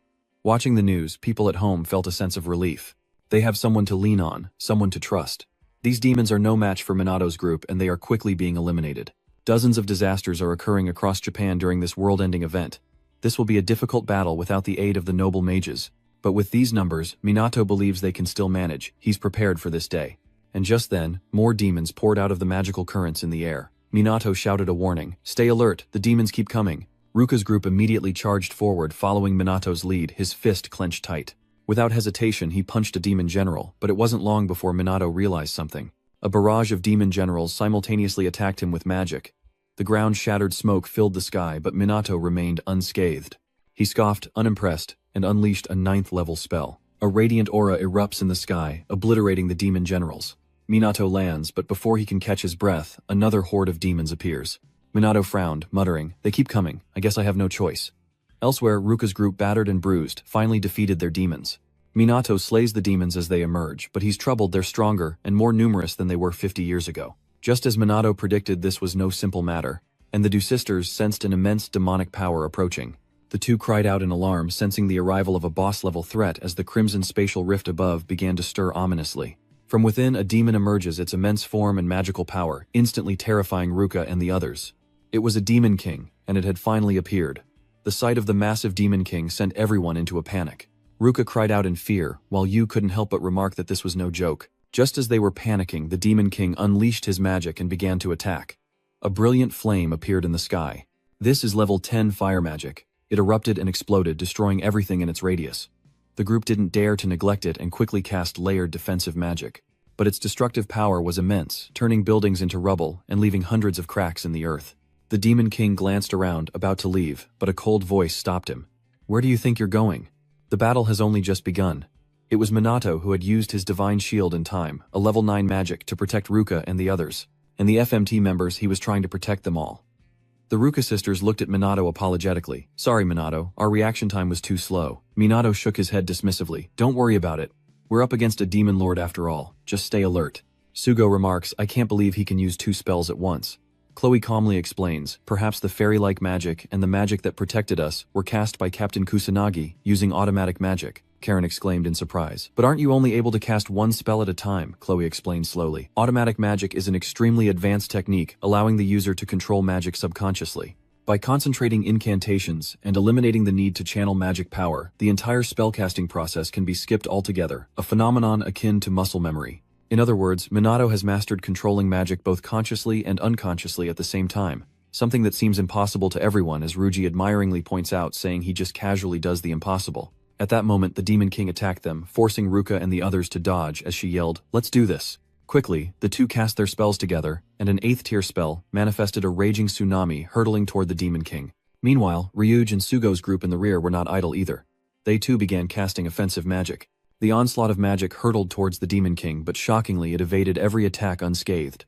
Watching the news, people at home felt a sense of relief. They have someone to lean on, someone to trust. These demons are no match for Minato's group, and they are quickly being eliminated. Dozens of disasters are occurring across Japan during this world-ending event. This will be a difficult battle without the aid of the noble mages. But with these numbers, Minato believes they can still manage. He's prepared for this day. And just then, more demons poured out of the magical currents in the air. Minato shouted a warning, "Stay alert, the demons keep coming." Ruka's group immediately charged forward, following Minato's lead, his fist clenched tight. Without hesitation, he punched a demon general, but it wasn't long before Minato realized something. A barrage of demon generals simultaneously attacked him with magic. The ground-shattered smoke filled the sky, but Minato remained unscathed. He scoffed, unimpressed, and unleashed a 9th-level spell. A radiant aura erupts in the sky, obliterating the demon generals. Minato lands, but before he can catch his breath, another horde of demons appears. Minato frowned, muttering, "They keep coming. I guess I have no choice." Elsewhere, Ruka's group, battered and bruised, finally defeated their demons. Minato slays the demons as they emerge, but he's troubled they're stronger and more numerous than they were 50 years ago. Just as Minato predicted, this was no simple matter, and the Du sisters sensed an immense demonic power approaching. The two cried out in alarm, sensing the arrival of a boss-level threat as the crimson spatial rift above began to stir ominously. From within, a demon emerges, its immense form and magical power, instantly terrifying Ruka and the others. It was a demon king, and it had finally appeared. The sight of the massive demon king sent everyone into a panic. Ruka cried out in fear, while Yu couldn't help but remark that this was no joke. Just as they were panicking, the Demon King unleashed his magic and began to attack. A brilliant flame appeared in the sky. This is level 10 fire magic. It erupted and exploded, destroying everything in its radius. The group didn't dare to neglect it and quickly cast layered defensive magic. But its destructive power was immense, turning buildings into rubble and leaving hundreds of cracks in the earth. The Demon King glanced around, about to leave, but a cold voice stopped him. "Where do you think you're going? The battle has only just begun." It was Minato who had used his divine shield in time, a level 9 magic, to protect Ruka and the others. And the FMT members, he was trying to protect them all. The Ruka sisters looked at Minato apologetically. "Sorry, Minato, our reaction time was too slow." Minato shook his head dismissively. "Don't worry about it. We're up against a demon lord after all. Just stay alert." Sugo remarks, "I can't believe he can use 2 spells at once." Chloe calmly explains, "Perhaps the fairy-like magic and the magic that protected us were cast by Captain Kusanagi using automatic magic." Karen exclaimed in surprise. But aren't you only able to cast one spell at a time? Chloe explained slowly. Automatic magic is an extremely advanced technique, allowing the user to control magic subconsciously. By concentrating incantations and eliminating the need to channel magic power, the entire spellcasting process can be skipped altogether, a phenomenon akin to muscle memory. In other words, Minato has mastered controlling magic both consciously and unconsciously at the same time, something that seems impossible to everyone, as Ruji admiringly points out, saying he just casually does the impossible. At that moment, the Demon King attacked them, forcing Ruka and the others to dodge as she yelled, "Let's do this!" Quickly, the two cast their spells together, and an 8th tier spell manifested a raging tsunami hurtling toward the Demon King. Meanwhile, Ryuj and Sugo's group in the rear were not idle either. They too began casting offensive magic. The onslaught of magic hurtled towards the Demon King, but shockingly it evaded every attack unscathed.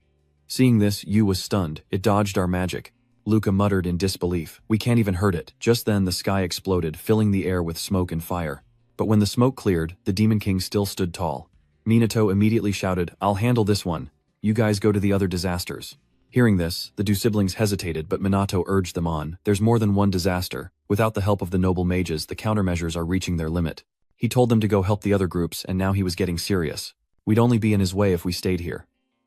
Seeing this, Yu was stunned. "It dodged our magic." Luca muttered in disbelief. "We can't even hurt it." Just then the sky exploded, filling the air with smoke and fire. But when the smoke cleared, the Demon King still stood tall. Minato immediately shouted, "I'll handle this one. You guys go to the other disasters." Hearing this, the two siblings hesitated, but Minato urged them on. "There's more than one disaster. Without the help of the noble mages, the countermeasures are reaching their limit." He told them to go help the other groups, and now he was getting serious. "We'd only be in his way if we stayed here."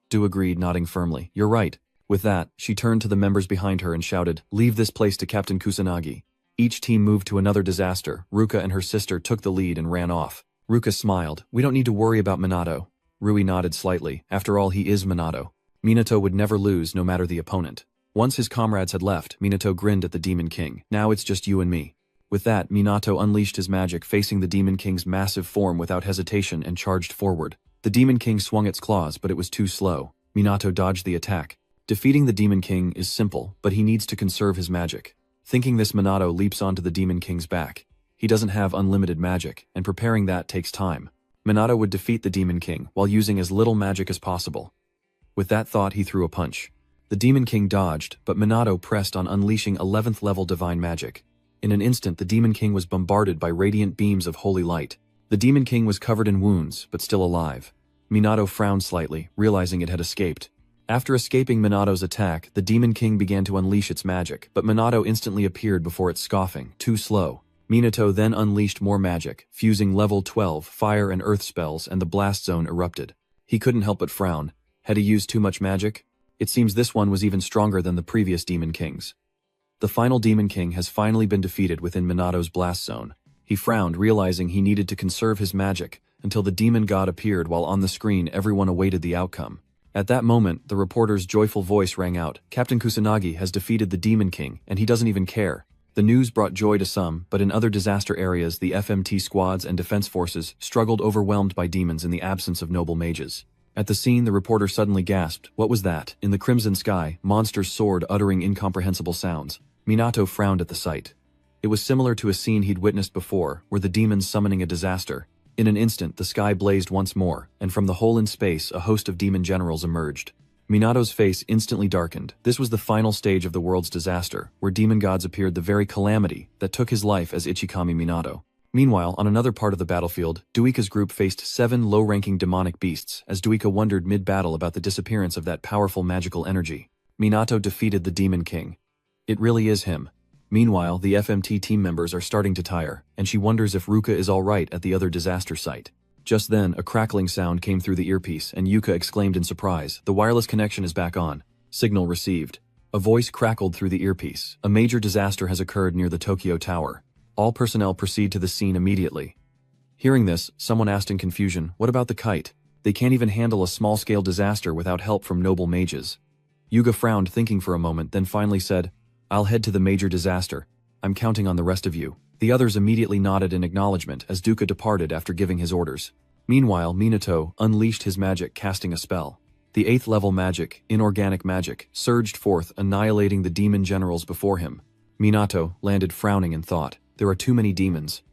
Du agreed, nodding firmly. "You're right." With that, she turned to the members behind her and shouted, "Leave this place to Captain Kusanagi." Each team moved to another disaster. Ruka and her sister took the lead and ran off. Ruka smiled. "We don't need to worry about Minato." Rui nodded slightly. After all, he is Minato. Minato would never lose, no matter the opponent. Once his comrades had left, Minato grinned at the Demon King. "Now it's just you and me." With that, Minato unleashed his magic, facing the Demon King's massive form without hesitation and charged forward. The Demon King swung its claws, but it was too slow. Minato dodged the attack. Defeating the Demon King is simple, but he needs to conserve his magic. Thinking this, Minato leaps onto the Demon King's back. He doesn't have unlimited magic, and preparing that takes time. Minato would defeat the Demon King while using as little magic as possible. With that thought, he threw a punch. The Demon King dodged, but Minato pressed on, unleashing 11th level divine magic. In an instant, the Demon King was bombarded by radiant beams of holy light. The Demon King was covered in wounds, but still alive. Minato frowned slightly, realizing it had escaped. After escaping Minato's attack, the Demon King began to unleash its magic, but Minato instantly appeared before it, scoffing, "Too slow." Minato then unleashed more magic, fusing level 12 fire and earth spells, and the blast zone erupted. He couldn't help but frown. Had he used too much magic? It seems this one was even stronger than the previous Demon Kings. The final Demon King has finally been defeated within Minato's blast zone. He frowned, realizing he needed to conserve his magic, until the Demon God appeared, while on the screen everyone awaited the outcome. At that moment, the reporter's joyful voice rang out. "Captain Kusanagi has defeated the Demon King, and he doesn't even care." The news brought joy to some, but in other disaster areas, the FMT squads and defense forces struggled, overwhelmed by demons in the absence of noble mages. At the scene, the reporter suddenly gasped. What was that? In the crimson sky, monsters soared, uttering incomprehensible sounds. Minato frowned at the sight. It was similar to a scene he'd witnessed before, where the demons summoning a disaster. In an instant, the sky blazed once more, and from the hole in space, a host of demon generals emerged. Minato's face instantly darkened. This was the final stage of the world's disaster, where demon gods appeared, the very calamity that took his life as Ichikami Minato. Meanwhile, on another part of the battlefield, Duika's group faced 7 low-ranking demonic beasts, as Duika wondered mid-battle about the disappearance of that powerful magical energy. Minato defeated the Demon King. It really is him. Meanwhile, the FMT team members are starting to tire, and she wonders if Ruka is alright at the other disaster site. Just then, a crackling sound came through the earpiece, and Yuka exclaimed in surprise, "The wireless connection is back on." Signal received. A voice crackled through the earpiece. "A major disaster has occurred near the Tokyo Tower. All personnel proceed to the scene immediately." Hearing this, someone asked in confusion, "What about the kite? They can't even handle a small-scale disaster without help from noble mages." Yuga frowned, thinking for a moment, then finally said, "I'll head to the major disaster. I'm counting on the rest of you." The others immediately nodded in acknowledgement as Duka departed after giving his orders. Meanwhile, Minato unleashed his magic, casting a spell. The 8th level magic, inorganic magic, surged forth, annihilating the demon generals before him. Minato landed frowning in thought. There are too many demons.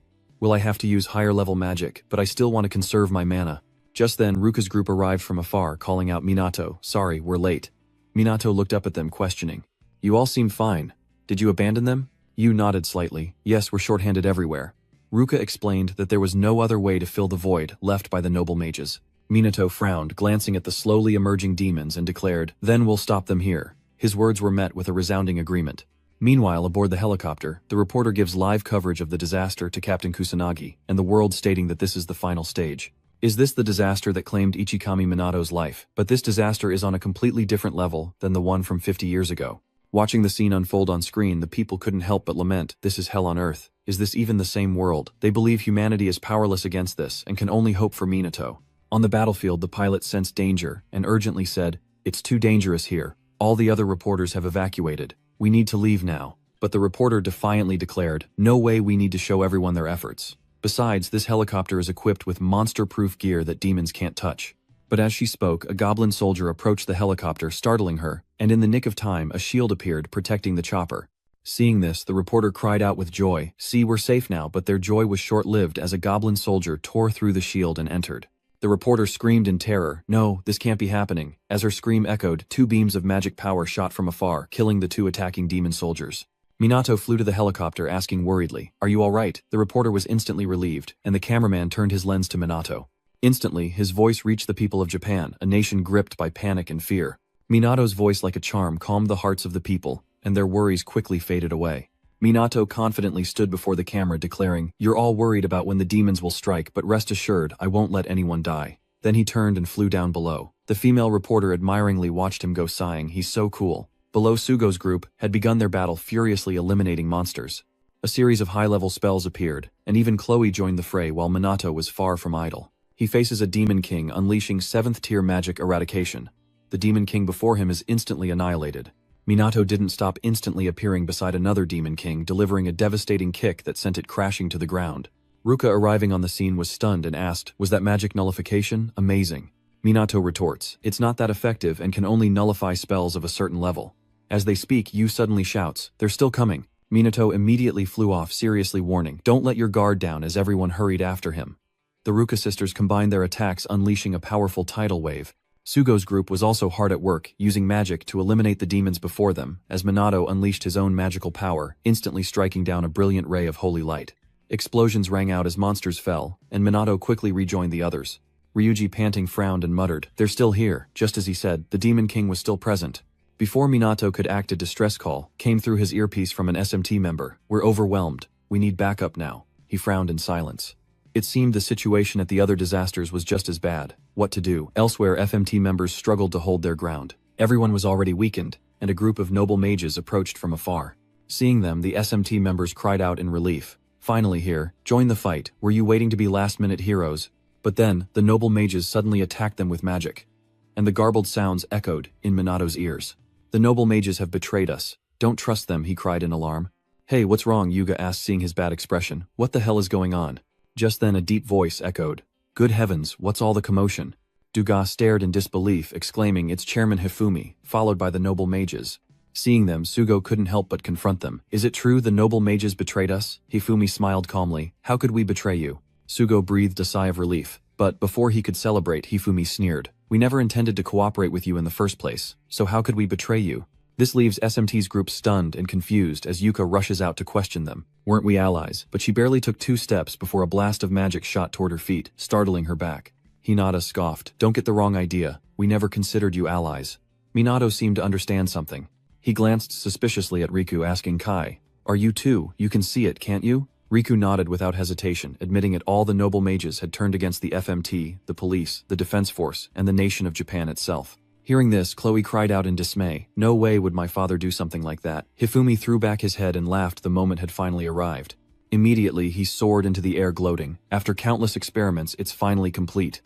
Will I have to use higher level magic, but I still want to conserve my mana. Just then, Ruka's group arrived from afar, calling out, "Minato, sorry, we're late." Minato looked up at them, questioning. "You all seem fine. Did you abandon them?" Yu nodded slightly. "Yes, we're shorthanded everywhere." Ruka explained that there was no other way to fill the void left by the noble mages. Minato frowned, glancing at the slowly emerging demons, and declared, "Then we'll stop them here." His words were met with a resounding agreement. Meanwhile, aboard the helicopter, the reporter gives live coverage of the disaster to Captain Kusanagi, and the world stating that this is the final stage. Is this the disaster that claimed Ichikami Minato's life? But this disaster is on a completely different level than the one from 50 years ago. Watching the scene unfold on screen, the people couldn't help but lament, this is hell on earth. Is this even the same world? They believe humanity is powerless against this and can only hope for Minato. On the battlefield, the pilot sensed danger and urgently said, "It's too dangerous here. All the other reporters have evacuated. We need to leave now." But the reporter defiantly declared, "No way, we need to show everyone their efforts. Besides, this helicopter is equipped with monster-proof gear that demons can't touch." But as she spoke, a goblin soldier approached the helicopter, startling her, and in the nick of time, a shield appeared, protecting the chopper. Seeing this, the reporter cried out with joy, "See, we're safe now," but their joy was short-lived as a goblin soldier tore through the shield and entered. The reporter screamed in terror, "No, this can't be happening." As her scream echoed, two beams of magic power shot from afar, killing the two attacking demon soldiers. Minato flew to the helicopter, asking worriedly, "Are you all right?" The reporter was instantly relieved, and the cameraman turned his lens to Minato. Instantly, his voice reached the people of Japan, a nation gripped by panic and fear. Minato's voice, like a charm, calmed the hearts of the people, and their worries quickly faded away. Minato confidently stood before the camera, declaring, "You're all worried about when the demons will strike, but rest assured, I won't let anyone die." Then he turned and flew down below. The female reporter admiringly watched him go, sighing, "He's so cool." Below, Sugo's group had begun their battle, furiously eliminating monsters. A series of high-level spells appeared, and even Chloe joined the fray while Minato was far from idle. He faces a Demon King, unleashing 7th-tier magic eradication. The Demon King before him is instantly annihilated. Minato didn't stop, instantly appearing beside another Demon King, delivering a devastating kick that sent it crashing to the ground. Ruka, arriving on the scene, was stunned and asked, "Was that magic nullification? Amazing." Minato retorts, "It's not that effective and can only nullify spells of a certain level." As they speak, Yu suddenly shouts, "They're still coming." Minato immediately flew off, seriously warning, "Don't let your guard down," as everyone hurried after him. The Ruka sisters combined their attacks, unleashing a powerful tidal wave. Sugo's group was also hard at work, using magic to eliminate the demons before them, as Minato unleashed his own magical power, instantly striking down a brilliant ray of holy light. Explosions rang out as monsters fell, and Minato quickly rejoined the others. Ryuji, panting, frowned and muttered, "They're still here." Just as he said, the Demon King was still present. Before Minato could act, a distress call came through his earpiece from an SMT member. "We're overwhelmed. We need backup now." He frowned in silence. It seemed the situation at the other disasters was just as bad. What to do? Elsewhere, FMT members struggled to hold their ground. Everyone was already weakened, and a group of noble mages approached from afar. Seeing them, the SMT members cried out in relief. "Finally here, join the fight. Were you waiting to be last-minute heroes?" But then, the noble mages suddenly attacked them with magic. And the garbled sounds echoed in Minato's ears. "The noble mages have betrayed us. Don't trust them," he cried in alarm. "Hey, what's wrong?" Yuga asked, seeing his bad expression. "What the hell is going on?" Just then a deep voice echoed, "Good heavens, what's all the commotion?" Duga stared in disbelief, exclaiming, "It's Chairman Hifumi," followed by the noble mages. Seeing them, Sugo couldn't help but confront them. "Is it true the noble mages betrayed us?" Hifumi smiled calmly. "How could we betray you?" Sugo breathed a sigh of relief. But before he could celebrate, Hifumi sneered, "We never intended to cooperate with you in the first place, so how could we betray you?" This leaves SMT's group stunned and confused as Yuka rushes out to question them. "Weren't we allies?" But she barely took 2 steps before a blast of magic shot toward her feet, startling her back. Hinata scoffed, "Don't get the wrong idea. We never considered you allies." Minato seemed to understand something. He glanced suspiciously at Riku, asking Kai, "Are you too? You can see it, can't you?" Riku nodded without hesitation, admitting it. All the noble mages had turned against the FMT, the police, the defense force, and the nation of Japan itself. Hearing this, Chloe cried out in dismay, "No way would my father do something like that." Hifumi threw back his head and laughed. The moment had finally arrived. Immediately, he soared into the air, gloating. After countless experiments, it's finally complete.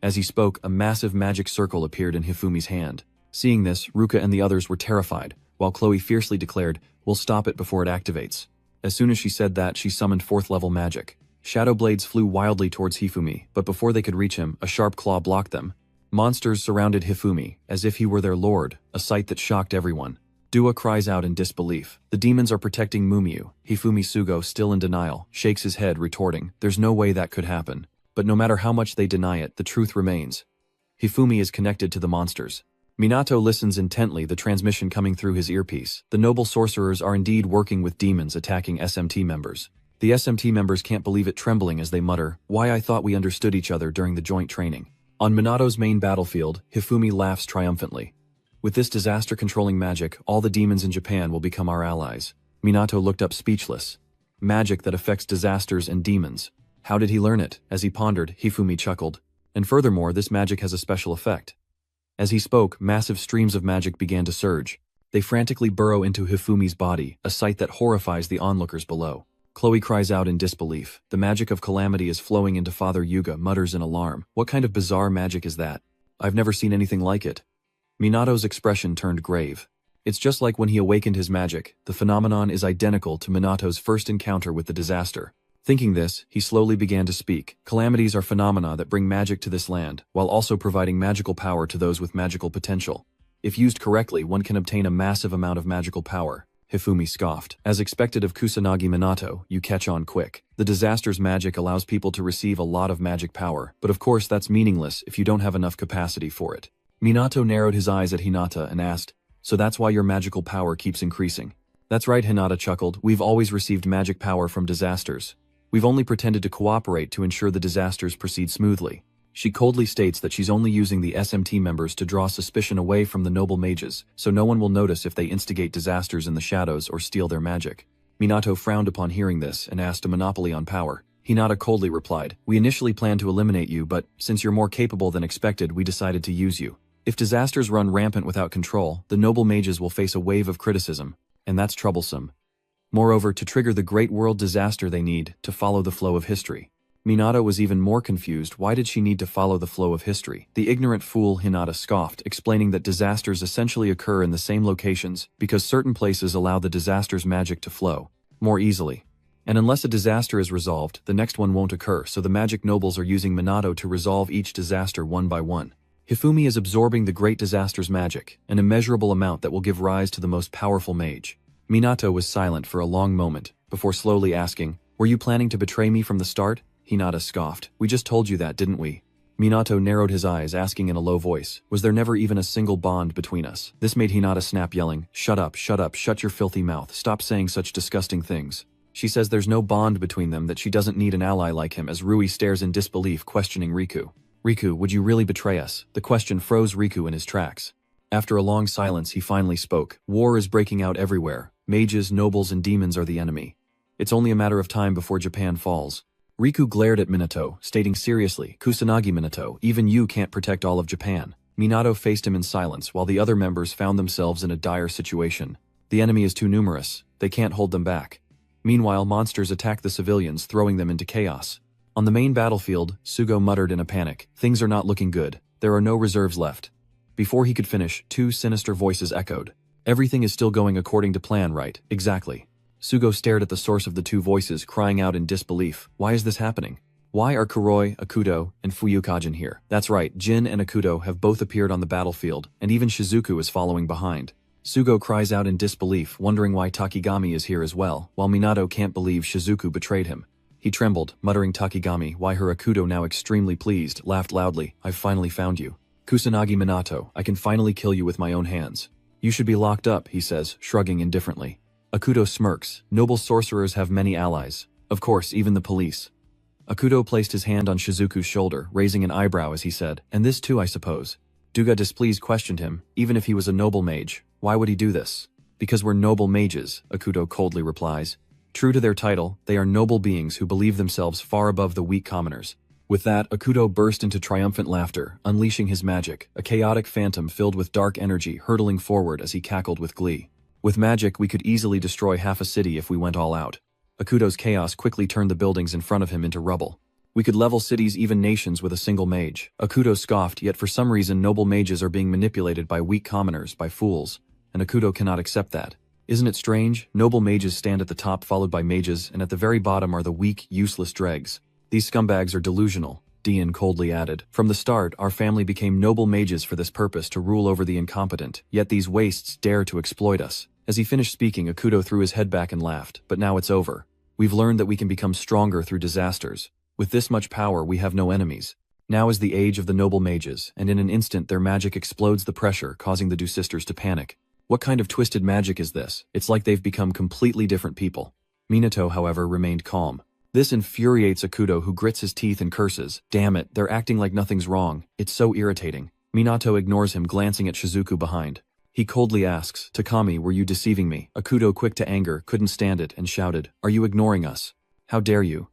As he spoke, a massive magic circle appeared in Hifumi's hand. Seeing this, Ruka and the others were terrified, while Chloe fiercely declared, "We'll stop it before it activates." As soon as she said that, she summoned 4th-level magic. Shadow blades flew wildly towards Hifumi, but before they could reach him, a sharp claw blocked them. Monsters surrounded Hifumi, as if he were their lord, a sight that shocked everyone. Dua cries out in disbelief. "The demons are protecting Mumio." Hifumi Sugo, still in denial, shakes his head, retorting, "There's no way that could happen." But no matter how much they deny it, the truth remains. Hifumi is connected to the monsters. Minato listens intently, the transmission coming through his earpiece. The noble sorcerers are indeed working with demons attacking SMT members. The SMT members can't believe it, trembling as they mutter, "Why, I thought we understood each other during the joint training." On Minato's main battlefield, Hifumi laughs triumphantly. With this disaster-controlling magic, all the demons in Japan will become our allies. Minato looked up speechless. Magic that affects disasters and demons. How did he learn it? As he pondered, Hifumi chuckled. And furthermore, this magic has a special effect. As he spoke, massive streams of magic began to surge. They frantically burrow into Hifumi's body, a sight that horrifies the onlookers below. Chloe cries out in disbelief. The magic of calamity is flowing into Father Yuga, mutters in alarm. What kind of bizarre magic is that? I've never seen anything like it. Minato's expression turned grave. It's just like when he awakened his magic. The phenomenon is identical to Minato's first encounter with the disaster. Thinking this, he slowly began to speak. Calamities are phenomena that bring magic to this land, while also providing magical power to those with magical potential. If used correctly, one can obtain a massive amount of magical power. Hifumi scoffed. As expected of Kusanagi Minato, you catch on quick. The disaster's magic allows people to receive a lot of magic power, but of course that's meaningless if you don't have enough capacity for it. Minato narrowed his eyes at Hinata and asked, so that's why your magical power keeps increasing? That's right, Hinata chuckled. We've always received magic power from disasters. We've only pretended to cooperate to ensure the disasters proceed smoothly. She coldly states that she's only using the SMT members to draw suspicion away from the noble mages, so no one will notice if they instigate disasters in the shadows or steal their magic. Minato frowned upon hearing this and asked a monopoly on power. Hinata coldly replied, we initially planned to eliminate you, but since you're more capable than expected, we decided to use you. If disasters run rampant without control, the noble mages will face a wave of criticism, and that's troublesome. Moreover, to trigger the great world disaster they need to follow the flow of history. Minato was even more confused. Why did she need to follow the flow of history? The ignorant fool, Hinata scoffed, explaining that disasters essentially occur in the same locations because certain places allow the disaster's magic to flow more easily. And unless a disaster is resolved, the next one won't occur, so the magic nobles are using Minato to resolve each disaster one by one. Hifumi is absorbing the great disaster's magic, an immeasurable amount that will give rise to the most powerful mage. Minato was silent for a long moment, before slowly asking, were you planning to betray me from the start? Hinata scoffed. We just told you that, didn't we? Minato narrowed his eyes, asking in a low voice, was there never even a single bond between us? This made Hinata snap, yelling, shut up, shut your filthy mouth, stop saying such disgusting things. She says there's no bond between them, that she doesn't need an ally like him, as Rui stares in disbelief, questioning Riku. Riku, would you really betray us? The question froze Riku in his tracks. After a long silence, he finally spoke. War is breaking out everywhere. Mages, nobles, and demons are the enemy. It's only a matter of time before Japan falls. Riku glared at Minato, stating seriously, Kusanagi Minato, even you can't protect all of Japan. Minato faced him in silence while the other members found themselves in a dire situation. The enemy is too numerous. They can't hold them back. Meanwhile, monsters attack the civilians, throwing them into chaos. On the main battlefield, Sugo muttered in a panic, things are not looking good. There are no reserves left. Before he could finish, two sinister voices echoed. Everything is still going according to plan, right? Exactly. Sugo stared at the source of the two voices, crying out in disbelief. Why is this happening? Why are Kuroi, Akuto, and Fuyukajin here? That's right, Jin and Akuto have both appeared on the battlefield, and even Shizuku is following behind. Sugo cries out in disbelief, wondering why Takigami is here as well, while Minato can't believe Shizuku betrayed him. He trembled, muttering Takigami, why her Akuto, now extremely pleased, laughed loudly, I've finally found you. Kusanagi Minato, I can finally kill you with my own hands. You should be locked up, he says, shrugging indifferently. Akuto smirks. Noble sorcerers have many allies. Of course, even the police. Akuto placed his hand on Shizuku's shoulder, raising an eyebrow as he said, and this too, I suppose. Duga displeased questioned him, even if he was a noble mage. Why would he do this? Because we're noble mages, Akuto coldly replies. True to their title, they are noble beings who believe themselves far above the weak commoners. With that, Akuto burst into triumphant laughter, unleashing his magic, a chaotic phantom filled with dark energy hurtling forward as he cackled with glee. With magic, we could easily destroy half a city if we went all out. Akuto's chaos quickly turned the buildings in front of him into rubble. We could level cities, even nations, with a single mage. Akuto scoffed, yet for some reason noble mages are being manipulated by weak commoners, by fools, and Akuto cannot accept that. Isn't it strange? Noble mages stand at the top, followed by mages, and at the very bottom are the weak, useless dregs. These scumbags are delusional, Dian coldly added. From the start, our family became noble mages for this purpose, to rule over the incompetent, yet these wastes dare to exploit us. As he finished speaking, Akuto threw his head back and laughed, but now it's over. We've learned that we can become stronger through disasters. With this much power, we have no enemies. Now is the age of the noble mages, and in an instant their magic explodes the pressure, causing the two sisters to panic. What kind of twisted magic is this? It's like they've become completely different people. Minato, however, remained calm. This infuriates Akuto, who grits his teeth and curses. Damn it, they're acting like nothing's wrong. It's so irritating. Minato ignores him, glancing at Shizuku behind. He coldly asks, "Takami, were you deceiving me?" Akuto, quick to anger, couldn't stand it and shouted, "Are you ignoring us? How dare you?"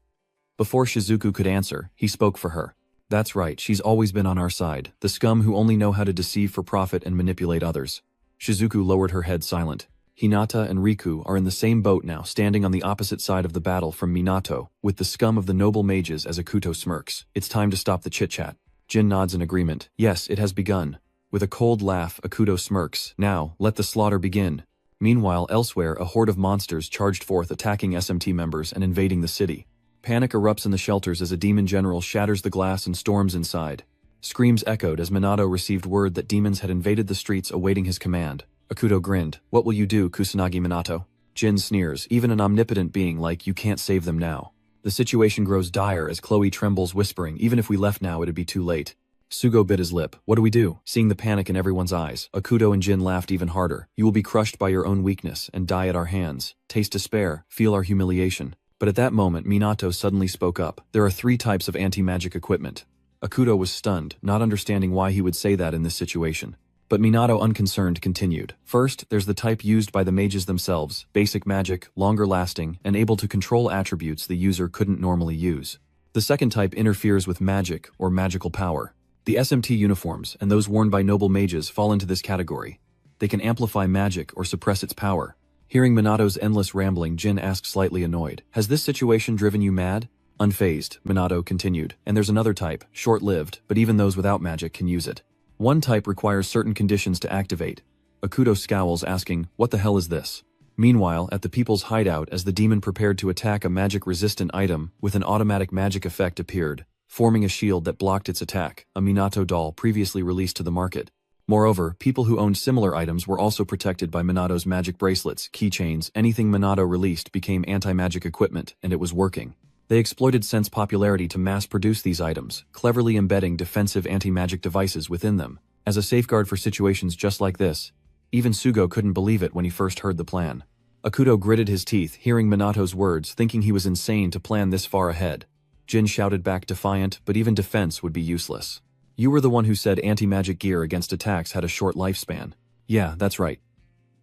Before Shizuku could answer, he spoke for her. "That's right, she's always been on our side, the scum who only know how to deceive for profit and manipulate others." Shizuku lowered her head silent. Hinata and Riku are in the same boat now, standing on the opposite side of the battle from Minato, with the scum of the noble mages as Akuto smirks. "It's time to stop the chit-chat." Jin nods in agreement. "Yes, it has begun." With a cold laugh, Akuto smirks. "Now, let the slaughter begin." Meanwhile, elsewhere, a horde of monsters charged forth, attacking SMT members and invading the city. Panic erupts in the shelters as a demon general shatters the glass and storms inside. Screams echoed as Minato received word that demons had invaded the streets awaiting his command. Akuto grinned. "What will you do, Kusanagi Minato?" Jin sneers. "Even an omnipotent being like you can't save them now." The situation grows dire as Chloe trembles, whispering, "Even if we left now, it'd be too late." Sugo bit his lip. "What do we do?" Seeing the panic in everyone's eyes, Akuto and Jin laughed even harder. "You will be crushed by your own weakness and die at our hands. Taste despair, feel our humiliation." But at that moment, Minato suddenly spoke up. "There are 3 types of anti-magic equipment." Akuto was stunned, not understanding why he would say that in this situation. But Minato, unconcerned, continued. "First, there's the type used by the mages themselves, basic magic, longer lasting, and able to control attributes the user couldn't normally use. The second type interferes with magic or magical power. The SMT uniforms and those worn by noble mages fall into this category. They can amplify magic or suppress its power." Hearing Minato's endless rambling, Jin asked, slightly annoyed, "Has this situation driven you mad?" Unfazed, Minato continued. "And there's another type, short-lived, but even those without magic can use it. One type requires certain conditions to activate." Akuto scowls, asking, "What the hell is this?" Meanwhile, at the people's hideout, as the demon prepared to attack a magic-resistant item, with an automatic magic effect appeared, forming a shield that blocked its attack, a Minato doll previously released to the market. Moreover, people who owned similar items were also protected by Minato's magic bracelets, keychains. Anything Minato released became anti-magic equipment, and it was working. They exploited Sen's popularity to mass-produce these items, cleverly embedding defensive anti-magic devices within them, as a safeguard for situations just like this. Even Sugo couldn't believe it when he first heard the plan. Akuto gritted his teeth, hearing Minato's words, thinking he was insane to plan this far ahead. Jin shouted back, defiant, but even defense would be useless. "You were the one who said anti-magic gear against attacks had a short lifespan." "Yeah, that's right.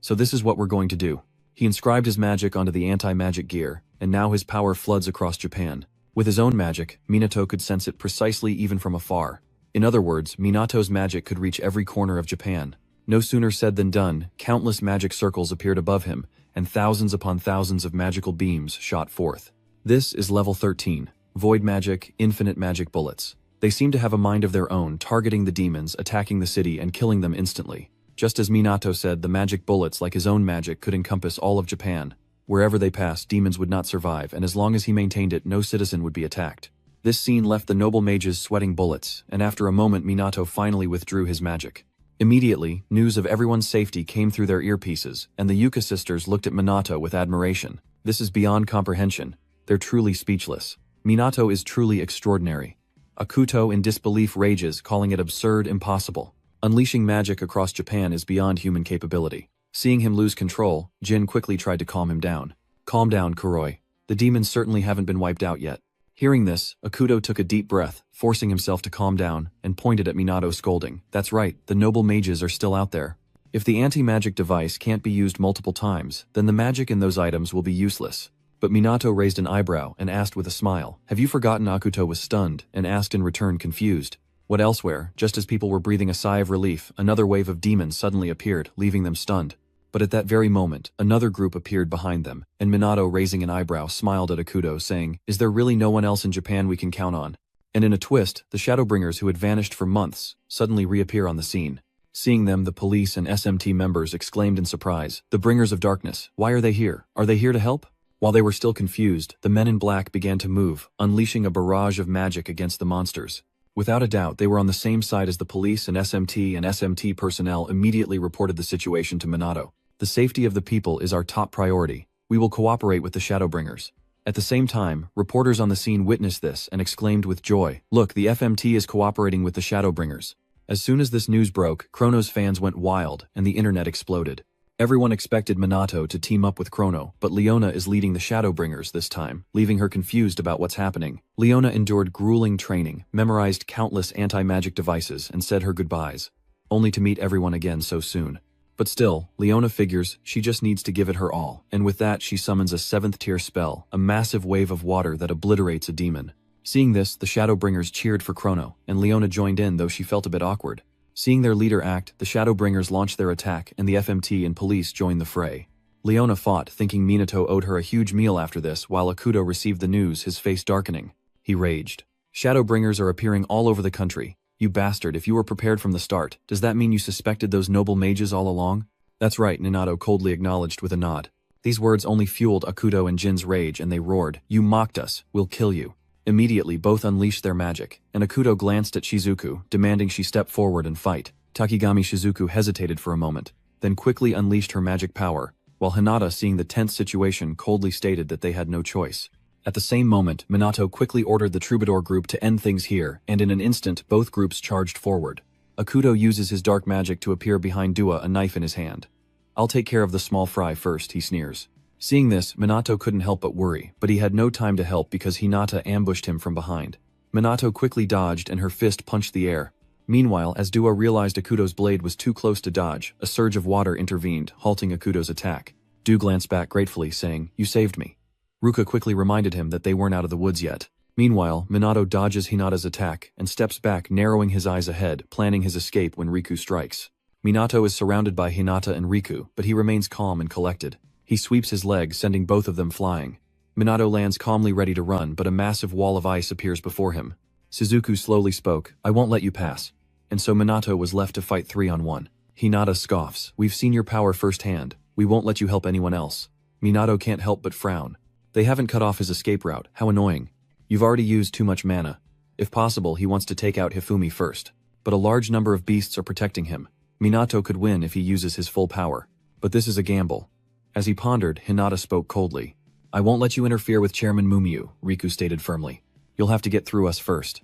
So this is what we're going to do." He inscribed his magic onto the anti-magic gear, and now his power floods across Japan. With his own magic, Minato could sense it precisely even from afar. In other words, Minato's magic could reach every corner of Japan. No sooner said than done, countless magic circles appeared above him, and thousands upon thousands of magical beams shot forth. This is level 13. Void magic, infinite magic bullets. They seem to have a mind of their own, targeting the demons, attacking the city, and killing them instantly. Just as Minato said, the magic bullets, like his own magic, could encompass all of Japan. Wherever they passed, demons would not survive, and as long as he maintained it, no citizen would be attacked. This scene left the noble mages sweating bullets, and after a moment Minato finally withdrew his magic. Immediately, news of everyone's safety came through their earpieces, and the Yuka sisters looked at Minato with admiration. This is beyond comprehension. They're truly speechless. Minato is truly extraordinary. Akuto in disbelief rages, calling it absurd, impossible. Unleashing magic across Japan is beyond human capability. Seeing him lose control, Jin quickly tried to calm him down. "Calm down, Kuroi. The demons certainly haven't been wiped out yet." Hearing this, Akuto took a deep breath, forcing himself to calm down, and pointed at Minato, scolding. "That's right, the noble mages are still out there. If the anti-magic device can't be used multiple times, then the magic in those items will be useless." But Minato raised an eyebrow and asked with a smile, "Have you forgotten?" Akuto was stunned, and asked in return, confused. What elsewhere, just as people were breathing a sigh of relief, another wave of demons suddenly appeared, leaving them stunned. But at that very moment, another group appeared behind them, and Minato, raising an eyebrow, smiled at Akuto, saying, "Is there really no one else in Japan we can count on?" And in a twist, the Shadowbringers who had vanished for months suddenly reappear on the scene. Seeing them, the police and SMT members exclaimed in surprise, "The Bringers of Darkness, why are they here? Are they here to help?" While they were still confused, the men in black began to move, unleashing a barrage of magic against the monsters. Without a doubt, they were on the same side as the police, and SMT personnel immediately reported the situation to Minato. "The safety of the people is our top priority. We will cooperate with the Shadowbringers." At the same time, reporters on the scene witnessed this and exclaimed with joy, "Look, the FMT is cooperating with the Shadowbringers." As soon as this news broke, Chrono's fans went wild, and the internet exploded. Everyone expected Minato to team up with Chrono, but Leona is leading the Shadowbringers this time, leaving her confused about what's happening. Leona endured grueling training, memorized countless anti-magic devices, and said her goodbyes, only to meet everyone again so soon. But still, Leona figures she just needs to give it her all, and with that she summons a 7th tier spell, a massive wave of water that obliterates a demon. Seeing this, the Shadowbringers cheered for Chrono, and Leona joined in though she felt a bit awkward. Seeing their leader act, the Shadowbringers launched their attack and the FMT and police joined the fray. Leona fought, thinking Minato owed her a huge meal after this, while Akuto received the news, his face darkening. He raged. Shadowbringers are appearing all over the country. You bastard, if you were prepared from the start, does that mean you suspected those noble mages all along? That's right, Minato coldly acknowledged with a nod. These words only fueled Akuto and Jin's rage, and they roared, "You mocked us, we'll kill you." Immediately both unleashed their magic, and Akuto glanced at Shizuku, demanding she step forward and fight. Takigami Shizuku hesitated for a moment, then quickly unleashed her magic power, while Hinata, seeing the tense situation, coldly stated that they had no choice. At the same moment, Minato quickly ordered the Troubadour group to end things here, and in an instant both groups charged forward. Akuto uses his dark magic to appear behind Dua, a knife in his hand. "I'll take care of the small fry first," he sneers. Seeing this, Minato couldn't help but worry, but he had no time to help because Hinata ambushed him from behind. Minato quickly dodged and her fist punched the air. Meanwhile, as Dua realized Akuto's blade was too close to dodge, a surge of water intervened, halting Akuto's attack. Du glanced back gratefully, saying, "You saved me." Ruka quickly reminded him that they weren't out of the woods yet. Meanwhile, Minato dodges Hinata's attack and steps back, narrowing his eyes ahead, planning his escape when Riku strikes. Minato is surrounded by Hinata and Riku, but he remains calm and collected. He sweeps his leg, sending both of them flying. Minato lands calmly ready to run, but a massive wall of ice appears before him. Suzuku slowly spoke, "I won't let you pass." And so Minato was left to fight 3-on-1. Hinata scoffs, "We've seen your power firsthand. We won't let you help anyone else." Minato can't help but frown. They haven't cut off his escape route, how annoying. You've already used too much mana. If possible, he wants to take out Hifumi first. But a large number of beasts are protecting him. Minato could win if he uses his full power. But this is a gamble. As he pondered, Hinata spoke coldly. "I won't let you interfere with Chairman Mumiu," Riku stated firmly. "You'll have to get through us first."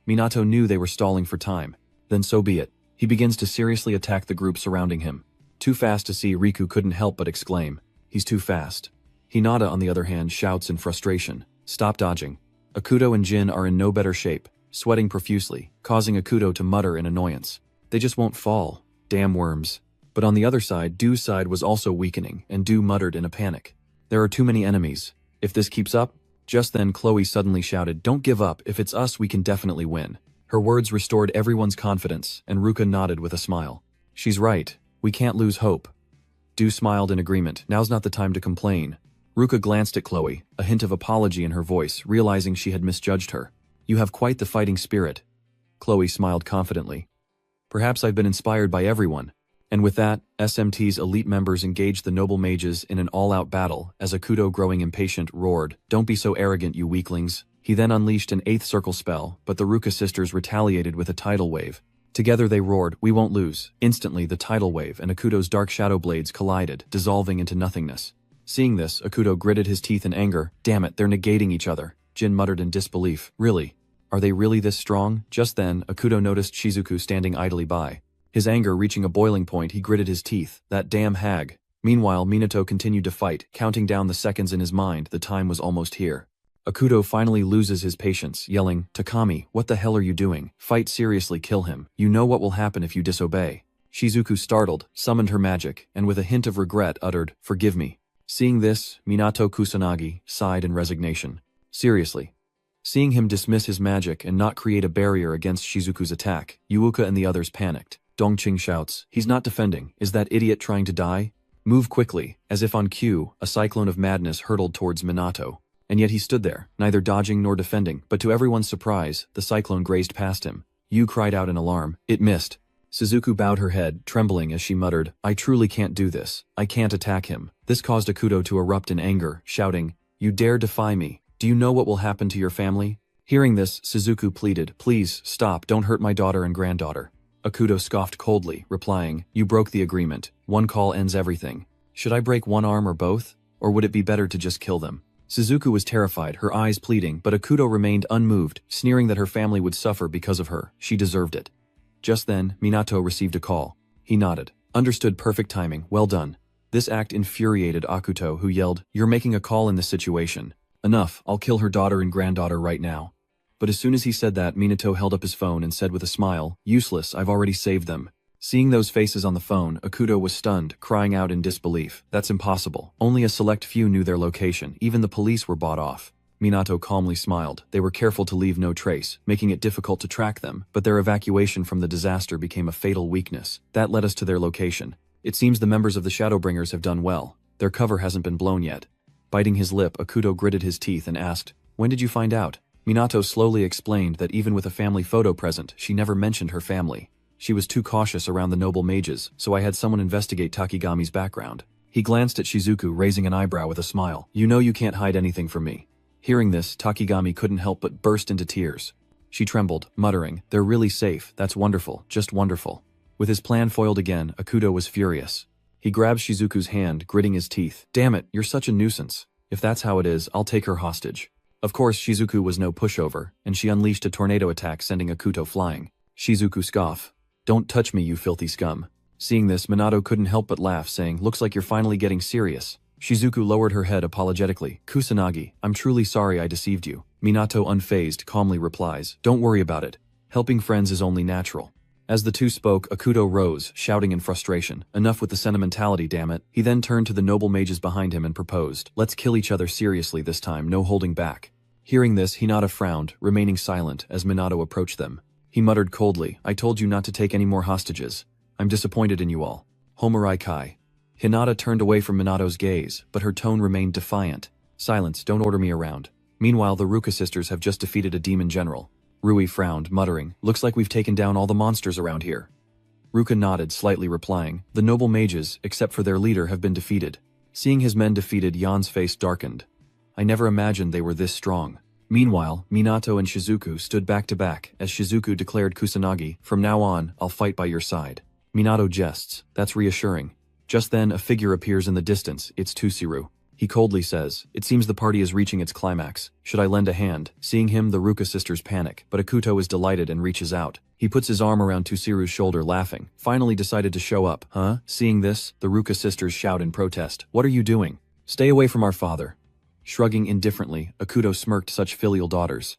Minato knew they were stalling for time. Then so be it. He begins to seriously attack the group surrounding him. Too fast to see, Riku couldn't help but exclaim, "He's too fast." Hinata, on the other hand, shouts in frustration, "Stop dodging." Akuto and Jin are in no better shape, sweating profusely, causing Akuto to mutter in annoyance. They just won't fall. Damn worms. But on the other side, Du's side was also weakening, and Du muttered in a panic. "There are too many enemies. If this keeps up..." Just then Chloe suddenly shouted, "Don't give up, if it's us we can definitely win." Her words restored everyone's confidence, and Ruka nodded with a smile. "She's right. We can't lose hope." Du smiled in agreement. Now's not the time to complain. Ruka glanced at Chloe, a hint of apology in her voice, realizing she had misjudged her. "You have quite the fighting spirit." Chloe smiled confidently. "Perhaps I've been inspired by everyone." And with that, SMT's elite members engaged the noble mages in an all-out battle, as Akuto, growing impatient, roared, "Don't be so arrogant, you weaklings." He then unleashed an 8th circle spell, but the Ruka sisters retaliated with a tidal wave. Together they roared, "We won't lose." Instantly, the tidal wave and Akuto's dark shadow blades collided, dissolving into nothingness. Seeing this, Akuto gritted his teeth in anger. "Damn it, they're negating each other." Jin muttered in disbelief. "Really? Are they really this strong?" Just then, Akuto noticed Shizuku standing idly by. His anger reaching a boiling point, he gritted his teeth. That damn hag. Meanwhile, Minato continued to fight, counting down the seconds in his mind. The time was almost here. Akuto finally loses his patience, yelling, "Takami, what the hell are you doing? Fight seriously, kill him. You know what will happen if you disobey." Shizuku, startled, summoned her magic, and with a hint of regret uttered, "Forgive me." Seeing this, Minato Kusanagi sighed in resignation. Seriously. Seeing him dismiss his magic and not create a barrier against Shizuku's attack, Yuuka and the others panicked. Dongqing shouts, "He's not defending. Is that idiot trying to die? Move quickly." As if on cue, a cyclone of madness hurtled towards Minato. And yet he stood there, neither dodging nor defending, but to everyone's surprise, the cyclone grazed past him. Yu cried out in alarm. It missed. Suzuku bowed her head, trembling as she muttered, "I truly can't do this. I can't attack him." This caused Akuto to erupt in anger, shouting, "You dare defy me? Do you know what will happen to your family?" Hearing this, Suzuku pleaded, "Please, stop, don't hurt my daughter and granddaughter." Akuto scoffed coldly, replying, "You broke the agreement. One call ends everything. Should I break one arm or both? Or would it be better to just kill them?" Suzuku was terrified, her eyes pleading, but Akuto remained unmoved, sneering that her family would suffer because of her. She deserved it. Just then, Minato received a call. He nodded. Understood, perfect timing, well done. This act infuriated Akuto, who yelled, "You're making a call in this situation. Enough, I'll kill her daughter and granddaughter right now." But as soon as he said that, Minato held up his phone and said with a smile, "Useless, I've already saved them." Seeing those faces on the phone, Akuto was stunned, crying out in disbelief. That's impossible. Only a select few knew their location. Even the police were bought off. Minato calmly smiled. They were careful to leave no trace, making it difficult to track them, but their evacuation from the disaster became a fatal weakness. That led us to their location. It seems the members of the Shadowbringers have done well. Their cover hasn't been blown yet. Biting his lip, Akuto gritted his teeth and asked, "When did you find out?" Minato slowly explained that even with a family photo present, she never mentioned her family. She was too cautious around the noble mages, so I had someone investigate Takigami's background. He glanced at Shizuku, raising an eyebrow with a smile. "You know you can't hide anything from me." Hearing this, Takigami couldn't help but burst into tears. She trembled, muttering, "They're really safe. That's wonderful, just wonderful." With his plan foiled again, Akuto was furious. He grabbed Shizuku's hand, gritting his teeth. "Damn it, you're such a nuisance. If that's how it is, I'll take her hostage." Of course, Shizuku was no pushover, and she unleashed a tornado attack, sending Akuto flying. Shizuku scoffed. "Don't touch me, you filthy scum." Seeing this, Minato couldn't help but laugh, saying, "Looks like you're finally getting serious." Shizuku lowered her head apologetically. "Kusanagi, I'm truly sorry I deceived you." Minato, unfazed, calmly replies, "Don't worry about it. Helping friends is only natural." As the two spoke, Akuto rose, shouting in frustration, "Enough with the sentimentality, damn it." He then turned to the noble mages behind him and proposed, "Let's kill each other seriously this time, no holding back." Hearing this, Hinata frowned, remaining silent as Minato approached them. He muttered coldly, "I told you not to take any more hostages. I'm disappointed in you all. Homarai Kai." Hinata turned away from Minato's gaze, but her tone remained defiant. "Silence, don't order me around." Meanwhile, the Ruka sisters have just defeated a demon general. Rui frowned, muttering, "Looks like we've taken down all the monsters around here." Ruka nodded, slightly replying, "The noble mages, except for their leader, have been defeated." Seeing his men defeated, Yan's face darkened. "I never imagined they were this strong." Meanwhile, Minato and Shizuku stood back to back, as Shizuku declared Kusanagi, "From now on, I'll fight by your side." Minato jests, "That's reassuring." Just then, a figure appears in the distance. It's Tusiru. He coldly says, "It seems the party is reaching its climax. Should I lend a hand?" Seeing him, the Ruka sisters panic, but Akuto is delighted and reaches out. He puts his arm around Tusiru's shoulder, laughing. "Finally decided to show up, huh?" Seeing this, the Ruka sisters shout in protest, "What are you doing? Stay away from our father." Shrugging indifferently, Akuto smirked, "Such filial daughters.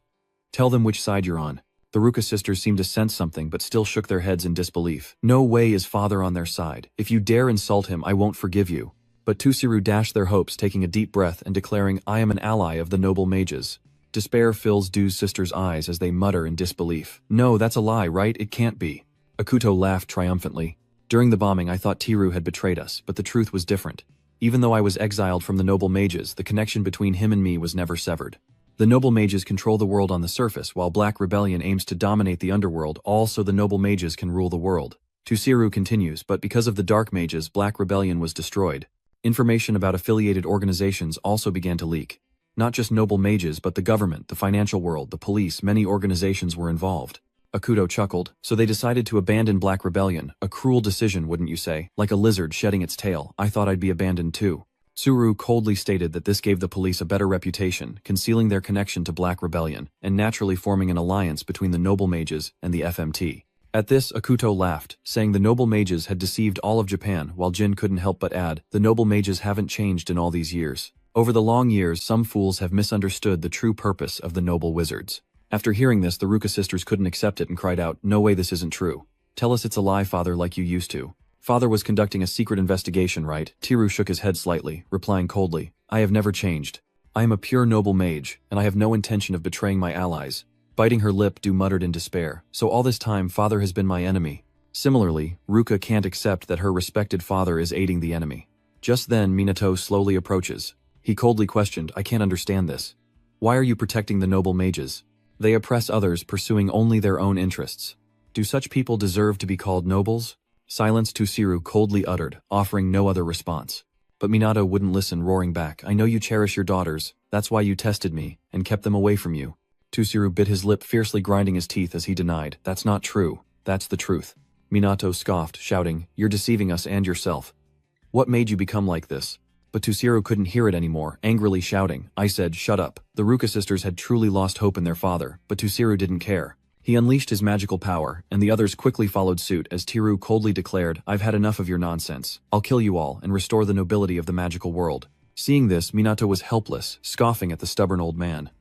Tell them which side you're on." The Ruka sisters seemed to sense something but still shook their heads in disbelief. "No way is father on their side. If you dare insult him, I won't forgive you." But Tusiru dashed their hopes, taking a deep breath and declaring, "I am an ally of the noble mages." Despair fills Du's sisters' eyes as they mutter in disbelief. "No, that's a lie, right? It can't be." Akuto laughed triumphantly. "During the bombing, I thought Tiru had betrayed us, but the truth was different. Even though I was exiled from the noble mages, the connection between him and me was never severed. The noble mages control the world on the surface, while Black Rebellion aims to dominate the underworld, all so the noble mages can rule the world." Tusiru continues, "But because of the dark mages, Black Rebellion was destroyed. Information about affiliated organizations also began to leak. Not just noble mages, but the government, the financial world, the police, many organizations were involved." Akuto chuckled. "So they decided to abandon Black Rebellion. A cruel decision, wouldn't you say? Like a lizard shedding its tail. I thought I'd be abandoned too." Tsuru coldly stated that this gave the police a better reputation, concealing their connection to Black Rebellion, and naturally forming an alliance between the noble mages and the FMT. At this, Akuto laughed, saying the noble mages had deceived all of Japan, while Jin couldn't help but add, "The noble mages haven't changed in all these years. Over the long years, some fools have misunderstood the true purpose of the noble wizards." After hearing this, the Ruka sisters couldn't accept it and cried out, "No way, this isn't true. Tell us it's a lie, father, like you used to." "Father was conducting a secret investigation, right?" Tiru shook his head slightly, replying coldly, "I have never changed. I am a pure noble mage, and I have no intention of betraying my allies." Biting her lip, Du muttered in despair, "So all this time, father has been my enemy." Similarly, Ruka can't accept that her respected father is aiding the enemy. Just then, Minato slowly approaches. He coldly questioned, "I can't understand this. Why are you protecting the noble mages? They oppress others, pursuing only their own interests. Do such people deserve to be called nobles?" Silence, Tusiru coldly uttered, offering no other response. But Minato wouldn't listen, roaring back, "I know you cherish your daughters. That's why you tested me, and kept them away from you." Tusiru bit his lip, fiercely grinding his teeth as he denied, "That's not true. That's the truth." Minato scoffed, shouting, "You're deceiving us and yourself. What made you become like this?" But Tusiru couldn't hear it anymore, angrily shouting, "I said, shut up." The Ruka sisters had truly lost hope in their father, but Tusiru didn't care. He unleashed his magical power, and the others quickly followed suit as Tiru coldly declared, "I've had enough of your nonsense. I'll kill you all and restore the nobility of the magical world." Seeing this, Minato was helpless, scoffing at the stubborn old man.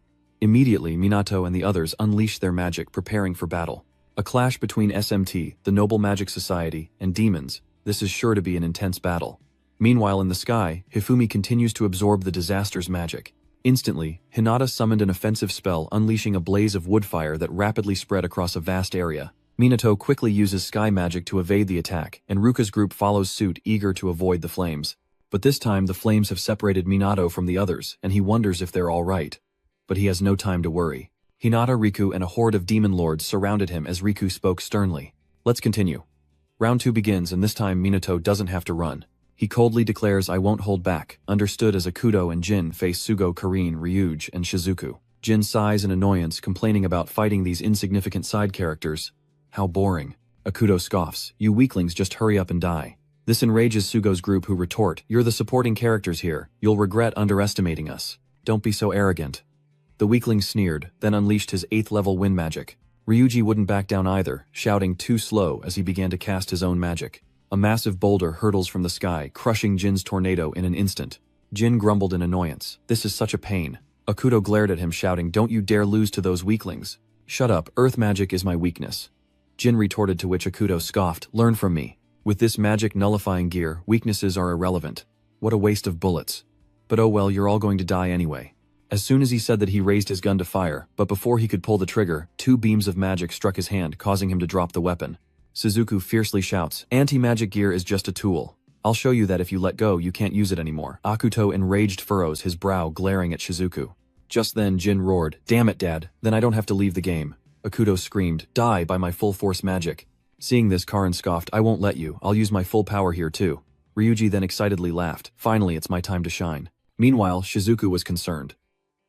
Immediately, Minato and the others unleashed their magic, preparing for battle. A clash between SMT, the Noble Magic Society, and demons. This is sure to be an intense battle. Meanwhile in the sky, Hifumi continues to absorb the disaster's magic. Instantly, Hinata summoned an offensive spell unleashing a blaze of woodfire that rapidly spread across a vast area. Minato quickly uses sky magic to evade the attack, and Ruka's group follows suit, eager to avoid the flames. But this time the flames have separated Minato from the others, and he wonders if they're all right. But he has no time to worry. Hinata, Riku, and a horde of demon lords surrounded him as Riku spoke sternly. Let's continue. Round 2 begins, and this time Minato doesn't have to run. He coldly declares, "I won't hold back," understood as Akuto and Jin face Sugo, Karin, Ryuji, and Shizuku. Jin sighs in annoyance, complaining about fighting these insignificant side characters. How boring. Akuto scoffs, "You weaklings just hurry up and die." This enrages Sugo's group, who retort, "You're the supporting characters here. You'll regret underestimating us. Don't be so arrogant." The weakling sneered, then unleashed his 8th level wind magic. Ryuji wouldn't back down either, shouting "too slow" as he began to cast his own magic. A massive boulder hurtles from the sky, crushing Jin's tornado in an instant. Jin grumbled in annoyance. "This is such a pain." Akuto glared at him, shouting, "Don't you dare lose to those weaklings." "Shut up, earth magic is my weakness." Jin retorted, to which Akuto scoffed, "Learn from me. With this magic nullifying gear, weaknesses are irrelevant." What a waste of bullets. But oh well, you're all going to die anyway. As soon as he said that, he raised his gun to fire, but before he could pull the trigger, 2 beams of magic struck his hand, causing him to drop the weapon. Suzuku fiercely shouts, "Anti-magic gear is just a tool. I'll show you that if you let go, you can't use it anymore." Akuto enraged furrows his brow, glaring at Shizuku. Just then Jin roared, "Damn it, Dad, then I don't have to leave the game." Akuto screamed, "Die by my full force magic." Seeing this, Karin scoffed, "I won't let you. I'll use my full power here too." Ryuji then excitedly laughed, "Finally, it's my time to shine." Meanwhile, Shizuku was concerned.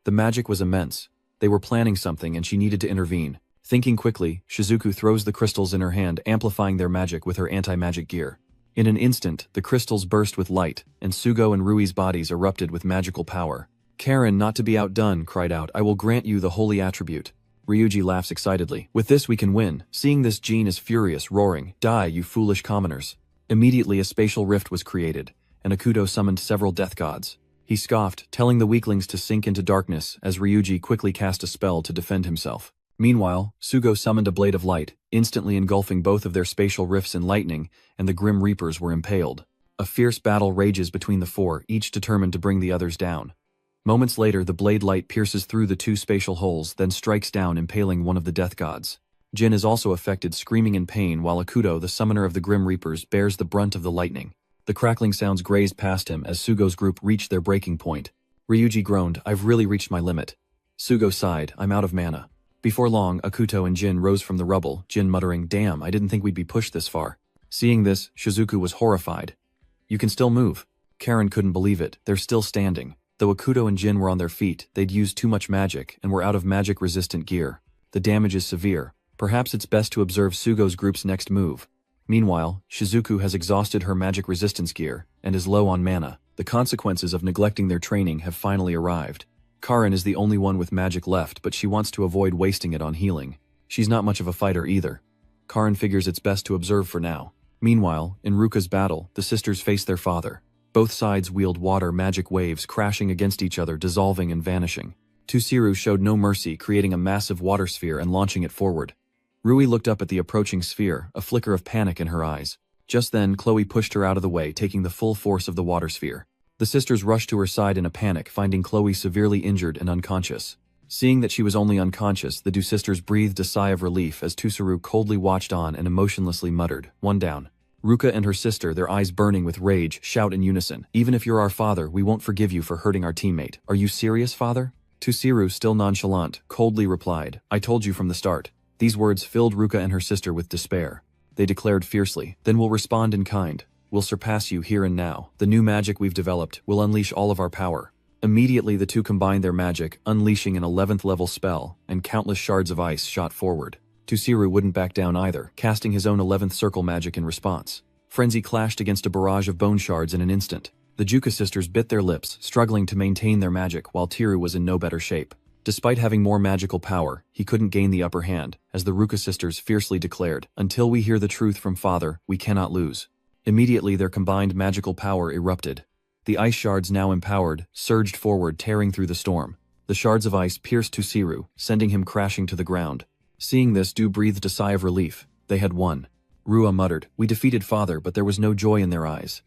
The magic was immense. They were planning something and she needed to intervene. Thinking quickly, Shizuku throws the crystals in her hand, amplifying their magic with her anti-magic gear. In an instant, the crystals burst with light, and Sugo and Rui's bodies erupted with magical power. Karin, not to be outdone, cried out, "I will grant you the holy attribute." Ryuji laughs excitedly. "With this we can win." Seeing this, Jin is furious, roaring, "Die, you foolish commoners." Immediately a spatial rift was created, and Akuto summoned several death gods. He scoffed, telling the weaklings to sink into darkness as Ryuji quickly cast a spell to defend himself. Meanwhile, Sugo summoned a blade of light, instantly engulfing both of their spatial rifts in lightning, and the Grim Reapers were impaled. A fierce battle rages between the 4, each determined to bring the others down. Moments later, the blade light pierces through the 2 spatial holes, then strikes down, impaling one of the death gods. Jin is also affected, screaming in pain, while Akuto, the summoner of the Grim Reapers, bears the brunt of the lightning. The crackling sounds grazed past him as Sugo's group reached their breaking point. Ryuji groaned, "I've really reached my limit." Sugo sighed, "I'm out of mana." Before long, Akuto and Jin rose from the rubble, Jin muttering, "Damn, I didn't think we'd be pushed this far." Seeing this, Shizuku was horrified. "You can still move." Karin couldn't believe it, they're still standing. Though Akuto and Jin were on their feet, they'd used too much magic and were out of magic-resistant gear. The damage is severe. Perhaps it's best to observe Sugo's group's next move. Meanwhile, Shizuku has exhausted her magic resistance gear and is low on mana. The consequences of neglecting their training have finally arrived. Karin is the only one with magic left, but she wants to avoid wasting it on healing. She's not much of a fighter either. Karin figures it's best to observe for now. Meanwhile, in Ruka's battle, the sisters face their father. Both sides wield water magic waves, crashing against each other, dissolving and vanishing. Tusiru showed no mercy, creating a massive water sphere and launching it forward. Rui looked up at the approaching sphere, a flicker of panic in her eyes. Just then, Chloe pushed her out of the way, taking the full force of the water sphere. The sisters rushed to her side in a panic, finding Chloe severely injured and unconscious. Seeing that she was only unconscious, the two sisters breathed a sigh of relief as Tusiru coldly watched on and emotionlessly muttered, "One down." Ruka and her sister, their eyes burning with rage, shout in unison, "Even if you're our father, we won't forgive you for hurting our teammate." "Are you serious, father?" Tusiru, still nonchalant, coldly replied, "I told you from the start." These words filled Ruka and her sister with despair. They declared fiercely, "Then we'll respond in kind. We'll surpass you here and now. The new magic we've developed will unleash all of our power." Immediately the two combined their magic, unleashing an 11th level spell, and countless shards of ice shot forward. Tusiru wouldn't back down either, casting his own 11th circle magic in response. Frenzy clashed against a barrage of bone shards in an instant. The Juka sisters bit their lips, struggling to maintain their magic, while Tiru was in no better shape. Despite having more magical power, he couldn't gain the upper hand, as the Ruka sisters fiercely declared, "Until we hear the truth from Father, we cannot lose." Immediately their combined magical power erupted. The ice shards, now empowered, surged forward, tearing through the storm. The shards of ice pierced Tusiru, sending him crashing to the ground. Seeing this, Du breathed a sigh of relief. They had won. Rua muttered, "We defeated father," but there was no joy in their eyes.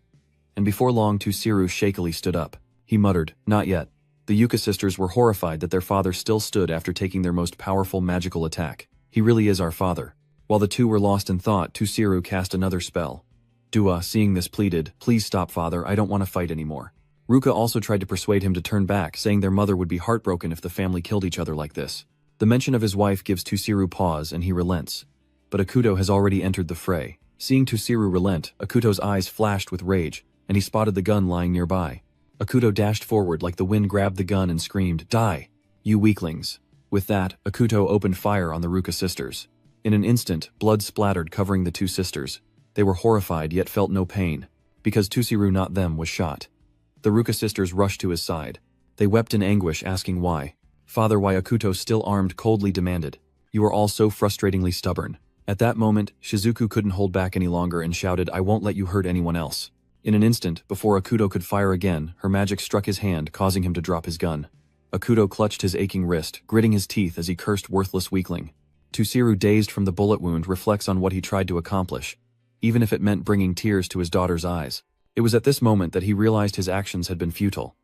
And before long, Tusiru shakily stood up. He muttered, "Not yet." The Yuka sisters were horrified that their father still stood after taking their most powerful magical attack. "He really is our father." While the two were lost in thought, Tusiru cast another spell. Dua, seeing this, pleaded, "Please stop, father, I don't want to fight anymore." Ruka also tried to persuade him to turn back, saying their mother would be heartbroken if the family killed each other like this. The mention of his wife gives Tusiru pause and he relents. But Akuto has already entered the fray. Seeing Tusiru relent, Akuto's eyes flashed with rage, and he spotted the gun lying nearby. Akuto dashed forward like the wind, grabbed the gun and screamed, "Die, you weaklings." With that, Akuto opened fire on the Ruka sisters. In an instant, blood splattered covering the two sisters. They were horrified yet felt no pain, because Tusiru, not them, was shot. The Ruka sisters rushed to his side. They wept in anguish, asking why. "Father, why?" Akuto, still armed, coldly demanded. "You are all so frustratingly stubborn." At that moment, Shizuku couldn't hold back any longer and shouted, "I won't let you hurt anyone else." In an instant, before Akuto could fire again, her magic struck his hand, causing him to drop his gun. Akuto clutched his aching wrist, gritting his teeth as he cursed, "Worthless weakling." Tusiru, dazed from the bullet wound, reflects on what he tried to accomplish, even if it meant bringing tears to his daughter's eyes. It was at this moment that he realized his actions had been futile.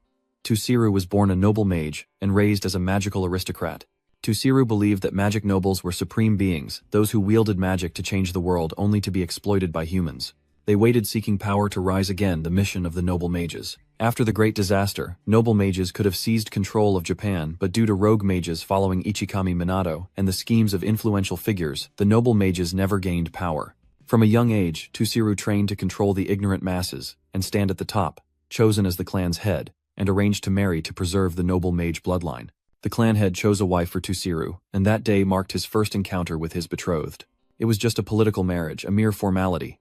Tusiru was born a noble mage and raised as a magical aristocrat. Tusiru believed that magic nobles were supreme beings, those who wielded magic to change the world only to be exploited by humans. They waited, seeking power to rise again, the mission of the noble mages. After the Great Disaster, noble mages could have seized control of Japan, but due to rogue mages following Ichikami Minato and the schemes of influential figures, the noble mages never gained power. From a young age, Tusiru trained to control the ignorant masses and stand at the top, chosen as the clan's head, and arranged to marry to preserve the noble mage bloodline. The clan head chose a wife for Tusiru, and that day marked his first encounter with his betrothed. It was just a political marriage, a mere formality.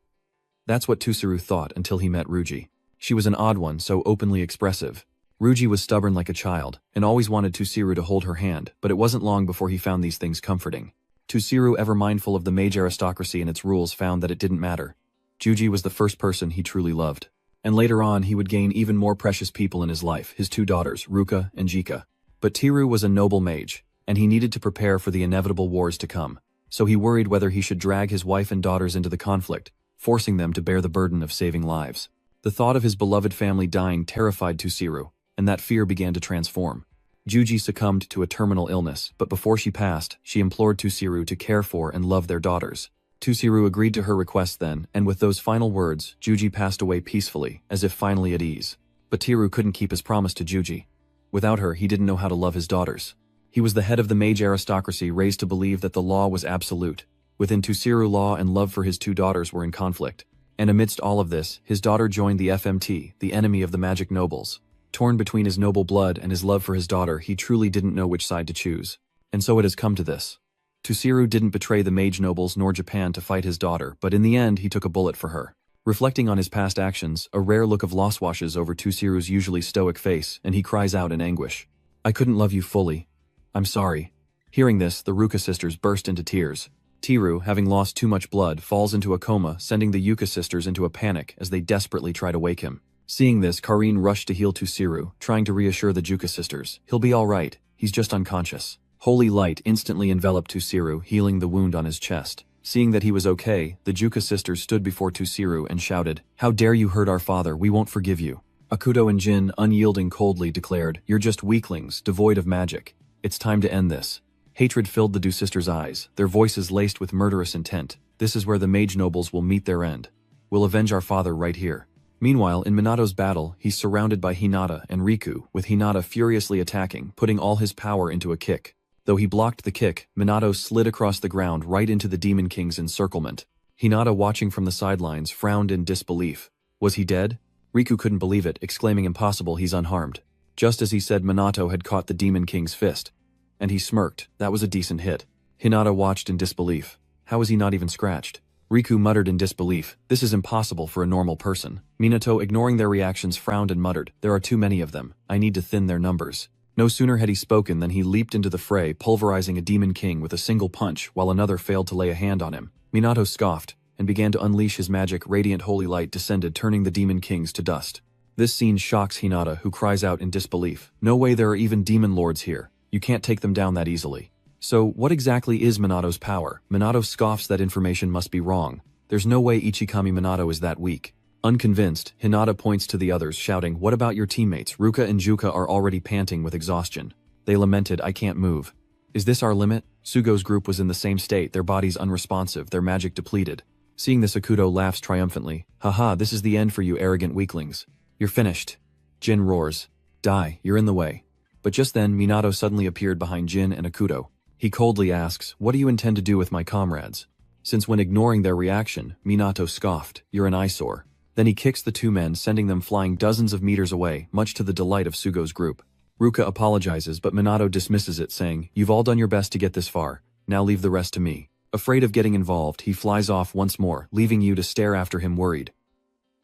That's what Tusiru thought until he met Ruji. She was an odd one, so openly expressive. Ruji was stubborn like a child, and always wanted Tusiru to hold her hand, but it wasn't long before he found these things comforting. Tusiru, ever mindful of the mage aristocracy and its rules, found that it didn't matter. Juji was the first person he truly loved. And later on, he would gain even more precious people in his life, his two daughters, Ruka and Jika. But Tiru was a noble mage, and he needed to prepare for the inevitable wars to come. So he worried whether he should drag his wife and daughters into the conflict, forcing them to bear the burden of saving lives. The thought of his beloved family dying terrified Tusiru, and that fear began to transform. Juji succumbed to a terminal illness, but before she passed, she implored Tusiru to care for and love their daughters. Tusiru agreed to her request then, and with those final words, Juji passed away peacefully, as if finally at ease. But Tiru couldn't keep his promise to Juji. Without her, he didn't know how to love his daughters. He was the head of the mage aristocracy, raised to believe that the law was absolute. Within Tusiru, law and love for his two daughters were in conflict. And amidst all of this, his daughter joined the FMT, the enemy of the magic nobles. Torn between his noble blood and his love for his daughter, he truly didn't know which side to choose. And so it has come to this. Tusiru didn't betray the mage nobles nor Japan to fight his daughter, but in the end he took a bullet for her. Reflecting on his past actions, a rare look of loss washes over Tusiru's usually stoic face, and he cries out in anguish. "I couldn't love you fully. I'm sorry." Hearing this, the Ruka sisters burst into tears. Tiru, having lost too much blood, falls into a coma, sending the Yuka sisters into a panic as they desperately try to wake him. Seeing this, Karin rushed to heal Tusiru, trying to reassure the Juka sisters. "He'll be all right. He's just unconscious." Holy light instantly enveloped Tusiru, healing the wound on his chest. Seeing that he was okay, the Juka sisters stood before Tusiru and shouted, "How dare you hurt our father? We won't forgive you." Akuto and Jin, unyielding, coldly declared, "You're just weaklings, devoid of magic. It's time to end this." Hatred filled the two sisters' eyes, their voices laced with murderous intent. "This is where the mage nobles will meet their end. We'll avenge our father right here." Meanwhile, in Minato's battle, he's surrounded by Hinata and Riku, with Hinata furiously attacking, putting all his power into a kick. Though he blocked the kick, Minato slid across the ground right into the Demon King's encirclement. Hinata, watching from the sidelines, frowned in disbelief. Was he dead? Riku couldn't believe it, exclaiming, "Impossible, he's unharmed." Just as he said, Minato had caught the Demon King's fist. And he smirked. That was a decent hit. Hinata watched in disbelief. How is he not even scratched? Riku muttered in disbelief. This is impossible for a normal person. Minato, ignoring their reactions, frowned and muttered, "There are too many of them. I need to thin their numbers." No sooner had he spoken than he leaped into the fray, pulverizing a Demon King with a single punch while another failed to lay a hand on him. Minato scoffed and began to unleash his magic. Radiant holy light descended, turning the Demon Kings to dust. This scene shocks Hinata, who cries out in disbelief, "No way, there are even demon lords here. You can't take them down that easily." So, what exactly is Minato's power? Minato scoffs that information must be wrong. There's no way Ichikami Minato is that weak. Unconvinced, Hinata points to the others, shouting, "What about your teammates? Ruka and Juka are already panting with exhaustion." They lamented, "I can't move." "Is this our limit?" Sugo's group was in the same state, their bodies unresponsive, their magic depleted. Seeing this, Akuto laughs triumphantly. "Haha, this is the end for you arrogant weaklings. You're finished." Jin roars, "Die, you're in the way." But just then, Minato suddenly appeared behind Jin and Akuto. He coldly asks, "What do you intend to do with my comrades?" Since when ignoring their reaction, Minato scoffed, "You're an eyesore." Then he kicks the two men, sending them flying dozens of meters away, much to the delight of Sugo's group. Ruka apologizes, but Minato dismisses it, saying, "You've all done your best to get this far. Now leave the rest to me." Afraid of getting involved, he flies off once more, leaving you to stare after him worried.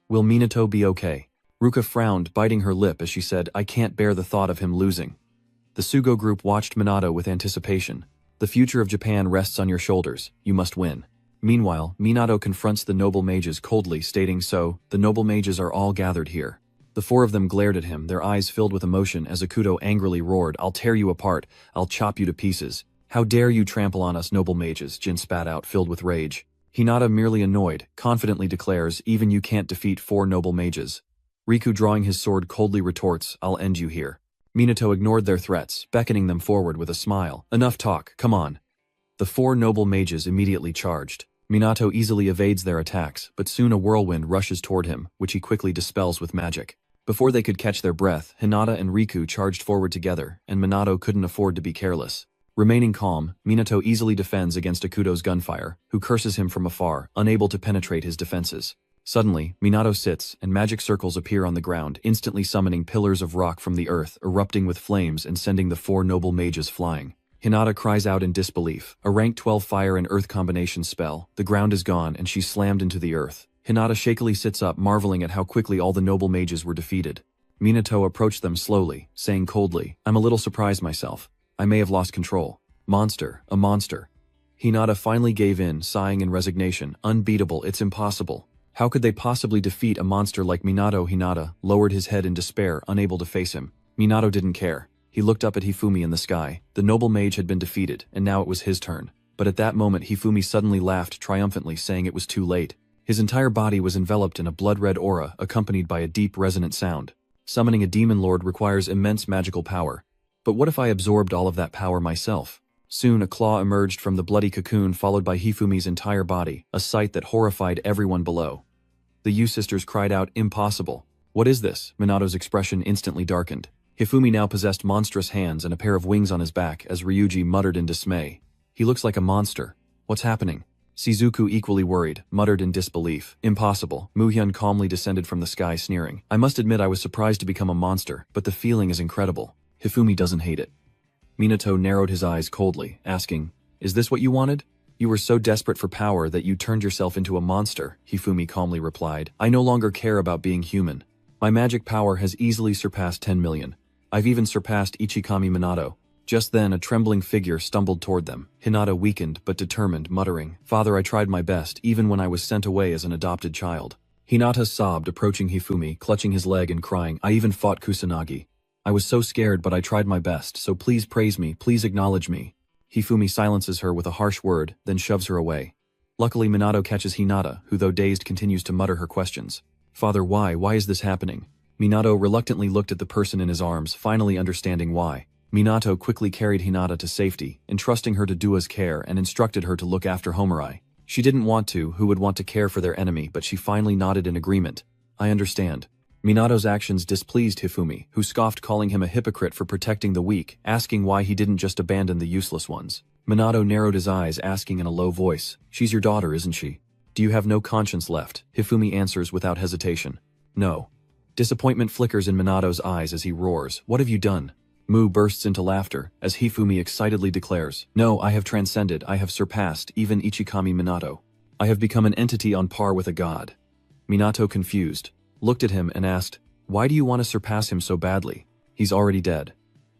"Will Minato be okay?" Ruka frowned, biting her lip as she said, "I can't bear the thought of him losing." The Sugo group watched Minato with anticipation. "The future of Japan rests on your shoulders. You must win." Meanwhile, Minato confronts the noble mages coldly, stating, "So, the noble mages are all gathered here." The four of them glared at him, their eyes filled with emotion as Akuto angrily roared, "I'll tear you apart. I'll chop you to pieces." "How dare you trample on us, noble mages," Jin spat out, filled with rage. Hinata, merely annoyed, confidently declares, "Even you can't defeat 4 noble mages." Riku, drawing his sword, coldly retorts, "I'll end you here." Minato ignored their threats, beckoning them forward with a smile. "Enough talk, come on." The 4 noble mages immediately charged. Minato easily evades their attacks, but soon a whirlwind rushes toward him, which he quickly dispels with magic. Before they could catch their breath, Hinata and Riku charged forward together, and Minato couldn't afford to be careless. Remaining calm, Minato easily defends against Akuto's gunfire, who curses him from afar, unable to penetrate his defenses. Suddenly, Minato sits, and magic circles appear on the ground, instantly summoning pillars of rock from the earth, erupting with flames and sending the 4 noble mages flying. Hinata cries out in disbelief. A rank 12 fire and earth combination spell. The ground is gone and she's slammed into the earth. Hinata shakily sits up, marveling at how quickly all the noble mages were defeated. Minato approached them slowly, saying coldly, "I'm a little surprised myself. I may have lost control. Monster, a monster." Hinata finally gave in, sighing in resignation. "Unbeatable, it's impossible. How could they possibly defeat a monster like Minato?" Hinata lowered his head in despair, unable to face him. Minato didn't care. He looked up at Hifumi in the sky. The noble mage had been defeated, and now it was his turn. But at that moment Hifumi suddenly laughed triumphantly, saying it was too late. His entire body was enveloped in a blood-red aura, accompanied by a deep resonant sound. Summoning a demon lord requires immense magical power. But what if I absorbed all of that power myself? Soon a claw emerged from the bloody cocoon, followed by Hifumi's entire body, a sight that horrified everyone below. The Yu sisters cried out, "Impossible." "What is this?" Minato's expression instantly darkened. Hifumi now possessed monstrous hands and a pair of wings on his back as Ryuji muttered in dismay. "He looks like a monster. What's happening?" Shizuku, equally worried, muttered in disbelief. "Impossible." Muhyun calmly descended from the sky, sneering. "I must admit I was surprised to become a monster, but the feeling is incredible. Hifumi doesn't hate it." Minato narrowed his eyes coldly, asking, "Is this what you wanted?" "You were so desperate for power that you turned yourself into a monster," Hifumi calmly replied. "I no longer care about being human. My magic power has easily surpassed 10 million. I've even surpassed Ichikami Minato." Just then a trembling figure stumbled toward them. Hinata weakened but determined, muttering, "Father, I tried my best, even when I was sent away as an adopted child." Hinata sobbed, approaching Hifumi, clutching his leg and crying, "I even fought Kusanagi. I was so scared, but I tried my best, so please praise me, please acknowledge me." Hifumi silences her with a harsh word, then shoves her away. Luckily Minato catches Hinata, who though dazed continues to mutter her questions. "Father, why? Why is this happening?" Minato reluctantly looked at the person in his arms, finally understanding why. Minato quickly carried Hinata to safety, entrusting her to Dua's care and instructed her to look after Homarai. She didn't want to, who would want to care for their enemy, but she finally nodded in agreement. "I understand." Minato's actions displeased Hifumi, who scoffed, calling him a hypocrite for protecting the weak, asking why he didn't just abandon the useless ones. Minato narrowed his eyes, asking in a low voice, "She's your daughter, isn't she? Do you have no conscience left?" Hifumi answers without hesitation, "No." Disappointment flickers in Minato's eyes as he roars, "What have you done?" Mu bursts into laughter, as Hifumi excitedly declares, "No, I have transcended, I have surpassed even Ichikami Minato. I have become an entity on par with a god." Minato, confused, looked at him and asked, "Why do you want to surpass him so badly? He's already dead."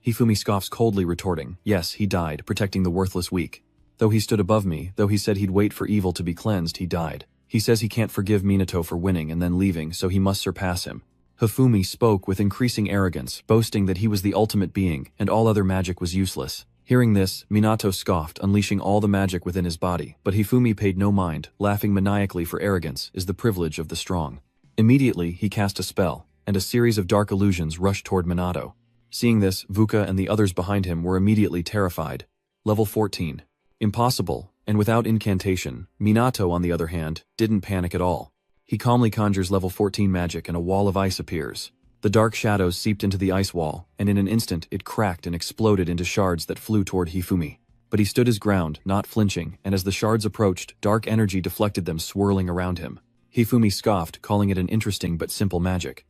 Hifumi scoffs coldly, retorting, "Yes, he died, protecting the worthless weak. Though he stood above me, though he said he'd wait for evil to be cleansed, he died. He says he can't forgive Minato for winning and then leaving, so he must surpass him." Hifumi spoke with increasing arrogance, boasting that he was the ultimate being, and all other magic was useless. Hearing this, Minato scoffed, unleashing all the magic within his body, but Hifumi paid no mind, laughing maniacally, for arrogance is the privilege of the strong. Immediately, he cast a spell, and a series of dark illusions rushed toward Minato. Seeing this, Vuka and the others behind him were immediately terrified. Level 14. Impossible, and without incantation. Minato, on the other hand, didn't panic at all. He calmly conjures level 14 magic and a wall of ice appears. The dark shadows seeped into the ice wall, and in an instant it cracked and exploded into shards that flew toward Hifumi. But he stood his ground, not flinching, and as the shards approached, dark energy deflected them, swirling around him. Hifumi scoffed, calling it an interesting but simple magic.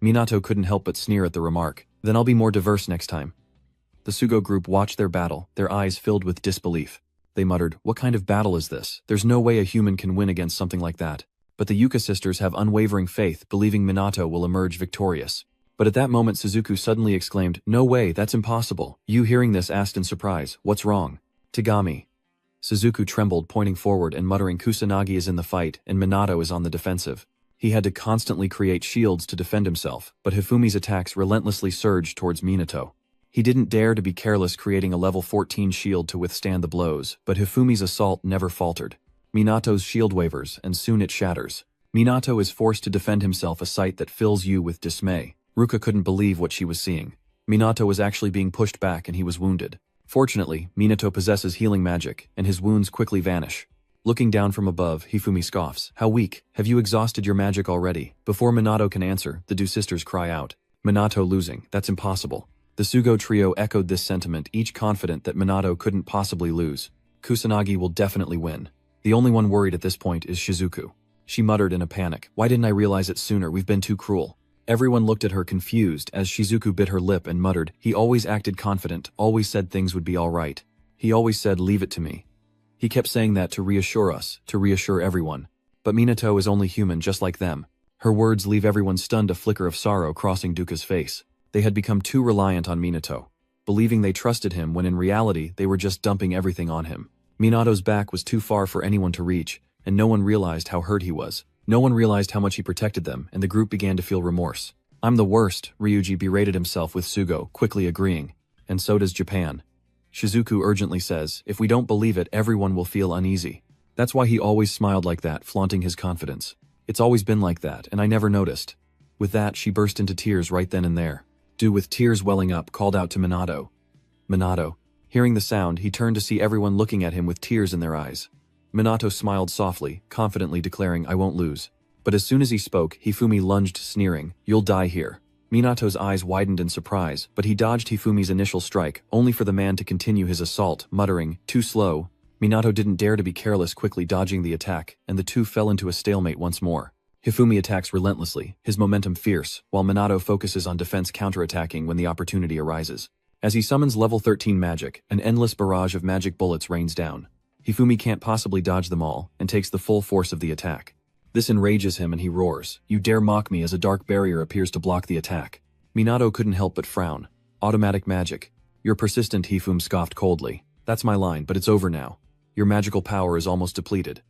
Minato couldn't help but sneer at the remark. Then I'll be more diverse next time. The Sugo group watched their battle, their eyes filled with disbelief. They muttered, "What kind of battle is this? There's no way a human can win against something like that." But the Yuka sisters have unwavering faith, believing Minato will emerge victorious. But at that moment Suzuku suddenly exclaimed, "No way, that's impossible." Yu, hearing this, asked in surprise, "What's wrong?" "Tagami." Suzuku trembled, pointing forward and muttering, "Kusanagi is in the fight, and Minato is on the defensive." He had to constantly create shields to defend himself, but Hifumi's attacks relentlessly surged towards Minato. He didn't dare to be careless, creating a level 14 shield to withstand the blows, but Hifumi's assault never faltered. Minato's shield wavers, and soon it shatters. Minato is forced to defend himself, a sight that fills Yu with dismay. Ruka couldn't believe what she was seeing. Minato was actually being pushed back and he was wounded. Fortunately, Minato possesses healing magic, and his wounds quickly vanish. Looking down from above, Hifumi scoffs, "How weak! Have you exhausted your magic already?" Before Minato can answer, the two sisters cry out, "Minato losing, that's impossible." The Sugo trio echoed this sentiment, each confident that Minato couldn't possibly lose. Kusanagi will definitely win. The only one worried at this point is Shizuku. She muttered in a panic, "Why didn't I realize it sooner? We've been too cruel." Everyone looked at her confused as Shizuku bit her lip and muttered, "He always acted confident, always said things would be all right. He always said, 'Leave it to me.' He kept saying that to reassure us, to reassure everyone. But Minato is only human just like them." Her words leave everyone stunned, a flicker of sorrow crossing Duka's face. They had become too reliant on Minato, believing they trusted him when in reality they were just dumping everything on him. Minato's back was too far for anyone to reach, and no one realized how hurt he was. No one realized how much he protected them, and the group began to feel remorse. "I'm the worst," Ryuji berated himself, with Sugo quickly agreeing. "And so does Japan." Shizuku urgently says, "If we don't believe it, everyone will feel uneasy." That's why he always smiled like that, flaunting his confidence. "It's always been like that, and I never noticed." With that, she burst into tears right then and there. Du, with tears welling up, called out to Minato. "Minato." Hearing the sound, he turned to see everyone looking at him with tears in their eyes. Minato smiled softly, confidently declaring, "I won't lose." But as soon as he spoke, Hifumi lunged, sneering, "You'll die here." Minato's eyes widened in surprise, but he dodged Hifumi's initial strike, only for the man to continue his assault, muttering, "Too slow." Minato didn't dare to be careless, quickly dodging the attack, and the two fell into a stalemate once more. Hifumi attacks relentlessly, his momentum fierce, while Minato focuses on defense, counterattacking when the opportunity arises. As he summons level 13 magic, an endless barrage of magic bullets rains down. Hifumi can't possibly dodge them all, and takes the full force of the attack. This enrages him and he roars, "You dare mock me," as a dark barrier appears to block the attack. Minato couldn't help but frown. "Automatic magic. You're persistent," Hifumi scoffed coldly. "That's my line, but it's over now. Your magical power is almost depleted."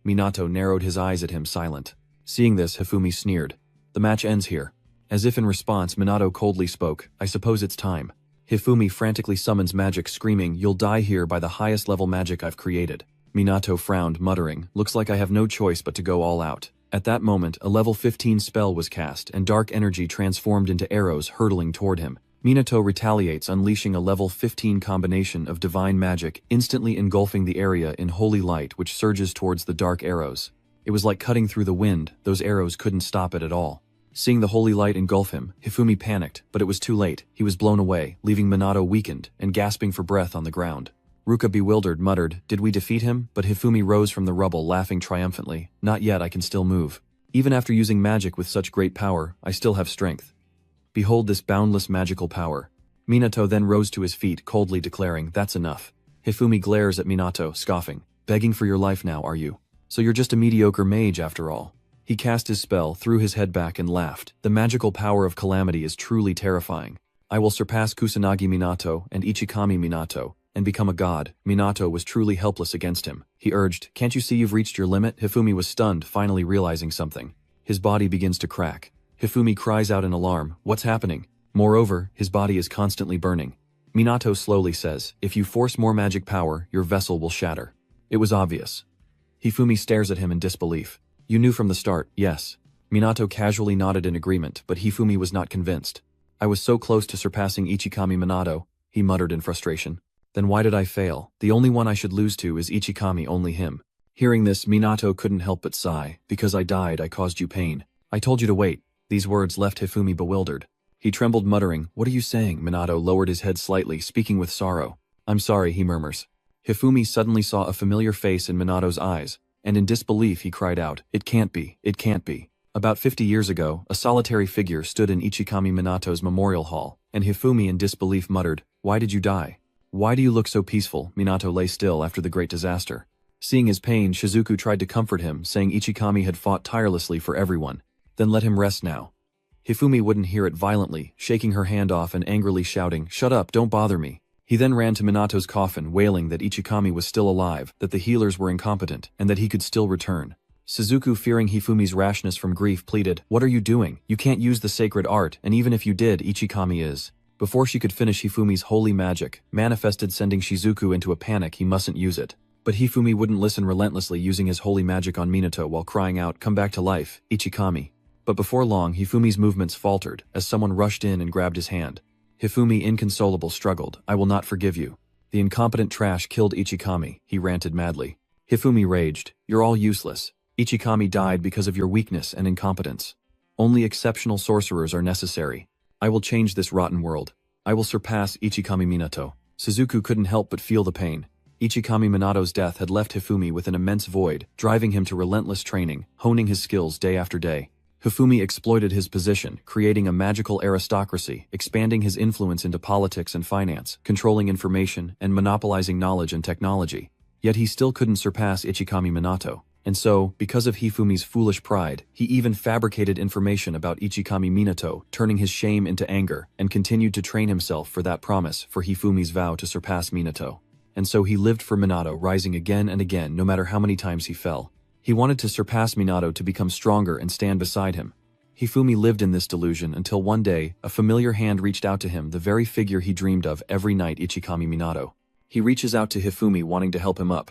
Minato narrowed his eyes at him, silent. Seeing this, Hifumi sneered. "The match ends here." As if in response, Minato coldly spoke, "I suppose it's time." Hifumi frantically summons magic, screaming, "You'll die here by the highest level magic I've created." Minato frowned, muttering, "Looks like I have no choice but to go all out." At that moment, a level 15 spell was cast, and dark energy transformed into arrows hurtling toward him. Minato retaliates, unleashing a level 15 combination of divine magic, instantly engulfing the area in holy light which surges towards the dark arrows. It was like cutting through the wind, those arrows couldn't stop it at all. Seeing the holy light engulf him, Hifumi panicked, but it was too late. He was blown away, leaving Minato weakened and gasping for breath on the ground. Ruka, bewildered, muttered, "Did we defeat him?" But Hifumi rose from the rubble, laughing triumphantly. "Not yet, I can still move. Even after using magic with such great power, I still have strength. Behold this boundless magical power." Minato then rose to his feet, coldly declaring, "That's enough." Hifumi glares at Minato, scoffing, "Begging for your life now, are you? So you're just a mediocre mage after all." He cast his spell, threw his head back and laughed. "The magical power of calamity is truly terrifying. I will surpass Kusanagi Minato and Ichikami Minato, and become a god." Minato was truly helpless against him. He urged, "Can't you see you've reached your limit?" Hifumi was stunned, finally realizing something. His body begins to crack. Hifumi cries out in alarm, "What's happening?" Moreover, his body is constantly burning. Minato slowly says, if you force more magic power, your vessel will shatter. It was obvious. Hifumi stares at him in disbelief. You knew from the start, yes. Minato casually nodded in agreement, but Hifumi was not convinced. I was so close to surpassing Ichikami Minato, he muttered in frustration. Then why did I fail? The only one I should lose to is Ichikami, only him. Hearing this, Minato couldn't help but sigh. Because I died, I caused you pain. I told you to wait. These words left Hifumi bewildered. He trembled, muttering, what are you saying? Minato lowered his head slightly, speaking with sorrow. I'm sorry, he murmurs. Hifumi suddenly saw a familiar face in Minato's eyes, and in disbelief he cried out, it can't be, it can't be. About 50 years ago, a solitary figure stood in Ichikami Minato's memorial hall, and Hifumi in disbelief muttered, why did you die? Why do you look so peaceful? Minato lay still after the great disaster. Seeing his pain, Shizuku tried to comfort him, saying Ichikami had fought tirelessly for everyone. Then let him rest now. Hifumi wouldn't hear it, violently, shaking her hand off and angrily shouting, shut up, don't bother me. He then ran to Minato's coffin, wailing that Ichikami was still alive, that the healers were incompetent, and that he could still return. Shizuku, fearing Hifumi's rashness from grief, pleaded, what are you doing? You can't use the sacred art, and even if you did, Ichikami is. Before she could finish, Hifumi's holy magic manifested, sending Shizuku into a panic. He mustn't use it. But Hifumi wouldn't listen, relentlessly using his holy magic on Minato while crying out, come back to life, Ichikami. But before long, Hifumi's movements faltered, as someone rushed in and grabbed his hand. Hifumi, inconsolable, struggled, I will not forgive you. The incompetent trash killed Ichikami, he ranted madly. Hifumi raged, you're all useless. Ichikami died because of your weakness and incompetence. Only exceptional sorcerers are necessary. I will change this rotten world. I will surpass Ichikami Minato. Shizuku couldn't help but feel the pain. Ichikami Minato's death had left Hifumi with an immense void, driving him to relentless training, honing his skills day after day. Hifumi exploited his position, creating a magical aristocracy, expanding his influence into politics and finance, controlling information, and monopolizing knowledge and technology. Yet he still couldn't surpass Ichikami Minato. And so, because of Hifumi's foolish pride, he even fabricated information about Ichikami Minato, turning his shame into anger, and continued to train himself for that promise, for Hifumi's vow to surpass Minato. And so he lived for Minato, rising again and again no matter how many times he fell. He wanted to surpass Minato, to become stronger and stand beside him. Hifumi lived in this delusion until one day, a familiar hand reached out to him, the very figure he dreamed of every night, Ichikami Minato. He reaches out to Hifumi, wanting to help him up.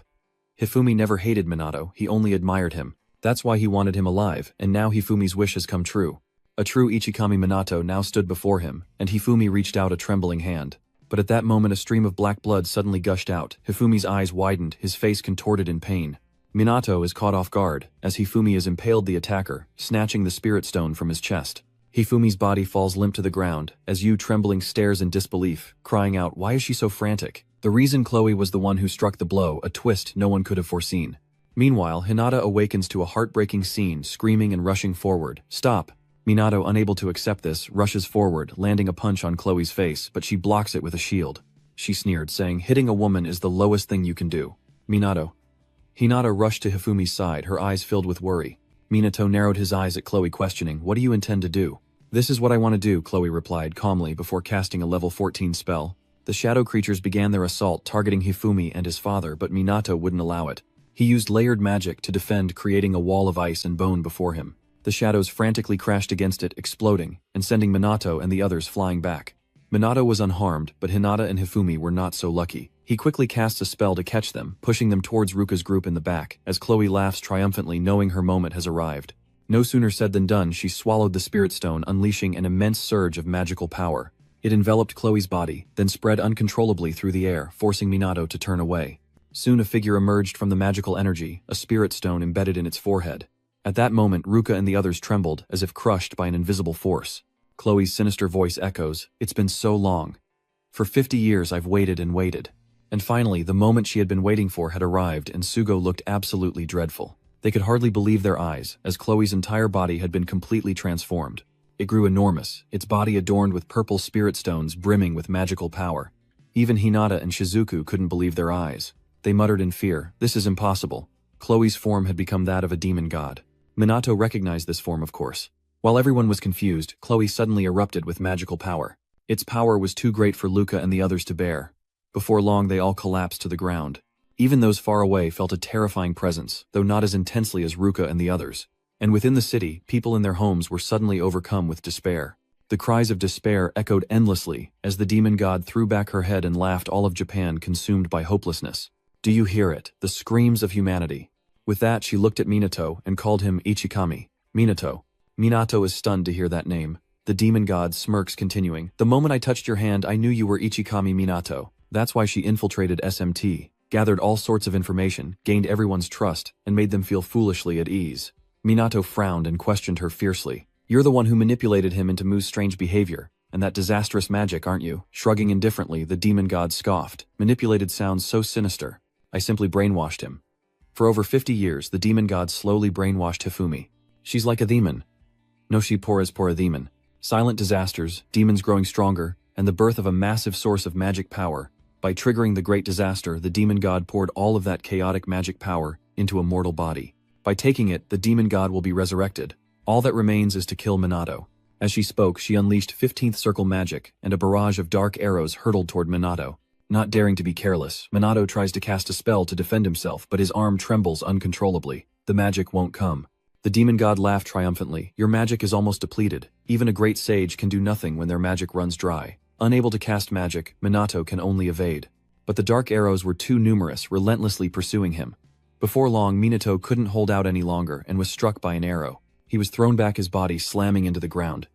Hifumi never hated Minato, he only admired him. That's why he wanted him alive, and now Hifumi's wish has come true. A true Ichikami Minato now stood before him, and Hifumi reached out a trembling hand. But at that moment a stream of black blood suddenly gushed out. Hifumi's eyes widened, his face contorted in pain. Minato is caught off guard, as Hifumi is impaled the attacker, snatching the spirit stone from his chest. Hifumi's body falls limp to the ground, as Yu trembling stares in disbelief, crying out, why is she so frantic? The reason Chloe was the one who struck the blow, a twist no one could have foreseen. Meanwhile, Hinata awakens to a heartbreaking scene, screaming and rushing forward. Stop! Minato, unable to accept this, rushes forward, landing a punch on Chloe's face, but she blocks it with a shield. She sneered, saying, hitting a woman is the lowest thing you can do. Minato. Hinata rushed to Hifumi's side, her eyes filled with worry. Minato narrowed his eyes at Chloe, questioning, what do you intend to do? This is what I want to do, Chloe replied calmly before casting a level 14 spell. The shadow creatures began their assault, targeting Hifumi and his father, but Minato wouldn't allow it. He used layered magic to defend, creating a wall of ice and bone before him. The shadows frantically crashed against it, exploding, and sending Minato and the others flying back. Minato was unharmed, but Hinata and Hifumi were not so lucky. He quickly casts a spell to catch them, pushing them towards Ruka's group in the back, as Chloe laughs triumphantly, knowing her moment has arrived. No sooner said than done, she swallowed the spirit stone, unleashing an immense surge of magical power. It enveloped Chloe's body, then spread uncontrollably through the air, forcing Minato to turn away. Soon a figure emerged from the magical energy, a spirit stone embedded in its forehead. At that moment, Ruka and the others trembled, as if crushed by an invisible force. Chloe's sinister voice echoes, it's been so long. For 50 years I've waited and waited. And finally, the moment she had been waiting for had arrived, and Sugo looked absolutely dreadful. They could hardly believe their eyes, as Chloe's entire body had been completely transformed. It grew enormous, its body adorned with purple spirit stones brimming with magical power. Even Hinata and Shizuku couldn't believe their eyes. They muttered in fear, this is impossible. Chloe's form had become that of a demon god. Minato recognized this form, of course. While everyone was confused, Chloe suddenly erupted with magical power. Its power was too great for Luca and the others to bear. Before long they all collapsed to the ground. Even those far away felt a terrifying presence, though not as intensely as Ruka and the others. And within the city, people in their homes were suddenly overcome with despair. The cries of despair echoed endlessly as the demon god threw back her head and laughed, all of Japan consumed by hopelessness. Do you hear it? The screams of humanity. With that, she looked at Minato and called him Ichikami. Minato. Minato is stunned to hear that name. The demon god smirks, continuing. The moment I touched your hand, I knew you were Ichikami Minato. That's why she infiltrated SMT, gathered all sorts of information, gained everyone's trust, and made them feel foolishly at ease. Minato frowned and questioned her fiercely. You're the one who manipulated him into Mu's strange behavior, and that disastrous magic, aren't you? Shrugging indifferently, the demon god scoffed. Manipulated sounds so sinister. I simply brainwashed him. For over 50 years, the demon god slowly brainwashed Hifumi. She's like a demon. No, she por a demon. Silent disasters, demons growing stronger, and the birth of a massive source of magic power. By triggering the great disaster, the demon god poured all of that chaotic magic power into a mortal body. By taking it, the demon god will be resurrected. All that remains is to kill Minato. As she spoke, she unleashed 15th circle magic, and a barrage of dark arrows hurtled toward Minato. Not daring to be careless, Minato tries to cast a spell to defend himself, but his arm trembles uncontrollably. The magic won't come. The demon god laughed triumphantly. Your magic is almost depleted. Even a great sage can do nothing when their magic runs dry. Unable to cast magic, Minato can only evade. But the dark arrows were too numerous, relentlessly pursuing him. Before long, Minato couldn't hold out any longer and was struck by an arrow. He was thrown back, his body slamming into the ground.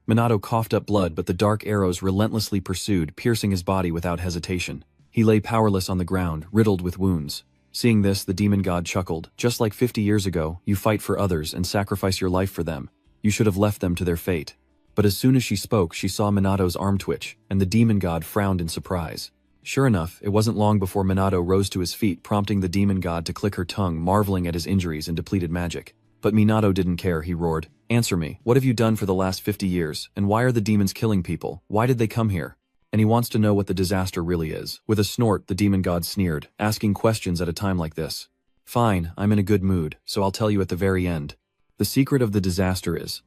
Minato coughed up blood, but the dark arrows relentlessly pursued, piercing his body without hesitation. He lay powerless on the ground, riddled with wounds. Seeing this, the demon god chuckled. Just like 50 years ago, you fight for others and sacrifice your life for them. You should have left them to their fate. But as soon as she spoke, she saw Minato's arm twitch, and the demon god frowned in surprise. Sure enough, it wasn't long before Minato rose to his feet, prompting the demon god to click her tongue, marveling at his injuries and depleted magic. But Minato didn't care, he roared. Answer me, what have you done for the last 50 years, and why are the demons killing people? Why did they come here? And he wants to know what the disaster really is. With a snort, the demon god sneered, asking questions at a time like this. Fine, I'm in a good mood, so I'll tell you at the very end. The secret of the disaster is...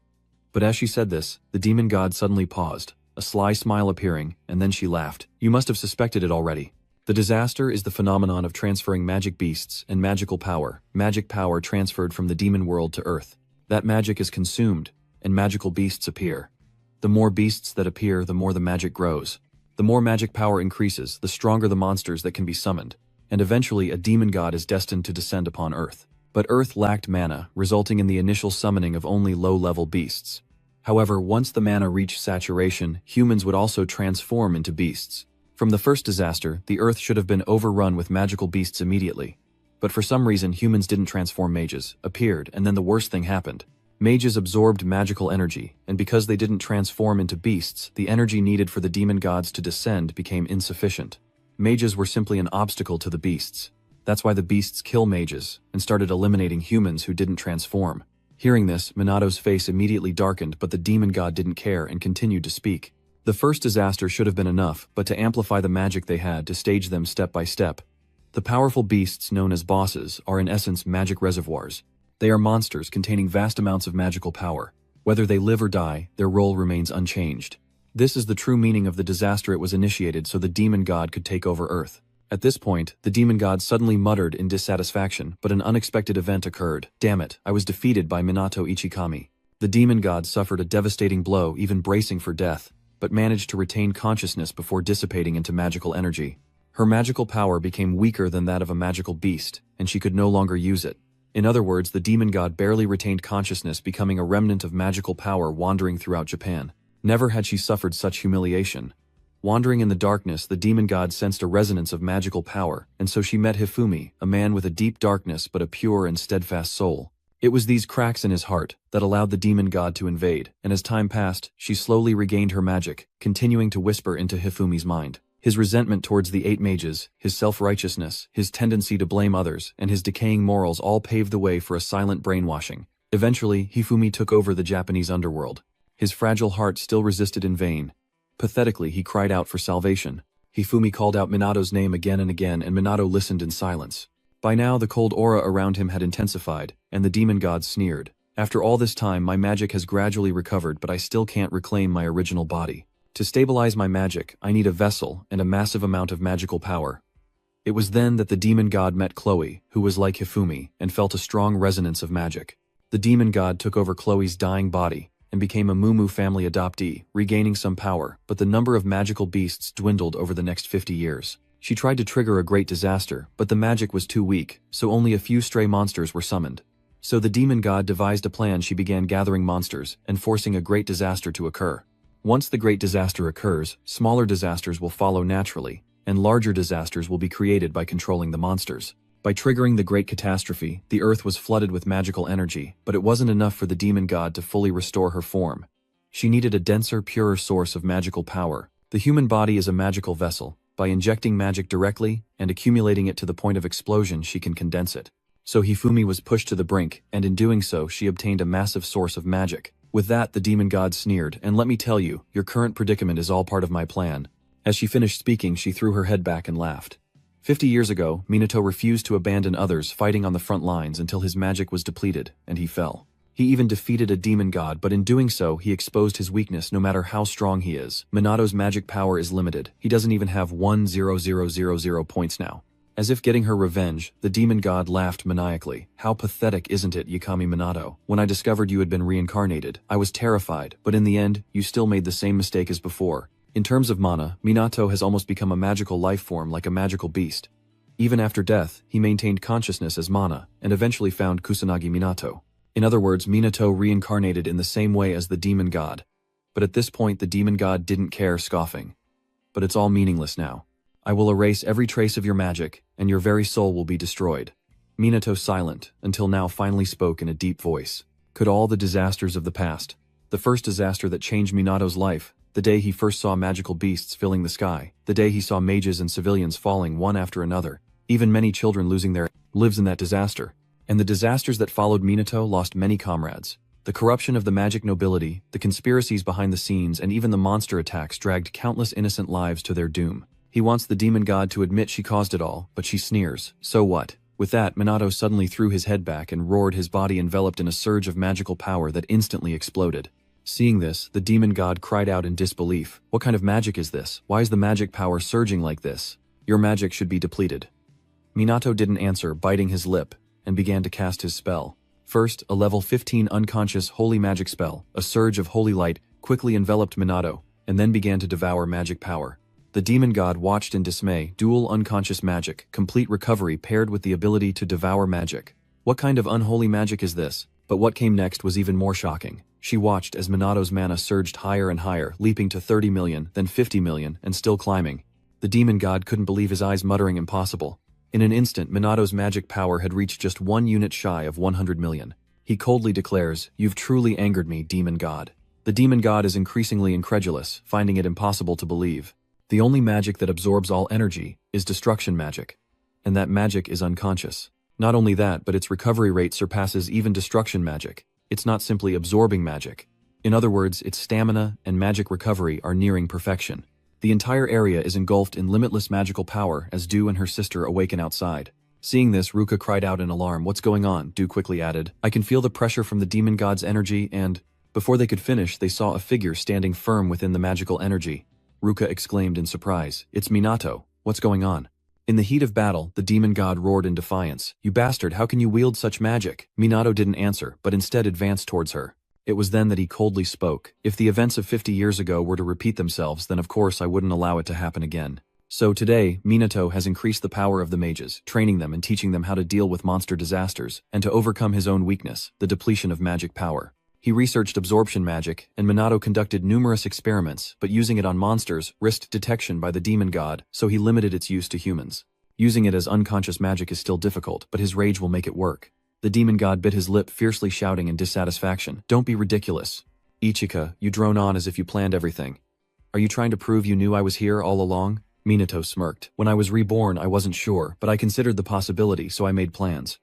But as she said this, the demon god suddenly paused, a sly smile appearing, and then she laughed. You must have suspected it already. The disaster is the phenomenon of transferring magic beasts and magical power, magic power transferred from the demon world to Earth. That magic is consumed, and magical beasts appear. The more beasts that appear, the more the magic grows. The more magic power increases, the stronger the monsters that can be summoned, and eventually a demon god is destined to descend upon Earth. But Earth lacked mana, resulting in the initial summoning of only low-level beasts. However, once the mana reached saturation, humans would also transform into beasts. From the first disaster, the Earth should have been overrun with magical beasts immediately. But for some reason, humans didn't transform. Mages appeared, and then the worst thing happened. Mages absorbed magical energy, and because they didn't transform into beasts, the energy needed for the demon gods to descend became insufficient. Mages were simply an obstacle to the beasts. That's why the beasts kill mages, and started eliminating humans who didn't transform. Hearing this, Minato's face immediately darkened, but the demon god didn't care and continued to speak. The first disaster should have been enough, but to amplify the magic they had to stage them step by step. The powerful beasts known as bosses are in essence magic reservoirs. They are monsters containing vast amounts of magical power. Whether they live or die, their role remains unchanged. This is the true meaning of the disaster. It was initiated so the demon god could take over Earth. At this point, the demon god suddenly muttered in dissatisfaction, but an unexpected event occurred. Damn it, I was defeated by Minato Ichikami. The demon god suffered a devastating blow, even bracing for death, but managed to retain consciousness before dissipating into magical energy. Her magical power became weaker than that of a magical beast, and she could no longer use it. In other words, the demon god barely retained consciousness, becoming a remnant of magical power wandering throughout Japan. Never had she suffered such humiliation. Wandering in the darkness, the demon god sensed a resonance of magical power, and so she met Hifumi, a man with a deep darkness but a pure and steadfast soul. It was these cracks in his heart that allowed the demon god to invade, and as time passed, she slowly regained her magic, continuing to whisper into Hifumi's mind. His resentment towards the 8 mages, his self-righteousness, his tendency to blame others, and his decaying morals all paved the way for a silent brainwashing. Eventually, Hifumi took over the Japanese underworld. His fragile heart still resisted in vain. Pathetically, he cried out for salvation. Hifumi called out Minato's name again and again, and Minato listened in silence. By now, the cold aura around him had intensified, and the demon god sneered. After all this time, my magic has gradually recovered, but I still can't reclaim my original body. To stabilize my magic, I need a vessel and a massive amount of magical power. It was then that the demon god met Chloe, who was like Hifumi, and felt a strong resonance of magic. The demon god took over Chloe's dying body, and became a Mumu family adoptee, regaining some power, but the number of magical beasts dwindled over the next 50 years. She tried to trigger a great disaster, but the magic was too weak, so only a few stray monsters were summoned. So the demon god devised a plan. She began gathering monsters and forcing a great disaster to occur. Once the great disaster occurs, smaller disasters will follow naturally, and larger disasters will be created by controlling the monsters. By triggering the great catastrophe, the earth was flooded with magical energy, but it wasn't enough for the demon god to fully restore her form. She needed a denser, purer source of magical power. The human body is a magical vessel. By injecting magic directly and accumulating it to the point of explosion, she can condense it. So Hifumi was pushed to the brink, and in doing so, she obtained a massive source of magic. With that, the demon god sneered, "And let me tell you, your current predicament is all part of my plan." As she finished speaking, she threw her head back and laughed. 50 years ago, Minato refused to abandon others fighting on the front lines until his magic was depleted, and he fell. He even defeated a demon god, but in doing so, he exposed his weakness. No matter how strong he is, Minato's magic power is limited. He doesn't even have 1,000,000 points now. As if getting her revenge, the demon god laughed maniacally. "How pathetic, isn't it, Yakami Minato? When I discovered you had been reincarnated, I was terrified, but in the end, you still made the same mistake as before. In terms of mana, Minato has almost become a magical life form, like a magical beast. Even after death, he maintained consciousness as mana, and eventually found Kusanagi Minato. In other words, Minato reincarnated in the same way as the demon god. But at this point, the demon god didn't care, scoffing. But it's all meaningless now. I will erase every trace of your magic, and your very soul will be destroyed." Minato, silent, until now, finally spoke in a deep voice. Could all the disasters of the past, the first disaster that changed Minato's life, the day he first saw magical beasts filling the sky, the day he saw mages and civilians falling one after another, even many children losing their lives in that disaster. And the disasters that followed, Minato lost many comrades. The corruption of the magic nobility, the conspiracies behind the scenes, and even the monster attacks dragged countless innocent lives to their doom. He wants the demon god to admit she caused it all, but she sneers. So what? With that, Minato suddenly threw his head back and roared, his body enveloped in a surge of magical power that instantly exploded. Seeing this, the demon god cried out in disbelief. "What kind of magic is this? Why is the magic power surging like this? Your magic should be depleted." Minato didn't answer, biting his lip, and began to cast his spell. First, a level 15 unconscious holy magic spell, a surge of holy light, quickly enveloped Minato, and then began to devour magic power. The demon god watched in dismay. Dual unconscious magic, complete recovery paired with the ability to devour magic. What kind of unholy magic is this? But what came next was even more shocking. She watched as Minato's mana surged higher and higher, leaping to 30 million, then 50 million, and still climbing. The demon god couldn't believe his eyes, muttering, "Impossible." In an instant, Minato's magic power had reached just 1 unit shy of 100 million. He coldly declares, "You've truly angered me, demon god." The demon god is increasingly incredulous, finding it impossible to believe. The only magic that absorbs all energy is destruction magic. And that magic is unconscious. Not only that, but its recovery rate surpasses even destruction magic. It's not simply absorbing magic. In other words, its stamina and magic recovery are nearing perfection. The entire area is engulfed in limitless magical power as Du and her sister awaken outside. Seeing this, Ruka cried out in alarm. "What's going on?" Du quickly added. "I can feel the pressure from the demon god's energy and..." Before they could finish, they saw a figure standing firm within the magical energy. Ruka exclaimed in surprise. "It's Minato. What's going on?" In the heat of battle, the demon god roared in defiance. "You bastard, how can you wield such magic?" Minato didn't answer, but instead advanced towards her. It was then that he coldly spoke. "If the events of 50 years ago were to repeat themselves, then of course I wouldn't allow it to happen again. So today, Minato has increased the power of the mages, training them and teaching them how to deal with monster disasters, and to overcome his own weakness, the depletion of magic power. He researched absorption magic, and Minato conducted numerous experiments, but using it on monsters risked detection by the demon god, so he limited its use to humans. Using it as unconscious magic is still difficult, but his rage will make it work." The demon god bit his lip, fiercely shouting in dissatisfaction. "Don't be ridiculous. Ichika, you drone on as if you planned everything. Are you trying to prove you knew I was here all along?" Minato smirked. "When I was reborn, I wasn't sure, but I considered the possibility, so I made plans."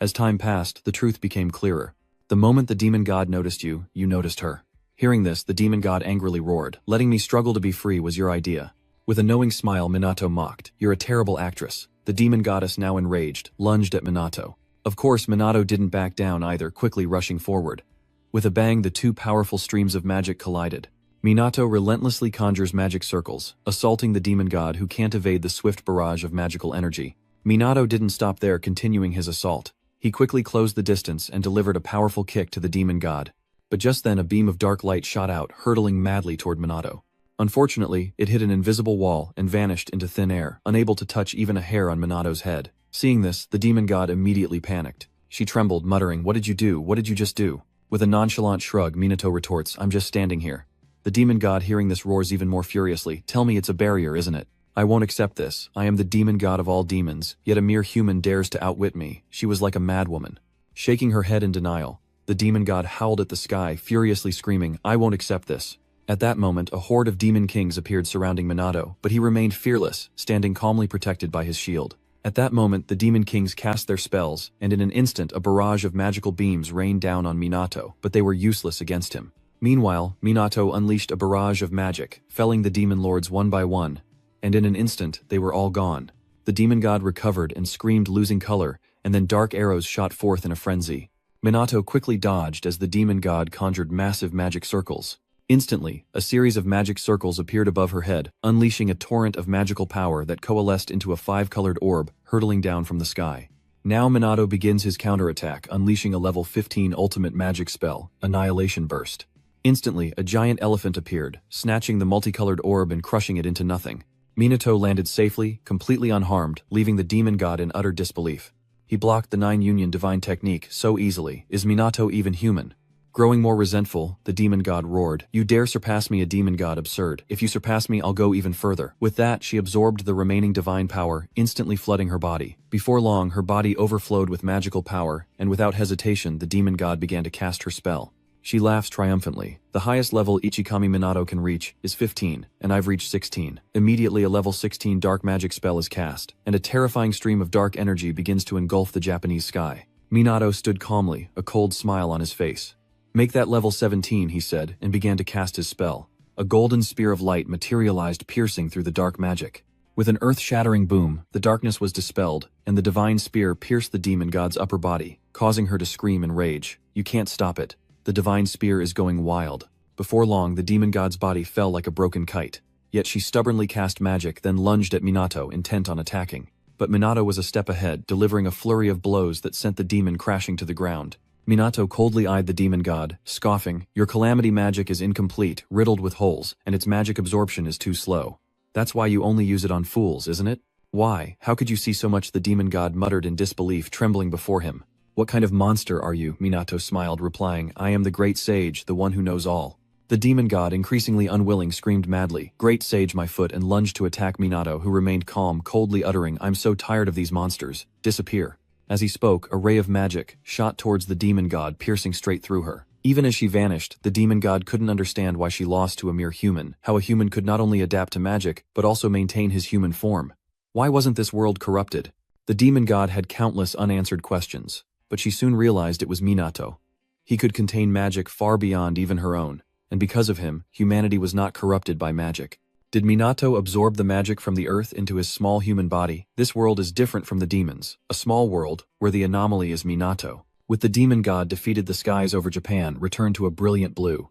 As time passed, the truth became clearer. The moment the demon god noticed you, you noticed her. Hearing this, the demon god angrily roared. "Letting me struggle to be free was your idea." With a knowing smile, Minato mocked. "You're a terrible actress." The demon goddess, now enraged, lunged at Minato. Of course, Minato didn't back down either, quickly rushing forward. With a bang, the two powerful streams of magic collided. Minato relentlessly conjures magic circles, assaulting the demon god who can't evade the swift barrage of magical energy. Minato didn't stop there, continuing his assault. He quickly closed the distance and delivered a powerful kick to the demon god. But just then a beam of dark light shot out, hurtling madly toward Minato. Unfortunately, it hit an invisible wall and vanished into thin air, unable to touch even a hair on Minato's head. Seeing this, the demon god immediately panicked. She trembled, muttering, "What did you do? What did you just do?" With a nonchalant shrug, Minato retorts, "I'm just standing here." The demon god hearing this roars even more furiously, "Tell me it's a barrier, isn't it? I won't accept this. I am the demon god of all demons, yet a mere human dares to outwit me." She was like a madwoman. Shaking her head in denial, the demon god howled at the sky, furiously screaming, "I won't accept this." At that moment, a horde of demon kings appeared surrounding Minato, but he remained fearless, standing calmly protected by his shield. At that moment, the demon kings cast their spells, and in an instant a barrage of magical beams rained down on Minato, but they were useless against him. Meanwhile, Minato unleashed a barrage of magic, felling the demon lords one by one, and in an instant they were all gone. The demon god recovered and screamed, losing color, and then dark arrows shot forth in a frenzy. Minato quickly dodged as the demon god conjured massive magic circles. Instantly, a series of magic circles appeared above her head, unleashing a torrent of magical power that coalesced into a five-colored orb, hurtling down from the sky. Now Minato begins his counterattack, unleashing a level 15 ultimate magic spell, Annihilation Burst. Instantly, a giant elephant appeared, snatching the multicolored orb and crushing it into nothing. Minato landed safely, completely unharmed, leaving the demon god in utter disbelief. He blocked the 9-Union divine technique so easily. Is Minato even human? Growing more resentful, the demon god roared, "You dare surpass me, a demon god, absurd. If you surpass me, I'll go even further." With that, she absorbed the remaining divine power, instantly flooding her body. Before long, her body overflowed with magical power, and without hesitation, the demon god began to cast her spell. She laughs triumphantly. "The highest level Ichikami Minato can reach is 15, and I've reached 16. Immediately a level 16 dark magic spell is cast, and a terrifying stream of dark energy begins to engulf the Japanese sky. Minato stood calmly, a cold smile on his face. "Make that level 17, he said, and began to cast his spell. A golden spear of light materialized, piercing through the dark magic. With an earth-shattering boom, the darkness was dispelled, and the divine spear pierced the demon god's upper body, causing her to scream in rage. "You can't stop it. The divine spear is going wild." Before long, the demon god's body fell like a broken kite. Yet she stubbornly cast magic, then lunged at Minato, intent on attacking. But Minato was a step ahead, delivering a flurry of blows that sent the demon crashing to the ground. Minato coldly eyed the demon god, scoffing, "Your calamity magic is incomplete, riddled with holes, and its magic absorption is too slow. That's why you only use it on fools, isn't it?" "Why? How could you see so much?" the demon god muttered in disbelief, trembling before him. "What kind of monster are you?" Minato smiled, replying, "I am the great sage, the one who knows all." The demon god, increasingly unwilling, screamed madly, "Great sage, my foot," and lunged to attack Minato, who remained calm, coldly uttering, "I'm so tired of these monsters. Disappear." As he spoke, a ray of magic shot towards the demon god, piercing straight through her. Even as she vanished, the demon god couldn't understand why she lost to a mere human, how a human could not only adapt to magic, but also maintain his human form. Why wasn't this world corrupted? The demon god had countless unanswered questions, but she soon realized it was Minato. He could contain magic far beyond even her own, and because of him, humanity was not corrupted by magic. Did Minato absorb the magic from the earth into his small human body? This world is different from the demons, a small world, where the anomaly is Minato. With the demon god defeated, the skies over Japan returned to a brilliant blue.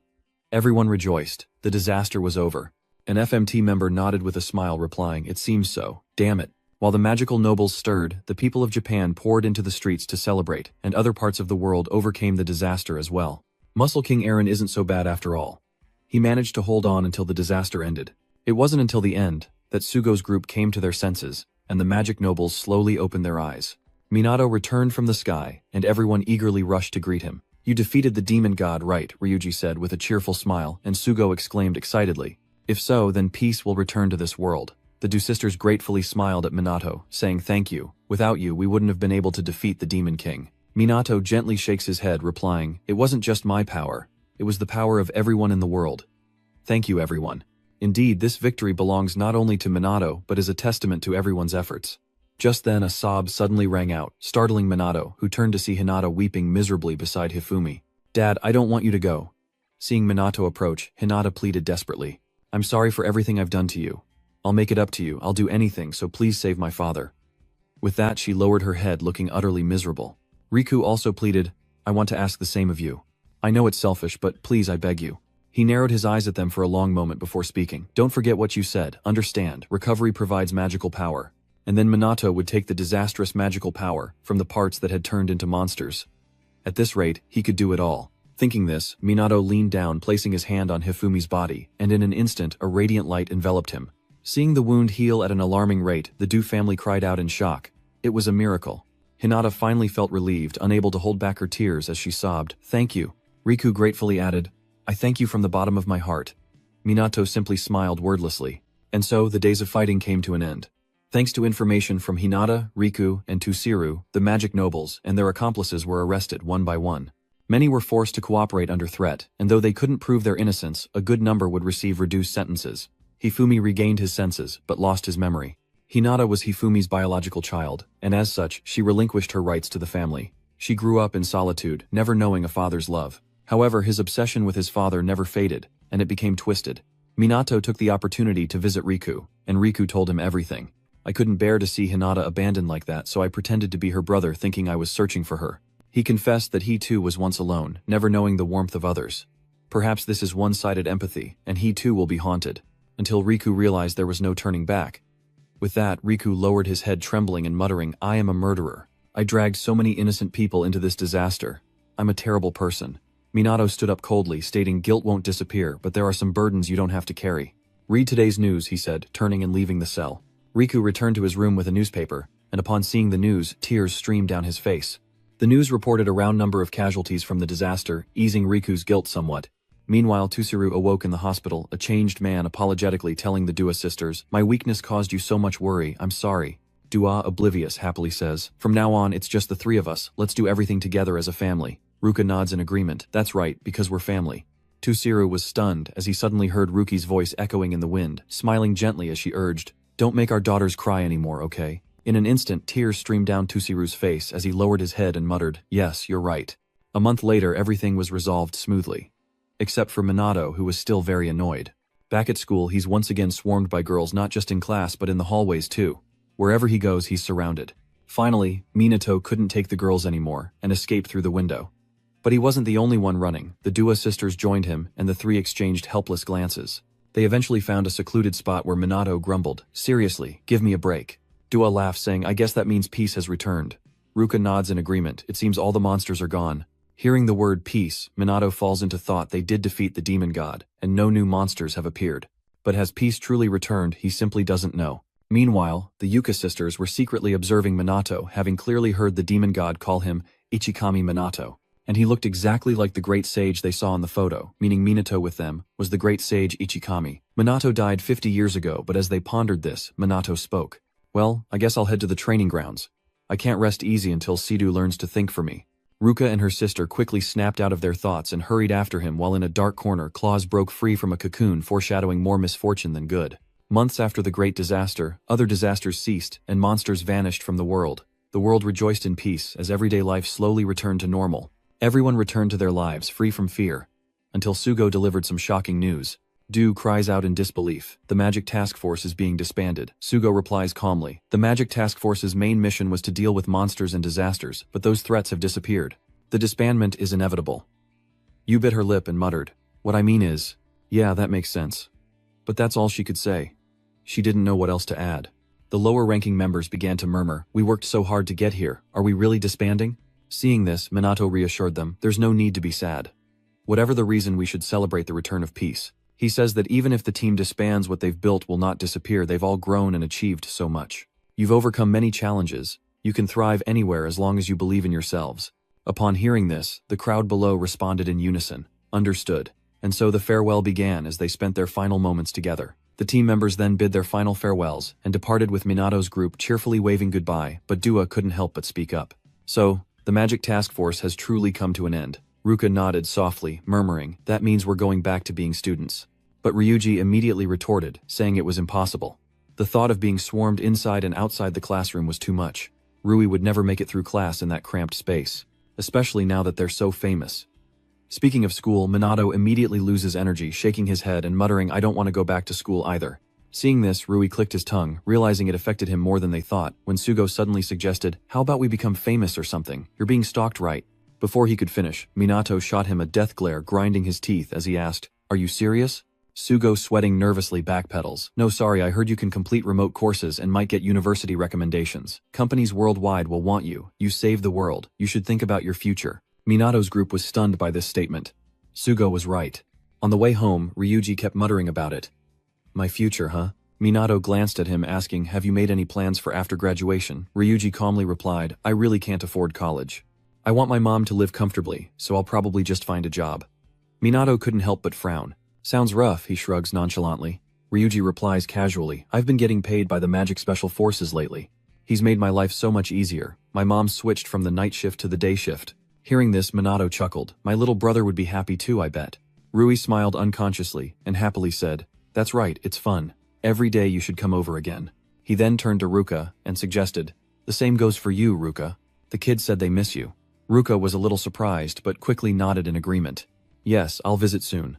Everyone rejoiced. The disaster was over. An FMT member nodded with a smile, replying, "It seems so. Damn it." While the magical nobles stirred, the people of Japan poured into the streets to celebrate, and other parts of the world overcame the disaster as well. Muscle King Eren isn't so bad after all. He managed to hold on until the disaster ended. It wasn't until the end that Sugo's group came to their senses, and the magic nobles slowly opened their eyes. Minato returned from the sky, and everyone eagerly rushed to greet him. "You defeated the demon god, right?" Ryuji said with a cheerful smile, and Sugo exclaimed excitedly, "If so, then peace will return to this world." The two sisters gratefully smiled at Minato, saying, "Thank you. Without you, we wouldn't have been able to defeat the demon king." Minato gently shakes his head, replying, "It wasn't just my power. It was the power of everyone in the world. Thank you, everyone." Indeed, this victory belongs not only to Minato, but is a testament to everyone's efforts. Just then a sob suddenly rang out, startling Minato, who turned to see Hinata weeping miserably beside Hifumi. "Dad, I don't want you to go." Seeing Minato approach, Hinata pleaded desperately, "I'm sorry for everything I've done to you. I'll make it up to you, I'll do anything, so please save my father." With that, she lowered her head, looking utterly miserable. Riku also pleaded, "I want to ask the same of you. I know it's selfish, but please, I beg you." He narrowed his eyes at them for a long moment before speaking. "Don't forget what you said. Understand, recovery provides magical power." And then Minato would take the disastrous magical power from the parts that had turned into monsters. At this rate, he could do it all. Thinking this, Minato leaned down, placing his hand on Hifumi's body, and in an instant a radiant light enveloped him. Seeing the wound heal at an alarming rate, the Du family cried out in shock. It was a miracle. Hinata finally felt relieved, unable to hold back her tears as she sobbed. "Thank you." Riku gratefully added, "I thank you from the bottom of my heart." Minato simply smiled wordlessly. And so, the days of fighting came to an end. Thanks to information from Hinata, Riku, and Tusiru, the magic nobles and their accomplices were arrested one by one. Many were forced to cooperate under threat, and though they couldn't prove their innocence, a good number would receive reduced sentences. Hifumi regained his senses, but lost his memory. Hinata was Hifumi's biological child, and as such, she relinquished her rights to the family. She grew up in solitude, never knowing a father's love. However, his obsession with his father never faded, and it became twisted. Minato took the opportunity to visit Riku, and Riku told him everything. "I couldn't bear to see Hinata abandoned like that, so I pretended to be her brother, thinking I was searching for her." He confessed that he too was once alone, never knowing the warmth of others. Perhaps this is one-sided empathy, and he too will be haunted. Until Riku realized there was no turning back. With that, Riku lowered his head, trembling and muttering, "I am a murderer. I dragged so many innocent people into this disaster. I'm a terrible person." Minato stood up coldly, stating, "Guilt won't disappear, but there are some burdens you don't have to carry. Read today's news," he said, turning and leaving the cell. Riku returned to his room with a newspaper, and upon seeing the news, tears streamed down his face. The news reported a round number of casualties from the disaster, easing Riku's guilt somewhat. Meanwhile, Tusiru awoke in the hospital, a changed man apologetically telling the Dua sisters, "My weakness caused you so much worry, I'm sorry." Dua, oblivious, happily says, "From now on, it's just the three of us, let's do everything together as a family." Ruka nods in agreement. "That's right, because we're family." Tusiru was stunned as he suddenly heard Ruki's voice echoing in the wind, smiling gently as she urged, "Don't make our daughters cry anymore, okay?" In an instant, tears streamed down Tusiru's face as he lowered his head and muttered, "Yes, you're right." A month later, everything was resolved smoothly. Except for Minato, who was still very annoyed. Back at school, he's once again swarmed by girls, not just in class but in the hallways too. Wherever he goes, he's surrounded. Finally, Minato couldn't take the girls anymore and escaped through the window. But he wasn't the only one running. The Dua sisters joined him, and the three exchanged helpless glances. They eventually found a secluded spot where Minato grumbled, "Seriously, give me a break." Dua laughed, saying, "I guess that means peace has returned." Ruka nods in agreement. It seems all the monsters are gone. Hearing the word peace, Minato falls into thought they did defeat the demon god, and no new monsters have appeared. But has peace truly returned, he simply doesn't know. Meanwhile, the Yuka sisters were secretly observing Minato, having clearly heard the demon god call him Ichikami Minato. And he looked exactly like the great sage they saw in the photo, meaning Minato with them was the great sage Ichikami. Minato died 50 years ago, but as they pondered this, Minato spoke. "Well, I guess I'll head to the training grounds. I can't rest easy until Sidu learns to think for me." Ruka and her sister quickly snapped out of their thoughts and hurried after him while in a dark corner claws broke free from a cocoon, foreshadowing more misfortune than good. Months after the great disaster, other disasters ceased and monsters vanished from the world. The world rejoiced in peace as everyday life slowly returned to normal. Everyone returned to their lives free from fear. Until Sugo delivered some shocking news. Du cries out in disbelief. "The Magic Task Force is being disbanded." Sugo replies calmly. "The Magic Task Force's main mission was to deal with monsters and disasters, but those threats have disappeared. The disbandment is inevitable." Yu bit her lip and muttered, "What I mean is, yeah, that makes sense." But that's all she could say. She didn't know what else to add. The lower-ranking members began to murmur, "We worked so hard to get here. Are we really disbanding?" Seeing this, Minato reassured them, "There's no need to be sad. Whatever the reason, we should celebrate the return of peace." He says that even if the team disbands, what they've built will not disappear. They've all grown and achieved so much. You've overcome many challenges. You can thrive anywhere as long as you believe in yourselves. Upon hearing this, the crowd below responded in unison. Understood. And so the farewell began as they spent their final moments together. The team members then bid their final farewells and departed with Minato's group cheerfully waving goodbye, but Dua couldn't help but speak up. "So, the Magic Task Force has truly come to an end." Ruka nodded softly, murmuring, "That means we're going back to being students." But Ryuji immediately retorted, saying it was impossible. The thought of being swarmed inside and outside the classroom was too much. Rui would never make it through class in that cramped space, especially now that they're so famous. Speaking of school, Minato immediately loses energy, shaking his head and muttering, "I don't want to go back to school either." Seeing this, Rui clicked his tongue, realizing it affected him more than they thought, when Sugo suddenly suggested, "How about we become famous or something? You're being stalked, right?" Before he could finish, Minato shot him a death glare, grinding his teeth as he asked, "Are you serious?" Sugo, sweating nervously, backpedals. "No, sorry, I heard you can complete remote courses and might get university recommendations. Companies worldwide will want you. You save the world. You should think about your future." Minato's group was stunned by this statement. Sugo was right. On the way home, Ryuji kept muttering about it. My future, huh? Minato glanced at him asking, have you made any plans for after graduation? Ryuji calmly replied, I really can't afford college. I want my mom to live comfortably, so I'll probably just find a job. Minato couldn't help but frown. Sounds rough, he shrugs nonchalantly. Ryuji replies casually, I've been getting paid by the Magic Special Forces lately. He's made my life so much easier. My mom switched from the night shift to the day shift. Hearing this, Minato chuckled. My little brother would be happy too, I bet. Rui smiled unconsciously and happily said, that's right, it's fun. Every day you should come over again. He then turned to Ruka and suggested, the same goes for you, Ruka. The kids said they miss you. Ruka was a little surprised but quickly nodded in agreement. Yes, I'll visit soon.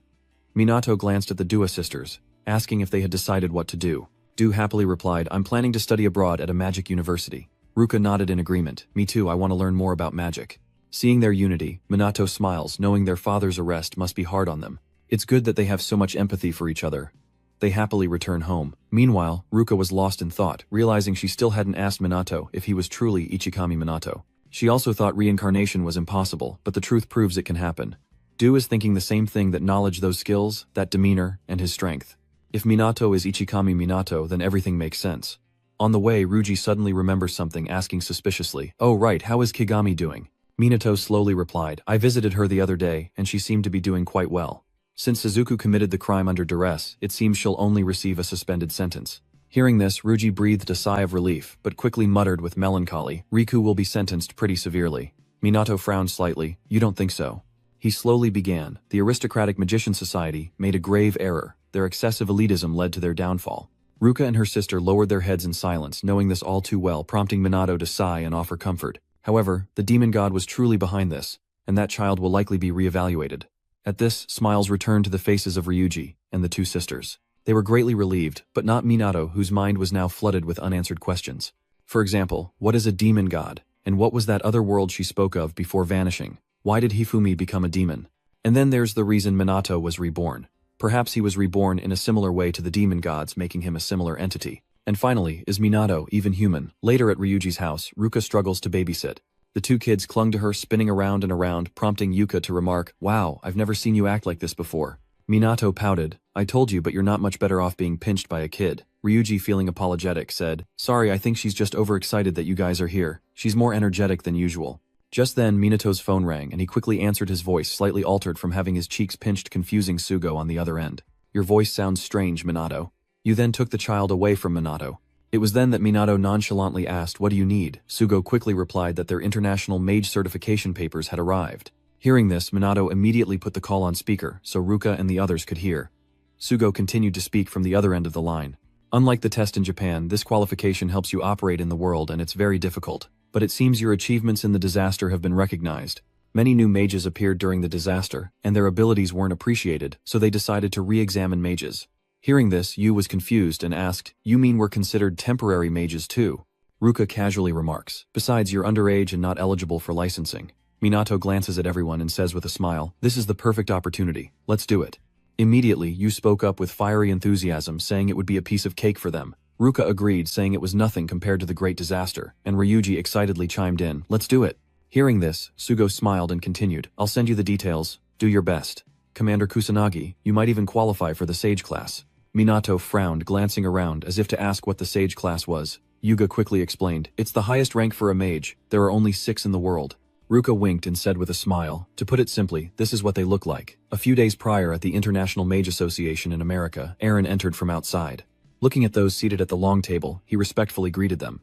Minato glanced at the Dua sisters, asking if they had decided what to do. Du happily replied, I'm planning to study abroad at a magic university. Ruka nodded in agreement. Me too, I want to learn more about magic. Seeing their unity, Minato smiles, knowing their father's arrest must be hard on them. It's good that they have so much empathy for each other. They happily return home. Meanwhile, Ruka was lost in thought, realizing she still hadn't asked Minato if he was truly Ichikami Minato. She also thought reincarnation was impossible, but the truth proves it can happen. Du is thinking the same thing, that knowledge, those skills, that demeanor, and his strength. If Minato is Ichikami Minato, then everything makes sense. On the way, Ryuji suddenly remembers something, asking suspiciously, oh right, how is Kigami doing? Minato slowly replied, I visited her the other day, and she seemed to be doing quite well. Since Suzuku committed the crime under duress, it seems she'll only receive a suspended sentence. Hearing this, Ryuji breathed a sigh of relief, but quickly muttered with melancholy, Riku will be sentenced pretty severely. Minato frowned slightly, you don't think so? He slowly began, the aristocratic magician society made a grave error. Their excessive elitism led to their downfall. Ruka and her sister lowered their heads in silence, knowing this all too well, prompting Minato to sigh and offer comfort. However, the demon god was truly behind this, and that child will likely be re-evaluated. At this, smiles returned to the faces of Ryuji and the two sisters. They were greatly relieved, but not Minato, whose mind was now flooded with unanswered questions. For example, what is a demon god? And what was that other world she spoke of before vanishing? Why did Hifumi become a demon? And then there's the reason Minato was reborn. Perhaps he was reborn in a similar way to the demon gods, making him a similar entity. And finally, is Minato even human? Later at Ryuji's house, Ruka struggles to babysit. The two kids clung to her, spinning around and around, prompting Yuka to remark, wow, I've never seen you act like this before. Minato pouted, I told you, but you're not much better off being pinched by a kid. Ryuji, feeling apologetic, said, sorry, I think she's just overexcited that you guys are here. She's more energetic than usual. Just then, Minato's phone rang, and he quickly answered, his voice slightly altered from having his cheeks pinched, confusing Sugo on the other end. Your voice sounds strange, Minato. You then took the child away from Minato. It was then that Minato nonchalantly asked, what do you need? Sugo quickly replied that their international mage certification papers had arrived. Hearing this, Minato immediately put the call on speaker, so Ruka and the others could hear. Sugo continued to speak from the other end of the line. Unlike the test in Japan, this qualification helps you operate in the world, and it's very difficult. But it seems your achievements in the disaster have been recognized. Many new mages appeared during the disaster, and their abilities weren't appreciated, so they decided to re-examine mages. Hearing this, Yu was confused and asked, you mean we're considered temporary mages too? Ruka casually remarks, besides you're underage and not eligible for licensing. Minato glances at everyone and says with a smile, this is the perfect opportunity, let's do it. Immediately, Yu spoke up with fiery enthusiasm, saying it would be a piece of cake for them. Ruka agreed, saying it was nothing compared to the great disaster, and Ryuji excitedly chimed in, let's do it. Hearing this, Sugo smiled and continued, I'll send you the details, do your best. Commander Kusanagi, you might even qualify for the Sage class. Minato frowned, glancing around as if to ask what the Sage class was. Yuga quickly explained, it's the highest rank for a mage, there are only 6 in the world. Ruka winked and said with a smile, to put it simply, this is what they look like. A few days prior at the International Mage Association in America, Aaron entered from outside. Looking at those seated at the long table, he respectfully greeted them.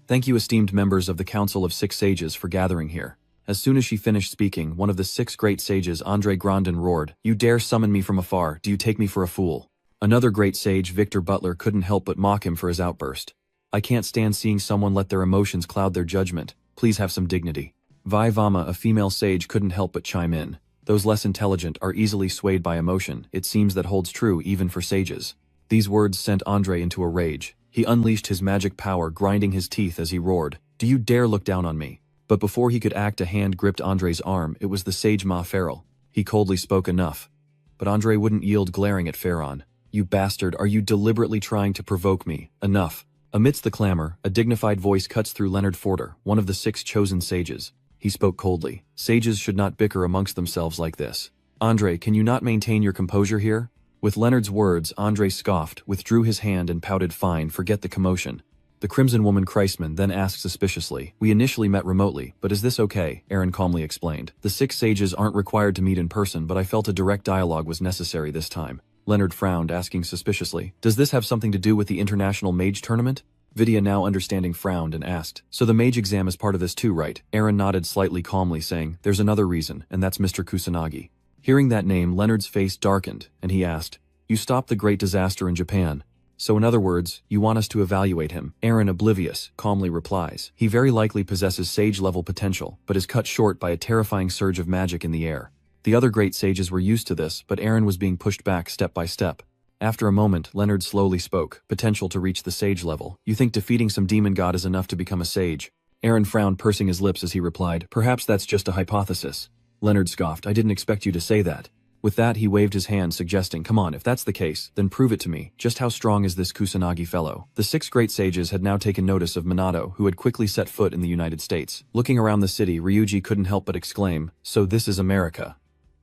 Thank you, esteemed members of the Council of 6 Sages, for gathering here. As soon as she finished speaking, one of the 6 great sages, Andre Grandin, roared, you dare summon me from afar, do you take me for a fool? Another great sage, Victor Butler, couldn't help but mock him for his outburst. I can't stand seeing someone let their emotions cloud their judgment, please have some dignity. Vai Vama, a female sage, couldn't help but chime in. Those less intelligent are easily swayed by emotion, it seems that holds true even for sages. These words sent Andre into a rage. He unleashed his magic power, grinding his teeth as he roared, do you dare look down on me? But before he could act, a hand gripped Andre's arm. It was the sage Ma Farrell. He coldly spoke, enough. But Andre wouldn't yield, glaring at Pharaon. You bastard, are you deliberately trying to provoke me? Enough. Amidst the clamor, a dignified voice cuts through. Leonard Forder, one of the 6 chosen sages. He spoke coldly. Sages should not bicker amongst themselves like this. Andre, can you not maintain your composure here? With Leonard's words, Andre scoffed, withdrew his hand and pouted, fine, forget the commotion. The Crimson Woman Kreisman then asked suspiciously, we initially met remotely, but is this okay? Aaron calmly explained. The 6 sages aren't required to meet in person, but I felt a direct dialogue was necessary this time. Leonard frowned, asking suspiciously, does this have something to do with the International Mage Tournament? Vidya, now understanding, frowned and asked, so the mage exam is part of this too, right? Aaron nodded slightly calmly, saying, there's another reason, and that's Mr. Kusanagi. Hearing that name, Leonard's face darkened, and he asked, you stopped the great disaster in Japan. So in other words, you want us to evaluate him. Aaron, oblivious, calmly replies, he very likely possesses sage-level potential, but is cut short by a terrifying surge of magic in the air. The other great sages were used to this, but Aaron was being pushed back step by step. After a moment, Leonard slowly spoke, potential to reach the sage level. You think defeating some demon god is enough to become a sage? Aaron frowned, pursing his lips as he replied, perhaps that's just a hypothesis. Leonard scoffed, I didn't expect you to say that. With that, he waved his hand, suggesting, come on, if that's the case, then prove it to me. Just how strong is this Kusanagi fellow? The 6 great sages had now taken notice of Minato, who had quickly set foot in the United States. Looking around the city, Ryuji couldn't help but exclaim, so this is America.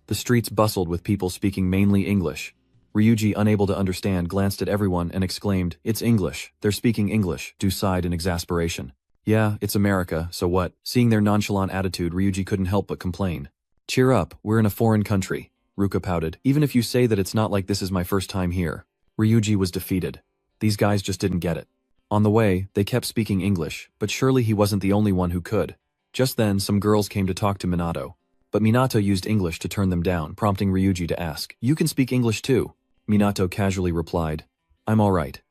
The streets bustled with people speaking mainly English. Ryuji, unable to understand, glanced at everyone and exclaimed, it's English. They're speaking English. Du sighed in exasperation. Yeah, it's America, so what? Seeing their nonchalant attitude, Ryuji couldn't help but complain. Cheer up, we're in a foreign country. Ruka pouted. Even if you say that it's not like this is my first time here. Ryuji was defeated. These guys just didn't get it. On the way, they kept speaking English, but surely he wasn't the only one who could. Just then, some girls came to talk to Minato. But Minato used English to turn them down, prompting Ryuji to ask, you can speak English too? Minato casually replied, I'm alright.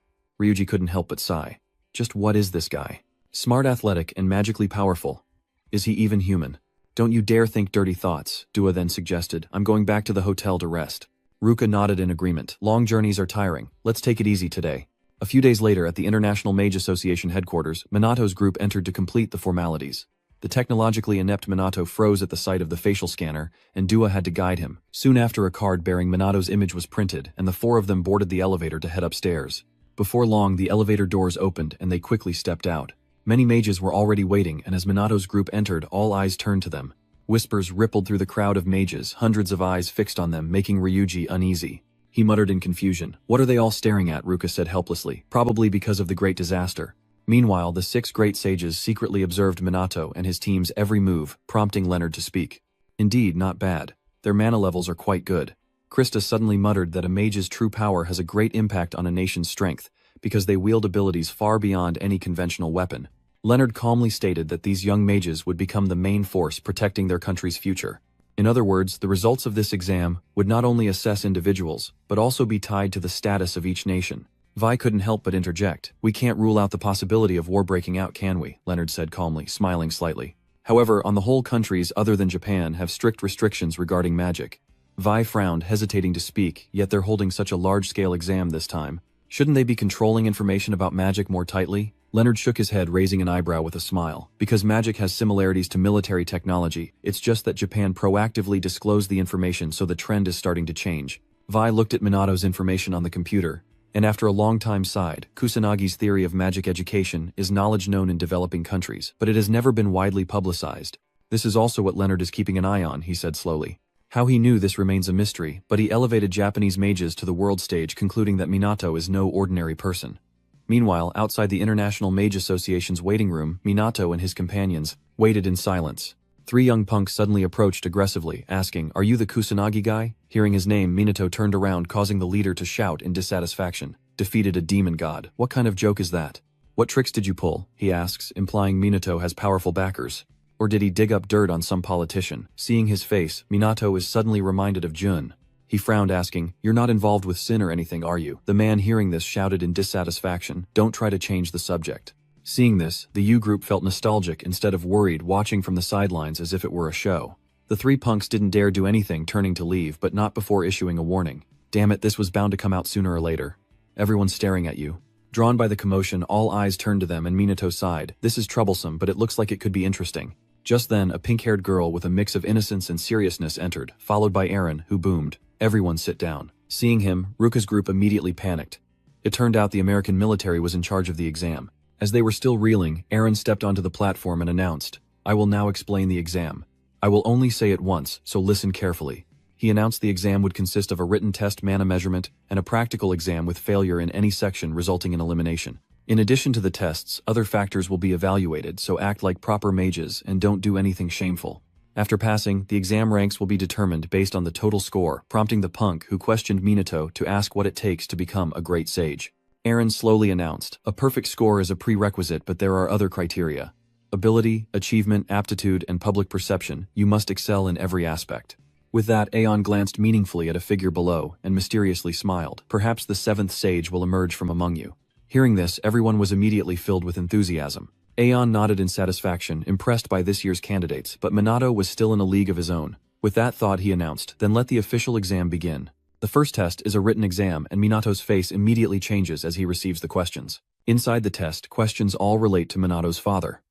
Ryuji couldn't help but sigh. Just what is this guy? Smart, athletic, and magically powerful. Is he even human? Don't you dare think dirty thoughts, Dua then suggested. I'm going back to the hotel to rest. Ruka nodded in agreement. Long journeys are tiring. Let's take it easy today. A few days later at the International Mage Association headquarters, Minato's group entered to complete the formalities. The technologically inept Minato froze at the sight of the facial scanner, and Dua had to guide him. Soon after, a card bearing Minato's image was printed, and the 4 of them boarded the elevator to head upstairs. Before long, the elevator doors opened, and they quickly stepped out. Many mages were already waiting, and as Minato's group entered, all eyes turned to them. Whispers rippled through the crowd of mages, hundreds of eyes fixed on them, making Ryuji uneasy. He muttered in confusion. What are they all staring at? Ruka said helplessly. Probably because of the great disaster. Meanwhile, the 6 great sages secretly observed Minato and his team's every move, prompting Leonard to speak. Indeed, not bad. Their mana levels are quite good. Krista suddenly muttered that a mage's true power has a great impact on a nation's strength, because they wield abilities far beyond any conventional weapon. Leonard calmly stated that these young mages would become the main force protecting their country's future. In other words, the results of this exam would not only assess individuals, but also be tied to the status of each nation. Vi couldn't help but interject. We can't rule out the possibility of war breaking out, can we? Leonard said calmly, smiling slightly. However, on the whole, countries other than Japan have strict restrictions regarding magic. Vi frowned, hesitating to speak, yet they're holding such a large-scale exam this time. Shouldn't they be controlling information about magic more tightly? Leonard shook his head, raising an eyebrow with a smile. Because magic has similarities to military technology, it's just that Japan proactively disclosed the information, so the trend is starting to change. Vi looked at Minato's information on the computer, and after a long time sighed. Kusanagi's theory of magic education is knowledge known in developing countries, but it has never been widely publicized. This is also what Leonard is keeping an eye on, he said slowly. How he knew this remains a mystery, but he elevated Japanese mages to the world stage, concluding that Minato is no ordinary person. Meanwhile, outside the International Mage Association's waiting room, Minato and his companions waited in silence. 3 young punks suddenly approached aggressively, asking, Are you the Kusanagi guy? Hearing his name, Minato turned around, causing the leader to shout in dissatisfaction. Defeated a demon god. What kind of joke is that? What tricks did you pull? He asks, implying Minato has powerful backers. Or did he dig up dirt on some politician? Seeing his face, Minato is suddenly reminded of Jun. He frowned, asking, You're not involved with sin or anything, are you? The man hearing this shouted in dissatisfaction, Don't try to change the subject. Seeing this, the U group felt nostalgic instead of worried, watching from the sidelines as if it were a show. The 3 punks didn't dare do anything, turning to leave, but not before issuing a warning. Damn it, this was bound to come out sooner or later. Everyone's staring at you. Drawn by the commotion, all eyes turned to them, and Minato sighed. This is troublesome, but it looks like it could be interesting. Just then, a pink-haired girl with a mix of innocence and seriousness entered, followed by Aaron, who boomed, Everyone sit down. Seeing him, Ruka's group immediately panicked. It turned out the American military was in charge of the exam. As they were still reeling, Aaron stepped onto the platform and announced, I will now explain the exam. I will only say it once, so listen carefully. He announced the exam would consist of a written test mana measurement and a practical exam with failure in any section resulting in elimination. In addition to the tests, other factors will be evaluated, so act like proper mages and don't do anything shameful. After passing, the exam ranks will be determined based on the total score, prompting the punk who questioned Minato to ask what it takes to become a great sage. Eren slowly announced, a perfect score is a prerequisite, but there are other criteria. Ability, achievement, aptitude, and public perception. You must excel in every aspect. With that, Aeon glanced meaningfully at a figure below and mysteriously smiled. Perhaps the seventh sage will emerge from among you. Hearing this, everyone was immediately filled with enthusiasm. Aeon nodded in satisfaction, impressed by this year's candidates, but Minato was still in a league of his own. With that thought, he announced, then let the official exam begin. The first test is a written exam, and Minato's face immediately changes as he receives the questions. Inside the test, questions all relate to Minato's father.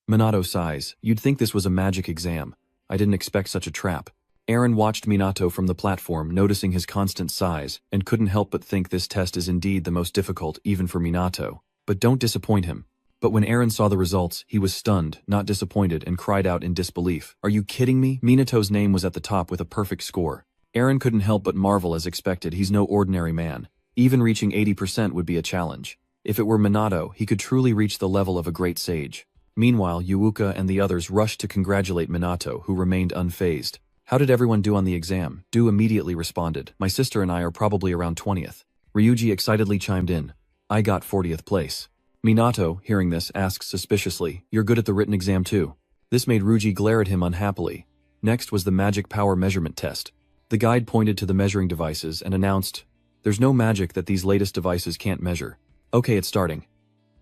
Minato sighs. You'd think this was a magic exam. I didn't expect such a trap. Eren watched Minato from the platform, noticing his constant sighs, and couldn't help but think this test is indeed the most difficult, even for Minato. But don't disappoint him. But when Eren saw the results, he was stunned, not disappointed, and cried out in disbelief. Are you kidding me? Minato's name was at the top with a perfect score. Eren couldn't help but marvel as expected. He's no ordinary man. Even reaching 80% would be a challenge. If it were Minato, he could truly reach the level of a great sage. Meanwhile, Yuuka and the others rushed to congratulate Minato, who remained unfazed. How did everyone do on the exam? Du immediately responded, my sister and I are probably around 20th. Ryuji excitedly chimed in. I got 40th place. Minato, hearing this, asks suspiciously, you're good at the written exam too. This made Ryuji glare at him unhappily. Next was the magic power measurement test. The guide pointed to the measuring devices and announced, there's no magic that these latest devices can't measure. Okay, it's starting.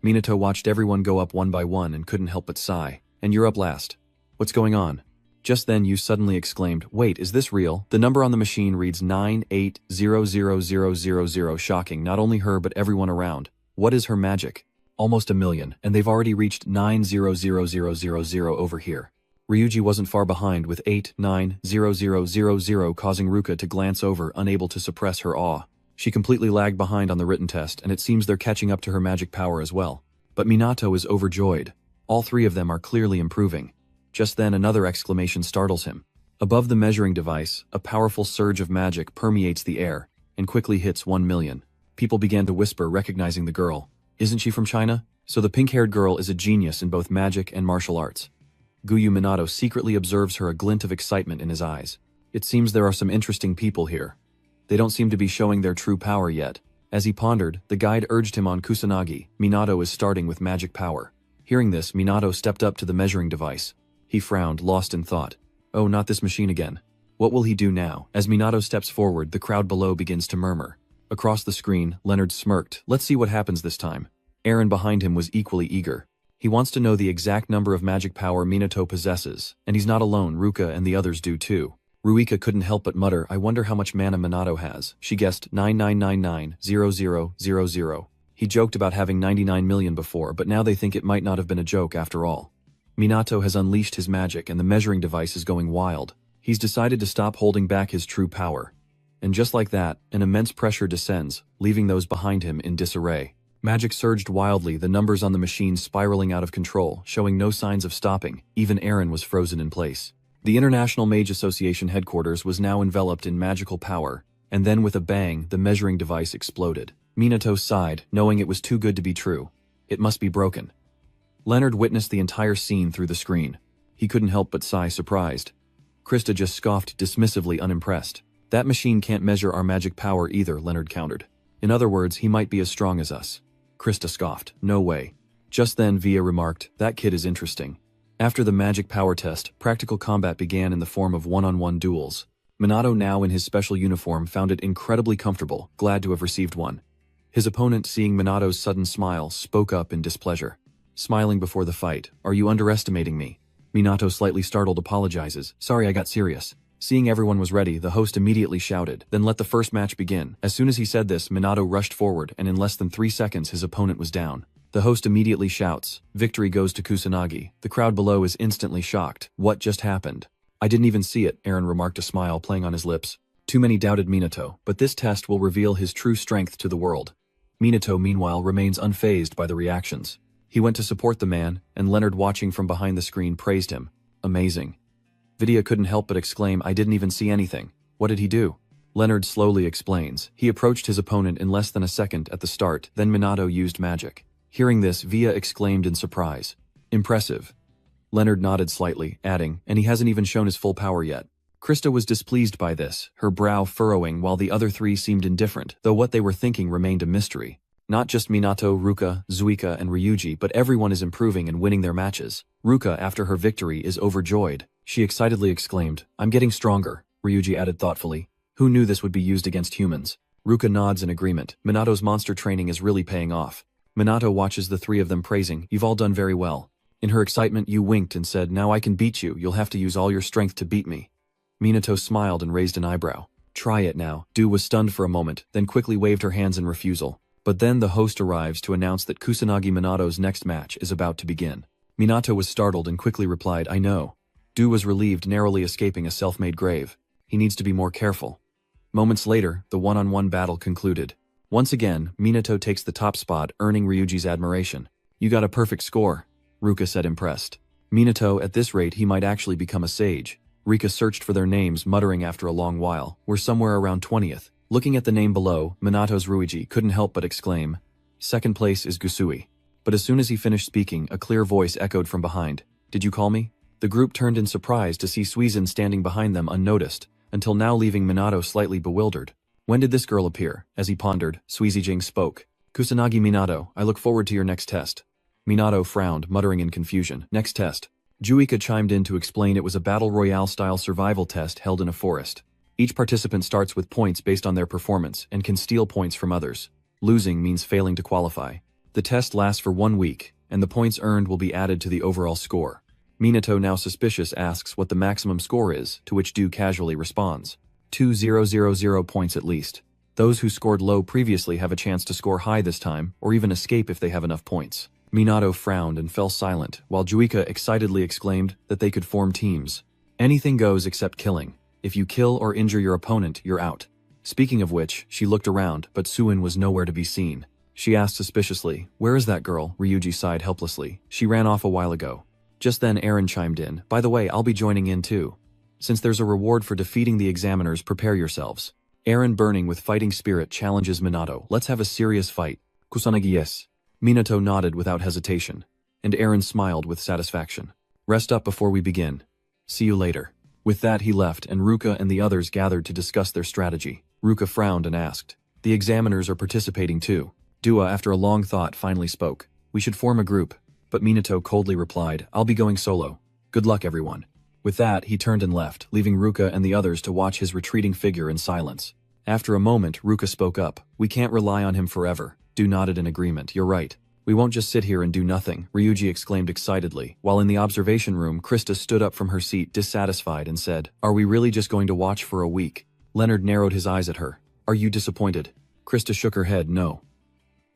Minato watched everyone go up one by one and couldn't help but sigh. And you're up last. What's going on? Just then you suddenly exclaimed, wait, is this real? The number on the machine reads 9800000. Shocking, not only her but everyone around. What is her magic? Almost a million, and they've already reached 9000000 over here. Ryuji wasn't far behind with 890000, causing Ruka to glance over, unable to suppress her awe. She completely lagged behind on the written test, and it seems they're catching up to her magic power as well. But Minato is overjoyed. All three of them are clearly improving. Just then another exclamation startles him. Above the measuring device, a powerful surge of magic permeates the air and quickly hits 1 million. People began to whisper, recognizing the girl. Isn't she from China? So the pink-haired girl is a genius in both magic and martial arts. Guyu Minato secretly observes her, a glint of excitement in his eyes. It seems there are some interesting people here. They don't seem to be showing their true power yet. As he pondered, the guide urged him on Kusanagi. Minato is starting with magic power. Hearing this, Minato stepped up to the measuring device. He frowned, lost in thought. Oh, not this machine again. What will he do now? As Minato steps forward, the crowd below begins to murmur. Across the screen, Leonard smirked. Let's see what happens this time. Eren behind him was equally eager. He wants to know the exact number of magic power Minato possesses, and he's not alone, Ruka and the others do too. Ruika couldn't help but mutter, I wonder how much mana Minato has. She guessed 99990000. He joked about having 99 million before, but now they think it might not have been a joke after all. Minato has unleashed his magic and the measuring device is going wild. He's decided to stop holding back his true power. And just like that, an immense pressure descends, leaving those behind him in disarray. Magic surged wildly, the numbers on the machine spiraling out of control, showing no signs of stopping. Even Eren was frozen in place. The International Mage Association headquarters was now enveloped in magical power, and then with a bang, the measuring device exploded. Minato sighed, knowing it was too good to be true. It must be broken. Leonard witnessed the entire scene through the screen. He couldn't help but sigh, surprised. Krista just scoffed, dismissively unimpressed. That machine can't measure our magic power either, Leonard countered. In other words, he might be as strong as us. Krista scoffed. No way. Just then Via remarked, that kid is interesting. After the magic power test, practical combat began in the form of one-on-one duels. Minato, now in his special uniform, found it incredibly comfortable, glad to have received one. His opponent, seeing Minato's sudden smile, spoke up in displeasure. Smiling before the fight, are you underestimating me? Minato, slightly startled, apologizes. Sorry, I got serious. Seeing everyone was ready, the host immediately shouted, then let the first match begin. As soon as he said this, Minato rushed forward, and in less than 3 seconds his opponent was down. The host immediately shouts, victory goes to Kusanagi. The crowd below is instantly shocked. What just happened? I didn't even see it, Eren remarked, a smile playing on his lips. Too many doubted Minato, but this test will reveal his true strength to the world. Minato, meanwhile, remains unfazed by the reactions. He went to support the man, and Leonard, watching from behind the screen, praised him. Amazing. Vidya couldn't help but exclaim, I didn't even see anything. What did he do? Leonard slowly explains. He approached his opponent in less than a second at the start, then Minato used magic. Hearing this, Via exclaimed in surprise. Impressive. Leonard nodded slightly, adding, and he hasn't even shown his full power yet. Krista was displeased by this, her brow furrowing while the other three seemed indifferent, though what they were thinking remained a mystery. Not just Minato, Ruka, Zuika, and Ryuji, but everyone is improving and winning their matches. Ruka, after her victory, is overjoyed. She excitedly exclaimed, I'm getting stronger, Ryuji added thoughtfully. Who knew this would be used against humans? Ruka nods in agreement. Minato's monster training is really paying off. Minato watches the three of them praising, you've all done very well. In her excitement, Yu winked and said, now I can beat you, you'll have to use all your strength to beat me. Minato smiled and raised an eyebrow. Try it now. Du was stunned for a moment, then quickly waved her hands in refusal. But then the host arrives to announce that Kusanagi Minato's next match is about to begin. Minato was startled and quickly replied, I know. Du was relieved, narrowly escaping a self-made grave. He needs to be more careful. Moments later, the one-on-one battle concluded. Once again, Minato takes the top spot, earning Ryuji's admiration. You got a perfect score, Ruka said impressed. Minato, at this rate he might actually become a sage. Rika searched for their names, muttering after a long while, we're somewhere around 20th. Looking at the name below, Minato's Ryuji couldn't help but exclaim, second place is Gusui. But as soon as he finished speaking, a clear voice echoed from behind. Did you call me? The group turned in surprise to see Suizun standing behind them unnoticed, until now leaving Minato slightly bewildered. When did this girl appear? As he pondered, Suizijing spoke. Kusanagi Minato, I look forward to your next test. Minato frowned, muttering in confusion. Next test. Juika chimed in to explain it was a battle royale-style survival test held in a forest. Each participant starts with points based on their performance and can steal points from others. Losing means failing to qualify. The test lasts for 1 week, and the points earned will be added to the overall score. Minato, now suspicious, asks what the maximum score is, to which Du casually responds. 2000 points at least. Those who scored low previously have a chance to score high this time, or even escape if they have enough points. Minato frowned and fell silent, while Juika excitedly exclaimed that they could form teams. Anything goes except killing. If you kill or injure your opponent, you're out. Speaking of which, she looked around, but Suin was nowhere to be seen. She asked suspiciously, where is that girl? Ryuji sighed helplessly. She ran off a while ago. Just then Aaron chimed in, by the way, I'll be joining in too. Since there's a reward for defeating the examiners, prepare yourselves. Aaron, burning with fighting spirit, challenges Minato. Let's have a serious fight. Kusanagi, yes. Minato nodded without hesitation, and Aaron smiled with satisfaction. Rest up before we begin. See you later. With that he left, and Ruka and the others gathered to discuss their strategy. Ruka frowned and asked, the examiners are participating too. Dua, after a long thought, finally spoke. We should form a group. But Minato coldly replied, I'll be going solo. Good luck, everyone. With that, he turned and left, leaving Ruka and the others to watch his retreating figure in silence. After a moment, Ruka spoke up. We can't rely on him forever. Du nodded in agreement. You're right. We won't just sit here and do nothing, Ryuji exclaimed excitedly, while in the observation room, Krista stood up from her seat dissatisfied and said, Are we really just going to watch for a week? Leonard narrowed his eyes at her. Are you disappointed? Krista shook her head, no.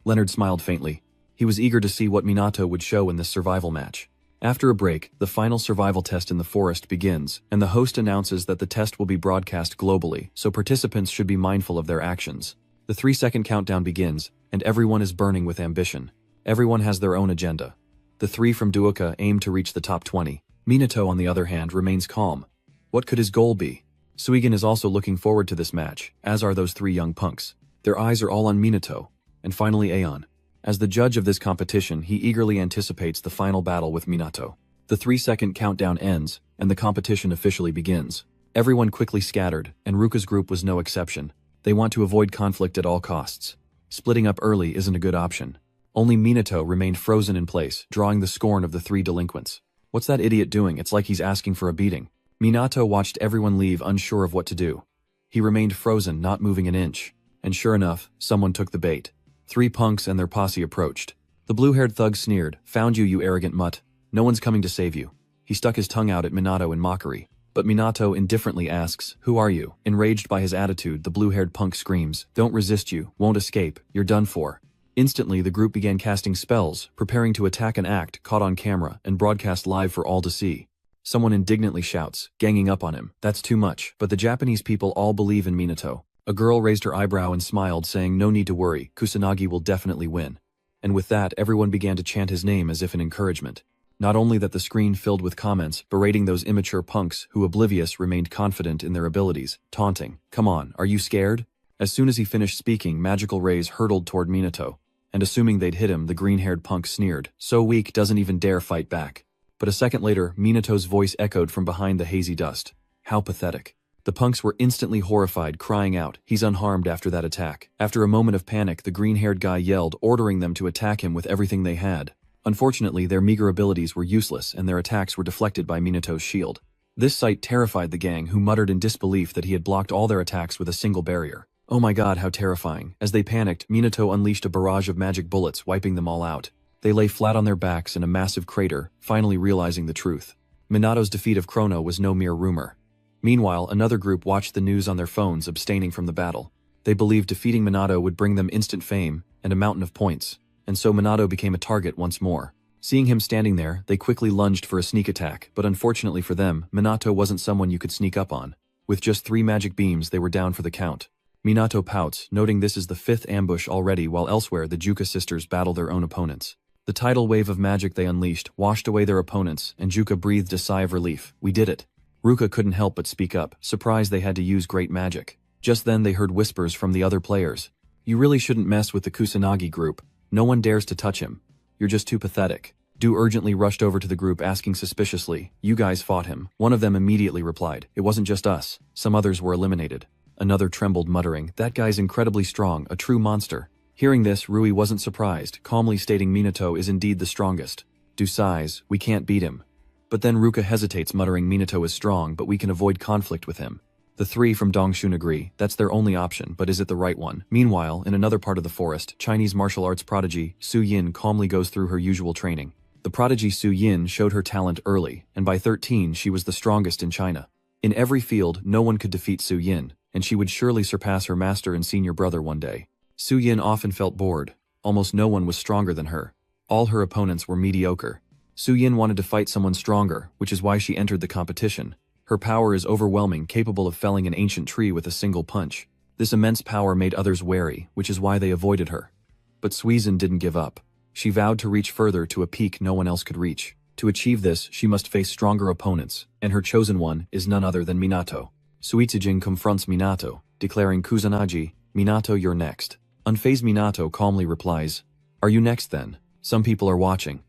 Leonard smiled faintly. He was eager to see what Minato would show in this survival match. After a break, the final survival test in the forest begins, and the host announces that the test will be broadcast globally, so participants should be mindful of their actions. The 3-second countdown begins, and everyone is burning with ambition. Everyone has their own agenda. The three from Duoka aim to reach the top 20. Minato, on the other hand, remains calm. What could his goal be? Suigen is also looking forward to this match, as are those three young punks. Their eyes are all on Minato. And finally Aeon. As the judge of this competition, he eagerly anticipates the final battle with Minato. The 3-second countdown ends, and the competition officially begins. Everyone quickly scattered, and Ruka's group was no exception. They want to avoid conflict at all costs. Splitting up early isn't a good option. Only Minato remained frozen in place, drawing the scorn of the three delinquents. What's that idiot doing? It's like he's asking for a beating. Minato watched everyone leave, unsure of what to do. He remained frozen, not moving an inch. And sure enough, someone took the bait. 3 punks and their posse approached. The blue-haired thug sneered, Found you, you arrogant mutt. No one's coming to save you. He stuck his tongue out at Minato in mockery. But Minato indifferently asks, Who are you? Enraged by his attitude, the blue-haired punk screams, Don't resist you, won't escape, you're done for. Instantly, the group began casting spells, preparing to attack an act caught on camera and broadcast live for all to see. Someone indignantly shouts, ganging up on him, That's too much. But the Japanese people all believe in Minato. A girl raised her eyebrow and smiled, saying, No need to worry, Kusanagi will definitely win. and with that everyone began to chant his name as if in encouragement. Not only that, the screen filled with comments berating those immature punks who, oblivious, remained confident in their abilities, taunting, "Come on, are you scared?" As soon as he finished speaking, magical rays hurtled toward Minato, and assuming they'd hit him, the green-haired punk sneered, "So weak, doesn't even dare fight back." But a second later, Minato's voice echoed from behind the hazy dust. How pathetic. The punks were instantly horrified, crying out, "He's unharmed after that attack." After a moment of panic, the green-haired guy yelled, ordering them to attack him with everything they had. Unfortunately, their meager abilities were useless and their attacks were deflected by Minato's shield. This sight terrified the gang, who muttered in disbelief that he had blocked all their attacks with a single barrier. Oh my god, how terrifying. As they panicked, Minato unleashed a barrage of magic bullets, wiping them all out. They lay flat on their backs in a massive crater, finally realizing the truth. Minato's defeat of Chrono was no mere rumor. Meanwhile, another group watched the news on their phones, abstaining from the battle. They believed defeating Minato would bring them instant fame and a mountain of points, and so Minato became a target once more. Seeing him standing there, they quickly lunged for a sneak attack, but unfortunately for them, Minato wasn't someone you could sneak up on. With just 3 magic beams, they were down for the count. Minato pouts, noting this is the 5th ambush already, while elsewhere the Juka sisters battle their own opponents. The tidal wave of magic they unleashed washed away their opponents, and Juka breathed a sigh of relief. "We did it." Ruka couldn't help but speak up, surprised they had to use great magic. Just then they heard whispers from the other players. "You really shouldn't mess with the Kusanagi group. No one dares to touch him. You're just too pathetic." Du urgently rushed over to the group, asking suspiciously, "You guys fought him?" One of them immediately replied, "It wasn't just us. Some others were eliminated." Another trembled, muttering, "That guy's incredibly strong, a true monster." Hearing this, Rui wasn't surprised, calmly stating Minato is indeed the strongest. Du sighs, "We can't beat him." But then Ruka hesitates, muttering, "Minato is strong, but we can avoid conflict with him." The 3 from Dongshun agree, that's their only option, but is it the right one? Meanwhile, in another part of the forest, Chinese martial arts prodigy Su Yin calmly goes through her usual training. The prodigy Su Yin showed her talent early, and by 13 she was the strongest in China. In every field, no one could defeat Su Yin, and she would surely surpass her master and senior brother one day. Su Yin often felt bored. Almost no one was stronger than her. All her opponents were mediocre. Su Yin wanted to fight someone stronger, which is why she entered the competition. Her power is overwhelming, capable of felling an ancient tree with a single punch. This immense power made others wary, which is why they avoided her. But Suizan didn't give up. She vowed to reach further, to a peak no one else could reach. To achieve this, she must face stronger opponents, and her chosen one is none other than Minato. Suitsujin confronts Minato, declaring, "Kusanagi, Minato, you're next." Unfazed Minato calmly replies, "Are you next then? Some people are watching."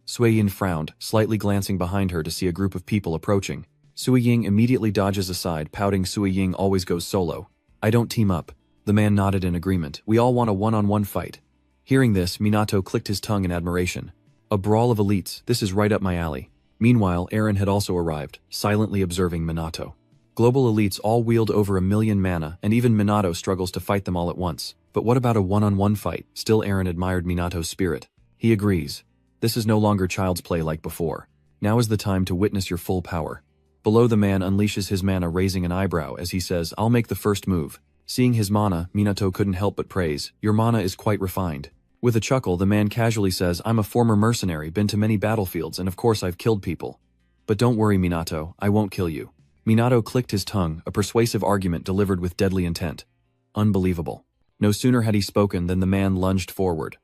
Suiyin frowned, slightly glancing behind her to see a group of people approaching. Suiying immediately dodges aside, pouting, "Suiying always goes solo. I don't team up." The man nodded in agreement. "We all want a one-on-one fight." Hearing this, Minato clicked his tongue in admiration. "A brawl of elites, this is right up my alley." Meanwhile, Eren had also arrived, silently observing Minato. Global elites all wield over 1,000,000 mana, and even Minato struggles to fight them all at once. But what about a one-on-one fight? Still, Eren admired Minato's spirit. He agrees. This is no longer child's play like before. Now is the time to witness your full power. Below, the man unleashes his mana, raising an eyebrow as he says, "I'll make the first move." Seeing his mana, Minato couldn't help but praise, "Your mana is quite refined." With a chuckle, the man casually says, "I'm a former mercenary, been to many battlefields, and of course I've killed people. But don't worry, Minato, I won't kill you." Minato clicked his tongue, a persuasive argument delivered with deadly intent. Unbelievable. No sooner had he spoken than the man lunged forward.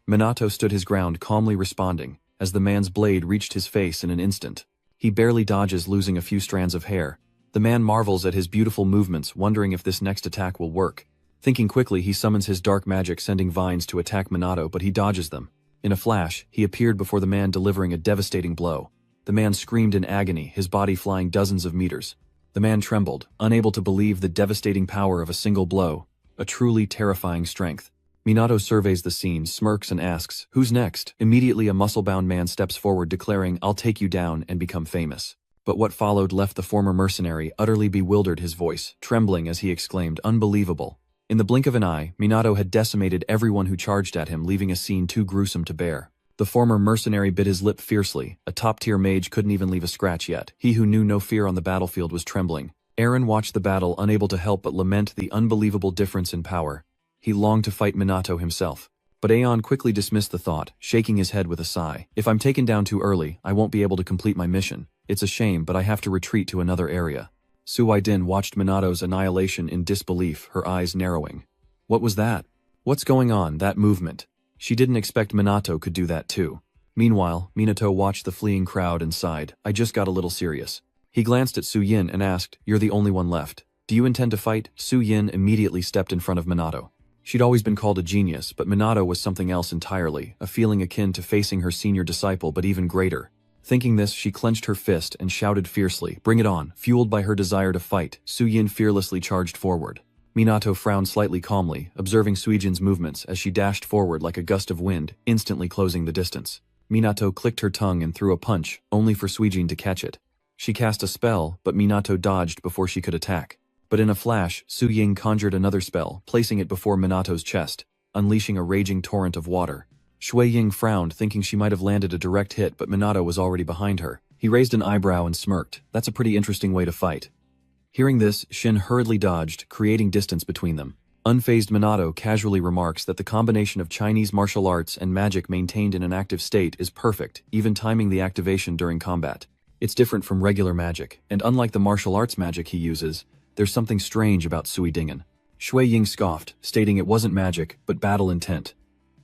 Minato stood his ground, calmly responding, as the man's blade reached his face in an instant. He barely dodges, losing a few strands of hair. The man marvels at his beautiful movements, wondering if this next attack will work. Thinking quickly, he summons his dark magic, sending vines to attack Minato, but he dodges them. In a flash, he appeared before the man, delivering a devastating blow. The man screamed in agony, his body flying dozens of meters. The man trembled, unable to believe the devastating power of a single blow, a truly terrifying strength. Minato surveys the scene, smirks and asks, "Who's next?" Immediately a muscle-bound man steps forward, declaring, "I'll take you down and become famous." But what followed left the former mercenary utterly bewildered, his voice trembling as he exclaimed, "Unbelievable." In the blink of an eye, Minato had decimated everyone who charged at him, leaving a scene too gruesome to bear. The former mercenary bit his lip fiercely. A top-tier mage couldn't even leave a scratch yet. He who knew no fear on the battlefield was trembling. Eren watched the battle, unable to help but lament the unbelievable difference in power. He longed to fight Minato himself. But Aeon quickly dismissed the thought, shaking his head with a sigh. "If I'm taken down too early, I won't be able to complete my mission. It's a shame, but I have to retreat to another area." Suidin watched Minato's annihilation in disbelief, her eyes narrowing. What was that? What's going on, that movement? She didn't expect Minato could do that too. Meanwhile, Minato watched the fleeing crowd and sighed. I just got a little serious. He glanced at Su Yin and asked, You're the only one left. Do you intend to fight? Su Yin immediately stepped in front of Minato. She'd always been called a genius, but Minato was something else entirely, a feeling akin to facing her senior disciple but even greater. Thinking this, she clenched her fist and shouted fiercely, Bring it on! Fueled by her desire to fight, Su Yin fearlessly charged forward. Minato frowned slightly calmly, observing Suijin's movements as she dashed forward like a gust of wind, instantly closing the distance. Minato clicked her tongue and threw a punch, only for Suijin to catch it. She cast a spell, but Minato dodged before she could attack. But in a flash, Su Ying conjured another spell, placing it before Minato's chest, unleashing a raging torrent of water. Shui Ying frowned, thinking she might have landed a direct hit, but Minato was already behind her. He raised an eyebrow and smirked. That's a pretty interesting way to fight. Hearing this, Shin hurriedly dodged, creating distance between them. Unfazed Minato casually remarks that the combination of Chinese martial arts and magic maintained in an active state is perfect, even timing the activation during combat. It's different from regular magic, and unlike the martial arts magic he uses, there's something strange about Sui Dingen. Shui Ying scoffed, stating it wasn't magic, but battle intent.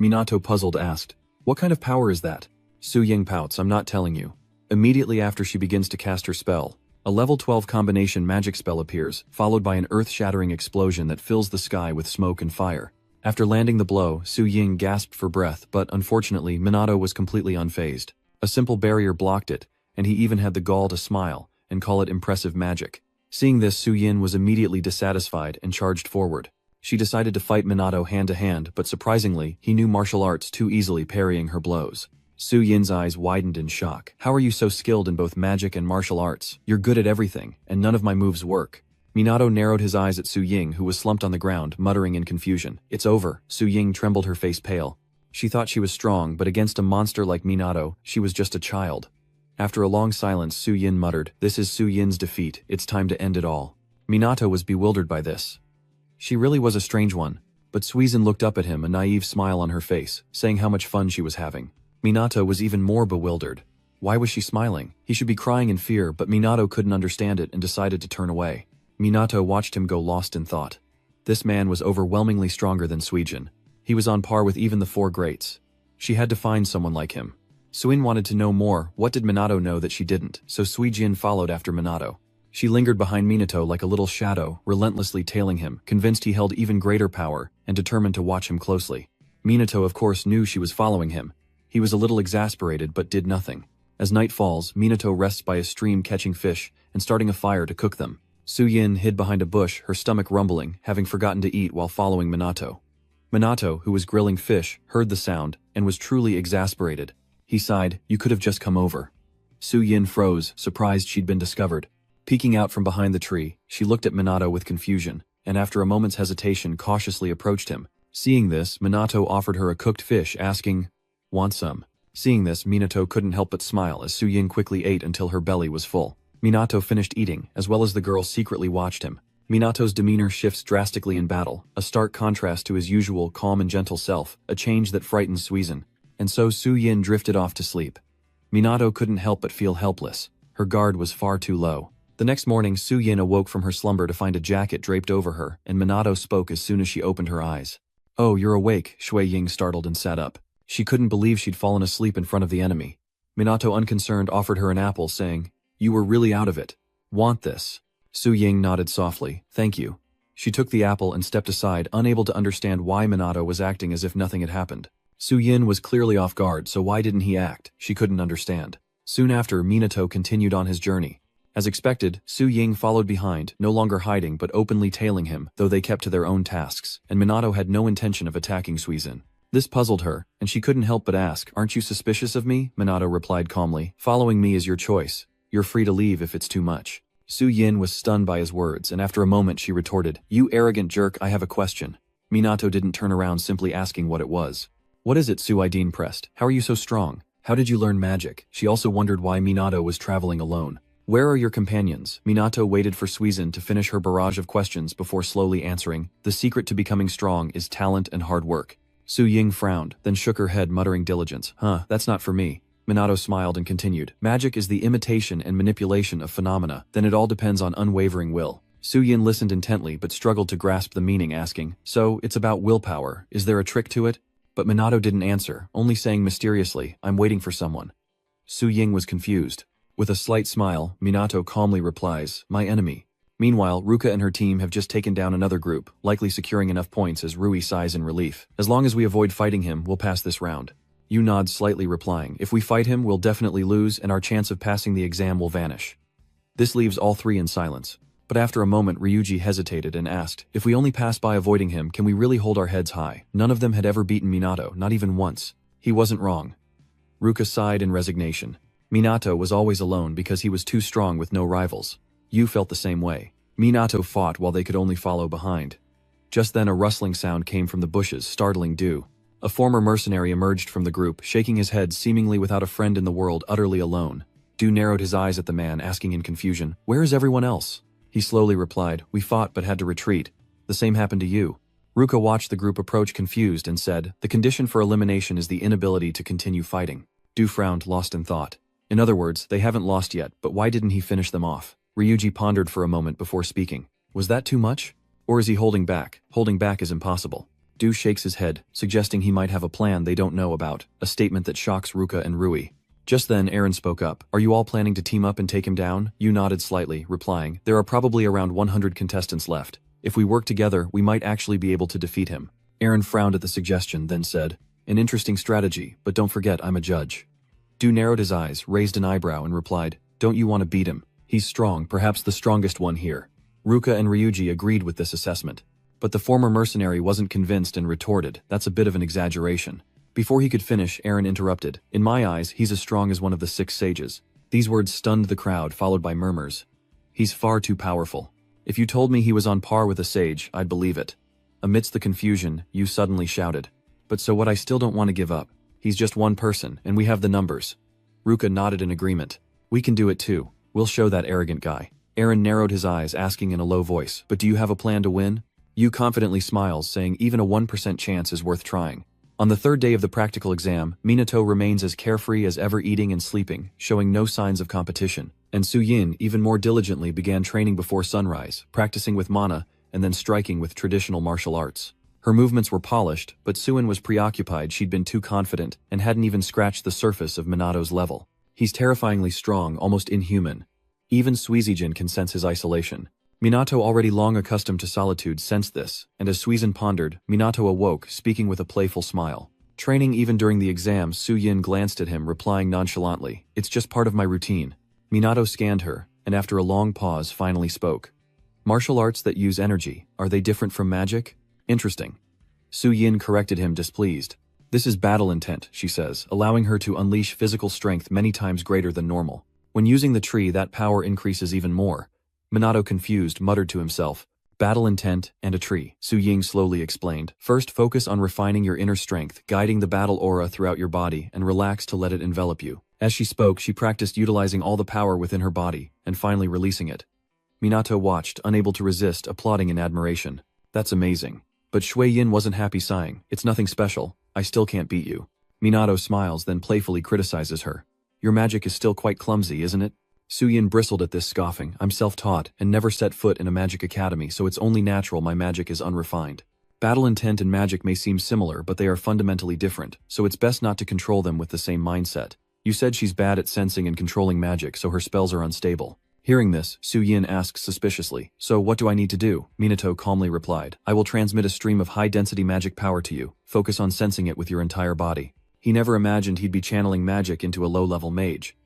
Minato, puzzled, asked, What kind of power is that? Su Ying pouts, I'm not telling you. Immediately after she begins to cast her spell, a level 12 combination magic spell appears, followed by an earth-shattering explosion that fills the sky with smoke and fire. After landing the blow, Su Ying gasped for breath, but unfortunately, Minato was completely unfazed. A simple barrier blocked it, and he even had the gall to smile and call it impressive magic. Seeing this, Su Yin was immediately dissatisfied and charged forward. She decided to fight Minato hand-to-hand, but surprisingly, he knew martial arts too easily, parrying her blows. Su Yin's eyes widened in shock. How are you so skilled in both magic and martial arts? You're good at everything, and none of my moves work. Minato narrowed his eyes at Su Ying, who was slumped on the ground, muttering in confusion. It's over. Su Ying trembled, her face pale. She thought she was strong, but against a monster like Minato, she was just a child. After a long silence, Su Yin muttered, This is Su Yin's defeat. It's time to end it all. Minato was bewildered by this. She really was a strange one, but Suizin looked up at him, a naive smile on her face, saying how much fun she was having. Minato was even more bewildered. Why was she smiling? He should be crying in fear, but Minato couldn't understand it and decided to turn away. Minato watched him go lost in thought. This man was overwhelmingly stronger than Suijin. He was on par with even the four greats. She had to find someone like him. Suin wanted to know more. What did Minato know that she didn't? So Suijin followed after Minato. She lingered behind Minato like a little shadow, relentlessly tailing him, convinced he held even greater power, and determined to watch him closely. Minato, of course, knew she was following him. He was a little exasperated but did nothing. As night falls, Minato rests by a stream catching fish and starting a fire to cook them. Su Yin hid behind a bush, her stomach rumbling, having forgotten to eat while following Minato. Minato, who was grilling fish, heard the sound and was truly exasperated. He sighed, You could have just come over. Su Yin froze, surprised she'd been discovered. Peeking out from behind the tree, she looked at Minato with confusion, and after a moment's hesitation cautiously approached him. Seeing this, Minato offered her a cooked fish, asking, Want some? Seeing this, Minato couldn't help but smile as Su Yin quickly ate until her belly was full. Minato finished eating, as well as the girl secretly watched him. Minato's demeanor shifts drastically in battle, a stark contrast to his usual calm and gentle self, a change that frightens Suizin. And so Su Yin drifted off to sleep. Minato couldn't help but feel helpless. Her guard was far too low. The next morning, Su Yin awoke from her slumber to find a jacket draped over her, and Minato spoke as soon as she opened her eyes. Oh, you're awake, Shui Ying startled and sat up. She couldn't believe she'd fallen asleep in front of the enemy. Minato, unconcerned, offered her an apple, saying, You were really out of it. Want this? Su Ying nodded softly, Thank you. She took the apple and stepped aside, unable to understand why Minato was acting as if nothing had happened. Su Yin was clearly off guard, so why didn't he act? She couldn't understand. Soon after, Minato continued on his journey. As expected, Su Ying followed behind, no longer hiding but openly tailing him, though they kept to their own tasks, and Minato had no intention of attacking Suizin. This puzzled her, and she couldn't help but ask, Aren't you suspicious of me? Minato replied calmly, Following me is your choice. You're free to leave if it's too much. Su Yin was stunned by his words, and after a moment she retorted, You arrogant jerk, I have a question. Minato didn't turn around, simply asking what it was. What is it? Suidin pressed. How are you so strong? How did you learn magic? She also wondered why Minato was traveling alone. Where are your companions? Minato waited for Suizin to finish her barrage of questions before slowly answering, The secret to becoming strong is talent and hard work. Su Ying frowned, then shook her head, muttering diligence. That's not for me. Minato smiled and continued, Magic is the imitation and manipulation of phenomena, then it all depends on unwavering will. Su Yin listened intently but struggled to grasp the meaning, asking, So, it's about willpower, is there a trick to it? But Minato didn't answer, only saying mysteriously, "I'm waiting for someone." Su Ying was confused. With a slight smile, Minato calmly replies, "My enemy." Meanwhile, Ruka and her team have just taken down another group, likely securing enough points as Rui sighs in relief. "As long as we avoid fighting him, we'll pass this round." Yu nods slightly, replying, "If we fight him, we'll definitely lose and our chance of passing the exam will vanish." This leaves all three in silence. But after a moment, Ryuji hesitated and asked, "If we only pass by avoiding him, can we really hold our heads high?" None of them had ever beaten Minato, not even once. He wasn't wrong. Ruka sighed in resignation. Minato was always alone because he was too strong with no rivals. Yu felt the same way. Minato fought while they could only follow behind. Just then a rustling sound came from the bushes, startling Du. A former mercenary emerged from the group, shaking his head seemingly without a friend in the world, utterly alone. Du narrowed his eyes at the man, asking in confusion, "Where is everyone else?" He slowly replied, "We fought but had to retreat. The same happened to you." Ruka watched the group approach confused and said, "The condition for elimination is the inability to continue fighting." Du frowned, lost in thought. In other words, they haven't lost yet, but why didn't he finish them off? Ryuji pondered for a moment before speaking. Was that too much? Or is he holding back? Holding back is impossible. Du shakes his head, suggesting he might have a plan they don't know about, a statement that shocks Ruka and Rui. Just then, Eren spoke up. "Are you all planning to team up and take him down?" Yu nodded slightly, replying, "There are probably around 100 contestants left. If we work together, we might actually be able to defeat him." Eren frowned at the suggestion, then said, "An interesting strategy, but don't forget I'm a judge." Du narrowed his eyes, raised an eyebrow, and replied, "Don't you want to beat him? He's strong, perhaps the strongest one here." Ruka and Ryuji agreed with this assessment. But the former mercenary wasn't convinced and retorted, "That's a bit of an exaggeration." Before he could finish, Eren interrupted, "In my eyes, he's as strong as one of the 6 sages." These words stunned the crowd, followed by murmurs. "He's far too powerful. If you told me he was on par with a sage, I'd believe it." Amidst the confusion, Yu suddenly shouted, "But so what? I still don't want to give up. He's just one person, and we have the numbers." Ruka nodded in agreement. "We can do it too. We'll show that arrogant guy." Eren narrowed his eyes, asking in a low voice, "But do you have a plan to win?" Yu confidently smiles, saying even a 1% chance is worth trying. On the third day of the practical exam, Minato remains as carefree as ever, eating and sleeping, showing no signs of competition. And Su Yin even more diligently began training before sunrise, practicing with mana, and then striking with traditional martial arts. Her movements were polished, but Suin was preoccupied. She'd been too confident, and hadn't even scratched the surface of Minato's level. He's terrifyingly strong, almost inhuman. Even Suizijin can sense his isolation. Minato, already long accustomed to solitude, sensed this, and as Suizin pondered, Minato awoke, speaking with a playful smile. Training even during the exam, Su Yin glanced at him, replying nonchalantly, "It's just part of my routine." Minato scanned her, and after a long pause finally spoke. "Martial arts that use energy, are they different from magic? Interesting." Su Yin corrected him, displeased. "This is battle intent," she says, allowing her to unleash physical strength many times greater than normal. When using the tree, that power increases even more. Minato, confused, muttered to himself, "Battle intent and a tree," Su Ying slowly explained. "First, focus on refining your inner strength, guiding the battle aura throughout your body, and relax to let it envelop you." As she spoke, she practiced utilizing all the power within her body, and finally releasing it. Minato watched, unable to resist, applauding in admiration. "That's amazing." But Shui Yin wasn't happy, sighing, "It's nothing special. I still can't beat you." Minato smiles, then playfully criticizes her. "Your magic is still quite clumsy, isn't it?" Su Yin bristled at this, scoffing, "I'm self-taught, and never set foot in a magic academy, so it's only natural my magic is unrefined. Battle intent and magic may seem similar, but they are fundamentally different, so it's best not to control them with the same mindset. You said she's bad at sensing and controlling magic, so her spells are unstable." Hearing this, Su Yin asked suspiciously, "So what do I need to do?" Minato calmly replied, "I will transmit a stream of high-density magic power to you. Focus on sensing it with your entire body." He never imagined he'd be channeling magic into a low-level mage.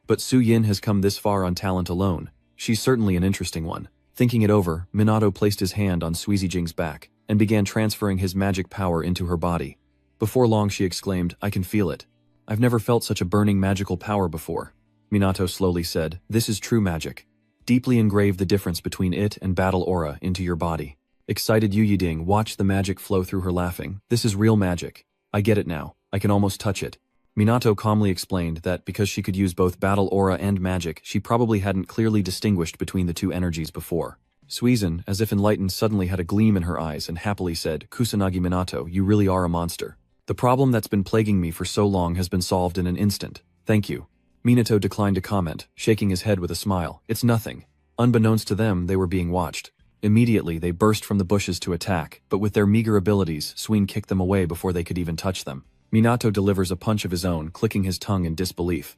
But Su Yin has come this far on talent alone. She's certainly an interesting one. Thinking it over, Minato placed his hand on Suizijing's back, and began transferring his magic power into her body. Before long she exclaimed, "I can feel it. I've never felt such a burning magical power before." Minato slowly said, "This is true magic. Deeply engrave the difference between it and battle aura into your body." Excited Yu Yiding watched the magic flow through her, laughing. "This is real magic. I get it now. I can almost touch it." Minato calmly explained that because she could use both battle aura and magic, she probably hadn't clearly distinguished between the two energies before. Suizin, as if enlightened, suddenly had a gleam in her eyes and happily said, "Kusanagi Minato, you really are a monster. The problem that's been plaguing me for so long has been solved in an instant. Thank you." Minato declined to comment, shaking his head with a smile. "It's nothing." Unbeknownst to them, they were being watched. Immediately, they burst from the bushes to attack, but with their meager abilities, Suin kicked them away before they could even touch them. Minato delivers a punch of his own, clicking his tongue in disbelief.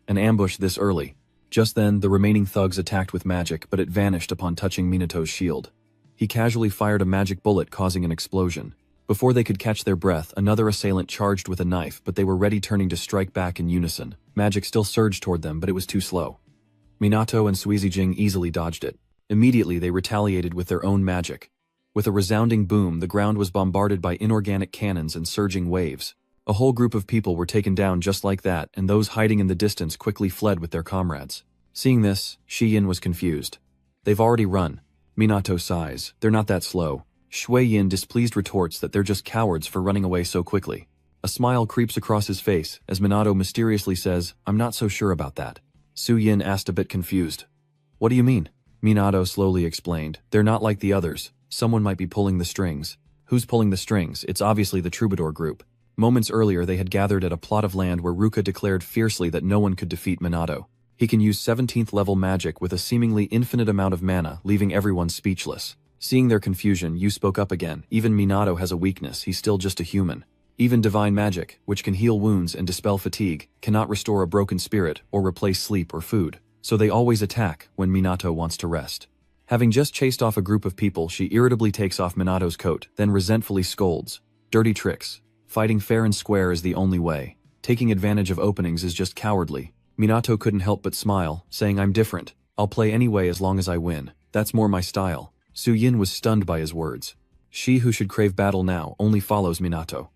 An ambush this early. Just then, the remaining thugs attacked with magic, but it vanished upon touching Minato's shield. He casually fired a magic bullet, causing an explosion. Before they could catch their breath, another assailant charged with a knife, but they were ready, turning to strike back in unison. Magic still surged toward them, but it was too slow. Minato and Suizijing easily dodged it. Immediately, they retaliated with their own magic. With a resounding boom, the ground was bombarded by inorganic cannons and surging waves. A whole group of people were taken down just like that, and those hiding in the distance quickly fled with their comrades. Seeing this, Shi-Yin was confused. They've already run. Minato sighs. They're not that slow. Shui-Yin displeased retorts that they're just cowards for running away so quickly. A smile creeps across his face as Minato mysteriously says, "I'm not so sure about that." Su-Yin asked, a bit confused. "What do you mean?" Minato slowly explained. "They're not like the others. Someone might be pulling the strings." Who's pulling the strings? It's obviously the Troubadour group. Moments earlier they had gathered at a plot of land where Ruka declared fiercely that no one could defeat Minato. He can use 17th level magic with a seemingly infinite amount of mana, leaving everyone speechless. Seeing their confusion, Yu spoke up again. "Even Minato has a weakness, he's still just a human. Even divine magic, which can heal wounds and dispel fatigue, cannot restore a broken spirit or replace sleep or food. So they always attack when Minato wants to rest." Having just chased off a group of people, she irritably takes off Minato's coat, then resentfully scolds. "Dirty tricks. Fighting fair and square is the only way. Taking advantage of openings is just cowardly." Minato couldn't help but smile, saying, "I'm different. I'll play anyway as long as I win. That's more my style." Su-Yin was stunned by his words. She who should crave battle now only follows Minato.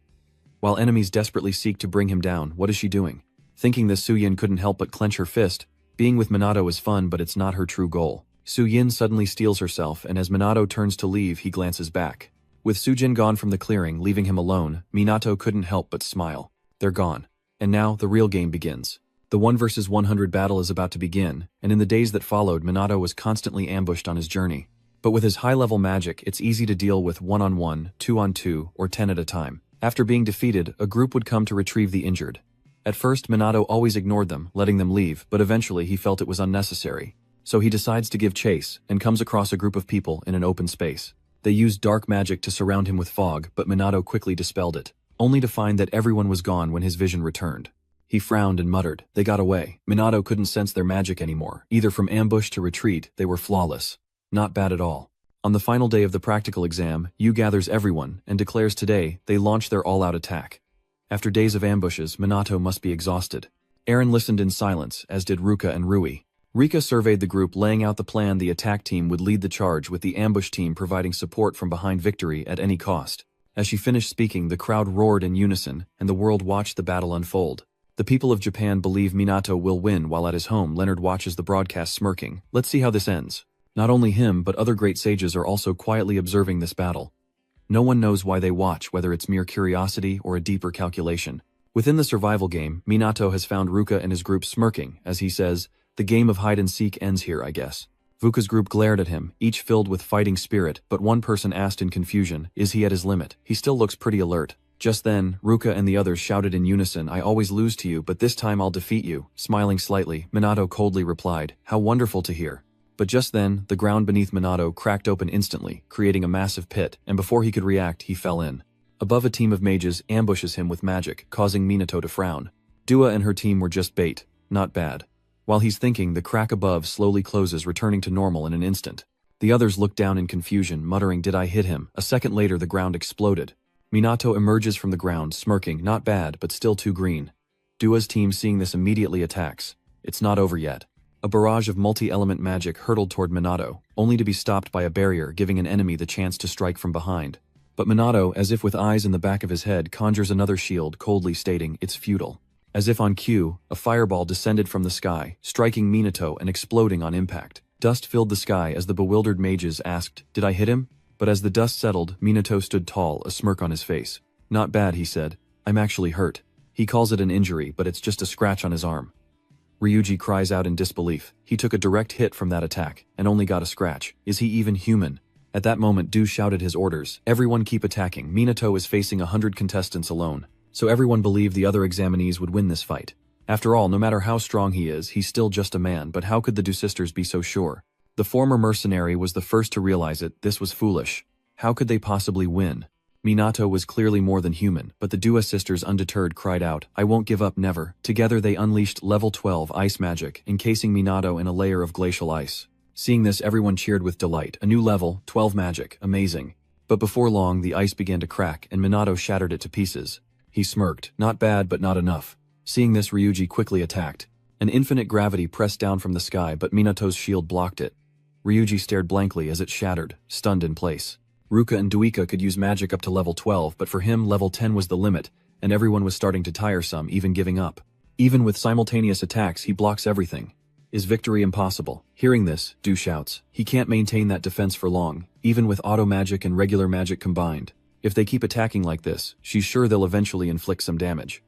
While enemies desperately seek to bring him down, what is she doing? Thinking this, Su-Yin couldn't help but clench her fist. Being with Minato is fun, but it's not her true goal. Su-Yin suddenly steels herself, and as Minato turns to leave, he glances back. With Su-Jin gone from the clearing, leaving him alone, Minato couldn't help but smile. They're gone. And now, the real game begins. The 1 versus 100 battle is about to begin, and in the days that followed, Minato was constantly ambushed on his journey. But with his high-level magic, it's easy to deal with 1-on-1, 2-on-2, or 10 at a time. After being defeated, a group would come to retrieve the injured. At first, Minato always ignored them, letting them leave, but eventually he felt it was unnecessary. So he decides to give chase, and comes across a group of people in an open space. They used dark magic to surround him with fog, but Minato quickly dispelled it, only to find that everyone was gone when his vision returned. He frowned and muttered, "They got away." Minato couldn't sense their magic anymore. Either from ambush to retreat, they were flawless. Not bad at all. On the final day of the practical exam, Yu gathers everyone and declares today they launch their all-out attack. After days of ambushes, Minato must be exhausted. Eren listened in silence, as did Ruka and Rui. Rika surveyed the group, laying out the plan. The attack team would lead the charge, with the ambush team providing support from behind, victory at any cost. As she finished speaking, the crowd roared in unison, and the world watched the battle unfold. The people of Japan believe Minato will win, while at his home, Leonard watches the broadcast smirking. Let's see how this ends. Not only him, but other great sages are also quietly observing this battle. No one knows why they watch, whether it's mere curiosity or a deeper calculation. Within the survival game, Minato has found Ruka and his group smirking, as he says, "The game of hide-and-seek ends here, I guess." Ruka's group glared at him, each filled with fighting spirit, but one person asked in confusion, "Is he at his limit?" He still looks pretty alert. Just then, Ruka and the others shouted in unison, "I always lose to you, but this time I'll defeat you." Smiling slightly, Minato coldly replied, "How wonderful to hear." But just then, the ground beneath Minato cracked open instantly, creating a massive pit, and before he could react, he fell in. Above, a team of mages ambushes him with magic, causing Minato to frown. Dua and her team were just bait. Not bad. While he's thinking, the crack above slowly closes, returning to normal in an instant. The others look down in confusion, muttering, "Did I hit him?" A second later, the ground exploded. Minato emerges from the ground, smirking, not bad, but still too green. Dua's team, seeing this, immediately attacks. It's not over yet. A barrage of multi-element magic hurtled toward Minato, only to be stopped by a barrier, giving an enemy the chance to strike from behind. But Minato, as if with eyes in the back of his head, conjures another shield, coldly stating, "It's futile." As if on cue, a fireball descended from the sky, striking Minato and exploding on impact. Dust filled the sky as the bewildered mages asked, "Did I hit him?" But as the dust settled, Minato stood tall, a smirk on his face. "Not bad," he said. "I'm actually hurt." He calls it an injury, but it's just a scratch on his arm. Ryuji cries out in disbelief. He took a direct hit from that attack, and only got a scratch. Is he even human? At that moment, Du shouted his orders. "Everyone keep attacking." Minato is facing 100 contestants alone, so everyone believed the other examinees would win this fight. After all, no matter how strong he is, he's still just a man, but how could the Du sisters be so sure? The former mercenary was the first to realize it. This was foolish. How could they possibly win? Minato was clearly more than human, but the Dua sisters, undeterred, cried out, "I won't give up, never." Together they unleashed level 12 ice magic, encasing Minato in a layer of glacial ice. Seeing this, everyone cheered with delight. A new level, 12 magic, amazing. But before long, the ice began to crack, and Minato shattered it to pieces. He smirked. Not bad, but not enough. Seeing this, Ryuji quickly attacked. An infinite gravity pressed down from the sky, but Minato's shield blocked it. Ryuji stared blankly as it shattered, stunned in place. Ruka and Duika could use magic up to level 12, but for him, level 10 was the limit, and everyone was starting to tire, some even giving up. Even with simultaneous attacks, he blocks everything. Is victory impossible? Hearing this, Du shouts, "He can't maintain that defense for long, even with auto magic and regular magic combined. If they keep attacking like this, she's sure they'll eventually inflict some damage."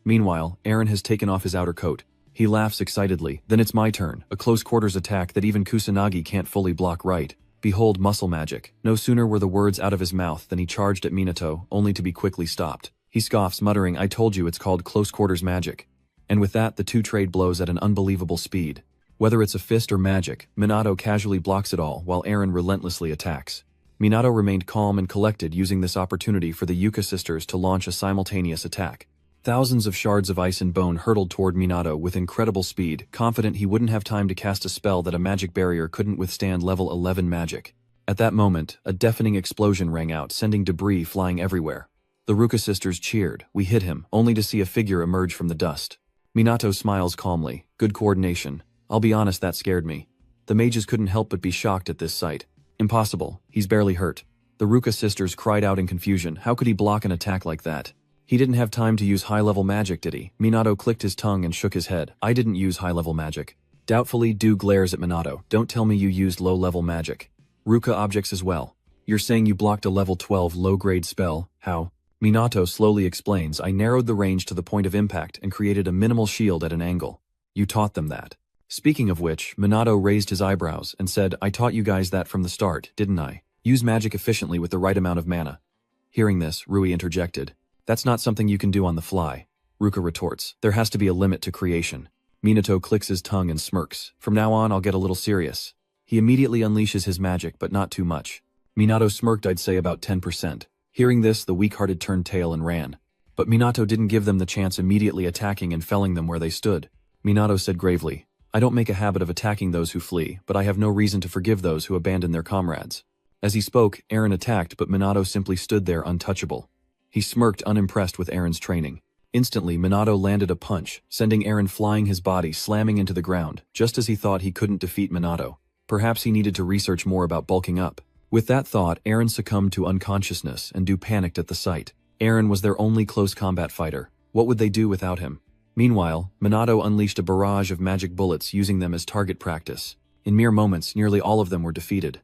Meanwhile, Eren has taken off his outer coat. He laughs excitedly. "Then it's my turn, a close-quarters attack that even Kusanagi can't fully block, right? Behold muscle magic." No sooner were the words out of his mouth than he charged at Minato, only to be quickly stopped. He scoffs, muttering, "I told you it's called close-quarters magic." And with that, the two trade blows at an unbelievable speed. Whether it's a fist or magic, Minato casually blocks it all, while Eren relentlessly attacks. Minato remained calm and collected, using this opportunity for the Yuka sisters to launch a simultaneous attack. Thousands of shards of ice and bone hurtled toward Minato with incredible speed, confident he wouldn't have time to cast a spell that a magic barrier couldn't withstand level 11 magic. At that moment, a deafening explosion rang out, sending debris flying everywhere. The Ruka sisters cheered. "We hit him," only to see a figure emerge from the dust. Minato smiles calmly. "Good coordination. I'll be honest, that scared me." The mages couldn't help but be shocked at this sight. "Impossible. He's barely hurt." The Ruka sisters cried out in confusion. How could he block an attack like that? He didn't have time to use high-level magic, did he? Minato clicked his tongue and shook his head. "I didn't use high-level magic." Doubtfully, Du glares at Minato. "Don't tell me you used low-level magic." Ruka objects as well. "You're saying you blocked a level 12 low-grade spell? How?" Minato slowly explains. "I narrowed the range to the point of impact and created a minimal shield at an angle." "You taught them that?" Speaking of which, Minato raised his eyebrows and said, "I taught you guys that from the start, didn't I? Use magic efficiently with the right amount of mana." Hearing this, Rui interjected. "That's not something you can do on the fly." Ruka retorts, "There has to be a limit to creation." Minato clicks his tongue and smirks. "From now on, I'll get a little serious." He immediately unleashes his magic, but not too much. Minato smirked, "I'd say about 10%. Hearing this, the weak-hearted turned tail and ran. But Minato didn't give them the chance, immediately attacking and felling them where they stood. Minato said gravely, "I don't make a habit of attacking those who flee, but I have no reason to forgive those who abandon their comrades." As he spoke, Eren attacked, but Minato simply stood there untouchable. He smirked, unimpressed with Eren's training. Instantly, Minato landed a punch, sending Eren flying, his body slamming into the ground, just as he thought he couldn't defeat Minato. Perhaps he needed to research more about bulking up. With that thought, Eren succumbed to unconsciousness, and Du panicked at the sight. Eren was their only close combat fighter. What would they do without him? Meanwhile, Minato unleashed a barrage of magic bullets, using them as target practice. In mere moments, nearly all of them were defeated.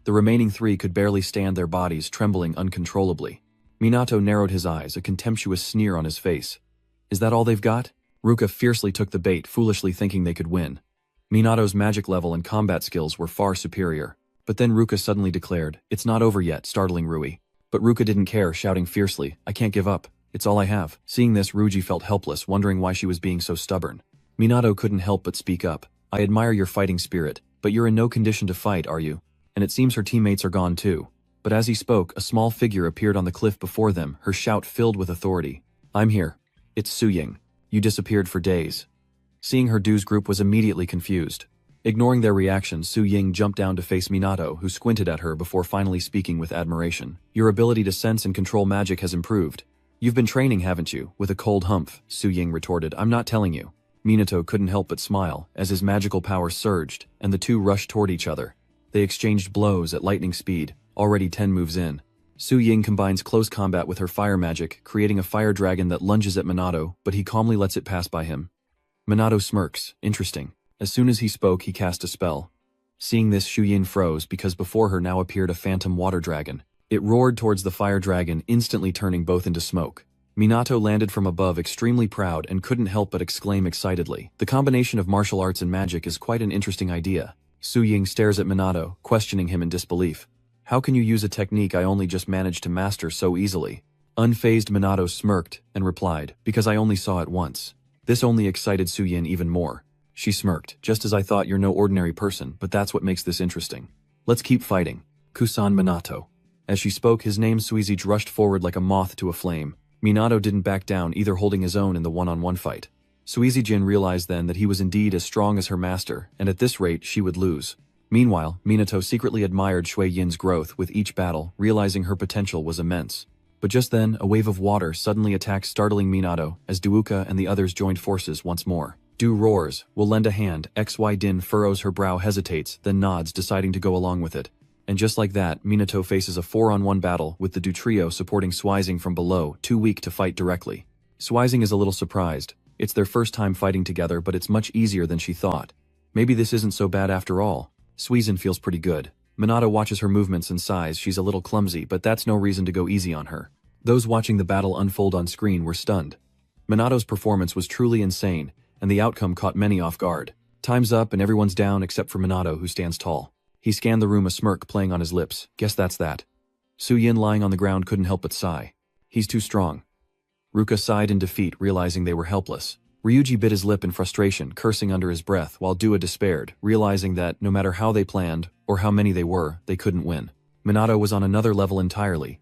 The remaining three could barely stand, their bodies trembling uncontrollably. Minato narrowed his eyes, a contemptuous sneer on his face. "Is that all they've got?" Ruka fiercely took the bait, foolishly thinking they could win. Minato's magic level and combat skills were far superior. But then Ruka suddenly declared, "It's not over yet," startling Rui. But Ruka didn't care, shouting fiercely, "I can't give up. It's all I have." Seeing this, Ryuji felt helpless, wondering why she was being so stubborn. Minato couldn't help but speak up. "I admire your fighting spirit, but you're in no condition to fight, are you?" And it seems her teammates are gone too. But as he spoke, a small figure appeared on the cliff before them, her shout filled with authority. "I'm here. It's Su Ying. You disappeared for days." Seeing her, Du's group was immediately confused. Ignoring their reaction, Su Ying jumped down to face Minato, who squinted at her before finally speaking with admiration. "Your ability to sense and control magic has improved. You've been training, haven't you?" With a cold humph, Su Ying retorted, "I'm not telling you." Minato couldn't help but smile, as his magical power surged, and the two rushed toward each other. They exchanged blows at lightning speed, already 10 moves in. Su Ying combines close combat with her fire magic, creating a fire dragon that lunges at Minato, but he calmly lets it pass by him. Minato smirks. Interesting. As soon as he spoke, he cast a spell. Seeing this, Su Ying froze, because before her now appeared a phantom water dragon. It roared towards the fire dragon, instantly turning both into smoke. Minato landed from above, extremely proud, and couldn't help but exclaim excitedly, "The combination of martial arts and magic is quite an interesting idea." Su Ying stares at Minato, questioning him in disbelief. "How can you use a technique I only just managed to master so easily?" Unfazed, Minato smirked and replied, "Because I only saw it once." This only excited Su Ying even more. She smirked. Just as I thought, you're no ordinary person, but that's what makes this interesting. Let's keep fighting. Kusan Minato. As she spoke, his name Suizij rushed forward like a moth to a flame. Minato didn't back down, either holding his own in the one-on-one fight. Suizijin realized then that he was indeed as strong as her master, and at this rate she would lose. Meanwhile, Minato secretly admired Shui Yin's growth with each battle, realizing her potential was immense. But just then, a wave of water suddenly attacked, startling Minato, as Duuka and the others joined forces once more. Du roars, "We'll lend a hand." XY Din furrows her brow, hesitates, then nods, deciding to go along with it. And just like that, Minato faces a 4-on-1 battle with the Du trio supporting Suizing from below, too weak to fight directly. Suizing is a little surprised. It's their first time fighting together, but it's much easier than she thought. Maybe this isn't so bad after all. Suizin feels pretty good. Minato watches her movements and sighs. She's a little clumsy, but that's no reason to go easy on her. Those watching the battle unfold on screen were stunned. Minato's performance was truly insane, and the outcome caught many off guard. Time's up and everyone's down except for Minato, who stands tall. He scanned the room, a smirk playing on his lips. Guess that's that. Su Yin, lying on the ground, couldn't help but sigh. He's too strong. Ruka sighed in defeat, realizing they were helpless. Ryuji bit his lip in frustration, cursing under his breath, while Dua despaired, realizing that, no matter how they planned, or how many they were, they couldn't win. Minato was on another level entirely.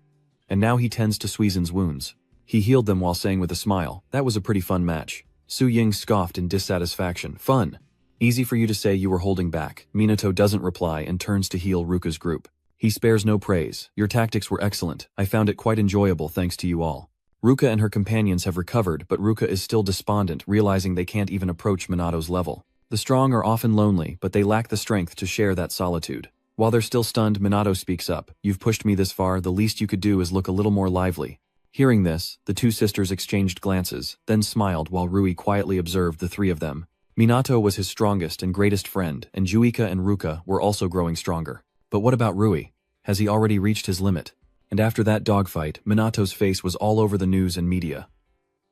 And now he tends to Suizin's wounds. He healed them while saying with a smile, "That was a pretty fun match." Su Ying scoffed in dissatisfaction. "Fun? Easy for you to say, you were holding back." Minato doesn't reply and turns to heal Ruka's group. He spares no praise. "Your tactics were excellent. I found it quite enjoyable thanks to you all." Ruka and her companions have recovered, but Ruka is still despondent, realizing they can't even approach Minato's level. The strong are often lonely, but they lack the strength to share that solitude. While they're still stunned, Minato speaks up. "You've pushed me this far, the least you could do is look a little more lively." Hearing this, the two sisters exchanged glances, then smiled while Rui quietly observed the three of them. Minato was his strongest and greatest friend, and Juika and Ruka were also growing stronger. But what about Rui? Has he already reached his limit? And after that dogfight, Minato's face was all over the news and media.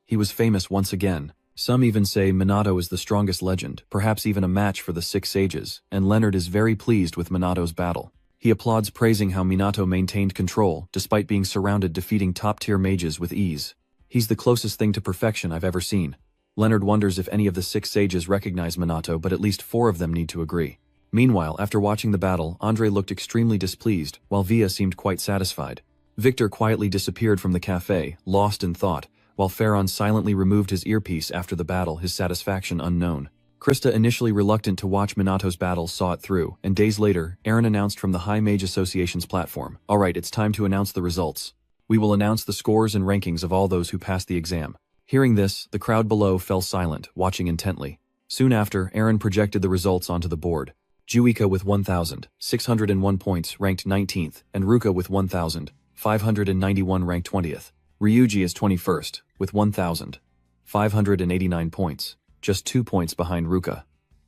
He was famous once again. Some even say Minato is the strongest legend, perhaps even a match for the Six Sages, and Leonard is very pleased with Minato's battle. He applauds, praising how Minato maintained control, despite being surrounded, defeating top-tier mages with ease. He's the closest thing to perfection I've ever seen. Leonard wonders if any of the Six Sages recognize Minato, but at least 4 of them need to agree. Meanwhile, after watching the battle, Andre looked extremely displeased, while Via seemed quite satisfied. Victor quietly disappeared from the cafe, lost in thought, while Pharaon silently removed his earpiece after the battle, his satisfaction unknown. Krista, initially reluctant to watch Minato's battle, saw it through, and days later, Aaron announced from the High Mage Association's platform, "Alright, it's time to announce the results. We will announce the scores and rankings of all those who passed the exam." Hearing this, the crowd below fell silent, watching intently. Soon after, Aaron projected the results onto the board. Juika with 1,601 points ranked 19th, and Ruka with 1,591 ranked 20th. Ryuji is 21st, with 1,589 points, just 2 points behind Ruka.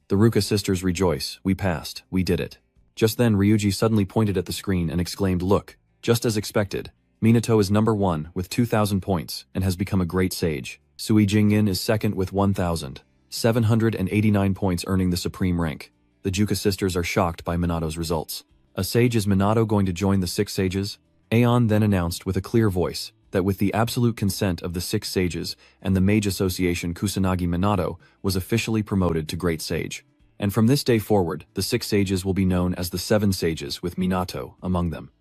The Ruka sisters rejoice. "We passed, we did it." Just then Ryuji suddenly pointed at the screen and exclaimed, "Look, just as expected. Minato is number 1 with 2,000 points and has become a great sage. Sui Jingyin is second with 1,789 points, earning the supreme rank." The Juka sisters are shocked by Minato's results. A sage, is Minato going to join the Six Sages? Aeon then announced with a clear voice that with the absolute consent of the Six Sages and the Mage Association, Kusanagi Minato was officially promoted to Great Sage. And from this day forward, the Six Sages will be known as the Seven Sages, with Minato among them.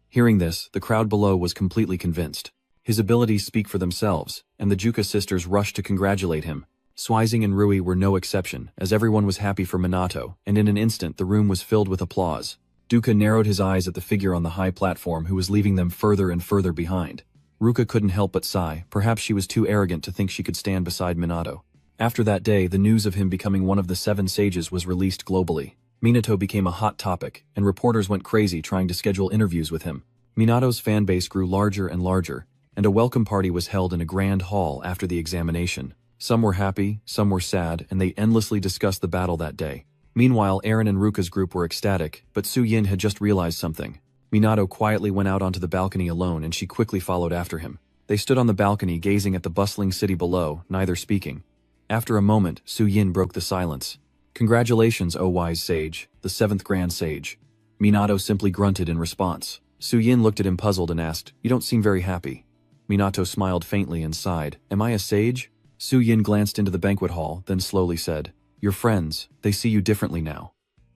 Hearing this, the crowd below was completely convinced. His abilities speak for themselves, and the Juka sisters rushed to congratulate him. Suizing and Rui were no exception, as everyone was happy for Minato, and in an instant the room was filled with applause. Duka narrowed his eyes at the figure on the high platform who was leaving them further and further behind. Ruka couldn't help but sigh. Perhaps she was too arrogant to think she could stand beside Minato. After that day, the news of him becoming one of the Seven Sages was released globally. Minato became a hot topic, and reporters went crazy trying to schedule interviews with him. Minato's fan base grew larger and larger, and a welcome party was held in a grand hall after the examination. Some were happy, some were sad, and they endlessly discussed the battle that day. Meanwhile, Aaron and Ruka's group were ecstatic, but Su Yin had just realized something. Minato quietly went out onto the balcony alone, and she quickly followed after him. They stood on the balcony gazing at the bustling city below, neither speaking. After a moment, Su Yin broke the silence. "Congratulations, O wise sage, the 7th Grand Sage." Minato simply grunted in response. Su Yin looked at him puzzled and asked, "You don't seem very happy." Minato smiled faintly and sighed. "Am I a sage?" Su Yin glanced into the banquet hall, then slowly said, Your friends, they see you differently now.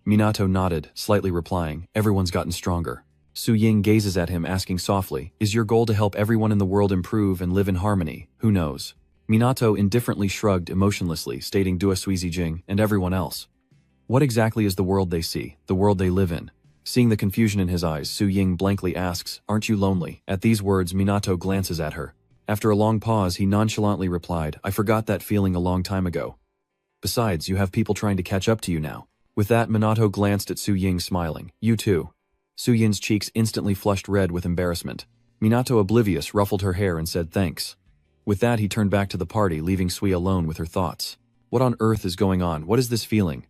Minato nodded, slightly replying, everyone's gotten stronger. Su Ying gazes at him asking softly, is your goal to help everyone in the world improve and live in harmony? Who knows? Minato indifferently shrugged emotionlessly, stating Dua Suizi Jing and everyone else. What exactly is the world they see, the world they live in? Seeing the confusion in his eyes, Su Ying blankly asks, aren't you lonely? At these words, Minato glances at her. After a long pause, he nonchalantly replied, I forgot that feeling a long time ago. Besides, you have people trying to catch up to you now. With that, Minato glanced at Su Ying smiling. You too. Su Ying's cheeks instantly flushed red with embarrassment. Minato, oblivious, ruffled her hair and said thanks. With that, he turned back to the party, leaving Sui alone with her thoughts. What on earth is going on? What is this feeling?